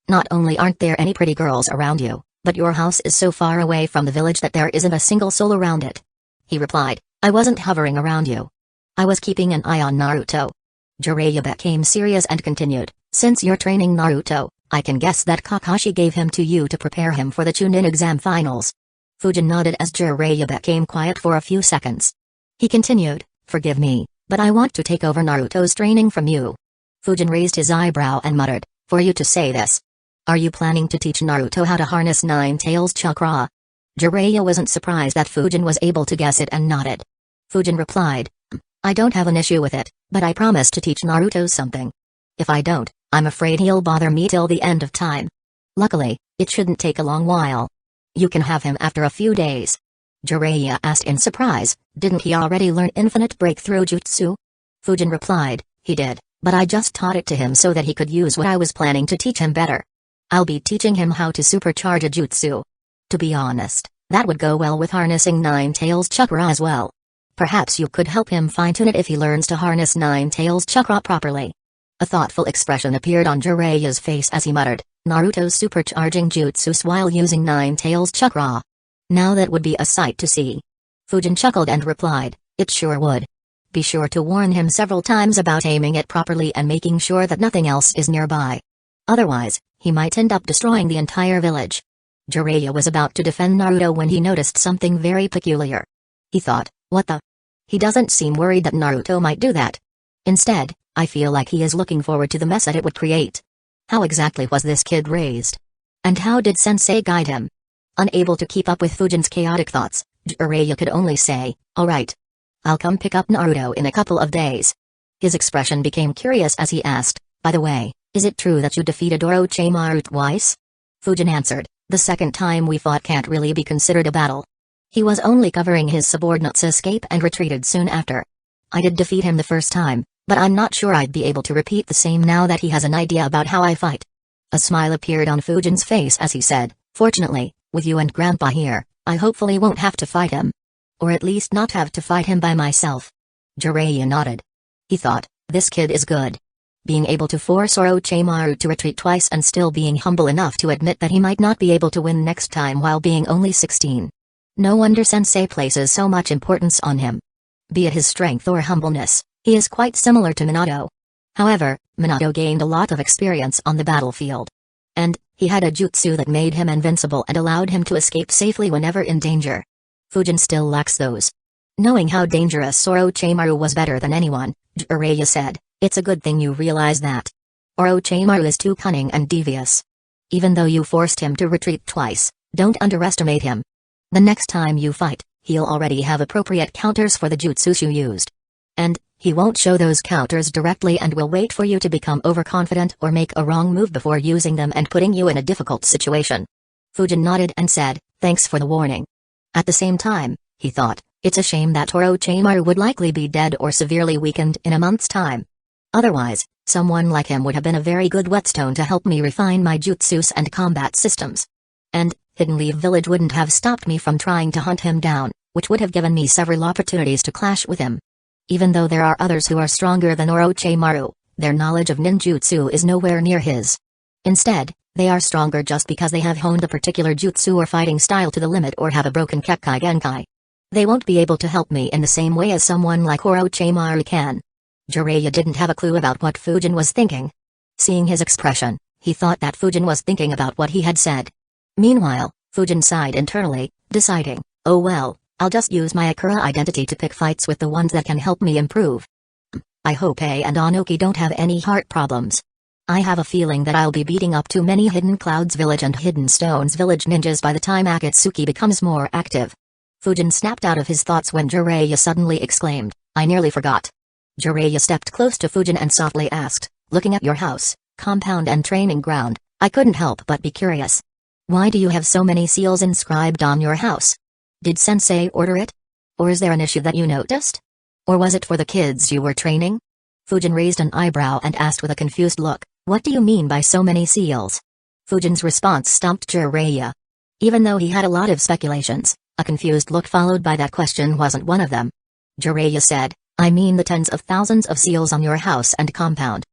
Not only aren't there any pretty girls around you, but your house is so far away from the village that there isn't a single soul around it." He replied, "I wasn't hovering around you. I was keeping an eye on Naruto." Jiraiya became serious and continued, "Since you're training Naruto, I can guess that Kakashi gave him to you to prepare him for the Chunin exam finals." Fujin nodded as Jiraiya became quiet for a few seconds. He continued, "Forgive me, but I want to take over Naruto's training from you." Fujin raised his eyebrow and muttered, "For you to say this? Are you planning to teach Naruto how to harness Nine Tails chakra?" Jiraiya wasn't surprised that Fujin was able to guess it and nodded. Fujin replied, "I don't have an issue with it, but I promise to teach Naruto something. If I don't, I'm afraid he'll bother me till the end of time. Luckily, it shouldn't take a long while. You can have him after a few days." Jiraiya asked in surprise, "Didn't he already learn infinite breakthrough jutsu?" Fujin replied, "He did, but I just taught it to him so that he could use what I was planning to teach him better. I'll be teaching him how to supercharge a jutsu. To be honest, that would go well with harnessing Nine Tails chakra as well. Perhaps you could help him fine-tune it if he learns to harness Nine Tails chakra properly." A thoughtful expression appeared on Jiraiya's face as he muttered, "Naruto's supercharging jutsus while using Nine Tails chakra. Now that would be a sight to see." Fujin chuckled and replied, "It sure would. Be sure to warn him several times about aiming it properly and making sure that nothing else is nearby. Otherwise, he might end up destroying the entire village." Jiraiya was about to defend Naruto when he noticed something very peculiar. He thought, what the? He doesn't seem worried that Naruto might do that. Instead, I feel like he is looking forward to the mess that it would create. How exactly was this kid raised? And how did Sensei guide him? Unable to keep up with Fujin's chaotic thoughts, Jiraiya could only say, "Alright. I'll come pick up Naruto in a couple of days." His expression became curious as he asked, "By the way, is it true that you defeated Orochimaru twice?" Fujin answered, "The second time we fought can't really be considered a battle. He was only covering his subordinate's escape and retreated soon after. I did defeat him the first time, but I'm not sure I'd be able to repeat the same now that he has an idea about how I fight." A smile appeared on Fujin's face as he said, "Fortunately, with you and Grandpa here, I hopefully won't have to fight him. Or at least not have to fight him by myself." Jiraiya nodded. He thought, this kid is good. Being able to force Orochimaru to retreat twice and still being humble enough to admit that he might not be able to win next time while being only 16. No wonder Sensei places so much importance on him. Be it his strength or humbleness, he is quite similar to Minato. However, Minato gained a lot of experience on the battlefield. And, he had a jutsu that made him invincible and allowed him to escape safely whenever in danger. Fujin still lacks those. Knowing how dangerous Orochimaru was better than anyone, Jiraiya said, "It's a good thing you realize that. Orochimaru is too cunning and devious. Even though you forced him to retreat twice, don't underestimate him. The next time you fight, he'll already have appropriate counters for the jutsus you used. And, he won't show those counters directly and will wait for you to become overconfident or make a wrong move before using them and putting you in a difficult situation." Fujin nodded and said, "Thanks for the warning." At the same time, he thought, it's a shame that Orochimaru would likely be dead or severely weakened in a month's time. Otherwise, someone like him would have been a very good whetstone to help me refine my jutsus and combat systems. And, Hidden Leaf Village wouldn't have stopped me from trying to hunt him down, which would have given me several opportunities to clash with him. Even though there are others who are stronger than Orochimaru, their knowledge of ninjutsu is nowhere near his. Instead, they are stronger just because they have honed a particular jutsu or fighting style to the limit or have a broken Kekkai Genkai. They won't be able to help me in the same way as someone like Orochimaru can. Jiraiya didn't have a clue about what Fujin was thinking. Seeing his expression, he thought that Fujin was thinking about what he had said. Meanwhile, Fujin sighed internally, deciding, oh well, I'll just use my Akira identity to pick fights with the ones that can help me improve. I hope Ei and Anuki don't have any heart problems. I have a feeling that I'll be beating up too many Hidden Clouds Village and Hidden Stones Village ninjas by the time Akatsuki becomes more active. Fujin snapped out of his thoughts when Jiraiya suddenly exclaimed, I nearly forgot. Jiraiya stepped close to Fujin and softly asked, looking at your house, compound and training ground, I couldn't help but be curious. Why do you have so many seals inscribed on your house? Did Sensei order it? Or is there an issue that you noticed? Or was it for the kids you were training? Fujin raised an eyebrow and asked with a confused look, what do you mean by so many seals? Fujin's response stumped Jiraiya. Even though he had a lot of speculations, a confused look followed by that question wasn't one of them. Jiraiya said, I mean the tens of thousands of seals on your house and compound.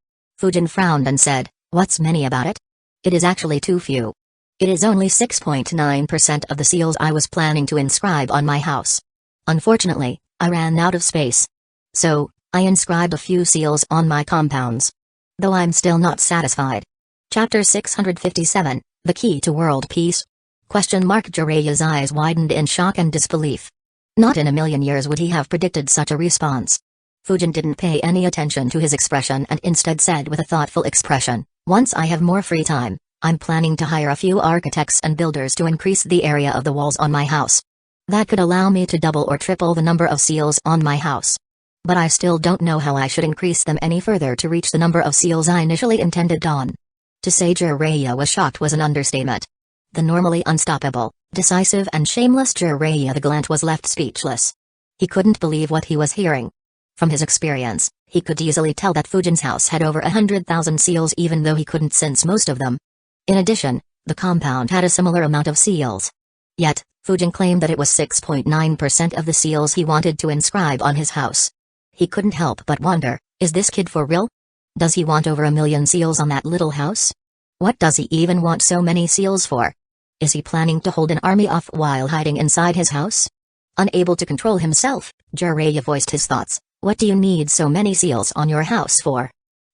Fujin frowned and said, what's many about it? It is actually too few. It is only 6.9% of the seals I was planning to inscribe on my house. Unfortunately, I ran out of space. So, I inscribed a few seals on my compounds. Though I'm still not satisfied. Chapter 657, The Key to World Peace? Jiraiya's eyes widened in shock and disbelief. Not in a million years would he have predicted such a response. Fujin didn't pay any attention to his expression and instead said with a thoughtful expression, once I have more free time, I'm planning to hire a few architects and builders to increase the area of the walls on my house. That could allow me to double or triple the number of seals on my house. But I still don't know how I should increase them any further to reach the number of seals I initially intended on. To say Jiraiya was shocked was an understatement. The normally unstoppable, decisive and shameless Jiraiya the Gallant was left speechless. He couldn't believe what he was hearing. From his experience, he could easily tell that Fujin's house had over 100,000 seals even though he couldn't sense most of them. In addition, the compound had a similar amount of seals. Yet, Fujin claimed that it was 6.9% of the seals he wanted to inscribe on his house. He couldn't help but wonder, is this kid for real? Does he want over 1 million seals on that little house? What does he even want so many seals for? Is he planning to hold an army off while hiding inside his house? Unable to control himself, Jiraiya voiced his thoughts. What do you need so many seals on your house for?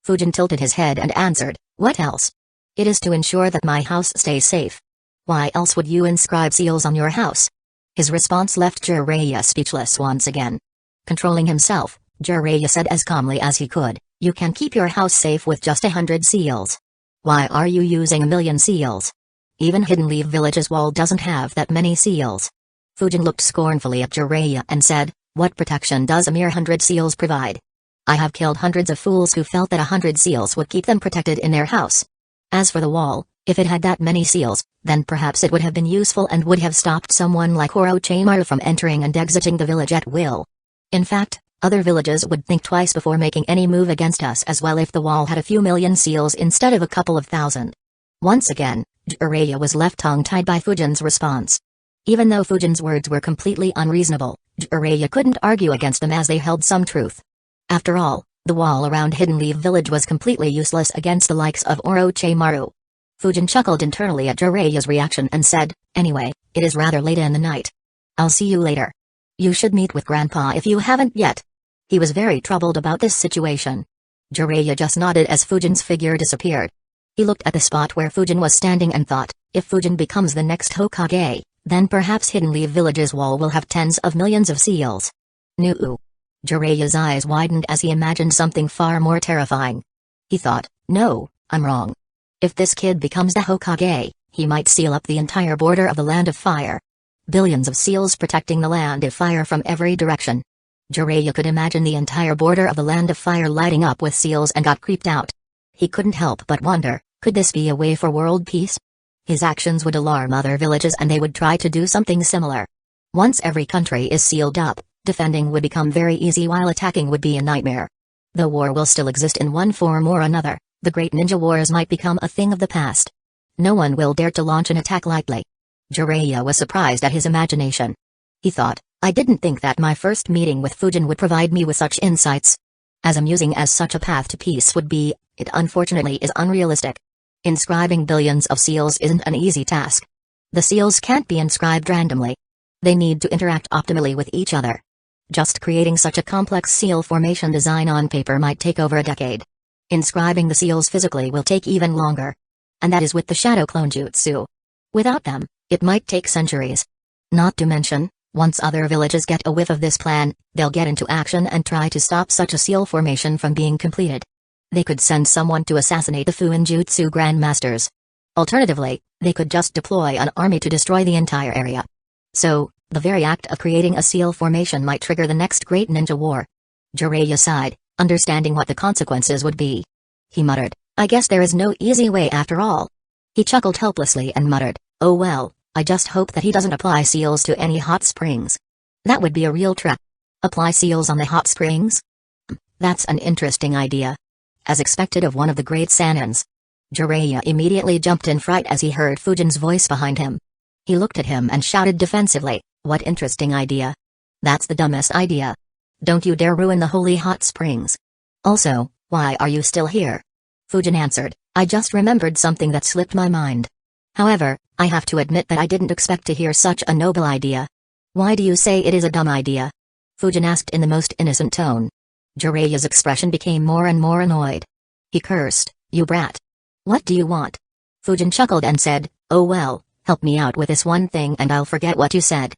Fujin tilted his head and answered, what else? It is to ensure that my house stays safe. Why else would you inscribe seals on your house? His response left Jiraiya speechless once again. Controlling himself, Jiraiya said as calmly as he could, you can keep your house safe with just 100 seals. Why are you using 1 million seals? Even Hidden Leaf Village's wall doesn't have that many seals. Fujin looked scornfully at Jiraiya and said, what protection does a mere 100 seals provide? I have killed hundreds of fools who felt that 100 seals would keep them protected in their house. As for the wall, if it had that many seals, then perhaps it would have been useful and would have stopped someone like Orochimaru from entering and exiting the village at will. In fact, other villages would think twice before making any move against us as well if the wall had a few million seals instead of a couple of thousand. Once again, Jiraiya was left tongue-tied by Fujin's response. Even though Fujin's words were completely unreasonable, Jiraiya couldn't argue against them as they held some truth. After all, The wall around Hidden Leaf Village was completely useless against the likes of Orochimaru. Fujin chuckled internally at Jiraiya's reaction and said, "Anyway, it is rather late in the night. I'll see you later. You should meet with Grandpa if you haven't yet." He was very troubled about this situation. Jiraiya just nodded as Fujin's figure disappeared. He looked at the spot where Fujin was standing and thought, if Fujin becomes the next Hokage, then perhaps Hidden Leaf Village's wall will have tens of millions of seals. No. Jiraiya's eyes widened as he imagined something far more terrifying. He thought, no, I'm wrong. If this kid becomes the Hokage, he might seal up the entire border of the Land of Fire. Billions of seals protecting the Land of Fire from every direction. Jiraiya could imagine the entire border of the Land of Fire lighting up with seals and got creeped out. He couldn't help but wonder, could this be a way for world peace? His actions would alarm other villages and they would try to do something similar. Once every country is sealed up, defending would become very easy while attacking would be a nightmare. Though war will still exist in one form or another, the Great Ninja Wars might become a thing of the past. No one will dare to launch an attack lightly. Jiraiya was surprised at his imagination. He thought, I didn't think that my first meeting with Fujin would provide me with such insights. As amusing as such a path to peace would be, it unfortunately is unrealistic. Inscribing billions of seals isn't an easy task. The seals can't be inscribed randomly. They need to interact optimally with each other. Just creating such a complex seal formation design on paper might take over a decade. Inscribing the seals physically will take even longer. And that is with the shadow clone jutsu. Without them, it might take centuries. Not to mention, once other villages get a whiff of this plan, they'll get into action and try to stop such a seal formation from being completed. They could send someone to assassinate the Fuin Jutsu Grandmasters. Alternatively, they could just deploy an army to destroy the entire area. So, the very act of creating a seal formation might trigger the next great ninja war. Jiraiya sighed, understanding what the consequences would be. He muttered, I guess there is no easy way after all. He chuckled helplessly and muttered, oh well, I just hope that he doesn't apply seals to any hot springs. That would be a real trap. Apply seals on the hot springs? That's an interesting idea. As expected of one of the great Sanins. Jiraiya immediately jumped in fright as he heard Fujin's voice behind him. He looked at him and shouted defensively, what interesting idea. That's the dumbest idea. Don't you dare ruin the holy hot springs. Also, why are you still here? Fujin answered, I just remembered something that slipped my mind. However, I have to admit that I didn't expect to hear such a noble idea. Why do you say it is a dumb idea? Fujin asked in the most innocent tone. Jiraiya's expression became more and more annoyed. He cursed, you brat. What do you want? Fujin chuckled and said, oh well, help me out with this one thing and I'll forget what you said.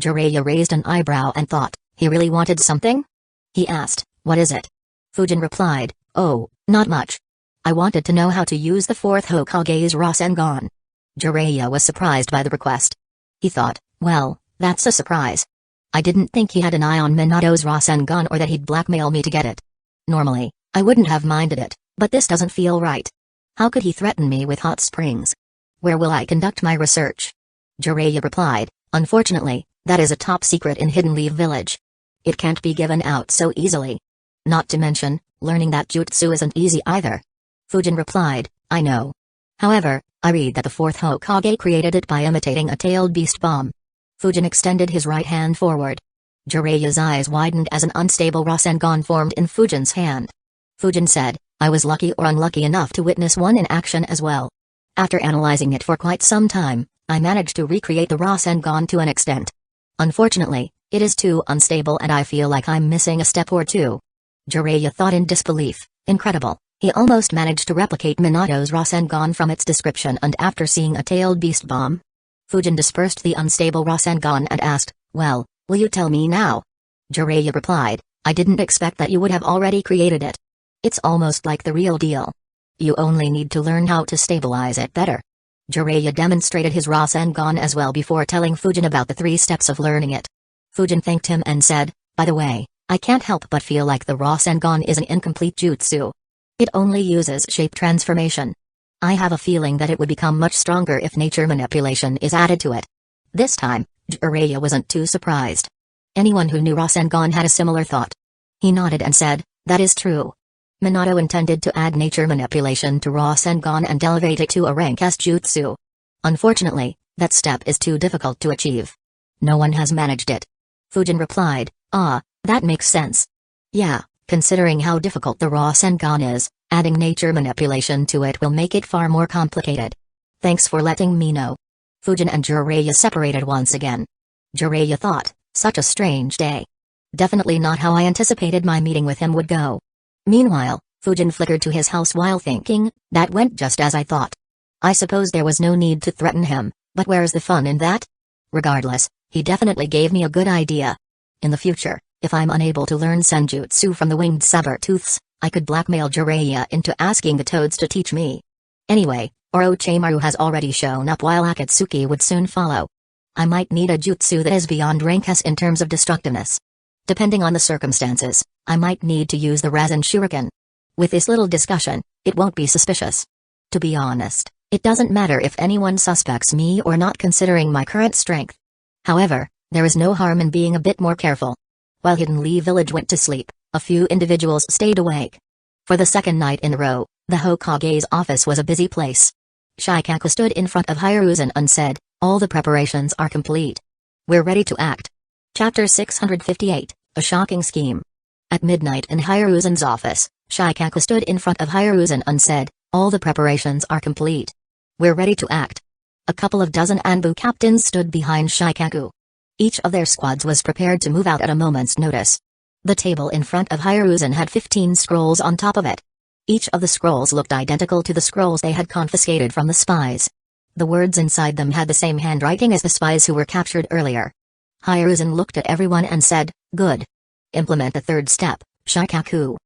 Jiraiya raised an eyebrow and thought, he really wanted something? He asked, what is it? Fujin replied, oh, not much. I wanted to know how to use the fourth Hokage's Rasengan. Jiraiya was surprised by the request. He thought, well, that's a surprise. I didn't think he had an eye on Minato's Rasengan or that he'd blackmail me to get it. Normally, I wouldn't have minded it, but this doesn't feel right. How could he threaten me with hot springs? Where will I conduct my research? Jiraiya replied, unfortunately, that is a top secret in Hidden Leaf Village. It can't be given out so easily. Not to mention, learning that jutsu isn't easy either. Fujin replied, I know. However, I read that the fourth Hokage created it by imitating a tailed beast bomb. Fujin extended his right hand forward. Jiraiya's eyes widened as an unstable Rasengan formed in Fujin's hand. Fujin said, I was lucky or unlucky enough to witness one in action as well. After analyzing it for quite some time, I managed to recreate the Rasengan to an extent. Unfortunately, it is too unstable and I feel like I'm missing a step or two. Jiraiya thought in disbelief, incredible, he almost managed to replicate Minato's Rasengan from its description and after seeing a tailed beast bomb. Fujin dispersed the unstable Rasengan and asked, well, will you tell me now? Jiraiya replied, I didn't expect that you would have already created it. It's almost like the real deal. You only need to learn how to stabilize it better. Jiraiya demonstrated his Rasengan as well before telling Fujin about the 3 steps of learning it. Fujin thanked him and said, by the way, I can't help but feel like the Rasengan is an incomplete jutsu. It only uses shape transformation. I have a feeling that it would become much stronger if nature manipulation is added to it. This time, Jiraiya wasn't too surprised. Anyone who knew Rasengan had a similar thought. He nodded and said, that is true. Minato intended to add nature manipulation to Rasengan and elevate it to a rank as jutsu. Unfortunately, that step is too difficult to achieve. No one has managed it. Fujin replied, ah, that makes sense. Yeah, Considering how difficult the raw Sengon is, adding nature manipulation to it will make it far more complicated. Thanks for letting me know. Fujin and Jiraiya separated once again. Jiraiya thought, such a strange day. Definitely not how I anticipated my meeting with him would go. Meanwhile, Fujin flickered to his house while thinking, that went just as I thought. I suppose there was no need to threaten him, but where's the fun in that? Regardless, he definitely gave me a good idea. In the future, if I'm unable to learn Senjutsu from the winged saber-tooths, I could blackmail Jiraiya into asking the toads to teach me. Anyway, Orochimaru has already shown up while Akatsuki would soon follow. I might need a jutsu that is beyond rank S in terms of destructiveness. Depending on the circumstances, I might need to use the Rasen Shuriken. With this little discussion, it won't be suspicious. To be honest, it doesn't matter if anyone suspects me or not considering my current strength. However, there is no harm in being a bit more careful. While Hidden Leaf Village went to sleep, a few individuals stayed awake. For the second night in a row, the Hokage's office was a busy place. Shikaku stood in front of Hiruzen and said, all the preparations are complete. We're ready to act. Chapter 658, A Shocking Scheme. At midnight in Hiruzen's office, Shikaku stood in front of Hiruzen and said, all the preparations are complete. We're ready to act. A couple of dozen Anbu captains stood behind Shikaku. Each of their squads was prepared to move out at a moment's notice. The table in front of Hiruzen had 15 scrolls on top of it. Each of the scrolls looked identical to the scrolls they had confiscated from the spies. The words inside them had the same handwriting as the spies who were captured earlier. Hiruzen looked at everyone and said, good. Implement the third step, Shikaku.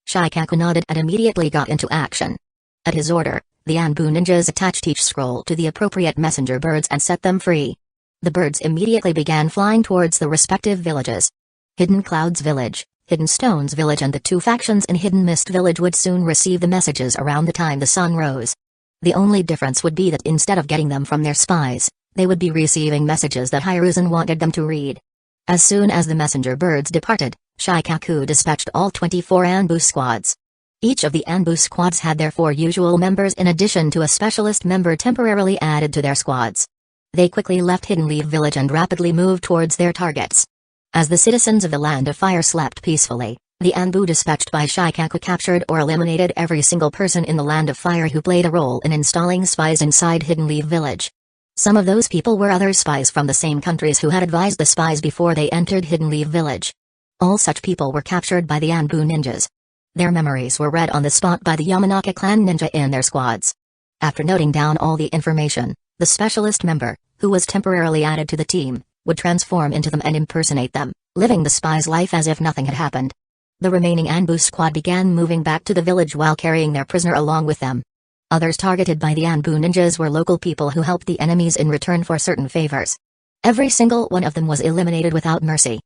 Shikaku nodded and immediately got into action. At his order, the Anbu ninjas attached each scroll to the appropriate messenger birds and set them free. The birds immediately began flying towards the respective villages. Hidden Clouds Village, Hidden Stones Village and the two factions in Hidden Mist Village would soon receive the messages around the time the sun rose. The only difference would be that instead of getting them from their spies, they would be receiving messages that Hiruzen wanted them to read. As soon as the messenger birds departed, Shikaku dispatched all 24 Anbu squads. Each of the Anbu squads had their 4 usual members in addition to a specialist member temporarily added to their squads. They quickly left Hidden Leaf Village and rapidly moved towards their targets. As the citizens of the Land of Fire slept peacefully, the Anbu dispatched by Shikaku captured or eliminated every single person in the Land of Fire who played a role in installing spies inside Hidden Leaf Village. Some of those people were other spies from the same countries who had advised the spies before they entered Hidden Leaf Village. All such people were captured by the Anbu ninjas. Their memories were read on the spot by the Yamanaka clan ninja in their squads. After noting down all the information, the specialist member, who was temporarily added to the team, would transform into them and impersonate them, living the spy's life as if nothing had happened. The remaining Anbu squad began moving back to the village while carrying their prisoner along with them. Others targeted by the Anbu ninjas were local people who helped the enemies in return for certain favors. Every single one of them was eliminated without mercy.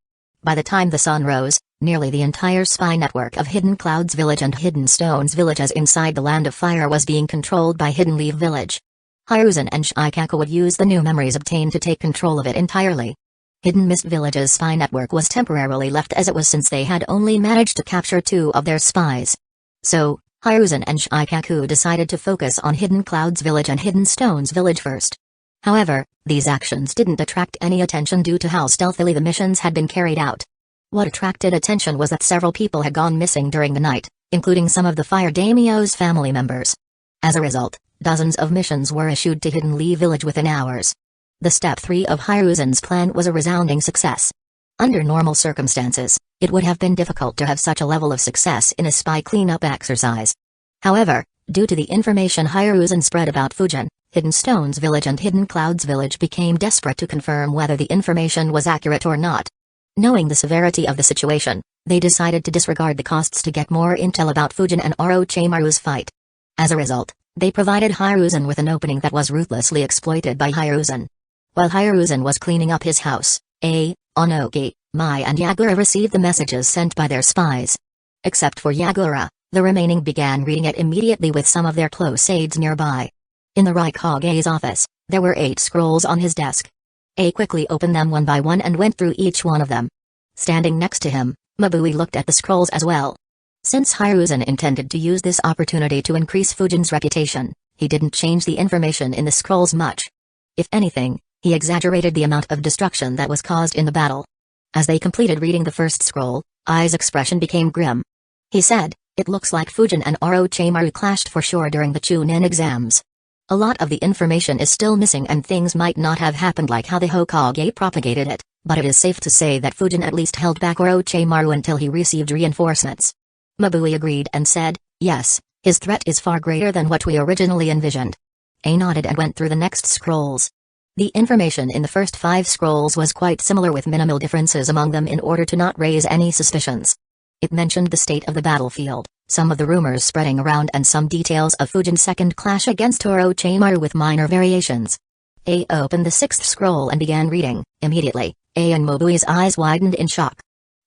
By the time the sun rose, nearly the entire spy network of Hidden Clouds Village and Hidden Stones Villages inside the Land of Fire was being controlled by Hidden Leaf Village. Hiruzen and Shikaku would use the new memories obtained to take control of it entirely. Hidden Mist Village's spy network was temporarily left as it was since they had only managed to capture 2 of their spies. So, Hiruzen and Shikaku decided to focus on Hidden Clouds Village and Hidden Stones Village first. However, these actions didn't attract any attention due to how stealthily the missions had been carried out. What attracted attention was that several people had gone missing during the night, including some of the Fire Daimyo's family members. As a result, dozens of missions were issued to Hidden Leaf Village within hours. The Step 3 of Hiruzen's plan was a resounding success. Under normal circumstances, it would have been difficult to have such a level of success in a spy cleanup exercise. However, due to the information Hiruzen spread about Fujin, Hidden Stones Village and Hidden Clouds Village became desperate to confirm whether the information was accurate or not. Knowing the severity of the situation, they decided to disregard the costs to get more intel about Fujin and Orochimaru's fight. As a result, they provided Hiruzen with an opening that was ruthlessly exploited by Hiruzen. While Hiruzen was cleaning up his house, Onoki, Mai and Yagura received the messages sent by their spies. Except for Yagura, the remaining began reading it immediately with some of their close aides nearby. In the Raikage's office, there were 8 scrolls on his desk. A quickly opened them one by one and went through each one of them. Standing next to him, Mabui looked at the scrolls as well. Since Hiruzen intended to use this opportunity to increase Fujin's reputation, he didn't change the information in the scrolls much. If anything, he exaggerated the amount of destruction that was caused in the battle. As they completed reading the first scroll, Ai's expression became grim. He said, "It looks like Fujin and Orochimaru clashed for sure during the Chunin exams. A lot of the information is still missing and things might not have happened like how the Hokage propagated it, but it is safe to say that Fujin at least held back Orochimaru until he received reinforcements." Mabui agreed and said, "Yes, his threat is far greater than what we originally envisioned." A nodded and went through the next scrolls. The information in the first 5 scrolls was quite similar with minimal differences among them in order to not raise any suspicions. It mentioned the state of the battlefield, some of the rumors spreading around and some details of Fujin's second clash against Orochimaru with minor variations. A opened the 6th scroll and began reading. Immediately, A and Mobui's eyes widened in shock.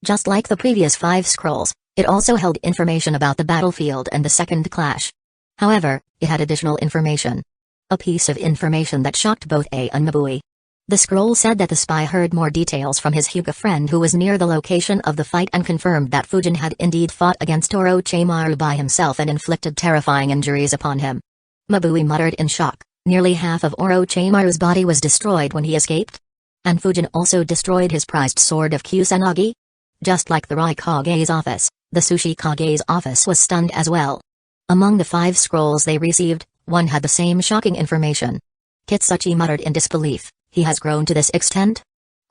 Just like the previous 5 scrolls, it also held information about the battlefield and the second clash. However, it had additional information. A piece of information that shocked both A and Mabui. The scroll said that the spy heard more details from his Hyuga friend who was near the location of the fight and confirmed that Fujin had indeed fought against Orochimaru by himself and inflicted terrifying injuries upon him. Mabui muttered in shock, nearly half of Orochimaru's body was destroyed when he escaped? And Fujin also destroyed his prized sword of Kusanagi? Just like the Raikage's office, the Tsuchikage's office was stunned as well. Among the 5 scrolls they received, one had the same shocking information. Kitsuchi muttered in disbelief. "He has grown to this extent?"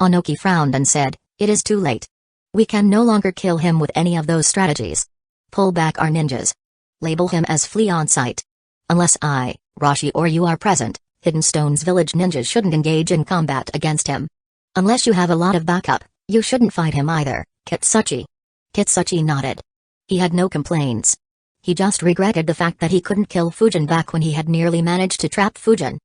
Onoki frowned and said, "It is too late. We can no longer kill him with any of those strategies. Pull back our ninjas. Label him as flee on sight. Unless I, Rashi or you are present, Hidden Stone's village ninjas shouldn't engage in combat against him. Unless you have a lot of backup, you shouldn't fight him either, Kitsuchi." Kitsuchi nodded. He had no complaints. He just regretted the fact that he couldn't kill Fujin back when he had nearly managed to trap Fujin.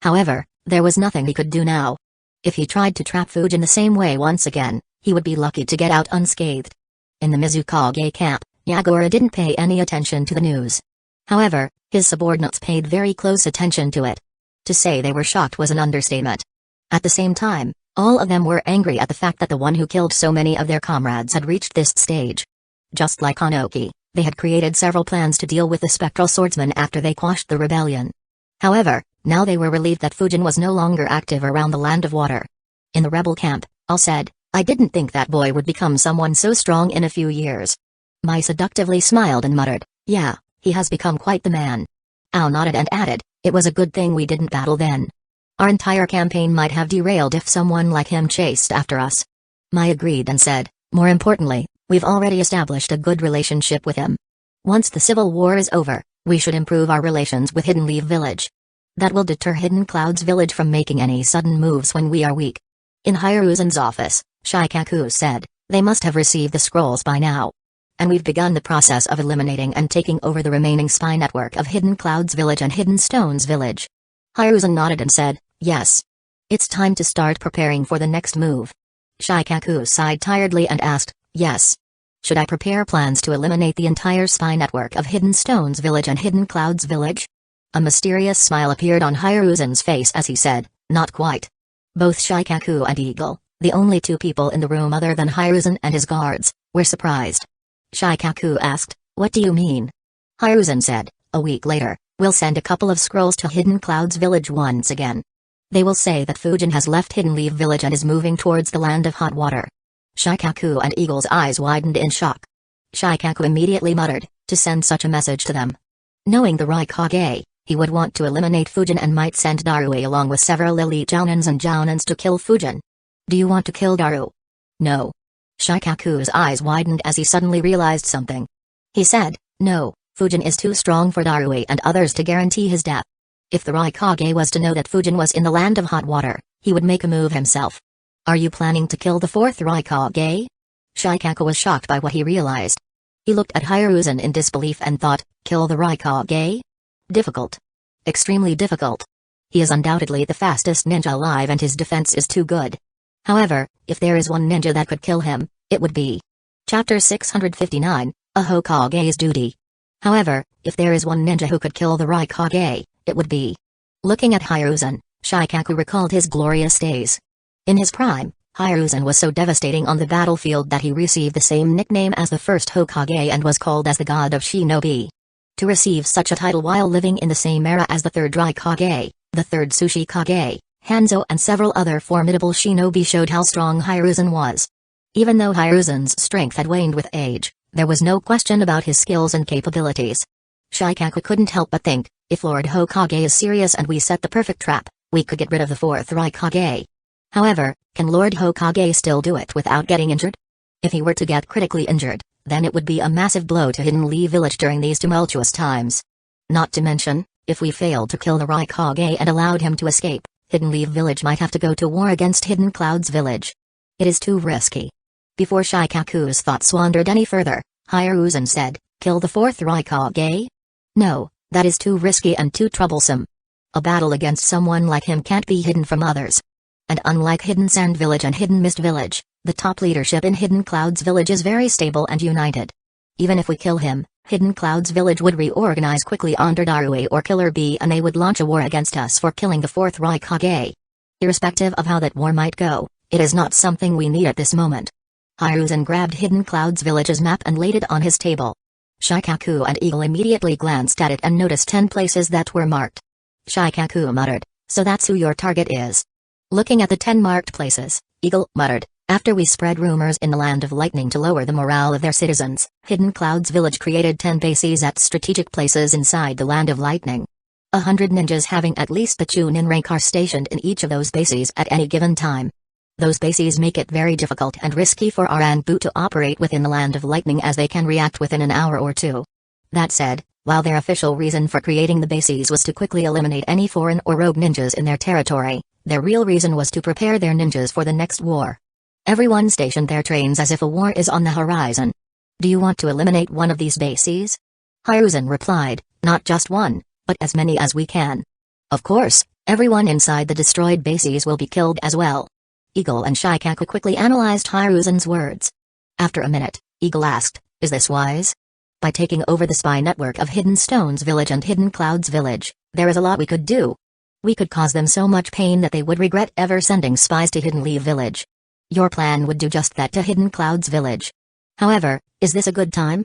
However, there was nothing he could do now. If he tried to trap Fujin the same way once again, he would be lucky to get out unscathed. In the Mizukage camp, Yagura didn't pay any attention to the news. However, his subordinates paid very close attention to it. To say they were shocked was an understatement. At the same time, all of them were angry at the fact that the one who killed so many of their comrades had reached this stage. Just like Onoki, they had created several plans to deal with the spectral swordsman after they quashed the rebellion. However, now they were relieved that Fujin was no longer active around the Land of Water. In the rebel camp, Al said, "I didn't think that boy would become someone so strong in a few years." Mai seductively smiled and muttered, "Yeah, he has become quite the man." Al nodded and added, "It was a good thing we didn't battle then. Our entire campaign might have derailed if someone like him chased after us." Mai agreed and said, "More importantly, we've already established a good relationship with him. Once the civil war is over, we should improve our relations with Hidden Leaf Village. That will deter Hidden Cloud's village from making any sudden moves when we are weak." In Hiruzen's office, Shikaku said, "They must have received the scrolls by now. And we've begun the process of eliminating and taking over the remaining spy network of Hidden Cloud's village and Hidden Stone's village." Hiruzen nodded and said, "Yes. It's time to start preparing for the next move." Shikaku sighed tiredly and asked, "Yes. Should I prepare plans to eliminate the entire spy network of Hidden Stone's village and Hidden Cloud's village?" A mysterious smile appeared on Hiruzen's face as he said, "Not quite." Both Shikaku and Eagle, the only 2 people in the room other than Hiruzen and his guards, were surprised. Shikaku asked, "What do you mean?" Hiruzen said, "A week later, we'll send a couple of scrolls to Hidden Cloud's village once again. They will say that Fujin has left Hidden Leaf Village and is moving towards the Land of Hot Water." Shikaku and Eagle's eyes widened in shock. Shikaku immediately muttered, "To send such a message to them." Knowing the Raikage, he would want to eliminate Fujin and might send Darui along with several elite Jounins and Jounins to kill Fujin. "Do you want to kill Daru?" "No." Shikaku's eyes widened as he suddenly realized something. He said, "No, Fujin is too strong for Darui and others to guarantee his death. If the Raikage was to know that Fujin was in the Land of Hot Water, he would make a move himself." "Are you planning to kill the 4th Raikage?" Shikaku was shocked by what he realized. He looked at Hiruzen in disbelief and thought, "Kill the Raikage? Difficult. Extremely difficult. He is undoubtedly the fastest ninja alive and his defense is too good. However, if there is one ninja that could kill him, it would be." Chapter 659, A Hokage's Duty. However, if there is one ninja who could kill the Raikage, it would be. Looking at Hiruzen, Shikaku recalled his glorious days. In his prime, Hiruzen was so devastating on the battlefield that he received the same nickname as the first Hokage and was called as the God of Shinobi. To receive such a title while living in the same era as the 3rd Raikage, the 3rd Tsuchikage, Hanzo and several other formidable shinobi showed how strong Hiruzen was. Even though Hiruzen's strength had waned with age, There was no question about his skills and capabilities. Shikaku couldn't help but think, if Lord Hokage is serious and we set the perfect trap, we could get rid of the fourth Raikage. However, can Lord Hokage still do it without getting injured? If he were to get critically injured, then it would be a massive blow to Hidden Leaf Village during these tumultuous times. Not to mention, if we failed to kill the Raikage and allowed him to escape, Hidden Leaf Village might have to go to war against Hidden Cloud's village. It is too risky. Before Shikaku's thoughts wandered any further, Hiruzen said, "Kill the fourth Raikage? No, that is too risky and too troublesome. A battle against someone like him can't be hidden from others. And unlike Hidden Sand Village and Hidden Mist Village, the top leadership in Hidden Cloud's village is very stable and united. Even if we kill him, Hidden Cloud's village would reorganize quickly under Darui or Killer Bee and they would launch a war against us for killing the fourth Raikage. Irrespective of how that war might go, it is not something we need at this moment." Hiruzen grabbed Hidden Cloud's village's map and laid it on his table. Shikaku and Eagle immediately glanced at it and noticed 10 places that were marked. Shikaku muttered, "So that's who your target is." Looking at the 10 marked places, Eagle muttered, "After we spread rumors in the Land of Lightning to lower the morale of their citizens, Hidden Cloud's village created 10 bases at strategic places inside the Land of Lightning. 100 ninjas having at least the Chunin rank are stationed in each of those bases at any given time. Those bases make it very difficult and risky for our Anbu to operate within the Land of Lightning as they can react within an hour or two." That said, while their official reason for creating the bases was to quickly eliminate any foreign or rogue ninjas in their territory, their real reason was to prepare their ninjas for the next war. Everyone stationed there trains as if a war is on the horizon. "Do you want to eliminate one of these bases?" Hiruzen replied, "Not just one, but as many as we can." "Of course, everyone inside the destroyed bases will be killed as well." Eagle and Shikaku quickly analyzed Hiruzen's words. After a minute, Eagle asked, "Is this wise? By taking over the spy network of Hidden Stone's village and Hidden Cloud's village, there is a lot we could do. We could cause them so much pain that they would regret ever sending spies to Hidden Leaf Village. Your plan would do just that to Hidden Cloud's village. However, is this a good time?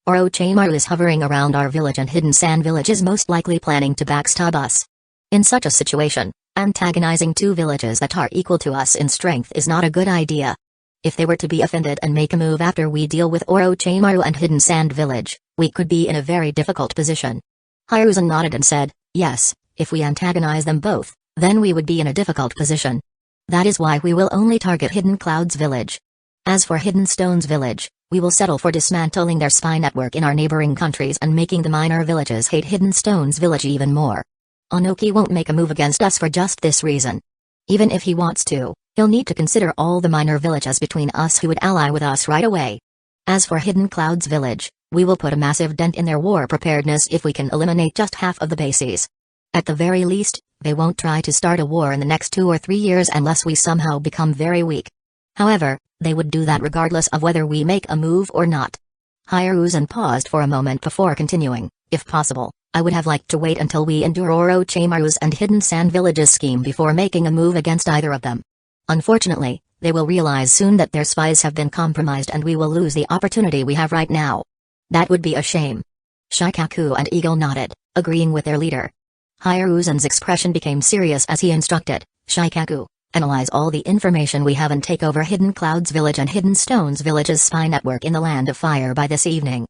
Orochimaru is hovering around our village and Hidden Sand Village is most likely planning to backstab us. In such a situation, antagonizing 2 villages that are equal to us in strength is not a good idea. If they were to be offended and make a move after we deal with Orochimaru and Hidden Sand Village, we could be in a very difficult position." Hiruzen nodded and said, "Yes, if we antagonize them both, then we would be in a difficult position. That is why we will only target Hidden Cloud's village. As for Hidden Stone's village, we will settle for dismantling their spy network in our neighboring countries and making the minor villages hate Hidden Stone's village even more. Onoki won't make a move against us for just this reason. Even if he wants to, he'll need to consider all the minor villages between us who would ally with us right away. As for Hidden Cloud's village, we will put a massive dent in their war preparedness if we can eliminate just half of the bases. At the very least, they won't try to start a war in the next 2 or 3 years unless we somehow become very weak. However, they would do that regardless of whether we make a move or not." Hiruzen paused for a moment before continuing, "If possible, I would have liked to wait until we endure Orochimaru's and Hidden Sand Village's scheme before making a move against either of them. Unfortunately, they will realize soon that their spies have been compromised and we will lose the opportunity we have right now. That would be a shame." Shikaku and Eagle nodded, agreeing with their leader. Hiruzen's expression became serious as he instructed, "Shikaku, analyze all the information we have and take over Hidden Cloud's village and Hidden Stone's village's spy network in the Land of Fire by this evening.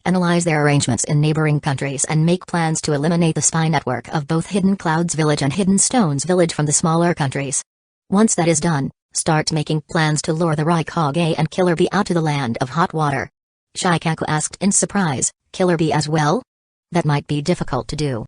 Analyze their arrangements in neighboring countries and make plans to eliminate the spy network of both Hidden Cloud's village and Hidden Stone's village from the smaller countries. Once that is done, start making plans to lure the Raikage and Killer Bee out to the Land of Hot Water." Shikaku asked in surprise, "Killer Bee as well? That might be difficult to do."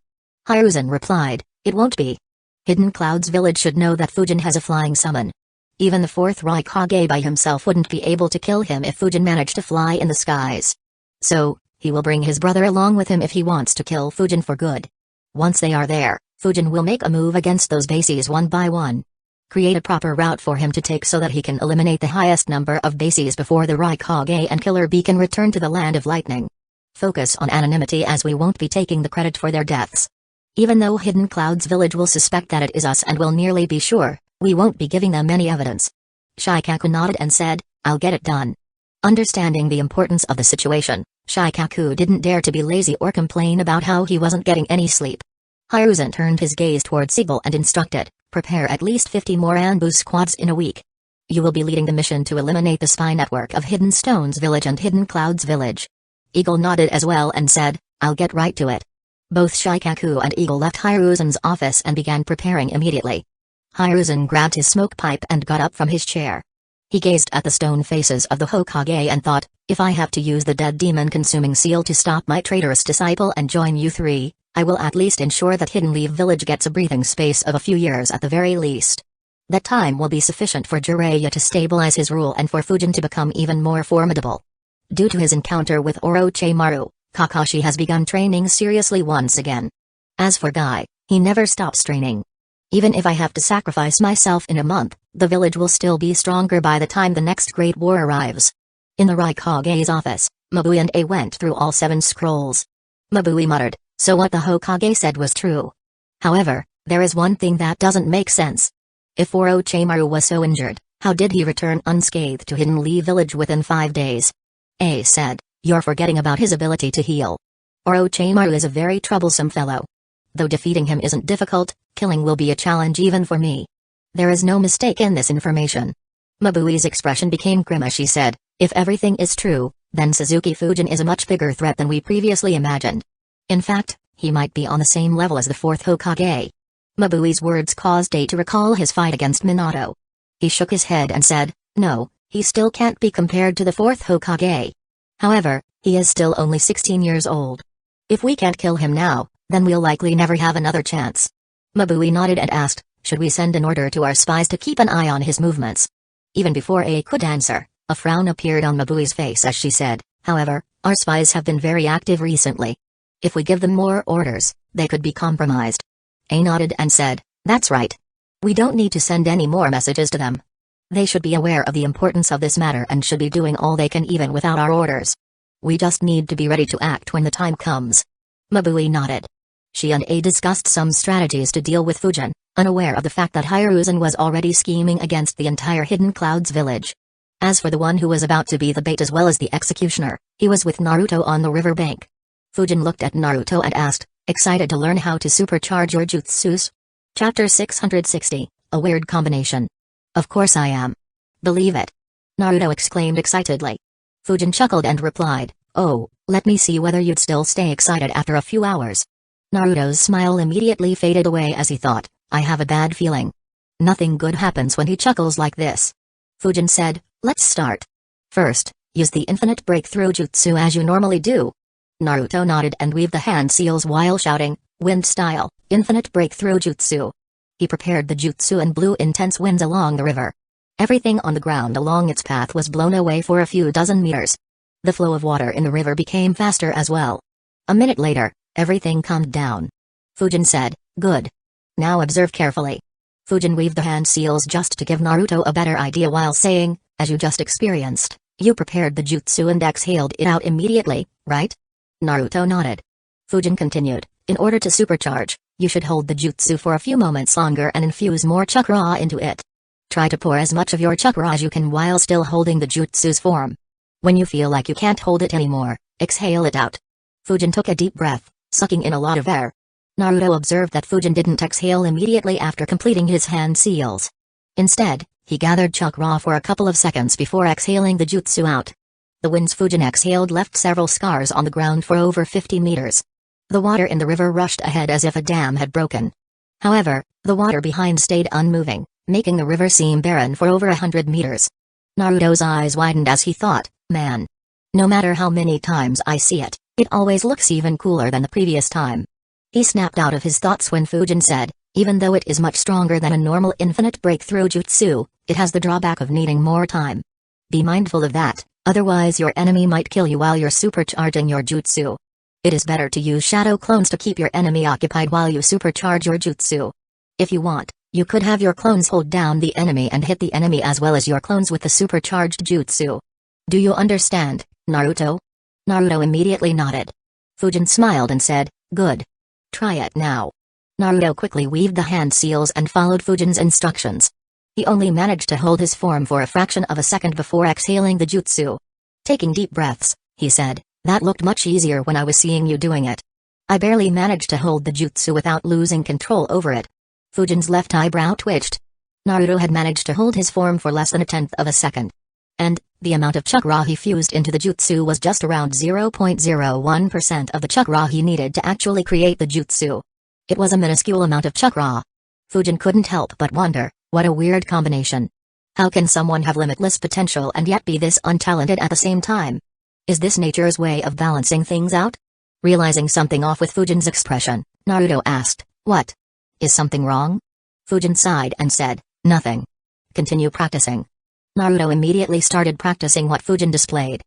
Hiruzen replied, "It won't be. Hidden Cloud's village should know that Fujin has a flying summon. Even the fourth Raikage by himself wouldn't be able to kill him if Fujin managed to fly in the skies. So, he will bring his brother along with him if he wants to kill Fujin for good. Once they are there, Fujin will make a move against those bases one by one. Create a proper route for him to take so that he can eliminate the highest number of bases before the Raikage and Killer Bee can return to the Land of Lightning. Focus on anonymity as we won't be taking the credit for their deaths. Even though Hidden Cloud's village will suspect that it is us and will nearly be sure, we won't be giving them any evidence." Shikaku nodded and said, "I'll get it done." Understanding the importance of the situation, Shikaku didn't dare to be lazy or complain about how he wasn't getting any sleep. Hiruzen turned his gaze towards Eagle and instructed, "Prepare at least 50 more Anbu squads in a week. You will be leading the mission to eliminate the spy network of Hidden Stones Village and Hidden Clouds Village. Eagle nodded as well and said, I'll get right to it. Both Shikaku and Eagle left Hiruzen's office and began preparing immediately. Hiruzen grabbed his smoke pipe and got up from his chair. He gazed at the stone faces of the Hokage and thought, if I have to use the dead demon-consuming seal to stop my traitorous disciple and join you three, I will at least ensure that Hidden Leaf Village gets a breathing space of a few years at the very least. That time will be sufficient for Jiraiya to stabilize his rule and for Fujin to become even more formidable. Due to his encounter with Orochimaru, Kakashi has begun training seriously once again. As for Guy, he never stops training. Even if I have to sacrifice myself in a month, the village will still be stronger by the time the next Great War arrives. In the Raikage's office, Mabui and A went through all 7 scrolls. Mabui muttered, so what the Hokage said was true. However, there is one thing that doesn't make sense. If Orochimaru was so injured, how did he return unscathed to Hidden Leaf Village within 5 days? A said, you're forgetting about his ability to heal. Orochimaru is a very troublesome fellow. Though defeating him isn't difficult, killing will be a challenge even for me. There is no mistake in this information. Mabui's expression became grim as she said, if everything is true, then Suzuki Fujin is a much bigger threat than we previously imagined. In fact, he might be on the same level as the 4th Hokage. Mabui's words caused A to recall his fight against Minato. He shook his head and said, no, he still can't be compared to the 4th Hokage. However, he is still only 16 years old. If we can't kill him now, then we'll likely never have another chance. Mabui nodded and asked, should we send an order to our spies to keep an eye on his movements? Even before A could answer, a frown appeared on Mabui's face as she said, however, our spies have been very active recently. If we give them more orders, they could be compromised. A nodded and said, that's right. We don't need to send any more messages to them. They should be aware of the importance of this matter and should be doing all they can even without our orders. We just need to be ready to act when the time comes. Mabui nodded. She and A discussed some strategies to deal with Fujin, unaware of the fact that Hiruzen was already scheming against the entire Hidden Clouds village. As for the one who was about to be the bait as well as the executioner, he was with Naruto on the river bank. Fujin looked at Naruto and asked, excited to learn how to supercharge your jutsus? Chapter 660, a weird combination. Of course I am. Believe it. Naruto exclaimed excitedly. Fujin chuckled and replied, oh, let me see whether you'd still stay excited after a few hours. Naruto's smile immediately faded away as he thought, I have a bad feeling. Nothing good happens when he chuckles like this. Fujin said, let's start. First, use the infinite breakthrough jutsu as you normally do. Naruto nodded and weaved the hand seals while shouting, wind style, infinite breakthrough jutsu. He prepared the jutsu and blew intense winds along the river. Everything on the ground along its path was blown away for a few dozen meters. The flow of water in the river became faster as well. A minute later, everything calmed down. Fujin said, good. Now observe carefully. Fujin weaved the hand seals just to give Naruto a better idea while saying, as you just experienced, you prepared the jutsu and exhaled it out immediately, right? Naruto nodded. Fujin continued, in order to supercharge, you should hold the jutsu for a few moments longer and infuse more chakra into it. Try to pour as much of your chakra as you can while still holding the jutsu's form. When you feel like you can't hold it anymore, exhale it out. Fujin took a deep breath, sucking in a lot of air. Naruto observed that Fujin didn't exhale immediately after completing his hand seals. Instead, he gathered chakra for a couple of seconds before exhaling the jutsu out. The winds Fujin exhaled left several scars on the ground for over 50 meters. The water in the river rushed ahead as if a dam had broken. However, the water behind stayed unmoving, making the river seem barren for over 100 meters. Naruto's eyes widened as he thought, man. No matter how many times I see it, it always looks even cooler than the previous time. He snapped out of his thoughts when Fujin said, even though it is much stronger than a normal infinite breakthrough jutsu, it has the drawback of needing more time. Be mindful of that, otherwise your enemy might kill you while you're supercharging your jutsu. It is better to use shadow clones to keep your enemy occupied while you supercharge your jutsu. If you want, you could have your clones hold down the enemy and hit the enemy as well as your clones with the supercharged jutsu. Do you understand, Naruto? Naruto immediately nodded. Fujin smiled and said, good. Try it now. Naruto quickly weaved the hand seals and followed Fujin's instructions. He only managed to hold his form for a fraction of a second before exhaling the jutsu. Taking deep breaths, he said, that looked much easier when I was seeing you doing it. I barely managed to hold the jutsu without losing control over it. Fujin's left eyebrow twitched. Naruto had managed to hold his form for less than a tenth of a second. And, the amount of chakra he fused into the jutsu was just around 0.01% of the chakra he needed to actually create the jutsu. It was a minuscule amount of chakra. Fujin couldn't help but wonder, what a weird combination. How can someone have limitless potential and yet be this untalented at the same time? Is this nature's way of balancing things out? Realizing something off with Fujin's expression, Naruto asked, "What? Is something wrong?" Fujin sighed and said, "Nothing. Continue practicing." Naruto immediately started practicing what Fujin displayed.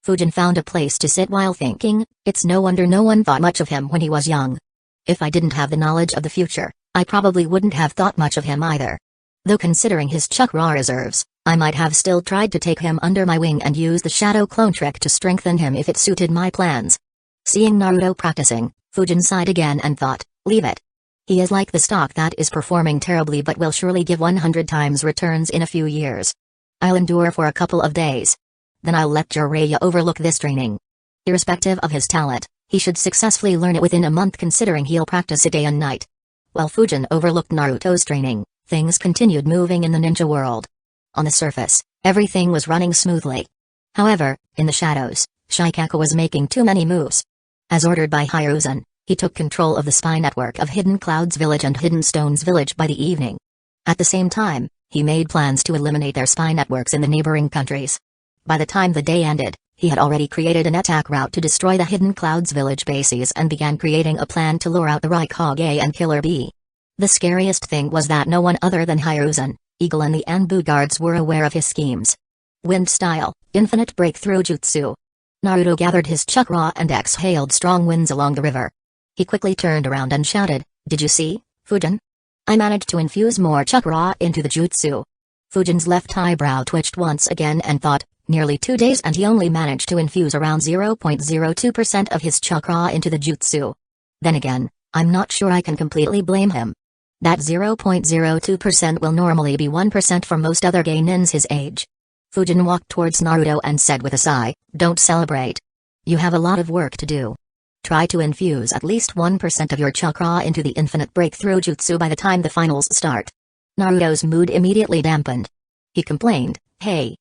Fujin found a place to sit while thinking. It's no wonder no one thought much of him when he was young. If I didn't have the knowledge of the future, I probably wouldn't have thought much of him either. Though considering his chakra reserves, I might have still tried to take him under my wing and use the shadow clone trick to strengthen him if it suited my plans. Seeing Naruto practicing, Fujin sighed again and thought, leave it. He is like the stock that is performing terribly but will surely give 100 times returns in a few years. I'll endure for a couple of days. Then I'll let Jiraiya overlook this training. Irrespective of his talent, he should successfully learn it within a month considering he'll practice it day and night. While Fujin overlooked Naruto's training, things continued moving in the ninja world. On the surface, everything was running smoothly. However, in the shadows, Shikako was making too many moves. As ordered by Hiruzen, he took control of the spy network of Hidden Clouds Village and Hidden Stones Village by the evening. At the same time, he made plans to eliminate their spy networks in the neighboring countries. By the time the day ended, he had already created an attack route to destroy the Hidden Clouds Village bases and began creating a plan to lure out the Raikage and Killer Bee. The scariest thing was that no one other than Hiruzen, Eagle and the Anbu guards were aware of his schemes. Wind Style, Infinite Breakthrough Jutsu. Naruto gathered his chakra and exhaled strong winds along the river. He quickly turned around and shouted, "Did you see, Fujin? I managed to infuse more chakra into the jutsu." Fujin's left eyebrow twitched once again and thought, nearly 2 days and he only managed to infuse around 0.02% of his chakra into the jutsu. Then again, I'm not sure I can completely blame him. That 0.02% will normally be 1% for most other geinins his age. Fujin walked towards Naruto and said with a sigh, "Don't celebrate. You have a lot of work to do. Try to infuse at least 1% of your chakra into the infinite breakthrough jutsu by the time the finals start." Naruto's mood immediately dampened. He complained, "Hey.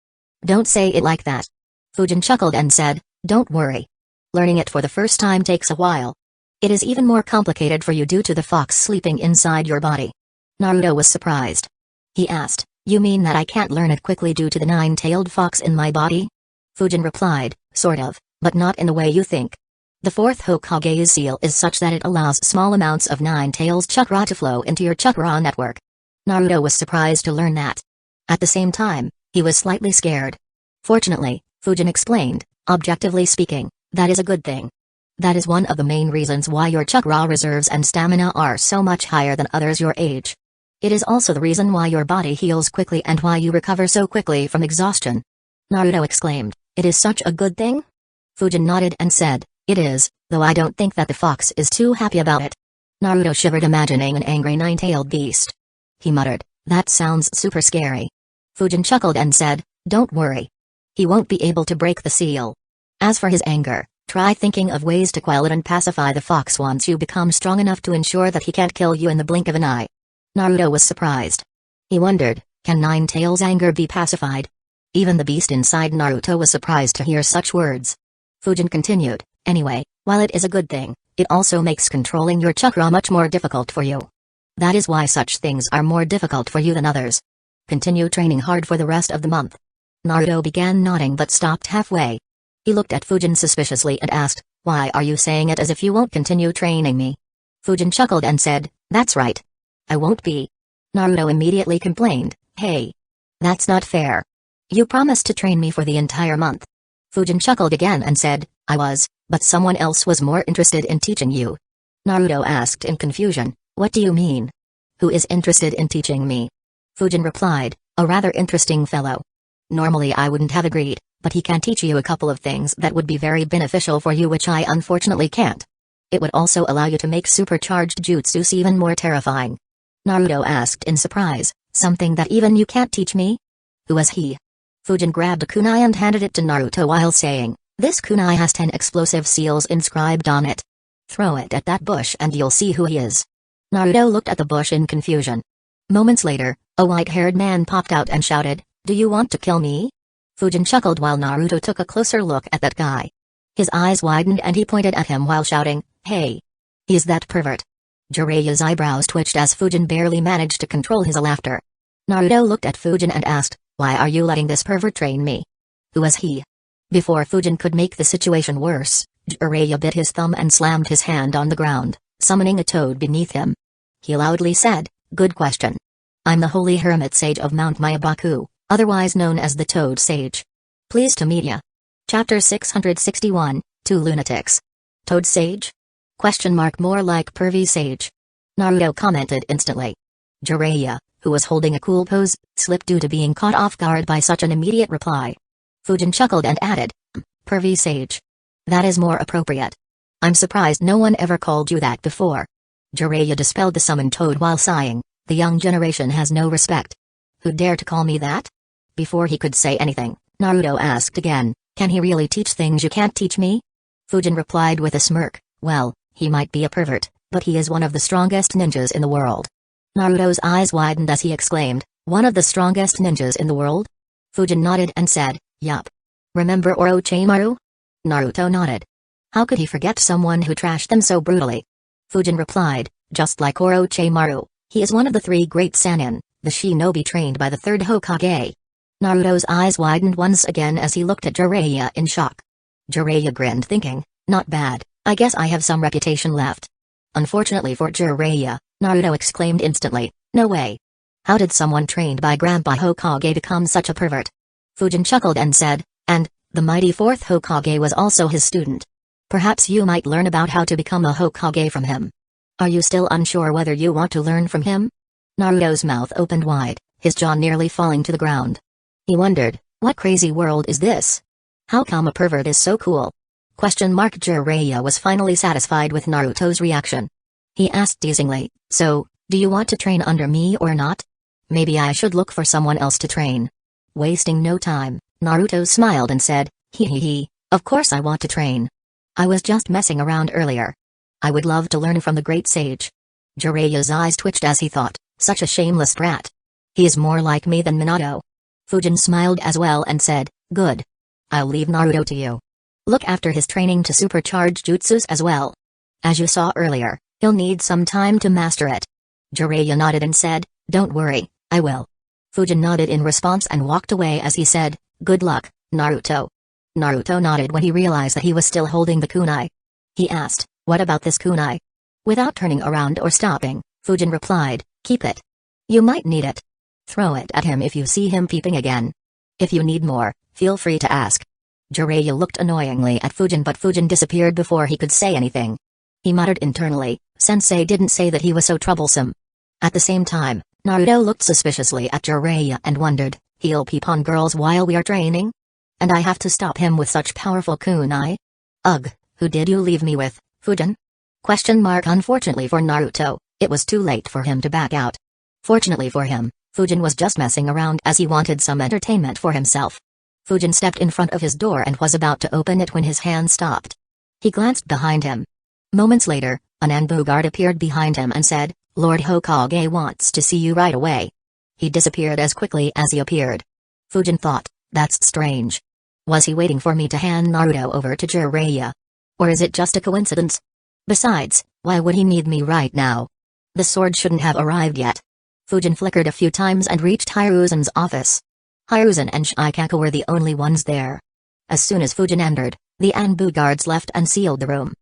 Don't say it like that." Fujin chuckled and said, "Don't worry. Learning it for the first time takes a while. It is even more complicated for you due to the fox sleeping inside your body." Naruto was surprised. He asked, "You mean that I can't learn it quickly due to the nine-tailed fox in my body?" Fujin replied, "Sort of, but not in the way you think. The fourth Hokage's seal is such that it allows small amounts of nine-tails chakra to flow into your chakra network." Naruto was surprised to learn that. At the same time, he was slightly scared. Fortunately, Fujin explained, "Objectively speaking, that is a good thing. That is one of the main reasons why your chakra reserves and stamina are so much higher than others your age. It is also the reason why your body heals quickly and why you recover so quickly from exhaustion." Naruto exclaimed, "It is such a good thing?" Fujin nodded and said, "It is, though I don't think that the fox is too happy about it." Naruto shivered imagining an angry nine-tailed beast. He muttered, "That sounds super scary." Fujin chuckled and said, "Don't worry. He won't be able to break the seal. As for his anger, try thinking of ways to quell it and pacify the fox once you become strong enough to ensure that he can't kill you in the blink of an eye." Naruto was surprised. He wondered, can Nine-Tails' anger be pacified? Even the beast inside Naruto was surprised to hear such words. Fujin continued, "Anyway, while it is a good thing, it also makes controlling your chakra much more difficult for you. That is why such things are more difficult for you than others. Continue training hard for the rest of the month." Naruto began nodding but stopped halfway. He looked at Fujin suspiciously and asked, "Why are you saying it as if you won't continue training me?" Fujin chuckled and said, "That's right. I won't be." Naruto immediately complained, "Hey. That's not fair. You promised to train me for the entire month." Fujin chuckled again and said, "I was, but someone else was more interested in teaching you." Naruto asked in confusion, "What do you mean? Who is interested in teaching me?" Fujin replied, "A rather interesting fellow. Normally I wouldn't have agreed, but he can teach you a couple of things that would be very beneficial for you which I unfortunately can't. It would also allow you to make supercharged jutsus even more terrifying." Naruto asked in surprise, "Something that even you can't teach me? Who is he?" Fujin grabbed a kunai and handed it to Naruto while saying, "This kunai has 10 explosive seals inscribed on it. Throw it at that bush and you'll see who he is." Naruto looked at the bush in confusion. Moments later, A white-haired man popped out and shouted, "Do you want to kill me?" Fujin chuckled while Naruto took a closer look at that guy. His eyes widened and he pointed at him while shouting, "Hey! He's that pervert." Jiraiya's eyebrows twitched as Fujin barely managed to control his laughter. Naruto looked at Fujin and asked, "Why are you letting this pervert train me? Who is he?" Before Fujin could make the situation worse, Jiraiya bit his thumb and slammed his hand on the ground, summoning a toad beneath him. He loudly said, "Good question. I'm the Holy Hermit Sage of Mount Mayabaku, otherwise known as the Toad Sage. Pleased to meet ya." Chapter 661, Two Lunatics. Toad Sage? More like pervy sage. Naruto commented instantly. Jiraiya, who was holding a cool pose, slipped due to being caught off guard by such an immediate reply. Fujin chuckled and added, "Pervy sage. That is more appropriate. I'm surprised no one ever called you that before." Jiraiya dispelled the summoned toad while sighing, "The young generation has no respect. Who dare to call me that?" Before he could say anything, Naruto asked again, "Can he really teach things you can't teach me?" Fujin replied with a smirk, "Well, he might be a pervert, but he is one of the strongest ninjas in the world." Naruto's eyes widened as he exclaimed, "One of the strongest ninjas in the world?" Fujin nodded and said, "Yup. Remember Orochimaru?" Naruto nodded. How could he forget someone who trashed them so brutally? Fujin replied, "Just like Orochimaru, he is one of the three great Sannin, the shinobi trained by the third Hokage." Naruto's eyes widened once again as he looked at Jiraiya in shock. Jiraiya grinned thinking, "Not bad, I guess I have some reputation left." Unfortunately for Jiraiya, Naruto exclaimed instantly, "No way. How did someone trained by Grandpa Hokage become such a pervert?" Fujin chuckled and said, "And, the mighty fourth Hokage was also his student. Perhaps you might learn about how to become a Hokage from him. Are you still unsure whether you want to learn from him?" Naruto's mouth opened wide, his jaw nearly falling to the ground. He wondered, what crazy world is this? How come a pervert is so cool? Jiraiya was finally satisfied with Naruto's reaction. He asked teasingly, "So, do you want to train under me or not? Maybe I should look for someone else to train." Wasting no time, Naruto smiled and said, "Hee, of course I want to train. I was just messing around earlier. I would love to learn from the great sage." Jiraiya's eyes twitched as he thought, such a shameless brat. He is more like me than Minato. Fujin smiled as well and said, "Good. I'll leave Naruto to you. Look after his training to supercharge jutsus as well. As you saw earlier, he'll need some time to master it." Jiraiya nodded and said, "Don't worry, I will." Fujin nodded in response and walked away as he said, "Good luck, Naruto." Naruto nodded when he realized that he was still holding the kunai. He asked, "What about this kunai?" Without turning around or stopping, Fujin replied, "Keep it. You might need it. Throw it at him if you see him peeping again. If you need more, feel free to ask." Jiraiya looked annoyingly at Fujin, but Fujin disappeared before he could say anything. He muttered internally, "Sensei didn't say that he was so troublesome." At the same time, Naruto looked suspiciously at Jiraiya and wondered, "He'll peep on girls while we are training? And I have to stop him with such powerful kunai? Ugh, who did you leave me with, Fujin?" Unfortunately for Naruto, it was too late for him to back out. Fortunately for him, Fujin was just messing around as he wanted some entertainment for himself. Fujin stepped in front of his door and was about to open it when his hand stopped. He glanced behind him. Moments later, an Anbu guard appeared behind him and said, "Lord Hokage wants to see you right away." He disappeared as quickly as he appeared. Fujin thought, "That's strange. Was he waiting for me to hand Naruto over to Jiraiya? Or is it just a coincidence? Besides, why would he need me right now? The sword shouldn't have arrived yet." Fujin flickered a few times and reached Hiruzen's office. Hiruzen and Shikaku were the only ones there. As soon as Fujin entered, the Anbu guards left and sealed the room.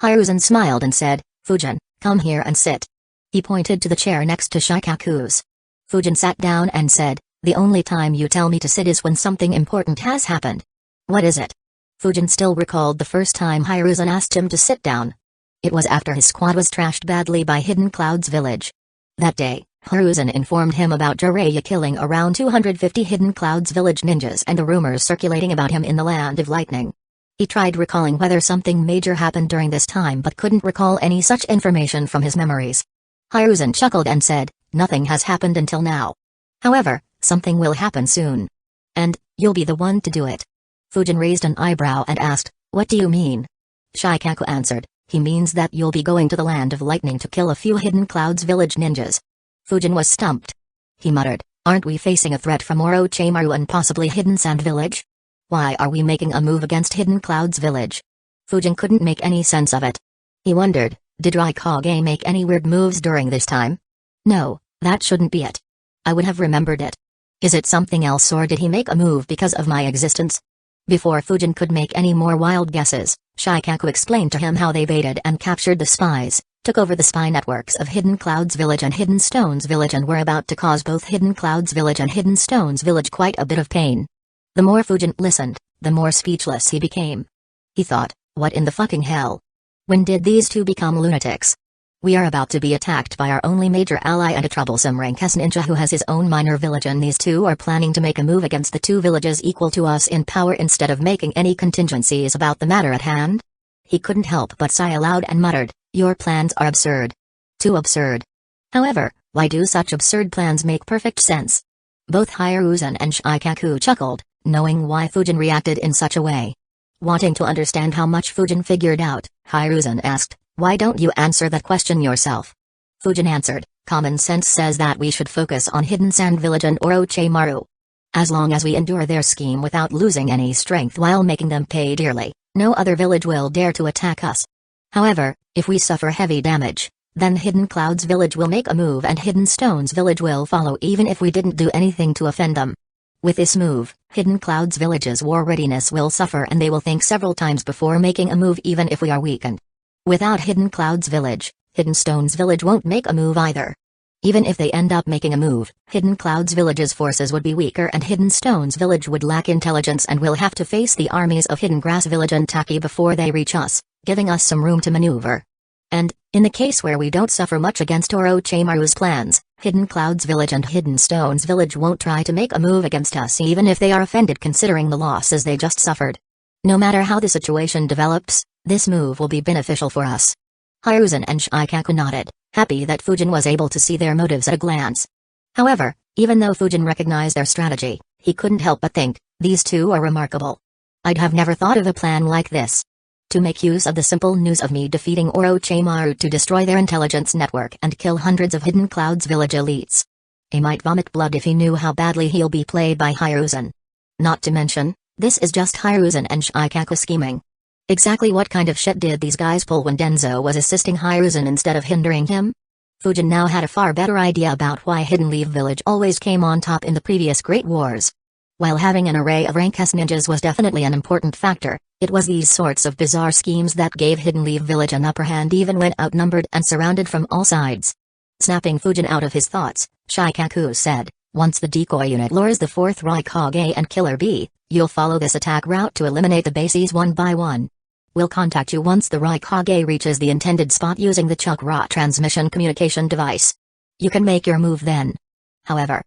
Hiruzen smiled and said, "Fujin, come here and sit." He pointed to the chair next to Shikaku's. Fujin sat down and said, "The only time you tell me to sit is when something important has happened." "What is it?" Fujin still recalled the first time Hiruzen asked him to sit down. It was after his squad was trashed badly by Hidden Cloud's village. That day, Hiruzen informed him about Jiraiya killing around 250 Hidden Cloud's village ninjas and the rumors circulating about him in the Land of Lightning. He tried recalling whether something major happened during this time but couldn't recall any such information from his memories. Hiruzen chuckled and said, "Nothing has happened until now. However, something will happen soon. And, you'll be the one to do it." Fujin raised an eyebrow and asked, "What do you mean?" Shikaku answered, "He means that you'll be going to the Land of Lightning to kill a few Hidden Cloud's village ninjas." Fujin was stumped. He muttered, aren't we facing a threat from Orochimaru and possibly Hidden Sand Village? Why are we making a move against Hidden Clouds Village? Fujin couldn't make any sense of it. He wondered, did Raikage make any weird moves during this time? No, that shouldn't be it. I would have remembered it. Is it something else, or did he make a move because of my existence? Before Fujin could make any more wild guesses, Shikaku explained to him how they baited and captured the spies, took over the spy networks of Hidden Clouds Village and Hidden Stones Village, and were about to cause both Hidden Clouds Village and Hidden Stones Village quite a bit of pain. The more Fujin listened, the more speechless he became. He thought, what in the fucking hell? When did these two become lunatics? We are about to be attacked by our only major ally and a troublesome rank S ninja who has his own minor village, and these two are planning to make a move against the two villages equal to us in power instead of making any contingencies about the matter at hand? He couldn't help but sigh aloud and muttered, your plans are absurd. Too absurd. However, why do such absurd plans make perfect sense? Both Hiruzen and Shikaku chuckled, knowing why Fujin reacted in such a way. Wanting to understand how much Fujin figured out, Hiruzen asked, why don't you answer that question yourself? Fujin answered, common sense says that we should focus on Hidden Sand Village and Orochimaru. As long as we endure their scheme without losing any strength while making them pay dearly, no other village will dare to attack us. However, if we suffer heavy damage, then Hidden Clouds Village will make a move and Hidden Stones Village will follow even if we didn't do anything to offend them. With this move, Hidden Clouds Village's war readiness will suffer and they will think several times before making a move even if we are weakened. Without Hidden Clouds Village, Hidden Stones Village won't make a move either. Even if they end up making a move, Hidden Clouds Village's forces would be weaker and Hidden Stones Village would lack intelligence and will have to face the armies of Hidden Grass Village and Taki before they reach us, giving us some room to maneuver. And, in the case where we don't suffer much against Orochimaru's plans, Hidden Clouds Village and Hidden Stones Village won't try to make a move against us even if they are offended considering the losses they just suffered. No matter how the situation develops, this move will be beneficial for us. Hiruzen and Shikaku nodded, happy that Fujin was able to see their motives at a glance. However, even though Fujin recognized their strategy, he couldn't help but think, these two are remarkable. I'd have never thought of a plan like this. To make use of the simple news of me defeating Orochimaru to destroy their intelligence network and kill hundreds of Hidden Clouds Village elites. He might vomit blood if he knew how badly he'll be played by Hiruzen. Not to mention, this is just Hiruzen and Shikaku scheming. Exactly what kind of shit did these guys pull when Denzo was assisting Hiruzen instead of hindering him? Fujin now had a far better idea about why Hidden Leaf Village always came on top in the previous Great Wars. While having an array of rank S ninjas was definitely an important factor, it was these sorts of bizarre schemes that gave Hidden Leaf Village an upper hand even when outnumbered and surrounded from all sides. Snapping Fujin out of his thoughts, Shikaku said, once the decoy unit lures the 4th Raikage and Killer Bee, you'll follow this attack route to eliminate the bases one by one. We'll contact you once the Raikage reaches the intended spot using the Chakra transmission communication device. You can make your move then. However,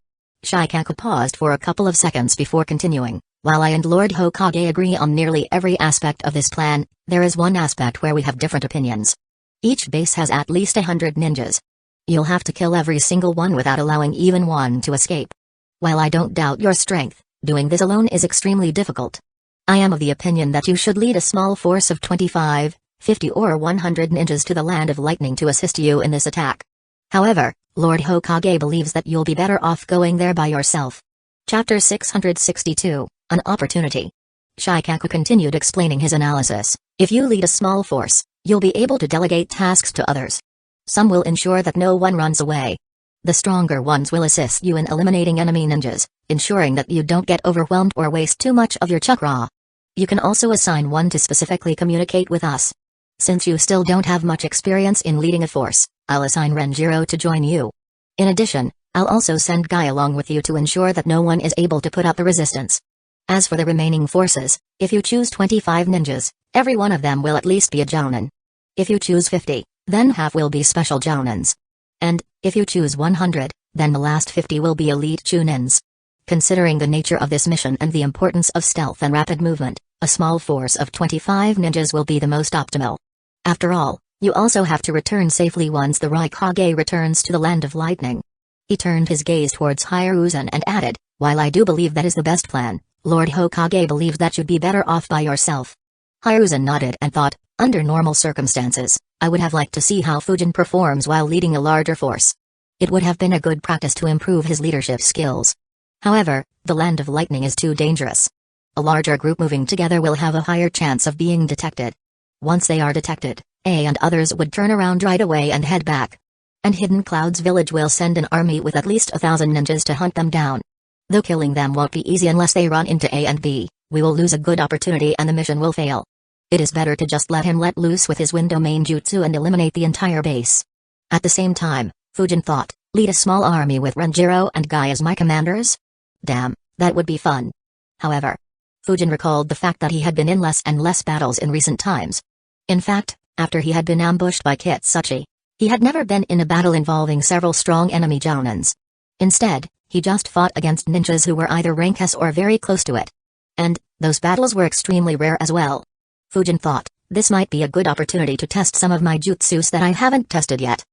Shikaku paused for a couple of seconds before continuing. While I and Lord Hokage agree on nearly every aspect of this plan, there is one aspect where we have different opinions. Each base has at least 100 ninjas. You'll have to kill every single one without allowing even one to escape. While I don't doubt your strength, doing this alone is extremely difficult. I am of the opinion that you should lead a small force of 25, 50 or 100 ninjas to the Land of Lightning to assist you in this attack. However, Lord Hokage believes that you'll be better off going there by yourself. Chapter 662, An Opportunity. Shikaku continued explaining his analysis. If you lead a small force, you'll be able to delegate tasks to others. Some will ensure that no one runs away. The stronger ones will assist you in eliminating enemy ninjas, ensuring that you don't get overwhelmed or waste too much of your chakra. You can also assign one to specifically communicate with us. Since you still don't have much experience in leading a force, I'll assign Renjiro to join you. In addition, I'll also send Guy along with you to ensure that no one is able to put up the resistance. As for the remaining forces, if you choose 25 ninjas, every one of them will at least be a jounin. If you choose 50, then half will be special jounins. And, if you choose 100, then the last 50 will be elite chunins. Considering the nature of this mission and the importance of stealth and rapid movement, a small force of 25 ninjas will be the most optimal. After all, you also have to return safely once the Raikage returns to the Land of Lightning. He turned his gaze towards Hiruzen and added, while I do believe that is the best plan, Lord Hokage believes that you'd be better off by yourself. Hiruzen nodded and thought, under normal circumstances, I would have liked to see how Fujin performs while leading a larger force. It would have been a good practice to improve his leadership skills. However, the land of lightning is too dangerous. A larger group moving together will have a higher chance of being detected. Once they are detected, A and others would turn around right away and head back. And Hidden Cloud's village will send an army with at least 1,000 ninjas to hunt them down. Though killing them won't be easy unless they run into A and B, we will lose a good opportunity and the mission will fail. It is better to just let him let loose with his wind domain jutsu and eliminate the entire base. At the same time, Fujin thought, lead a small army with Renjiro and Guy as my commanders? Damn, that would be fun. However, Fujin recalled the fact that he had been in less and less battles in recent times. In fact, after he had been ambushed by Kitsuchi, he had never been in a battle involving several strong enemy jounins. Instead, he just fought against ninjas who were either rank S or very close to it. And, those battles were extremely rare as well. Fujin thought, this might be a good opportunity to test some of my jutsus that I haven't tested yet.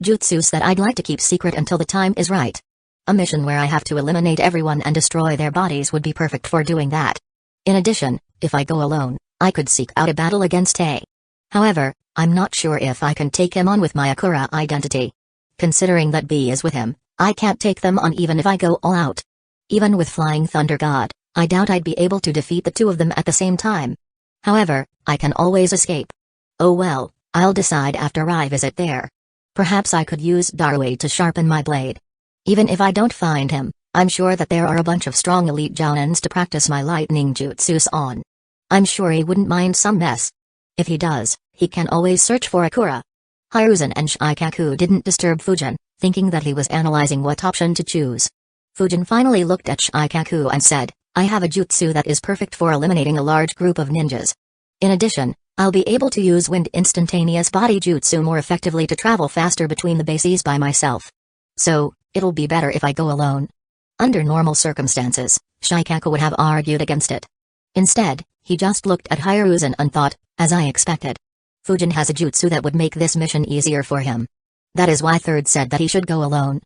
Jutsus that I'd like to keep secret until the time is right. A mission where I have to eliminate everyone and destroy their bodies would be perfect for doing that. In addition, if I go alone, I could seek out a battle against A. However, I'm not sure if I can take him on with my Akura identity. Considering that B is with him, I can't take them on even if I go all out. Even with Flying Thunder God, I doubt I'd be able to defeat the two of them at the same time. However, I can always escape. Oh well, I'll decide after I visit there. Perhaps I could use Darui to sharpen my blade. Even if I don't find him, I'm sure that there are a bunch of strong elite jounins to practice my lightning jutsus on. I'm sure he wouldn't mind some mess. If he does, he can always search for Akura. Hiruzen and Shikaku didn't disturb Fujin, thinking that he was analyzing what option to choose. Fujin finally looked at Shikaku and said, I have a jutsu that is perfect for eliminating a large group of ninjas. In addition, I'll be able to use wind instantaneous body jutsu more effectively to travel faster between the bases by myself. So, it'll be better if I go alone. Under normal circumstances, Shikaku would have argued against it. Instead, he just looked at Hiruzen and thought, as I expected. Fujin has a jutsu that would make this mission easier for him. That is why Third said that he should go alone.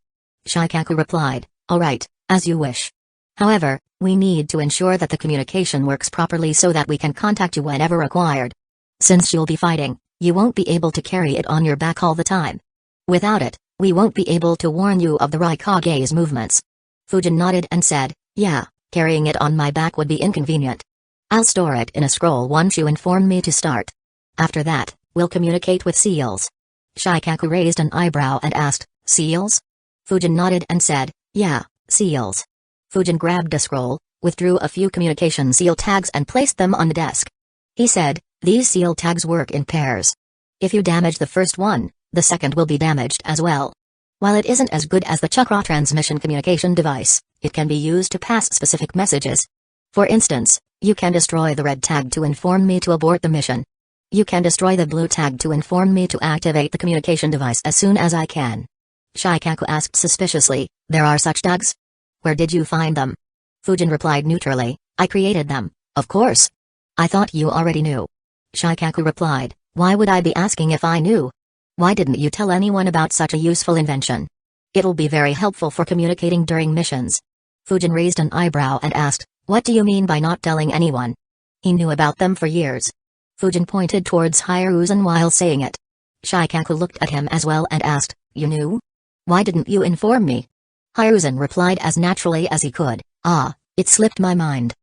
Shikaku replied, alright, as you wish. However, we need to ensure that the communication works properly so that we can contact you whenever required. Since you'll be fighting, you won't be able to carry it on your back all the time. Without it, we won't be able to warn you of the Raikage's movements. Fujin nodded and said, yeah, carrying it on my back would be inconvenient. I'll store it in a scroll once you inform me to start. After that, we'll communicate with seals. Shikaku raised an eyebrow and asked, seals? Fujin nodded and said, yeah, seals. Fujin grabbed a scroll, withdrew a few communication seal tags and placed them on the desk. He said, these seal tags work in pairs. If you damage the first one, the second will be damaged as well. While it isn't as good as the chakra transmission communication device, it can be used to pass specific messages. For instance, you can destroy the red tag to inform me to abort the mission. You can destroy the blue tag to inform me to activate the communication device as soon as I can. Shikaku asked suspiciously, there are such tags? Where did you find them? Fujin replied neutrally, I created them, of course. I thought you already knew. Shikaku replied, why would I be asking if I knew? Why didn't you tell anyone about such a useful invention? It'll be very helpful for communicating during missions. Fujin raised an eyebrow and asked, what do you mean by not telling anyone? He knew about them for years. Fujin pointed towards Hiruzen while saying it. Shikaku looked at him as well and asked, you knew? Why didn't you inform me? Hiruzen replied as naturally as he could, it slipped my mind.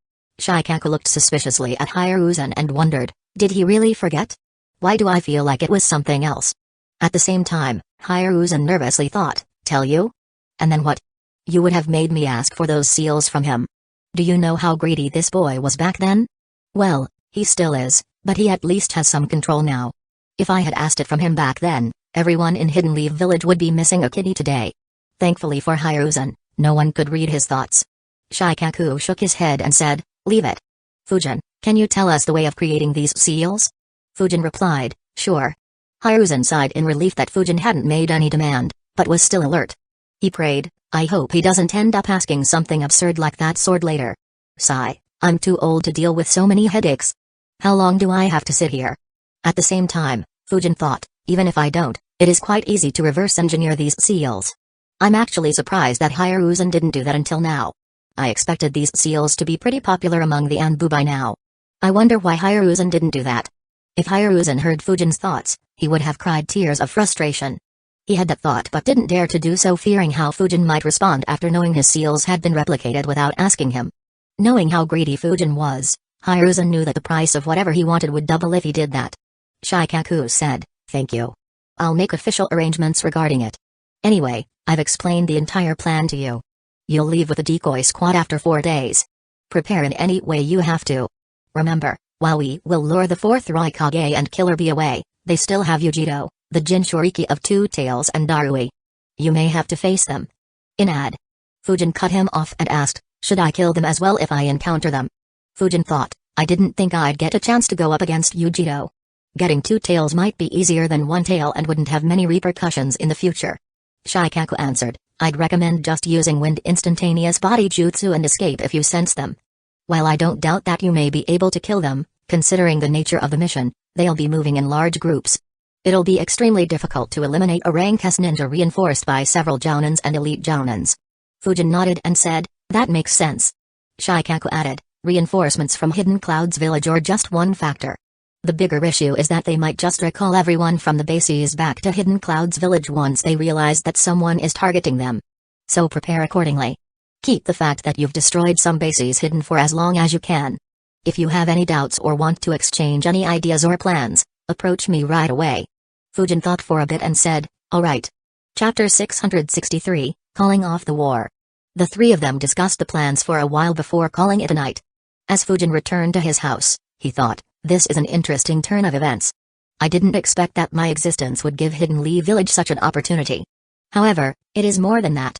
Shikaku looked suspiciously at Hiruzen and wondered, did he really forget? Why do I feel like it was something else? At the same time, Hiruzen nervously thought, tell you? And then what? You would have made me ask for those seals from him. Do you know how greedy this boy was back then? Well, he still is, but he at least has some control now. If I had asked it from him back then, everyone in Hidden Leaf Village would be missing a kitty today. Thankfully for Hiruzen, no one could read his thoughts. Shikaku shook his head and said, leave it. Fujin, can you tell us the way of creating these seals? Fujin replied, sure. Hiruzen sighed in relief that Fujin hadn't made any demand, but was still alert. He prayed, I hope he doesn't end up asking something absurd like that sword later. Sigh, I'm too old to deal with so many headaches. How long do I have to sit here? At the same time, Fujin thought, even if I don't, it is quite easy to reverse engineer these seals. I'm actually surprised that Hiruzen didn't do that until now. I expected these seals to be pretty popular among the Anbu by now. I wonder why Hiruzen didn't do that. If Hiruzen heard Fujin's thoughts, he would have cried tears of frustration. He had that thought but didn't dare to do so, fearing how Fujin might respond after knowing his seals had been replicated without asking him. Knowing how greedy Fujin was, Hiruzen knew that the price of whatever he wanted would double if he did that. Shikaku said, "Thank you. I'll make official arrangements regarding it. Anyway, I've explained the entire plan to you. You'll leave with the decoy squad after 4 days. Prepare in any way you have to. Remember, while we will lure the 4th Raikage and Killer Bee away, they still have Yujiro, the Jinchuriki of Two Tails and Darui. You may have to face them." Fujin cut him off and asked, "Should I kill them as well if I encounter them?" Fujin thought, "I didn't think I'd get a chance to go up against Yujiro. Getting 2 tails might be easier than 1 tail and wouldn't have many repercussions in the future." Shikaku answered, "I'd recommend just using wind instantaneous body jutsu and escape if you sense them. While I don't doubt that you may be able to kill them, considering the nature of the mission, they'll be moving in large groups. It'll be extremely difficult to eliminate a rank S ninja reinforced by several jounins and elite jounins." Fujin nodded and said, "That makes sense." Shikaku added, "Reinforcements from Hidden Cloud's village are just one factor. The bigger issue is that they might just recall everyone from the bases back to Hidden Cloud's village once they realize that someone is targeting them. So prepare accordingly. Keep the fact that you've destroyed some bases hidden for as long as you can. If you have any doubts or want to exchange any ideas or plans, approach me right away." Fujin thought for a bit and said, "All right." Chapter 663, Calling Off the War. The three of them discussed the plans for a while before calling it a night. As Fujin returned to his house, he thought, "This is an interesting turn of events. I didn't expect that my existence would give Hidden Lee Village such an opportunity. However, it is more than that.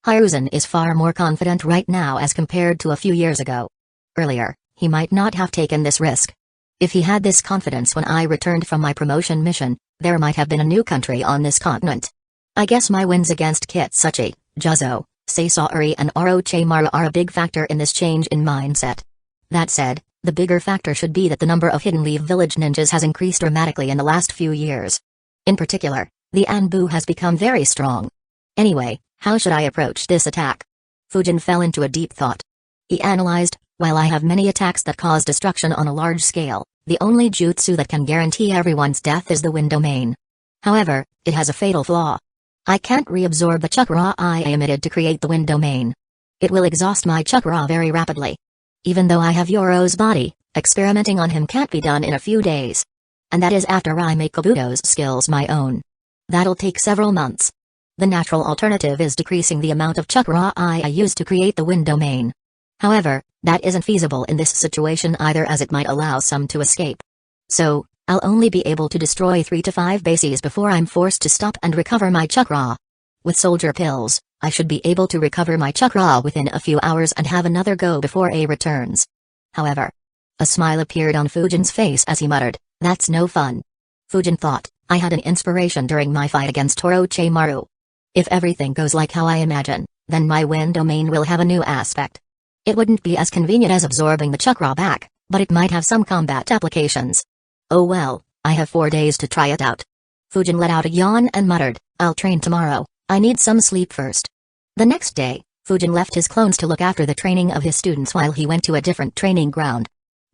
Hiruzen is far more confident right now as compared to a few years ago. Earlier, he might not have taken this risk. If he had this confidence when I returned from my promotion mission, there might have been a new country on this continent. I guess my wins against Kitsuchi, Juzo, Sasori and Orochimaru are a big factor in this change in mindset. That said, the bigger factor should be that the number of Hidden Leaf Village ninjas has increased dramatically in the last few years. In particular, the Anbu has become very strong. Anyway, how should I approach this attack?" Fujin fell into a deep thought. He analyzed, "While I have many attacks that cause destruction on a large scale, the only jutsu that can guarantee everyone's death is the wind domain. However, it has a fatal flaw. I can't reabsorb the chakra I emitted to create the wind domain. It will exhaust my chakra very rapidly. Even though I have Yoro's body, experimenting on him can't be done in a few days. And that is after I make Kabuto's skills my own. That'll take several months. The natural alternative is decreasing the amount of chakra I use to create the wind domain. However, that isn't feasible in this situation either, as it might allow some to escape. So, I'll only be able to destroy 3 to 5 bases before I'm forced to stop and recover my chakra. With soldier pills, I should be able to recover my chakra within a few hours and have another go before A returns. However." A smile appeared on Fujin's face as he muttered, "That's no fun." Fujin thought, "I had an inspiration during my fight against Orochimaru. If everything goes like how I imagine, then my wind domain will have a new aspect. It wouldn't be as convenient as absorbing the chakra back, but it might have some combat applications. Oh well, I have 4 days to try it out." Fujin let out a yawn and muttered, "I'll train tomorrow, I need some sleep first." The next day, Fujin left his clones to look after the training of his students while he went to a different training ground.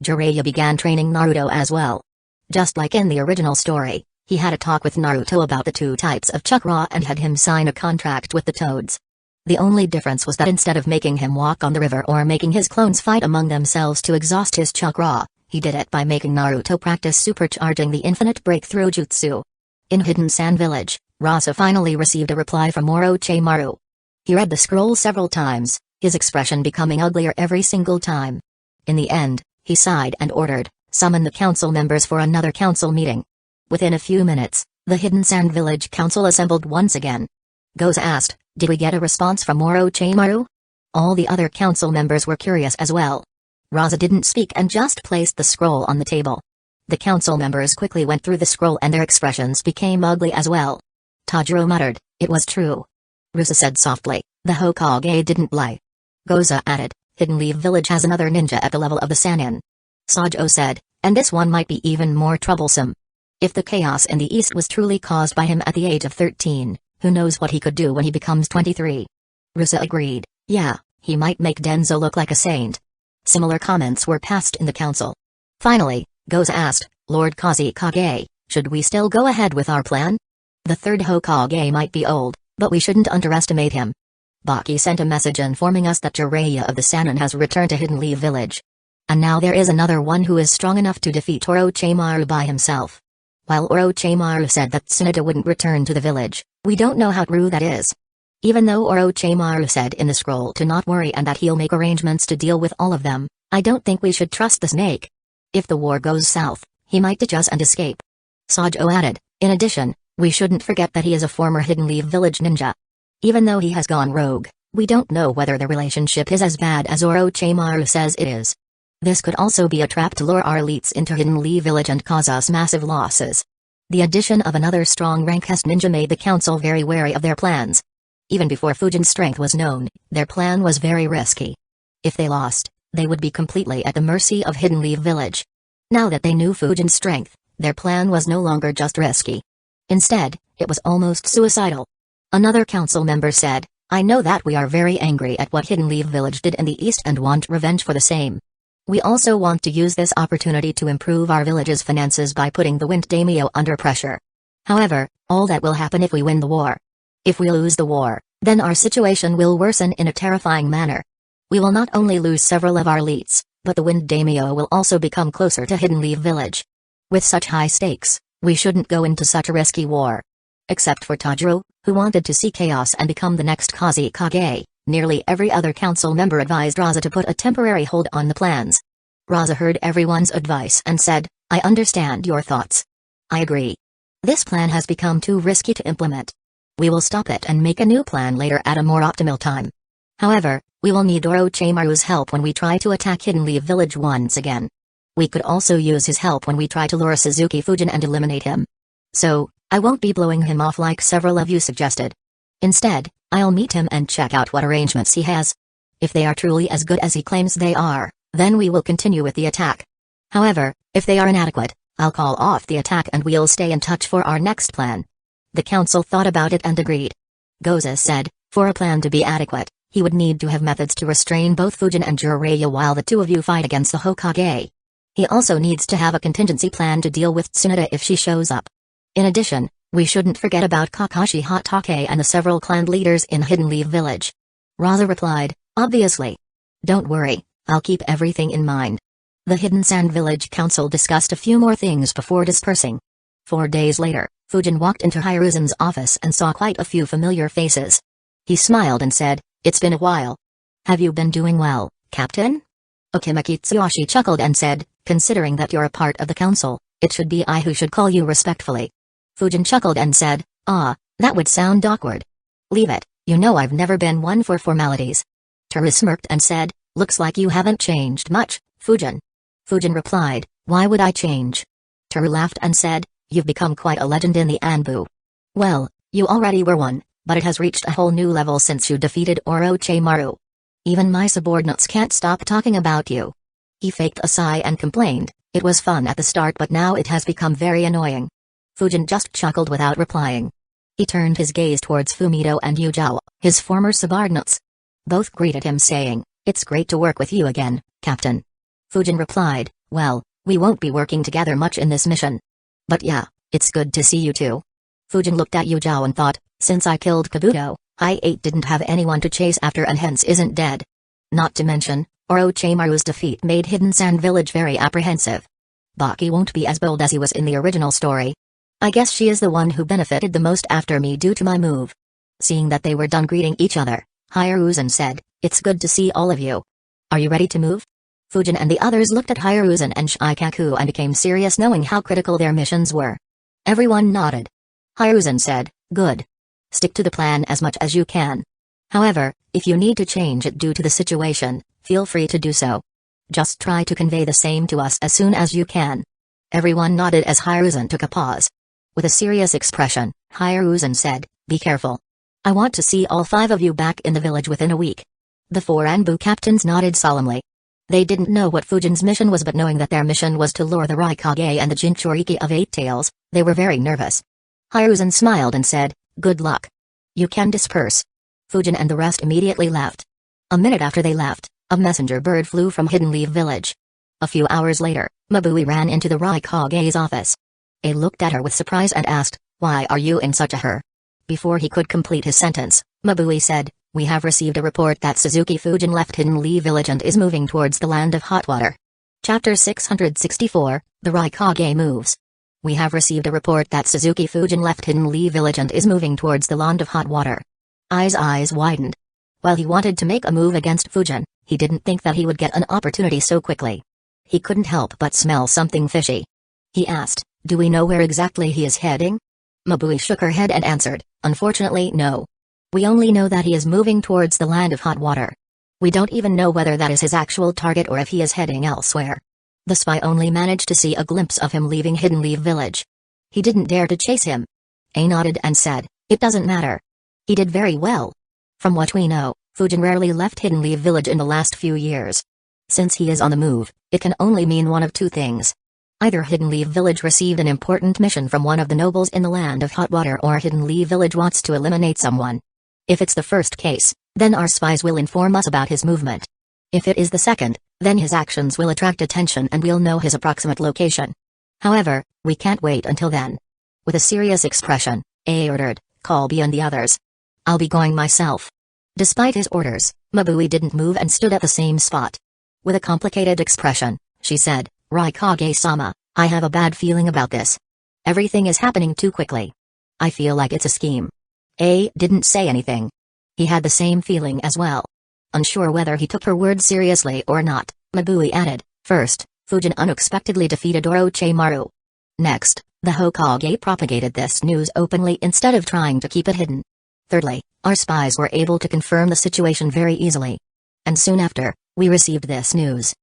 Jiraiya began training Naruto as well. Just like in the original story, he had a talk with Naruto about the 2 types of chakra and had him sign a contract with the Toads. The only difference was that instead of making him walk on the river or making his clones fight among themselves to exhaust his chakra, he did it by making Naruto practice supercharging the infinite breakthrough jutsu. In Hidden Sand Village, Rasa finally received a reply from Orochimaru. He read the scroll several times, his expression becoming uglier every single time. In the end, he sighed and ordered, "Summon the council members for another council meeting." Within a few minutes, the Hidden Sand Village Council assembled once again. Goza asked, "Did we get a response from Orochimaru?" All the other council members were curious as well. Rasa didn't speak and just placed the scroll on the table. The council members quickly went through the scroll and their expressions became ugly as well. Tajiro muttered, "It was true." Rasa said softly, "The Hokage didn't lie." Goza added, "Hidden Leaf Village has another ninja at the level of the Sannin." Sajo said, "And this one might be even more troublesome. If the chaos in the east was truly caused by him at the age of 13, who knows what he could do when he becomes 23. Rasa agreed, "Yeah, he might make Denzo look like a saint." Similar comments were passed in the council. Finally, Goza asked, "Lord Kazekage, should we still go ahead with our plan?" The third Hokage might be old, but we shouldn't underestimate him. Baki sent a message informing us that Jiraiya of the Sannin has returned to Hidden Leaf Village. And now there is another one who is strong enough to defeat Orochimaru by himself. While Orochimaru said that Tsunade wouldn't return to the village, we don't know how true that is. Even though Orochimaru said in the scroll to not worry and that he'll make arrangements to deal with all of them, I don't think we should trust the snake. If the war goes south, he might ditch us and escape. Sajo added, in addition, we shouldn't forget that he is a former Hidden Leaf Village ninja. Even though he has gone rogue, we don't know whether the relationship is as bad as Orochimaru says it is. This could also be a trap to lure our elites into Hidden Leaf Village and cause us massive losses. The addition of another strong rankest ninja made the council very wary of their plans. Even before Fujin's strength was known, their plan was very risky. If they lost, they would be completely at the mercy of Hidden Leaf Village. Now that they knew Fujin's strength, their plan was no longer just risky. Instead, it was almost suicidal. Another council member said, I know that we are very angry at what Hidden Leaf Village did in the east and want revenge for the same. We also want to use this opportunity to improve our village's finances by putting the Wind Daimyo under pressure. However, all that will happen if we win the war. If we lose the war, then our situation will worsen in a terrifying manner. We will not only lose several of our elites, but the Wind Daimyo will also become closer to Hidden Leaf Village. With such high stakes, we shouldn't go into such a risky war. Except for Tajiro, who wanted to see chaos and become the next Kazekage, nearly every other council member advised Raza to put a temporary hold on the plans. Raza heard everyone's advice and said, I understand your thoughts. I agree. This plan has become too risky to implement. We will stop it and make a new plan later at a more optimal time. However, we will need Orochimaru's help when we try to attack Hidden Leaf Village once again. We could also use his help when we try to lure Suzuki Fujin and eliminate him. So, I won't be blowing him off like several of you suggested. Instead, I'll meet him and check out what arrangements he has. If they are truly as good as he claims they are, then we will continue with the attack. However, if they are inadequate, I'll call off the attack and we'll stay in touch for our next plan. The council thought about it and agreed. Goza said, for a plan to be adequate, he would need to have methods to restrain both Fujin and Jiraiya while the two of you fight against the Hokage. He also needs to have a contingency plan to deal with Tsunade if she shows up. In addition, we shouldn't forget about Kakashi Hatake and the several clan leaders in Hidden Leaf Village. Raza replied, obviously. Don't worry, I'll keep everything in mind. The Hidden Sand Village Council discussed a few more things before dispersing. 4 days later, Fujin walked into Hiruzen's office and saw quite a few familiar faces. He smiled and said, it's been a while. Have you been doing well, Captain? Okimaki Tsuyoshi chuckled and said, considering that you're a part of the council, it should be I who should call you respectfully. Fujin chuckled and said, that would sound awkward. Leave it, you know I've never been one for formalities. Teru smirked and said, looks like you haven't changed much, Fujin. Fujin replied, why would I change? Teru laughed and said, you've become quite a legend in the Anbu. Well, you already were one, but it has reached a whole new level since you defeated Orochimaru. Even my subordinates can't stop talking about you. He faked a sigh and complained, it was fun at the start but now it has become very annoying. Fujin just chuckled without replying. He turned his gaze towards Fumito and Yujao, his former subordinates. Both greeted him saying, it's great to work with you again, Captain. Fujin replied, well, we won't be working together much in this mission. But yeah, it's good to see you too. Fujin looked at Yujao and thought, since I killed Kabuto, I didn't have anyone to chase after and hence isn't dead. Not to mention, Orochimaru's defeat made Hidden Sand Village very apprehensive. Baki won't be as bold as he was in the original story. I guess she is the one who benefited the most after me due to my move. Seeing that they were done greeting each other, Hiruzen said, it's good to see all of you. Are you ready to move? Fujin and the others looked at Hiruzen and Shikaku and became serious knowing how critical their missions were. Everyone nodded. Hiruzen said, good. Stick to the plan as much as you can. However, if you need to change it due to the situation, feel free to do so. Just try to convey the same to us as soon as you can. Everyone nodded as Hiruzen took a pause. With a serious expression, Hiruzen said, be careful. I want to see all 5 of you back in the village within a week. The 4 Anbu captains nodded solemnly. They didn't know what Fujin's mission was, but knowing that their mission was to lure the Raikage and the Jinchuriki of 8 Tails, they were very nervous. Hiruzen smiled and said, good luck. You can disperse. Fujin and the rest immediately left. A minute after they left, a messenger bird flew from Hidden Leaf Village. A few hours later, Mabui ran into the Raikage's office. A looked at her with surprise and asked, Why are you in such a hurry? Before he could complete his sentence, Mabui said, we have received a report that Suzuki Fujin left Hidden Leaf Village and is moving towards the land of hot water. Chapter 664, The Raikage Moves. We have received a report that Suzuki Fujin left Hidden Leaf Village and is moving towards the land of hot water. Ai's eyes widened. While he wanted to make a move against Fujin, he didn't think that he would get an opportunity so quickly. He couldn't help but smell something fishy. He asked, do we know where exactly he is heading? Mabui shook her head and answered, unfortunately no. We only know that he is moving towards the land of hot water. We don't even know whether that is his actual target or if he is heading elsewhere. The spy only managed to see a glimpse of him leaving Hidden Leaf Village. He didn't dare to chase him. A nodded and said, it doesn't matter. He did very well. From what we know, Fujin rarely left Hidden Leaf Village in the last few years. Since he is on the move, it can only mean one of two things. Either Hidden Leaf Village received an important mission from one of the nobles in the land of hot water, or Hidden Leaf Village wants to eliminate someone. If it's the first case, then our spies will inform us about his movement. If it is the second, then his actions will attract attention and we'll know his approximate location. However, we can't wait until then. With a serious expression, A ordered, call B and the others. I'll be going myself. Despite his orders, Mabui didn't move and stood at the same spot. With a complicated expression, she said, Raikage-sama, I have a bad feeling about this. Everything is happening too quickly. I feel like it's a scheme. A didn't say anything. He had the same feeling as well. Unsure whether he took her words seriously or not, Mabui added, first, Fujin unexpectedly defeated Orochimaru. Next, the Hokage propagated this news openly instead of trying to keep it hidden. Thirdly, our spies were able to confirm the situation very easily. And soon after, we received this news.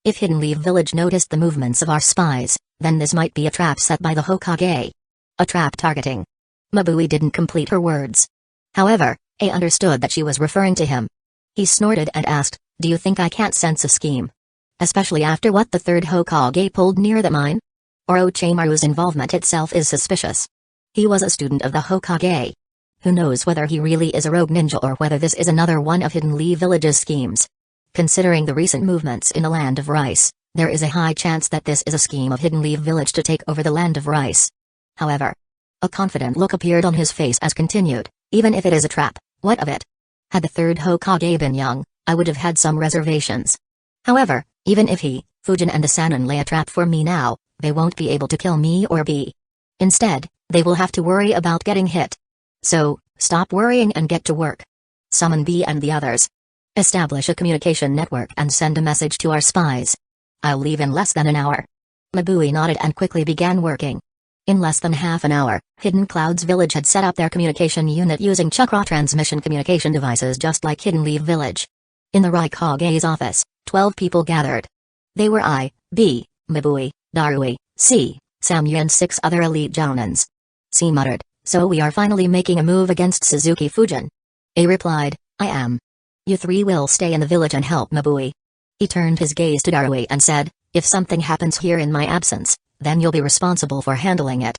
If Hidden Leaf Village noticed the movements of our spies, then this might be a trap set by the Hokage. A trap targeting. Mabui didn't complete her words. However, A understood that she was referring to him. He snorted and asked, do you think I can't sense a scheme? Especially after what the third Hokage pulled near the mine? Orochimaru's involvement itself is suspicious. He was a student of the Hokage. Who knows whether he really is a rogue ninja or whether this is another one of Hidden Leaf Village's schemes. Considering the recent movements in the land of rice, there is a high chance that this is a scheme of Hidden Leaf Village to take over the land of rice. However, a confident look appeared on his face as continued, even if it is a trap, what of it? Had the third Hokage been young, I would have had some reservations. However, even if he, Fujin and the Sannin lay a trap for me now, they won't be able to kill me or B. Instead, they will have to worry about getting hit. So, stop worrying and get to work. Summon B and the others. Establish a communication network and send a message to our spies. I'll leave in less than an hour. Mabui nodded and quickly began working. In less than half an hour, Hidden Clouds Village had set up their communication unit using chakra transmission communication devices just like Hidden Leaf Village. In the Raikage's office, 12 people gathered. They were I, B, Mabui, Darui, C, Samyu and 6 other elite jounins. C muttered, so we are finally making a move against Suzuki Fujin. A replied, I am. You three will stay in the village and help Mabui. He turned his gaze to Darui and said, if something happens here in my absence, then you'll be responsible for handling it.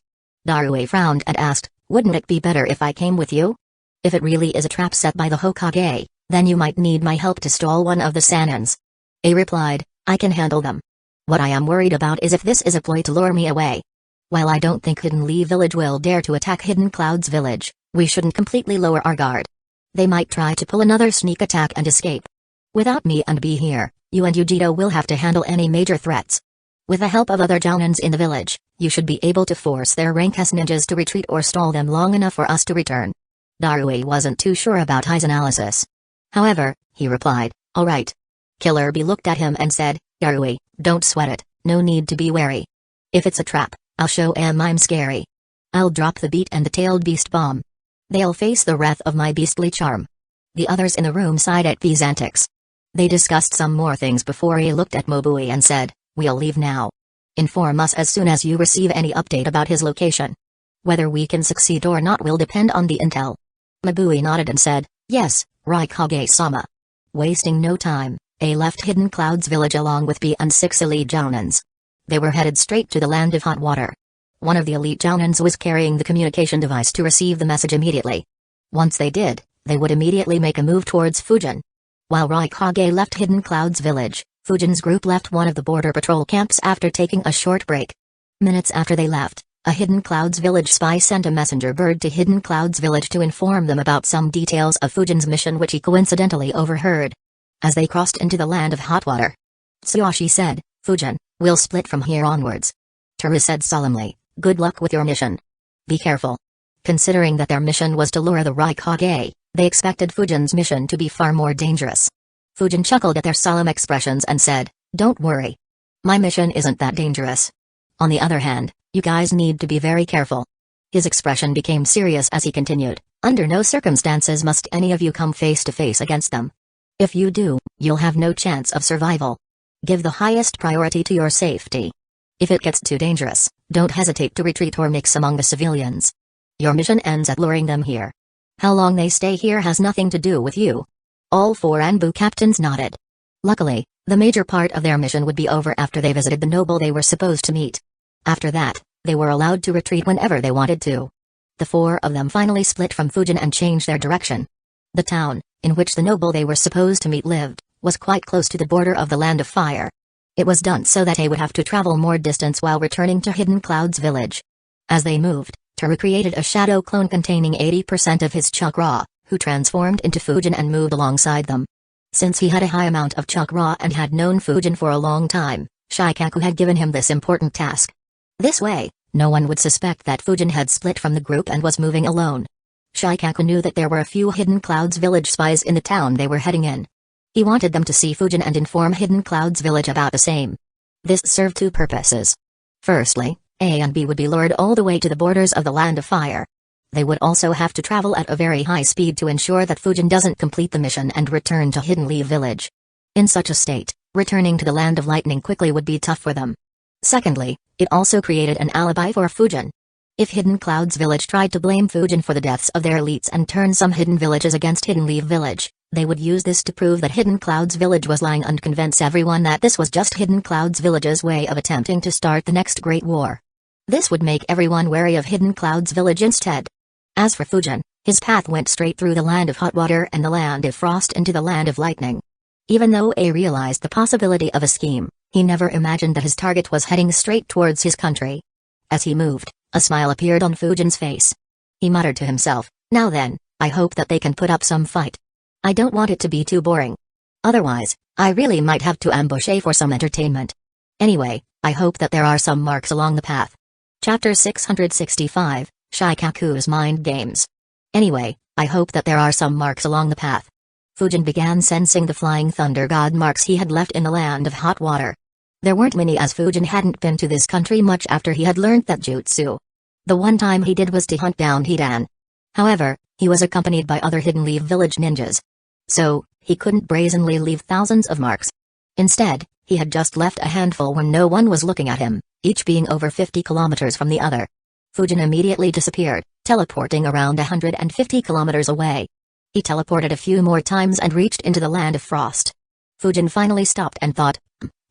Darui frowned and asked, wouldn't it be better if I came with you? If it really is a trap set by the Hokage, then you might need my help to stall one of the Sannins. A replied, I can handle them. What I am worried about is if this is a ploy to lure me away. While I don't think Hidden Leaf Village will dare to attack Hidden Clouds Village, we shouldn't completely lower our guard. They might try to pull another sneak attack and escape. Without me and B here, you and Yujito will have to handle any major threats. With the help of other jounins in the village, you should be able to force their rank S ninjas to retreat or stall them long enough for us to return. Darui wasn't too sure about Ai's analysis. However, he replied, alright. Killer B looked at him and said, Darui, don't sweat it, no need to be wary. If it's a trap, I'll show I'm scary. I'll drop the beat and the tailed beast bomb. They'll face the wrath of my beastly charm. The others in the room sighed at these antics. They discussed some more things before he looked at Mabui and said, we'll leave now. Inform us as soon as you receive any update about his location. Whether we can succeed or not will depend on the intel. Mabui nodded and said, yes, Raikage-sama. Wasting no time, A left Hidden Clouds Village along with B and 6 elite jounins. They were headed straight to the land of hot water. One of the elite jounins was carrying the communication device to receive the message immediately. Once they did, they would immediately make a move towards Fujin. While Raikage left Hidden Clouds Village, Fujin's group left one of the border patrol camps after taking a short break. Minutes after they left, A Hidden Clouds Village spy sent a messenger bird to Hidden Clouds Village to inform them about some details of Fujin's mission, which he coincidentally overheard. As they crossed into the land of hot water, Tsuyoshi said, "Fujin, we'll split from here onwards." Teru said solemnly, "Good luck with your mission. Be careful." Considering that their mission was to lure the Raikage, they expected Fujin's mission to be far more dangerous. Fujin chuckled at their solemn expressions and said, "Don't worry. My mission isn't that dangerous. On the other hand, you guys need to be very careful." His expression became serious as he continued, "Under no circumstances must any of you come face to face against them. If you do, you'll have no chance of survival. Give the highest priority to your safety. If it gets too dangerous, don't hesitate to retreat or mix among the civilians. Your mission ends at luring them here. How long they stay here has nothing to do with you." All 4 Anbu captains nodded. Luckily, the major part of their mission would be over after they visited the noble they were supposed to meet. After that, they were allowed to retreat whenever they wanted to. The 4 of them finally split from Fujin and changed their direction. The town, in which the noble they were supposed to meet lived, was quite close to the border of the Land of Fire. It was done so that they would have to travel more distance while returning to Hidden Clouds Village. As they moved, Teru created a shadow clone containing 80% of his chakra, who transformed into Fujin and moved alongside them. Since he had a high amount of chakra and had known Fujin for a long time, Shikaku had given him this important task. This way, no one would suspect that Fujin had split from the group and was moving alone. Shikaku knew that there were a few Hidden Clouds Village spies in the town they were heading in. He wanted them to see Fujin and inform Hidden Clouds Village about the same. This served 2 purposes. Firstly, A and B would be lured all the way to the borders of the Land of Fire. They would also have to travel at a very high speed to ensure that Fujin doesn't complete the mission and return to Hidden Leaf Village. In such a state, returning to the Land of Lightning quickly would be tough for them. Secondly, it also created an alibi for Fujin. If Hidden Clouds Village tried to blame Fujin for the deaths of their elites and turn some hidden villages against Hidden Leaf Village, they would use this to prove that Hidden Clouds Village was lying and convince everyone that this was just Hidden Clouds Village's way of attempting to start the next Great War. This would make everyone wary of Hidden Clouds Village instead. As for Fujin, his path went straight through the Land of Hot Water and the Land of Frost into the Land of Lightning. Even though A realized the possibility of a scheme, he never imagined that his target was heading straight towards his country. As he moved, a smile appeared on Fujin's face. He muttered to himself, "Now then, I hope that they can put up some fight. I don't want it to be too boring. Otherwise, I really might have to ambush A for some entertainment. Anyway, I hope that there are some marks along the path." Chapter 665, Shikaku's Mind Games. Anyway, I hope that there are some marks along the path. Fujin began sensing the flying thunder god marks he had left in the Land of Hot Water. There weren't many, as Fujin hadn't been to this country much after he had learned that jutsu. The one time he did was to hunt down Hidan. However, he was accompanied by other Hidden Leaf Village ninjas. So, he couldn't brazenly leave thousands of marks. Instead, he had just left a handful when no one was looking at him, each being over 50 kilometers from the other. Fujin immediately disappeared, teleporting around 150 kilometers away. He teleported a few more times and reached into the Land of Frost. Fujin finally stopped and thought,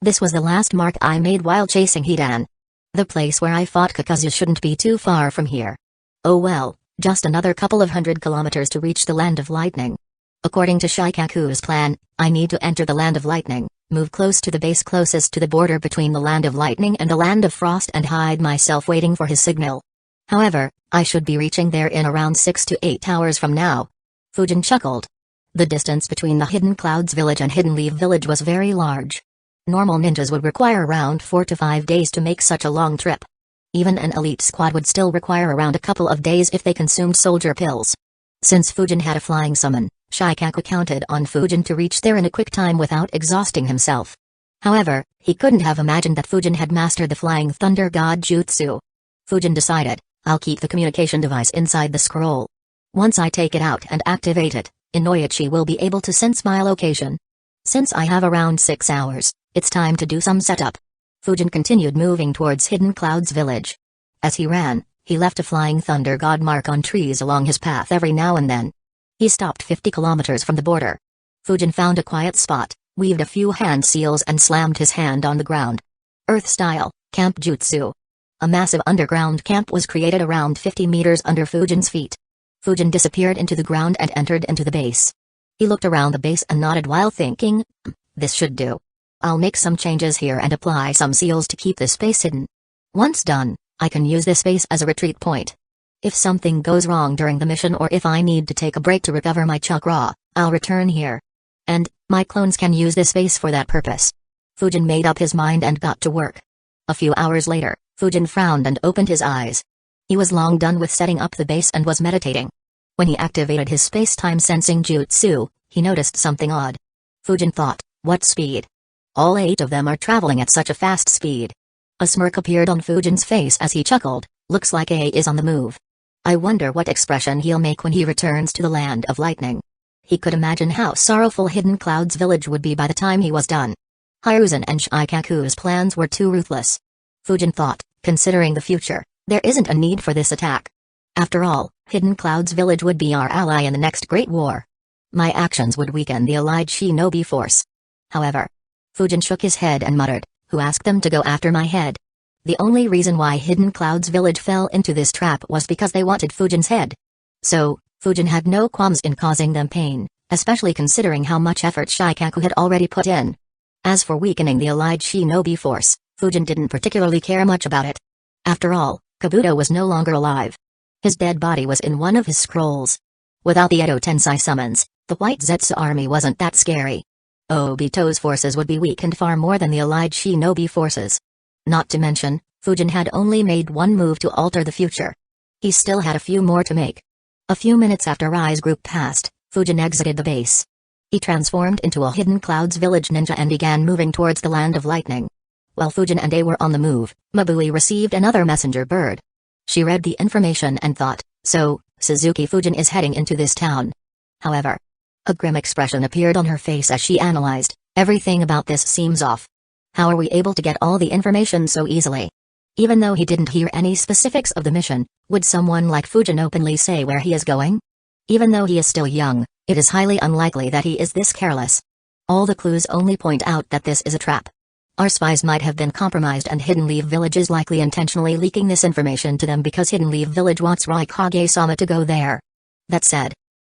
"This was the last mark I made while chasing Hidan. The place where I fought Kakazu shouldn't be too far from here. Oh well, just another couple of 100 kilometers to reach the Land of Lightning. According to Shikaku's plan, I need to enter the Land of Lightning, move close to the base closest to the border between the Land of Lightning and the Land of Frost and hide myself waiting for his signal. However, I should be reaching there in around 6 to 8 hours from now." Fujin chuckled. The distance between the Hidden Clouds Village and Hidden Leaf Village was very large. Normal ninjas would require around 4 to 5 days to make such a long trip. Even an elite squad would still require around a couple of days if they consumed soldier pills. Since Fujin had a flying summon, Shikaku counted on Fujin to reach there in a quick time without exhausting himself. However, he couldn't have imagined that Fujin had mastered the Flying Thunder God Jutsu. Fujin decided, "I'll keep the communication device inside the scroll. Once I take it out and activate it, Inoichi will be able to sense my location. Since I have around 6 hours, it's time to do some setup." Fujin continued moving towards Hidden Clouds Village. As he ran, he left a Flying Thunder God mark on trees along his path every now and then. He stopped 50 kilometers from the border. Fujin found a quiet spot, weaved a few hand seals and slammed his hand on the ground. Earth-style, Camp Jutsu. A massive underground camp was created around 50 meters under Fujin's feet. Fujin disappeared into the ground and entered into the base. He looked around the base and nodded while thinking, "This should do. I'll make some changes here and apply some seals to keep the space hidden." Once done, I can use this space as a retreat point. If something goes wrong during the mission or if I need to take a break to recover my chakra, I'll return here. And, my clones can use this space for that purpose. Fujin made up his mind and got to work. A few hours later, Fujin frowned and opened his eyes. He was long done with setting up the base and was meditating. When he activated his space-time sensing jutsu, he noticed something odd. Fujin thought, what speed? All 8 of them are traveling at such a fast speed. A smirk appeared on Fujin's face as he chuckled, looks like A is on the move. I wonder what expression he'll make when he returns to the land of lightning. He could imagine how sorrowful Hidden Cloud's village would be by the time he was done. Hiruzen and Shikaku's plans were too ruthless. Fujin thought, considering the future, there isn't a need for this attack. After all, Hidden Cloud's village would be our ally in the next great war. My actions would weaken the allied shinobi force. However, Fujin shook his head and muttered, who asked them to go after my head? The only reason why Hidden Cloud's village fell into this trap was because they wanted Fujin's head. So, Fujin had no qualms in causing them pain, especially considering how much effort Shikaku had already put in. As for weakening the allied shinobi force, Fujin didn't particularly care much about it. After all, Kabuto was no longer alive. His dead body was in one of his scrolls. Without the Edo Tensei summons, the White Zetsu army wasn't that scary. Obito's forces would be weakened far more than the allied shinobi forces. Not to mention, Fujin had only made one move to alter the future. He still had a few more to make. A few minutes after Rai's group passed, Fujin exited the base. He transformed into a Hidden Clouds village ninja and began moving towards the land of lightning. While Fujin and A were on the move, Mabui received another messenger bird. She read the information and thought, so, Suzuki Fujin is heading into this town. However, a grim expression appeared on her face as she analyzed, everything about this seems off. How are we able to get all the information so easily? Even though he didn't hear any specifics of the mission, would someone like Fujin openly say where he is going? Even though he is still young, it is highly unlikely that he is this careless. All the clues only point out that this is a trap. Our spies might have been compromised and Hidden Leaf Village is likely intentionally leaking this information to them because Hidden Leaf Village wants Raikage-sama to go there. That said,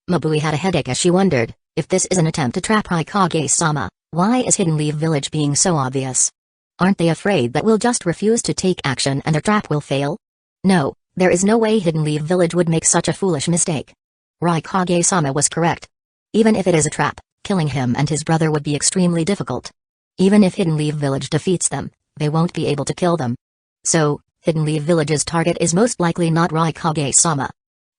Mabui had a headache as she wondered, if this is an attempt to trap Raikage-sama, why is Hidden Leaf Village being so obvious? Aren't they afraid that we'll just refuse to take action and their trap will fail? No, there is no way Hidden Leaf Village would make such a foolish mistake. Raikage-sama was correct. Even if it is a trap, killing him and his brother would be extremely difficult. Even if Hidden Leaf Village defeats them, they won't be able to kill them. So, Hidden Leaf Village's target is most likely not Raikage-sama.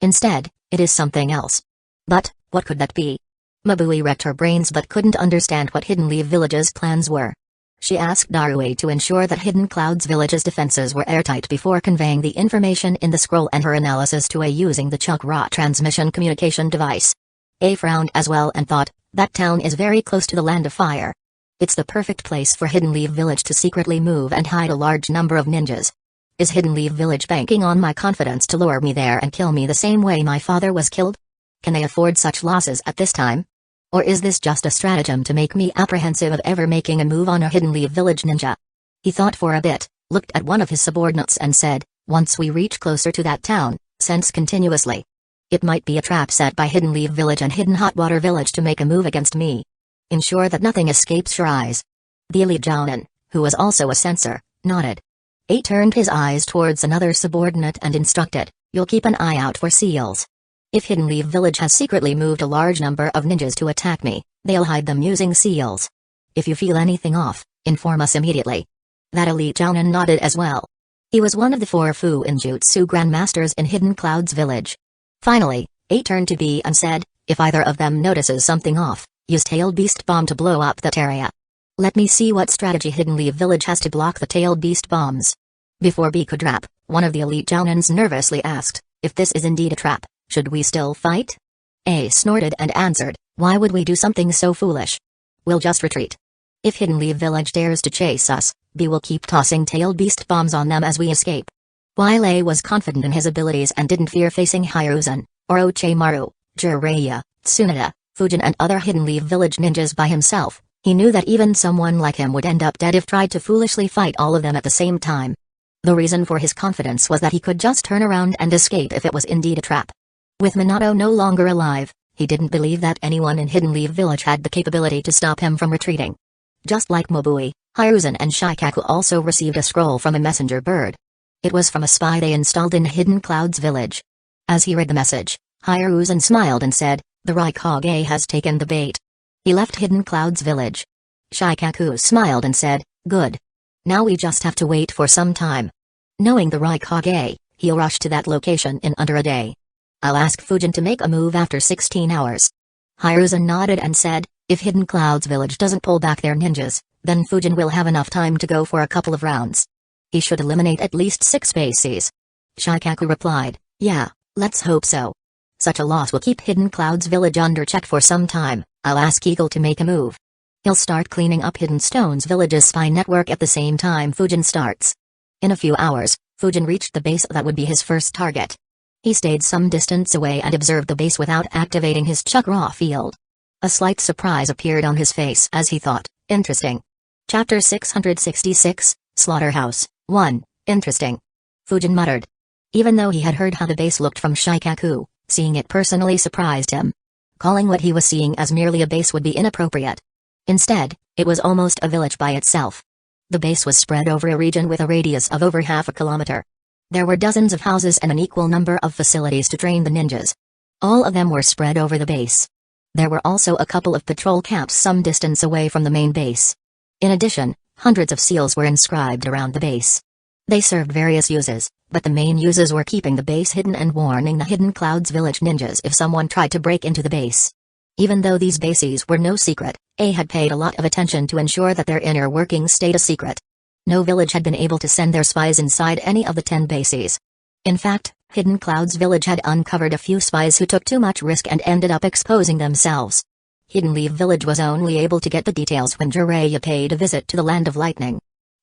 Instead, it is something else. But, what could that be? Mabui racked her brains but couldn't understand what Hidden Leaf Village's plans were. She asked Darui to ensure that Hidden Clouds Village's defenses were airtight before conveying the information in the scroll and her analysis to A using the chakra transmission communication device. A frowned as well and thought, that town is very close to the Land of Fire. It's the perfect place for Hidden Leaf Village to secretly move and hide a large number of ninjas. Is Hidden Leaf Village banking on my confidence to lure me there and kill me the same way my father was killed? Can they afford such losses at this time? Or is this just a stratagem to make me apprehensive of ever making a move on a Hidden Leaf Village ninja? He thought for a bit, looked at one of his subordinates and said, once we reach closer to that town, sense continuously. It might be a trap set by Hidden Leaf Village and Hidden Hotwater Village to make a move against me. Ensure that nothing escapes your eyes. The elite Jounin, who was also a censor, nodded. A turned his eyes towards another subordinate and instructed, you'll keep an eye out for seals. If Hidden Leaf Village has secretly moved a large number of ninjas to attack me, they'll hide them using seals. If you feel anything off, inform us immediately. That elite Jounin nodded as well. He was one of the 4 Fu Injutsu Grandmasters in Hidden Clouds Village. Finally, A turned to B and said, if either of them notices something off, use Tailed Beast Bomb to blow up that area. Let me see what strategy Hidden Leaf Village has to block the Tailed Beast Bombs. Before B could rap, one of the elite Jounins nervously asked, if this is indeed a trap, should we still fight? A snorted and answered, why would we do something so foolish? We'll just retreat. If Hidden Leaf Village dares to chase us, B will keep tossing Tailed Beast Bombs on them as we escape. While A was confident in his abilities and didn't fear facing Hiruzen, Orochimaru, Jiraiya, Tsunade, Fujin and other Hidden Leaf Village ninjas by himself, he knew that even someone like him would end up dead if tried to foolishly fight all of them at the same time. The reason for his confidence was that he could just turn around and escape if it was indeed a trap. With Minato no longer alive, he didn't believe that anyone in Hidden Leaf Village had the capability to stop him from retreating. Just like Mabui, Hiruzen and Shikaku also received a scroll from a messenger bird. It was from a spy they installed in Hidden Clouds village. As he read the message, Hiruzen smiled and said, "The Raikage has taken the bait." He left Hidden Clouds village. Shikaku smiled and said, "Good. Now we just have to wait for some time." Knowing the Raikage, he'll rush to that location in under a day. "I'll ask Fujin to make a move after 16 hours. Hiruzen nodded and said, "If Hidden Clouds village doesn't pull back their ninjas, then Fujin will have enough time to go for a couple of rounds. He should eliminate at least 6 bases." Shikaku replied, "Yeah, let's hope so. Such a loss will keep Hidden Clouds village under check for some time. I'll ask Eagle to make a move. He'll start cleaning up Hidden Stones village's spy network at the same time Fujin starts." In a few hours, Fujin reached the base that would be his first target. He stayed some distance away and observed the base without activating his chakra field. A slight surprise appeared on his face as he thought, "Interesting." Chapter 666, Slaughterhouse, 1, Interesting. Fujin muttered. Even though he had heard how the base looked from Shikaku, seeing it personally surprised him. Calling what he was seeing as merely a base would be inappropriate. Instead, it was almost a village by itself. The base was spread over a region with a radius of over half a kilometer. There were dozens of houses and an equal number of facilities to train the ninjas. All of them were spread over the base. There were also a couple of patrol camps some distance away from the main base. In addition, hundreds of seals were inscribed around the base. They served various uses, but the main uses were keeping the base hidden and warning the Hidden Clouds village ninjas if someone tried to break into the base. Even though these bases were no secret, A had paid a lot of attention to ensure that their inner workings stayed a secret. No village had been able to send their spies inside any of the 10 bases. In fact, Hidden Clouds village had uncovered a few spies who took too much risk and ended up exposing themselves. Hidden Leaf village was only able to get the details when Jiraiya paid a visit to the Land of Lightning.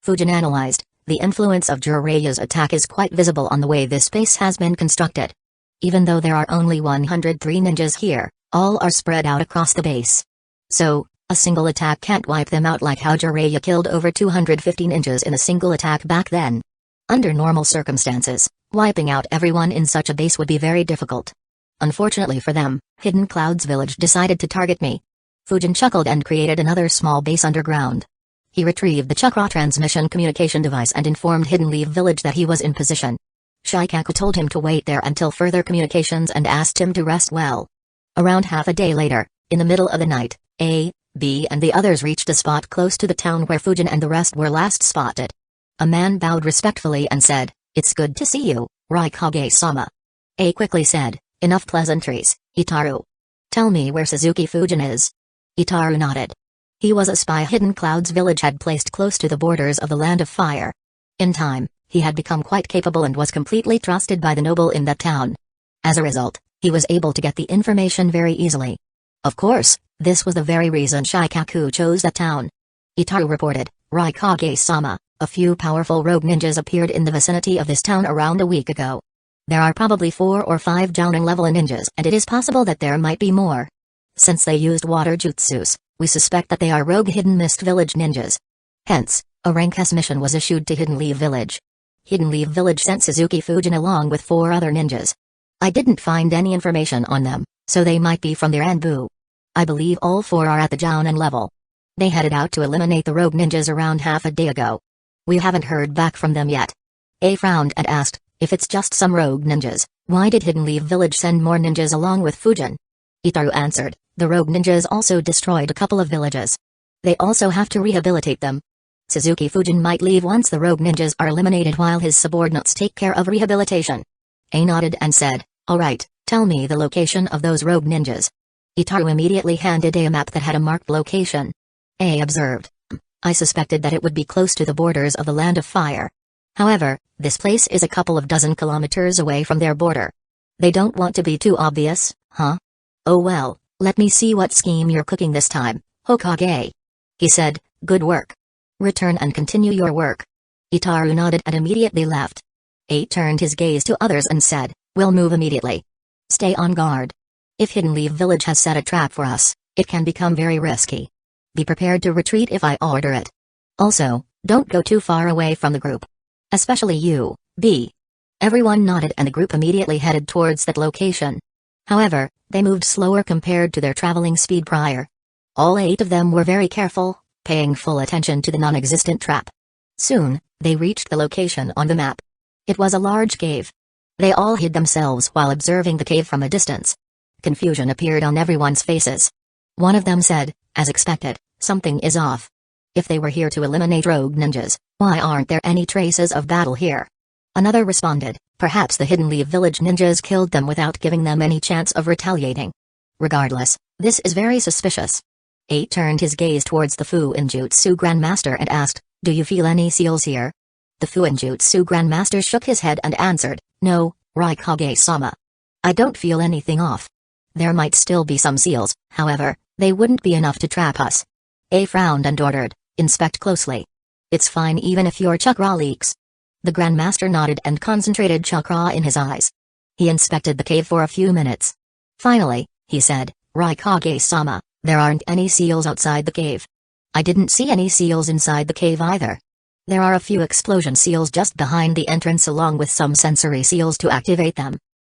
Fujin analyzed, the influence of Jiraiya's attack is quite visible on the way this base has been constructed. Even though there are only 103 ninjas here, all are spread out across the base. So, a single attack can't wipe them out like how Jiraiya killed over 250 ninjas in a single attack back then. Under normal circumstances, wiping out everyone in such a base would be very difficult. Unfortunately for them, Hidden Clouds village decided to target me. Fujin chuckled and created another small base underground. He retrieved the chakra transmission communication device and informed Hidden Leaf village that he was in position. Shikaku told him to wait there until further communications and asked him to rest well. Around half a day later, in the middle of the night, A, B and the others reached a spot close to the town where Fujin and the rest were last spotted. A man bowed respectfully and said, "It's good to see you, Raikage-sama." A quickly said, "Enough pleasantries, Itaru. Tell me where Suzuki Fujin is." Itaru nodded. He was a spy Hidden Clouds village had placed close to the borders of the Land of Fire. In time, he had become quite capable and was completely trusted by the noble in that town. As a result, he was able to get the information very easily. Of course, this was the very reason Shikaku chose that town. Itaru reported, "Raikage-sama, a few powerful rogue ninjas appeared in the vicinity of this town around a week ago. There are probably 4 or 5 Jounin level ninjas and it is possible that there might be more. Since they used water jutsus, we suspect that they are rogue Hidden Mist village ninjas. Hence, a rank S mission was issued to Hidden Leaf village. Hidden Leaf village sent Suzuki Fujin along with 4 other ninjas. I didn't find any information on them, so they might be from their Anbu. I believe all 4 are at the Jounin level. They headed out to eliminate the rogue ninjas around half a day ago. We haven't heard back from them yet." A frowned and asked, "If it's just some rogue ninjas, why did Hidden Leaf village send more ninjas along with Fujin?" Itaru answered, "The rogue ninjas also destroyed a couple of villages. They also have to rehabilitate them. Suzuki Fujin might leave once the rogue ninjas are eliminated while his subordinates take care of rehabilitation." A nodded and said, "Alright, tell me the location of those rogue ninjas." Itaru immediately handed A map that had a marked location. A observed, "I suspected that it would be close to the borders of the Land of Fire. However, this place is a couple of dozen kilometers away from their border. They don't want to be too obvious, huh? Oh well, let me see what scheme you're cooking this time, Hokage." He said, "Good work. Return and continue your work." Itaru nodded and immediately left. A turned his gaze to others and said, "We'll move immediately. Stay on guard. If Hidden Leaf village has set a trap for us, it can become very risky. Be prepared to retreat if I order it. Also, don't go too far away from the group. Especially you, B." Everyone nodded and the group immediately headed towards that location. However, they moved slower compared to their traveling speed prior. All 8 of them were very careful, paying full attention to the non-existent trap. Soon, they reached the location on the map. It was a large cave. They all hid themselves while observing the cave from a distance. Confusion appeared on everyone's faces. One of them said, as expected, something is off. If they were here to eliminate rogue ninjas, why aren't there any traces of battle here? Another responded, perhaps the Hidden Leaf Village ninjas killed them without giving them any chance of retaliating. Regardless, this is very suspicious. A turned his gaze towards the Fuinjutsu Grandmaster and asked, do you feel any seals here? The Fuinjutsu Grandmaster shook his head and answered, no, Raikage-sama. I don't feel anything off. There might still be some seals, however, they wouldn't be enough to trap us. A frowned and ordered, inspect closely. It's fine even if your chakra leaks. The Grandmaster nodded and concentrated chakra in his eyes. He inspected the cave for a few minutes. Finally, he said, Raikage-sama, there aren't any seals outside the cave. I didn't see any seals inside the cave either. There are a few explosion seals just behind the entrance along with some sensory seals to activate them.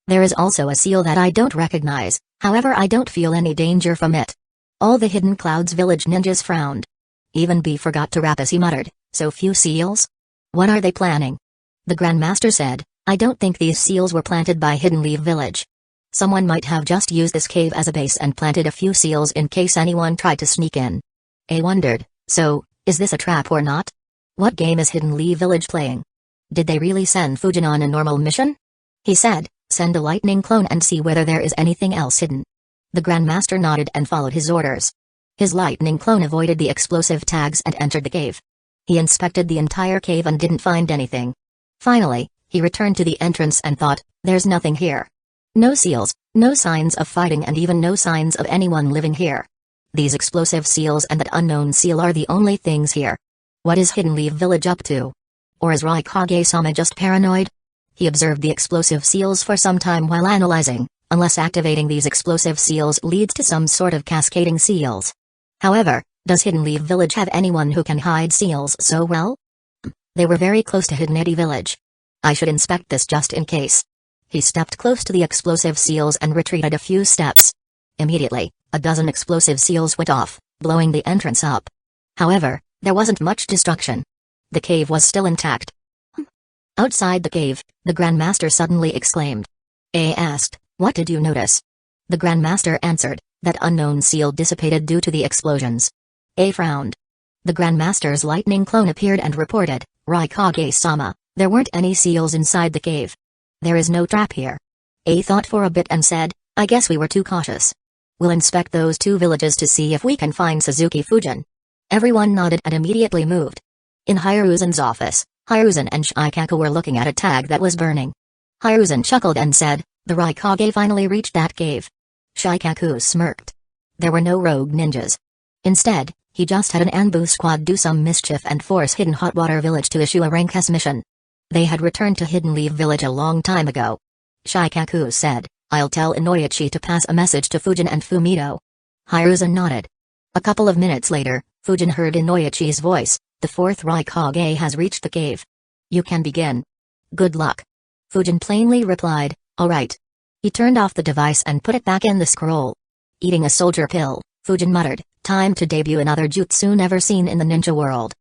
There is also a seal that I don't recognize, however I don't feel any danger from it. All the Hidden Clouds Village ninjas frowned. Even B forgot to rap as he muttered, so few seals? What are they planning? The Grandmaster said, I don't think these seals were planted by Hidden Leaf Village. Someone might have just used this cave as a base and planted a few seals in case anyone tried to sneak in. A wondered, so, is this a trap or not? What game is Hidden Leaf Village playing? Did they really send Fujin on a normal mission? He said, send a lightning clone and see whether there is anything else hidden. The Grandmaster nodded and followed his orders. His lightning clone avoided the explosive tags and entered the cave. He inspected the entire cave and didn't find anything. Finally, he returned to the entrance and thought, there's nothing here. No seals, no signs of fighting and even no signs of anyone living here. These explosive seals and that unknown seal are the only things here. What is Hidden Leaf Village up to? Or is Raikage-sama just paranoid? He observed the explosive seals for some time while analyzing, unless activating these explosive seals leads to some sort of cascading seals. However, does Hidden Leaf Village have anyone who can hide seals so well? They were very close to Hidden Village. I should inspect this just in case. He stepped close to the explosive seals and retreated a few steps. Immediately, a dozen explosive seals went off, blowing the entrance up. However, there wasn't much destruction. The cave was still intact. Outside the cave, the Grandmaster suddenly exclaimed. A asked, what did you notice? The Grandmaster answered, that unknown seal dissipated due to the explosions. A frowned. The Grandmaster's lightning clone appeared and reported, Raikage-sama, there weren't any seals inside the cave. There is no trap here. A thought for a bit and said, I guess we were too cautious. We'll inspect those two villages to see if we can find Suzuki Fujin. Everyone nodded and immediately moved. In Hiruzen's office, Hiruzen and Shikaku were looking at a tag that was burning. Hiruzen chuckled and said, the Raikage finally reached that cave. Shikaku smirked. There were no rogue ninjas. Instead, he just had an Anbu squad do some mischief and force Hidden Hot Water Village to issue a rank S mission. They had returned to Hidden Leaf Village a long time ago. Shikaku said, I'll tell Inoichi to pass a message to Fujin and Fumito. Hiruzen nodded. A couple of minutes later, Fujin heard Inoichi's voice, the fourth Raikage has reached the cave. You can begin. Good luck. Fujin plainly replied, alright. He turned off the device and put it back in the scroll. Eating a soldier pill, Fujin muttered, time to debut another jutsu never seen in the ninja world.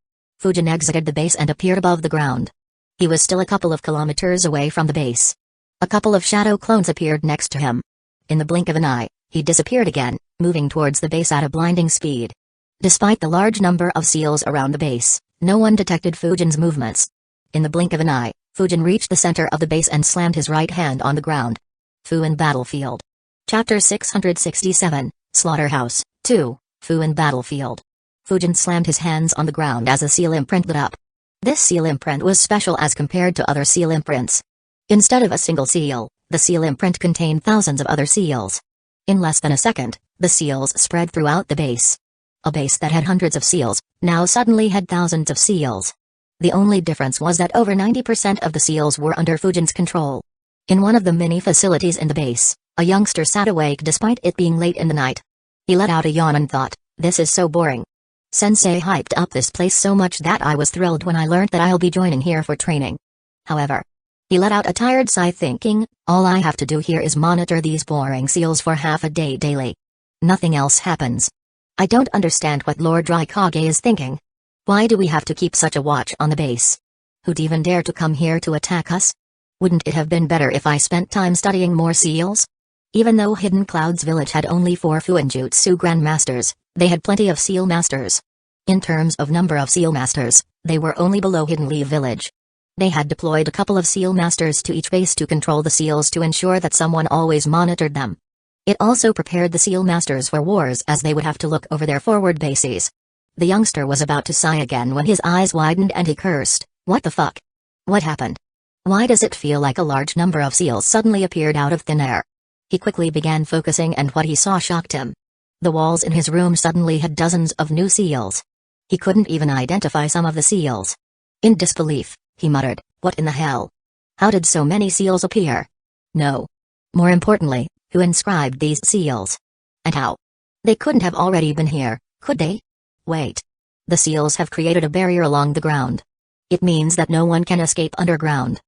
Fujin exited the base and appeared above the ground. He was still a couple of kilometers away from the base. A couple of shadow clones appeared next to him. In the blink of an eye, he disappeared again, moving towards the base at a blinding speed. Despite the large number of seals around the base, no one detected Fujin's movements. In the blink of an eye, Fujin reached the center of the base and slammed his right hand on the ground. Fuin Battlefield. Chapter 667, Slaughterhouse, 2, Fuin Battlefield. Fujin slammed his hands on the ground as a seal imprint lit up. This seal imprint was special as compared to other seal imprints. Instead of a single seal, the seal imprint contained thousands of other seals. In less than a second, the seals spread throughout the base. A base that had hundreds of seals, now suddenly had thousands of seals. The only difference was that over 90% of the seals were under Fujin's control. In one of the many facilities in the base, a youngster sat awake despite it being late in the night. He let out a yawn and thought, this is so boring. Sensei hyped up this place so much that I was thrilled when I learned that I'll be joining here for training. However, he let out a tired sigh thinking, all I have to do here is monitor these boring seals for half a day daily. Nothing else happens. I don't understand what Lord Raikage is thinking. Why do we have to keep such a watch on the base? Who'd even dare to come here to attack us? Wouldn't it have been better if I spent time studying more seals? Even though Hidden Cloud's village had only 4 Fuinjutsu Grandmasters, they had plenty of seal masters. In terms of number of seal masters, they were only below Hidden Leaf village. They had deployed a couple of seal masters to each base to control the seals to ensure that someone always monitored them. It also prepared the seal masters for wars, as they would have to look over their forward bases. The youngster was about to sigh again when his eyes widened and he cursed, "What the fuck? What happened? Why does it feel like a large number of seals suddenly appeared out of thin air?" He quickly began focusing and what he saw shocked him. The walls in his room suddenly had dozens of new seals. He couldn't even identify some of the seals. In disbelief, he muttered, "What in the hell? How did so many seals appear? No. More importantly, who inscribed these seals? And how? They couldn't have already been here, could they? Wait. The seals have created a barrier along the ground. It means that no one can escape underground.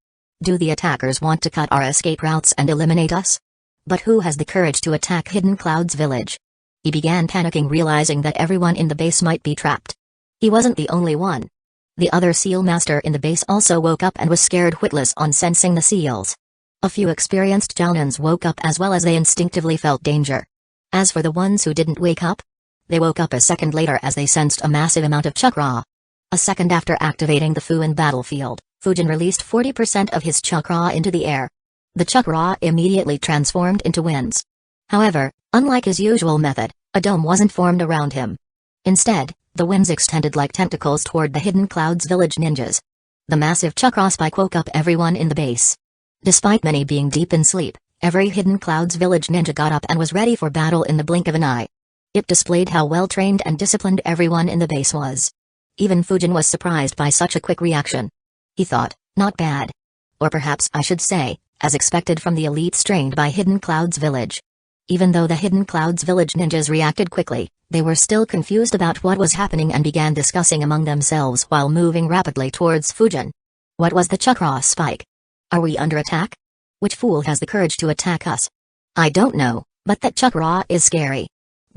Do the attackers want to cut our escape routes and eliminate us? But who has the courage to attack Hidden Cloud's village?" He began panicking, realizing that everyone in the base might be trapped. He wasn't the only one. The other seal master in the base also woke up and was scared witless on sensing the seals. A few experienced Jounins woke up as well, as they instinctively felt danger. As for the ones who didn't wake up, they woke up a second later as they sensed a massive amount of chakra. A second after activating the Fuin battlefield, Fujin released 40% of his chakra into the air. The chakra immediately transformed into winds. However, unlike his usual method, a dome wasn't formed around him. Instead, the winds extended like tentacles toward the Hidden Clouds village ninjas. The massive chakra spike woke up everyone in the base. Despite many being deep in sleep, every Hidden Clouds village ninja got up and was ready for battle in the blink of an eye. It displayed how well-trained and disciplined everyone in the base was. Even Fujin was surprised by such a quick reaction. He thought, not bad. Or perhaps I should say, as expected from the elites trained by Hidden Clouds village. Even though the Hidden Clouds village ninjas reacted quickly, they were still confused about what was happening and began discussing among themselves while moving rapidly towards Fujin. What was the chakra spike? Are we under attack? Which fool has the courage to attack us? I don't know, but that chakra is scary.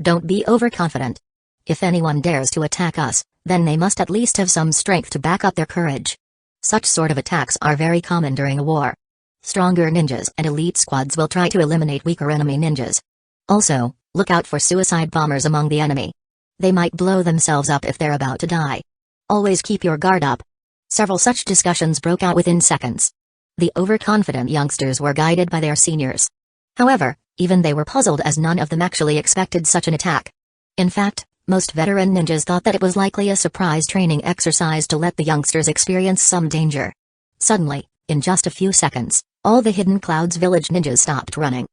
Don't be overconfident. If anyone dares to attack us, then they must at least have some strength to back up their courage. Such sort of attacks are very common during a war. Stronger ninjas and elite squads will try to eliminate weaker enemy ninjas. Also, look out for suicide bombers among the enemy. They might blow themselves up if they're about to die. Always keep your guard up. Several such discussions broke out within seconds. The overconfident youngsters were guided by their seniors. However, even they were puzzled as none of them actually expected such an attack. In fact, most veteran ninjas thought that it was likely a surprise training exercise to let the youngsters experience some danger. Suddenly, in just a few seconds, all the Hidden Clouds village ninjas stopped running.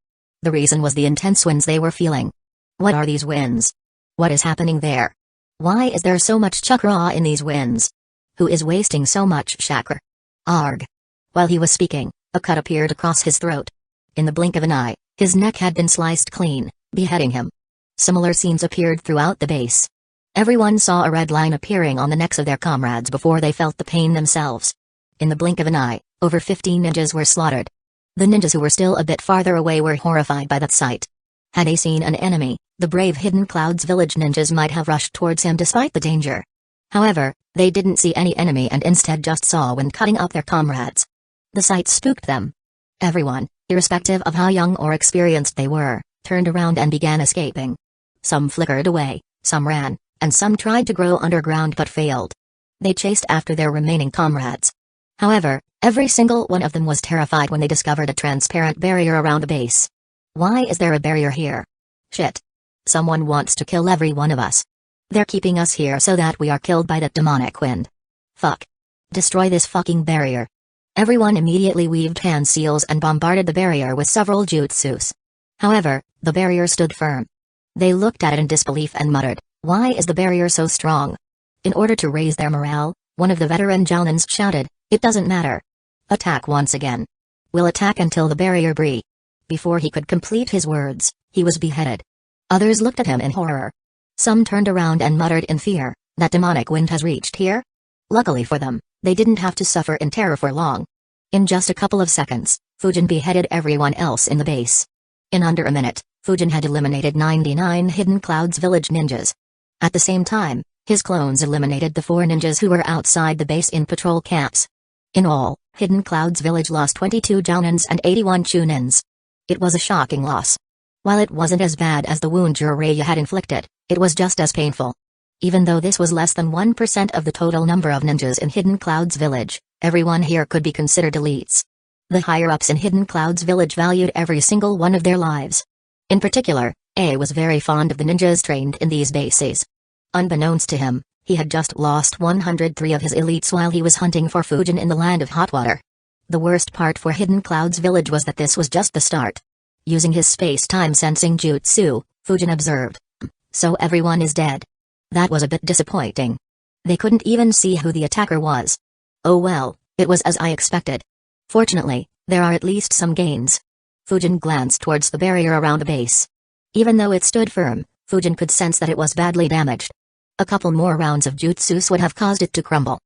The reason was the intense winds they were feeling. What are these winds? What is happening there? Why is there so much chakra in these winds? Who is wasting so much chakra? Arg. While he was speaking, a cut appeared across his throat. In the blink of an eye, his neck had been sliced clean, beheading him. Similar scenes appeared throughout the base. Everyone saw a red line appearing on the necks of their comrades before they felt the pain themselves. In the blink of an eye, over 15 ninjas were slaughtered. The ninjas who were still a bit farther away were horrified by that sight. Had they seen an enemy, the brave Hidden Clouds village ninjas might have rushed towards him despite the danger. However, they didn't see any enemy and instead just saw wind cutting up their comrades. The sight spooked them. Everyone, irrespective of how young or experienced they were, turned around and began escaping. Some flickered away, some ran, and some tried to grow underground but failed. They chased after their remaining comrades. However, every single one of them was terrified when they discovered a transparent barrier around the base. Why is there a barrier here? Shit. Someone wants to kill every one of us. They're keeping us here so that we are killed by that demonic wind. Fuck. Destroy this fucking barrier. Everyone immediately weaved hand seals and bombarded the barrier with several jutsus. However, the barrier stood firm. They looked at it in disbelief and muttered, "Why is the barrier so strong?" In order to raise their morale, one of the veteran Jounins shouted, "It doesn't matter. Attack once again. We'll attack until the barrier breaks." Before he could complete his words, he was beheaded. Others looked at him in horror. Some turned around and muttered in fear, "That demonic wind has reached here?" Luckily for them, they didn't have to suffer in terror for long. In just a couple of seconds, Fujin beheaded everyone else in the base. In under a minute, Fujin had eliminated 99 Hidden Clouds village ninjas. At the same time, his clones eliminated the 4 ninjas who were outside the base in patrol camps. In all, Hidden Cloud's village lost 22 jounins and 81 chunins. It was a shocking loss. While it wasn't as bad as the wound Jiraiya had inflicted, it was just as painful. Even though this was less than 1% of the total number of ninjas in Hidden Cloud's village, everyone here could be considered elites. The higher-ups in Hidden Cloud's village valued every single one of their lives. In particular, A was very fond of the ninjas trained in these bases. Unbeknownst to him, he had just lost 103 of his elites while he was hunting for Fujin in the land of hot water. The worst part for Hidden Cloud's village was that this was just the start. Using his space-time sensing jutsu, Fujin observed. So everyone is dead. That was a bit disappointing. They couldn't even see who the attacker was. Oh well, it was as I expected. Fortunately, there are at least some gains. Fujin glanced towards the barrier around the base. Even though it stood firm, Fujin could sense that it was badly damaged. A couple more rounds of jutsus would have caused it to crumble.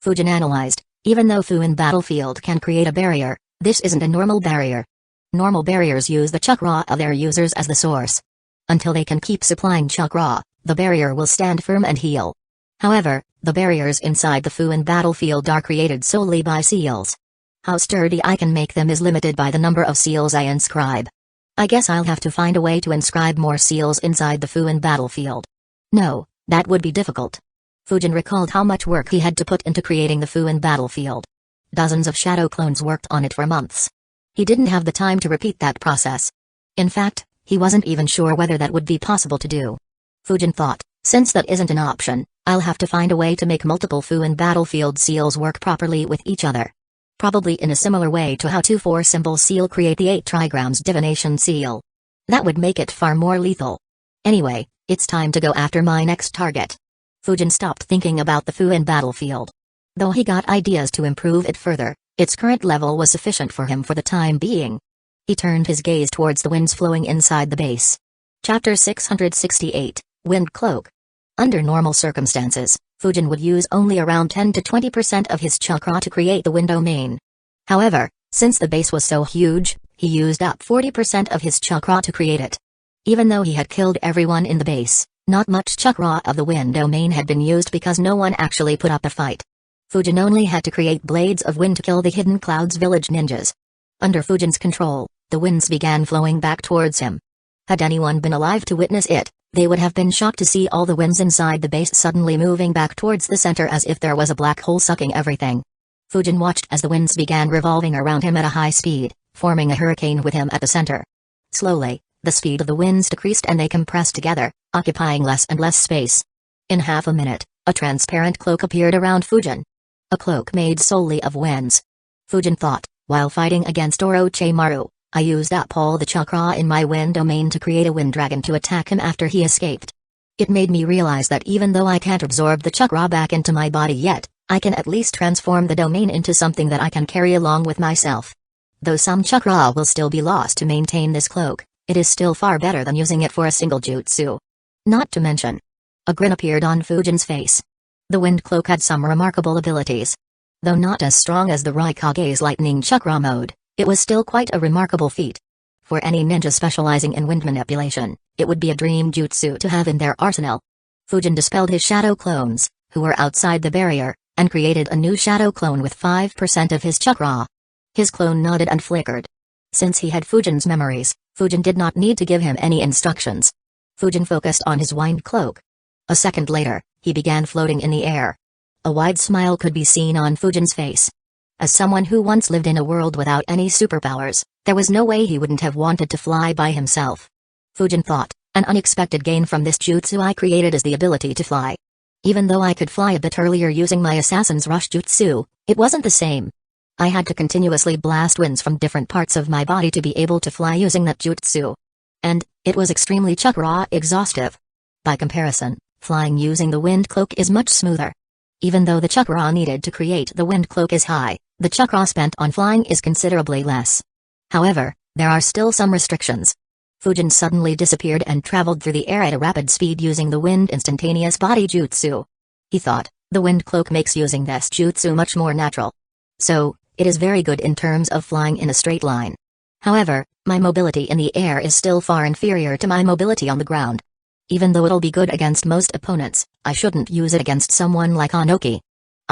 Fujin analyzed, even though Fu in battlefield can create a barrier, this isn't a normal barrier. Normal barriers use the chakra of their users as the source. Until they can keep supplying chakra, the barrier will stand firm and heal. However, the barriers inside the Fu in battlefield are created solely by seals. How sturdy I can make them is limited by the number of seals I inscribe. I guess I'll have to find a way to inscribe more seals inside the Fu in battlefield. No, that would be difficult. Fujin recalled how much work he had to put into creating the Fu in battlefield. Dozens of shadow clones worked on it for months. He didn't have the time to repeat that process. In fact, he wasn't even sure whether that would be possible to do. Fujin thought, since that isn't an option, I'll have to find a way to make multiple Fu in battlefield seals work properly with each other. Probably in a similar way to how 2-4 symbol seal create the 8 trigrams divination seal. That would make it far more lethal. Anyway, it's time to go after my next target. Fujin stopped thinking about the Fu in battlefield. Though he got ideas to improve it further, its current level was sufficient for him for the time being. He turned his gaze towards the winds flowing inside the base. Chapter 668, Wind Cloak. Under normal circumstances, Fujin would use only around 10 to 20% of his chakra to create the wind domain. However, since the base was so huge, he used up 40% of his chakra to create it. Even though he had killed everyone in the base, not much chakra of the wind domain had been used because no one actually put up a fight. Fujin only had to create blades of wind to kill the Hidden Clouds village ninjas. Under Fujin's control, the winds began flowing back towards him. Had anyone been alive to witness it, they would have been shocked to see all the winds inside the base suddenly moving back towards the center as if there was a black hole sucking everything. Fujin watched as the winds began revolving around him at a high speed, forming a hurricane with him at the center. Slowly, the speed of the winds decreased and they compressed together, occupying less and less space. In half a minute, a transparent cloak appeared around Fujin. A cloak made solely of winds. Fujin thought, while fighting against Orochimaru, I used up all the chakra in my wind domain to create a wind dragon to attack him after he escaped. It made me realize that even though I can't absorb the chakra back into my body yet, I can at least transform the domain into something that I can carry along with myself. Though some chakra will still be lost to maintain this cloak, it is still far better than using it for a single jutsu. Not to mention. A grin appeared on Fujin's face. The wind cloak had some remarkable abilities. Though not as strong as the Raikage's lightning chakra mode, it was still quite a remarkable feat. For any ninja specializing in wind manipulation, it would be a dream jutsu to have in their arsenal. Fujin dispelled his shadow clones, who were outside the barrier, and created a new shadow clone with 5% of his chakra. His clone nodded and flickered. Since he had Fujin's memories, Fujin did not need to give him any instructions. Fujin focused on his wind cloak. A second later, he began floating in the air. A wide smile could be seen on Fujin's face. As someone who once lived in a world without any superpowers, there was no way he wouldn't have wanted to fly by himself. Fujin thought, an unexpected gain from this jutsu I created is the ability to fly. Even though I could fly a bit earlier using my Assassin's Rush jutsu, it wasn't the same. I had to continuously blast winds from different parts of my body to be able to fly using that jutsu. And, it was extremely chakra exhaustive. By comparison, flying using the wind cloak is much smoother. Even though the chakra needed to create the wind cloak is high, the chakra spent on flying is considerably less. However, there are still some restrictions. Fujin suddenly disappeared and traveled through the air at a rapid speed using the wind instantaneous body jutsu. He thought, the wind cloak makes using this jutsu much more natural. So, it is very good in terms of flying in a straight line. However, my mobility in the air is still far inferior to my mobility on the ground. Even though it'll be good against most opponents, I shouldn't use it against someone like Anoki.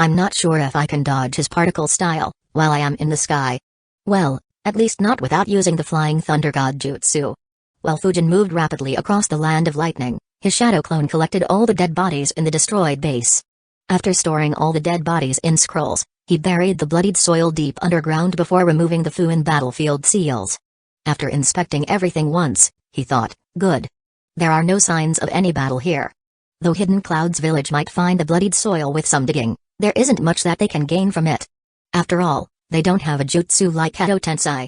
I'm not sure if I can dodge his particle style while I am in the sky. Well, at least not without using the Flying Thunder God Jutsu. While Fujin moved rapidly across the land of lightning, his shadow clone collected all the dead bodies in the destroyed base. After storing all the dead bodies in scrolls, he buried the bloodied soil deep underground before removing the Fuin battlefield seals. After inspecting everything once, he thought, good. There are no signs of any battle here. Though Hidden Cloud's village might find the bloodied soil with some digging, there isn't much that they can gain from it. After all, they don't have a jutsu like Edo Tensei.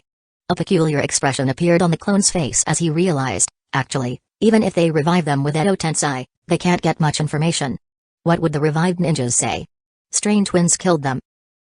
A peculiar expression appeared on the clone's face as he realized, actually, even if they revive them with Edo Tensei, they can't get much information. What would the revived ninjas say? Strange twins killed them.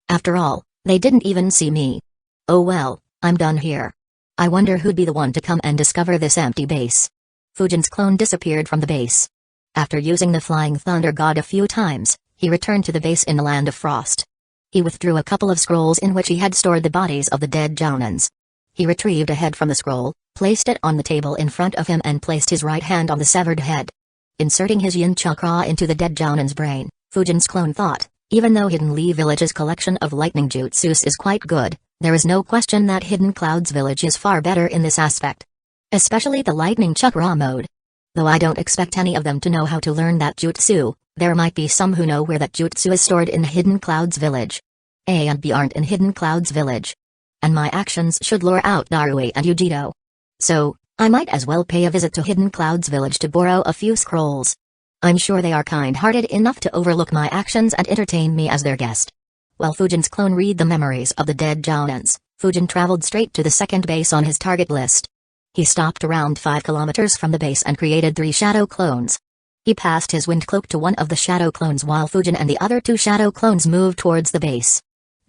After all, they didn't even see me. Oh well, I'm done here. I wonder who'd be the one to come and discover this empty base. Fujin's clone disappeared from the base. After using the Flying Thunder God a few times, he returned to the base in the Land of Frost. He withdrew a couple of scrolls in which he had stored the bodies of the dead jounins. He retrieved a head from the scroll, placed it on the table in front of him and placed his right hand on the severed head. Inserting his yin chakra into the dead jounin's brain, Fujin's clone thought, even though Hidden Leaf Village's collection of lightning jutsus is quite good, there is no question that Hidden Cloud's village is far better in this aspect. Especially the lightning chakra mode. Though I don't expect any of them to know how to learn that jutsu, there might be some who know where that jutsu is stored in Hidden Cloud's village. A and B aren't in Hidden Cloud's village. And my actions should lure out Darui and Yujito. So, I might as well pay a visit to Hidden Cloud's village to borrow a few scrolls. I'm sure they are kind-hearted enough to overlook my actions and entertain me as their guest. While Fujin's clone read the memories of the dead jounins, Fujin traveled straight to the second base on his target list. He stopped around 5 kilometers from the base and created 3 shadow clones. He passed his wind cloak to one of the shadow clones while Fujin and the other 2 shadow clones moved towards the base.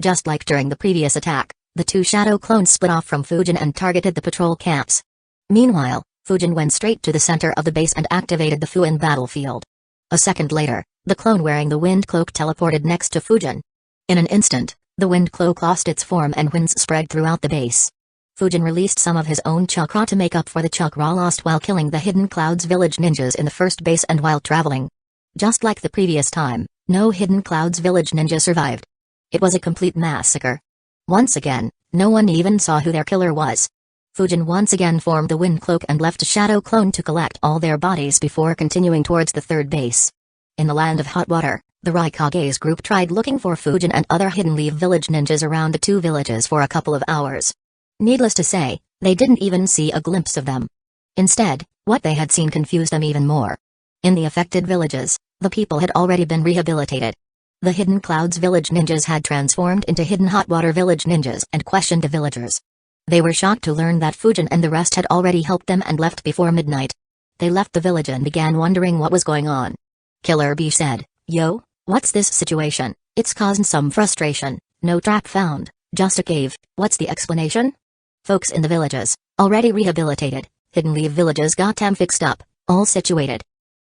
Just like during the previous attack, the 2 shadow clones split off from Fujin and targeted the patrol camps. Meanwhile, Fujin went straight to the center of the base and activated the Fuin battlefield. A second later, the clone wearing the wind cloak teleported next to Fujin. In an instant, the wind cloak lost its form and winds spread throughout the base. Fujin released some of his own chakra to make up for the chakra lost while killing the Hidden Clouds village ninjas in the first base and while traveling. Just like the previous time, no Hidden Clouds village ninja survived. It was a complete massacre. Once again, no one even saw who their killer was. Fujin once again formed the wind cloak and left a shadow clone to collect all their bodies before continuing towards the third base. In the land of hot water, the Raikage's group tried looking for Fujin and other Hidden Leaf village ninjas around the 2 villages for a couple of hours. Needless to say, they didn't even see a glimpse of them. Instead, what they had seen confused them even more. In the affected villages, the people had already been rehabilitated. The Hidden Clouds village ninjas had transformed into Hidden Hot Water village ninjas and questioned the villagers. They were shocked to learn that Fujin and the rest had already helped them and left before midnight. They left the village and began wondering what was going on. Killer B said, "Yo, what's this situation? It's caused some frustration, no trap found, just a cave, what's the explanation?" Folks in the villages, already rehabilitated, Hidden Leaf villages got them fixed up, all situated.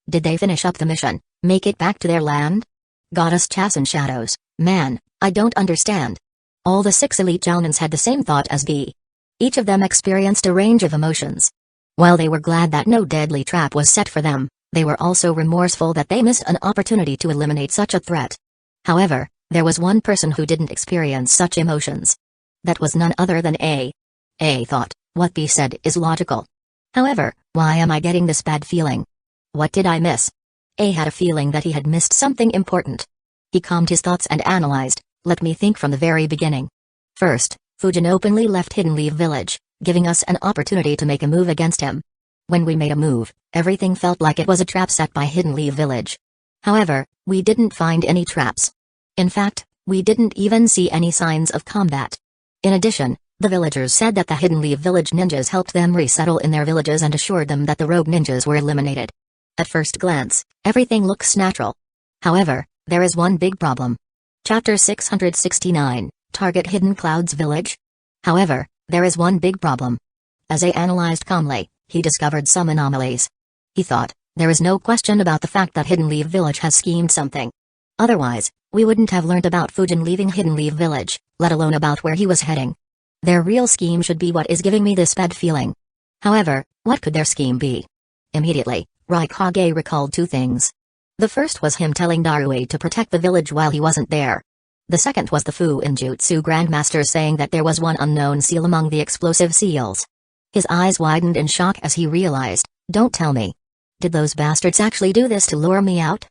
Did they finish up the mission, make it back to their land? Goddess Chas and Shadows, man, I don't understand. All the 6 elite jounins had the same thought as B. Each of them experienced a range of emotions. While they were glad that no deadly trap was set for them, they were also remorseful that they missed an opportunity to eliminate such a threat. However, there was one person who didn't experience such emotions. That was none other than A. A thought, what B said is logical. However, why am I getting this bad feeling? What did I miss? A had a feeling that he had missed something important. He calmed his thoughts and analyzed, let me think from the very beginning. First, Fujin openly left Hidden Leaf Village, giving us an opportunity to make a move against him. When we made a move, everything felt like it was a trap set by Hidden Leaf Village. However, we didn't find any traps. In fact, we didn't even see any signs of combat. In addition, the villagers said that the Hidden Leaf Village ninjas helped them resettle in their villages and assured them that the rogue ninjas were eliminated. At first glance, everything looks natural. However, there is one big problem. Chapter 669, Target Hidden Clouds Village? However, there is one big problem. As A analyzed calmly, he discovered some anomalies. He thought, there is no question about the fact that Hidden Leaf Village has schemed something. Otherwise, we wouldn't have learned about Fujin leaving Hidden Leaf Village, let alone about where he was heading. Their real scheme should be what is giving me this bad feeling. However, what could their scheme be? Immediately, Raikage recalled 2 things. The first was him telling Darui to protect the village while he wasn't there. The second was the Fu Injutsu Grandmaster saying that there was one unknown seal among the explosive seals. His eyes widened in shock as he realized, don't tell me. Did those bastards actually do this to lure me out?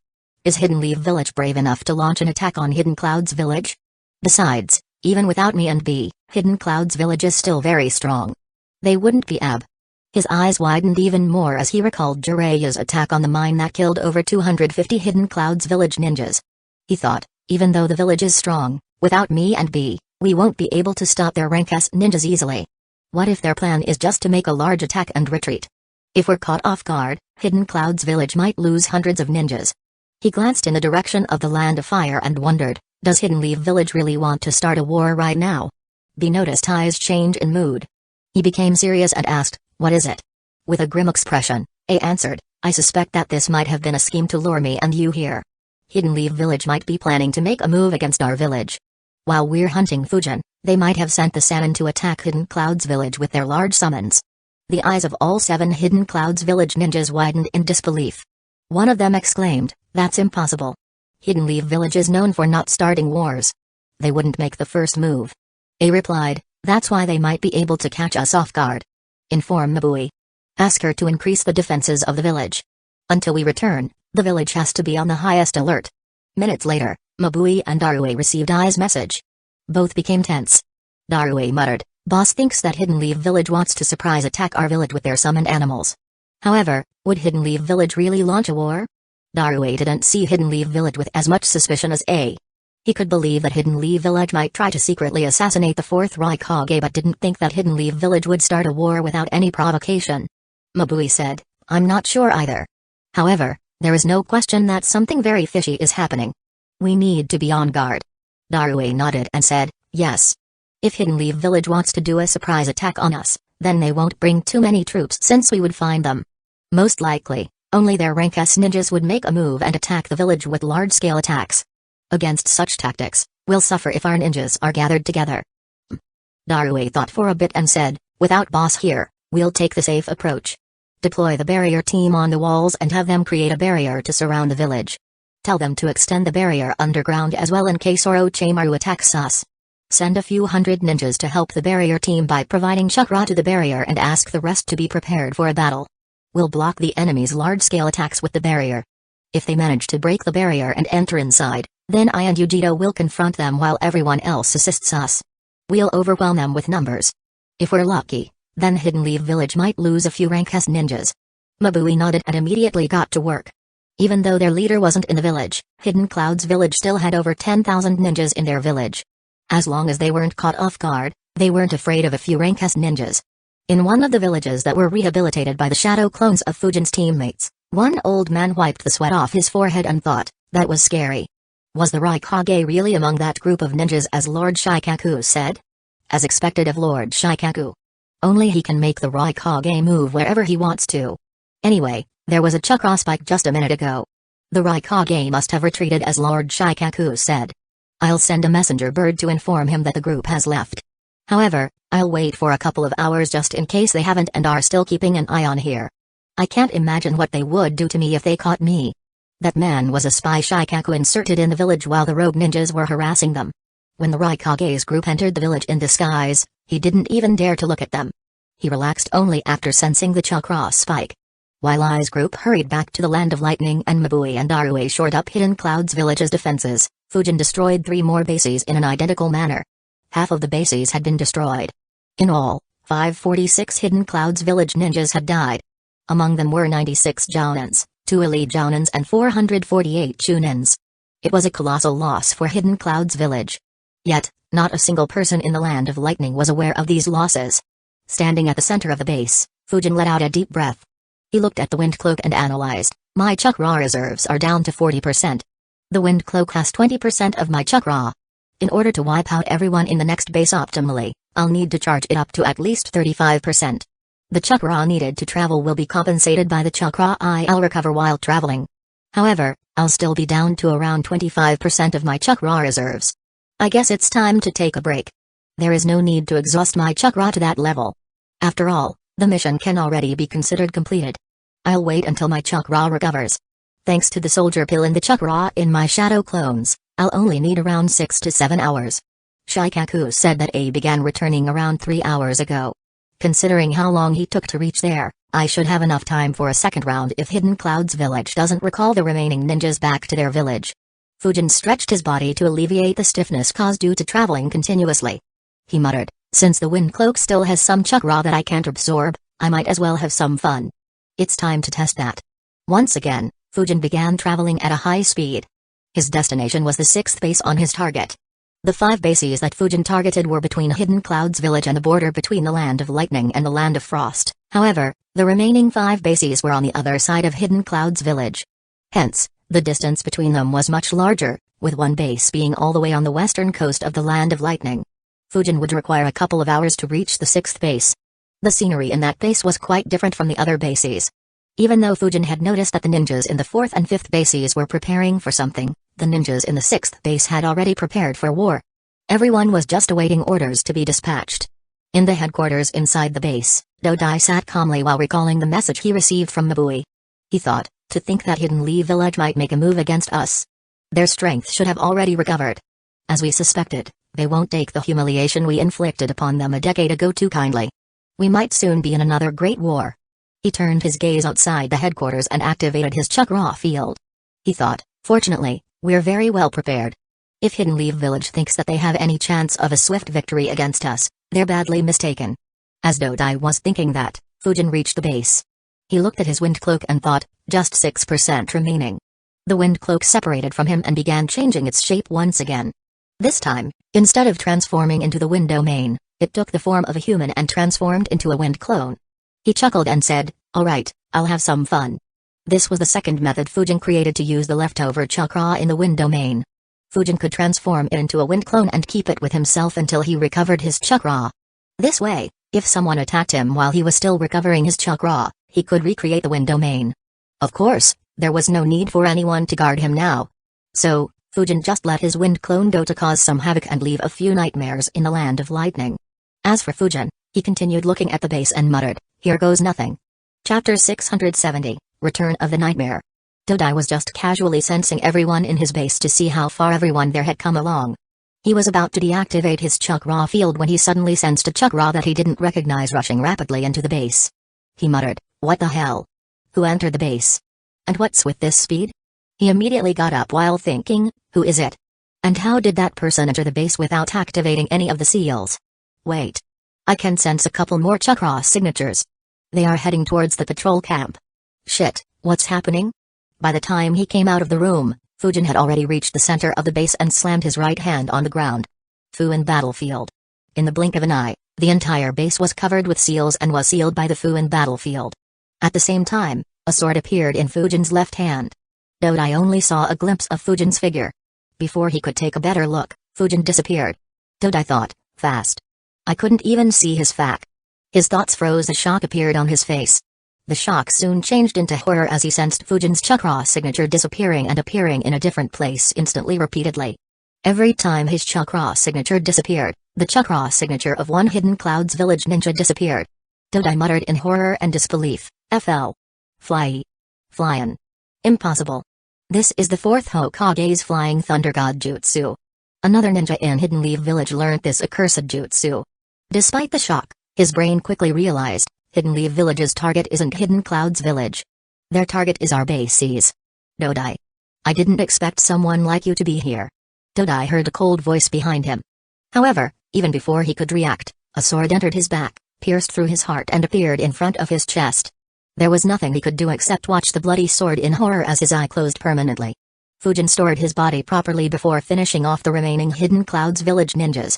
Is Hidden Leaf Village brave enough to launch an attack on Hidden Cloud's village? Besides, even without me and B, Hidden Cloud's village is still very strong. They wouldn't be ab. His eyes widened even more as he recalled Jiraiya's attack on the mine that killed over 250 Hidden Cloud's village ninjas. He thought, even though the village is strong, without me and B, we won't be able to stop their rank S ninjas easily. What if their plan is just to make a large attack and retreat? If we're caught off guard, Hidden Cloud's village might lose hundreds of ninjas. He glanced in the direction of the Land of Fire and wondered, does Hidden Leaf Village really want to start a war right now? B noticed Ai's change in mood. He became serious and asked, what is it? With a grim expression, A answered, I suspect that this might have been a scheme to lure me and you here. Hidden Leaf Village might be planning to make a move against our village. While we're hunting Fujin, they might have sent the Sannin to attack Hidden Cloud's village with their large summons. The eyes of all 7 Hidden Cloud's village ninjas widened in disbelief. One of them exclaimed, that's impossible. Hidden Leaf Village is known for not starting wars. They wouldn't make the first move. A replied, that's why they might be able to catch us off guard. Inform Mabui. Ask her to increase the defenses of the village. Until we return, the village has to be on the highest alert. Minutes later, Mabui and Darue received Ai's message. Both became tense. Darue muttered, Boss thinks that Hidden Leaf Village wants to surprise attack our village with their summoned animals. However, would Hidden Leaf Village really launch a war? Darue didn't see Hidden Leaf Village with as much suspicion as A. He could believe that Hidden Leaf Village might try to secretly assassinate the 4th Raikage but didn't think that Hidden Leaf Village would start a war without any provocation. Mabui said, I'm not sure either. However, there is no question that something very fishy is happening. We need to be on guard. Darue nodded and said, yes. If Hidden Leaf Village wants to do a surprise attack on us, then they won't bring too many troops since we would find them. Most likely, only their rank S ninjas would make a move and attack the village with large-scale attacks. Against such tactics, we'll suffer if our ninjas are gathered together. Darue thought for a bit and said, without boss here, we'll take the safe approach. Deploy the barrier team on the walls and have them create a barrier to surround the village. Tell them to extend the barrier underground as well in case Orochimaru attacks us. Send a few hundred ninjas to help the barrier team by providing chakra to the barrier and ask the rest to be prepared for a battle. We'll block the enemy's large-scale attacks with the barrier. If they manage to break the barrier and enter inside, then I and Yujiro will confront them while everyone else assists us. We'll overwhelm them with numbers. If we're lucky, then Hidden Leaf Village might lose a few rank S ninjas. Mabui nodded and immediately got to work. Even though their leader wasn't in the village, Hidden Cloud's village still had over 10,000 ninjas in their village. As long as they weren't caught off guard, they weren't afraid of a few rank S ninjas. In one of the villages that were rehabilitated by the shadow clones of Fujin's teammates, one old man wiped the sweat off his forehead and thought, that was scary. Was the Raikage really among that group of ninjas as Lord Shikaku said? As expected of Lord Shikaku. Only he can make the Raikage move wherever he wants to. Anyway, there was a chakra spike just a minute ago. The Raikage must have retreated as Lord Shikaku said. I'll send a messenger bird to inform him that the group has left. However, I'll wait for a couple of hours just in case they haven't and are still keeping an eye on here. I can't imagine what they would do to me if they caught me. That man was a spy Shikaku inserted in the village while the rogue ninjas were harassing them. When the Raikage's group entered the village in disguise, he didn't even dare to look at them. He relaxed only after sensing the chakra spike. While Ai's group hurried back to the Land of Lightning and Mabui and Darue shored up Hidden Cloud's village's defenses, Fujin destroyed 3 more bases in an identical manner. Half of the bases had been destroyed. In all, 546 Hidden Cloud's village ninjas had died. Among them were 96 jounins, 2 elite jounins and 448 chunins. It was a colossal loss for Hidden Cloud's village. Yet, not a single person in the Land of Lightning was aware of these losses. Standing at the center of the base, Fujin let out a deep breath. He looked at the wind cloak and analyzed, my chakra reserves are down to 40%. The wind cloak has 20% of my chakra. In order to wipe out everyone in the next base optimally, I'll need to charge it up to at least 35%. The chakra needed to travel will be compensated by the chakra I'll recover while traveling. However, I'll still be down to around 25% of my chakra reserves. I guess it's time to take a break. There is no need to exhaust my chakra to that level. After all, the mission can already be considered completed. I'll wait until my chakra recovers. Thanks to the soldier pill and the chakra in my shadow clones, I'll only need around 6 to 7 hours. Shikaku said that A began returning around 3 hours ago. Considering how long he took to reach there, I should have enough time for a second round if Hidden Cloud's village doesn't recall the remaining ninjas back to their village. Fujin stretched his body to alleviate the stiffness caused due to traveling continuously. He muttered, since the wind cloak still has some chakra that I can't absorb, I might as well have some fun. It's time to test that. Once again, Fujin began traveling at a high speed. His destination was the 6th base on his target. The 5 bases that Fujin targeted were between Hidden Cloud's village and the border between the Land of Lightning and the Land of Frost. However, the remaining 5 bases were on the other side of Hidden Cloud's village. Hence, the distance between them was much larger, with one base being all the way on the western coast of the Land of Lightning. Fujin would require a couple of hours to reach the 6th base. The scenery in that base was quite different from the other bases. Even though Fujin had noticed that the ninjas in the 4th and 5th bases were preparing for something, the ninjas in the 6th base had already prepared for war. Everyone was just awaiting orders to be dispatched. In the headquarters inside the base, Dodai sat calmly while recalling the message he received from Mabui. He thought, to think that Hidden Lee village might make a move against us. Their strength should have already recovered. As we suspected, they won't take the humiliation we inflicted upon them a decade ago too kindly. We might soon be in another great war. He turned his gaze outside the headquarters and activated his chakra field. He thought, fortunately, we're very well prepared. If Hidden Leaf Village thinks that they have any chance of a swift victory against us, they're badly mistaken. As Dodai was thinking that, Fujin reached the base. He looked at his wind cloak and thought, just 6% remaining. The wind cloak separated from him and began changing its shape once again. This time, instead of transforming into the wind domain, it took the form of a human and transformed into a wind clone. He chuckled and said, alright, I'll have some fun. This was the second method Fujin created to use the leftover chakra in the wind domain. Fujin could transform it into a wind clone and keep it with himself until he recovered his chakra. This way, if someone attacked him while he was still recovering his chakra, he could recreate the wind domain. Of course, there was no need for anyone to guard him now. So, Fujin just let his wind clone go to cause some havoc and leave a few nightmares in the Land of Lightning. As for Fujin, he continued looking at the base and muttered, here goes nothing. Chapter 670, Return of the Nightmare. Dodai was just casually sensing everyone in his base to see how far everyone there had come along. He was about to deactivate his chakra field when he suddenly sensed a chakra that he didn't recognize rushing rapidly into the base. He muttered, what the hell? Who entered the base? And what's with this speed? He immediately got up while thinking, who is it? And how did that person enter the base without activating any of the seals? Wait. I can sense a couple more chakra signatures. They are heading towards the patrol camp. Shit, what's happening? By the time he came out of the room, Fujin had already reached the center of the base and slammed his right hand on the ground. Fuin battlefield. In the blink of an eye, the entire base was covered with seals and was sealed by the Fuin battlefield. At the same time, a sword appeared in Fujin's left hand. Dodai only saw a glimpse of Fujin's figure. Before he could take a better look, Fujin disappeared. Dodai thought, fast. I couldn't even see his fac. His thoughts froze as shock appeared on his face. The shock soon changed into horror as he sensed Fujin's chakra signature disappearing and appearing in a different place instantly repeatedly. Every time his chakra signature disappeared, the chakra signature of one Hidden Cloud's village ninja disappeared. Dodai muttered in horror and disbelief, FL. Flyin'. Impossible. This is the 4th Hokage's Flying Thunder God Jutsu. Another ninja in Hidden Leaf Village learned this accursed jutsu. Despite the shock, his brain quickly realized, Hidden Leaf Village's target isn't Hidden Cloud's village. Their target is our bases. Dodai. I didn't expect someone like you to be here. Dodai heard a cold voice behind him. However, even before he could react, a sword entered his back, pierced through his heart and appeared in front of his chest. There was nothing he could do except watch the bloody sword in horror as his eye closed permanently. Fujin stored his body properly before finishing off the remaining Hidden Cloud's village ninjas.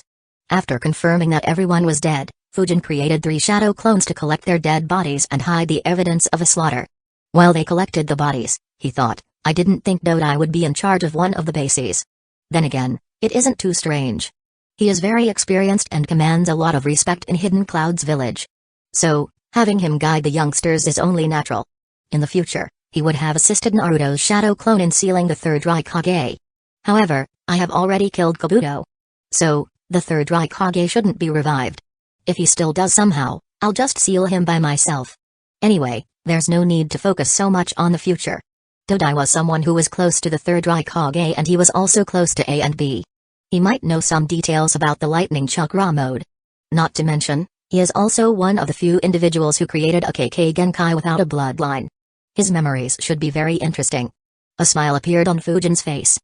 After confirming that everyone was dead, Fujin created 3 shadow clones to collect their dead bodies and hide the evidence of a slaughter. While they collected the bodies, he thought, I didn't think Dodai would be in charge of one of the bases. Then again, it isn't too strange. He is very experienced and commands a lot of respect in Hidden Cloud's village. So, having him guide the youngsters is only natural. In the future, he would have assisted Naruto's shadow clone in sealing the 3rd Raikage. However, I have already killed Kabuto. So, the 3rd Raikage shouldn't be revived. If he still does somehow, I'll just seal him by myself. Anyway, there's no need to focus so much on the future. Dodai was someone who was close to the third Raikage, and he was also close to A and B. He might know some details about the lightning chakra mode. Not to mention, he is also one of the few individuals who created a KK Genkai without a bloodline. His memories should be very interesting. A smile appeared on Fujin's face.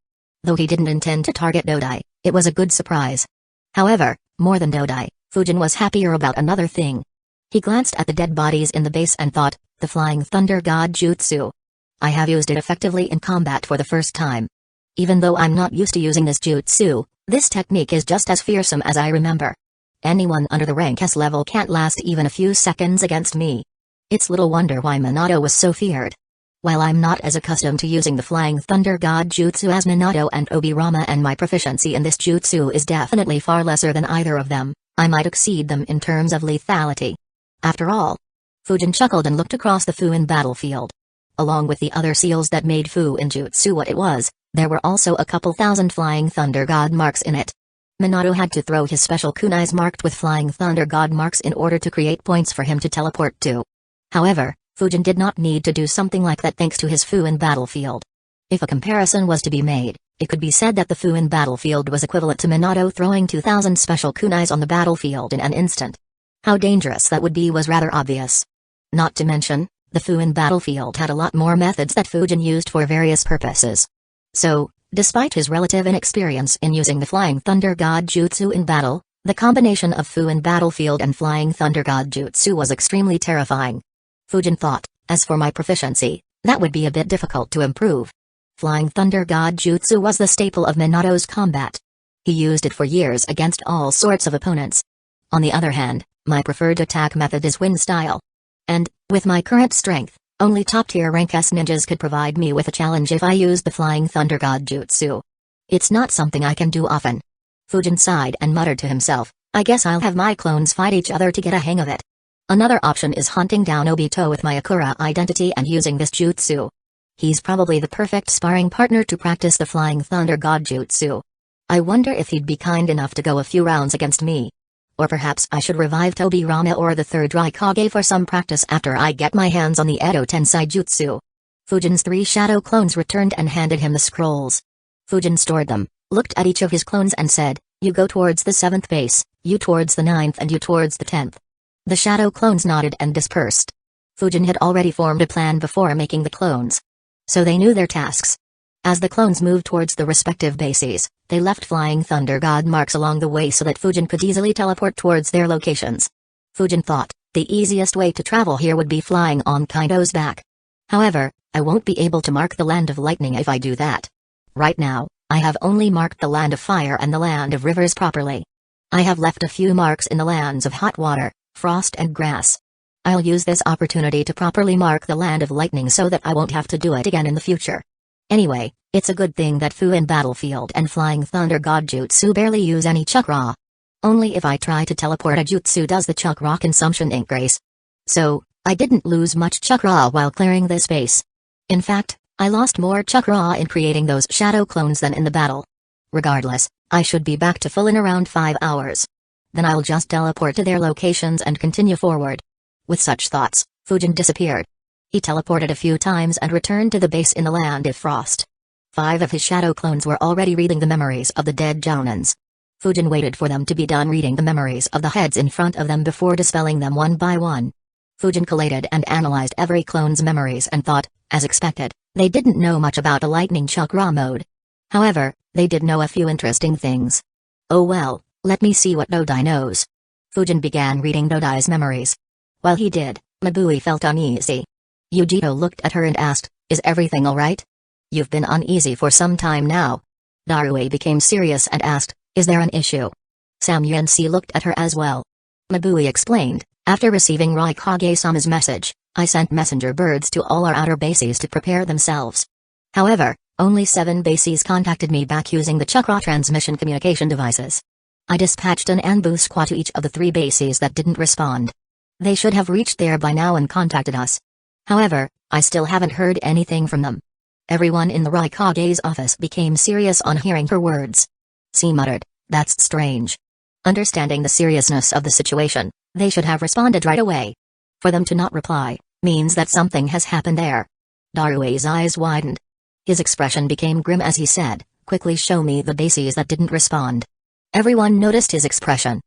Though he didn't intend to target Dodai, it was a good surprise. However, more than Dodai, Fujin was happier about another thing. He glanced at the dead bodies in the base and thought, the Flying Thunder God Jutsu. I have used it effectively in combat for the first time. Even though I'm not used to using this jutsu, this technique is just as fearsome as I remember. Anyone under the rank S level can't last even a few seconds against me. It's little wonder why Minato was so feared. While I'm not as accustomed to using the Flying Thunder God Jutsu as Minato and Obirama, and my proficiency in this jutsu is definitely far lesser than either of them, I might exceed them in terms of lethality. After all. Fujin chuckled and looked across the Fuin battlefield. Along with the other seals that made Fuin Jutsu what it was, there were also a couple thousand Flying Thunder God marks in it. Minato had to throw his special kunais marked with Flying Thunder God marks in order to create points for him to teleport to. However, Fujin did not need to do something like that thanks to his Fuin battlefield. If a comparison was to be made, it could be said that the Fuin battlefield was equivalent to Minato throwing 2,000 special kunais on the battlefield in an instant. How dangerous that would be was rather obvious. Not to mention, the Fuin battlefield had a lot more methods that Fujin used for various purposes. So, despite his relative inexperience in using the Flying Thunder God Jutsu in battle, the combination of Fuin battlefield and Flying Thunder God Jutsu was extremely terrifying. Fujin thought, as for my proficiency, that would be a bit difficult to improve. Flying Thunder God Jutsu was the staple of Minato's combat. He used it for years against all sorts of opponents. On the other hand, my preferred attack method is wind style. And, with my current strength, only top-tier rank S ninjas could provide me with a challenge if I used the Flying Thunder God Jutsu. It's not something I can do often. Fujin sighed and muttered to himself, I guess I'll have my clones fight each other to get a hang of it. Another option is hunting down Obito with my Akura identity and using this jutsu. He's probably the perfect sparring partner to practice the Flying Thunder God Jutsu. I wonder if he'd be kind enough to go a few rounds against me. Or perhaps I should revive Tobirama or the third Raikage for some practice after I get my hands on the Edo Tensei Jutsu. Fujin's 3 shadow clones returned and handed him the scrolls. Fujin stored them, looked at each of his clones and said, you go towards the 7th base, you towards the 9th and you towards the 10th. The shadow clones nodded and dispersed. Fujin had already formed a plan before making the clones. So they knew their tasks. As the clones moved towards the respective bases, they left Flying Thunder God marks along the way so that Fujin could easily teleport towards their locations. Fujin thought, the easiest way to travel here would be flying on Kaido's back. However, I won't be able to mark the Land of Lightning if I do that. Right now, I have only marked the Land of Fire and the Land of Rivers properly. I have left a few marks in the lands of Hot Water, Frost and Grass. I'll use this opportunity to properly mark the Land of Lightning so that I won't have to do it again in the future. Anyway, it's a good thing that Fuin Battlefield and Flying Thunder God Jutsu barely use any chakra. Only if I try to teleport a jutsu does the chakra consumption increase. So, I didn't lose much chakra while clearing this base. In fact, I lost more chakra in creating those shadow clones than in the battle. Regardless, I should be back to full in around 5 hours. Then I'll just teleport to their locations and continue forward. With such thoughts, Fujin disappeared. He teleported a few times and returned to the base in the Land of Frost. 5 of his shadow clones were already reading the memories of the dead Jounins. Fujin waited for them to be done reading the memories of the heads in front of them before dispelling them one by one. Fujin collated and analyzed every clone's memories and thought, as expected, they didn't know much about the lightning chakra mode. However, they did know a few interesting things. Oh well, let me see what Dodai knows. Fujin began reading Dodai's memories. While he did, Mabui felt uneasy. Yujito looked at her and asked, is everything alright? You've been uneasy for some time now. Darue became serious and asked, is there an issue? Samyuansi looked at her as well. Mabui explained, after receiving Raikage-sama's message, I sent messenger birds to all our outer bases to prepare themselves. However, only 7 bases contacted me back using the chakra transmission communication devices. I dispatched an ambush squad to each of the 3 bases that didn't respond. They should have reached there by now and contacted us. However, I still haven't heard anything from them. Everyone in the Raikage's office became serious on hearing her words. She muttered, that's strange. Understanding the seriousness of the situation, they should have responded right away. For them to not reply, means that something has happened there. Darue's eyes widened. His expression became grim as he said, "Quickly show me the bases that didn't respond." Everyone noticed his expression.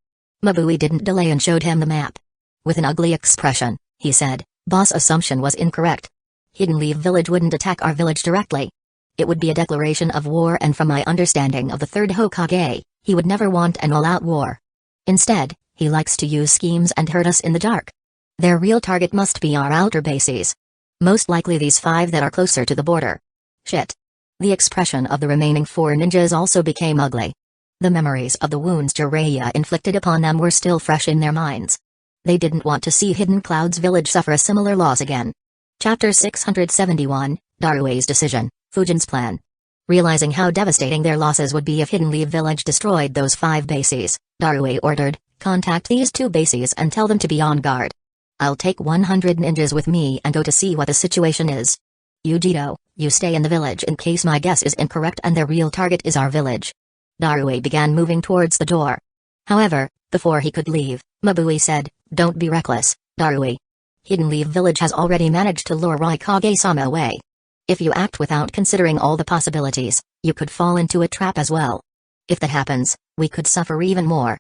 Mabui didn't delay and showed him the map. With an ugly expression, he said, "Boss' assumption was incorrect. Hidden Leaf Village wouldn't attack our village directly. It would be a declaration of war, and from my understanding of the third Hokage, he would never want an all-out war. Instead, he likes to use schemes and hurt us in the dark. Their real target must be our outer bases. Most likely these 5 that are closer to the border." Shit. The expression of the remaining 4 ninjas also became ugly. The memories of the wounds Jiraiya inflicted upon them were still fresh in their minds. They didn't want to see Hidden Cloud's village suffer a similar loss again. Chapter 671, Darue's Decision, Fujin's Plan. Realizing how devastating their losses would be if Hidden Leaf Village destroyed those 5 bases, Darue ordered, "Contact these 2 bases and tell them to be on guard. I'll take 100 ninjas with me and go to see what the situation is. Yujiro, you stay in the village in case my guess is incorrect and their real target is our village." Darue began moving towards the door. However, before he could leave, Mabui said, "Don't be reckless, Darue. Hidden Leaf Village has already managed to lure Raikage-sama away. If you act without considering all the possibilities, you could fall into a trap as well. If that happens, we could suffer even more."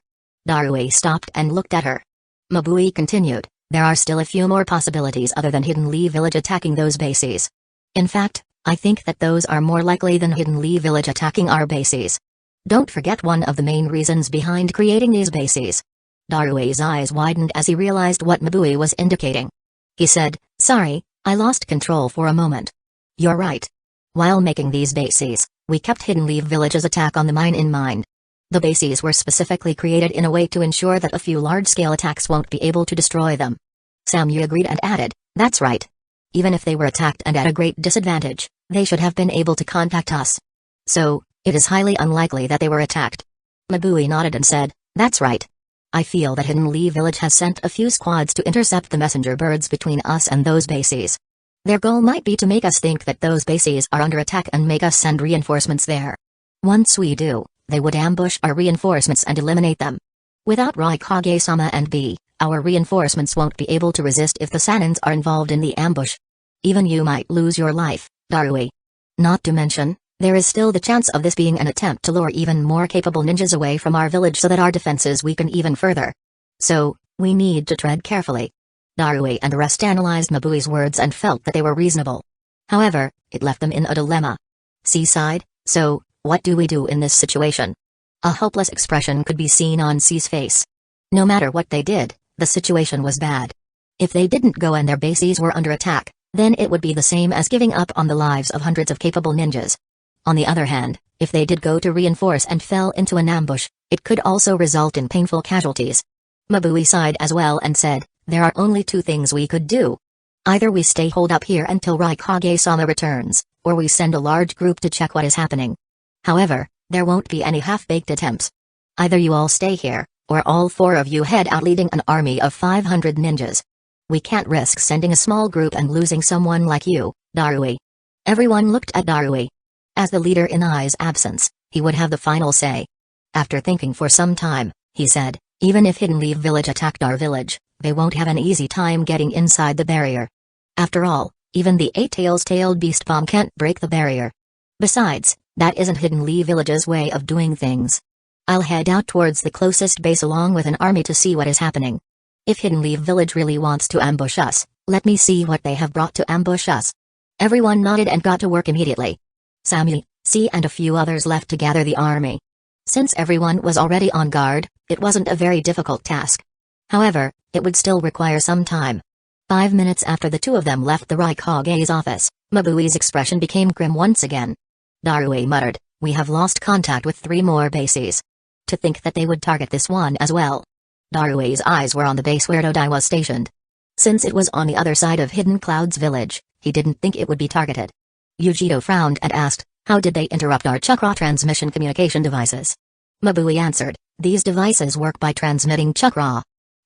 Darue stopped and looked at her. Mabui continued, "There are still a few more possibilities other than Hidden Leaf Village attacking those bases. In fact, I think that those are more likely than Hidden Leaf Village attacking our bases. Don't forget one of the main reasons behind creating these bases." Darue's eyes widened as he realized what Mabui was indicating. He said, "Sorry, I lost control for a moment. You're right. While making these bases, we kept Hidden Leaf Village's attack on the mine in mind. The bases were specifically created in a way to ensure that a few large-scale attacks won't be able to destroy them." Samyu agreed and added, "That's right. Even if they were attacked and at a great disadvantage, they should have been able to contact us. So, it is highly unlikely that they were attacked." Mabui nodded and said, "That's right. I feel that Hidden Leaf Village has sent a few squads to intercept the messenger birds between us and those bases. Their goal might be to make us think that those bases are under attack and make us send reinforcements there. Once we do, they would ambush our reinforcements and eliminate them. Without Raikage-sama and B, our reinforcements won't be able to resist if the Sanins are involved in the ambush. Even you might lose your life, Darue. Not to mention, there is still the chance of this being an attempt to lure even more capable ninjas away from our village so that our defenses weaken even further. So, we need to tread carefully." Darue and the rest analyzed Mabui's words and felt that they were reasonable. However, it left them in a dilemma. Seaside, so, what do we do in this situation? A hopeless expression could be seen on C's face. No matter what they did, the situation was bad. If they didn't go and their bases were under attack, then it would be the same as giving up on the lives of hundreds of capable ninjas. On the other hand, if they did go to reinforce and fell into an ambush, it could also result in painful casualties. Mabui sighed as well and said, "There are only 2 things we could do. Either we stay holed up here until Raikage-sama returns, or we send a large group to check what is happening. However, there won't be any half-baked attempts. Either you all stay here, or all 4 of you head out leading an army of 500 ninjas. We can't risk sending a small group and losing someone like you, Darue." Everyone looked at Darue. As the leader in Ai's absence, he would have the final say. After thinking for some time, he said, "Even if Hidden Leaf Village attacked our village, they won't have an easy time getting inside the barrier. After all, even the 8-tailed beast bomb can't break the barrier. Besides, that isn't Hidden Leaf Village's way of doing things. I'll head out towards the closest base along with an army to see what is happening. If Hidden Leaf Village really wants to ambush us, let me see what they have brought to ambush us." Everyone nodded and got to work immediately. Sammy, C and a few others left to gather the army. Since everyone was already on guard, it wasn't a very difficult task. However, it would still require some time. 5 minutes after the 2 of them left the Raikage's office, Mabui's expression became grim once again. Darue muttered, "We have lost contact with 3 more bases. To think that they would target this one as well." Darue's eyes were on the base where Dodai was stationed. Since it was on the other side of Hidden Cloud's village, he didn't think it would be targeted. Yujiro frowned and asked, "How did they interrupt our chakra transmission communication devices?" Mabui answered, "These devices work by transmitting chakra.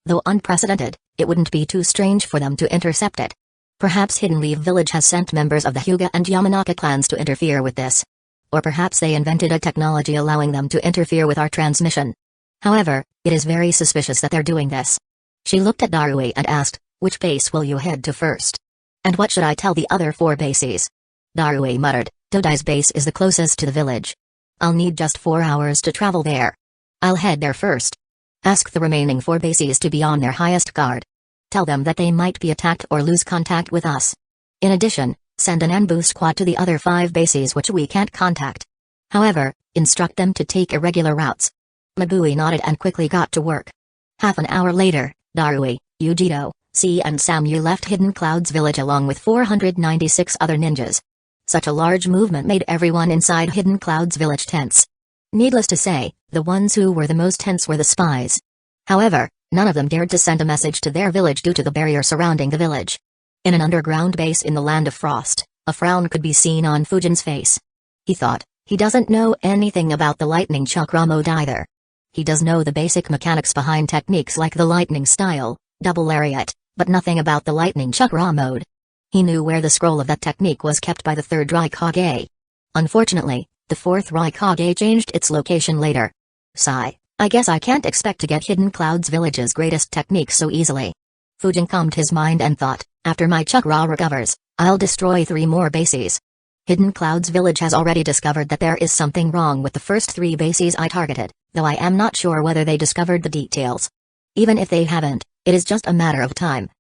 Though unprecedented, it wouldn't be too strange for them to intercept it. Perhaps Hidden Leaf Village has sent members of the Hyuga and Yamanaka clans to interfere with this. Or perhaps they invented a technology allowing them to interfere with our transmission. However, it is very suspicious that they're doing this." She looked at Darue and asked, "Which base will you head to first?" And what should I tell the other 4 bases? Darue muttered, Dodai's base is the closest to the village. I'll need just 4 hours to travel there. I'll head there first. Ask the remaining 4 bases to be on their highest guard. Tell them that they might be attacked or lose contact with us. In addition, send an ambush squad to the other 5 bases which we can't contact. However, instruct them to take irregular routes. Mabui nodded and quickly got to work. Half an hour later, Darui, Yujiro, C and Samu left Hidden Cloud's village along with 496 other ninjas. Such a large movement made everyone inside Hidden Cloud's village tense. Needless to say, the ones who were the most tense were the spies. However, none of them dared to send a message to their village due to the barrier surrounding the village. In an underground base in the Land of Frost, a frown could be seen on Fujin's face. He thought, he doesn't know anything about the lightning chakra mode either. He does know the basic mechanics behind techniques like the lightning style, double lariat, but nothing about the lightning chakra mode. He knew where the scroll of that technique was kept by the 3rd Raikage. Unfortunately, the 4th Raikage changed its location later. Sigh, I guess I can't expect to get Hidden Cloud's village's greatest technique so easily. Fujin calmed his mind and thought, after my chakra recovers, I'll destroy 3 more bases. Hidden Cloud's village has already discovered that there is something wrong with the first 3 bases I targeted, though I am not sure whether they discovered the details. Even if they haven't, it is just a matter of time.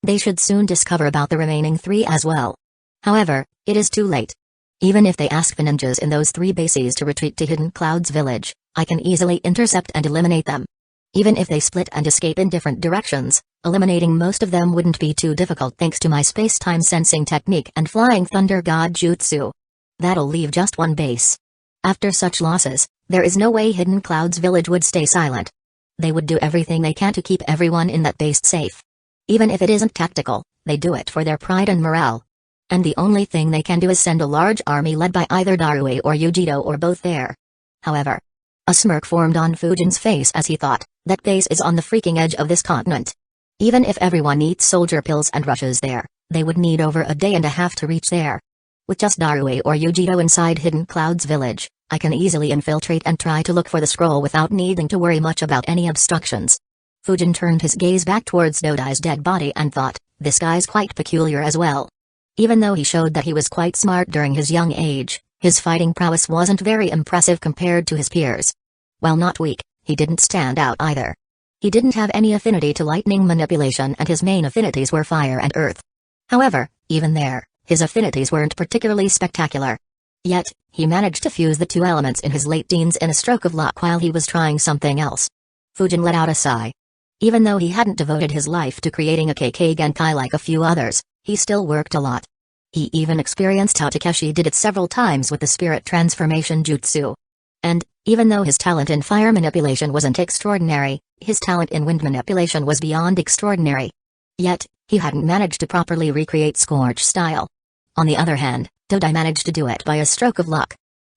They should soon discover about the remaining 3 as well. However, it is too late. Even if they ask the ninjas in those 3 bases to retreat to Hidden Cloud's village, I can easily intercept and eliminate them. Even if they split and escape in different directions, eliminating most of them wouldn't be too difficult thanks to my space-time sensing technique and Flying Thunder God Jutsu. That'll leave just 1 base. After such losses, there is no way Hidden Cloud's village would stay silent. They would do everything they can to keep everyone in that base safe. Even if it isn't tactical, they do it for their pride and morale. And the only thing they can do is send a large army led by either Darue or Yujiro or both there. However, a smirk formed on Fujin's face as he thought, that base is on the freaking edge of this continent. Even if everyone eats soldier pills and rushes there, they would need over a day and a half to reach there. With just Darue or Yujiro inside Hidden Cloud's village, I can easily infiltrate and try to look for the scroll without needing to worry much about any obstructions. Fujin turned his gaze back towards Dodai's dead body and thought, this guy's quite peculiar as well. Even though he showed that he was quite smart during his young age, his fighting prowess wasn't very impressive compared to his peers. While not weak, he didn't stand out either. He didn't have any affinity to lightning manipulation and his main affinities were fire and earth. However, even there, his affinities weren't particularly spectacular. Yet, he managed to fuse the 2 elements in his late teens in a stroke of luck while he was trying something else. Fujin let out a sigh. Even though he hadn't devoted his life to creating a Kekkei Genkai like a few others, he still worked a lot. He even experienced how Takeshi did it several times with the spirit transformation jutsu. And, even though his talent in fire manipulation wasn't extraordinary, his talent in wind manipulation was beyond extraordinary. Yet, he hadn't managed to properly recreate Scorch style. On the other hand, Dodai managed to do it by a stroke of luck.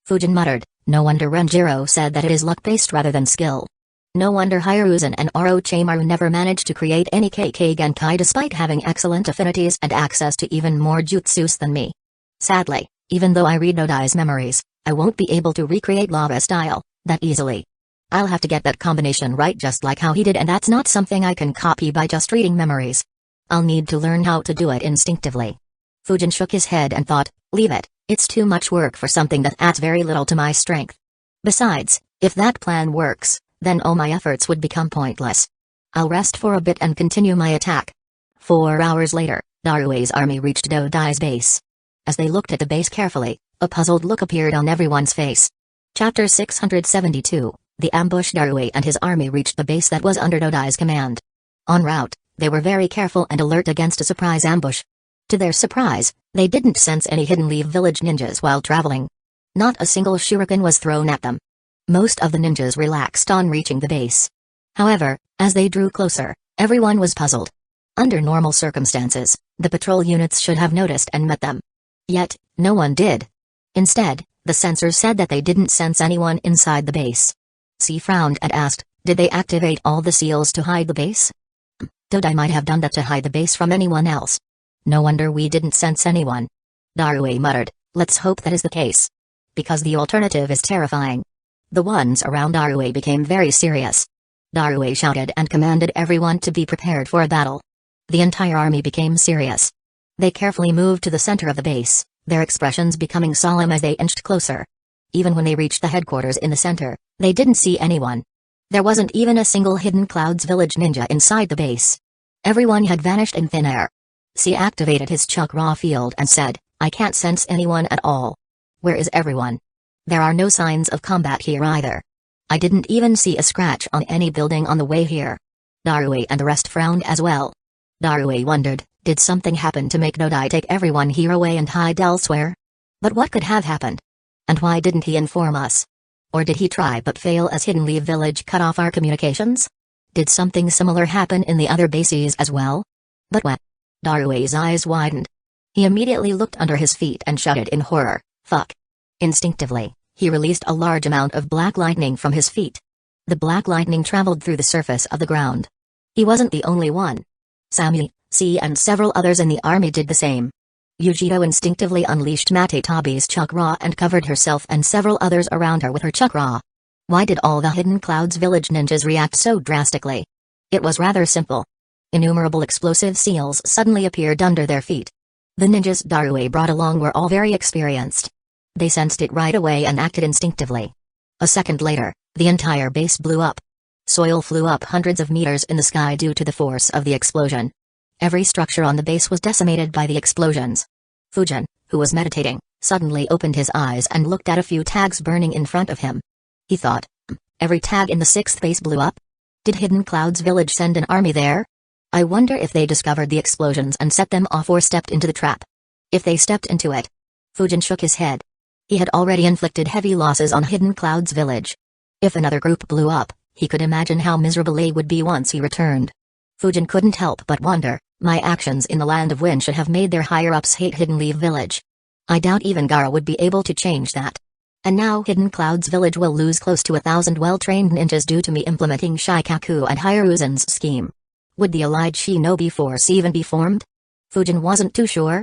Fujin muttered, no wonder Renjiro said that it is luck-based rather than skill. No wonder Hiruzen and Orochimaru never managed to create any Kekkei Genkai despite having excellent affinities and access to even more jutsus than me. Sadly, even though I read Dodai's memories, I won't be able to recreate lava style that easily. I'll have to get that combination right just like how he did, and that's not something I can copy by just reading memories. I'll need to learn how to do it instinctively. Fujin shook his head and thought, leave it, it's too much work for something that adds very little to my strength. Besides, if that plan works, then all my efforts would become pointless. I'll rest for a bit and continue my attack. 4 hours later, Darue's army reached Dodai's base. As they looked at the base carefully, a puzzled look appeared on everyone's face. Chapter 672, The Ambush. Darue and his army reached the base that was under Dodai's command. En route, they were very careful and alert against a surprise ambush. To their surprise, they didn't sense any hidden Leaf Village ninjas while traveling. Not a single shuriken was thrown at them. Most of the ninjas relaxed on reaching the base. However, as they drew closer, everyone was puzzled. Under normal circumstances, the patrol units should have noticed and met them. Yet, no one did. Instead, the sensors said that they didn't sense anyone inside the base. C frowned and asked, did they activate all the seals to hide the base? Dodai might have done that to hide the base from anyone else. No wonder we didn't sense anyone. Darue muttered, let's hope that is the case. Because the alternative is terrifying. The ones around Darue became very serious. Darue shouted and commanded everyone to be prepared for a battle. The entire army became serious. They carefully moved to the center of the base, their expressions becoming solemn as they inched closer. Even when they reached the headquarters in the center, they didn't see anyone. There wasn't even a single Hidden Clouds Village ninja inside the base. Everyone had vanished in thin air. C activated his chakra field and said, "I can't sense anyone at all. Where is everyone? There are no signs of combat here either. I didn't even see a scratch on any building on the way here." Darui and the rest frowned as well. Darui wondered, did something happen to make Nodai take everyone here away and hide elsewhere? But what could have happened? And why didn't he inform us? Or did he try but fail as Hidden Leaf Village cut off our communications? Did something similar happen in the other bases as well? But what? Darui's eyes widened. He immediately looked under his feet and shouted in horror, "Fuck!" Instinctively, he released a large amount of black lightning from his feet. The black lightning traveled through the surface of the ground. He wasn't the only one. Sami, C and several others in the army did the same. Uchiha instinctively unleashed Matetabi's chakra and covered herself and several others around her with her chakra. Why did all the Hidden Clouds Village ninjas react so drastically? It was rather simple. Innumerable explosive seals suddenly appeared under their feet. The ninjas Darui brought along were all very experienced. They sensed it right away and acted instinctively. A second later, the entire base blew up. Soil flew up hundreds of meters in the sky due to the force of the explosion. Every structure on the base was decimated by the explosions. Fujin, who was meditating, suddenly opened his eyes and looked at a few tags burning in front of him. He thought, every tag in the 6th base blew up? Did Hidden Clouds Village send an army there? I wonder if they discovered the explosions and set them off or stepped into the trap. If they stepped into it. Fujin shook his head. He had already inflicted heavy losses on Hidden Clouds Village. If another group blew up, he could imagine how miserable they would be once he returned. Fujin couldn't help but wonder, my actions in the Land of Wind should have made their higher-ups hate Hidden Leaf Village. I doubt even Gaara would be able to change that. And now Hidden Clouds Village will lose close to 1,000 well-trained ninjas due to me implementing Shikaku and Hiruzen's scheme. Would the allied shinobi force even be formed? Fujin wasn't too sure.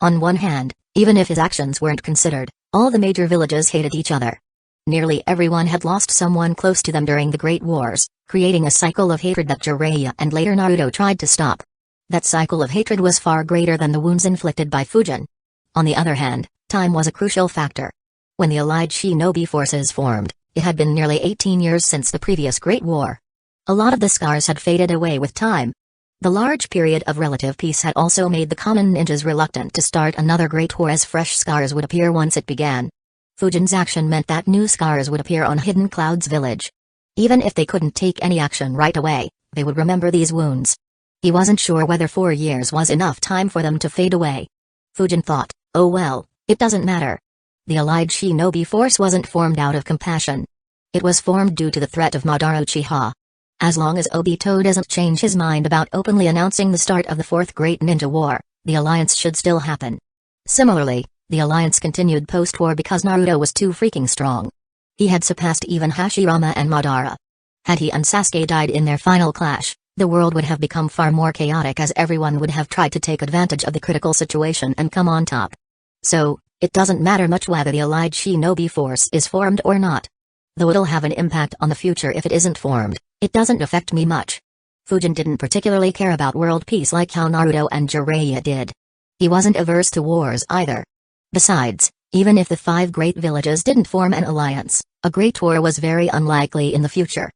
On one hand, even if his actions weren't considered, all the major villages hated each other. Nearly everyone had lost someone close to them during the Great Wars, creating a cycle of hatred that Jiraiya and later Naruto tried to stop. That cycle of hatred was far greater than the wounds inflicted by Fujin. On the other hand, time was a crucial factor. When the allied shinobi forces formed, it had been nearly 18 years since the previous Great War. A lot of the scars had faded away with time. The large period of relative peace had also made the common ninjas reluctant to start another Great War as fresh scars would appear once it began. Fujin's action meant that new scars would appear on Hidden Clouds Village. Even if they couldn't take any action right away, they would remember these wounds. He wasn't sure whether 4 years was enough time for them to fade away. Fujin thought, oh well, it doesn't matter. The allied shinobi force wasn't formed out of compassion. It was formed due to the threat of Madara Uchiha. As long as Obito doesn't change his mind about openly announcing the start of the 4th Great Ninja War, the alliance should still happen. Similarly, the alliance continued post-war because Naruto was too freaking strong. He had surpassed even Hashirama and Madara. Had he and Sasuke died in their final clash, the world would have become far more chaotic as everyone would have tried to take advantage of the critical situation and come on top. So, it doesn't matter much whether the allied shinobi force is formed or not. Though it'll have an impact on the future if it isn't formed, it doesn't affect me much. Fujin didn't particularly care about world peace like how Naruto and Jiraiya did. He wasn't averse to wars either. Besides, even if the 5 great villages didn't form an alliance, a great war was very unlikely in the future.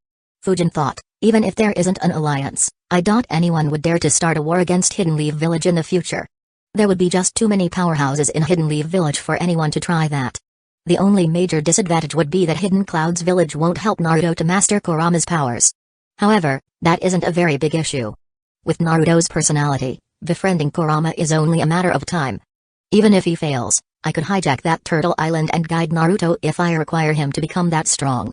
Fujin thought, even if there isn't an alliance, I doubt anyone would dare to start a war against Hidden Leaf Village in the future. There would be just too many powerhouses in Hidden Leaf Village for anyone to try that. The only major disadvantage would be that Hidden Clouds Village won't help Naruto to master Kurama's powers. However, that isn't a very big issue. With Naruto's personality, befriending Kurama is only a matter of time. Even if he fails, I could hijack that Turtle Island and guide Naruto if I require him to become that strong.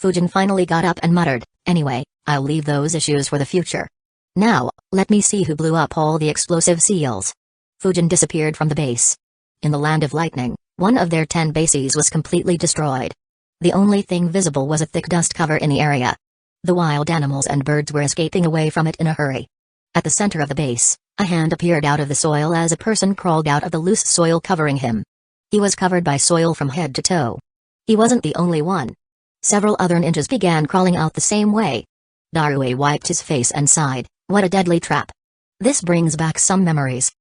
Fujin finally got up and muttered, anyway, I'll leave those issues for the future. Now, let me see who blew up all the explosive seals. Fujin disappeared from the base. In the Land of Lightning, one of their 10 bases was completely destroyed. The only thing visible was a thick dust cover in the area. The wild animals and birds were escaping away from it in a hurry. At the center of the base, a hand appeared out of the soil as a person crawled out of the loose soil covering him. He was covered by soil from head to toe. He wasn't the only one. Several other ninjas began crawling out the same way. Darui wiped his face and sighed, what a deadly trap. This brings back some memories.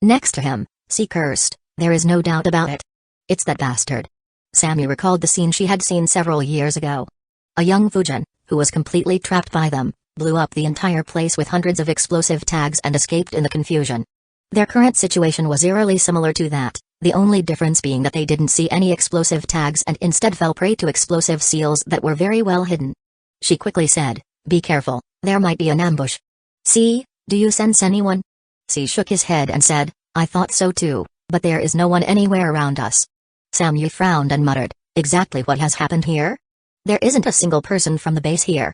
Next to him, she cursed, "There is no doubt about it. It's that bastard." Sammy recalled the scene she had seen several years ago. A young Fujin, who was completely trapped by them, blew up the entire place with hundreds of explosive tags and escaped in the confusion. Their current situation was eerily similar to that, the only difference being that they didn't see any explosive tags and instead fell prey to explosive seals that were very well hidden. She quickly said, "Be careful, there might be an ambush." "See, do you sense anyone?" C shook his head and said, "I thought so too, but there is no one anywhere around us." Samyu frowned and muttered, "Exactly what has happened here? There isn't a single person from the base here.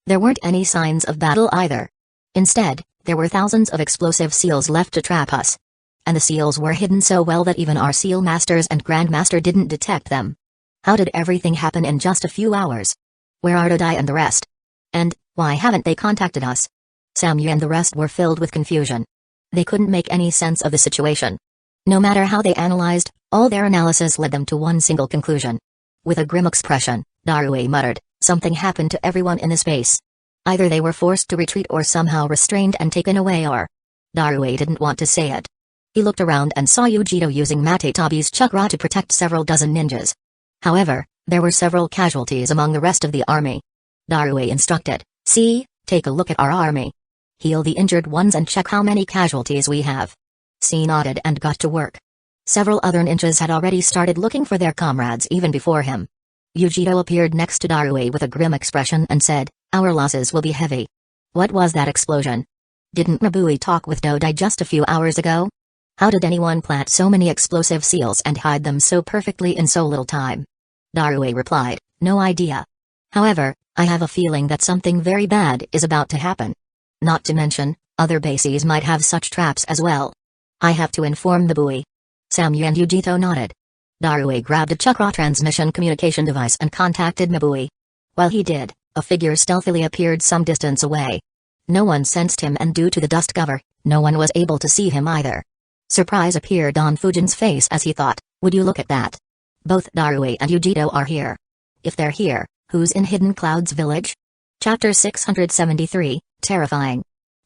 There weren't any signs of battle either. Instead, there were thousands of explosive seals left to trap us. And the seals were hidden so well that even our seal masters and grandmaster didn't detect them. How did everything happen in just a few hours? Where are Dodai and the rest? And, why haven't they contacted us?" Samyu and the rest were filled with confusion. They couldn't make any sense of the situation. No matter how they analyzed, all their analysis led them to one single conclusion. With a grim expression, Darue muttered, "Something happened to everyone in this base. Either they were forced to retreat or somehow restrained and taken away or—" Darue didn't want to say it. He looked around and saw Yujiro using Matetabi's chakra to protect several dozen ninjas. However, there were several casualties among the rest of the army. Darue instructed, "See, take a look at our army. Heal the injured ones and check how many casualties we have." C nodded and got to work. Several other ninjas had already started looking for their comrades even before him. Yujiro appeared next to Darue with a grim expression and said, "Our losses will be heavy." "What was that explosion? Didn't Mabui talk with Dodai just a few hours ago? How did anyone plant so many explosive seals and hide them so perfectly in so little time?" Darue replied, "No idea. However, I have a feeling that something very bad is about to happen. Not to mention, other bases might have such traps as well. I have to inform Mabui." Samyu and Yujito nodded. Darue grabbed a chakra transmission communication device and contacted Mabui. While he did, a figure stealthily appeared some distance away. No one sensed him, and due to the dust cover, no one was able to see him either. Surprise appeared on Fujin's face as he thought, "Would you look at that? Both Darue and Yujito are here. If they're here, who's in Hidden Clouds Village?" Chapter 673, Terrifying.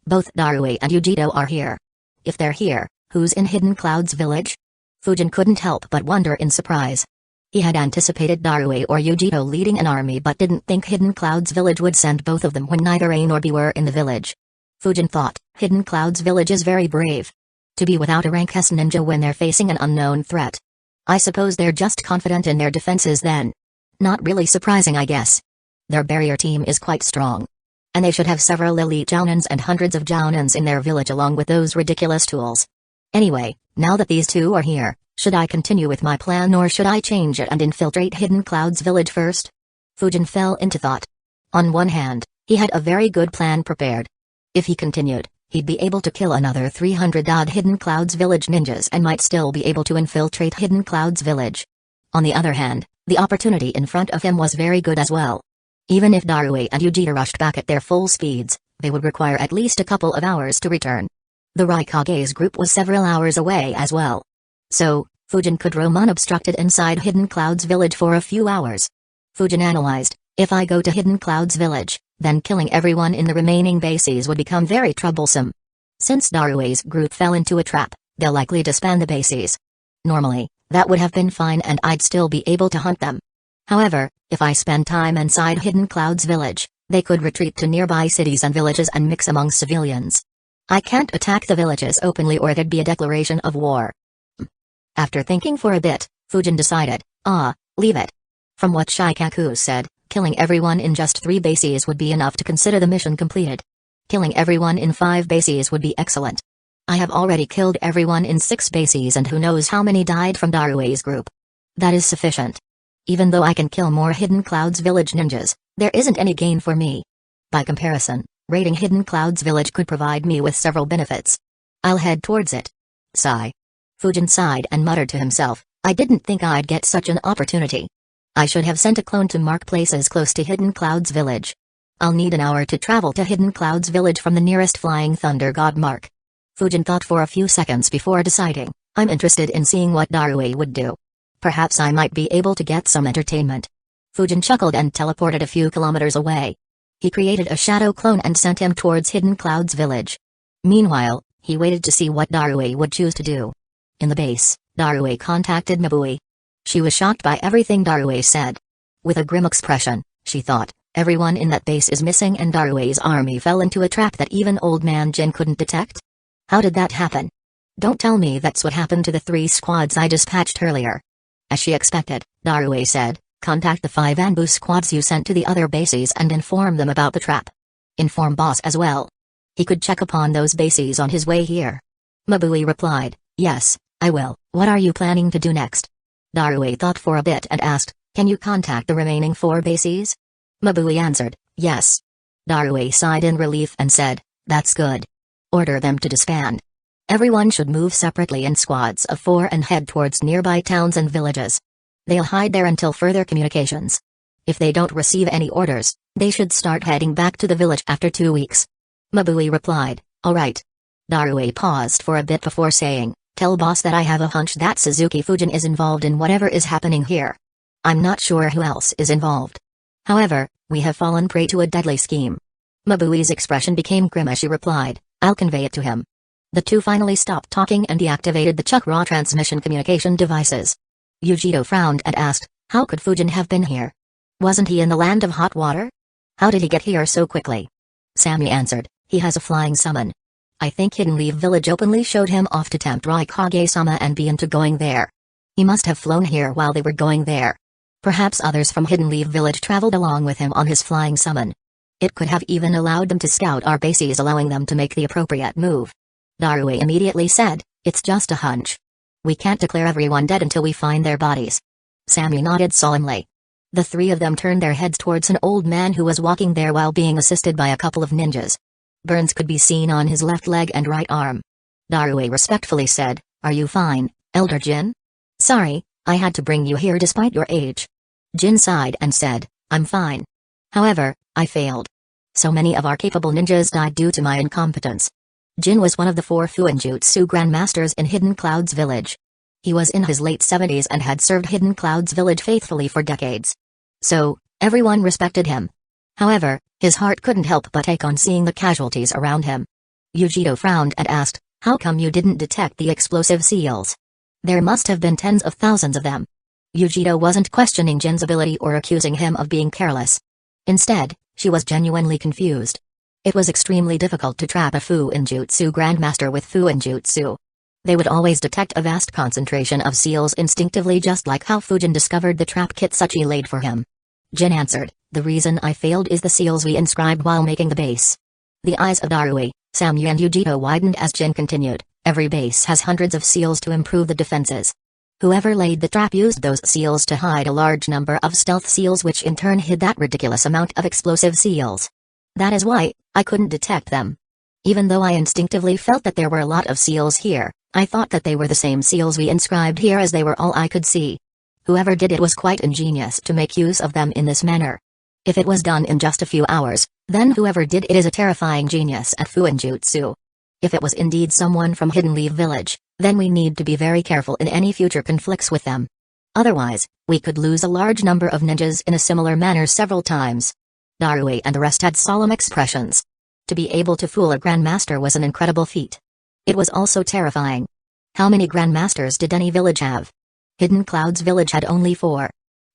Both Darue and Yujito are here. If they're here, who's in Hidden Clouds Village? Fujin couldn't help but wonder in surprise. He had anticipated Darue or Yujito leading an army but didn't think Hidden Clouds Village would send both of them when neither A nor B were in the village. Fujin thought, Hidden Clouds Village is very brave. To be without a rank S ninja when they're facing an unknown threat. I suppose they're just confident in their defenses then. Not really surprising, I guess. Their barrier team is quite strong. And they should have several elite jounins and hundreds of jounins in their village along with those ridiculous tools. Anyway, now that these two are here, should I continue with my plan or should I change it and infiltrate Hidden Clouds Village first? Fujin fell into thought. On one hand, he had a very good plan prepared. If he continued, he'd be able to kill another 300-odd Hidden Clouds Village ninjas and might still be able to infiltrate Hidden Clouds Village. On the other hand, the opportunity in front of him was very good as well. Even if Darue and Yujiro rushed back at their full speeds, they would require at least a couple of hours to return. The Raikage's group was several hours away as well. So, Fujin could roam unobstructed inside Hidden Clouds Village for a few hours. Fujin analyzed, if I go to Hidden Clouds Village, then killing everyone in the remaining bases would become very troublesome. Since Darue's group fell into a trap, they'll likely disband the bases. Normally, that would have been fine and I'd still be able to hunt them. However, if I spend time inside Hidden Clouds Village, they could retreat to nearby cities and villages and mix among civilians. I can't attack the villages openly or there'd be a declaration of war. After thinking for a bit, Fujin decided, leave it. From what Shikaku said, killing everyone in just 3 bases would be enough to consider the mission completed. Killing everyone in 5 bases would be excellent. I have already killed everyone in 6 bases and who knows how many died from Darue's group. That is sufficient. Even though I can kill more Hidden Clouds Village ninjas, there isn't any gain for me. By comparison, raiding Hidden Clouds Village could provide me with several benefits. I'll head towards it. Sigh. Fujin sighed and muttered to himself, I didn't think I'd get such an opportunity. I should have sent a clone to mark places close to Hidden Clouds Village. I'll need an hour to travel to Hidden Clouds Village from the nearest Flying Thunder God mark. Fujin thought for a few seconds before deciding, I'm interested in seeing what Darue would do. Perhaps I might be able to get some entertainment. Fujin chuckled and teleported a few kilometers away. He created a shadow clone and sent him towards Hidden Clouds Village. Meanwhile, He waited to see what Darue would choose to do. In the base, Darue contacted Mabui. She was shocked by everything Darue said. With a grim expression, she thought, everyone in that base is missing and Darue's army fell into a trap that even Old Man Jin couldn't detect? How did that happen? Don't tell me that's what happened to the 3 squads I dispatched earlier. As she expected, Darue said, contact the 5 Anbu squads you sent to the other bases and inform them about the trap. Inform boss as well. He could check upon those bases on his way here. Mabui replied, yes, I will. What are you planning to do next? Darue thought for a bit and asked, can you contact the remaining 4 bases? Mabui answered, yes. Darue sighed in relief and said, that's good. Order them to disband. Everyone should move separately in squads of 4 and head towards nearby towns and villages. They'll hide there until further communications. If they don't receive any orders, they should start heading back to the village after 2 weeks. Mabui replied, all right. Darue paused for a bit before saying, tell boss that I have a hunch that Suzuki Fujin is involved in whatever is happening here. I'm not sure who else is involved. However, we have fallen prey to a deadly scheme. Mabui's expression became grim as she replied, I'll convey it to him. The 2 finally stopped talking and deactivated the Chakra transmission communication devices. Yujiro frowned and asked, how could Fujin have been here? Wasn't he in the land of hot water? How did he get here so quickly? Sammy answered, he has a flying summon. I think Hidden Leaf Village openly showed him off to tempt Raikage-sama and be into going there. He must have flown here while they were going there. Perhaps others from Hidden Leaf Village traveled along with him on his flying summon. It could have even allowed them to scout our bases, allowing them to make the appropriate move. Darue immediately said, it's just a hunch. We can't declare everyone dead until we find their bodies. Sammy nodded solemnly. The 3 of them turned their heads towards an old man who was walking there while being assisted by a couple of ninjas. Burns could be seen on his left leg and right arm. Darue respectfully said, are you fine, Elder Jin? Sorry, I had to bring you here despite your age. Jin sighed and said, I'm fine. However, I failed. So many of our capable ninjas died due to my incompetence. Jin was one of the 4 Fuinjutsu Grandmasters in Hidden Clouds Village. He was in his late 70s and had served Hidden Clouds Village faithfully for decades. So, everyone respected him. However, his heart couldn't help but ache on seeing the casualties around him. Yujiro frowned and asked, how come you didn't detect the explosive seals? There must have been tens of thousands of them. Yujiro wasn't questioning Jin's ability or accusing him of being careless. Instead, she was genuinely confused. It was extremely difficult to trap a Fuinjutsu Grandmaster with Fuinjutsu. They would always detect a vast concentration of seals instinctively, just like how Fujin discovered the trap Kitsuchi laid for him. Jin answered, the reason I failed is the seals we inscribed while making the base. The eyes of Darue, Samyu and Yujiro widened as Jin continued, every base has hundreds of seals to improve the defenses. Whoever laid the trap used those seals to hide a large number of stealth seals, which in turn hid that ridiculous amount of explosive seals. That is why I couldn't detect them. Even though I instinctively felt that there were a lot of seals here, I thought that they were the same seals we inscribed here, as they were all I could see. Whoever did it was quite ingenious to make use of them in this manner. If it was done in just a few hours, then whoever did it is a terrifying genius at Fuinjutsu. If it was indeed someone from Hidden Leaf Village, then we need to be very careful in any future conflicts with them. Otherwise, we could lose a large number of ninjas in a similar manner several times. Darue and the rest had solemn expressions. To be able to fool a Grandmaster was an incredible feat. It was also terrifying. How many Grandmasters did any village have? Hidden Clouds Village had only 4.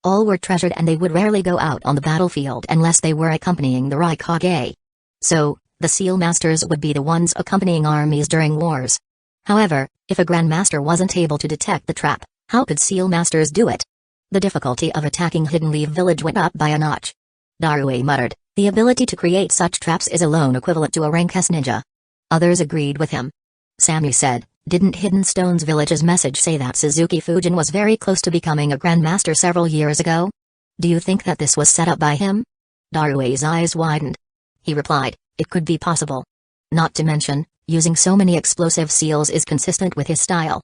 All were treasured and they would rarely go out on the battlefield unless they were accompanying the Raikage. So, the Seal Masters would be the ones accompanying armies during wars. However, if a Grandmaster wasn't able to detect the trap, how could Seal Masters do it? The difficulty of attacking Hidden Leaf Village went up by a notch. Darue muttered, the ability to create such traps is alone equivalent to a rank S ninja. Others agreed with him. Sammy said, didn't Hidden Stones Village's message say that Suzuki Fujin was very close to becoming a Grandmaster several years ago? Do you think that this was set up by him? Darue's eyes widened. He replied, it could be possible. Not to mention, using so many explosive seals is consistent with his style.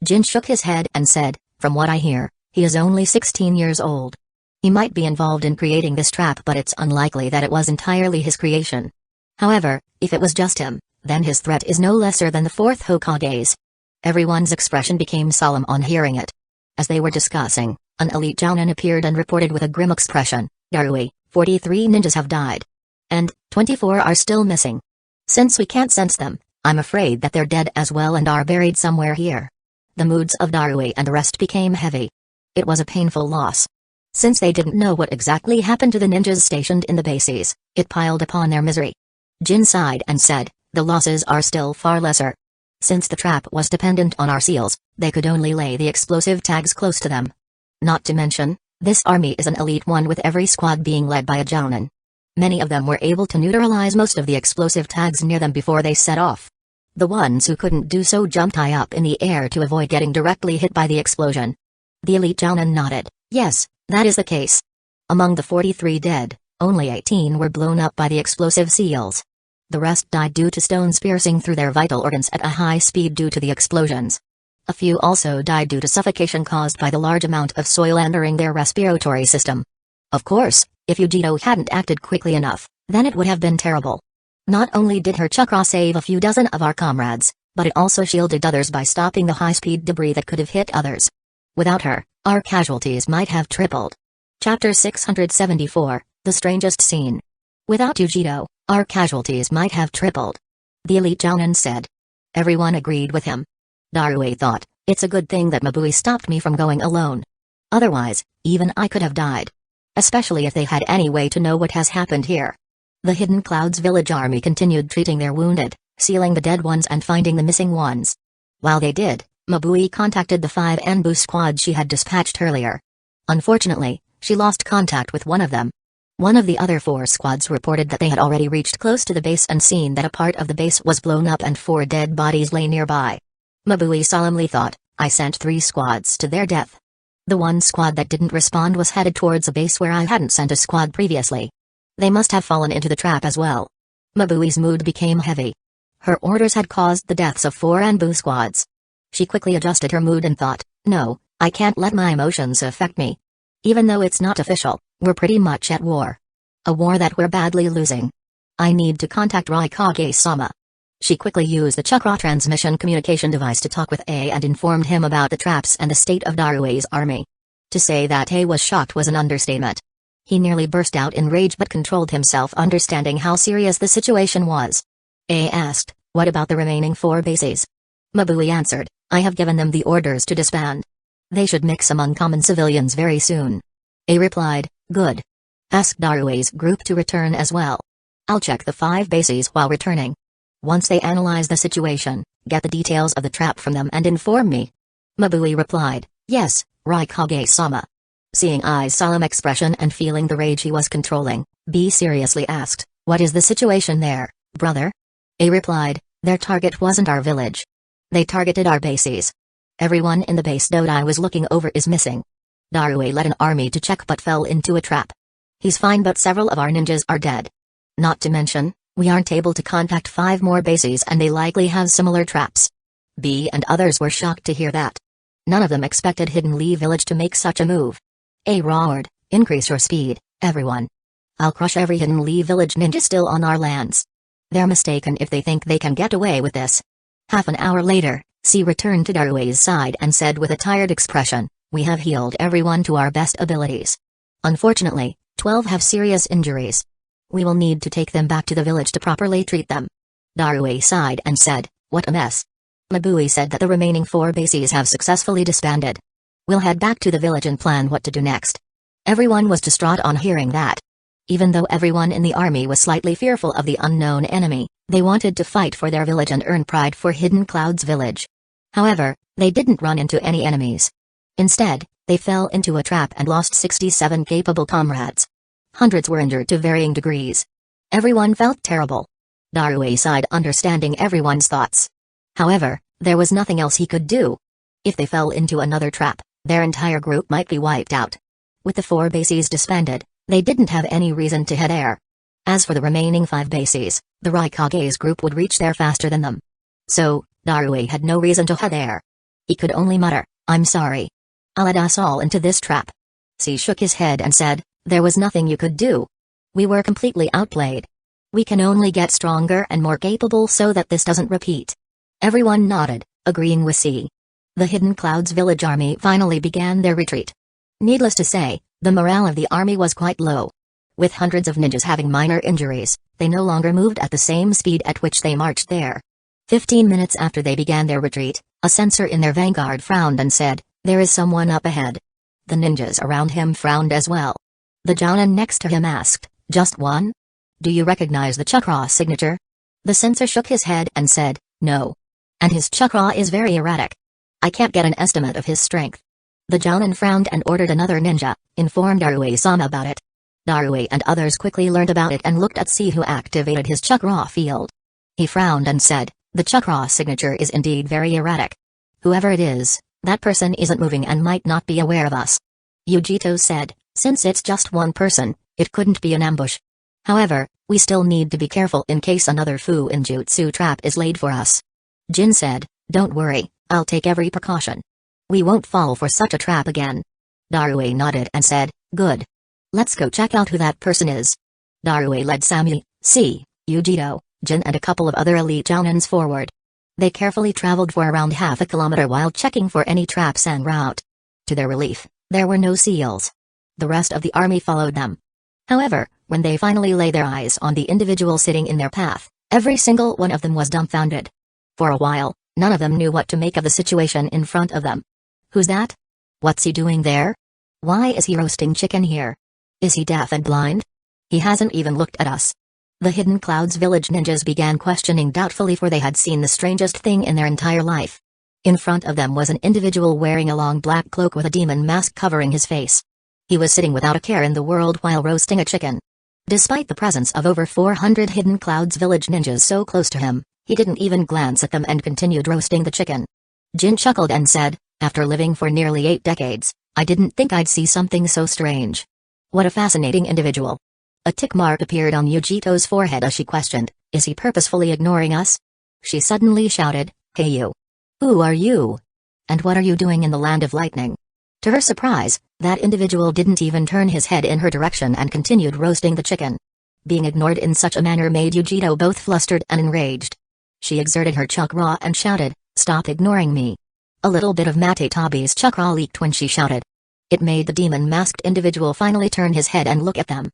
Jin shook his head and said, from what I hear, he is only 16 years old. He might be involved in creating this trap, but it's unlikely that it was entirely his creation. However, if it was just him, then his threat is no lesser than the 4th Hokage's. Everyone's expression became solemn on hearing it. As they were discussing, an elite jounin appeared and reported with a grim expression, Darue, 43 ninjas have died. And 24 are still missing. Since we can't sense them, I'm afraid that they're dead as well and are buried somewhere here. The moods of Darui and the rest became heavy. It was a painful loss. Since they didn't know what exactly happened to the ninjas stationed in the bases, it piled upon their misery. Jin sighed and said, the losses are still far lesser. Since the trap was dependent on our seals, they could only lay the explosive tags close to them. Not to mention, this army is an elite one with every squad being led by a jounin. Many of them were able to neutralize most of the explosive tags near them before they set off. The ones who couldn't do so jumped high up in the air to avoid getting directly hit by the explosion. The elite jounin nodded. Yes, that is the case. Among the 43 dead, only 18 were blown up by the explosive seals. The rest died due to stones piercing through their vital organs at a high speed due to the explosions. A few also died due to suffocation caused by the large amount of soil entering their respiratory system. Of course, if Uchiha hadn't acted quickly enough, then it would have been terrible. Not only did her chakra save a few dozen of our comrades, but it also shielded others by stopping the high-speed debris that could have hit others. Without her, our casualties might have tripled. Chapter 674, The Strangest Scene. Without Uchiha, our casualties might have tripled. The elite jounin said. Everyone agreed with him. Darui thought, it's a good thing that Mabui stopped me from going alone. Otherwise, even I could have died. Especially if they had any way to know what has happened here. The Hidden Clouds village army continued treating their wounded, sealing the dead ones and finding the missing ones. While they did, Mabui contacted the 5 Anbu squad she had dispatched earlier. Unfortunately, she lost contact with one of them. One of the other 4 squads reported that they had already reached close to the base and seen that a part of the base was blown up and 4 dead bodies lay nearby. Mabui solemnly thought, I sent 3 squads to their death. The one squad that didn't respond was headed towards a base where I hadn't sent a squad previously. They must have fallen into the trap as well. Mabui's mood became heavy. Her orders had caused the deaths of 4 Anbu squads. She quickly adjusted her mood and thought, no, I can't let my emotions affect me. Even though it's not official, we're pretty much at war. A war that we're badly losing. I need to contact Raikage-sama. She quickly used the chakra transmission communication device to talk with A and informed him about the traps and the state of Darui's army. To say that A was shocked was an understatement. He nearly burst out in rage but controlled himself, understanding how serious the situation was. A asked, what about the remaining 4 bases? Mabui answered, I have given them the orders to disband. They should mix among common civilians very soon. A replied, good. Ask Darui's group to return as well. I'll check the 5 bases while returning. Once they analyze the situation, get the details of the trap from them and inform me. Mabui replied, yes, Raikage-sama. Seeing I's solemn expression and feeling the rage he was controlling, B seriously asked, what is the situation there, brother? A replied, their target wasn't our village. They targeted our bases. Everyone in the base Dodai was looking over is missing. Darui led an army to check but fell into a trap. He's fine but several of our ninjas are dead. Not to mention, we aren't able to contact 5 more bases and they likely have similar traps. B and others were shocked to hear that. None of them expected Hidden Lee Village to make such a move. A roared, increase your speed, everyone. I'll crush every Hidden Lee Village ninja still on our lands. They're mistaken if they think they can get away with this. Half an hour later, C returned to Darui's side and said with a tired expression, we have healed everyone to our best abilities. Unfortunately, 12 have serious injuries. We will need to take them back to the village to properly treat them. Darui sighed and said, what a mess. Mabui said that the remaining 4 bases have successfully disbanded. We'll head back to the village and plan what to do next. Everyone was distraught on hearing that. Even though everyone in the army was slightly fearful of the unknown enemy, they wanted to fight for their village and earn pride for Hidden Clouds Village. However, they didn't run into any enemies. Instead, they fell into a trap and lost 67 capable comrades. Hundreds were injured to varying degrees. Everyone felt terrible. Darui sighed, understanding everyone's thoughts. However, there was nothing else he could do. If they fell into another trap, their entire group might be wiped out. With the 4 bases disbanded, they didn't have any reason to head there. As for the remaining 5 bases, the Raikage's group would reach there faster than them. So, Darui had no reason to head there. He could only mutter, I'm sorry. I'll add us all into this trap. C shook his head and said, there was nothing you could do. We were completely outplayed. We can only get stronger and more capable so that this doesn't repeat. Everyone nodded, agreeing with C. The Hidden Clouds Village army finally began their retreat. Needless to say, the morale of the army was quite low. With hundreds of ninjas having minor injuries, they no longer moved at the same speed at which they marched there. 15 minutes after they began their retreat, a sensor in their vanguard frowned and said, "There is someone up ahead." The ninjas around him frowned as well. The Jounin next to him asked, "Just one? Do you recognize the chakra signature?" The sensor shook his head and said, "No. And his chakra is very erratic. I can't get an estimate of his strength." The Jounin frowned and ordered another ninja, informed Darue-sama about it. Darue and others quickly learned about it and looked at C, who activated his chakra field. He frowned and said, "The chakra signature is indeed very erratic. Whoever it is, that person isn't moving and might not be aware of us." Yujito said, "Since it's just one person, it couldn't be an ambush. However, we still need to be careful in case another Fuinjutsu trap is laid for us." Jin said, "Don't worry, I'll take every precaution. We won't fall for such a trap again." Darue nodded and said, "Good. Let's go check out who that person is." Darue led Sami, C, Yujito, Jin and a couple of other elite Jounins forward. They carefully traveled for around half a kilometer while checking for any traps en route. To their relief, there were no seals. The rest of the army followed them. However, when they finally lay their eyes on the individual sitting in their path, every single one of them was dumbfounded. For a while, none of them knew what to make of the situation in front of them. Who's that? What's he doing there? Why is he roasting chicken here? Is he deaf and blind? He hasn't even looked at us. The Hidden Clouds village ninjas began questioning doubtfully, for they had seen the strangest thing in their entire life. In front of them was an individual wearing a long black cloak with a demon mask covering his face. He was sitting without a care in the world while roasting a chicken. Despite the presence of over 400 Hidden Clouds village ninjas so close to him, he didn't even glance at them and continued roasting the chicken. Jin chuckled and said, "After living for nearly 8 decades, I didn't think I'd see something so strange. What a fascinating individual." A tick mark appeared on Yujito's forehead as she questioned, "Is he purposefully ignoring us?" She suddenly shouted, "Hey you! Who are you? And what are you doing in the land of lightning?" To her surprise, that individual didn't even turn his head in her direction and continued roasting the chicken. Being ignored in such a manner made Yujito both flustered and enraged. She exerted her chakra and shouted, "Stop ignoring me." A little bit of Matetabi's chakra leaked when she shouted. It made the demon-masked individual finally turn his head and look at them.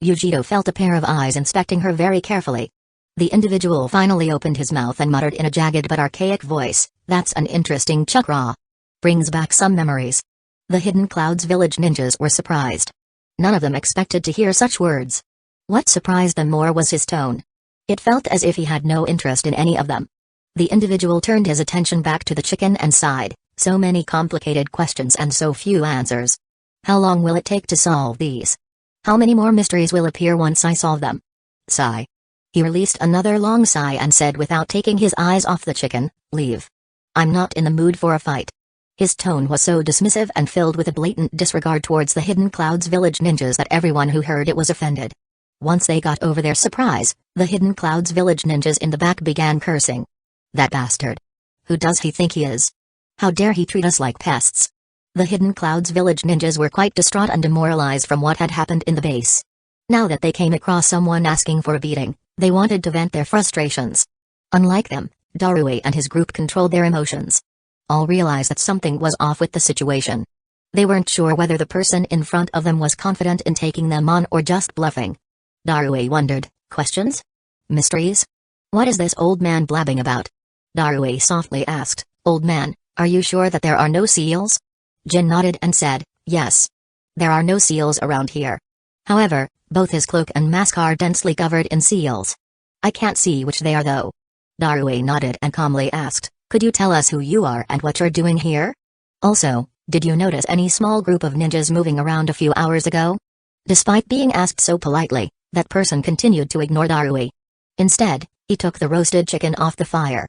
Yujito felt a pair of eyes inspecting her very carefully. The individual finally opened his mouth and muttered in a jagged but archaic voice, "That's an interesting chakra. Brings back some memories." The Hidden Clouds village ninjas were surprised. None of them expected to hear such words. What surprised them more was his tone. It felt as if he had no interest in any of them. The individual turned his attention back to the chicken and sighed, "So many complicated questions and so few answers. How long will it take to solve these? How many more mysteries will appear once I solve them?" Sigh. He released another long sigh and said without taking his eyes off the chicken, "Leave. I'm not in the mood for a fight." His tone was so dismissive and filled with a blatant disregard towards the Hidden Clouds village ninjas that everyone who heard it was offended. Once they got over their surprise, the Hidden Clouds village ninjas in the back began cursing. "That bastard! Who does he think he is? How dare he treat us like pests?" The Hidden Clouds village ninjas were quite distraught and demoralized from what had happened in the base. Now that they came across someone asking for a beating, they wanted to vent their frustrations. Unlike them, Darue and his group controlled their emotions. All realized that something was off with the situation. They weren't sure whether the person in front of them was confident in taking them on or just bluffing. Darue wondered, "Questions? Mysteries? What is this old man blabbing about?" Darue softly asked, "Old man, are you sure that there are no seals?" Jin nodded and said, "Yes. There are no seals around here. However, both his cloak and mask are densely covered in seals. I can't see which they are though." Darue nodded and calmly asked, "Could you tell us who you are and what you're doing here? Also, did you notice any small group of ninjas moving around a few hours ago?" Despite being asked so politely, that person continued to ignore Darue. Instead, he took the roasted chicken off the fire.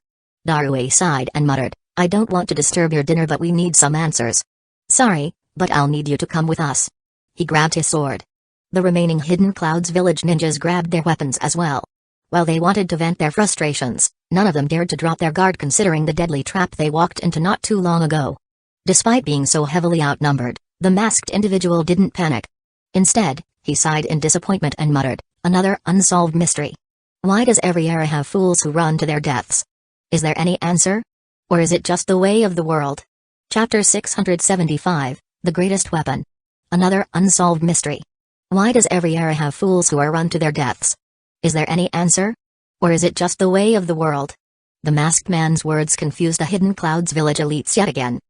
Darue sighed and muttered, "I don't want to disturb your dinner, but we need some answers. Sorry, but I'll need you to come with us." He grabbed his sword. The remaining Hidden Clouds village ninjas grabbed their weapons as well. While they wanted to vent their frustrations, none of them dared to drop their guard considering the deadly trap they walked into not too long ago. Despite being so heavily outnumbered, the masked individual didn't panic. Instead, he sighed in disappointment and muttered, "Another unsolved mystery. Why does every era have fools who run to their deaths? Is there any answer? Or is it just the way of the world?" Chapter 675, The Greatest Weapon. Another unsolved mystery. Why does every era have fools who are run to their deaths? Is there any answer? Or is it just the way of the world? The masked man's words confused the Hidden Clouds Village elites yet again.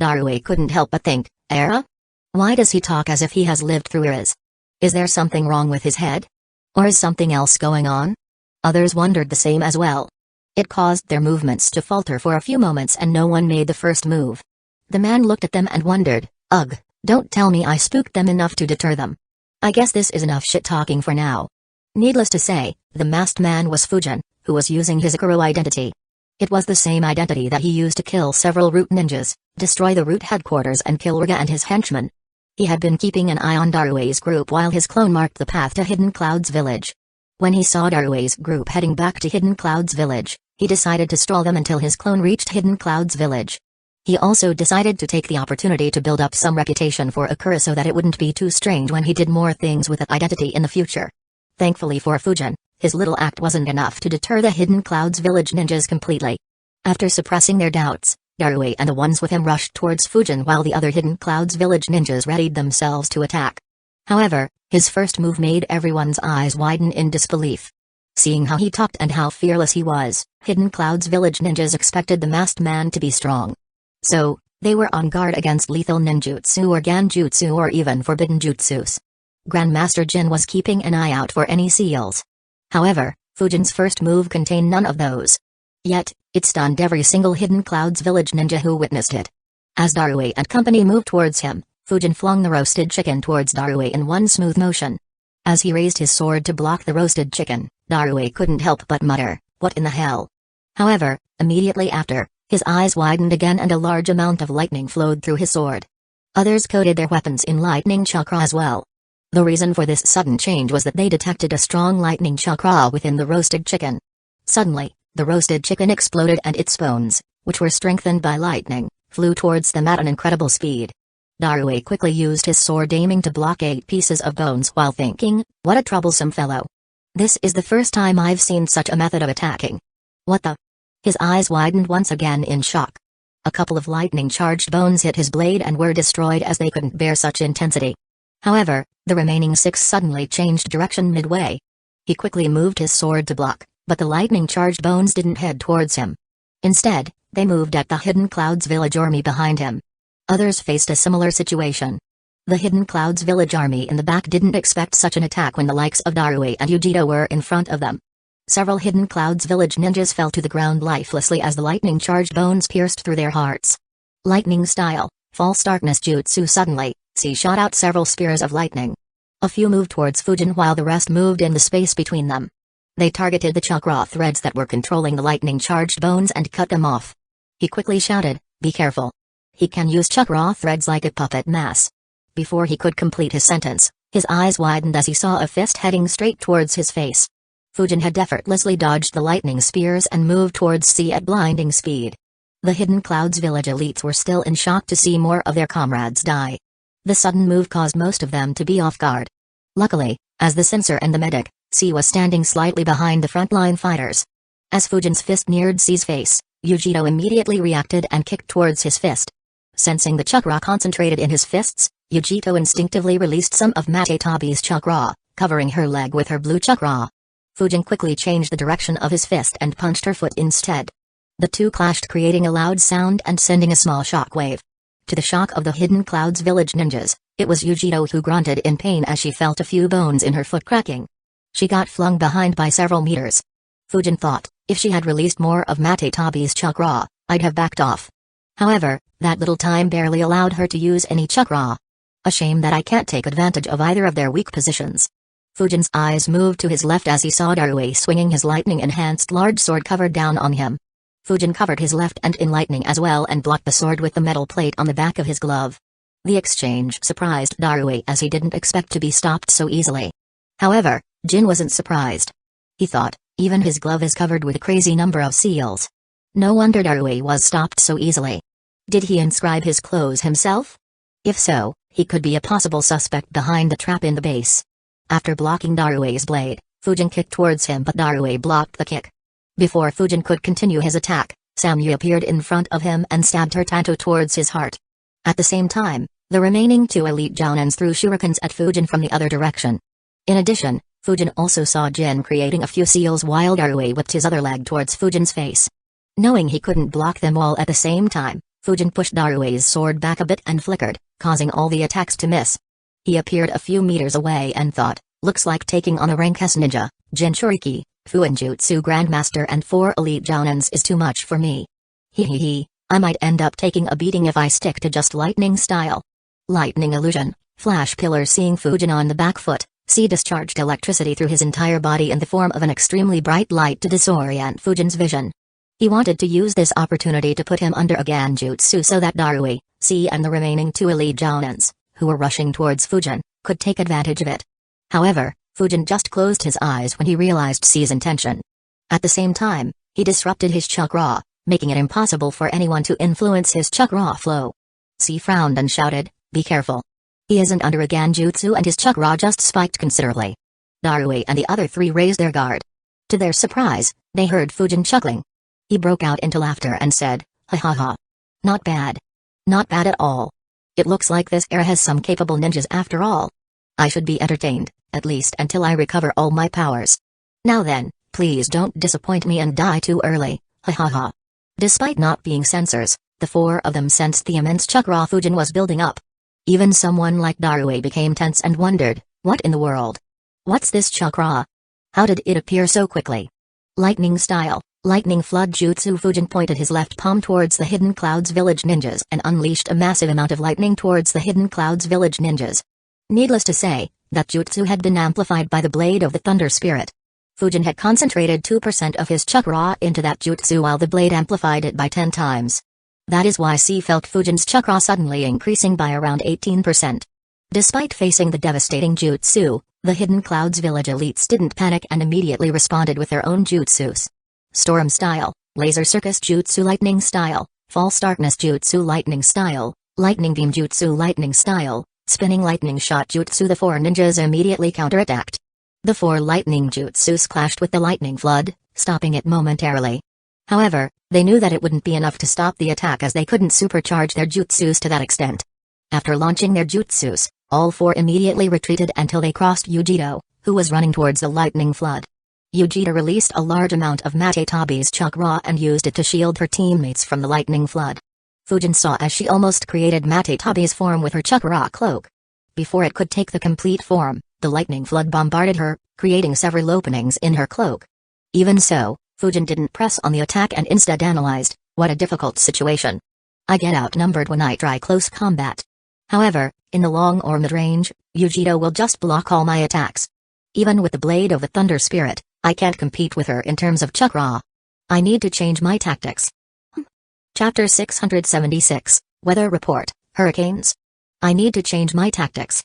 Darue couldn't help but think, era? Why does he talk as if he has lived through eras? Is there something wrong with his head? Or is something else going on? Others wondered the same as well. It caused their movements to falter for a few moments and no one made the first move. The man looked at them and wondered, ugh, don't tell me I spooked them enough to deter them. I guess this is enough shit-talking for now. Needless to say, the masked man was Fujin, who was using his Ikuro identity. It was the same identity that he used to kill several root ninjas, destroy the root headquarters and kill Riga and his henchmen. He had been keeping an eye on Darue's group while his clone marked the path to Hidden Clouds Village. When he saw Darue's group heading back to Hidden Clouds Village, he decided to stall them until his clone reached Hidden Clouds Village. He also decided to take the opportunity to build up some reputation for Akira so that it wouldn't be too strange when he did more things with that identity in the future. Thankfully for Fujin, his little act wasn't enough to deter the Hidden Clouds Village ninjas completely. After suppressing their doubts, Darue and the ones with him rushed towards Fujin while the other Hidden Clouds Village ninjas readied themselves to attack. However, his first move made everyone's eyes widen in disbelief. Seeing how he talked and how fearless he was, Hidden Clouds Village ninjas expected the masked man to be strong. So, they were on guard against lethal ninjutsu or ganjutsu or even forbidden jutsus. Grandmaster Jin was keeping an eye out for any seals. However, Fujin's first move contained none of those. Yet, it stunned every single Hidden Clouds Village ninja who witnessed it. As Darue and company moved towards him, Fujin flung the roasted chicken towards Darue in one smooth motion. As he raised his sword to block the roasted chicken, Darue couldn't help but mutter, "What in the hell?" However, immediately after, his eyes widened again and a large amount of lightning flowed through his sword. Others coated their weapons in lightning chakra as well. The reason for this sudden change was that they detected a strong lightning chakra within the roasted chicken. Suddenly, the roasted chicken exploded and its bones, which were strengthened by lightning, flew towards them at an incredible speed. Darue quickly used his sword aiming to block 8 pieces of bones while thinking, what a troublesome fellow. This is the first time I've seen such a method of attacking. What the? His eyes widened once again in shock. A couple of lightning-charged bones hit his blade and were destroyed as they couldn't bear such intensity. However, the remaining 6 suddenly changed direction midway. He quickly moved his sword to block, but the lightning-charged bones didn't head towards him. Instead, they moved at the Hidden Clouds Village army behind him. Others faced a similar situation. The Hidden Clouds Village army in the back didn't expect such an attack when the likes of Darue and Uchiha were in front of them. Several Hidden Clouds Village ninjas fell to the ground lifelessly as the lightning-charged bones pierced through their hearts. Lightning-style, false darkness jutsu suddenly, she shot out several spears of lightning. A few moved towards Fujin while the rest moved in the space between them. They targeted the chakra threads that were controlling the lightning-charged bones and cut them off. He quickly shouted, "Be careful. He can use chakra threads like a puppet mass." Before he could complete his sentence, his eyes widened as he saw a fist heading straight towards his face. Fujin had effortlessly dodged the lightning spears and moved towards C at blinding speed. The Hidden Clouds Village elites were still in shock to see more of their comrades die. The sudden move caused most of them to be off guard. Luckily, as the censor and the medic, C was standing slightly behind the frontline fighters. As Fujin's fist neared C's face, Uchiha immediately reacted and kicked towards his fist. Sensing the chakra concentrated in his fists, Uchiha instinctively released some of Matetabi's chakra, covering her leg with her blue chakra. Fujin quickly changed the direction of his fist and punched her foot instead. The two clashed, creating a loud sound and sending a small shock wave. To the shock of the Hidden Clouds Village ninjas, it was Uchiha who grunted in pain as she felt a few bones in her foot cracking. She got flung behind by several meters. Fujin thought, if she had released more of Matetabi's chakra, I'd have backed off. However, that little time barely allowed her to use any chakra. A shame that I can't take advantage of either of their weak positions. Fujin's eyes moved to his left as he saw Darue swinging his lightning-enhanced large sword covered down on him. Fujin covered his left hand in lightning as well and blocked the sword with the metal plate on the back of his glove. The exchange surprised Darue as he didn't expect to be stopped so easily. However, Jin wasn't surprised. He thought, even his glove is covered with a crazy number of seals. No wonder Darue was stopped so easily. Did he inscribe his clothes himself? If so, he could be a possible suspect behind the trap in the base. After blocking Darue's blade, Fujin kicked towards him but Darue blocked the kick. Before Fujin could continue his attack, Samyu appeared in front of him and stabbed her tanto towards his heart. At the same time, the remaining 2 elite jounins threw shurikens at Fujin from the other direction. In addition, Fujin also saw Jin creating a few seals while Darue whipped his other leg towards Fujin's face. Knowing he couldn't block them all at the same time, Fujin pushed Darue's sword back a bit and flickered, causing all the attacks to miss. He appeared a few meters away and thought, looks like taking on a rank S ninja, Jinchuriki, Fuinjutsu Grandmaster and 4 elite jounins is too much for me. Hee, I might end up taking a beating if I stick to just lightning style. Lightning illusion, Flash Pillar. Seeing Fujin on the back foot, C discharged electricity through his entire body in the form of an extremely bright light to disorient Fujin's vision. He wanted to use this opportunity to put him under a Genjutsu so that Darui, C and the remaining 2 elite jounins, who were rushing towards Fujin, could take advantage of it. However, Fujin just closed his eyes when he realized C's intention. At the same time, he disrupted his chakra, making it impossible for anyone to influence his chakra flow. C frowned and shouted, "Be careful. He isn't under a Genjutsu and his chakra just spiked considerably." Darui and the other 3 raised their guard. To their surprise, they heard Fujin chuckling. He broke out into laughter and said, "Ha ha ha. Not bad. Not bad at all. It looks like this era has some capable ninjas after all. I should be entertained, at least until I recover all my powers. Now then, please don't disappoint me and die too early, ha ha ha." Despite not being censors, the 4 of them sensed the immense chakra Fujin was building up. Even someone like Darui became tense and wondered, what in the world? What's this chakra? How did it appear so quickly? Lightning style, lightning flood jutsu. Fujin pointed his left palm towards the Hidden Clouds Village ninjas and unleashed a massive amount of lightning towards the Hidden Clouds Village ninjas. Needless to say, that jutsu had been amplified by the blade of the Thunder Spirit. Fujin had concentrated 2% of his chakra into that jutsu while the blade amplified it by 10 times. That is why C felt Fujin's chakra suddenly increasing by around 18%. Despite facing the devastating jutsu, the Hidden Clouds Village elites didn't panic and immediately responded with their own jutsus. Storm style, Laser Circus Jutsu Lightning style, False Darkness Jutsu Lightning style, Lightning Beam Jutsu Lightning style, Spinning Lightning Shot Jutsu. The 4 ninjas immediately counterattacked. The 4 lightning jutsus clashed with the lightning flood, stopping it momentarily. However, they knew that it wouldn't be enough to stop the attack as they couldn't supercharge their jutsus to that extent. After launching their jutsus, all 4 immediately retreated until they crossed Uchiha, who was running towards the lightning flood. Uchiha released a large amount of Matetabi's chakra and used it to shield her teammates from the lightning flood. Fujin saw as she almost created Matetabi's form with her chakra cloak. Before it could take the complete form, the lightning flood bombarded her, creating several openings in her cloak. Even so, Fujin didn't press on the attack and instead analyzed, what a difficult situation. I get outnumbered when I try close combat. However, in the long or mid-range, Uchiha will just block all my attacks. Even with the blade of the Thunder Spirit, I can't compete with her in terms of chakra. I need to change my tactics. Chapter 676, Weather Report, Hurricanes. I need to change my tactics.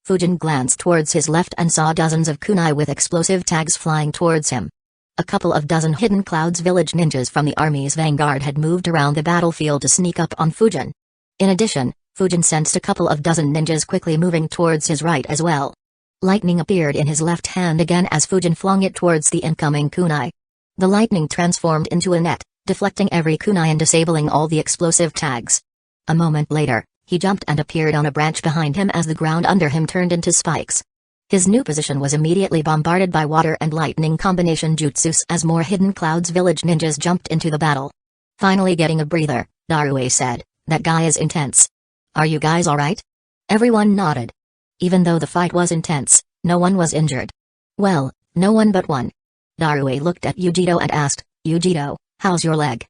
Fujin glanced towards his left and saw dozens of kunai with explosive tags flying towards him. A couple of dozen Hidden Clouds Village ninjas from the army's vanguard had moved around the battlefield to sneak up on Fujin. In addition, Fujin sensed a couple of dozen ninjas quickly moving towards his right as well. Lightning appeared in his left hand again as Fujin flung it towards the incoming kunai. The lightning transformed into a net, deflecting every kunai and disabling all the explosive tags. A moment later, he jumped and appeared on a branch behind him as the ground under him turned into spikes. His new position was immediately bombarded by water and lightning combination jutsus as more Hidden Clouds Village ninjas jumped into the battle. Finally getting a breather, Darui said, "That guy is intense. Are you guys alright?" Everyone nodded. Even though the fight was intense, no one was injured. Well, no one but one. Darui looked at Uchiha and asked, "Uchiha, how's your leg?"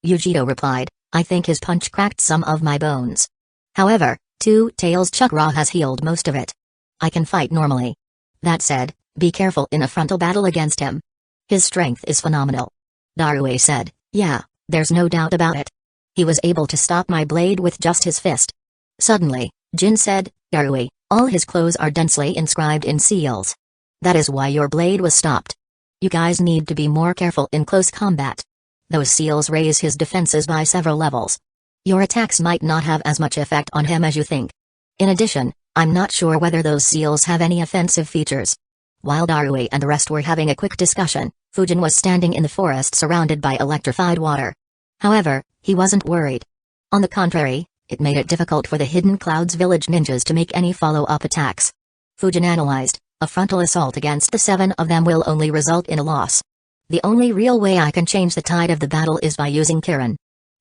Uchiha replied, "I think his punch cracked some of my bones. However, Two Tails chakra has healed most of it. I can fight normally. That said, be careful in a frontal battle against him. His strength is phenomenal." Darui said, "Yeah, there's no doubt about it. He was able to stop my blade with just his fist." Suddenly, Jin said, "Darui, all his clothes are densely inscribed in seals. That is why your blade was stopped. You guys need to be more careful in close combat. Those seals raise his defenses by several levels. Your attacks might not have as much effect on him as you think. In addition, I'm not sure whether those seals have any offensive features." While Darui and the rest were having a quick discussion, Fujin was standing in the forest surrounded by electrified water. However, he wasn't worried. On the contrary, it made it difficult for the Hidden Clouds Village ninjas to make any follow-up attacks. Fujin analyzed, a frontal assault against the 7 of them will only result in a loss. The only real way I can change the tide of the battle is by using Kirin.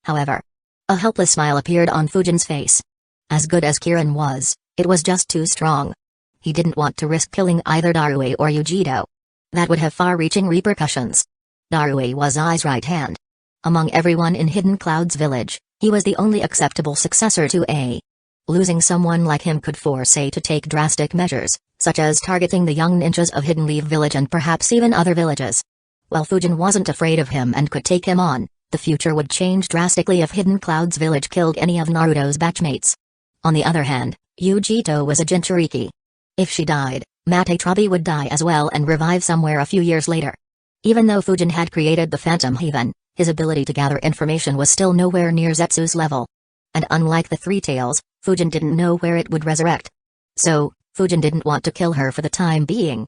However, a helpless smile appeared on Fujin's face. As good as Kirin was, it was just too strong. He didn't want to risk killing either Darui or Yujito. That would have far-reaching repercussions. Darui was Ai's right hand. Among everyone in Hidden Cloud's village, he was the only acceptable successor to A. Losing someone like him could force A to take drastic measures, such as targeting the young ninjas of Hidden Leaf Village and perhaps even other villages. While Fujin wasn't afraid of him and could take him on, the future would change drastically if Hidden Cloud's village killed any of Naruto's batchmates. On the other hand, Yujito was a Jinchuriki. If she died, Matetrabi would die as well and revive somewhere a few years later. Even though Fujin had created the Phantom Haven, his ability to gather information was still nowhere near Zetsu's level. And unlike the Three Tails, Fujin didn't know where it would resurrect. So, Fujin didn't want to kill her for the time being.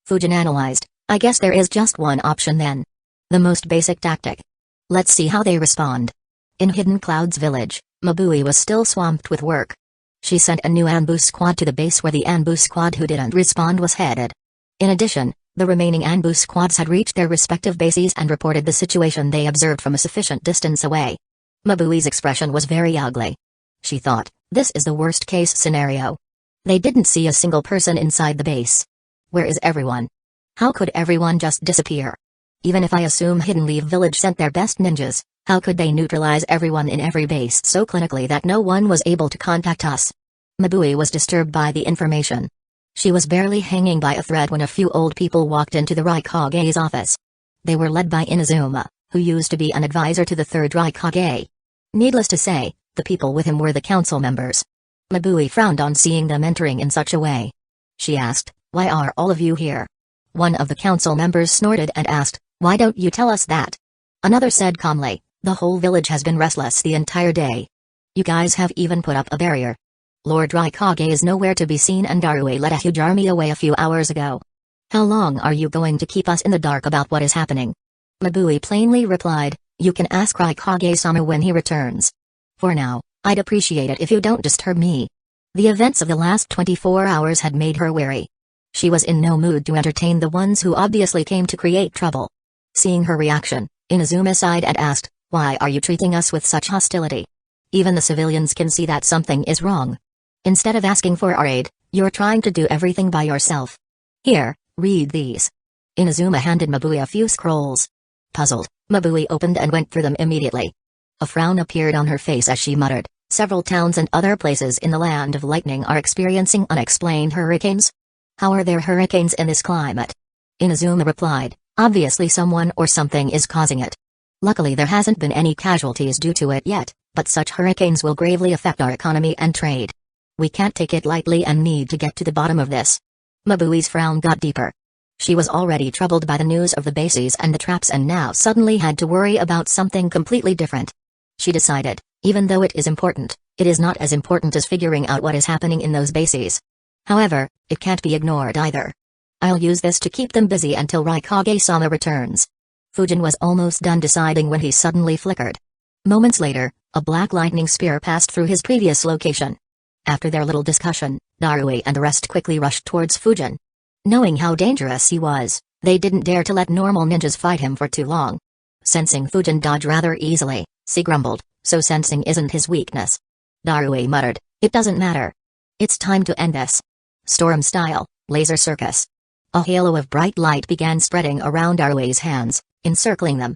Fujin analyzed, I guess there is just one option then. The most basic tactic. Let's see how they respond. In Hidden Cloud's village, Mabui was still swamped with work. She sent a new ambush squad to the base where the ambush squad who didn't respond was headed. In addition, the remaining ambush squads had reached their respective bases and reported the situation they observed from a sufficient distance away. Mabui's expression was very ugly. She thought, this is the worst-case scenario. They didn't see a single person inside the base. Where is everyone? How could everyone just disappear? Even if I assume Hidden Leaf Village sent their best ninjas, how could they neutralize everyone in every base so clinically that no one was able to contact us? Mabui was disturbed by the information. She was barely hanging by a thread when a few old people walked into the Raikage's office. They were led by Inazuma, who used to be an advisor to the third Raikage. Needless to say, the people with him were the council members. Mabui frowned on seeing them entering in such a way. She asked, why are all of you here? One of the council members snorted and asked, why don't you tell us that? Another said calmly, the whole village has been restless the entire day. You guys have even put up a barrier. Lord Raikage is nowhere to be seen and Darui led a huge army away a few hours ago. How long are you going to keep us in the dark about what is happening? Mabui plainly replied, you can ask Raikage-sama when he returns. For now, I'd appreciate it if you don't disturb me. The events of the last 24 hours had made her wary. She was in no mood to entertain the ones who obviously came to create trouble. Seeing her reaction, Inazuma sighed and asked, why are you treating us with such hostility? Even the civilians can see that something is wrong. Instead of asking for our aid, you're trying to do everything by yourself. Here, read these. Inazuma handed Mabui a few scrolls. Puzzled, Mabui opened and went through them immediately. A frown appeared on her face as she muttered, several towns and other places in the Land of Lightning are experiencing unexplained hurricanes. How are there hurricanes in this climate? Inazuma replied, obviously someone or something is causing it. Luckily there hasn't been any casualties due to it yet, but such hurricanes will gravely affect our economy and trade. We can't take it lightly and need to get to the bottom of this. Mabui's frown got deeper. She was already troubled by the news of the bases and the traps and now suddenly had to worry about something completely different. She decided, even though it is important, it is not as important as figuring out what is happening in those bases. However, it can't be ignored either. I'll use this to keep them busy until Raikage-sama returns. Fujin was almost done deciding when he suddenly flickered. Moments later, a black lightning spear passed through his previous location. After their little discussion, Darui and the rest quickly rushed towards Fujin. Knowing how dangerous he was, they didn't dare to let normal ninjas fight him for too long. Sensing Fujin dodge rather easily, she grumbled, so sensing isn't his weakness. Darui muttered, it doesn't matter. It's time to end this. Storm style, laser circus. A halo of bright light began spreading around Darui's hands, encircling them.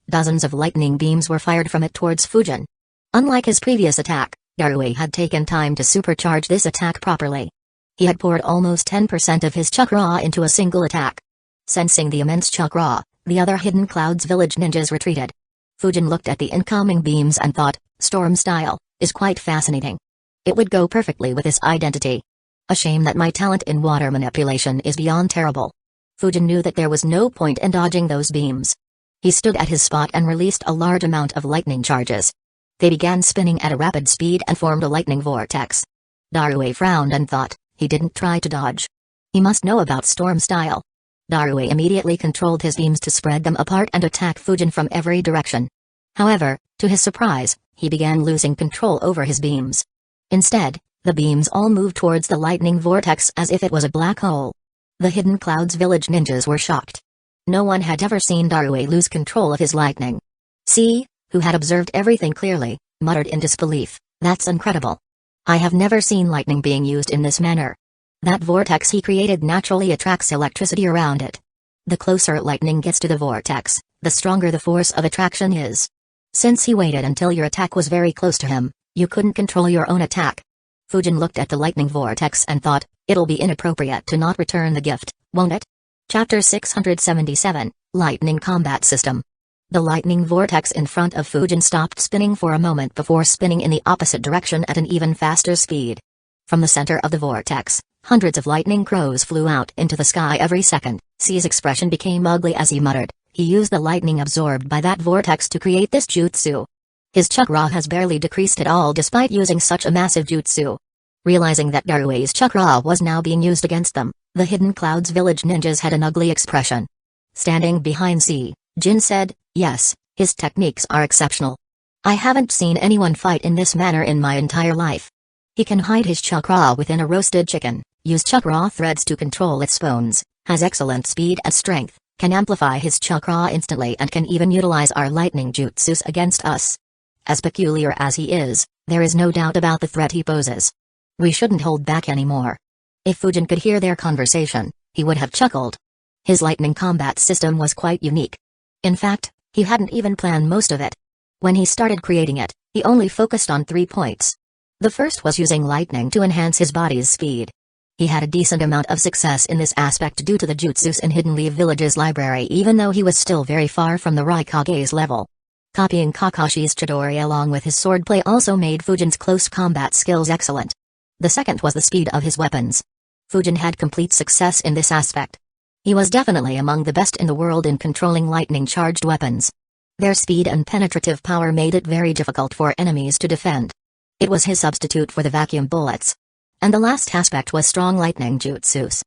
Dozens of lightning beams were fired from it towards Fujin. Unlike his previous attack, Darui had taken time to supercharge this attack properly. He had poured almost 10% of his chakra into a single attack. Sensing the immense chakra, the other Hidden Clouds village ninjas retreated. Fujin looked at the incoming beams and thought, storm style, is quite fascinating. It would go perfectly with his identity. A shame that my talent in water manipulation is beyond terrible. Fujin knew that there was no point in dodging those beams. He stood at his spot and released a large amount of lightning charges. They began spinning at a rapid speed and formed a lightning vortex. Darui frowned and thought, he didn't try to dodge. He must know about storm style. Darui immediately controlled his beams to spread them apart and attack Fujin from every direction. However, to his surprise, he began losing control over his beams. Instead, the beams all moved towards the lightning vortex as if it was a black hole. The Hidden Clouds village ninjas were shocked. No one had ever seen Darue lose control of his lightning. C, who had observed everything clearly, muttered in disbelief, "That's incredible. I have never seen lightning being used in this manner. That vortex he created naturally attracts electricity around it. The closer lightning gets to the vortex, the stronger the force of attraction is. Since he waited until your attack was very close to him, you couldn't control your own attack." Fujin looked at the lightning vortex and thought, it'll be inappropriate to not return the gift, won't it? Chapter 677, Lightning Combat System. The lightning vortex in front of Fujin stopped spinning for a moment before spinning in the opposite direction at an even faster speed. From the center of the vortex, hundreds of lightning crows flew out into the sky every second. C's expression became ugly as he muttered, he used the lightning absorbed by that vortex to create this jutsu. His chakra has barely decreased at all despite using such a massive jutsu. Realizing that Darue's chakra was now being used against them, the Hidden Clouds village ninjas had an ugly expression. Standing behind C, Jin said, "Yes, his techniques are exceptional. I haven't seen anyone fight in this manner in my entire life. He can hide his chakra within a roasted chicken, use chakra threads to control its bones, has excellent speed and strength, can amplify his chakra instantly and can even utilize our lightning jutsus against us. As peculiar as he is, there is no doubt about the threat he poses. We shouldn't hold back anymore." If Fujin could hear their conversation, he would have chuckled. His lightning combat system was quite unique. In fact, he hadn't even planned most of it. When he started creating it, he only focused on 3 points. The first was using lightning to enhance his body's speed. He had a decent amount of success in this aspect due to the jutsus in Hidden Leaf Village's library even though he was still very far from the Raikage's level. Copying Kakashi's Chidori along with his swordplay also made Fujin's close combat skills excellent. The second was the speed of his weapons. Fujin had complete success in this aspect. He was definitely among the best in the world in controlling lightning-charged weapons. Their speed and penetrative power made it very difficult for enemies to defend. It was his substitute for the vacuum bullets. And the last aspect was strong lightning jutsus.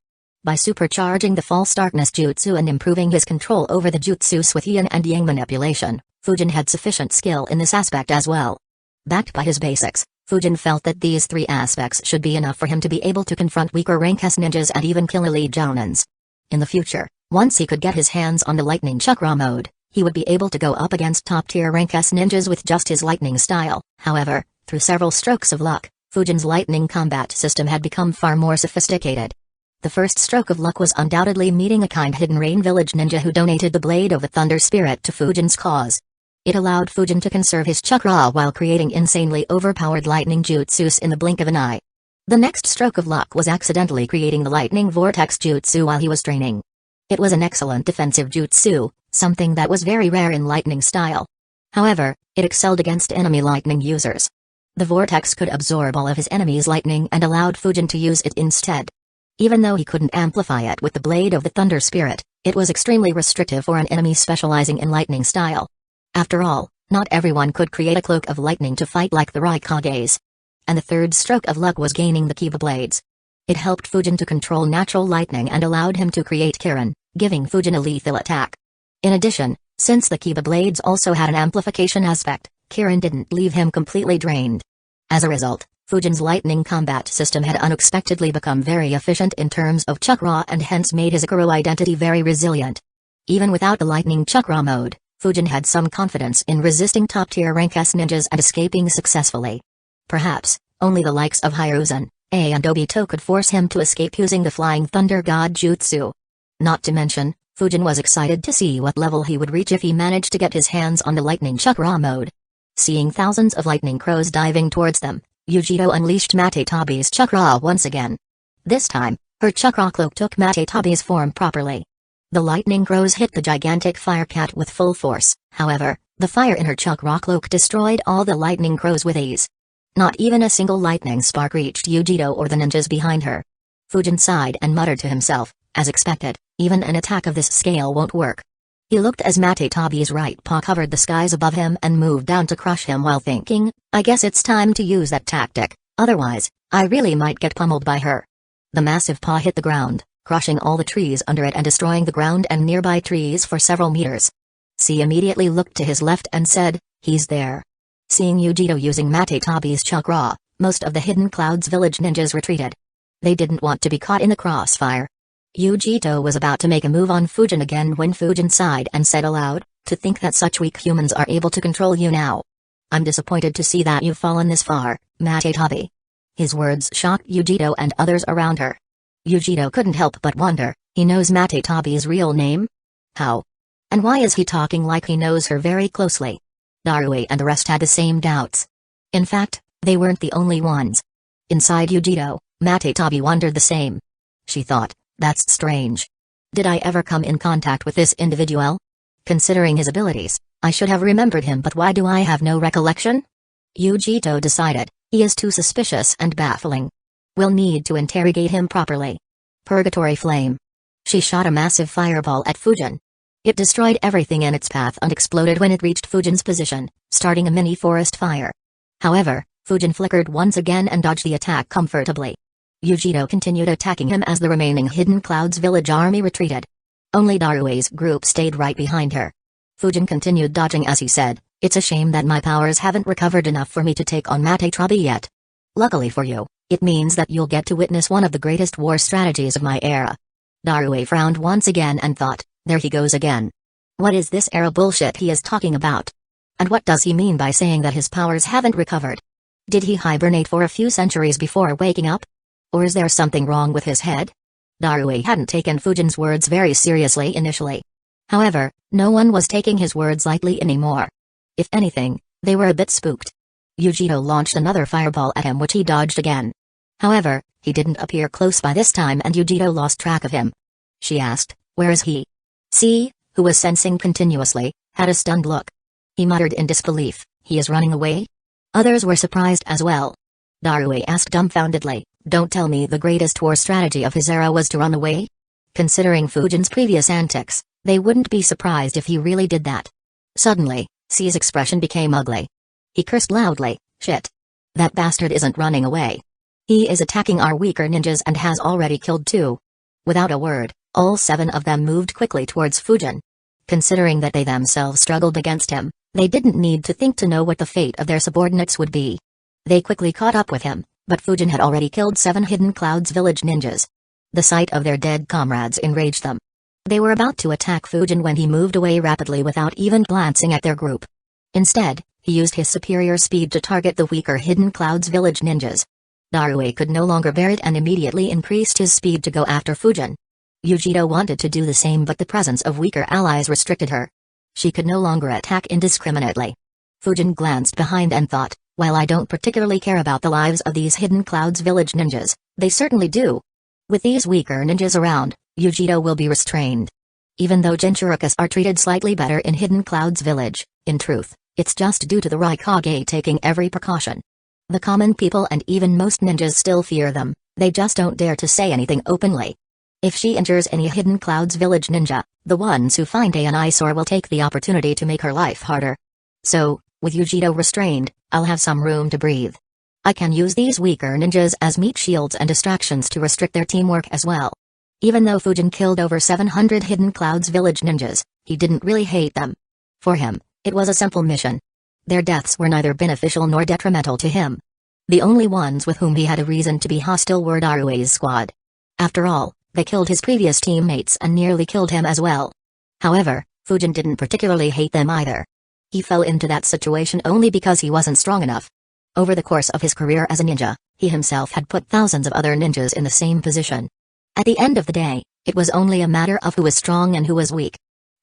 By supercharging the false darkness jutsu and improving his control over the jutsus with yin and yang manipulation, Fujin had sufficient skill in this aspect as well. Backed by his basics, Fujin felt that these 3 aspects should be enough for him to be able to confront weaker rank S ninjas and even kill elite jounins. In the future, once he could get his hands on the lightning chakra mode, he would be able to go up against top-tier rank S ninjas with just his lightning style. However, through several strokes of luck, Fujin's lightning combat system had become far more sophisticated. The first stroke of luck was undoubtedly meeting a kind Hidden Rain village ninja who donated the Blade of the Thunder Spirit to Fujin's cause. It allowed Fujin to conserve his chakra while creating insanely overpowered lightning jutsus in the blink of an eye. The next stroke of luck was accidentally creating the lightning vortex jutsu while he was training. It was an excellent defensive jutsu, something that was very rare in lightning style. However, it excelled against enemy lightning users. The vortex could absorb all of his enemies' lightning and allowed Fujin to use it instead. Even though he couldn't amplify it with the Blade of the Thunder Spirit, it was extremely restrictive for an enemy specializing in lightning style. After all, not everyone could create a cloak of lightning to fight like the Raikages. And the third stroke of luck was gaining the Kiba blades. It helped Fujin to control natural lightning and allowed him to create Kirin, giving Fujin a lethal attack. In addition, since the Kiba blades also had an amplification aspect, Kirin didn't leave him completely drained. As a result, Fujin's lightning combat system had unexpectedly become very efficient in terms of chakra and hence made his Ikaru identity very resilient. Even without the lightning chakra mode, Fujin had some confidence in resisting top-tier rank S ninjas and escaping successfully. Perhaps, only the likes of Hiruzen, A and Obito could force him to escape using the Flying Thunder God Jutsu. Not to mention, Fujin was excited to see what level he would reach if he managed to get his hands on the lightning chakra mode. Seeing thousands of lightning crows diving towards them, Yujiro unleashed Matetabi's chakra once again. This time, her chakra cloak took Matetabi's form properly. The lightning crows hit the gigantic fire cat with full force, however, the fire in her chakra cloak destroyed all the lightning crows with ease. Not even a single lightning spark reached Yujiro or the ninjas behind her. Fujin sighed and muttered to himself, as expected, even an attack of this scale won't work. He looked as Matetabi's right paw covered the skies above him and moved down to crush him while thinking, I guess it's time to use that tactic, otherwise, I really might get pummeled by her. The massive paw hit the ground, crushing all the trees under it and destroying the ground and nearby trees for several meters. C immediately looked to his left and said, he's there. Seeing Yujiro using Matetabi's chakra, most of the Hidden Clouds village ninjas retreated. They didn't want to be caught in the crossfire. Yujito was about to make a move on Fujin again when Fujin sighed and said aloud, "To think that such weak humans are able to control you now. I'm disappointed to see that you've fallen this far, Matetabi." His words shocked Yujito and others around her. Yujito couldn't help but wonder, he knows Matetabi's real name? How? And why is he talking like he knows her very closely? Darui and the rest had the same doubts. In fact, they weren't the only ones. Inside Yujito, Matetabi wondered the same. She thought, that's strange. Did I ever come in contact with this individual? Considering his abilities, I should have remembered him, but why do I have no recollection? Yujito decided, he is too suspicious and baffling. We'll need to interrogate him properly. Purgatory Flame. She shot a massive fireball at Fujin. It destroyed everything in its path and exploded when it reached Fujin's position, starting a mini forest fire. However, Fujin flickered once again and dodged the attack comfortably. Yujito continued attacking him as the remaining Hidden Clouds village army retreated. Only Darue's group stayed right behind her. Fujin continued dodging as he said, "It's a shame that my powers haven't recovered enough for me to take on Matetabi yet. Luckily for you, it means that you'll get to witness one of the greatest war strategies of my era." Darue frowned once again and thought, there he goes again. What is this era bullshit he is talking about? And what does he mean by saying that his powers haven't recovered? Did he hibernate for a few centuries before waking up? Or is there something wrong with his head? Darue hadn't taken Fujin's words very seriously initially. However, no one was taking his words lightly anymore. If anything, they were a bit spooked. Yujito launched another fireball at him, which he dodged again. However, he didn't appear close by this time and Yujito lost track of him. She asked, "Where is he?" C, who was sensing continuously, had a stunned look. He muttered in disbelief, "He is running away?" Others were surprised as well. Darue asked dumbfoundedly, "Don't tell me the greatest war strategy of his era was to run away?" Considering Fujin's previous antics, they wouldn't be surprised if he really did that. Suddenly, C's expression became ugly. He cursed loudly, "Shit. That bastard isn't running away. He is attacking our weaker ninjas and has already killed 2. Without a word, all 7 of them moved quickly towards Fujin. Considering that they themselves struggled against him, they didn't need to think to know what the fate of their subordinates would be. They quickly caught up with him, but Fujin had already killed 7 Hidden Clouds village ninjas. The sight of their dead comrades enraged them. They were about to attack Fujin when he moved away rapidly without even glancing at their group. Instead, he used his superior speed to target the weaker Hidden Clouds village ninjas. Darue could no longer bear it and immediately increased his speed to go after Fujin. Yujito wanted to do the same, but the presence of weaker allies restricted her. She could no longer attack indiscriminately. Fujin glanced behind and thought, while I don't particularly care about the lives of these Hidden Clouds village ninjas, they certainly do. With these weaker ninjas around, Yujito will be restrained. Even though Jinchuricas are treated slightly better in Hidden Clouds village, in truth, it's just due to the Raikage taking every precaution. The common people and even most ninjas still fear them, they just don't dare to say anything openly. If she injures any Hidden Clouds village ninja, the ones who find an eyesore will take the opportunity to make her life harder. So, with Yujito restrained, I'll have some room to breathe. I can use these weaker ninjas as meat shields and distractions to restrict their teamwork as well. Even though Fujin killed over 700 Hidden Clouds village ninjas, he didn't really hate them. For him, it was a simple mission. Their deaths were neither beneficial nor detrimental to him. The only ones with whom he had a reason to be hostile were Darue's squad. After all, they killed his previous teammates and nearly killed him as well. However, Fujin didn't particularly hate them either. He fell into that situation only because he wasn't strong enough. Over the course of his career as a ninja, he himself had put thousands of other ninjas in the same position. At the end of the day, it was only a matter of who was strong and who was weak.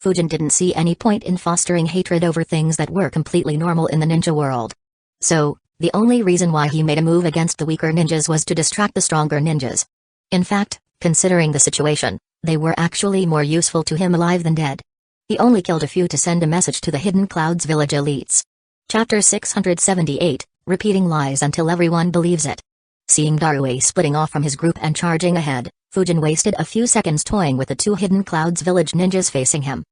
Fujin didn't see any point in fostering hatred over things that were completely normal in the ninja world. So, the only reason why he made a move against the weaker ninjas was to distract the stronger ninjas. In fact, considering the situation, they were actually more useful to him alive than dead. He only killed a few to send a message to the Hidden Clouds village elites. Chapter 678, Repeating Lies Until Everyone Believes It. Seeing Darue splitting off from his group and charging ahead, Fujin wasted a few seconds toying with the 2 Hidden Clouds village ninjas facing him.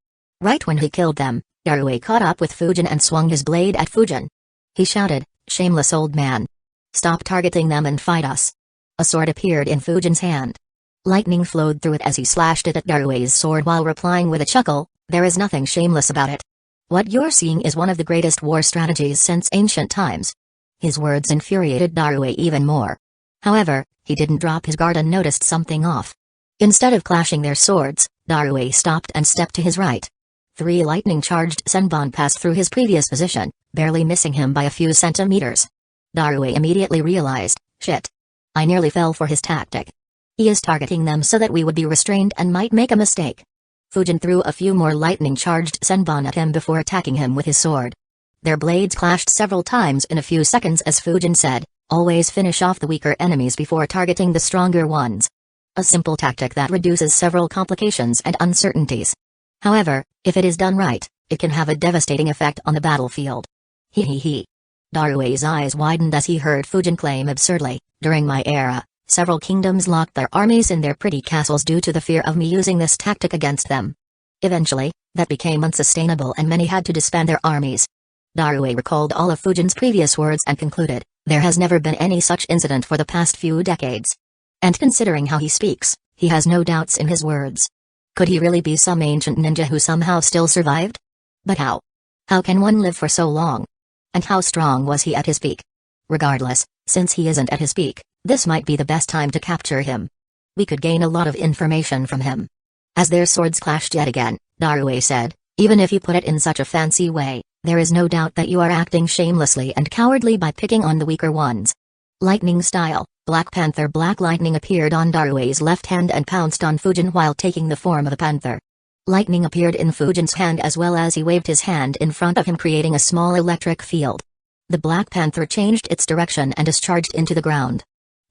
Right when he killed them, Darue caught up with Fujin and swung his blade at Fujin. He shouted, "Shameless old man. Stop targeting them and fight us." A sword appeared in Fujin's hand. Lightning flowed through it as he slashed it at Darue's sword while replying with a chuckle, "There is nothing shameless about it. What you're seeing is one of the greatest war strategies since ancient times." His words infuriated Darue even more. However, he didn't drop his guard and noticed something off. Instead of clashing their swords, Darue stopped and stepped to his right. 3 lightning-charged senbon passed through his previous position, barely missing him by a few centimeters. Darue immediately realized, shit. I nearly fell for his tactic. He is targeting them so that we would be restrained and might make a mistake. Fujin threw a few more lightning-charged senbon at him before attacking him with his sword. Their blades clashed several times in a few seconds as Fujin said, always finish off the weaker enemies before targeting the stronger ones. A simple tactic that reduces several complications and uncertainties. However, if it is done right, it can have a devastating effect on the battlefield. He. Darue's eyes widened as he heard Fujin claim absurdly, during my era, several kingdoms locked their armies in their pretty castles due to the fear of me using this tactic against them. Eventually, that became unsustainable and many had to disband their armies. Darue recalled all of Fujin's previous words and concluded, there has never been any such incident for the past few decades. And considering how he speaks, he has no doubts in his words. Could he really be some ancient ninja who somehow still survived? But how? How can one live for so long? And how strong was he at his peak? Regardless, since he isn't at his peak, this might be the best time to capture him. We could gain a lot of information from him. As their swords clashed yet again, Darue said, even if you put it in such a fancy way, there is no doubt that you are acting shamelessly and cowardly by picking on the weaker ones. Lightning style, Black Panther Black Lightning appeared on Darue's left hand and pounced on Fujin while taking the form of a panther. Lightning appeared in Fujin's hand as well as he waved his hand in front of him creating a small electric field. The Black Panther changed its direction and discharged into the ground.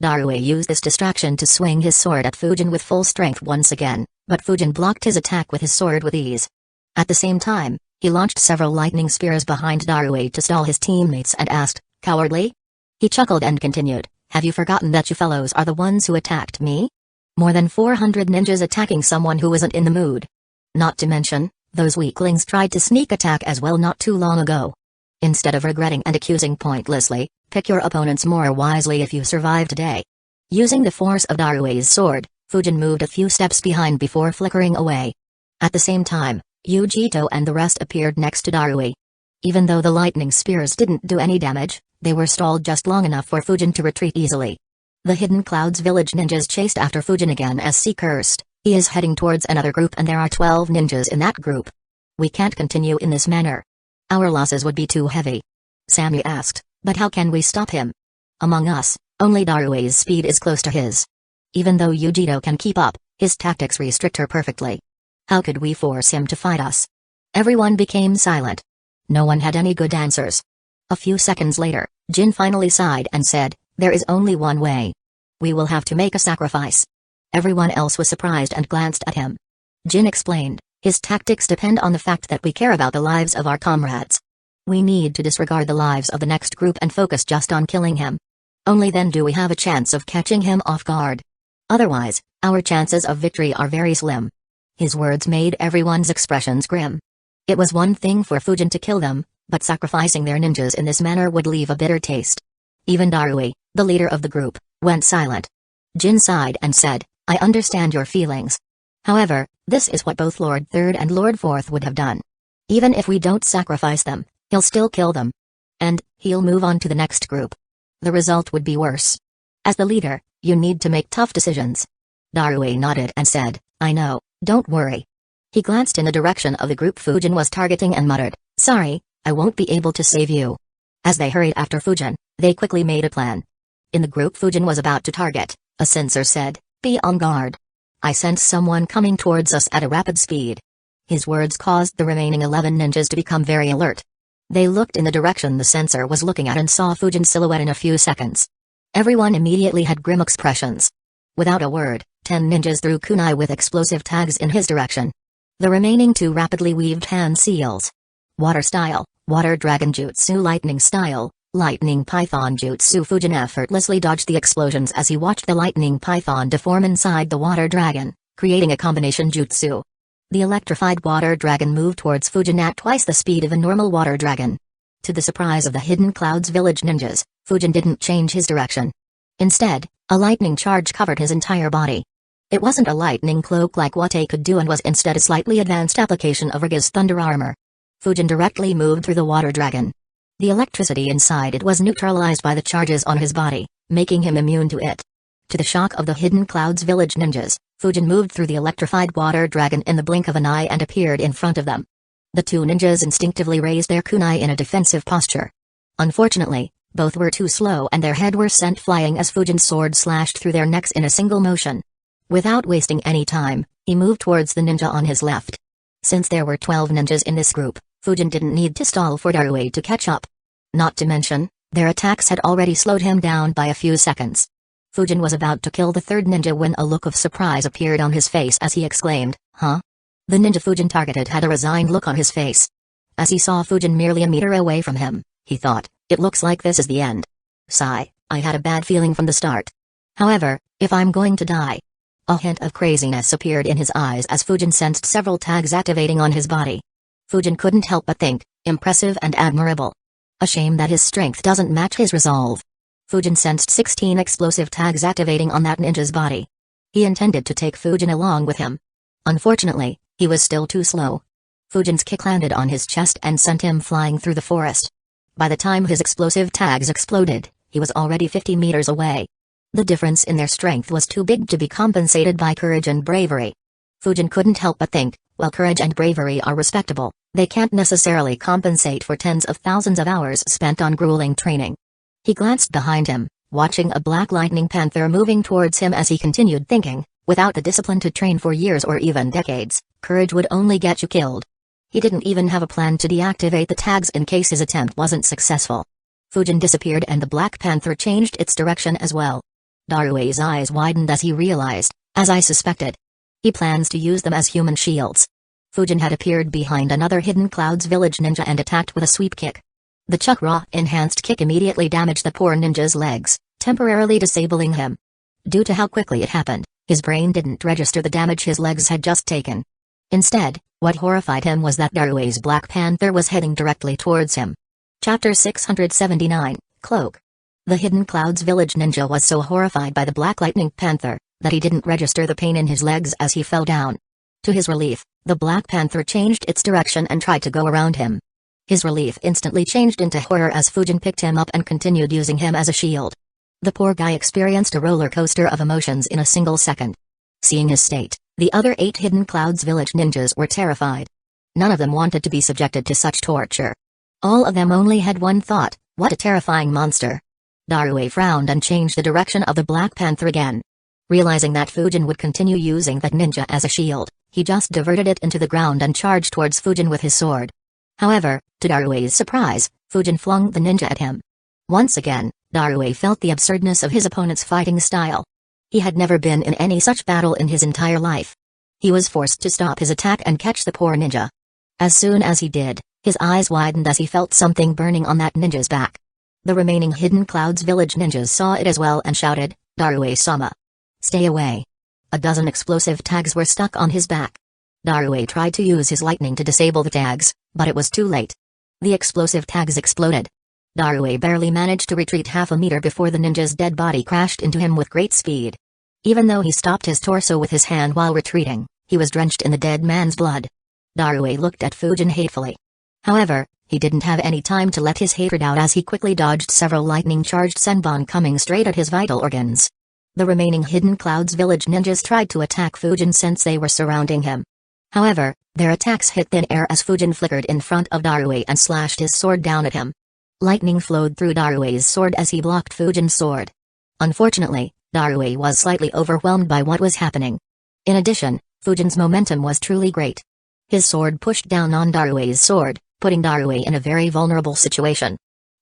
Darue used this distraction to swing his sword at Fujin with full strength once again, but Fujin blocked his attack with his sword with ease. At the same time, he launched several lightning spears behind Darue to stall his teammates and asked, cowardly? He chuckled and continued, have you forgotten that you fellows are the ones who attacked me? More than 400 ninjas attacking someone who wasn't in the mood. Not to mention, those weaklings tried to sneak attack as well not too long ago. Instead of regretting and accusing pointlessly, pick your opponents more wisely if you survive today. Using the force of Darue's sword, Fujin moved a few steps behind before flickering away. At the same time, Yujito and the rest appeared next to Darue. Even though the lightning spears didn't do any damage, they were stalled just long enough for Fujin to retreat easily. The Hidden Clouds village ninjas chased after Fujin again as he cursed, he is heading towards another group and there are 12 ninjas in that group. We can't continue in this manner. Our losses would be too heavy. Sammy asked, but how can we stop him? Among us, only Darue's speed is close to his. Even though Yujito can keep up, his tactics restrict her perfectly. How could we force him to fight us? Everyone became silent. No one had any good answers. A few seconds later, Jin finally sighed and said, there is only one way. We will have to make a sacrifice. Everyone else was surprised and glanced at him. Jin explained, his tactics depend on the fact that we care about the lives of our comrades. We need to disregard the lives of the next group and focus just on killing him. Only then do we have a chance of catching him off guard. Otherwise, our chances of victory are very slim. His words made everyone's expressions grim. It was one thing for Fujin to kill them, but sacrificing their ninjas in this manner would leave a bitter taste. Even Darue, the leader of the group, went silent. Jin sighed and said, I understand your feelings. However, this is what both Lord Third and Lord Fourth would have done. Even if we don't sacrifice them, he'll still kill them. And, he'll move on to the next group. The result would be worse. As the leader, you need to make tough decisions. Darue nodded and said, I know, don't worry. He glanced in the direction of the group Fujin was targeting and muttered, sorry, I won't be able to save you. As they hurried after Fujin, they quickly made a plan. In the group Fujin was about to target, a sensor said, be on guard. I sense someone coming towards us at a rapid speed. His words caused the remaining 11 ninjas to become very alert. They looked in the direction the sensor was looking at and saw Fujin's silhouette in a few seconds. Everyone immediately had grim expressions. Without a word, 10 ninjas threw kunai with explosive tags in his direction. The remaining 2 rapidly weaved hand seals. Water style, Water Dragon Jutsu Lightning style, Lightning Python Jutsu. Fujin effortlessly dodged the explosions as he watched the Lightning Python deform inside the Water Dragon, creating a combination jutsu. The electrified Water Dragon moved towards Fujin at twice the speed of a normal Water Dragon. To the surprise of the Hidden Clouds village ninjas, Fujin didn't change his direction. Instead, a lightning charge covered his entire body. It wasn't a lightning cloak like what he could do and was instead a slightly advanced application of Riga's thunder armor. Fujin directly moved through the Water Dragon. The electricity inside it was neutralized by the charges on his body, making him immune to it. To the shock of the Hidden Clouds village ninjas, Fujin moved through the electrified water dragon in the blink of an eye and appeared in front of them. The two ninjas instinctively raised their kunai in a defensive posture. Unfortunately, both were too slow and their head were sent flying as Fujin's sword slashed through their necks in a single motion. Without wasting any time, he moved towards the ninja on his left. Since there were 12 ninjas in this group, Fujin didn't need to stall for Darui to catch up. Not to mention, their attacks had already slowed him down by a few seconds. Fujin was about to kill the third ninja when a look of surprise appeared on his face as he exclaimed, "Huh?" The ninja Fujin targeted had a resigned look on his face. As he saw Fujin merely a meter away from him, he thought, "It looks like this is the end. Sigh, I had a bad feeling from the start. However, if I'm going to die." A hint of craziness appeared in his eyes as Fujin sensed several tags activating on his body. Fujin couldn't help but think, impressive and admirable. A shame that his strength doesn't match his resolve. Fujin sensed 16 explosive tags activating on that ninja's body. He intended to take Fujin along with him. Unfortunately, he was still too slow. Fujin's kick landed on his chest and sent him flying through the forest. By the time his explosive tags exploded, he was already 50 meters away. The difference in their strength was too big to be compensated by courage and bravery. Fujin couldn't help but think, while courage and bravery are respectable, they can't necessarily compensate for tens of thousands of hours spent on grueling training. He glanced behind him, watching a black lightning panther moving towards him as he continued thinking, without the discipline to train for years or even decades, courage would only get you killed. He didn't even have a plan to deactivate the tags in case his attempt wasn't successful. Fujin disappeared and the black panther changed its direction as well. Darue's eyes widened as he realized, as I suspected. He plans to use them as human shields. Fujin had appeared behind another Hidden Clouds village ninja and attacked with a sweep kick. The chakra-enhanced kick immediately damaged the poor ninja's legs, temporarily disabling him. Due to how quickly it happened, his brain didn't register the damage his legs had just taken. Instead, what horrified him was that Darue's Black Panther was heading directly towards him. Chapter 679, Cloak. The Hidden Clouds village ninja was so horrified by the Black Lightning Panther, that he didn't register the pain in his legs as he fell down. To his relief, the Black Panther changed its direction and tried to go around him. His relief instantly changed into horror as Fujin picked him up and continued using him as a shield. The poor guy experienced a roller coaster of emotions in a single second. Seeing his state, the other 8 Hidden Clouds village ninjas were terrified. None of them wanted to be subjected to such torture. All of them only had one thought, what a terrifying monster. Darue frowned and changed the direction of the Black Panther again. Realizing that Fujin would continue using that ninja as a shield, he just diverted it into the ground and charged towards Fujin with his sword. However, to Darue's surprise, Fujin flung the ninja at him. Once again, Darue felt the absurdness of his opponent's fighting style. He had never been in any such battle in his entire life. He was forced to stop his attack and catch the poor ninja. As soon as he did, his eyes widened as he felt something burning on that ninja's back. The remaining Hidden Clouds village ninjas saw it as well and shouted, "Darue-sama! Stay away!" A dozen explosive tags were stuck on his back. Darue tried to use his lightning to disable the tags, but it was too late. The explosive tags exploded. Darue barely managed to retreat half a meter before the ninja's dead body crashed into him with great speed. Even though he stopped his torso with his hand while retreating, he was drenched in the dead man's blood. Darue looked at Fujin hatefully. However, he didn't have any time to let his hatred out as he quickly dodged several lightning-charged senbon coming straight at his vital organs. The remaining Hidden Clouds village ninjas tried to attack Fujin since they were surrounding him. However, their attacks hit thin air as Fujin flickered in front of Darue and slashed his sword down at him. Lightning flowed through Darue's sword as he blocked Fujin's sword. Unfortunately, Darue was slightly overwhelmed by what was happening. In addition, Fujin's momentum was truly great. His sword pushed down on Darue's sword, putting Darue in a very vulnerable situation.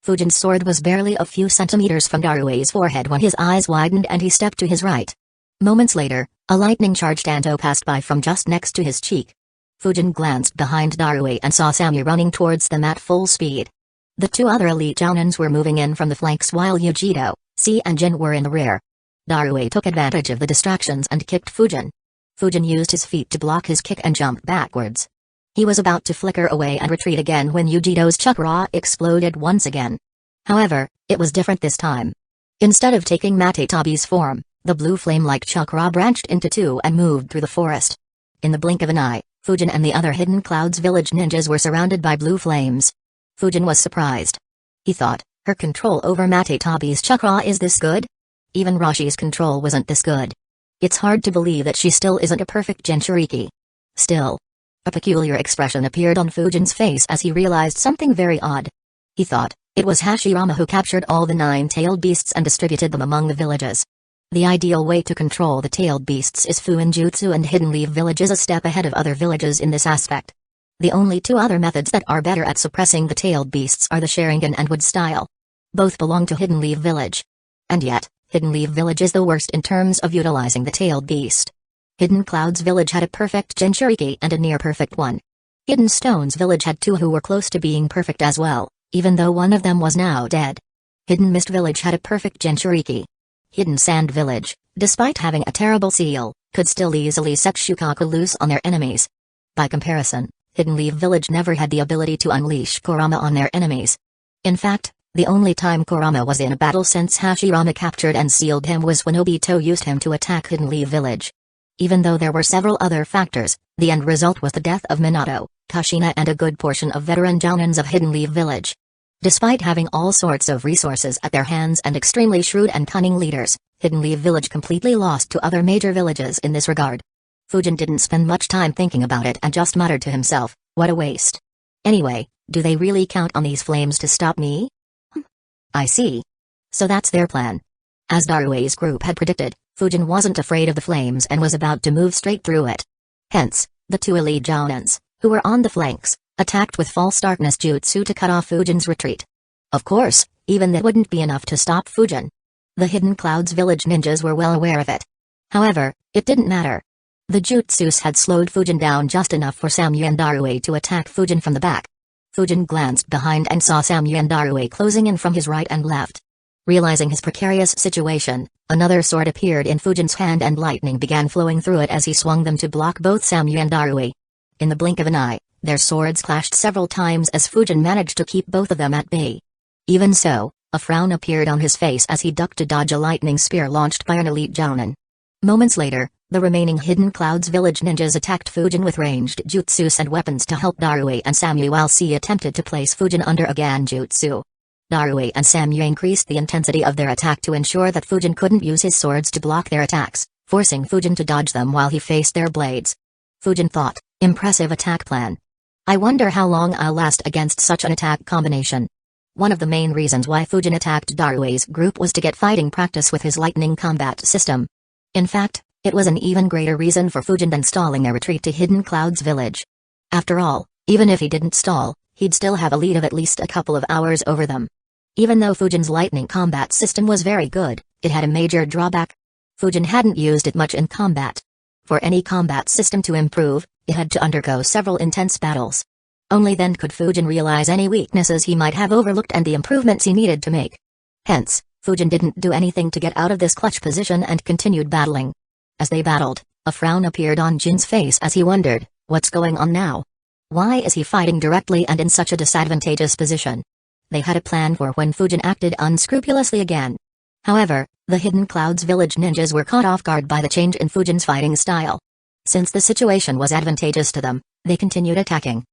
Fujin's sword was barely a few centimeters from Darue's forehead when his eyes widened and he stepped to his right. Moments later, a lightning-charged Anto passed by from just next to his cheek. Fujin glanced behind Darue and saw Sammy running towards them at full speed. The 2 other elite Jounins were moving in from the flanks while Yujido, C and Jin were in the rear. Darue took advantage of the distractions and kicked Fujin. Fujin used his feet to block his kick and jumped backwards. He was about to flicker away and retreat again when Yujido's chakra exploded once again. However, it was different this time. Instead of taking Matetabi's form, the blue flame-like chakra branched into 2 and moved through the forest. In the blink of an eye, Fujin and the other Hidden Clouds village ninjas were surrounded by blue flames. Fujin was surprised. He thought, her control over Matetabi's chakra is this good? Even Rashi's control wasn't this good. It's hard to believe that she still isn't a perfect Jinchuriki. Still. A peculiar expression appeared on Fujin's face as he realized something very odd. He thought, it was Hashirama who captured all the 9-tailed beasts and distributed them among the villages. The ideal way to control the tailed beasts is Fuinjutsu, and Hidden Leaf Village is a step ahead of other villages in this aspect. The only two other methods that are better at suppressing the tailed beasts are the Sharingan and Wood style. Both belong to Hidden Leaf Village. And yet, Hidden Leaf Village is the worst in terms of utilizing the tailed beast. Hidden Clouds Village had a perfect Jinchuriki and a near-perfect one. Hidden Stones Village had two who were close to being perfect as well, even though one of them was now dead. Hidden Mist Village had a perfect Jinchuriki. Hidden Sand Village, despite having a terrible seal, could still easily set Shukaku loose on their enemies. By comparison, Hidden Leaf Village never had the ability to unleash Kurama on their enemies. In fact, the only time Kurama was in a battle since Hashirama captured and sealed him was when Obito used him to attack Hidden Leaf Village. Even though there were several other factors, the end result was the death of Minato, Kushina and a good portion of veteran jounins of Hidden Leaf Village. Despite having all sorts of resources at their hands and extremely shrewd and cunning leaders, Hidden Leaf Village completely lost to other major villages in this regard. Fujin didn't spend much time thinking about it and just muttered to himself, what a waste. Anyway, do they really count on these flames to stop me? I see. So that's their plan. As Darue's group had predicted, Fujin wasn't afraid of the flames and was about to move straight through it. Hence, the two elite jounins, who were on the flanks, attacked with false darkness jutsu to cut off Fujin's retreat. Of course, even that wouldn't be enough to stop Fujin. The Hidden Clouds Village ninjas were well aware of it. However, it didn't matter. The jutsus had slowed Fujin down just enough for Samyu and Darue to attack Fujin from the back. Fujin glanced behind and saw Samyu and Darue closing in from his right and left. Realizing his precarious situation, another sword appeared in Fujin's hand and lightning began flowing through it as he swung them to block both Samyu and Darue. In the blink of an eye, their swords clashed several times as Fujin managed to keep both of them at bay. Even so, a frown appeared on his face as he ducked to dodge a lightning spear launched by an elite jounin. Moments later, the remaining Hidden Clouds Village ninjas attacked Fujin with ranged jutsus and weapons to help Darue and Samyu while C attempted to place Fujin under a Ganjutsu. Darue and Samyu increased the intensity of their attack to ensure that Fujin couldn't use his swords to block their attacks, forcing Fujin to dodge them while he faced their blades. Fujin thought, impressive attack plan. I wonder how long I'll last against such an attack combination. One of the main reasons why Fujin attacked Darue's group was to get fighting practice with his lightning combat system. In fact, it was an even greater reason for Fujin than stalling their retreat to Hidden Clouds Village. After all, even if he didn't stall, he'd still have a lead of at least a couple of hours over them. Even though Fujin's lightning combat system was very good, it had a major drawback. Fujin hadn't used it much in combat. For any combat system to improve, it had to undergo several intense battles. Only then could Fujin realize any weaknesses he might have overlooked and the improvements he needed to make. Hence, Fujin didn't do anything to get out of this clutch position and continued battling. As they battled, a frown appeared on Jin's face as he wondered, what's going on now? Why is he fighting directly and in such a disadvantageous position? They had a plan for when Fujin acted unscrupulously again. However, the Hidden Clouds Village ninjas were caught off guard by the change in Fujin's fighting style. Since the situation was advantageous to them, they continued attacking.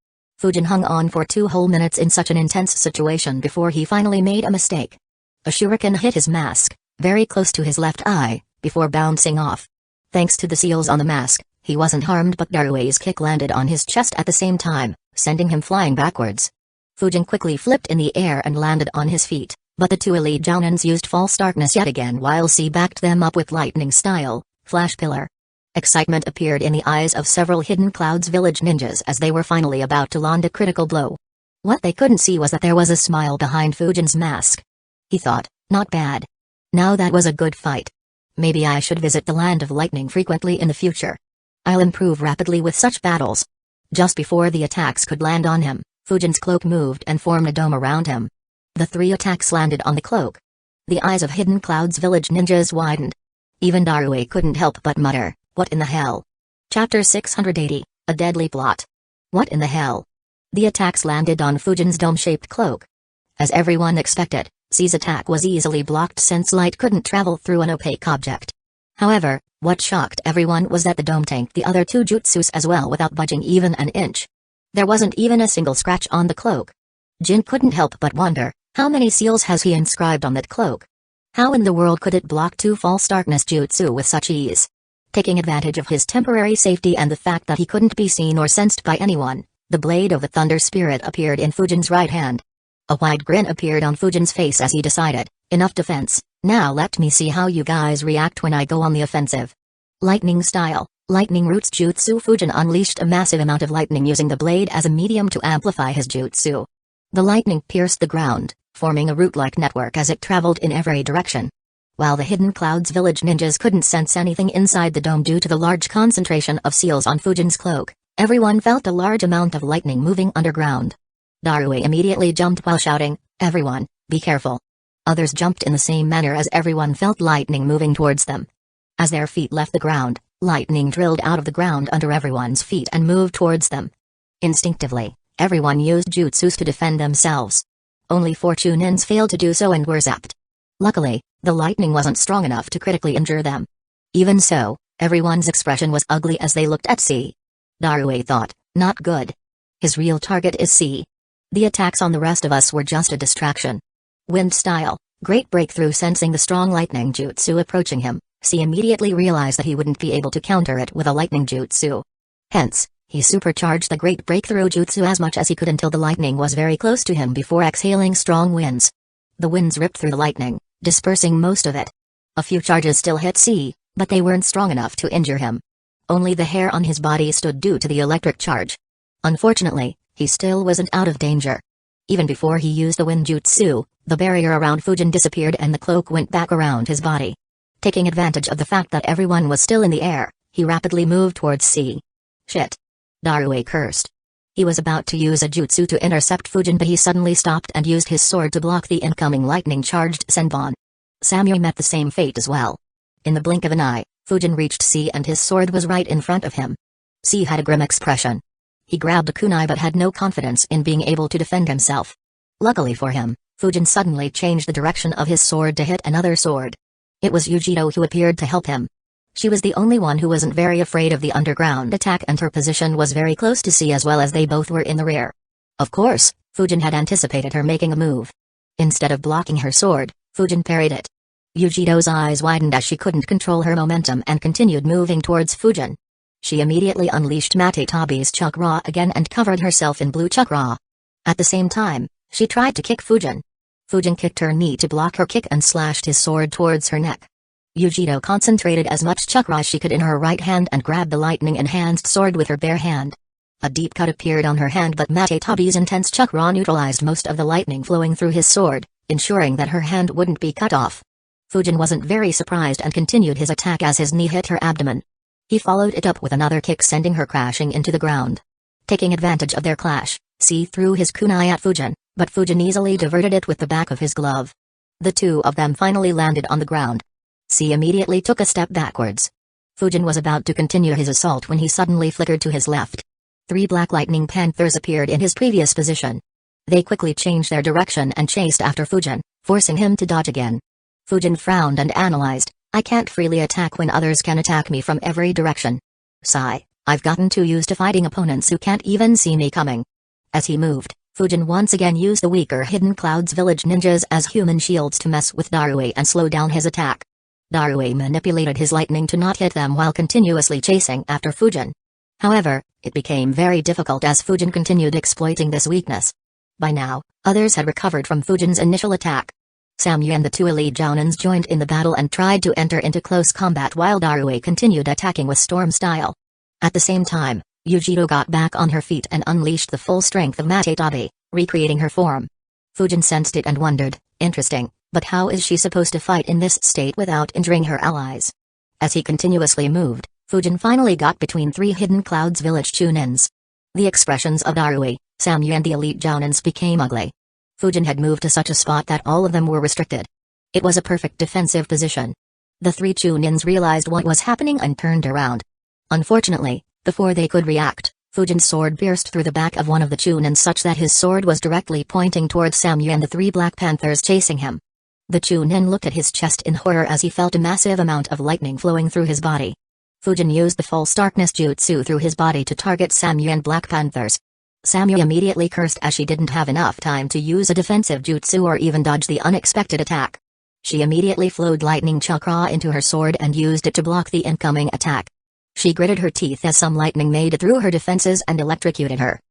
Fujin hung on for 2 whole minutes in such an intense situation before he finally made a mistake. A shuriken hit his mask, very close to his left eye, before bouncing off. Thanks to the seals on the mask, he wasn't harmed, but Darue's kick landed on his chest at the same time, sending him flying backwards. Fujin quickly flipped in the air and landed on his feet, but the two elite jounins used false darkness yet again while C backed them up with lightning style, flash pillar. Excitement appeared in the eyes of several Hidden Clouds Village ninjas as they were finally about to land a critical blow. What they couldn't see was that there was a smile behind Fujin's mask. He thought, not bad. Now that was a good fight. Maybe I should visit the Land of Lightning frequently in the future. I'll improve rapidly with such battles. Just before the attacks could land on him, Fujin's cloak moved and formed a dome around him. The 3 attacks landed on the cloak. The eyes of Hidden Clouds Village ninjas widened. Even Darue couldn't help but mutter, what in the hell? Chapter 680, A Deadly Plot. What in the hell? The attacks landed on Fujin's dome-shaped cloak. As everyone expected, C's attack was easily blocked since light couldn't travel through an opaque object. However, what shocked everyone was that the dome tanked the other 2 jutsus as well without budging even an inch. There wasn't even a single scratch on the cloak. Jin couldn't help but wonder, how many seals has he inscribed on that cloak? How in the world could it block 2 false darkness jutsu with such ease? Taking advantage of his temporary safety and the fact that he couldn't be seen or sensed by anyone, the blade of the Thunder Spirit appeared in Fujin's right hand. A wide grin appeared on Fujin's face as he decided, enough defense, now let me see how you guys react when I go on the offensive. Lightning style, lightning roots jutsu. Fujin unleashed a massive amount of lightning using the blade as a medium to amplify his jutsu. The lightning pierced the ground, forming a root-like network as it traveled in every direction. While the Hidden Clouds village ninjas couldn't sense anything inside the dome due to the large concentration of seals on Fujin's cloak, everyone felt a large amount of lightning moving underground. Darui immediately jumped while shouting, "Everyone, be careful." Others jumped in the same manner as everyone felt lightning moving towards them. As their feet left the ground, lightning drilled out of the ground under everyone's feet and moved towards them. Instinctively, everyone used jutsus to defend themselves. Only 4 Chunins failed to do so and were zapped. Luckily, the lightning wasn't strong enough to critically injure them. Even so, everyone's expression was ugly as they looked at C. Darui thought, not good. His real target is C. The attacks on the rest of us were just a distraction. Wind style, great breakthrough. Sensing the strong lightning jutsu approaching him, C immediately realized that he wouldn't be able to counter it with a lightning jutsu. Hence, he supercharged the great breakthrough jutsu as much as he could until the lightning was very close to him before exhaling strong winds. The winds ripped through the lightning, dispersing most of it. A few charges still hit C, but they weren't strong enough to injure him. Only the hair on his body stood due to the electric charge. Unfortunately, he still wasn't out of danger. Even before he used the wind jutsu, the barrier around Fujin disappeared and the cloak went back around his body. Taking advantage of the fact that everyone was still in the air, he rapidly moved towards C. Shit. Darui cursed. He was about to use a jutsu to intercept Fujin, but he suddenly stopped and used his sword to block the incoming lightning-charged senbon. Samui met the same fate as well. In the blink of an eye, Fujin reached C and his sword was right in front of him. C had a grim expression. He grabbed a kunai but had no confidence in being able to defend himself. Luckily for him, Fujin suddenly changed the direction of his sword to hit another sword. It was Yujiro who appeared to help him. She was the only one who wasn't very afraid of the underground attack and her position was very close to C as well as they both were in the rear. Of course, Fujin had anticipated her making a move. Instead of blocking her sword, Fujin parried it. Yujiro's eyes widened as she couldn't control her momentum and continued moving towards Fujin. She immediately unleashed Matetabi's chakra again and covered herself in blue chakra. At the same time, she tried to kick Fujin. Fujin kicked her knee to block her kick and slashed his sword towards her neck. Yujiro concentrated as much chakra as she could in her right hand and grabbed the lightning-enhanced sword with her bare hand. A deep cut appeared on her hand but Matetabi's intense chakra neutralized most of the lightning flowing through his sword, ensuring that her hand wouldn't be cut off. Fujin wasn't very surprised and continued his attack as his knee hit her abdomen. He followed it up with another kick sending her crashing into the ground. Taking advantage of their clash, C threw his kunai at Fujin, but Fujin easily diverted it with the back of his glove. The two of them finally landed on the ground. C immediately took a step backwards. Fujin was about to continue his assault when he suddenly flickered to his left. 3 black lightning panthers appeared in his previous position. They quickly changed their direction and chased after Fujin, forcing him to dodge again. Fujin frowned and analyzed, I can't freely attack when others can attack me from every direction. Sigh, I've gotten too used to fighting opponents who can't even see me coming. As he moved, Fujin once again used the weaker Hidden Clouds village ninjas as human shields to mess with Darui and slow down his attack. Darui manipulated his lightning to not hit them while continuously chasing after Fujin. However, it became very difficult as Fujin continued exploiting this weakness. By now, others had recovered from Fujin's initial attack. Samui and the 2 elite Jounins joined in the battle and tried to enter into close combat while Darui continued attacking with storm style. At the same time, Yujiro got back on her feet and unleashed the full strength of Matetabi, recreating her form. Fujin sensed it and wondered, interesting, but how is she supposed to fight in this state without injuring her allies? As he continuously moved, Fujin finally got between 3 Hidden Clouds village Chunins. The expressions of Darui, Samui and the elite Jounins became ugly. Fujin had moved to such a spot that all of them were restricted. It was a perfect defensive position. The 3 Chunins realized what was happening and turned around. Unfortunately, before they could react, Fujin's sword pierced through the back of one of the Chunins such that his sword was directly pointing towards Samui and the 3 Black Panthers chasing him. The Chunin looked at his chest in horror as he felt a massive amount of lightning flowing through his body. Fujin used the false darkness jutsu through his body to target Samui and Black Panthers. Samui immediately cursed as she didn't have enough time to use a defensive jutsu or even dodge the unexpected attack. She immediately flowed lightning chakra into her sword and used it to block the incoming attack. She gritted her teeth as some lightning made it through her defenses and electrocuted her.